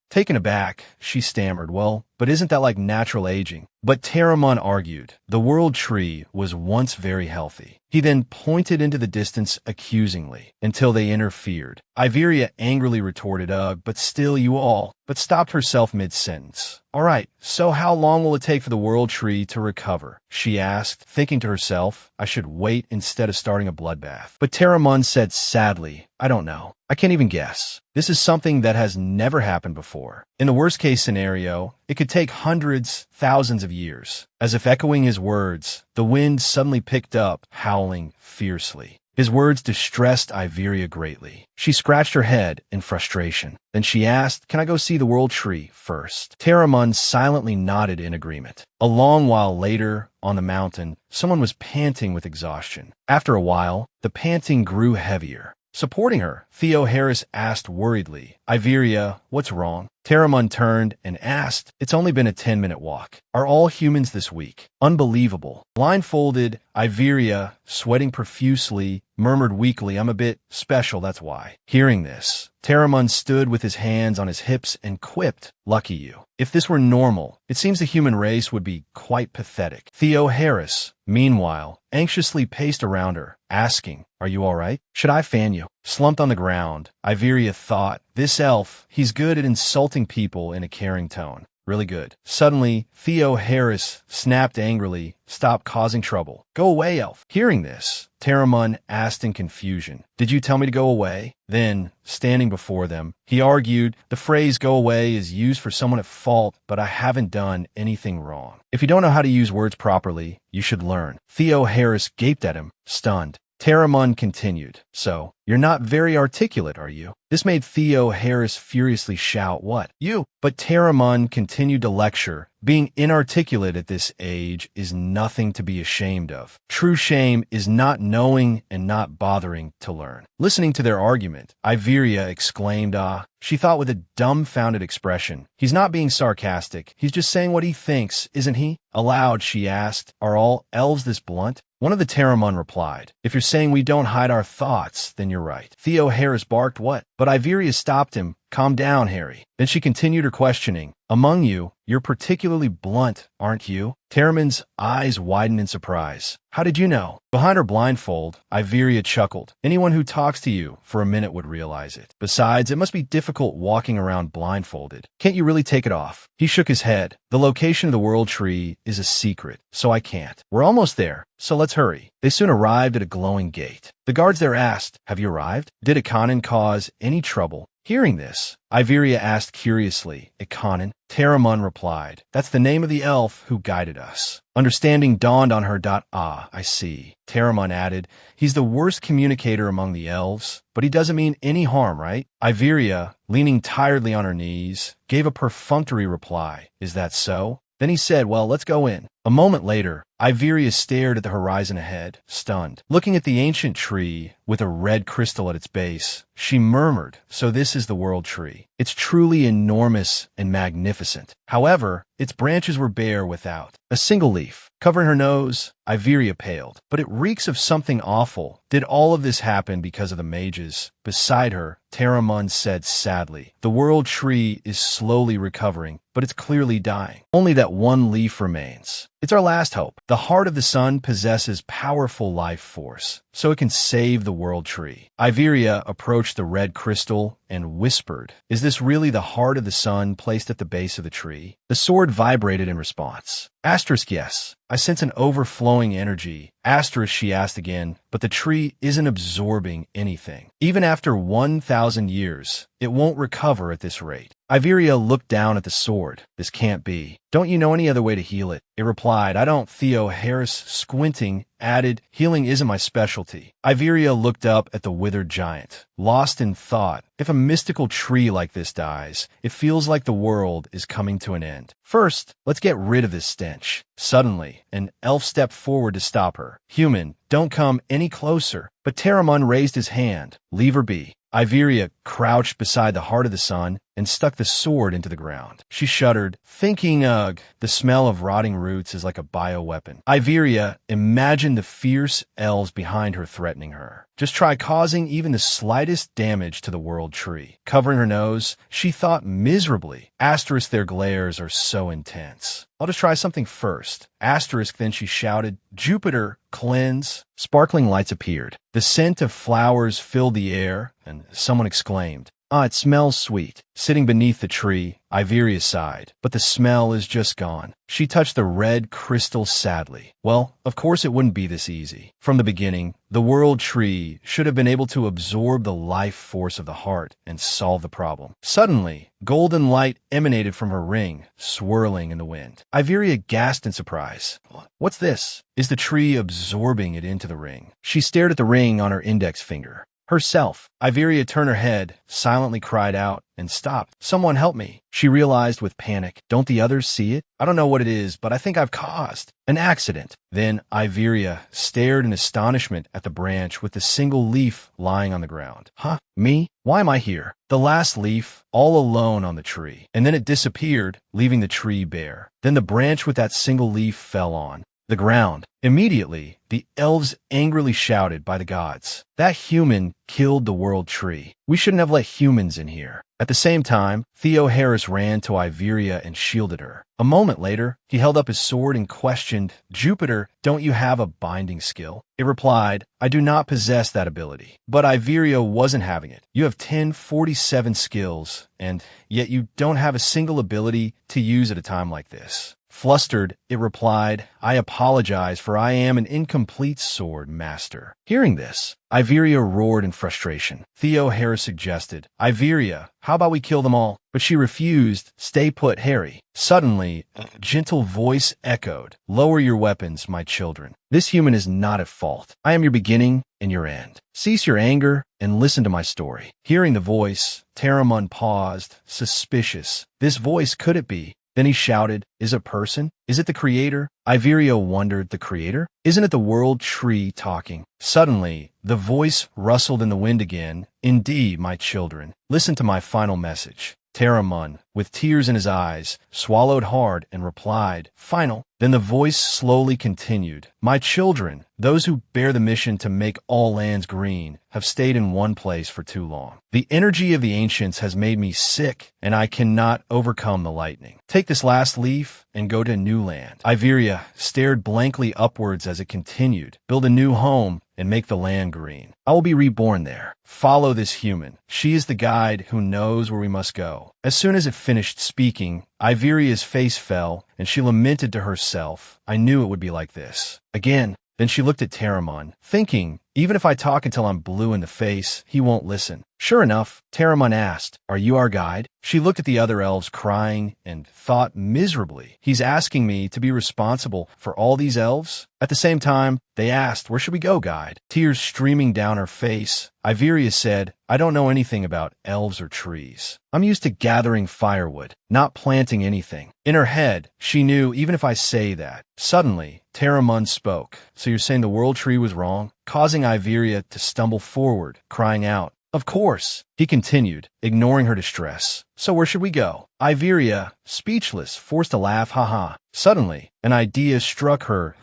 Taken aback, she stammered, "Well, but isn't that like natural aging?" But Teramon argued, "The world tree was once very healthy." He then pointed into the distance accusingly, until they interfered. Iveria angrily retorted, "Ugh, but still you all," but stopped herself mid-sentence. "All right, so how long will it take for the world tree to recover?" she asked, thinking to herself, "I should wait instead of starting a bloodbath." But Teramon said sadly, "I don't know. I can't even guess. This is something that has never happened before. In the worst-case scenario, it could take hundreds, thousands of years." As if echoing his words, the wind suddenly picked up, howling fiercely. His words distressed Iveria greatly. She scratched her head in frustration. Then she asked, "Can I go see the world tree first?" Teramon silently nodded in agreement. A long while later, on the mountain, someone was panting with exhaustion. After a while, the panting grew heavier. Supporting her, Theo Harris asked worriedly, "Iveria, what's wrong?" Teramon turned and asked, "It's only been a 10-minute walk. Are all humans this weak?" Unbelievable. Blindfolded, Iveria, sweating profusely, murmured weakly, "I'm a bit special, that's why." Hearing this, Teramon stood with his hands on his hips and quipped, "Lucky you. If this were normal, it seems the human race would be quite pathetic." Theo Harris, meanwhile, anxiously paced around her, asking, "Are you all right? Should I fan you?" Slumped on the ground, Iveria thought, "This elf, he's good at insulting people in a caring tone. Really good." Suddenly, Theo Harris snapped angrily, "Stop causing trouble. Go away, elf." Hearing this, Teramon asked in confusion, "Did you tell me to go away?" Then, standing before them, he argued, "The phrase go away is used for someone at fault, but I haven't done anything wrong. If you don't know how to use words properly, you should learn." Theo Harris gaped at him, stunned. Teramon continued, "So, you're not very articulate, are you?" This made Theo Harris furiously shout, "What? You?" But Teramon continued to lecture, "Being inarticulate at this age is nothing to be ashamed of. True shame is not knowing and not bothering to learn." Listening to their argument, Iveria exclaimed, "Ah." She thought with a dumbfounded expression, "He's not being sarcastic. He's just saying what he thinks, isn't he?" Aloud, she asked, "Are all elves this blunt?" One of the Teramon replied, "If you're saying we don't hide our thoughts, then you're right." Theo Harris barked, "What?" But Iveria stopped him. "Calm down, Harry." Then she continued her questioning. "Among you, you're particularly blunt, aren't you?" Teramon's eyes widened in surprise. "How did you know?" Behind her blindfold, Iveria chuckled. "Anyone who talks to you for a minute would realize it. Besides, it must be difficult walking around blindfolded. Can't you really take it off?" He shook his head. "The location of the world tree is a secret, so I can't. We're almost there, so let's hurry." They soon arrived at a glowing gate. The guards there asked, "Have you arrived? Did Akanan cause any trouble?" Hearing this, Iveria asked curiously, Ikanon? Taramon replied, that's the name of the elf who guided us. Understanding dawned on her. Ah, I see. Taramon added, he's the worst communicator among the elves, but he doesn't mean any harm, right? Iveria, leaning tiredly on her knees, gave a perfunctory reply, is that so? Then he said, well, let's go in. A moment later, Iveria stared at the horizon ahead, stunned. Looking at the ancient tree with a red crystal at its base, she murmured, so this is the world tree. It's truly enormous and magnificent. However, its branches were bare without a single leaf. Covering her nose, Iveria paled. But it reeks of something awful. Did all of this happen because of the mages? Beside her, Taramon said sadly, the world tree is slowly recovering, but it's clearly dying. Only that one leaf remains. It's our last hope. The heart of the sun possesses powerful life force, so it can save the world tree. Iveria approached the red crystal and whispered, is this really the heart of the sun placed at the base of the tree? The sword vibrated in response. Asterisk yes. I sense an overflowing energy. Asterisk she asked again, but the tree isn't absorbing anything. Even after 1,000 years, it won't recover at this rate. Iveria looked down at the sword. This can't be. Don't you know any other way to heal it? It replied, I don't. Theo Harris, squinting, added, healing isn't my specialty. Iveria looked up at the withered giant, lost in thought. If a mystical tree like this dies, it feels like the world is coming to an end. First, let's get rid of this stench. Suddenly, an elf stepped forward to stop her. Human, don't come any closer. But Taramon raised his hand. Leave her be. Iveria crouched beside the heart of the sun and stuck the sword into the ground. She shuddered, thinking, ugh, the smell of rotting roots is like a bioweapon. Iveria imagined the fierce elves behind her threatening her. Just try causing even the slightest damage to the world tree. Covering her nose, she thought miserably. Asterisk, their glares are so intense. I'll just try something first. Asterisk, then she shouted, Jupiter, cleanse. Sparkling lights appeared. The scent of flowers filled the air, and someone exclaimed, ah, it smells sweet. Sitting beneath the tree, Iveria sighed, but the smell is just gone. She touched the red crystal sadly. Well, of course it wouldn't be this easy. From the beginning, the world tree should have been able to absorb the life force of the heart and solve the problem. Suddenly, golden light emanated from her ring, swirling in the wind. Iveria gasped in surprise. What's this? Is the tree absorbing it into the ring? She stared at the ring on her index finger. Herself. Iveria turned her head, silently cried out, and stopped. Someone help me. She realized with panic. Don't the others see it? I don't know what it is, but I think I've caused an accident. Then Iveria stared in astonishment at the branch with the single leaf lying on the ground. Huh? Me? Why am I here? The last leaf, all alone on the tree. And then it disappeared, leaving the tree bare. Then the branch with that single leaf fell on the ground. Immediately, the elves angrily shouted, by the gods, that human killed the world tree. We shouldn't have let humans in here. At the same time, Theo Harris ran to Iveria and shielded her. A moment later, he held up his sword and questioned, Jupiter, don't you have a binding skill? It replied, I do not possess that ability. But Iveria wasn't having it. You have 1047 skills, and yet you don't have a single ability to use at a time like this. Flustered, it replied, I apologize, for I am an incomplete sword master. Hearing this, Iveria roared in frustration. Theo Harris suggested, Iveria, how about we kill them all? But she refused. Stay put, Harry. Suddenly, a gentle voice echoed, lower your weapons, my children. This human is not at fault. I am your beginning and your end. Cease your anger and listen to my story. Hearing the voice, Taramon paused, suspicious. This voice, could it be? Then he shouted, is it a person? Is it the creator? Iveria wondered, the creator? Isn't it the world tree talking? Suddenly, the voice rustled in the wind again. Indeed, my children, listen to my final message. Taramon, with tears in his eyes, swallowed hard and replied, final. Then the voice slowly continued, my children, those who bear the mission to make all lands green, have stayed in one place for too long. The energy of the ancients has made me sick, and I cannot overcome the lightning. Take this last leaf and go to a new land. Iveria stared blankly upwards as it continued, build a new home and make the land green. I will be reborn there. Follow this human. She is the guide who knows where we must go. As soon as it finished speaking, Iveria's face fell, and she lamented to herself, I knew it would be like this. Again, then she looked at Taramon, thinking, Even if I talk until I'm blue in the face, he won't listen. Sure enough, Taramon asked, "Are you our guide?" She looked at the other elves crying and thought miserably, "He's asking me to be responsible for all these elves?" At the same time, they asked, "Where should we go, guide?" Tears streaming down her face, Iveria said, "I don't know anything about elves or trees. I'm used to gathering firewood, not planting anything." In her head, she knew even if I say that. Suddenly, Taramon spoke. "So you're saying the world tree was wrong?" Causing Iveria to stumble forward, crying out, "Of course," he continued, ignoring her distress. "So where should we go?" Iveria, speechless, forced a laugh, haha. Suddenly, an idea struck her.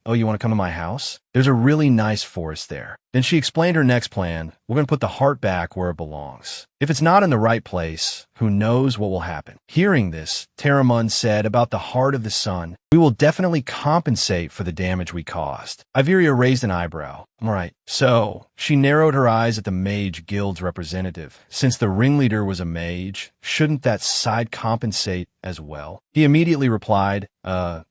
Oh, you want to come to my house? There's a really nice forest there. Then she explained her next plan. "We're going to put the heart back where it belongs. If it's not in the right place, who knows what will happen." Hearing this, Taramon said about the heart of the sun, "We will definitely compensate for the damage we caused." Iveria raised an eyebrow. "All right, so," she narrowed her eyes at the mage guild's representative. "Since the ringleader was a mage, shouldn't that side compensate as well?" He immediately replied,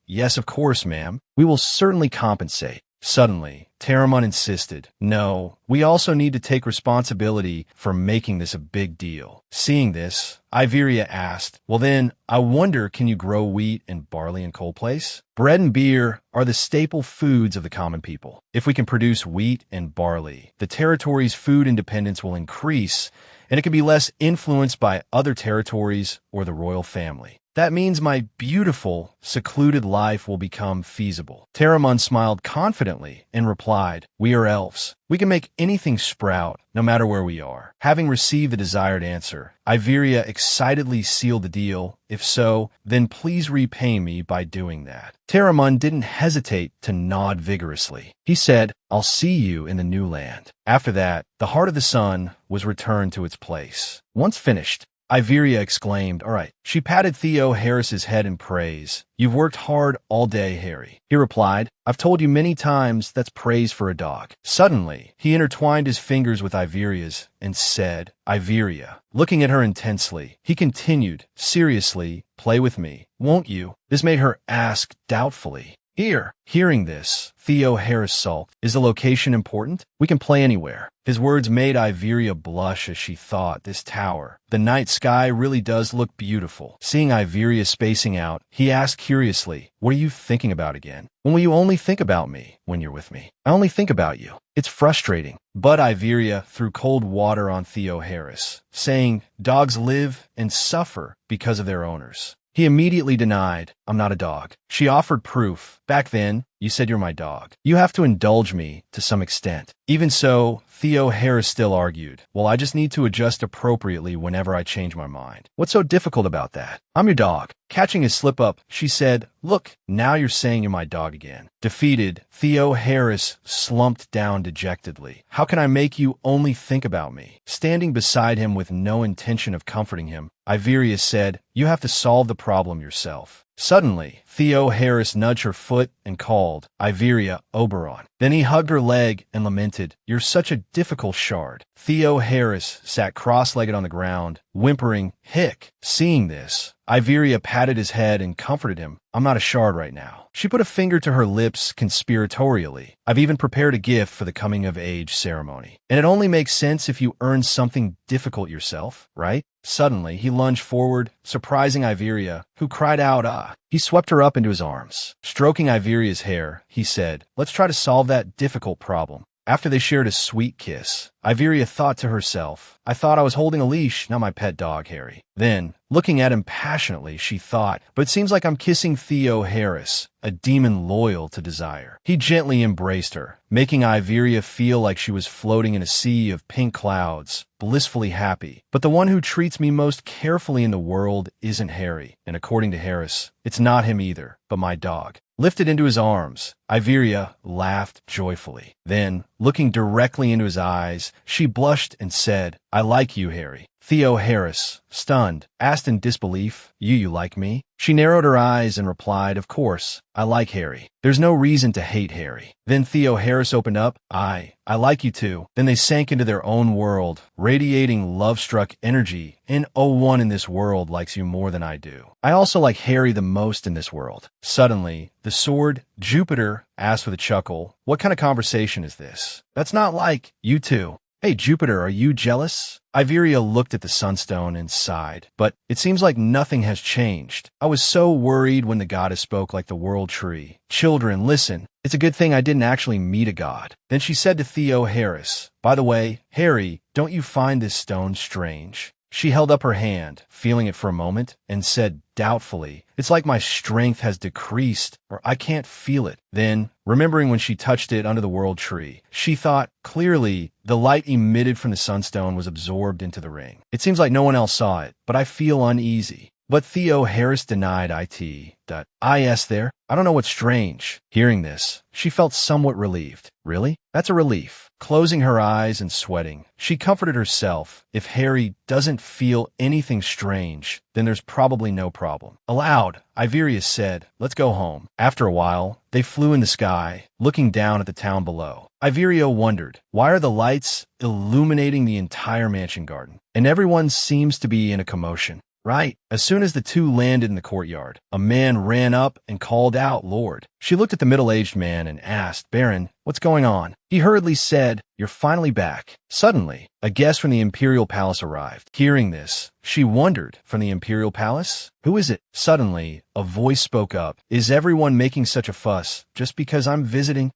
Yes, of course, ma'am. We will certainly compensate." Suddenly, Taramon insisted, "No, we also need to take responsibility for making this a big deal." Seeing this, Iveria asked, "Well then, I wonder, can you grow wheat and barley in Cold Place? Bread and beer are the staple foods of the common people. If we can produce wheat and barley, the territory's food independence will increase, and it can be less influenced by other territories or the royal family. That means my beautiful, secluded life will become feasible." Taramon smiled confidently and replied, "We are elves. We can make anything sprout, no matter where we are." Having received the desired answer, Iveria excitedly sealed the deal. "If so, then please repay me by doing that." Taramon didn't hesitate to nod vigorously. He said, "I'll see you in the new land." After that, the heart of the sun was returned to its place. Once finished, Iveria exclaimed, "All right." She patted Theo Harris's head in praise. "You've worked hard all day, Harry." He replied, "I've told you many times that's praise for a dog." Suddenly, he intertwined his fingers with Iveria's and said, "Iveria." Looking at her intensely, he continued, "Seriously, play with me, won't you?" This made her ask doubtfully, "Here." Hearing this, Theo Harris sulked. "Is the location important? We can play anywhere." His words made Iveria blush as she thought, this tower, the night sky really does look beautiful. Seeing Iveria spacing out, he asked curiously, "What are you thinking about again? When will you only think about me when you're with me?" "I only think about you." "It's frustrating." But Iveria threw cold water on Theo Harris, saying, "Dogs live and suffer because of their owners." He immediately denied, "I'm not a dog." She offered proof. "Back then, you said you're my dog. You have to indulge me to some extent." Even so, Theo Harris still argued, "Well, I just need to adjust appropriately whenever I change my mind. What's so difficult about that? I'm your dog." Catching his slip-up, she said, "Look, now you're saying you're my dog again." Defeated, Theo Harris slumped down dejectedly. "How can I make you only think about me?" Standing beside him with no intention of comforting him, Iveria said, "You have to solve the problem yourself." Suddenly, Theo Harris nudged her foot and called, "Iveria, Oberon." Then he hugged her leg and lamented, "You're such a difficult shard." Theo Harris sat cross-legged on the ground, whimpering, "Hick." Seeing this, Iveria patted his head and comforted him. "I'm not a shard right now." She put a finger to her lips conspiratorially. "I've even prepared a gift for the coming-of-age ceremony. And it only makes sense if you earn something difficult yourself, right?" Suddenly, he lunged forward, surprising Iveria, who cried out, "Ah!" He swept her up into his arms. Stroking Iveria's hair, he said, "Let's try to solve that difficult problem." After they shared a sweet kiss, Iveria thought to herself, "I thought I was holding a leash, not my pet dog, Harry." Then, looking at him passionately, she thought, "But it seems like I'm kissing Theo Harris, a demon loyal to desire." He gently embraced her, making Iveria feel like she was floating in a sea of pink clouds, blissfully happy. "But the one who treats me most carefully in the world isn't Harry, and according to Harris, it's not him either, but my dog." Lifted into his arms, Iveria laughed joyfully. Then, looking directly into his eyes, she blushed and said, "I like you, Harry." Theo Harris, stunned, asked in disbelief, You like me? She narrowed her eyes and replied, Of course, I like Harry. There's no reason to hate Harry. Then Theo Harris opened up, I like you too. Then they sank into their own world, radiating love-struck energy. And oh, one in this world likes you more than I do. I also like Harry the most in this world. Suddenly, the sword, Jupiter, asked with a chuckle, What kind of conversation is this? That's not like you two. Hey, Jupiter, are you jealous? Iveria looked at the sunstone and sighed, but it seems like nothing has changed. I was so worried when the goddess spoke like the world tree. Children, listen. It's a good thing I didn't actually meet a god. Then she said to Theo Harris, By the way, Harry, don't you find this stone strange? She held up her hand, feeling it for a moment, and said doubtfully, It's like my strength has decreased, or I can't feel it. Then, remembering when she touched it under the world tree, she thought, clearly, the light emitted from the sunstone was absorbed into the ring. It seems like no one else saw it, but I feel uneasy. But Theo Harris denied it.is there. I don't know what's strange. Hearing this, she felt somewhat relieved. Really? That's a relief. Closing her eyes and sweating, she comforted herself. If Harry doesn't feel anything strange, then there's probably no problem. Aloud, Iveria said, Let's go home. After a while, they flew in the sky, looking down at the town below. Iveria wondered, why are the lights illuminating the entire mansion garden? And everyone seems to be in a commotion. Right. As soon as the two landed in the courtyard, a man ran up and called out, Lord. She looked at the middle-aged man and asked, Baron, what's going on? He hurriedly said, You're finally back. Suddenly, a guest from the Imperial Palace arrived. Hearing this, she wondered, From the Imperial Palace? Who is it? Suddenly, a voice spoke up. Is everyone making such a fuss just because I'm visiting?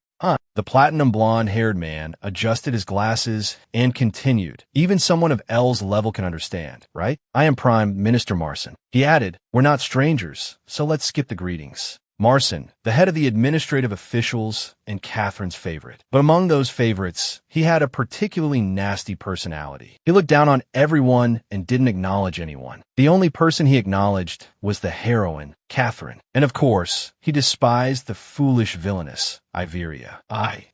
The platinum blonde-haired man adjusted his glasses and continued, Even someone of L's level can understand, right? I am Prime Minister Marson. He added, We're not strangers, so let's skip the greetings. Marson, the head of the administrative officials and Catherine's favorite. But among those favorites, he had a particularly nasty personality. He looked down on everyone and didn't acknowledge anyone. The only person he acknowledged was the heroine, Catherine. And of course, he despised the foolish villainess, Iveria.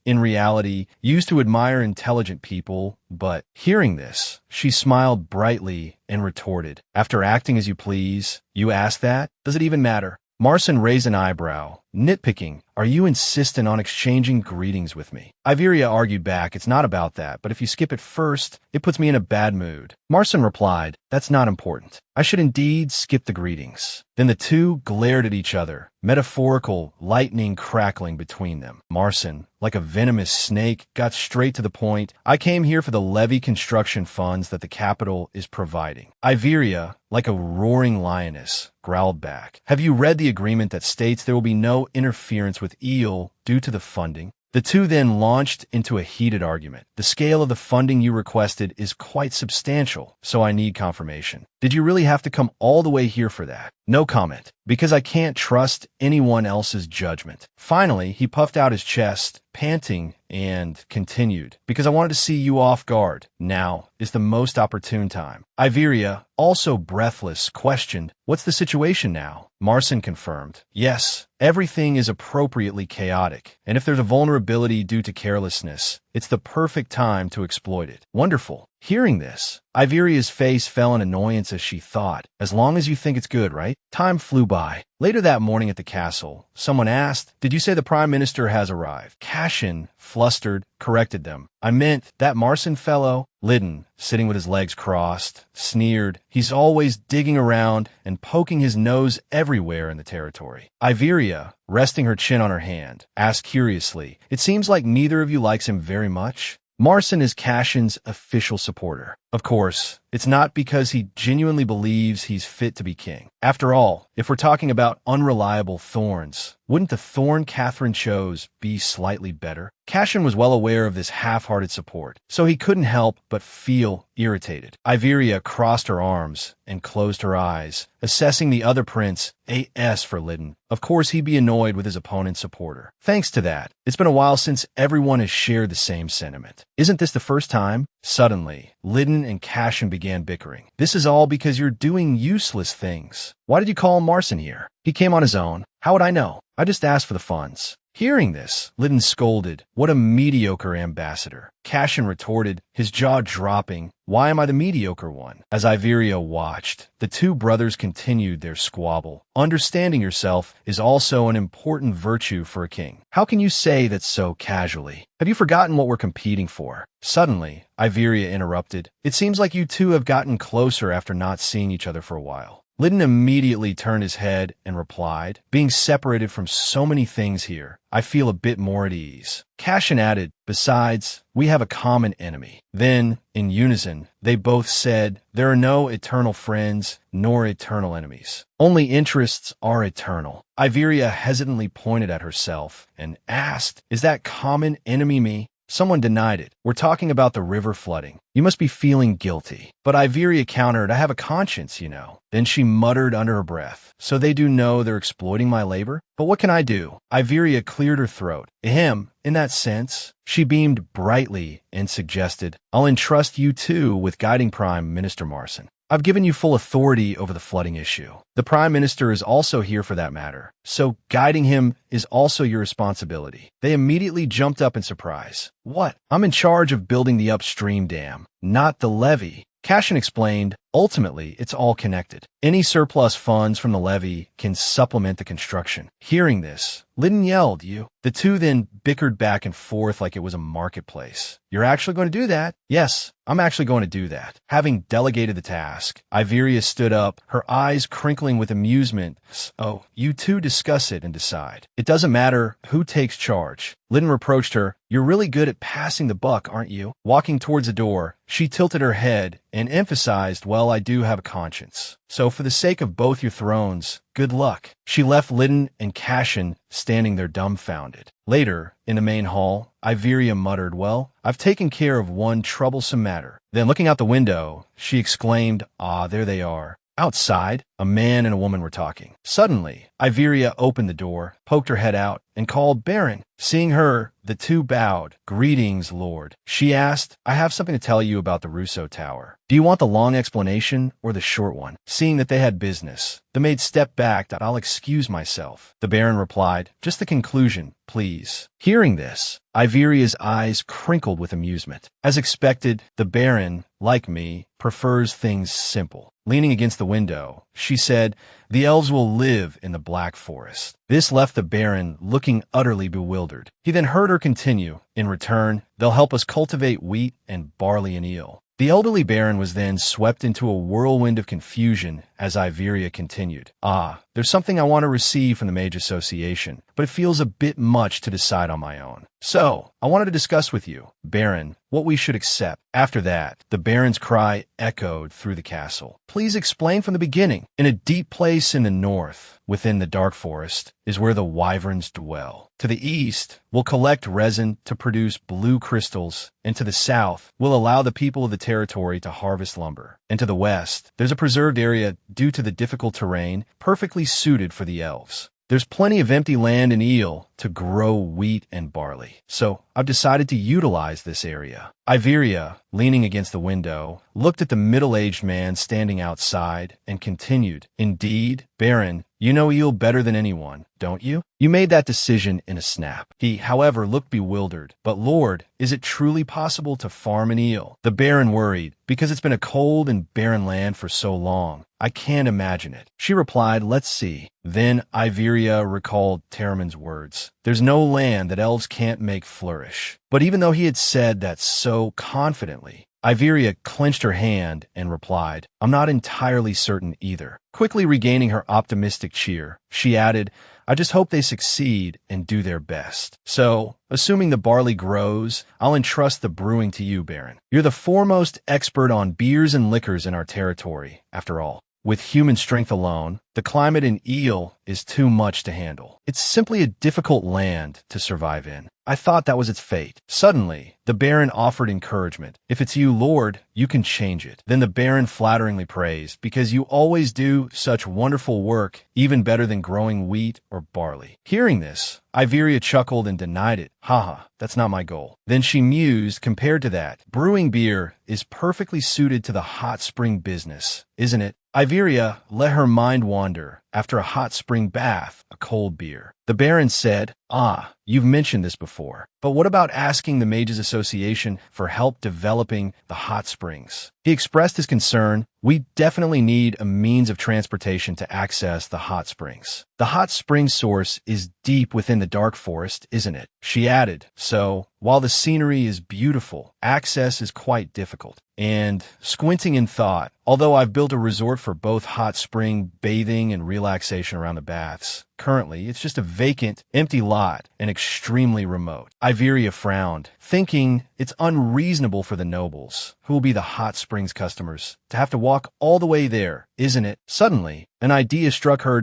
In reality, used to admire intelligent people, but hearing this, she smiled brightly and retorted, After acting as you please, you ask that? Does it even matter? Marson raised an eyebrow, nitpicking, Are you insistent on exchanging greetings with me? Iveria argued back, It's not about that, but if you skip it first, it puts me in a bad mood. Marson replied, That's not important. I should indeed skip the greetings. Then the two glared at each other, metaphorical lightning crackling between them. Marson, like a venomous snake, got straight to the point. I came here for the levy construction funds that the capital is providing. Iveria, like a roaring lioness, growled back. Have you read the agreement that states there will be no interference with EEL due to the funding? The two then launched into a heated argument. The scale of the funding you requested is quite substantial, so I need confirmation. Did you really have to come all the way here for that? No comment, because I can't trust anyone else's judgment. Finally, he puffed out his chest, panting, and continued, Because I wanted to see you off guard. Now is the most opportune time. Iveria, also breathless, questioned, What's the situation now? Marson confirmed, Yes, everything is appropriately chaotic, and if there's a vulnerability due to carelessness, it's the perfect time to exploit it. Wonderful. Hearing this, Iveria's face fell in annoyance as she thought, As long as you think it's good, right? Time flew by. Later that morning at the castle, someone asked, Did you say the Prime Minister has arrived? Cashin, flustered, corrected them. I meant that Marson fellow. Liddon, sitting with his legs crossed, sneered, He's always digging around and poking his nose everywhere in the territory. Iveria, resting her chin on her hand, asked curiously, It seems like neither of you likes him very much. Marson is Cashin's official supporter. Of course, it's not because he genuinely believes he's fit to be king. After all, if we're talking about unreliable thorns, wouldn't the thorn Catherine chose be slightly better? Cashin was well aware of this half-hearted support, so he couldn't help but feel irritated. Iveria crossed her arms and closed her eyes, assessing the other prince, A.S. for Liddon. Of course he'd be annoyed with his opponent's supporter. Thanks to that, it's been a while since everyone has shared the same sentiment. Isn't this the first time? Suddenly, Liddon and Cashin began bickering. This is all because you're doing useless things. Why did you call Marson here? He came on his own. How would I know? I just asked for the funds. Hearing this, Lyddon scolded, "What a mediocre ambassador." Cashin retorted, his jaw dropping, "Why am I the mediocre one?" As Iveria watched, the two brothers continued their squabble. Understanding yourself is also an important virtue for a king. How can you say that so casually? Have you forgotten what we're competing for? Suddenly, Iveria interrupted, "It seems like you two have gotten closer after not seeing each other for a while." Lyddon immediately turned his head and replied, "Being separated from so many things here, I feel a bit more at ease." Cashin added, "Besides, we have a common enemy." Then, in unison, they both said, "There are no eternal friends nor eternal enemies. Only interests are eternal." Iveria hesitantly pointed at herself and asked, "Is that common enemy me?" Someone denied it. "We're talking about the river flooding. You must be feeling guilty." But Iveria countered, "I have a conscience, you know." Then she muttered under her breath, "So they do know they're exploiting my labor? But what can I do?" Iveria cleared her throat. "Ahem, in that sense." She beamed brightly and suggested, "I'll entrust you too with guiding Prime Minister Marson. I've given you full authority over the flooding issue. The Prime Minister is also here for that matter, so guiding him is also your responsibility." They immediately jumped up in surprise. "What? I'm in charge of building the upstream dam, not the levee." Cashin explained, "Ultimately, it's all connected. Any surplus funds from the levee can supplement the construction." Hearing this, Lyddon yelled, "You!" The two then bickered back and forth like it was a marketplace. "You're actually going to do that?" "Yes, I'm actually going to do that." Having delegated the task, Iveria stood up, her eyes crinkling with amusement. "Oh, you two discuss it and decide. It doesn't matter who takes charge." Lyddon reproached her, "You're really good at passing the buck, aren't you?" Walking towards the door, she tilted her head and emphasized, "Well, I do have a conscience. So for the sake of both your thrones, good luck." She left Lyddon and Cashin standing there dumbfounded. Later, in the main hall, Iveria muttered, "Well, I've taken care of one troublesome matter." Then looking out the window, she exclaimed, "Ah, there they are." Outside, a man and a woman were talking. Suddenly, Iveria opened the door, poked her head out, and called, "Baron." Seeing her, the two bowed. "Greetings, Lord." She asked, "I have something to tell you about the Russo Tower. Do you want the long explanation or the short one?" Seeing that they had business, the maid stepped back. "I'll excuse myself." The Baron replied, "Just the conclusion, please." Hearing this, Iveria's eyes crinkled with amusement. As expected, the Baron, like me, prefers things simple. Leaning against the window, she said, "The elves will live in the Black Forest." This left the Baron looking utterly bewildered. He then heard her continue, "In return, they'll help us cultivate wheat and barley and eel." The elderly Baron was then swept into a whirlwind of confusion as Iveria continued. "Ah, there's something I want to receive from the Mage Association, but it feels a bit much to decide on my own. So, I wanted to discuss with you, Baron, what we should accept." After that, the Baron's cry echoed through the castle. "Please explain from the beginning." In a deep place in the north, within the dark forest, is where the wyverns dwell. To the east, we'll collect resin to produce blue crystals, and to the south, we'll allow the people of the territory to harvest lumber. And to the west, there's a preserved area due to the difficult terrain, perfectly suited for the elves. There's plenty of empty land in Eel to grow wheat and barley, so I've decided to utilize this area. Iveria, leaning against the window, looked at the middle-aged man standing outside and continued, "Indeed, Baron, you know Eel better than anyone, don't you? You made that decision in a snap." He, however, looked bewildered. "But Lord, is it truly possible to farm an eel?" The Baron worried, "Because it's been a cold and barren land for so long. I can't imagine it." She replied, "Let's see." Then Iveria recalled Terramon's words. There's no land that elves can't make flourish. But even though he had said that so confidently, Iveria clenched her hand and replied, "I'm not entirely certain either." Quickly regaining her optimistic cheer, she added, "I just hope they succeed and do their best. So, assuming the barley grows, I'll entrust the brewing to you, Baron. You're the foremost expert on beers and liquors in our territory, after all. With human strength alone, the climate in Eel is too much to handle. It's simply a difficult land to survive in. I thought that was its fate." Suddenly, the Baron offered encouragement. "If it's you, Lord, you can change it." Then the Baron flatteringly praised, "Because you always do such wonderful work, even better than growing wheat or barley." Hearing this, Iveria chuckled and denied it. "Haha, that's not my goal." Then she mused, "Compared to that, brewing beer is perfectly suited to the hot spring business, isn't it?" Iveria let her mind wander after a hot spring bath, a cold beer. The Baron said, "Ah, you've mentioned this before, but what about asking the Mages Association for help developing the hot springs?" He expressed his concern. "We definitely need a means of transportation to access the hot springs. The hot spring source is deep within the dark forest, isn't it?" She added, "So, while the scenery is beautiful, access is quite difficult." And, squinting in thought, although I've built a resort for both hot spring bathing and relaxation around the baths, currently it's just a vacant, empty lot and extremely remote. Iveria frowned, thinking it's unreasonable for the nobles, who will be the hot springs customers, to have to walk all the way there, isn't it? Suddenly, an idea struck her.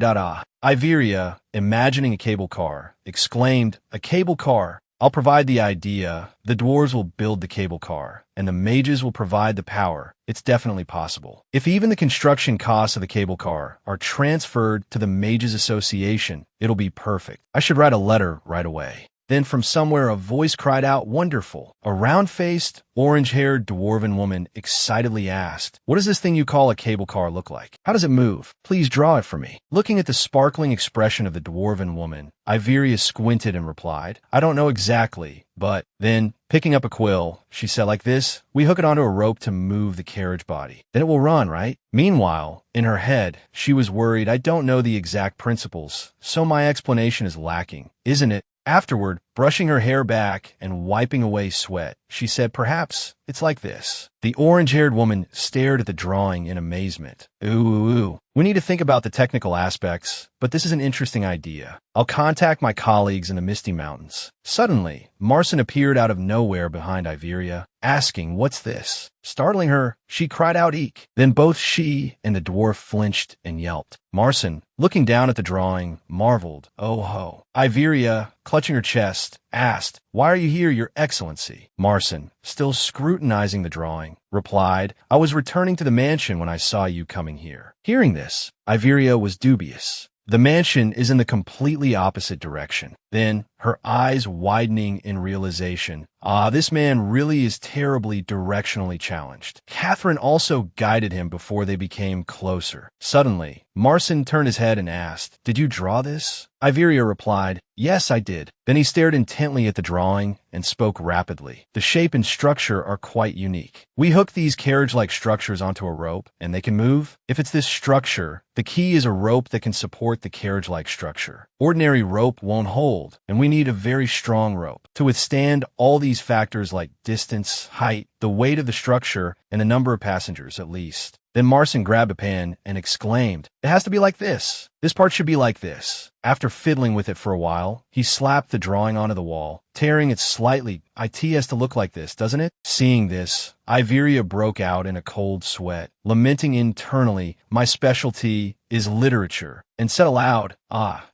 Iveria, imagining a cable car, exclaimed, "A cable car! I'll provide the idea, the dwarves will build the cable car, and the mages will provide the power. It's definitely possible. If even the construction costs of the cable car are transferred to the Mages Association, it'll be perfect. I should write a letter right away." Then from somewhere a voice cried out, "Wonderful!" A round-faced, orange-haired dwarven woman excitedly asked, "What does this thing you call a cable car look like? How does it move? Please draw it for me." Looking at the sparkling expression of the dwarven woman, Iveria squinted and replied, "I don't know exactly, but..." Then, picking up a quill, she said, "Like this, we hook it onto a rope to move the carriage body. Then it will run, right?" Meanwhile, in her head, she was worried, "I don't know the exact principles, so my explanation is lacking, isn't it?" Afterward, brushing her hair back and wiping away sweat, she said, "Perhaps it's like this." The orange-haired woman stared at the drawing in amazement. Ooh. We need to think about the technical aspects, but this is an interesting idea. I'll contact my colleagues in the Misty Mountains. Suddenly, Marcin appeared out of nowhere behind Iveria, asking, "What's this?" Startling her, she cried out, "Eek!" Then both she and the dwarf flinched and yelped. Marcin, looking down at the drawing, marveled, "Oh ho." Iveria, clutching her chest, asked, "Why are you here, Your Excellency?" Marcin, still scrutinizing the drawing, replied, "I was returning to the mansion when I saw you coming here." Hearing this, Iveria was dubious. The mansion is in the completely opposite direction. Then, her eyes widening in realization, this man really is terribly directionally challenged. Catherine also guided him before they became closer. Suddenly, Marcin turned his head and asked, "Did you draw this?" Iveria replied, "Yes, I did." Then he stared intently at the drawing and spoke rapidly. "The shape and structure are quite unique. We hook these carriage-like structures onto a rope, and they can move. If it's this structure, the key is a rope that can support the carriage-like structure. Ordinary rope won't hold, and we need a very strong rope to withstand all these factors like distance, height, the weight of the structure, and the number of passengers at least." Then Marcin grabbed a pen and exclaimed, "It has to be like this. This part should be like this." After fiddling with it for a while, he slapped the drawing onto the wall, tearing it slightly. "It has to look like this, doesn't it?" Seeing this, Iveria broke out in a cold sweat, lamenting internally, "My specialty is literature," and said aloud,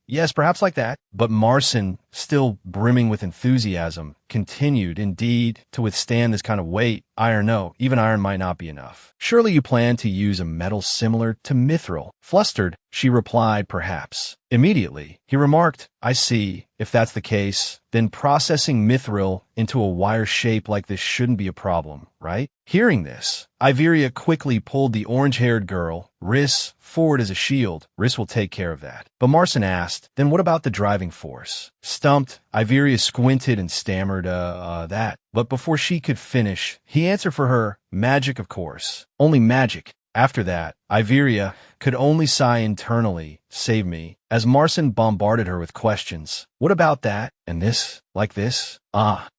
Yes, perhaps like that." But Marcin, still brimming with enthusiasm, continued, "Indeed, to withstand this kind of weight, even iron might not be enough. Surely you plan to use a metal similar to mithril." Flustered, she replied, "Perhaps." Immediately, he remarked, "I see. If that's the case, then processing mithril into a wire shape like this shouldn't be a problem, right?" Hearing this, Iveria quickly pulled the orange-haired girl, Riss, forward as a shield. "Riss will take care of that." But Marcin asked, "Then what about the driving force?" Stumped, Iveria squinted and stammered, that. But before she could finish, he answered for her, "Magic, of course. Only magic." After that, Iveria could only sigh internally, "Save me," as Marcin bombarded her with questions. "What about that? And this? Like this?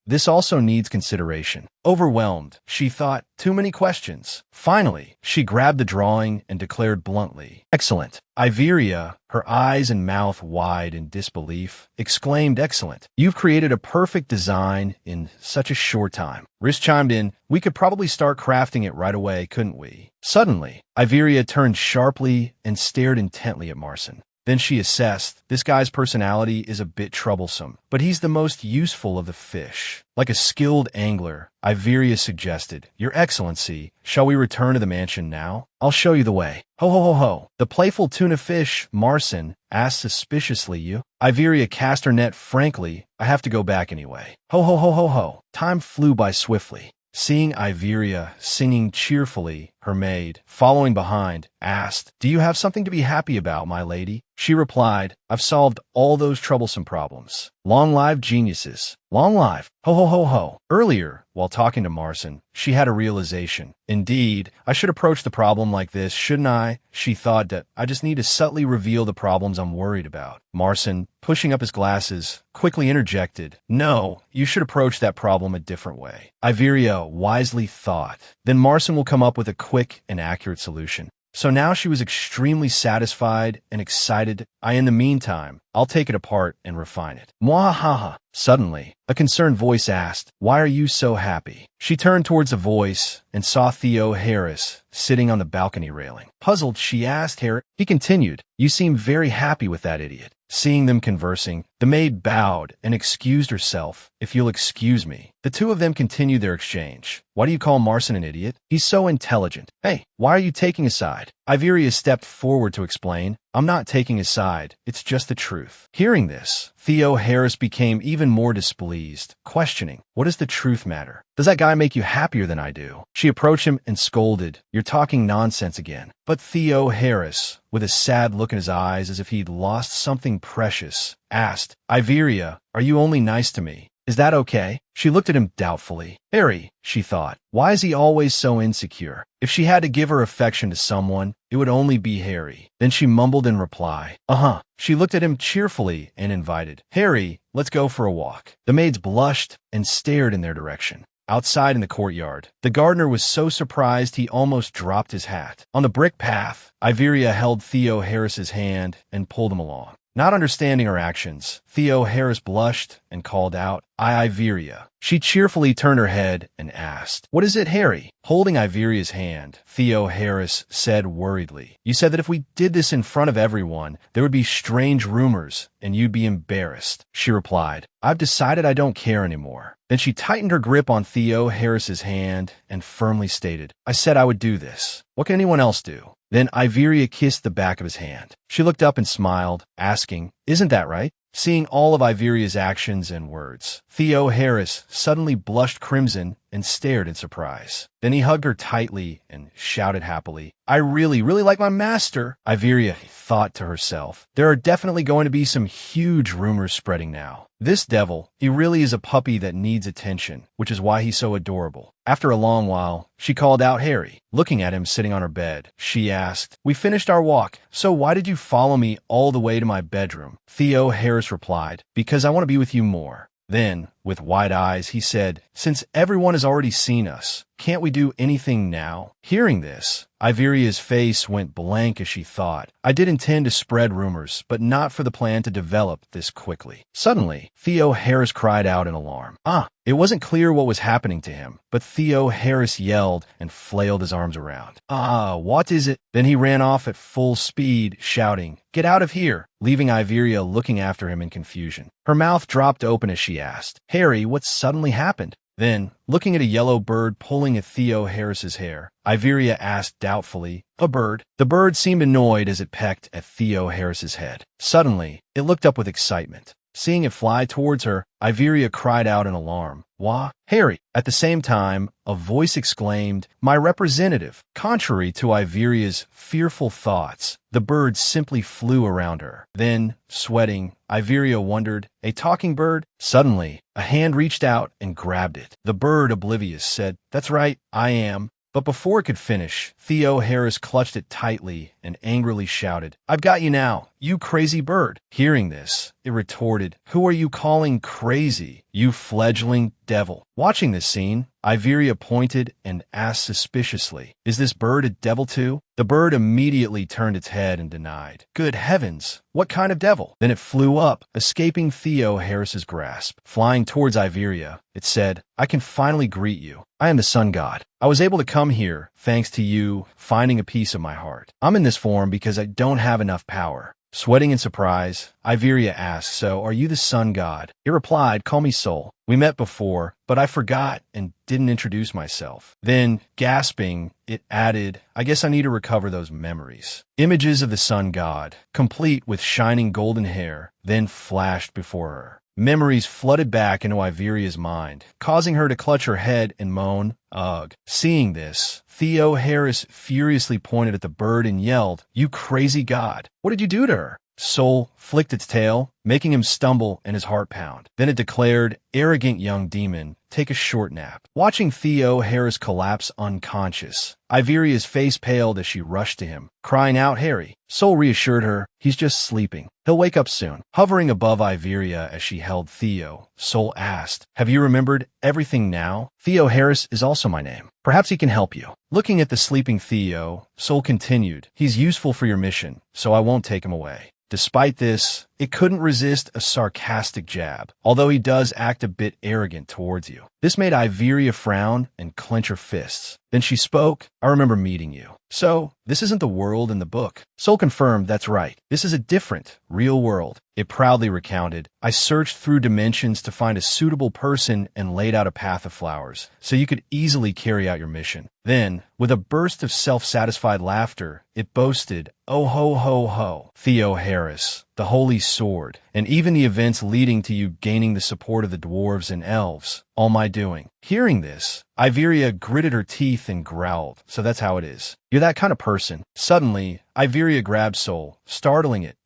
This also needs consideration." Overwhelmed, she thought, too many questions. Finally, she grabbed the drawing and declared bluntly, "Excellent." Iveria, her eyes and mouth wide in disbelief, exclaimed, "Excellent. You've created a perfect design in such a short time." Riss chimed in, "We could probably start crafting it right away, couldn't we?" Suddenly, Iveria turned sharply and stared intently at Marcin. Then she assessed, "This guy's personality is a bit troublesome, but he's the most useful of the fish." Like a skilled angler, Iveria suggested, "Your Excellency, shall we return to the mansion now? I'll show you the way." "Ho ho ho ho." The playful tuna fish, Marcin, asked suspiciously, "You?" Iveria cast her net frankly, "I have to go back anyway." "Ho ho ho ho ho." Time flew by swiftly. Seeing Iveria singing cheerfully, her maid, following behind, asked, "Do you have something to be happy about, my lady?" She replied, "I've solved all those troublesome problems. Long live geniuses. Long live. Ho ho ho ho." Earlier, while talking to Marcin, she had a realization. Indeed, I should approach the problem like this, shouldn't I? She thought that I just need to subtly reveal the problems I'm worried about. Marcin, pushing up his glasses, quickly interjected, "No, you should approach that problem a different way." Iveria wisely thought. Then Marcin will come up with a quick and accurate solution. So now she was extremely satisfied and excited. In the meantime, I'll take it apart and refine it. Mwahaha. Suddenly, a concerned voice asked, "Why are you so happy?" She turned towards the voice and saw Theo Harris sitting on the balcony railing. Puzzled, she asked Harris. He continued, "You seem very happy with that idiot." Seeing them conversing, the maid bowed and excused herself. "If you'll excuse me." The two of them continued their exchange. "Why do you call Marcin an idiot? He's so intelligent." "Hey, why are you taking his side?" Iveria stepped forward to explain. "I'm not taking his side. It's just the truth." Hearing this, Theo Harris became even more displeased, questioning, "What does the truth matter? Does that guy make you happier than I do?" She approached him and scolded, "You're talking nonsense again." But Theo Harris, with a sad look in his eyes as if he'd lost something precious, asked, "Iveria, are you only nice to me? Is that okay?" She looked at him doubtfully. Harry, she thought, why is he always so insecure? If she had to give her affection to someone, it would only be Harry. Then she mumbled in reply, "Uh-huh." She looked at him cheerfully and invited, "Harry, let's go for a walk." The maids blushed and stared in their direction. Outside in the courtyard, the gardener was so surprised he almost dropped his hat. On the brick path, Iveria held Theo Harris's hand and pulled him along. Not understanding her actions, Theo Harris blushed and called out, Iveria." She cheerfully turned her head and asked, "What is it, Harry?" Holding Iveria's hand, Theo Harris said worriedly, "You said that if we did this in front of everyone, there would be strange rumors and you'd be embarrassed." She replied, "I've decided I don't care anymore." Then she tightened her grip on Theo Harris's hand and firmly stated, "I said I would do this. What can anyone else do?" Then Iveria kissed the back of his hand. She looked up and smiled, asking, "Isn't that right?" Seeing all of Iveria's actions and words, Theo Harris suddenly blushed crimson and stared in surprise. Then he hugged her tightly and shouted happily, "I really like my master." Iveria thought to herself, there are definitely going to be some huge rumors spreading now. This devil, he really is a puppy that needs attention, which is why he's so adorable. After a long while, she called out Harry. Looking at him sitting on her bed, she asked, "We finished our walk, so why did you follow me all the way to my bedroom?" Theo Harris replied, "Because I want to be with you more." Then, with wide eyes, he said, "Since everyone has already seen us, can't we do anything now?" Hearing this, Iveria's face went blank as she thought, I did intend to spread rumors, but not for the plan to develop this quickly. Suddenly, Theo Harris cried out in alarm. It wasn't clear what was happening to him, but Theo Harris yelled and flailed his arms around. What is it?" Then he ran off at full speed, shouting, "Get out of here," leaving Iveria looking after him in confusion. Her mouth dropped open as she asked, "Harry, what suddenly happened?" Then, looking at a yellow bird pulling at Theo Harris's hair, Iveria asked doubtfully, "A bird?" The bird seemed annoyed as it pecked at Theo Harris's head. Suddenly, it looked up with excitement. Seeing it fly towards her, Iveria cried out in alarm, "Wah, Harry!" At the same time, a voice exclaimed, "My representative!" Contrary to Iveria's fearful thoughts, the bird simply flew around her. Then, sweating, Iveria wondered, "A talking bird?" Suddenly, a hand reached out and grabbed it. The bird, oblivious, said, "That's right, I am." But before it could finish, Theo Harris clutched it tightly and angrily shouted, "I've got you now, you crazy bird." Hearing this, it retorted, "Who are you calling crazy, you fledgling devil?" Watching this scene, Iveria pointed and asked suspiciously, "Is this bird a devil too?" The bird immediately turned its head and denied. "Good heavens, what kind of devil?" Then it flew up, escaping Theo Harris's grasp. Flying towards Iveria, it said, "I can finally greet you. I am the sun god. I was able to come here, thanks to you finding a piece of my heart. I'm in this form because I don't have enough power." Sweating in surprise, Iveria asked, "So, are you the sun god?" It replied, "Call me Soul. We met before, but I forgot and didn't introduce myself." Then, gasping, it added, "I guess I need to recover those memories." Images of the sun god, complete with shining golden hair, then flashed before her. Memories flooded back into Iveria's mind, causing her to clutch her head and moan, ugh. Seeing this, Theo Harris furiously pointed at the bird and yelled, "You crazy god! What did you do to her?" Soul flicked its tail, making him stumble and his heart pound. Then it declared, "Arrogant young demon, take a short nap." Watching Theo Harris collapse unconscious, Iveria's face paled as she rushed to him, crying out, "Harry." Soul reassured her, "He's just sleeping. He'll wake up soon." Hovering above Iveria as she held Theo, Soul asked, "Have you remembered everything now?" "Theo Harris is also my name. Perhaps he can help you." Looking at the sleeping Theo, Soul continued, "He's useful for your mission, so I won't take him away." Despite this, it couldn't resist a sarcastic jab, although he does act a bit arrogant towards you. This made Iveria frown and clench her fists. Then she spoke, "I remember meeting you. So, this isn't the world in the book." Soul confirmed, "That's right. This is a different, real world." It proudly recounted, "I searched through dimensions to find a suitable person and laid out a path of flowers, so you could easily carry out your mission." Then, with a burst of self-satisfied laughter, it boasted, "Oh ho ho ho, Theo Harris, the holy sword, and even the events leading to you gaining the support of the dwarves and elves, all my doing." Hearing this, Iveria gritted her teeth and growled, "So that's how it is. You're that kind of person." Suddenly, Iveria grabbed Soul, startling it.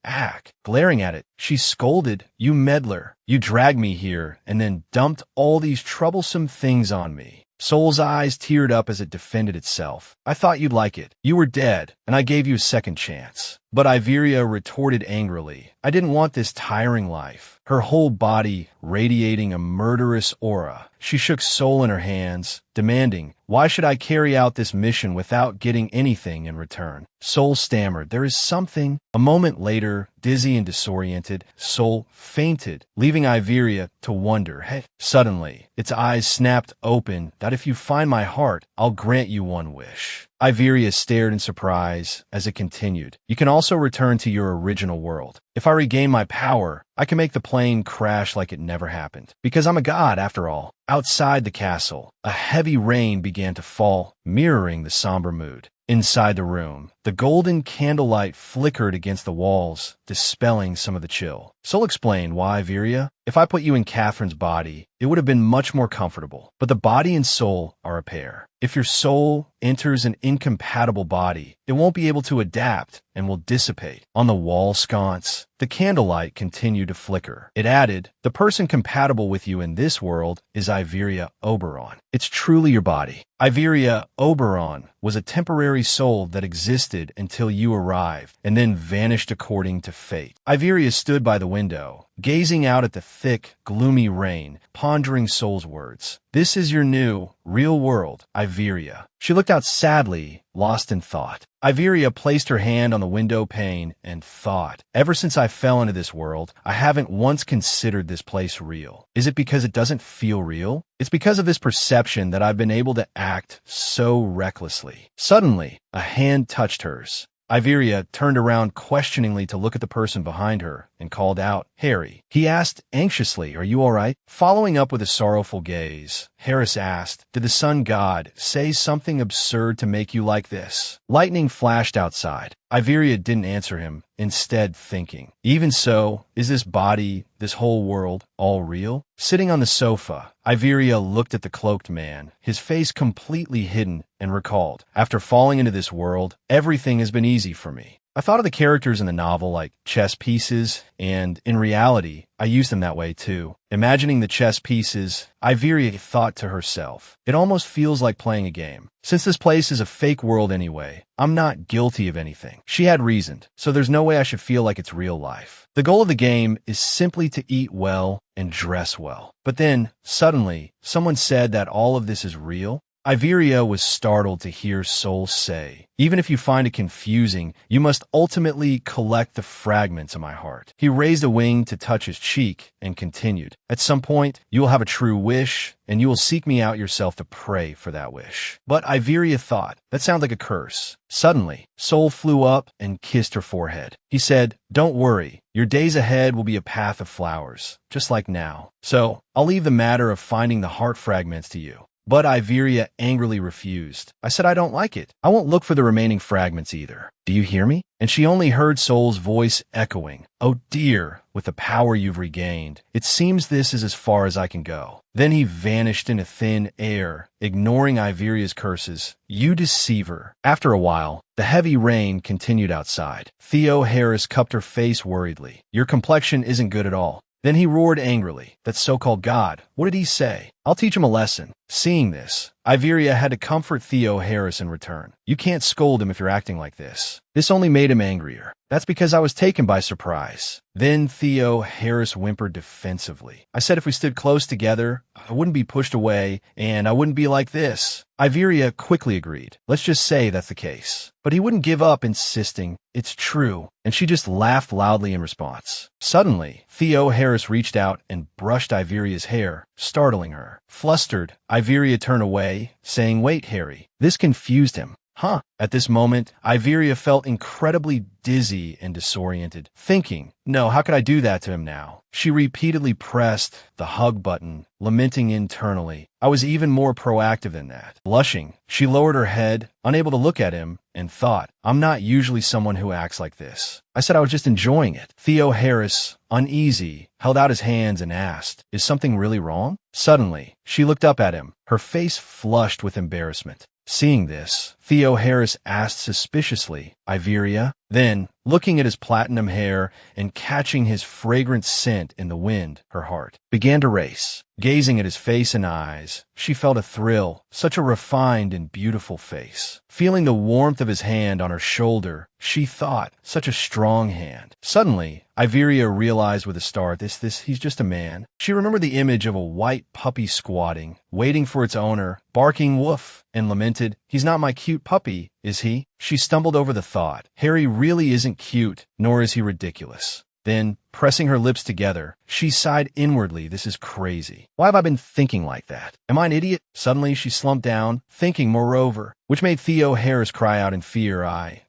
Glaring at it, she scolded, "You meddler. You dragged me here and then dumped all these troublesome things on me." Soul's eyes teared up as it defended itself. "I thought you'd like it. You were dead, and I gave you a second chance." But Iveria retorted angrily, "I didn't want this tiring life." Her whole body radiating a murderous aura, she shook Soul in her hands, demanding, "Why should I carry out this mission without getting anything in return?" Soul stammered, "There is something." A moment later, dizzy and disoriented, Soul fainted, leaving Iveria to wonder. Hey. Suddenly, its eyes snapped open, "That if you find my heart, I'll grant you one wish." Iveria stared in surprise as it continued, "You can also return to your original world. If I regain my power, I can make the plane crash like it never happened. Because I'm a god, after all." Outside the castle, a heavy rain began to fall, mirroring the somber mood. Inside the room, the golden candlelight flickered against the walls, dispelling some of the chill. Soul explained, "Why, Iveria? If I put you in Catherine's body, it would have been much more comfortable. But the body and soul are a pair. If your soul enters an incompatible body, it won't be able to adapt and will dissipate." On the wall sconce, the candlelight continued to flicker. It added, "The person compatible with you in this world is Iveria Oberon. It's truly your body." Iveria Oberon was a temporary soul that existed until you arrived, and then vanished according to fate. Iveria stood by the window, gazing out at the thick, gloomy rain, pondering Soul's words. "This is your new, real world, Iveria." She looked out sadly, lost in thought. Iveria placed her hand on the window pane and thought, "Ever since I fell into this world, I haven't once considered this place real. Is it because it doesn't feel real? It's because of this perception that I've been able to act so recklessly." Suddenly, a hand touched hers. Iveria turned around questioningly to look at the person behind her and called out, "Harry." He asked anxiously, "Are you all right?" Following up with a sorrowful gaze, Harris asked, "Did the sun god say something absurd to make you like this?" Lightning flashed outside. Iveria didn't answer him, instead thinking, "Even so, is this body, this whole world, all real?" Sitting on the sofa, Iveria looked at the cloaked man, his face completely hidden, and recalled, "After falling into this world, everything has been easy for me. I thought of the characters in the novel like chess pieces, and in reality, I used them that way too." Imagining the chess pieces, Iveria thought to herself, "It almost feels like playing a game. Since this place is a fake world anyway, I'm not guilty of anything." She had reasoned, so there's no way I should feel like it's real life. The goal of the game is simply to eat well and dress well. But then, suddenly, someone said that all of this is real. Iveria was startled to hear Soul say, "Even if you find it confusing, you must ultimately collect the fragments of my heart." He raised a wing to touch his cheek and continued, "At some point, you will have a true wish, and you will seek me out yourself to pray for that wish." But Iveria thought, that sounds like a curse. Suddenly, Soul flew up and kissed her forehead. He said, "Don't worry, your days ahead will be a path of flowers, just like now. So, I'll leave the matter of finding the heart fragments to you. but Iveria angrily refused. I said I don't like it. I won't look for the remaining fragments either. Do you hear me? And she only heard Soul's voice echoing. Oh dear, with the power you've regained, it seems this is as far as I can go. Then he vanished into thin air, ignoring Iveria's curses. You deceiver. After a while, the heavy rain continued outside. Theo Harris cupped her face worriedly. Your complexion isn't good at all. Then he roared angrily. That so-called god, what did he say? I'll teach him a lesson. Seeing this, Iveria had to comfort Theo Harris in return. You can't scold him if you're acting like this. This only made him angrier. That's because I was taken by surprise. Then Theo Harris whimpered defensively. I said if we stood close together, I wouldn't be pushed away, and I wouldn't be like this. Iveria quickly agreed. Let's just say that's the case. But he wouldn't give up, insisting, it's true, and she just laughed loudly in response. Suddenly, Theo Harris reached out and brushed Iveria's hair, startling her. Flustered, Iveria turned away, saying, Wait, Harry. This confused him. Huh. At this moment, Iveria felt incredibly dizzy and disoriented, thinking, no, how could I do that to him now? She repeatedly pressed the hug button, lamenting internally. I was even more proactive than that. Blushing, she lowered her head, unable to look at him, and thought, I'm not usually someone who acts like this. I said I was just enjoying it. Theo Harris, uneasy, held out his hands and asked, Is something really wrong? Suddenly, she looked up at him, her face flushed with embarrassment. Seeing this, Theo Harris asked suspiciously, Iveria? Then, looking at his platinum hair and catching his fragrant scent in the wind, her heart began to race. Gazing at his face and eyes, she felt a thrill, such a refined and beautiful face. Feeling the warmth of his hand on her shoulder, she thought, such a strong hand. Suddenly, Iveria realized with a start, he's just a man. She remembered the image of a white puppy squatting, waiting for its owner, barking woof, and lamented, He's not my cute puppy, is he? She stumbled over the thought. Harry really isn't cute, nor is he ridiculous. Then, pressing her lips together, she sighed inwardly, this is crazy. Why have I been thinking like that? Am I an idiot? Suddenly, she slumped down, thinking moreover, which made Theo Harris cry out in fear.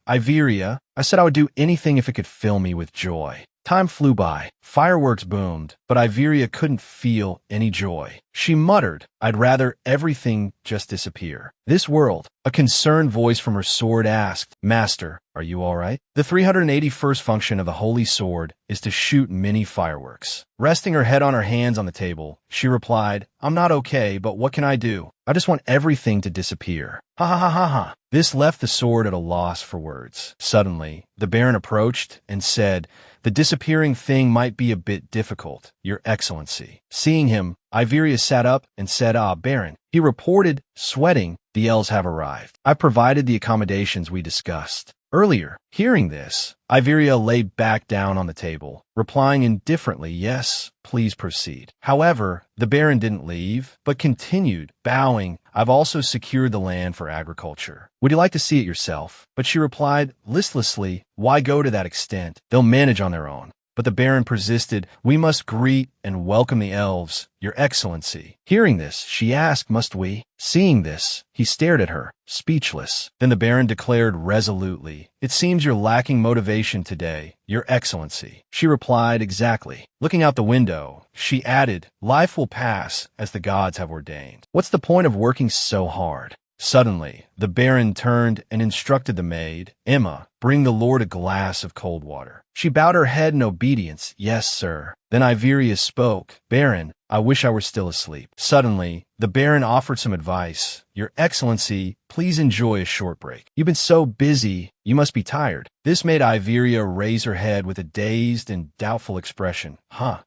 Iveria, I said I would do anything if it could fill me with joy. Time flew by. Fireworks boomed, but Iveria couldn't feel any joy. She muttered, I'd rather everything just disappear. This world, a concerned voice from her sword asked, Master, are you all right? The 381st function of the Holy Sword is to shoot many fireworks. Resting her head on her hands on the table, she replied, I'm not okay, but what can I do? I just want everything to disappear. Ha ha ha ha ha. This left the sword at a loss for words. Suddenly, the Baron approached and said, The disappearing thing might be a bit difficult, Your Excellency. Seeing him, Iveria sat up and said, Baron. He reported, sweating, The elves have arrived. I provided the accommodations we discussed earlier. Hearing this, Iveria lay back down on the table, replying indifferently, Yes, please proceed. However, the Baron didn't leave, but continued, bowing, I've also secured the land for agriculture. Would you like to see it yourself? But she replied, listlessly, Why go to that extent? They'll manage on their own. But the Baron persisted, We must greet and welcome the elves, Your Excellency. Hearing this, she asked, Must we? Seeing this, he stared at her, speechless. Then the Baron declared resolutely, It seems you're lacking motivation today, Your Excellency. She replied, Exactly. Looking out the window, she added, Life will pass as the gods have ordained. What's the point of working so hard? Suddenly, the Baron turned and instructed the maid, Emma, bring the Lord a glass of cold water. She bowed her head in obedience, Yes, sir. Then Iveria spoke, Baron, I wish I were still asleep. Suddenly, the Baron offered some advice. Your Excellency, please enjoy a short break. You've been so busy, you must be tired. This made Iveria raise her head with a dazed and doubtful expression.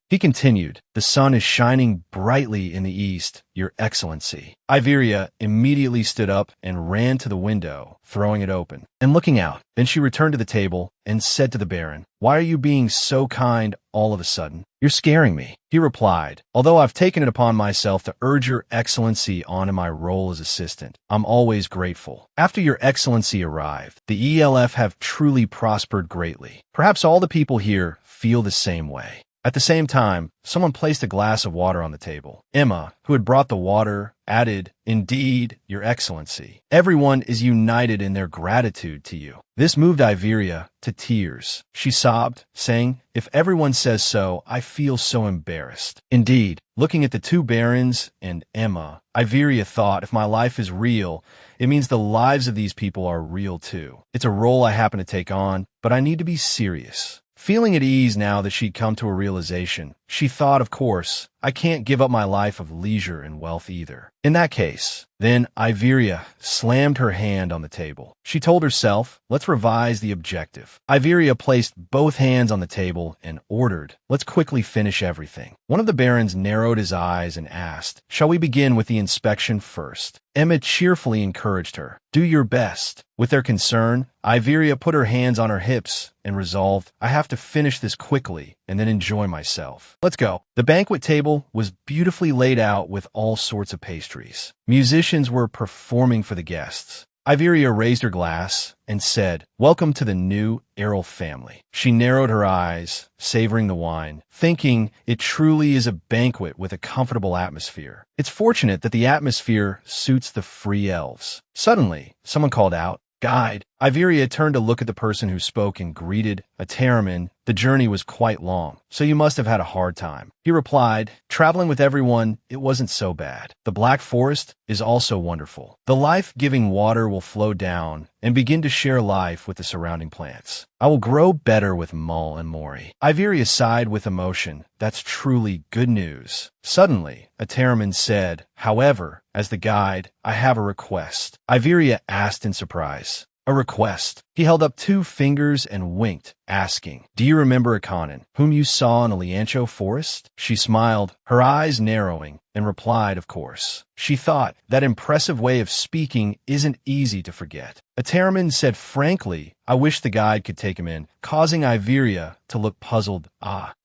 He continued, The sun is shining brightly in the east, Your Excellency. Iveria immediately stood up and ran to the window, throwing it open, and looking out. Then she returned to the table and said to the Baron, Why are you being so kind all of a sudden? You're scaring me. He replied, Although I've taken it upon myself to urge Your Excellency on in my role as assistant, I'm always grateful. After Your Excellency arrived, the ELF have truly prospered greatly. Perhaps all the people here feel the same way. At the same time, someone placed a glass of water on the table. Emma, who had brought the water, added, "Indeed, Your Excellency. Everyone is united in their gratitude to you." This moved Iveria to tears. She sobbed, saying, "If everyone says so, I feel so embarrassed." Indeed, looking at the two barons and Emma, Iveria thought, if my life is real, it means the lives of these people are real too. It's a role I happen to take on, but I need to be serious. Feeling at ease now that she'd come to a realization, she thought, of course, I can't give up my life of leisure and wealth either. In that case, then Iveria slammed her hand on the table. She told herself, let's revise the objective. Iveria placed both hands on the table and ordered, let's quickly finish everything. One of the barons narrowed his eyes and asked, shall we begin with the inspection first? Emma cheerfully encouraged her, do your best. With their concern, Iveria put her hands on her hips and resolved, I have to finish this quickly and then enjoy myself. Let's go. The banquet table was beautifully laid out with all sorts of pastries. Musicians were performing for the guests. Iveria raised her glass and said, welcome to the new Errol family. She narrowed her eyes, savoring the wine, thinking it truly is a banquet with a comfortable atmosphere. It's fortunate that the atmosphere suits the free elves. Suddenly, someone called out, Guide. Iveria turned to look at the person who spoke and greeted, a Terriman. The journey was quite long, so you must have had a hard time. He replied, traveling with everyone, it wasn't so bad. The Black Forest is also wonderful. The life-giving water will flow down and begin to share life with the surrounding plants. I will grow better with Mull and Mori. Iveria sighed with emotion. That's truly good news. Suddenly, a Terriman said, however, as the guide, I have a request. Iveria asked in surprise. A request. He held up 2 fingers and winked, asking, do you remember Akanen, whom you saw in the Liancho forest? She smiled, her eyes narrowing, and replied, of course. She thought, that impressive way of speaking isn't easy to forget. A Terriman said frankly, I wish the guide could take him in, causing Iveria to look puzzled.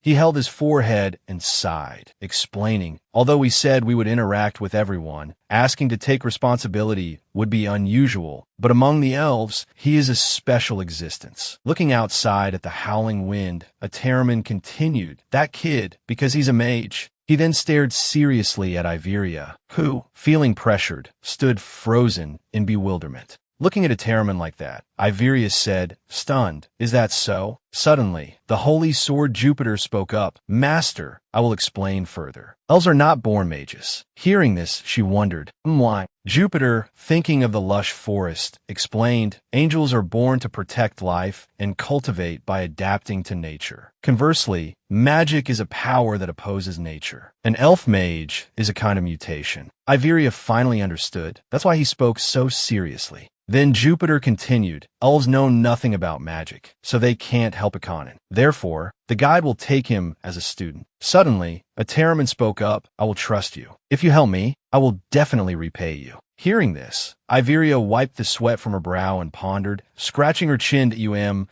He held his forehead and sighed, explaining, although we said we would interact with everyone, asking to take responsibility would be unusual, but among the elves, he is a special existence. Looking outside at the howling wind, a Terriman continued, that kid, because he's a mage. He then stared seriously at Iveria, who, feeling pressured, stood frozen in bewilderment. Looking at a Terriman like that, Iveria said, stunned, is that so? Suddenly, the holy sword Jupiter spoke up, Master, I will explain further. Elves are not born mages. Hearing this, she wondered, why? Jupiter, thinking of the lush forest, explained, angels are born to protect life and cultivate by adapting to nature. Conversely, magic is a power that opposes nature. An elf mage is a kind of mutation. Iveria finally understood. That's why he spoke so seriously. Then Jupiter continued, elves know nothing about magic, so they can't help Akanen. Therefore, the guide will take him as a student. Suddenly, a Terriman spoke up, I will trust you. If you help me, I will definitely repay you. Hearing this, Iveria wiped the sweat from her brow and pondered, scratching her chin to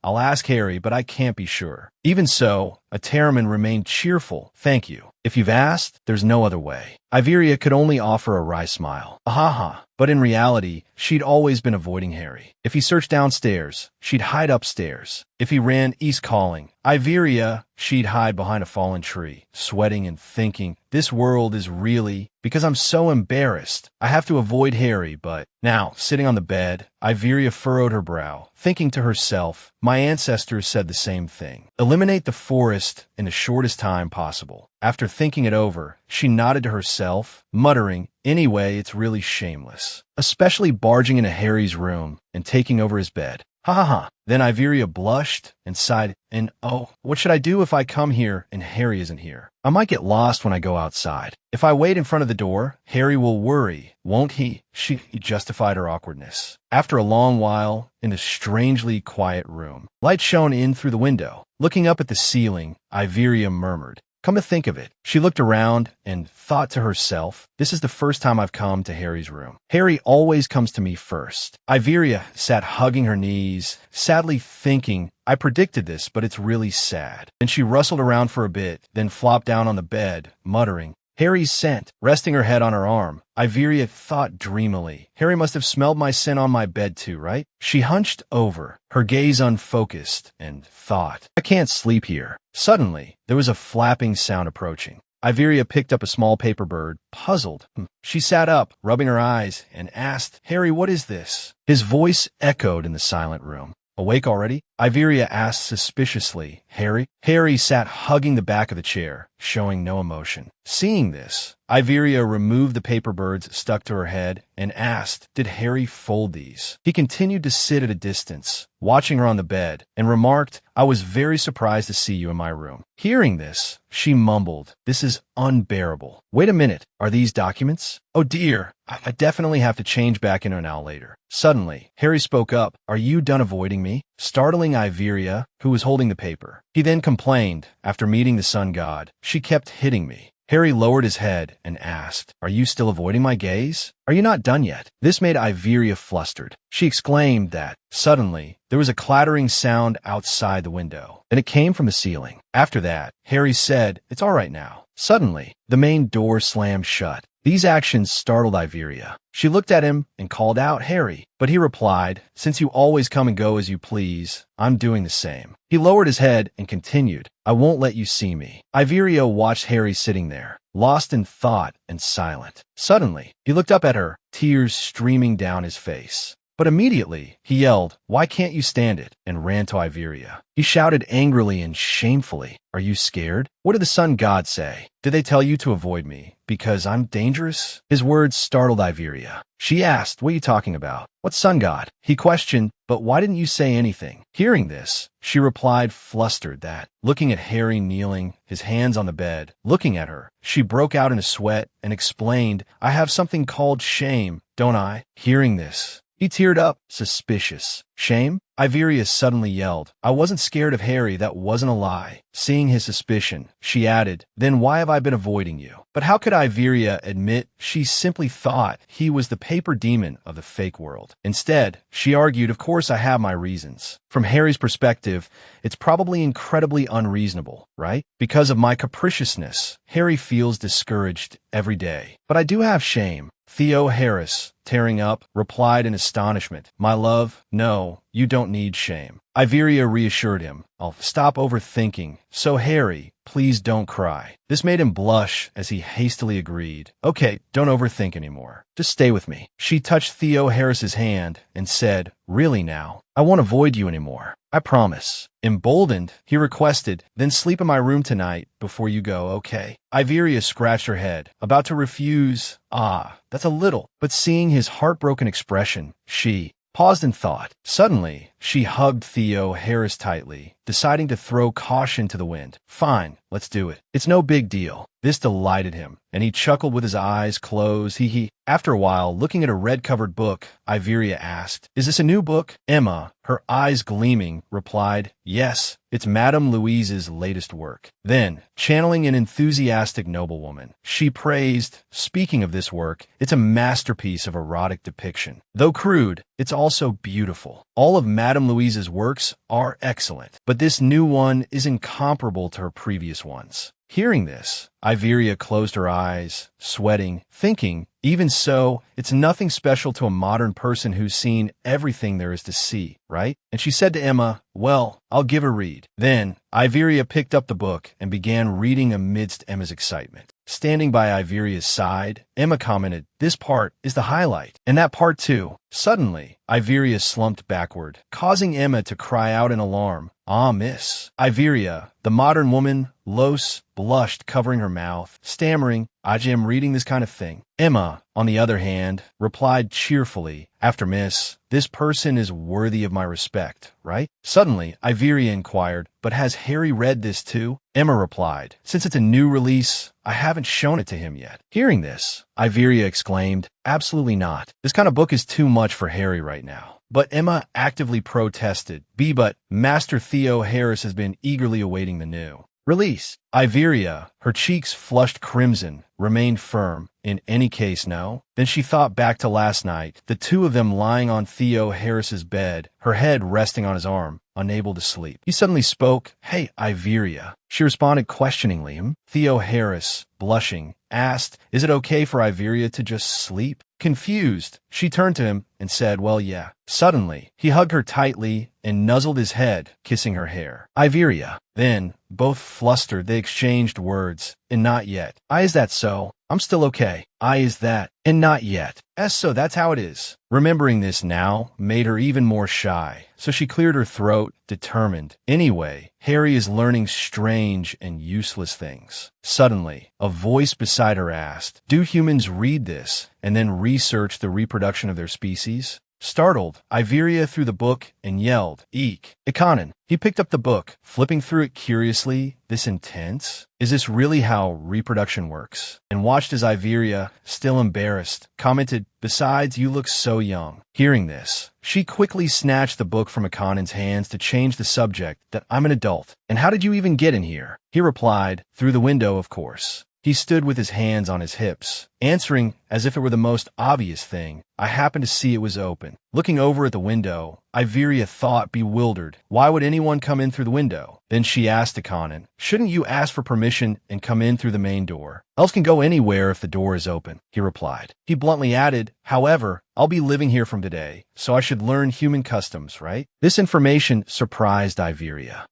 I'll ask Harry, but I can't be sure. Even so, a Terriman remained cheerful. Thank you. If you've asked, there's no other way. Iveria could only offer a wry smile. Ahaha. But in reality, she'd always been avoiding Harry. If he searched downstairs, she'd hide upstairs. If he ran east calling, Iveria, she'd hide behind a fallen tree, sweating and thinking, this world is really, because I'm so embarrassed. I have to avoid Harry, but now, sitting on the bed, Iveria furrowed her brow, thinking to herself, my ancestors said the same thing. Eliminate the forest in the shortest time possible. After thinking it over, she nodded to herself, muttering, anyway, it's really shameless. Especially barging into Harry's room and taking over his bed. Ha ha ha. Then Iveria blushed and sighed, and oh, what should I do if I come here and Harry isn't here? I might get lost when I go outside. If I wait in front of the door, Harry will worry, won't he? She justified her awkwardness. After a long while, in the strangely quiet room, light shone in through the window. Looking up at the ceiling, Iveria murmured, come to think of it, she looked around and thought to herself, this is the first time I've come to Harry's room. Harry always comes to me first. Iveria sat hugging her knees, sadly thinking, I predicted this, but it's really sad. Then she rustled around for a bit, then flopped down on the bed, muttering, Harry's scent. Resting her head on her arm, Iveria thought dreamily. Harry must have smelled my scent on my bed too, right? She hunched over, her gaze unfocused, and thought, I can't sleep here. Suddenly, there was a flapping sound approaching. Iveria picked up a small paper bird, puzzled. She sat up, rubbing her eyes, and asked, Harry, what is this? His voice echoed in the silent room. Awake already? Iveria asked suspiciously. Harry sat hugging the back of the chair, showing no emotion. Seeing this, Iveria removed the paper birds stuck to her head and asked, did Harry fold these? He continued to sit at a distance, watching her on the bed, and remarked, I was very surprised to see you in my room. Hearing this, she mumbled, this is unbearable. Wait a minute, are these documents? Oh dear, I definitely have to change back into an owl later. Suddenly, Harry spoke up, are you done avoiding me? Startling Iveria, who was holding the paper. He then complained, after meeting the sun god, she kept hitting me. Harry lowered his head and asked, are you still avoiding my gaze? Are you not done yet? This made Iveria flustered. She exclaimed that, suddenly, there was a clattering sound outside the window, and it came from the ceiling. After that, Harry said, it's all right now. Suddenly, the main door slammed shut. These actions startled Iveria. She looked at him and called out, Harry, but he replied, since you always come and go as you please, I'm doing the same. He lowered his head and continued, I won't let you see me. Iveria watched Harry sitting there, lost in thought and silent. Suddenly, he looked up at her, tears streaming down his face. But immediately, he yelled, why can't you stand it? And ran to Iveria. He shouted angrily and shamefully, are you scared? What did the sun god say? Did they tell you to avoid me because I'm dangerous? His words startled Iveria. She asked, what are you talking about? What sun god? He questioned, but why didn't you say anything? Hearing this, she replied flustered that, looking at Harry kneeling, his hands on the bed, looking at her, she broke out in a sweat and explained, I have something called shame, don't I? Hearing this, he teared up, suspicious. Shame? Iveria suddenly yelled. I wasn't scared of Harry, that wasn't a lie. Seeing his suspicion, she added, then why have I been avoiding you? But how could Iveria admit she simply thought he was the paper demon of the fake world? Instead, she argued, of course I have my reasons. From Harry's perspective, it's probably incredibly unreasonable, right? Because of my capriciousness, Harry feels discouraged every day. But I do have shame. Theo Harris, tearing up, replied in astonishment, my love, no, you don't need shame. Iveria reassured him, I'll stop overthinking, so Harry, please don't cry. This made him blush as he hastily agreed, okay, don't overthink anymore. Just stay with me. She touched Theo Harris's hand and said, really now, I won't avoid you anymore. I promise. Emboldened, he requested, then sleep in my room tonight before you go, okay? Iveria scratched her head, about to refuse. That's a little. But seeing his heartbroken expression, she paused in thought. Suddenly, she hugged Theo Harris tightly, deciding to throw caution to the wind. Fine, let's do it. It's no big deal. This delighted him, and he chuckled with his eyes closed. After a while, looking at a red-covered book, Iveria asked, is this a new book? Emma, her eyes gleaming, replied, yes, it's Madame Louise's latest work. Then, channeling an enthusiastic noblewoman, she praised, speaking of this work, it's a masterpiece of erotic depiction. Though crude, it's also beautiful. All of Madame Louise's works are excellent, but this new one is incomparable to her previous ones. Hearing this, Iveria closed her eyes, sweating, thinking, even so, it's nothing special to a modern person who's seen everything there is to see, right? And she said to Emma, well, I'll give a read. Then, Iveria picked up the book and began reading amidst Emma's excitement. Standing by Iveria's side, Emma commented, this part is the highlight, and that part too. Suddenly, Iveria slumped backward, causing Emma to cry out in alarm. Ah, miss. Iveria, the modern woman, Los, blushed, covering her mouth, stammering, I am reading this kind of thing. Emma, on the other hand, replied cheerfully, after miss, this person is worthy of my respect, right? Suddenly, Iveria inquired, but has Harry read this too? Emma replied, since it's a new release, I haven't shown it to him yet. Hearing this, Iveria exclaimed, absolutely not. This kind of book is too much for Harry right now. But Emma actively protested, but Master Theo Harris has been eagerly awaiting the new release. Iveria, her cheeks flushed crimson, remained firm. In any case, no. Then she thought back to last night, the two of them lying on Theo Harris's bed, her head resting on his arm. unable to sleep. He suddenly spoke, "Hey, Iveria." She responded questioningly. Theo Harris, blushing, asked, "Is it okay for Iveria to just sleep?" Confused, she turned to him and said, "Well, yeah." Suddenly, he hugged her tightly and nuzzled his head, kissing her hair. "Iveria." Then, both flustered, they exchanged words. "And not yet." "I is that so? I'm still okay." "I is that. And not yet." So that's how it is." Remembering this now made her even more shy, so she cleared her throat, determined. "Anyway, Harry is learning strange and useless things." Suddenly, a voice beside her asked, "Do humans read this and then research the reproduction of their species?" Startled, Iveria threw the book and yelled, "Eek!" Ikanon. He picked up the book, flipping through it curiously. "This intense? Is this really how reproduction works?" And watched as Iveria, still embarrassed, commented, "Besides, you look so young." Hearing this, she quickly snatched the book from Ikanon's hands to change the subject, that "I'm an adult." "And how did you even get in here?" He replied, "Through the window, of course." He stood with his hands on his hips, answering as if it were the most obvious thing. "I happened to see it was open." Looking over at the window, Iveria thought, bewildered, why would anyone come in through the window? Then she asked Ikanon, "Shouldn't you ask for permission and come in through the main door? Elves can go anywhere if the door is open." He replied. He bluntly added, "However, I'll be living here from today, so I should learn human customs, right?" This information surprised Iveria.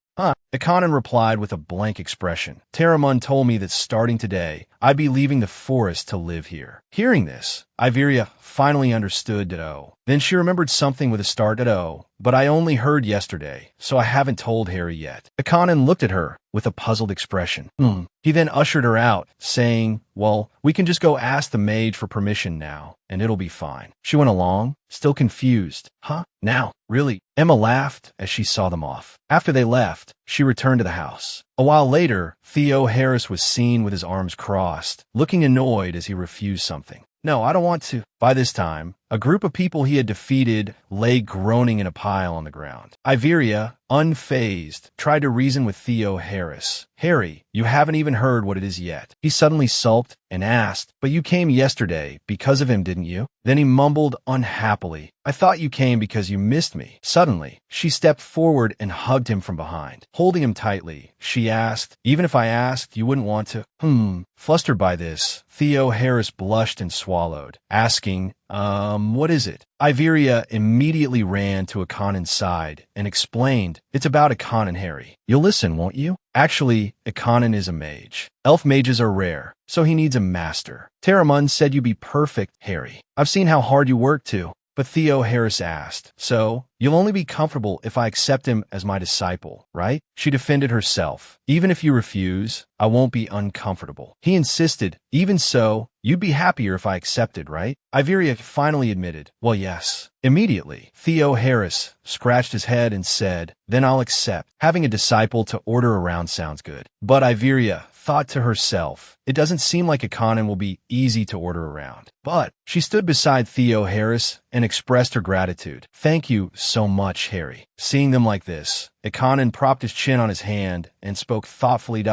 Ikanon replied with a blank expression. "Taramund told me that starting today, I'd be leaving the forest to live here." Hearing this, Iveria finally understood that Then she remembered something with a start at but I only heard yesterday, so I haven't told Harry yet. Ikanon looked at her with a puzzled expression. He then ushered her out, saying, "Well, we can just go ask the mage for permission now, and it'll be fine." She went along, still confused. Now? Really? Emma laughed as she saw them off. After they left, she returned to the house. A while later, Theo Harris was seen with his arms crossed, looking annoyed as he refused something. "No, I don't want to." By this time, a group of people he had defeated lay groaning in a pile on the ground. Iveria, unfazed, tried to reason with Theo Harris. "Harry, you haven't even heard what it is yet." He suddenly sulked and asked, "But you came yesterday because of him, didn't you?" Then he mumbled unhappily, "I thought you came because you missed me." Suddenly, she stepped forward and hugged him from behind. Holding him tightly, she asked, "Even if I asked, you wouldn't want to?" Flustered by this, Theo Harris blushed and swallowed, asking, what is it?" Iveria immediately ran to Ikanon's side and explained, "It's about Ikanon, Harry. You'll listen, won't you?" Actually, Ikanon is a mage. Elf mages are rare, so he needs a master. Taramund said you'd be perfect, Harry. I've seen how hard you work too. But Theo Harris asked, "So, you'll only be comfortable if I accept him as my disciple, right?" She defended herself. "Even if you refuse, I won't be uncomfortable." He insisted, "Even so, you'd be happier if I accepted, right?" Iveria finally admitted, "Well, yes." Immediately, Theo Harris scratched his head and said, "Then I'll accept. Having a disciple to order around sounds good." But Iveria thought to herself, it doesn't seem like Ikanon will be easy to order around. But she stood beside Theo Harris and expressed her gratitude. "Thank you so much, Harry." Seeing them like this, Ikanon propped his chin on his hand and spoke thoughtfully.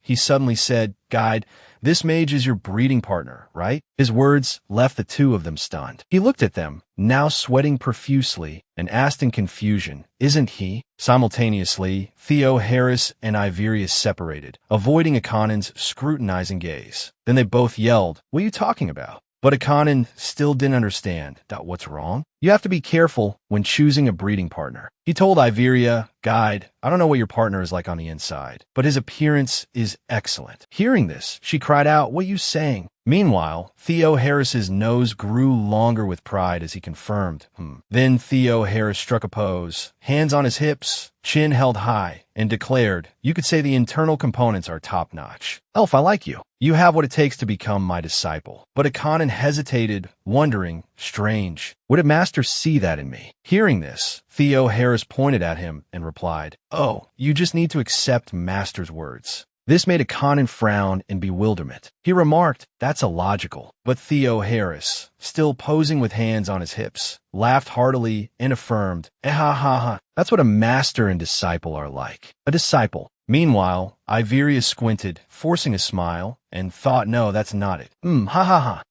He suddenly said, "Guide, this mage is your breeding partner, right?" His words left the two of them stunned. He looked at them, now sweating profusely, and asked in confusion, "Isn't he?" Simultaneously, Theo Harris and Iveria separated, avoiding Ikanon's scrutinizing gaze. Then they both yelled, "What are you talking about?" But Ikanon still didn't understand that what's wrong. You have to be careful when choosing a breeding partner. He told Iveria, "Guide, I don't know what your partner is like on the inside, but his appearance is excellent." Hearing this, she cried out, "What are you saying?" Meanwhile, Theo Harris's nose grew longer with pride as he confirmed, Then Theo Harris struck a pose, hands on his hips, chin held high, and declared, "You could say the internal components are top-notch. Elf, I like you. You have what it takes to become my disciple." But Ikanon hesitated, wondering, strange, would a master see that in me? Hearing this, Theo Harris pointed at him and replied, "Oh, you just need to accept master's words." This made Ikanon frown in bewilderment. He remarked, "That's illogical." But Theo Harris, still posing with hands on his hips, laughed heartily and affirmed, "That's what a master and disciple are like. A disciple." Meanwhile, Iveria squinted, forcing a smile, and thought, "No, that's not it.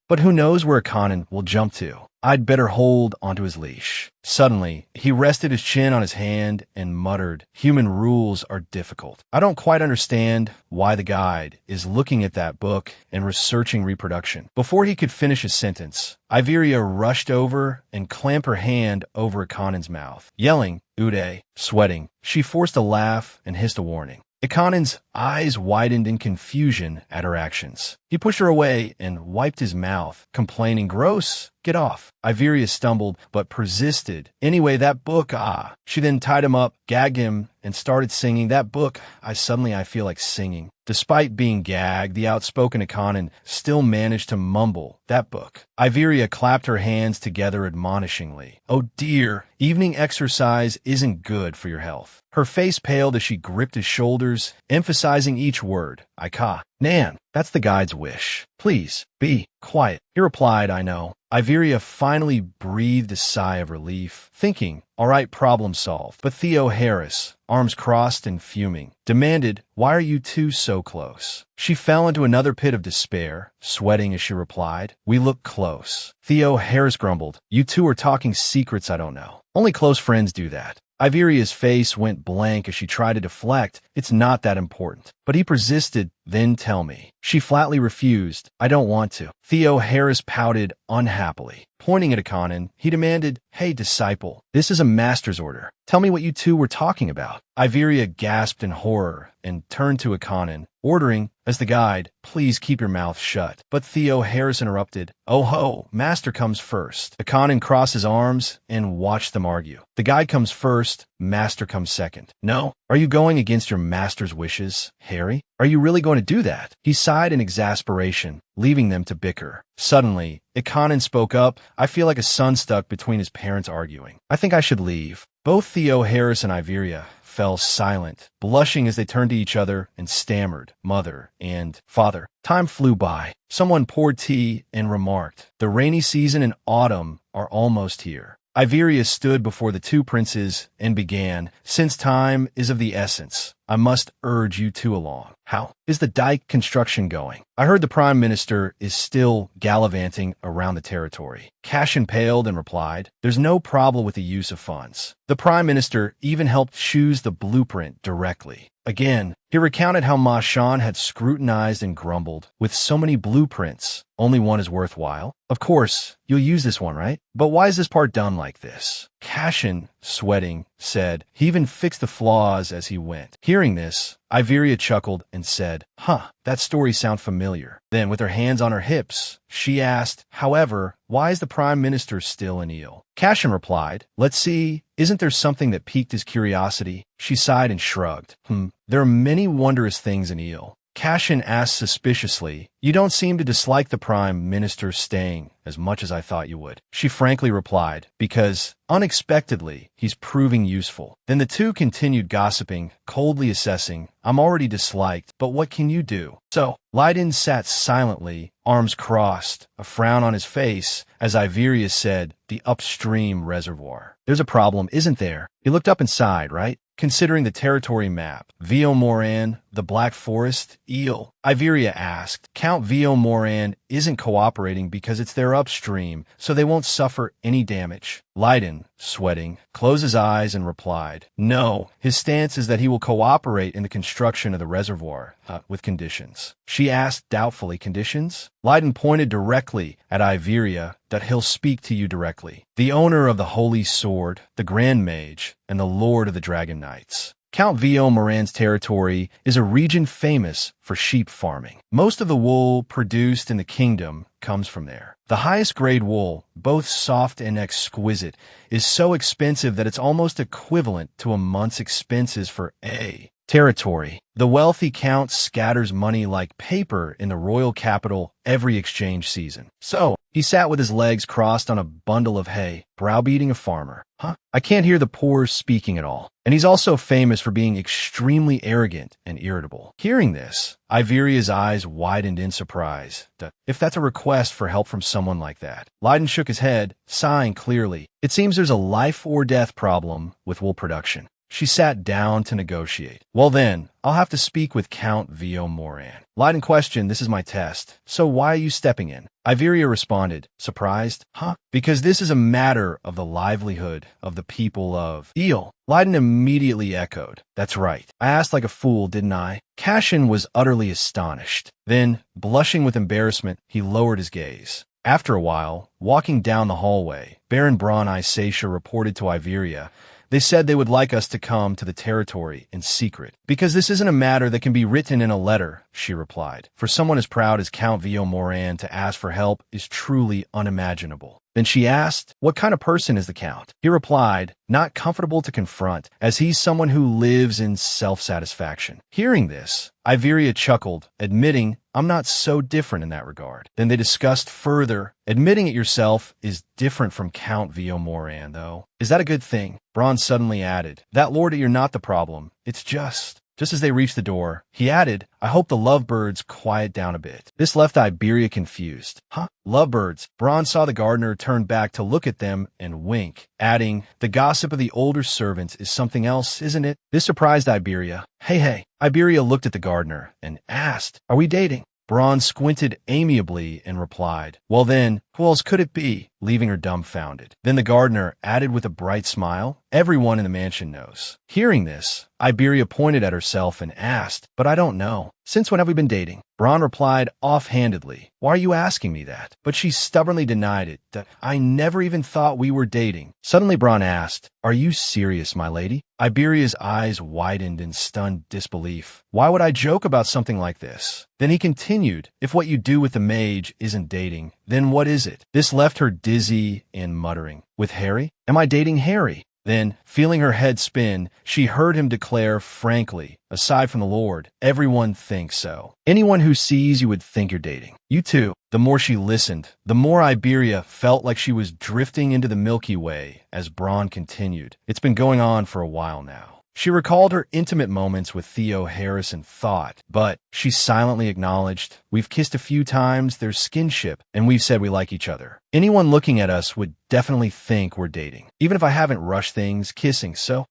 But but who knows where Akanen will jump to. I'd better hold onto his leash. Suddenly, he rested his chin on his hand and muttered, "Human rules are difficult. I don't quite understand why the guide is looking at that book and researching reproduction." Before he could finish his sentence, Iveria rushed over and clamped her hand over Akanen's mouth. Yelling, "Ude," sweating, she forced a laugh and hissed a warning. Akanen's eyes widened in confusion at her actions. He pushed her away and wiped his mouth, complaining, "Gross, get off." Iveria stumbled, but persisted. "Anyway, that book, ah." She then tied him up, gagged him, and started singing, "That book, I feel like singing." Despite being gagged, the outspoken Akanen still managed to mumble, "That book." Iveria clapped her hands together admonishingly. "Oh dear, evening exercise isn't good for your health." Her face paled as she gripped his shoulders, emphasizing each word. "Ika. Nan, that's the guide's wish. Please, be quiet." He replied, "I know." Iveria finally breathed a sigh of relief, thinking, "All right, problem solved." But Theo Harris, arms crossed and fuming, demanded, "Why are you two so close?" She fell into another pit of despair, sweating as she replied, "We look close." Theo Harris grumbled, "You two are talking secrets I don't know. Only close friends do that." Iveria's face went blank as she tried to deflect. "It's not that important." But he persisted, "Then tell me." She flatly refused. "I don't want to." Theo Harris pouted unhappily. Pointing at Akanen, he demanded, "Hey, disciple, this is a master's order. Tell me what you two were talking about." Iveria gasped in horror and turned to Akanen, ordering, as the guide, "Please keep your mouth shut." But Theo Harris interrupted, "Oh ho, master comes first." Akanen crossed his arms and watched them argue. "The guide comes first, master comes second." "No? Are you going against your master's wishes, Harry? Are you really going to do that?" He sighed in exasperation, leaving them to bicker. Suddenly, Akanen spoke up. "I feel like a son stuck between his parents arguing. I think I should leave." Both Theo Harris and Iveria fell silent, blushing as they turned to each other and stammered, "Mother and father." Time flew by. Someone poured tea and remarked, "The rainy season and autumn are almost here." Iveria stood before the two princes and began, "Since time is of the essence, I must urge you two along. How is the dike construction going? I heard the Prime Minister is still gallivanting around the territory." Cashin paled and replied, "There's no problem with the use of funds. The Prime Minister even helped choose the blueprint directly." Again, he recounted how Ma Shan had scrutinized and grumbled, "With so many blueprints, only one is worthwhile. Of course, you'll use this one, right? But why is this part done like this?" Cashin, sweating, said he even fixed the flaws as he went. Hearing this, Iveria chuckled and said, "Huh, that story sounds familiar." Then, with her hands on her hips, she asked, "However, why is the Prime Minister still an eel?" Cashin replied, "Let's see, isn't there something that piqued his curiosity?" She sighed and shrugged. There are many wondrous things in eel." Cashin asked suspiciously, "You don't seem to dislike the Prime Minister staying as much as I thought you would." She frankly replied, "Because, unexpectedly, he's proving useful." Then the two continued gossiping, coldly assessing, "I'm already disliked, but what can you do?" So, Leiden sat silently, arms crossed, a frown on his face, as Iveria said, "The upstream reservoir. There's a problem, isn't there?" He looked up and sighed, "Right? Considering the territory map, Vio Moran, the Black Forest, eel." Iveria asked, "Count Vio Moran isn't cooperating because it's their upstream, so they won't suffer any damage." Leiden, sweating, closed his eyes and replied, "No, his stance is that he will cooperate in the construction of the reservoir, with conditions." She asked doubtfully, "Conditions?" Leiden pointed directly at Iveria, "That he'll speak to you directly. The owner of the Holy Sword, the Grand Mage, and the Lord of the Dragon Knights." Count Vio Moran's territory is a region famous for sheep farming. Most of the wool produced in the kingdom comes from there. The highest grade wool, both soft and exquisite, is so expensive that it's almost equivalent to a month's expenses for a territory. The wealthy count scatters money like paper in the royal capital every exchange season. So, he sat with his legs crossed on a bundle of hay, browbeating a farmer. I can't hear the poor speaking at all. And he's also famous for being extremely arrogant and irritable." Hearing this, Iveria's eyes widened in surprise. If that's a request for help from someone like that. Leiden shook his head, sighing clearly. "It seems there's a life or death problem with wool production." she sat down to negotiate. Well then, I'll have to speak with Count Vio Moran. Light in question, this is my test. So why are you stepping in? Iberia responded, surprised. Huh? Because this is a matter of the livelihood of the people of Eel. Leiden immediately echoed. That's right. I asked like a fool, didn't I? Cashin was utterly astonished. Then, blushing with embarrassment, he lowered his gaze. After a while, walking down the hallway, Baron Braun Isatia reported to Iberia, they said they would like us to come to the territory in secret. Because this isn't a matter that can be written in a letter, she replied. For someone as proud as Count Vio Moran to ask for help is truly unimaginable. Then she asked, what kind of person is the Count? He replied, not comfortable to confront, as he's someone who lives in self-satisfaction. Hearing this, Iberia chuckled, admitting, I'm not so different in that regard. Then they discussed further. Admitting it yourself is different from Count Vio Moran, though. Is that a good thing? Braun suddenly added, that lord, you're not the problem. It's just as they reached the door, he added, I hope the lovebirds quiet down a bit. This left Iberia confused. Huh? Lovebirds? Braun saw the gardener turn back to look at them and wink, adding, the gossip of the older servants is something else, isn't it? This surprised Iberia. Hey. Iberia looked at the gardener and asked, are we dating? Braun squinted amiably and replied, well then, who else could it be? Leaving her dumbfounded. Then the gardener added with a bright smile, everyone in the mansion knows. Hearing this, Iberia pointed at herself and asked, but I don't know. Since when have we been dating? Braun replied offhandedly, why are you asking me that? But she stubbornly denied it, that I never even thought we were dating. Suddenly Braun asked, are you serious, my lady? Iberia's eyes widened in stunned disbelief. Why would I joke about something like this? Then he continued, if what you do with the mage isn't dating, then what is it? This left her dizzy and muttering, with Harry? Am I dating Harry? Then, feeling her head spin, she heard him declare frankly, aside from the Lord, everyone thinks so. Anyone who sees you would think you're dating. You too. The more she listened, the more Iberia felt like she was drifting into the Milky Way as Braun continued. It's been going on for a while now. She recalled her intimate moments with Theo Harris and thought, but she silently acknowledged, we've kissed a few times, there's skinship, and we've said we like each other. Anyone looking at us would definitely think we're dating, even if I haven't rushed things, kissing, so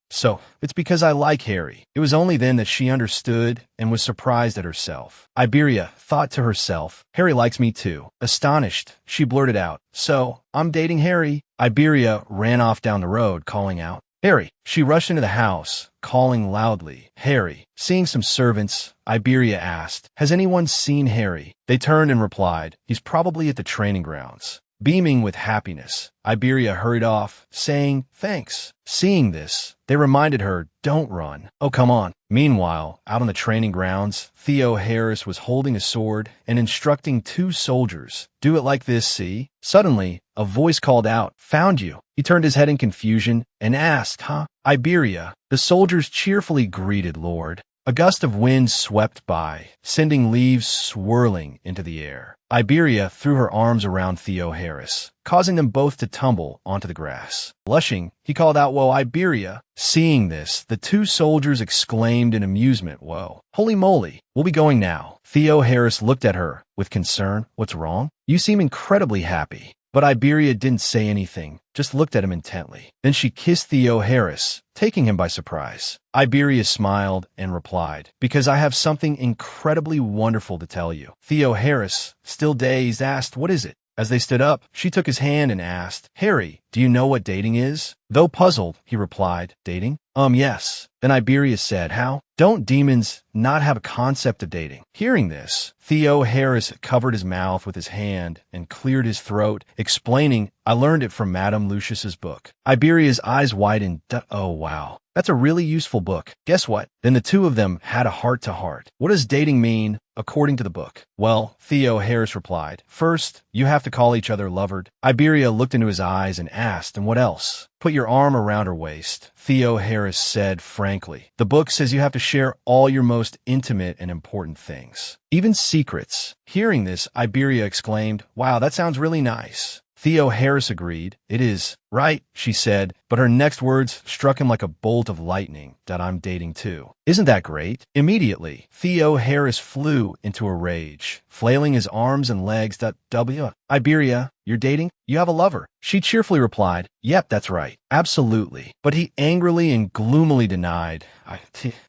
it's because I like Harry. It was only then that she understood and was surprised at herself. Iberia thought to herself, Harry likes me too. Astonished, she blurted out, so, I'm dating Harry. Iberia ran off down the road, calling out, Harry. She rushed into the house, calling loudly, Harry. Seeing some servants, Iberia asked, has anyone seen Harry? They turned and replied, he's probably at the training grounds. Beaming with happiness, Iberia hurried off, saying, thanks. Seeing this, they reminded her, don't run. Oh, come on. Meanwhile, out on the training grounds, Theo Harris was holding a sword and instructing two soldiers, do it like this, see? Suddenly, a voice called out, found you. He turned his head in confusion and asked, huh? Iberia. The soldiers cheerfully greeted, Lord. A gust of wind swept by, sending leaves swirling into the air. Iberia threw her arms around Theo Harris, causing them both to tumble onto the grass. Blushing, he called out, whoa, Iberia. Seeing this, the two soldiers exclaimed in amusement, whoa, holy moly, we'll be going now. Theo Harris looked at her with concern. What's wrong? You seem incredibly happy. But Iberia didn't say anything, just looked at him intently. Then she kissed Theo Harris, taking him by surprise. Iberia smiled and replied, because I have something incredibly wonderful to tell you. Theo Harris, still dazed, asked, what is it? As they stood up, she took his hand and asked, Harry, do you know what dating is? Though puzzled, he replied, dating? Yes. Then Iberia said, how? Don't demons not have a concept of dating? Hearing this, Theo Harris covered his mouth with his hand and cleared his throat, explaining, I learned it from Madame Lucius's book. Iberia's eyes widened. Oh, wow. That's a really useful book. Guess what? Then the two of them had a heart-to-heart. What does dating mean, according to the book? Well, Theo Harris replied, first, you have to call each other lovered. Iberia looked into his eyes and asked, and what else? Put your arm around her waist, Theo Harris said frankly. The book says you have to share all your most intimate and important things, even secrets. Hearing this, Iberia exclaimed, wow, that sounds really nice. Theo Harris agreed. It is. Right, she said, but her next words struck him like a bolt of lightning, that I'm dating too. Isn't that great? Immediately, Theo Harris flew into a rage, flailing his arms and legs. Iberia, you're dating? You have a lover? She cheerfully replied, yep, that's right. Absolutely. But he angrily and gloomily denied.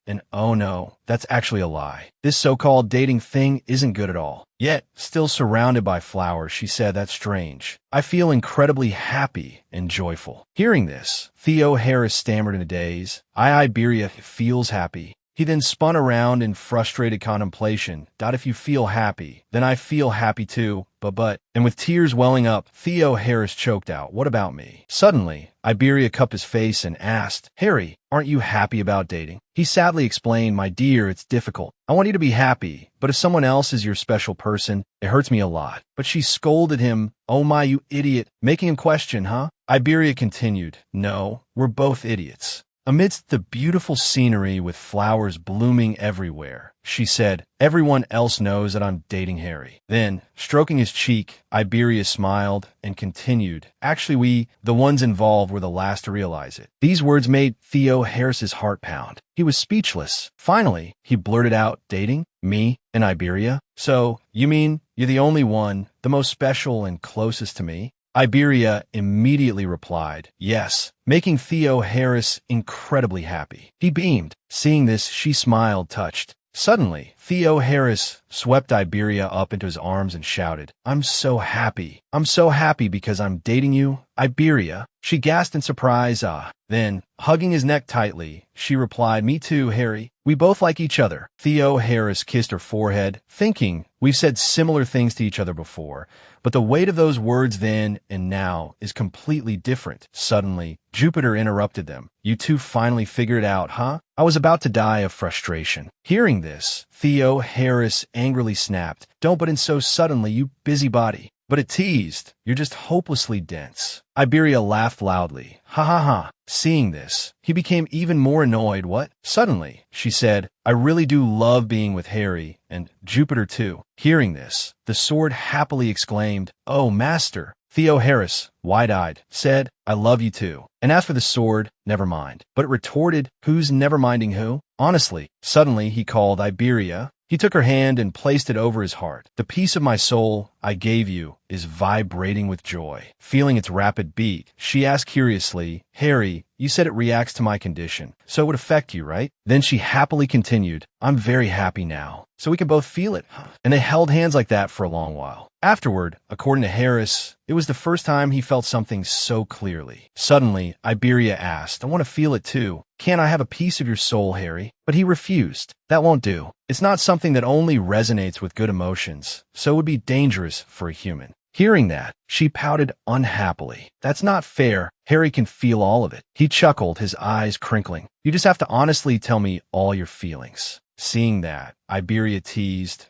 And oh no, that's actually a lie. This so-called dating thing isn't good at all. Yet, still surrounded by flowers, she said, that's strange. I feel incredibly happy and joyful. Hearing this, Theo Harris stammered in a daze. Iberia feels happy. He then spun around in frustrated contemplation. If you feel happy, then I feel happy too, but, and with tears welling up, Theo Harris choked out, what about me? Suddenly, Iberia cupped his face and asked, Harry, aren't you happy about dating? He sadly explained, my dear, it's difficult. I want you to be happy, but if someone else is your special person, it hurts me a lot. But she scolded him, oh my, you idiot, making him question, huh? Iberia continued, no, we're both idiots. Amidst the beautiful scenery with flowers blooming everywhere, she said, everyone else knows that I'm dating Harry. Then, stroking his cheek, Iberia smiled and continued, actually we, the ones involved, were the last to realize it. These words made Theo Harris's heart pound. He was speechless. Finally, he blurted out, dating? Me and Iberia? So, you mean you're the only one, the most special and closest to me? Iberia immediately replied, yes, making Theo Harris incredibly happy. He beamed. Seeing this, she smiled, touched. Suddenly, Theo Harris swept Iberia up into his arms and shouted, I'm so happy. I'm so happy because I'm dating you, Iberia. She gasped in surprise. Then, hugging his neck tightly, she replied, me too, Harry. We both like each other. Theo Harris kissed her forehead, thinking, we've said similar things to each other before, but the weight of those words then and now is completely different. Suddenly, Jupiter interrupted them. You two finally figured it out, huh? I was about to die of frustration. Hearing this, Theo Harris angrily snapped, don't butt in so suddenly, you busybody. But it teased, you're just hopelessly dense. Iberia laughed loudly. Ha ha ha. Seeing this, he became even more annoyed. What? Suddenly, she said, I really do love being with Harry, and Jupiter too. Hearing this, the sword happily exclaimed, oh, master. Theo Harris, wide-eyed, said, I love you too. And as for the sword, never mind. But it retorted, who's never minding who? Honestly, suddenly he called Iberia. He took her hand and placed it over his heart. The piece of my soul I gave you is vibrating with joy. Feeling its rapid beat, she asked curiously, Harry, you said it reacts to my condition, so it would affect you, right? Then she happily continued, I'm very happy now, so we can both feel it. And they held hands like that for a long while. Afterward, according to Harris, it was the first time he felt something so clearly. Suddenly, Iberia asked, I want to feel it too. Can't I have a piece of your soul, Harry? But he refused. That won't do. It's not something that only resonates with good emotions, so it would be dangerous for a human. Hearing that, she pouted unhappily. That's not fair. Harry can feel all of it. He chuckled, his eyes crinkling. You just have to honestly tell me all your feelings. Seeing that, Iberia teased,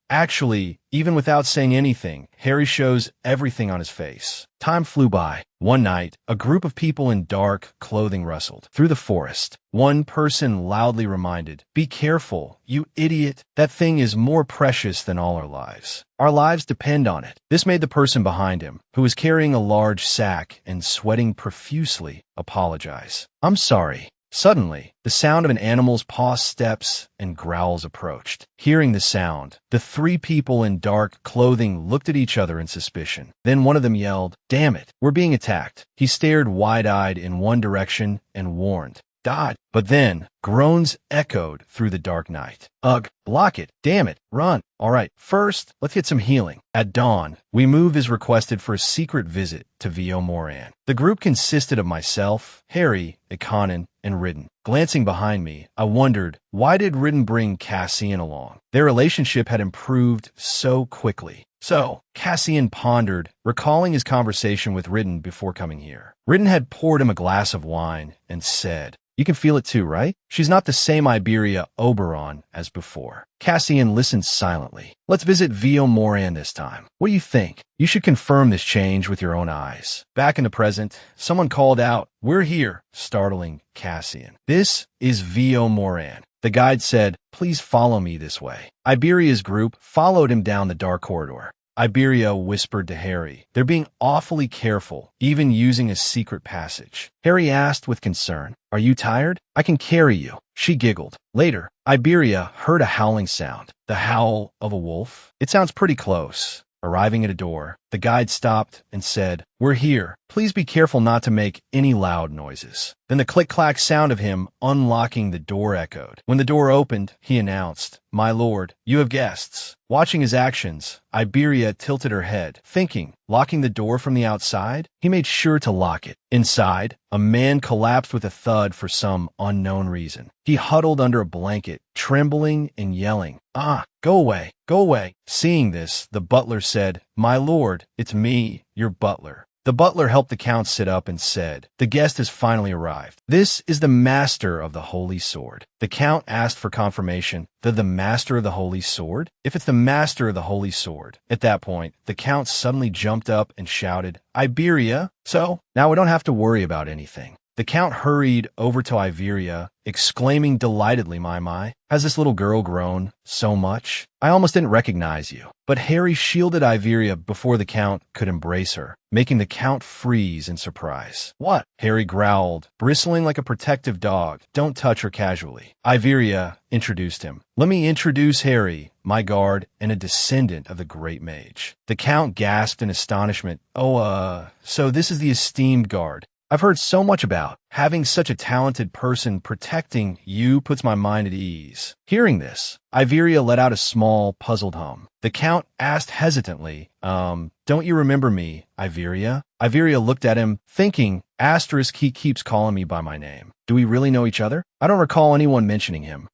Actually, even without saying anything, Harry shows everything on his face. Time flew by. One night, a group of people in dark clothing rustled through the forest. One person loudly reminded, be careful, you idiot. That thing is more precious than all our lives. Our lives depend on it. This made the person behind him, who was carrying a large sack and sweating profusely, apologize. I'm sorry. Suddenly, the sound of an animal's paw steps and growls approached. Hearing the sound, the three people in dark clothing looked at each other in suspicion. Then one of them yelled, damn it, we're being attacked. He stared wide-eyed in one direction and warned, Dodge. But then, groans echoed through the dark night. Ugh, block it, damn it, run. All right, first, let's get some healing. At dawn, we move as requested for a secret visit to Villainess. The group consisted of myself, Harry, Ikonin, and Ridden. Glancing behind me, I wondered, why did Ridden bring Cassian along? Their relationship had improved so quickly. So, Cassian pondered, recalling his conversation with Ridden before coming here. Ridden had poured him a glass of wine and said, you can feel it too, right? She's not the same Iberia Oberon as before. Cassian listened silently. Let's visit Villainess this time. What do you think? You should confirm this change with your own eyes. Back in the present, someone called out, we're here, startling Cassian. This is Villainess. The guide said, please follow me this way. Iberia's group followed him down the dark corridor. Iberia whispered to Harry. They're being awfully careful, even using a secret passage. Harry asked with concern, "Are you tired? I can carry you." She giggled. Later, Iberia heard a howling sound. The howl of a wolf? It sounds pretty close. Arriving at a door, the guide stopped and said, "We're here. Please be careful not to make any loud noises." Then the click-clack sound of him unlocking the door echoed. When the door opened, he announced, "My lord, you have guests." Watching his actions, Iberia tilted her head, thinking, locking the door from the outside? He made sure to lock it. Inside, a man collapsed with a thud for some unknown reason. He huddled under a blanket, trembling and yelling, "Ah, go away, go away." Seeing this, the butler said, "My lord, it's me, your butler." The butler helped the count sit up and said, "The guest has finally arrived. This is the master of the Holy Sword." The count asked for confirmation. The master of the Holy Sword? If it's the master of the Holy Sword. At that point, the count suddenly jumped up and shouted, "Iberia, so now we don't have to worry about anything." The count hurried over to Iberia, exclaiming delightedly, My, has this little girl grown so much? I almost didn't recognize you." But Harry shielded Iberia before the count could embrace her, making the count freeze in surprise. "What?" Harry growled, bristling like a protective dog. "Don't touch her casually." Iberia introduced him. "Let me introduce Harry, my guard and a descendant of the great mage." The count gasped in astonishment. So this is the esteemed guard I've heard so much about. Having such a talented person protecting you puts my mind at ease." Hearing this, Iberia let out a small, puzzled hum. The count asked hesitantly, "Don't you remember me, Iberia?" Iberia looked at him, thinking, he keeps calling me by my name. Do we really know each other? I don't recall anyone mentioning him.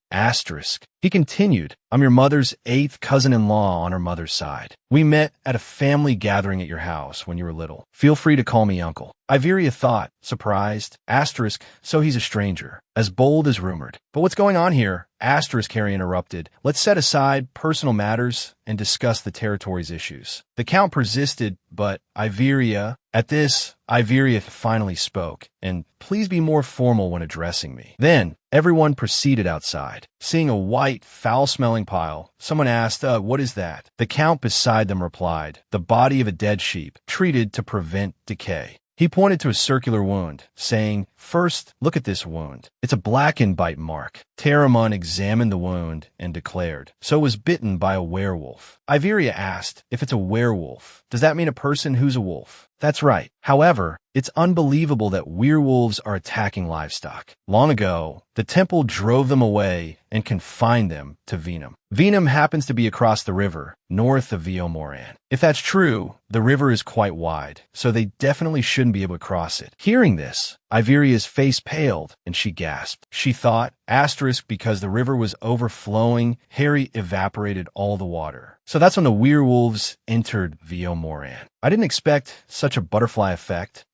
He continued, "I'm your mother's 8th cousin-in-law on her mother's side. We met at a family gathering at your house when you were little. Feel free to call me uncle." Iberia thought, surprised, so he's a stranger, as bold as rumored. "But what's going on here?" Harry interrupted. "Let's set aside personal matters and discuss the territory's issues." The count persisted, but at this, Iberia finally spoke, and "Please be more formal when addressing me." Then, everyone proceeded outside. Seeing a white, foul-smelling pile, someone asked, "What is that?" The count beside them replied, "The body of a dead sheep, treated to prevent decay." He pointed to a circular wound, saying, "First, look at this wound. It's a blackened bite mark." Taramon examined the wound and declared, "So it was bitten by a werewolf." Iberia asked, "If it's a werewolf, does that mean a person who's a wolf?" "That's right. However, it's unbelievable that werewolves are attacking livestock. Long ago, the temple drove them away and confined them to Venum. Venum happens to be across the river, north of Villainess. If that's true, the river is quite wide, so they definitely shouldn't be able to cross it." Hearing this, Iberia's face paled, and she gasped. She thought, because the river was overflowing, Harry evaporated all the water. So that's when the werewolves entered Villainess. "I didn't expect such a butterfly effect.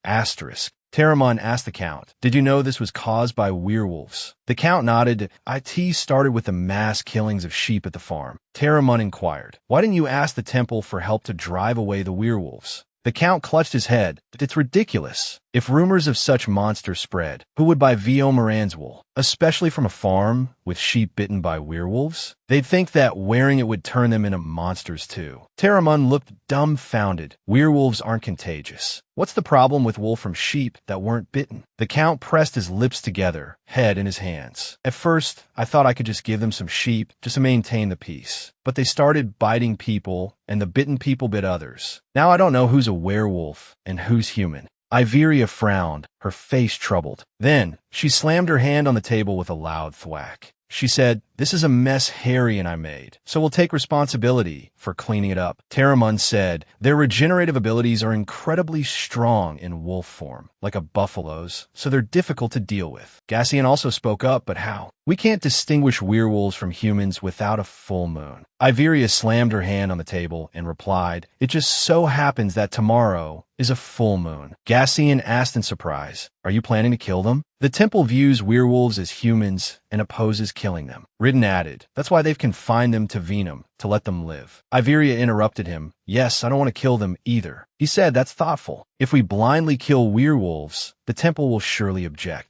Taramon asked the count, "Did you know this was caused by werewolves?" The count nodded. "It started with the mass killings of sheep at the farm." Taramon inquired, "Why didn't you ask the temple for help to drive away the werewolves?" The count clutched his head. "It's ridiculous. If rumors of such monsters spread, who would buy Villainess wool, especially from a farm with sheep bitten by werewolves? They'd think that wearing it would turn them into monsters too." Taramon looked dumbfounded. "Werewolves aren't contagious. What's the problem with wool from sheep that weren't bitten?" The count pressed his lips together, head in his hands. "At first, I thought I could just give them some sheep just to maintain the peace. But they started biting people, and the bitten people bit others. Now I don't know who's a werewolf and who's human." Iberia frowned, her face troubled. Then, she slammed her hand on the table with a loud thwack. She said, "This is a mess Harry and I made, so we'll take responsibility for cleaning it up." Taramon said, "Their regenerative abilities are incredibly strong in wolf form, like a buffalo's, so they're difficult to deal with." Gassian also spoke up, "But how? We can't distinguish werewolves from humans without a full moon." Iberia slammed her hand on the table and replied, "It just so happens that tomorrow is a full moon." Gassian asked in surprise, "Are you planning to kill them?" The temple views werewolves as humans and opposes killing them. Ridden added, "That's why they've confined them to Venum, to let them live." Iberia interrupted him. "Yes, I don't want to kill them either." He said, "That's thoughtful. If we blindly kill werewolves, the temple will surely object."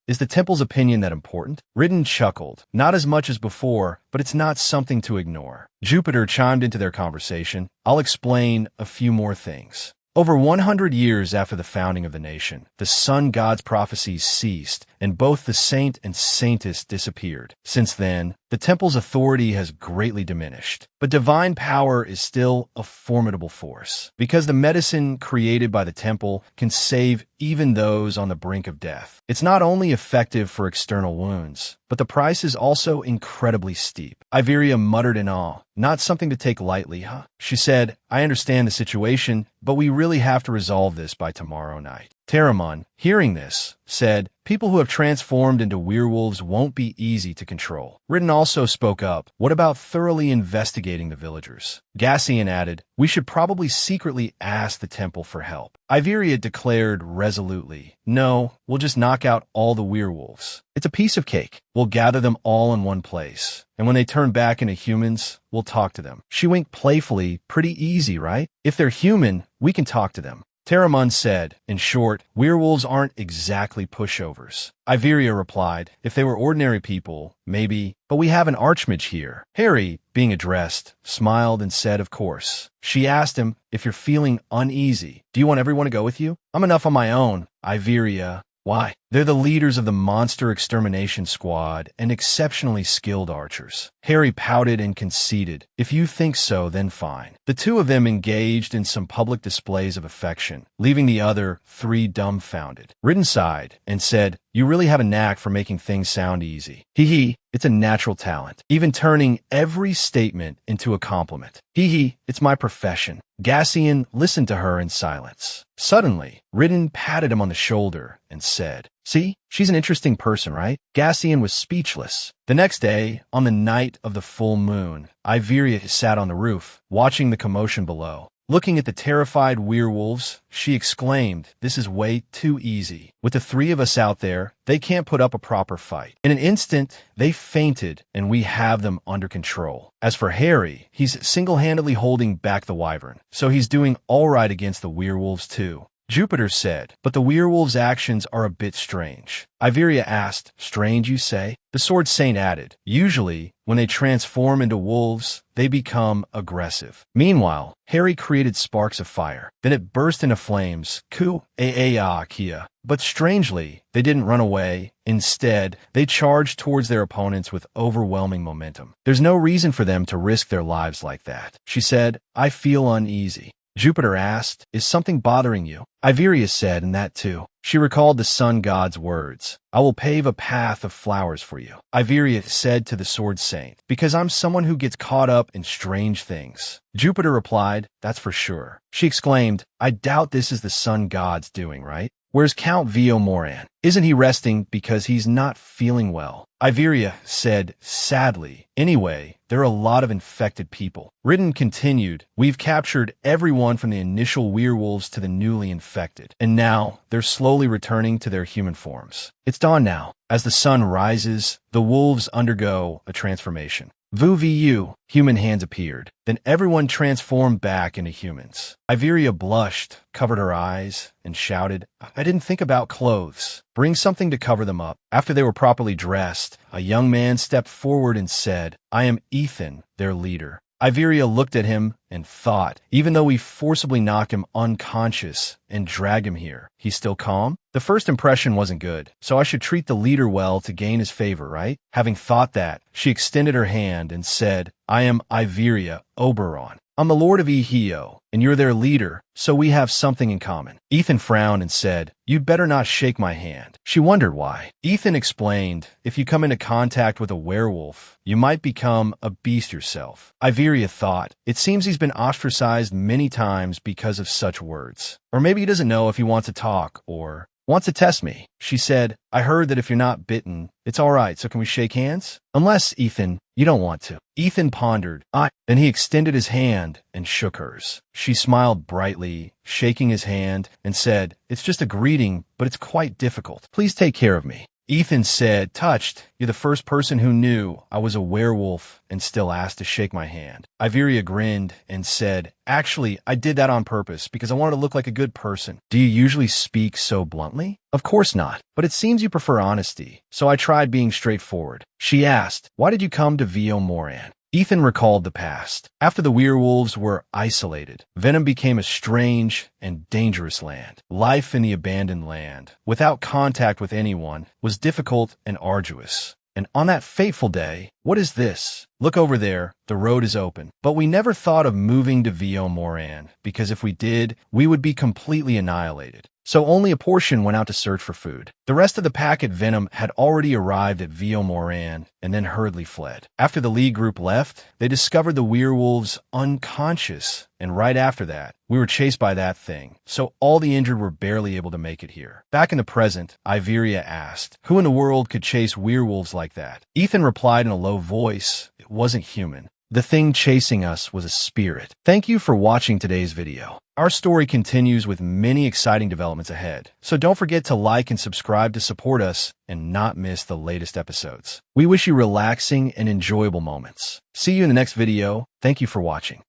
Is the temple's opinion that important? Ridden chuckled. Not as much as before, but it's not something to ignore. Jupiter chimed into their conversation. I'll explain a few more things. Over 100 years after the founding of the nation, the sun god's prophecies ceased, and both the saint and saintess disappeared. Since then, the temple's authority has greatly diminished, but divine power is still a formidable force, because the medicine created by the temple can save even those on the brink of death. It's not only effective for external wounds, but the price is also incredibly steep. Iveria muttered in awe. Not something to take lightly, huh? She said, I understand the situation, but we really have to resolve this by tomorrow night. Teramon, hearing this, said, people who have transformed into werewolves won't be easy to control. Ridden also spoke up. What about thoroughly investigating the villagers? Gassian added, we should probably secretly ask the temple for help. Iveria declared resolutely, no, we'll just knock out all the werewolves. It's a piece of cake. We'll gather them all in one place. And when they turn back into humans, we'll talk to them. She winked playfully. Pretty easy, right? If they're human, we can talk to them. Teramon said, in short, werewolves aren't exactly pushovers. Iveria replied, if they were ordinary people, maybe, but we have an archmage here. Harry, being addressed, smiled and said, of course. She asked him, if you're feeling uneasy, do you want everyone to go with you? I'm enough on my own. Iveria, why? They're the leaders of the monster extermination squad and exceptionally skilled archers. Harry pouted and conceded. If you think so, then fine. The two of them engaged in some public displays of affection, leaving the other three dumbfounded. Ridden sighed and said, you really have a knack for making things sound easy. Hee, it's a natural talent, even turning every statement into a compliment. Hee, it's my profession. Gassian listened to her in silence. Suddenly, Ridden patted him on the shoulder and said, see, she's an interesting person, right? Gassian was speechless. The next day, on the night of the full moon, Iveria sat on the roof, watching the commotion below. Looking at the terrified werewolves, she exclaimed, this is way too easy. With the three of us out there, they can't put up a proper fight. In an instant, they fainted, and we have them under control. As for Harry, he's single-handedly holding back the wyvern, so he's doing all right against the werewolves too. Jupiter said, but the werewolves' actions are a bit strange. Iveria asked, strange, you say? The Sword Saint added, usually, when they transform into wolves, they become aggressive. Meanwhile, Harry created sparks of fire. Then it burst into flames. Kia. But strangely, they didn't run away. Instead, they charged towards their opponents with overwhelming momentum. There's no reason for them to risk their lives like that. She said, I feel uneasy. Jupiter asked, is something bothering you? Iveria said, and that too. She recalled the sun god's words. I will pave a path of flowers for you. Iveria said to the Sword Saint, because I'm someone who gets caught up in strange things. Jupiter replied, that's for sure. She exclaimed, I doubt this is the sun god's doing, right? Where's Count Vio Moran? Isn't he resting because he's not feeling well? Iveria said sadly, anyway, there are a lot of infected people. Ridden continued, we've captured everyone from the initial werewolves to the newly infected, and now they're slowly returning to their human forms. It's dawn now. As the sun rises, the wolves undergo a transformation. Vu, human hands appeared. Then everyone transformed back into humans. Iveria blushed, covered her eyes, and shouted, I didn't think about clothes. Bring something to cover them up. After they were properly dressed, a young man stepped forward and said, I am Ethan, their leader. Iveria looked at him and thought, even though we forcibly knocked him unconscious and dragged him here, he's still calm? The first impression wasn't good, so I should treat the leader well to gain his favor, right? Having thought that, she extended her hand and said, I am Iveria Oberon. I'm the Lord of Ehio, and you're their leader, so we have something in common. Ethan frowned and said, you'd better not shake my hand. She wondered why. Ethan explained, if you come into contact with a werewolf, you might become a beast yourself. Iveria thought, it seems he's been ostracized many times because of such words. Or maybe he doesn't know if he wants to talk, or wants to test me. She said, I heard that if you're not bitten, it's all right, so can we shake hands? Unless, Ethan, you don't want to. Ethan pondered. Then he extended his hand and shook hers. She smiled brightly, shaking his hand, and said, it's just a greeting, but it's quite difficult. Please take care of me. Ethan said, touched. You're the first person who knew I was a werewolf and still asked to shake my hand. Iveria grinned and said, actually, I did that on purpose because I wanted to look like a good person. Do you usually speak so bluntly? Of course not, but it seems you prefer honesty, so I tried being straightforward. She asked, why did you come to Vio Moran? Ethan recalled the past. After the werewolves were isolated, Venom became a strange and dangerous land. Life in the abandoned land, without contact with anyone, was difficult and arduous. And on that fateful day, what is this? Look over there, the road is open. But we never thought of moving to Vio Moran, because if we did, we would be completely annihilated. So only a portion went out to search for food. The rest of the pack at Venom had already arrived at Vio Moran and then hurriedly fled. After the lead group left, they discovered the werewolves unconscious, and right after that, we were chased by that thing, so all the injured were barely able to make it here. Back in the present, Iveria asked, who in the world could chase werewolves like that? Ethan replied in a low voice, it wasn't human. The thing chasing us was a spirit. Thank you for watching today's video. Our story continues with many exciting developments ahead, so don't forget to like and subscribe to support us and not miss the latest episodes. We wish you relaxing and enjoyable moments. See you in the next video. Thank you for watching.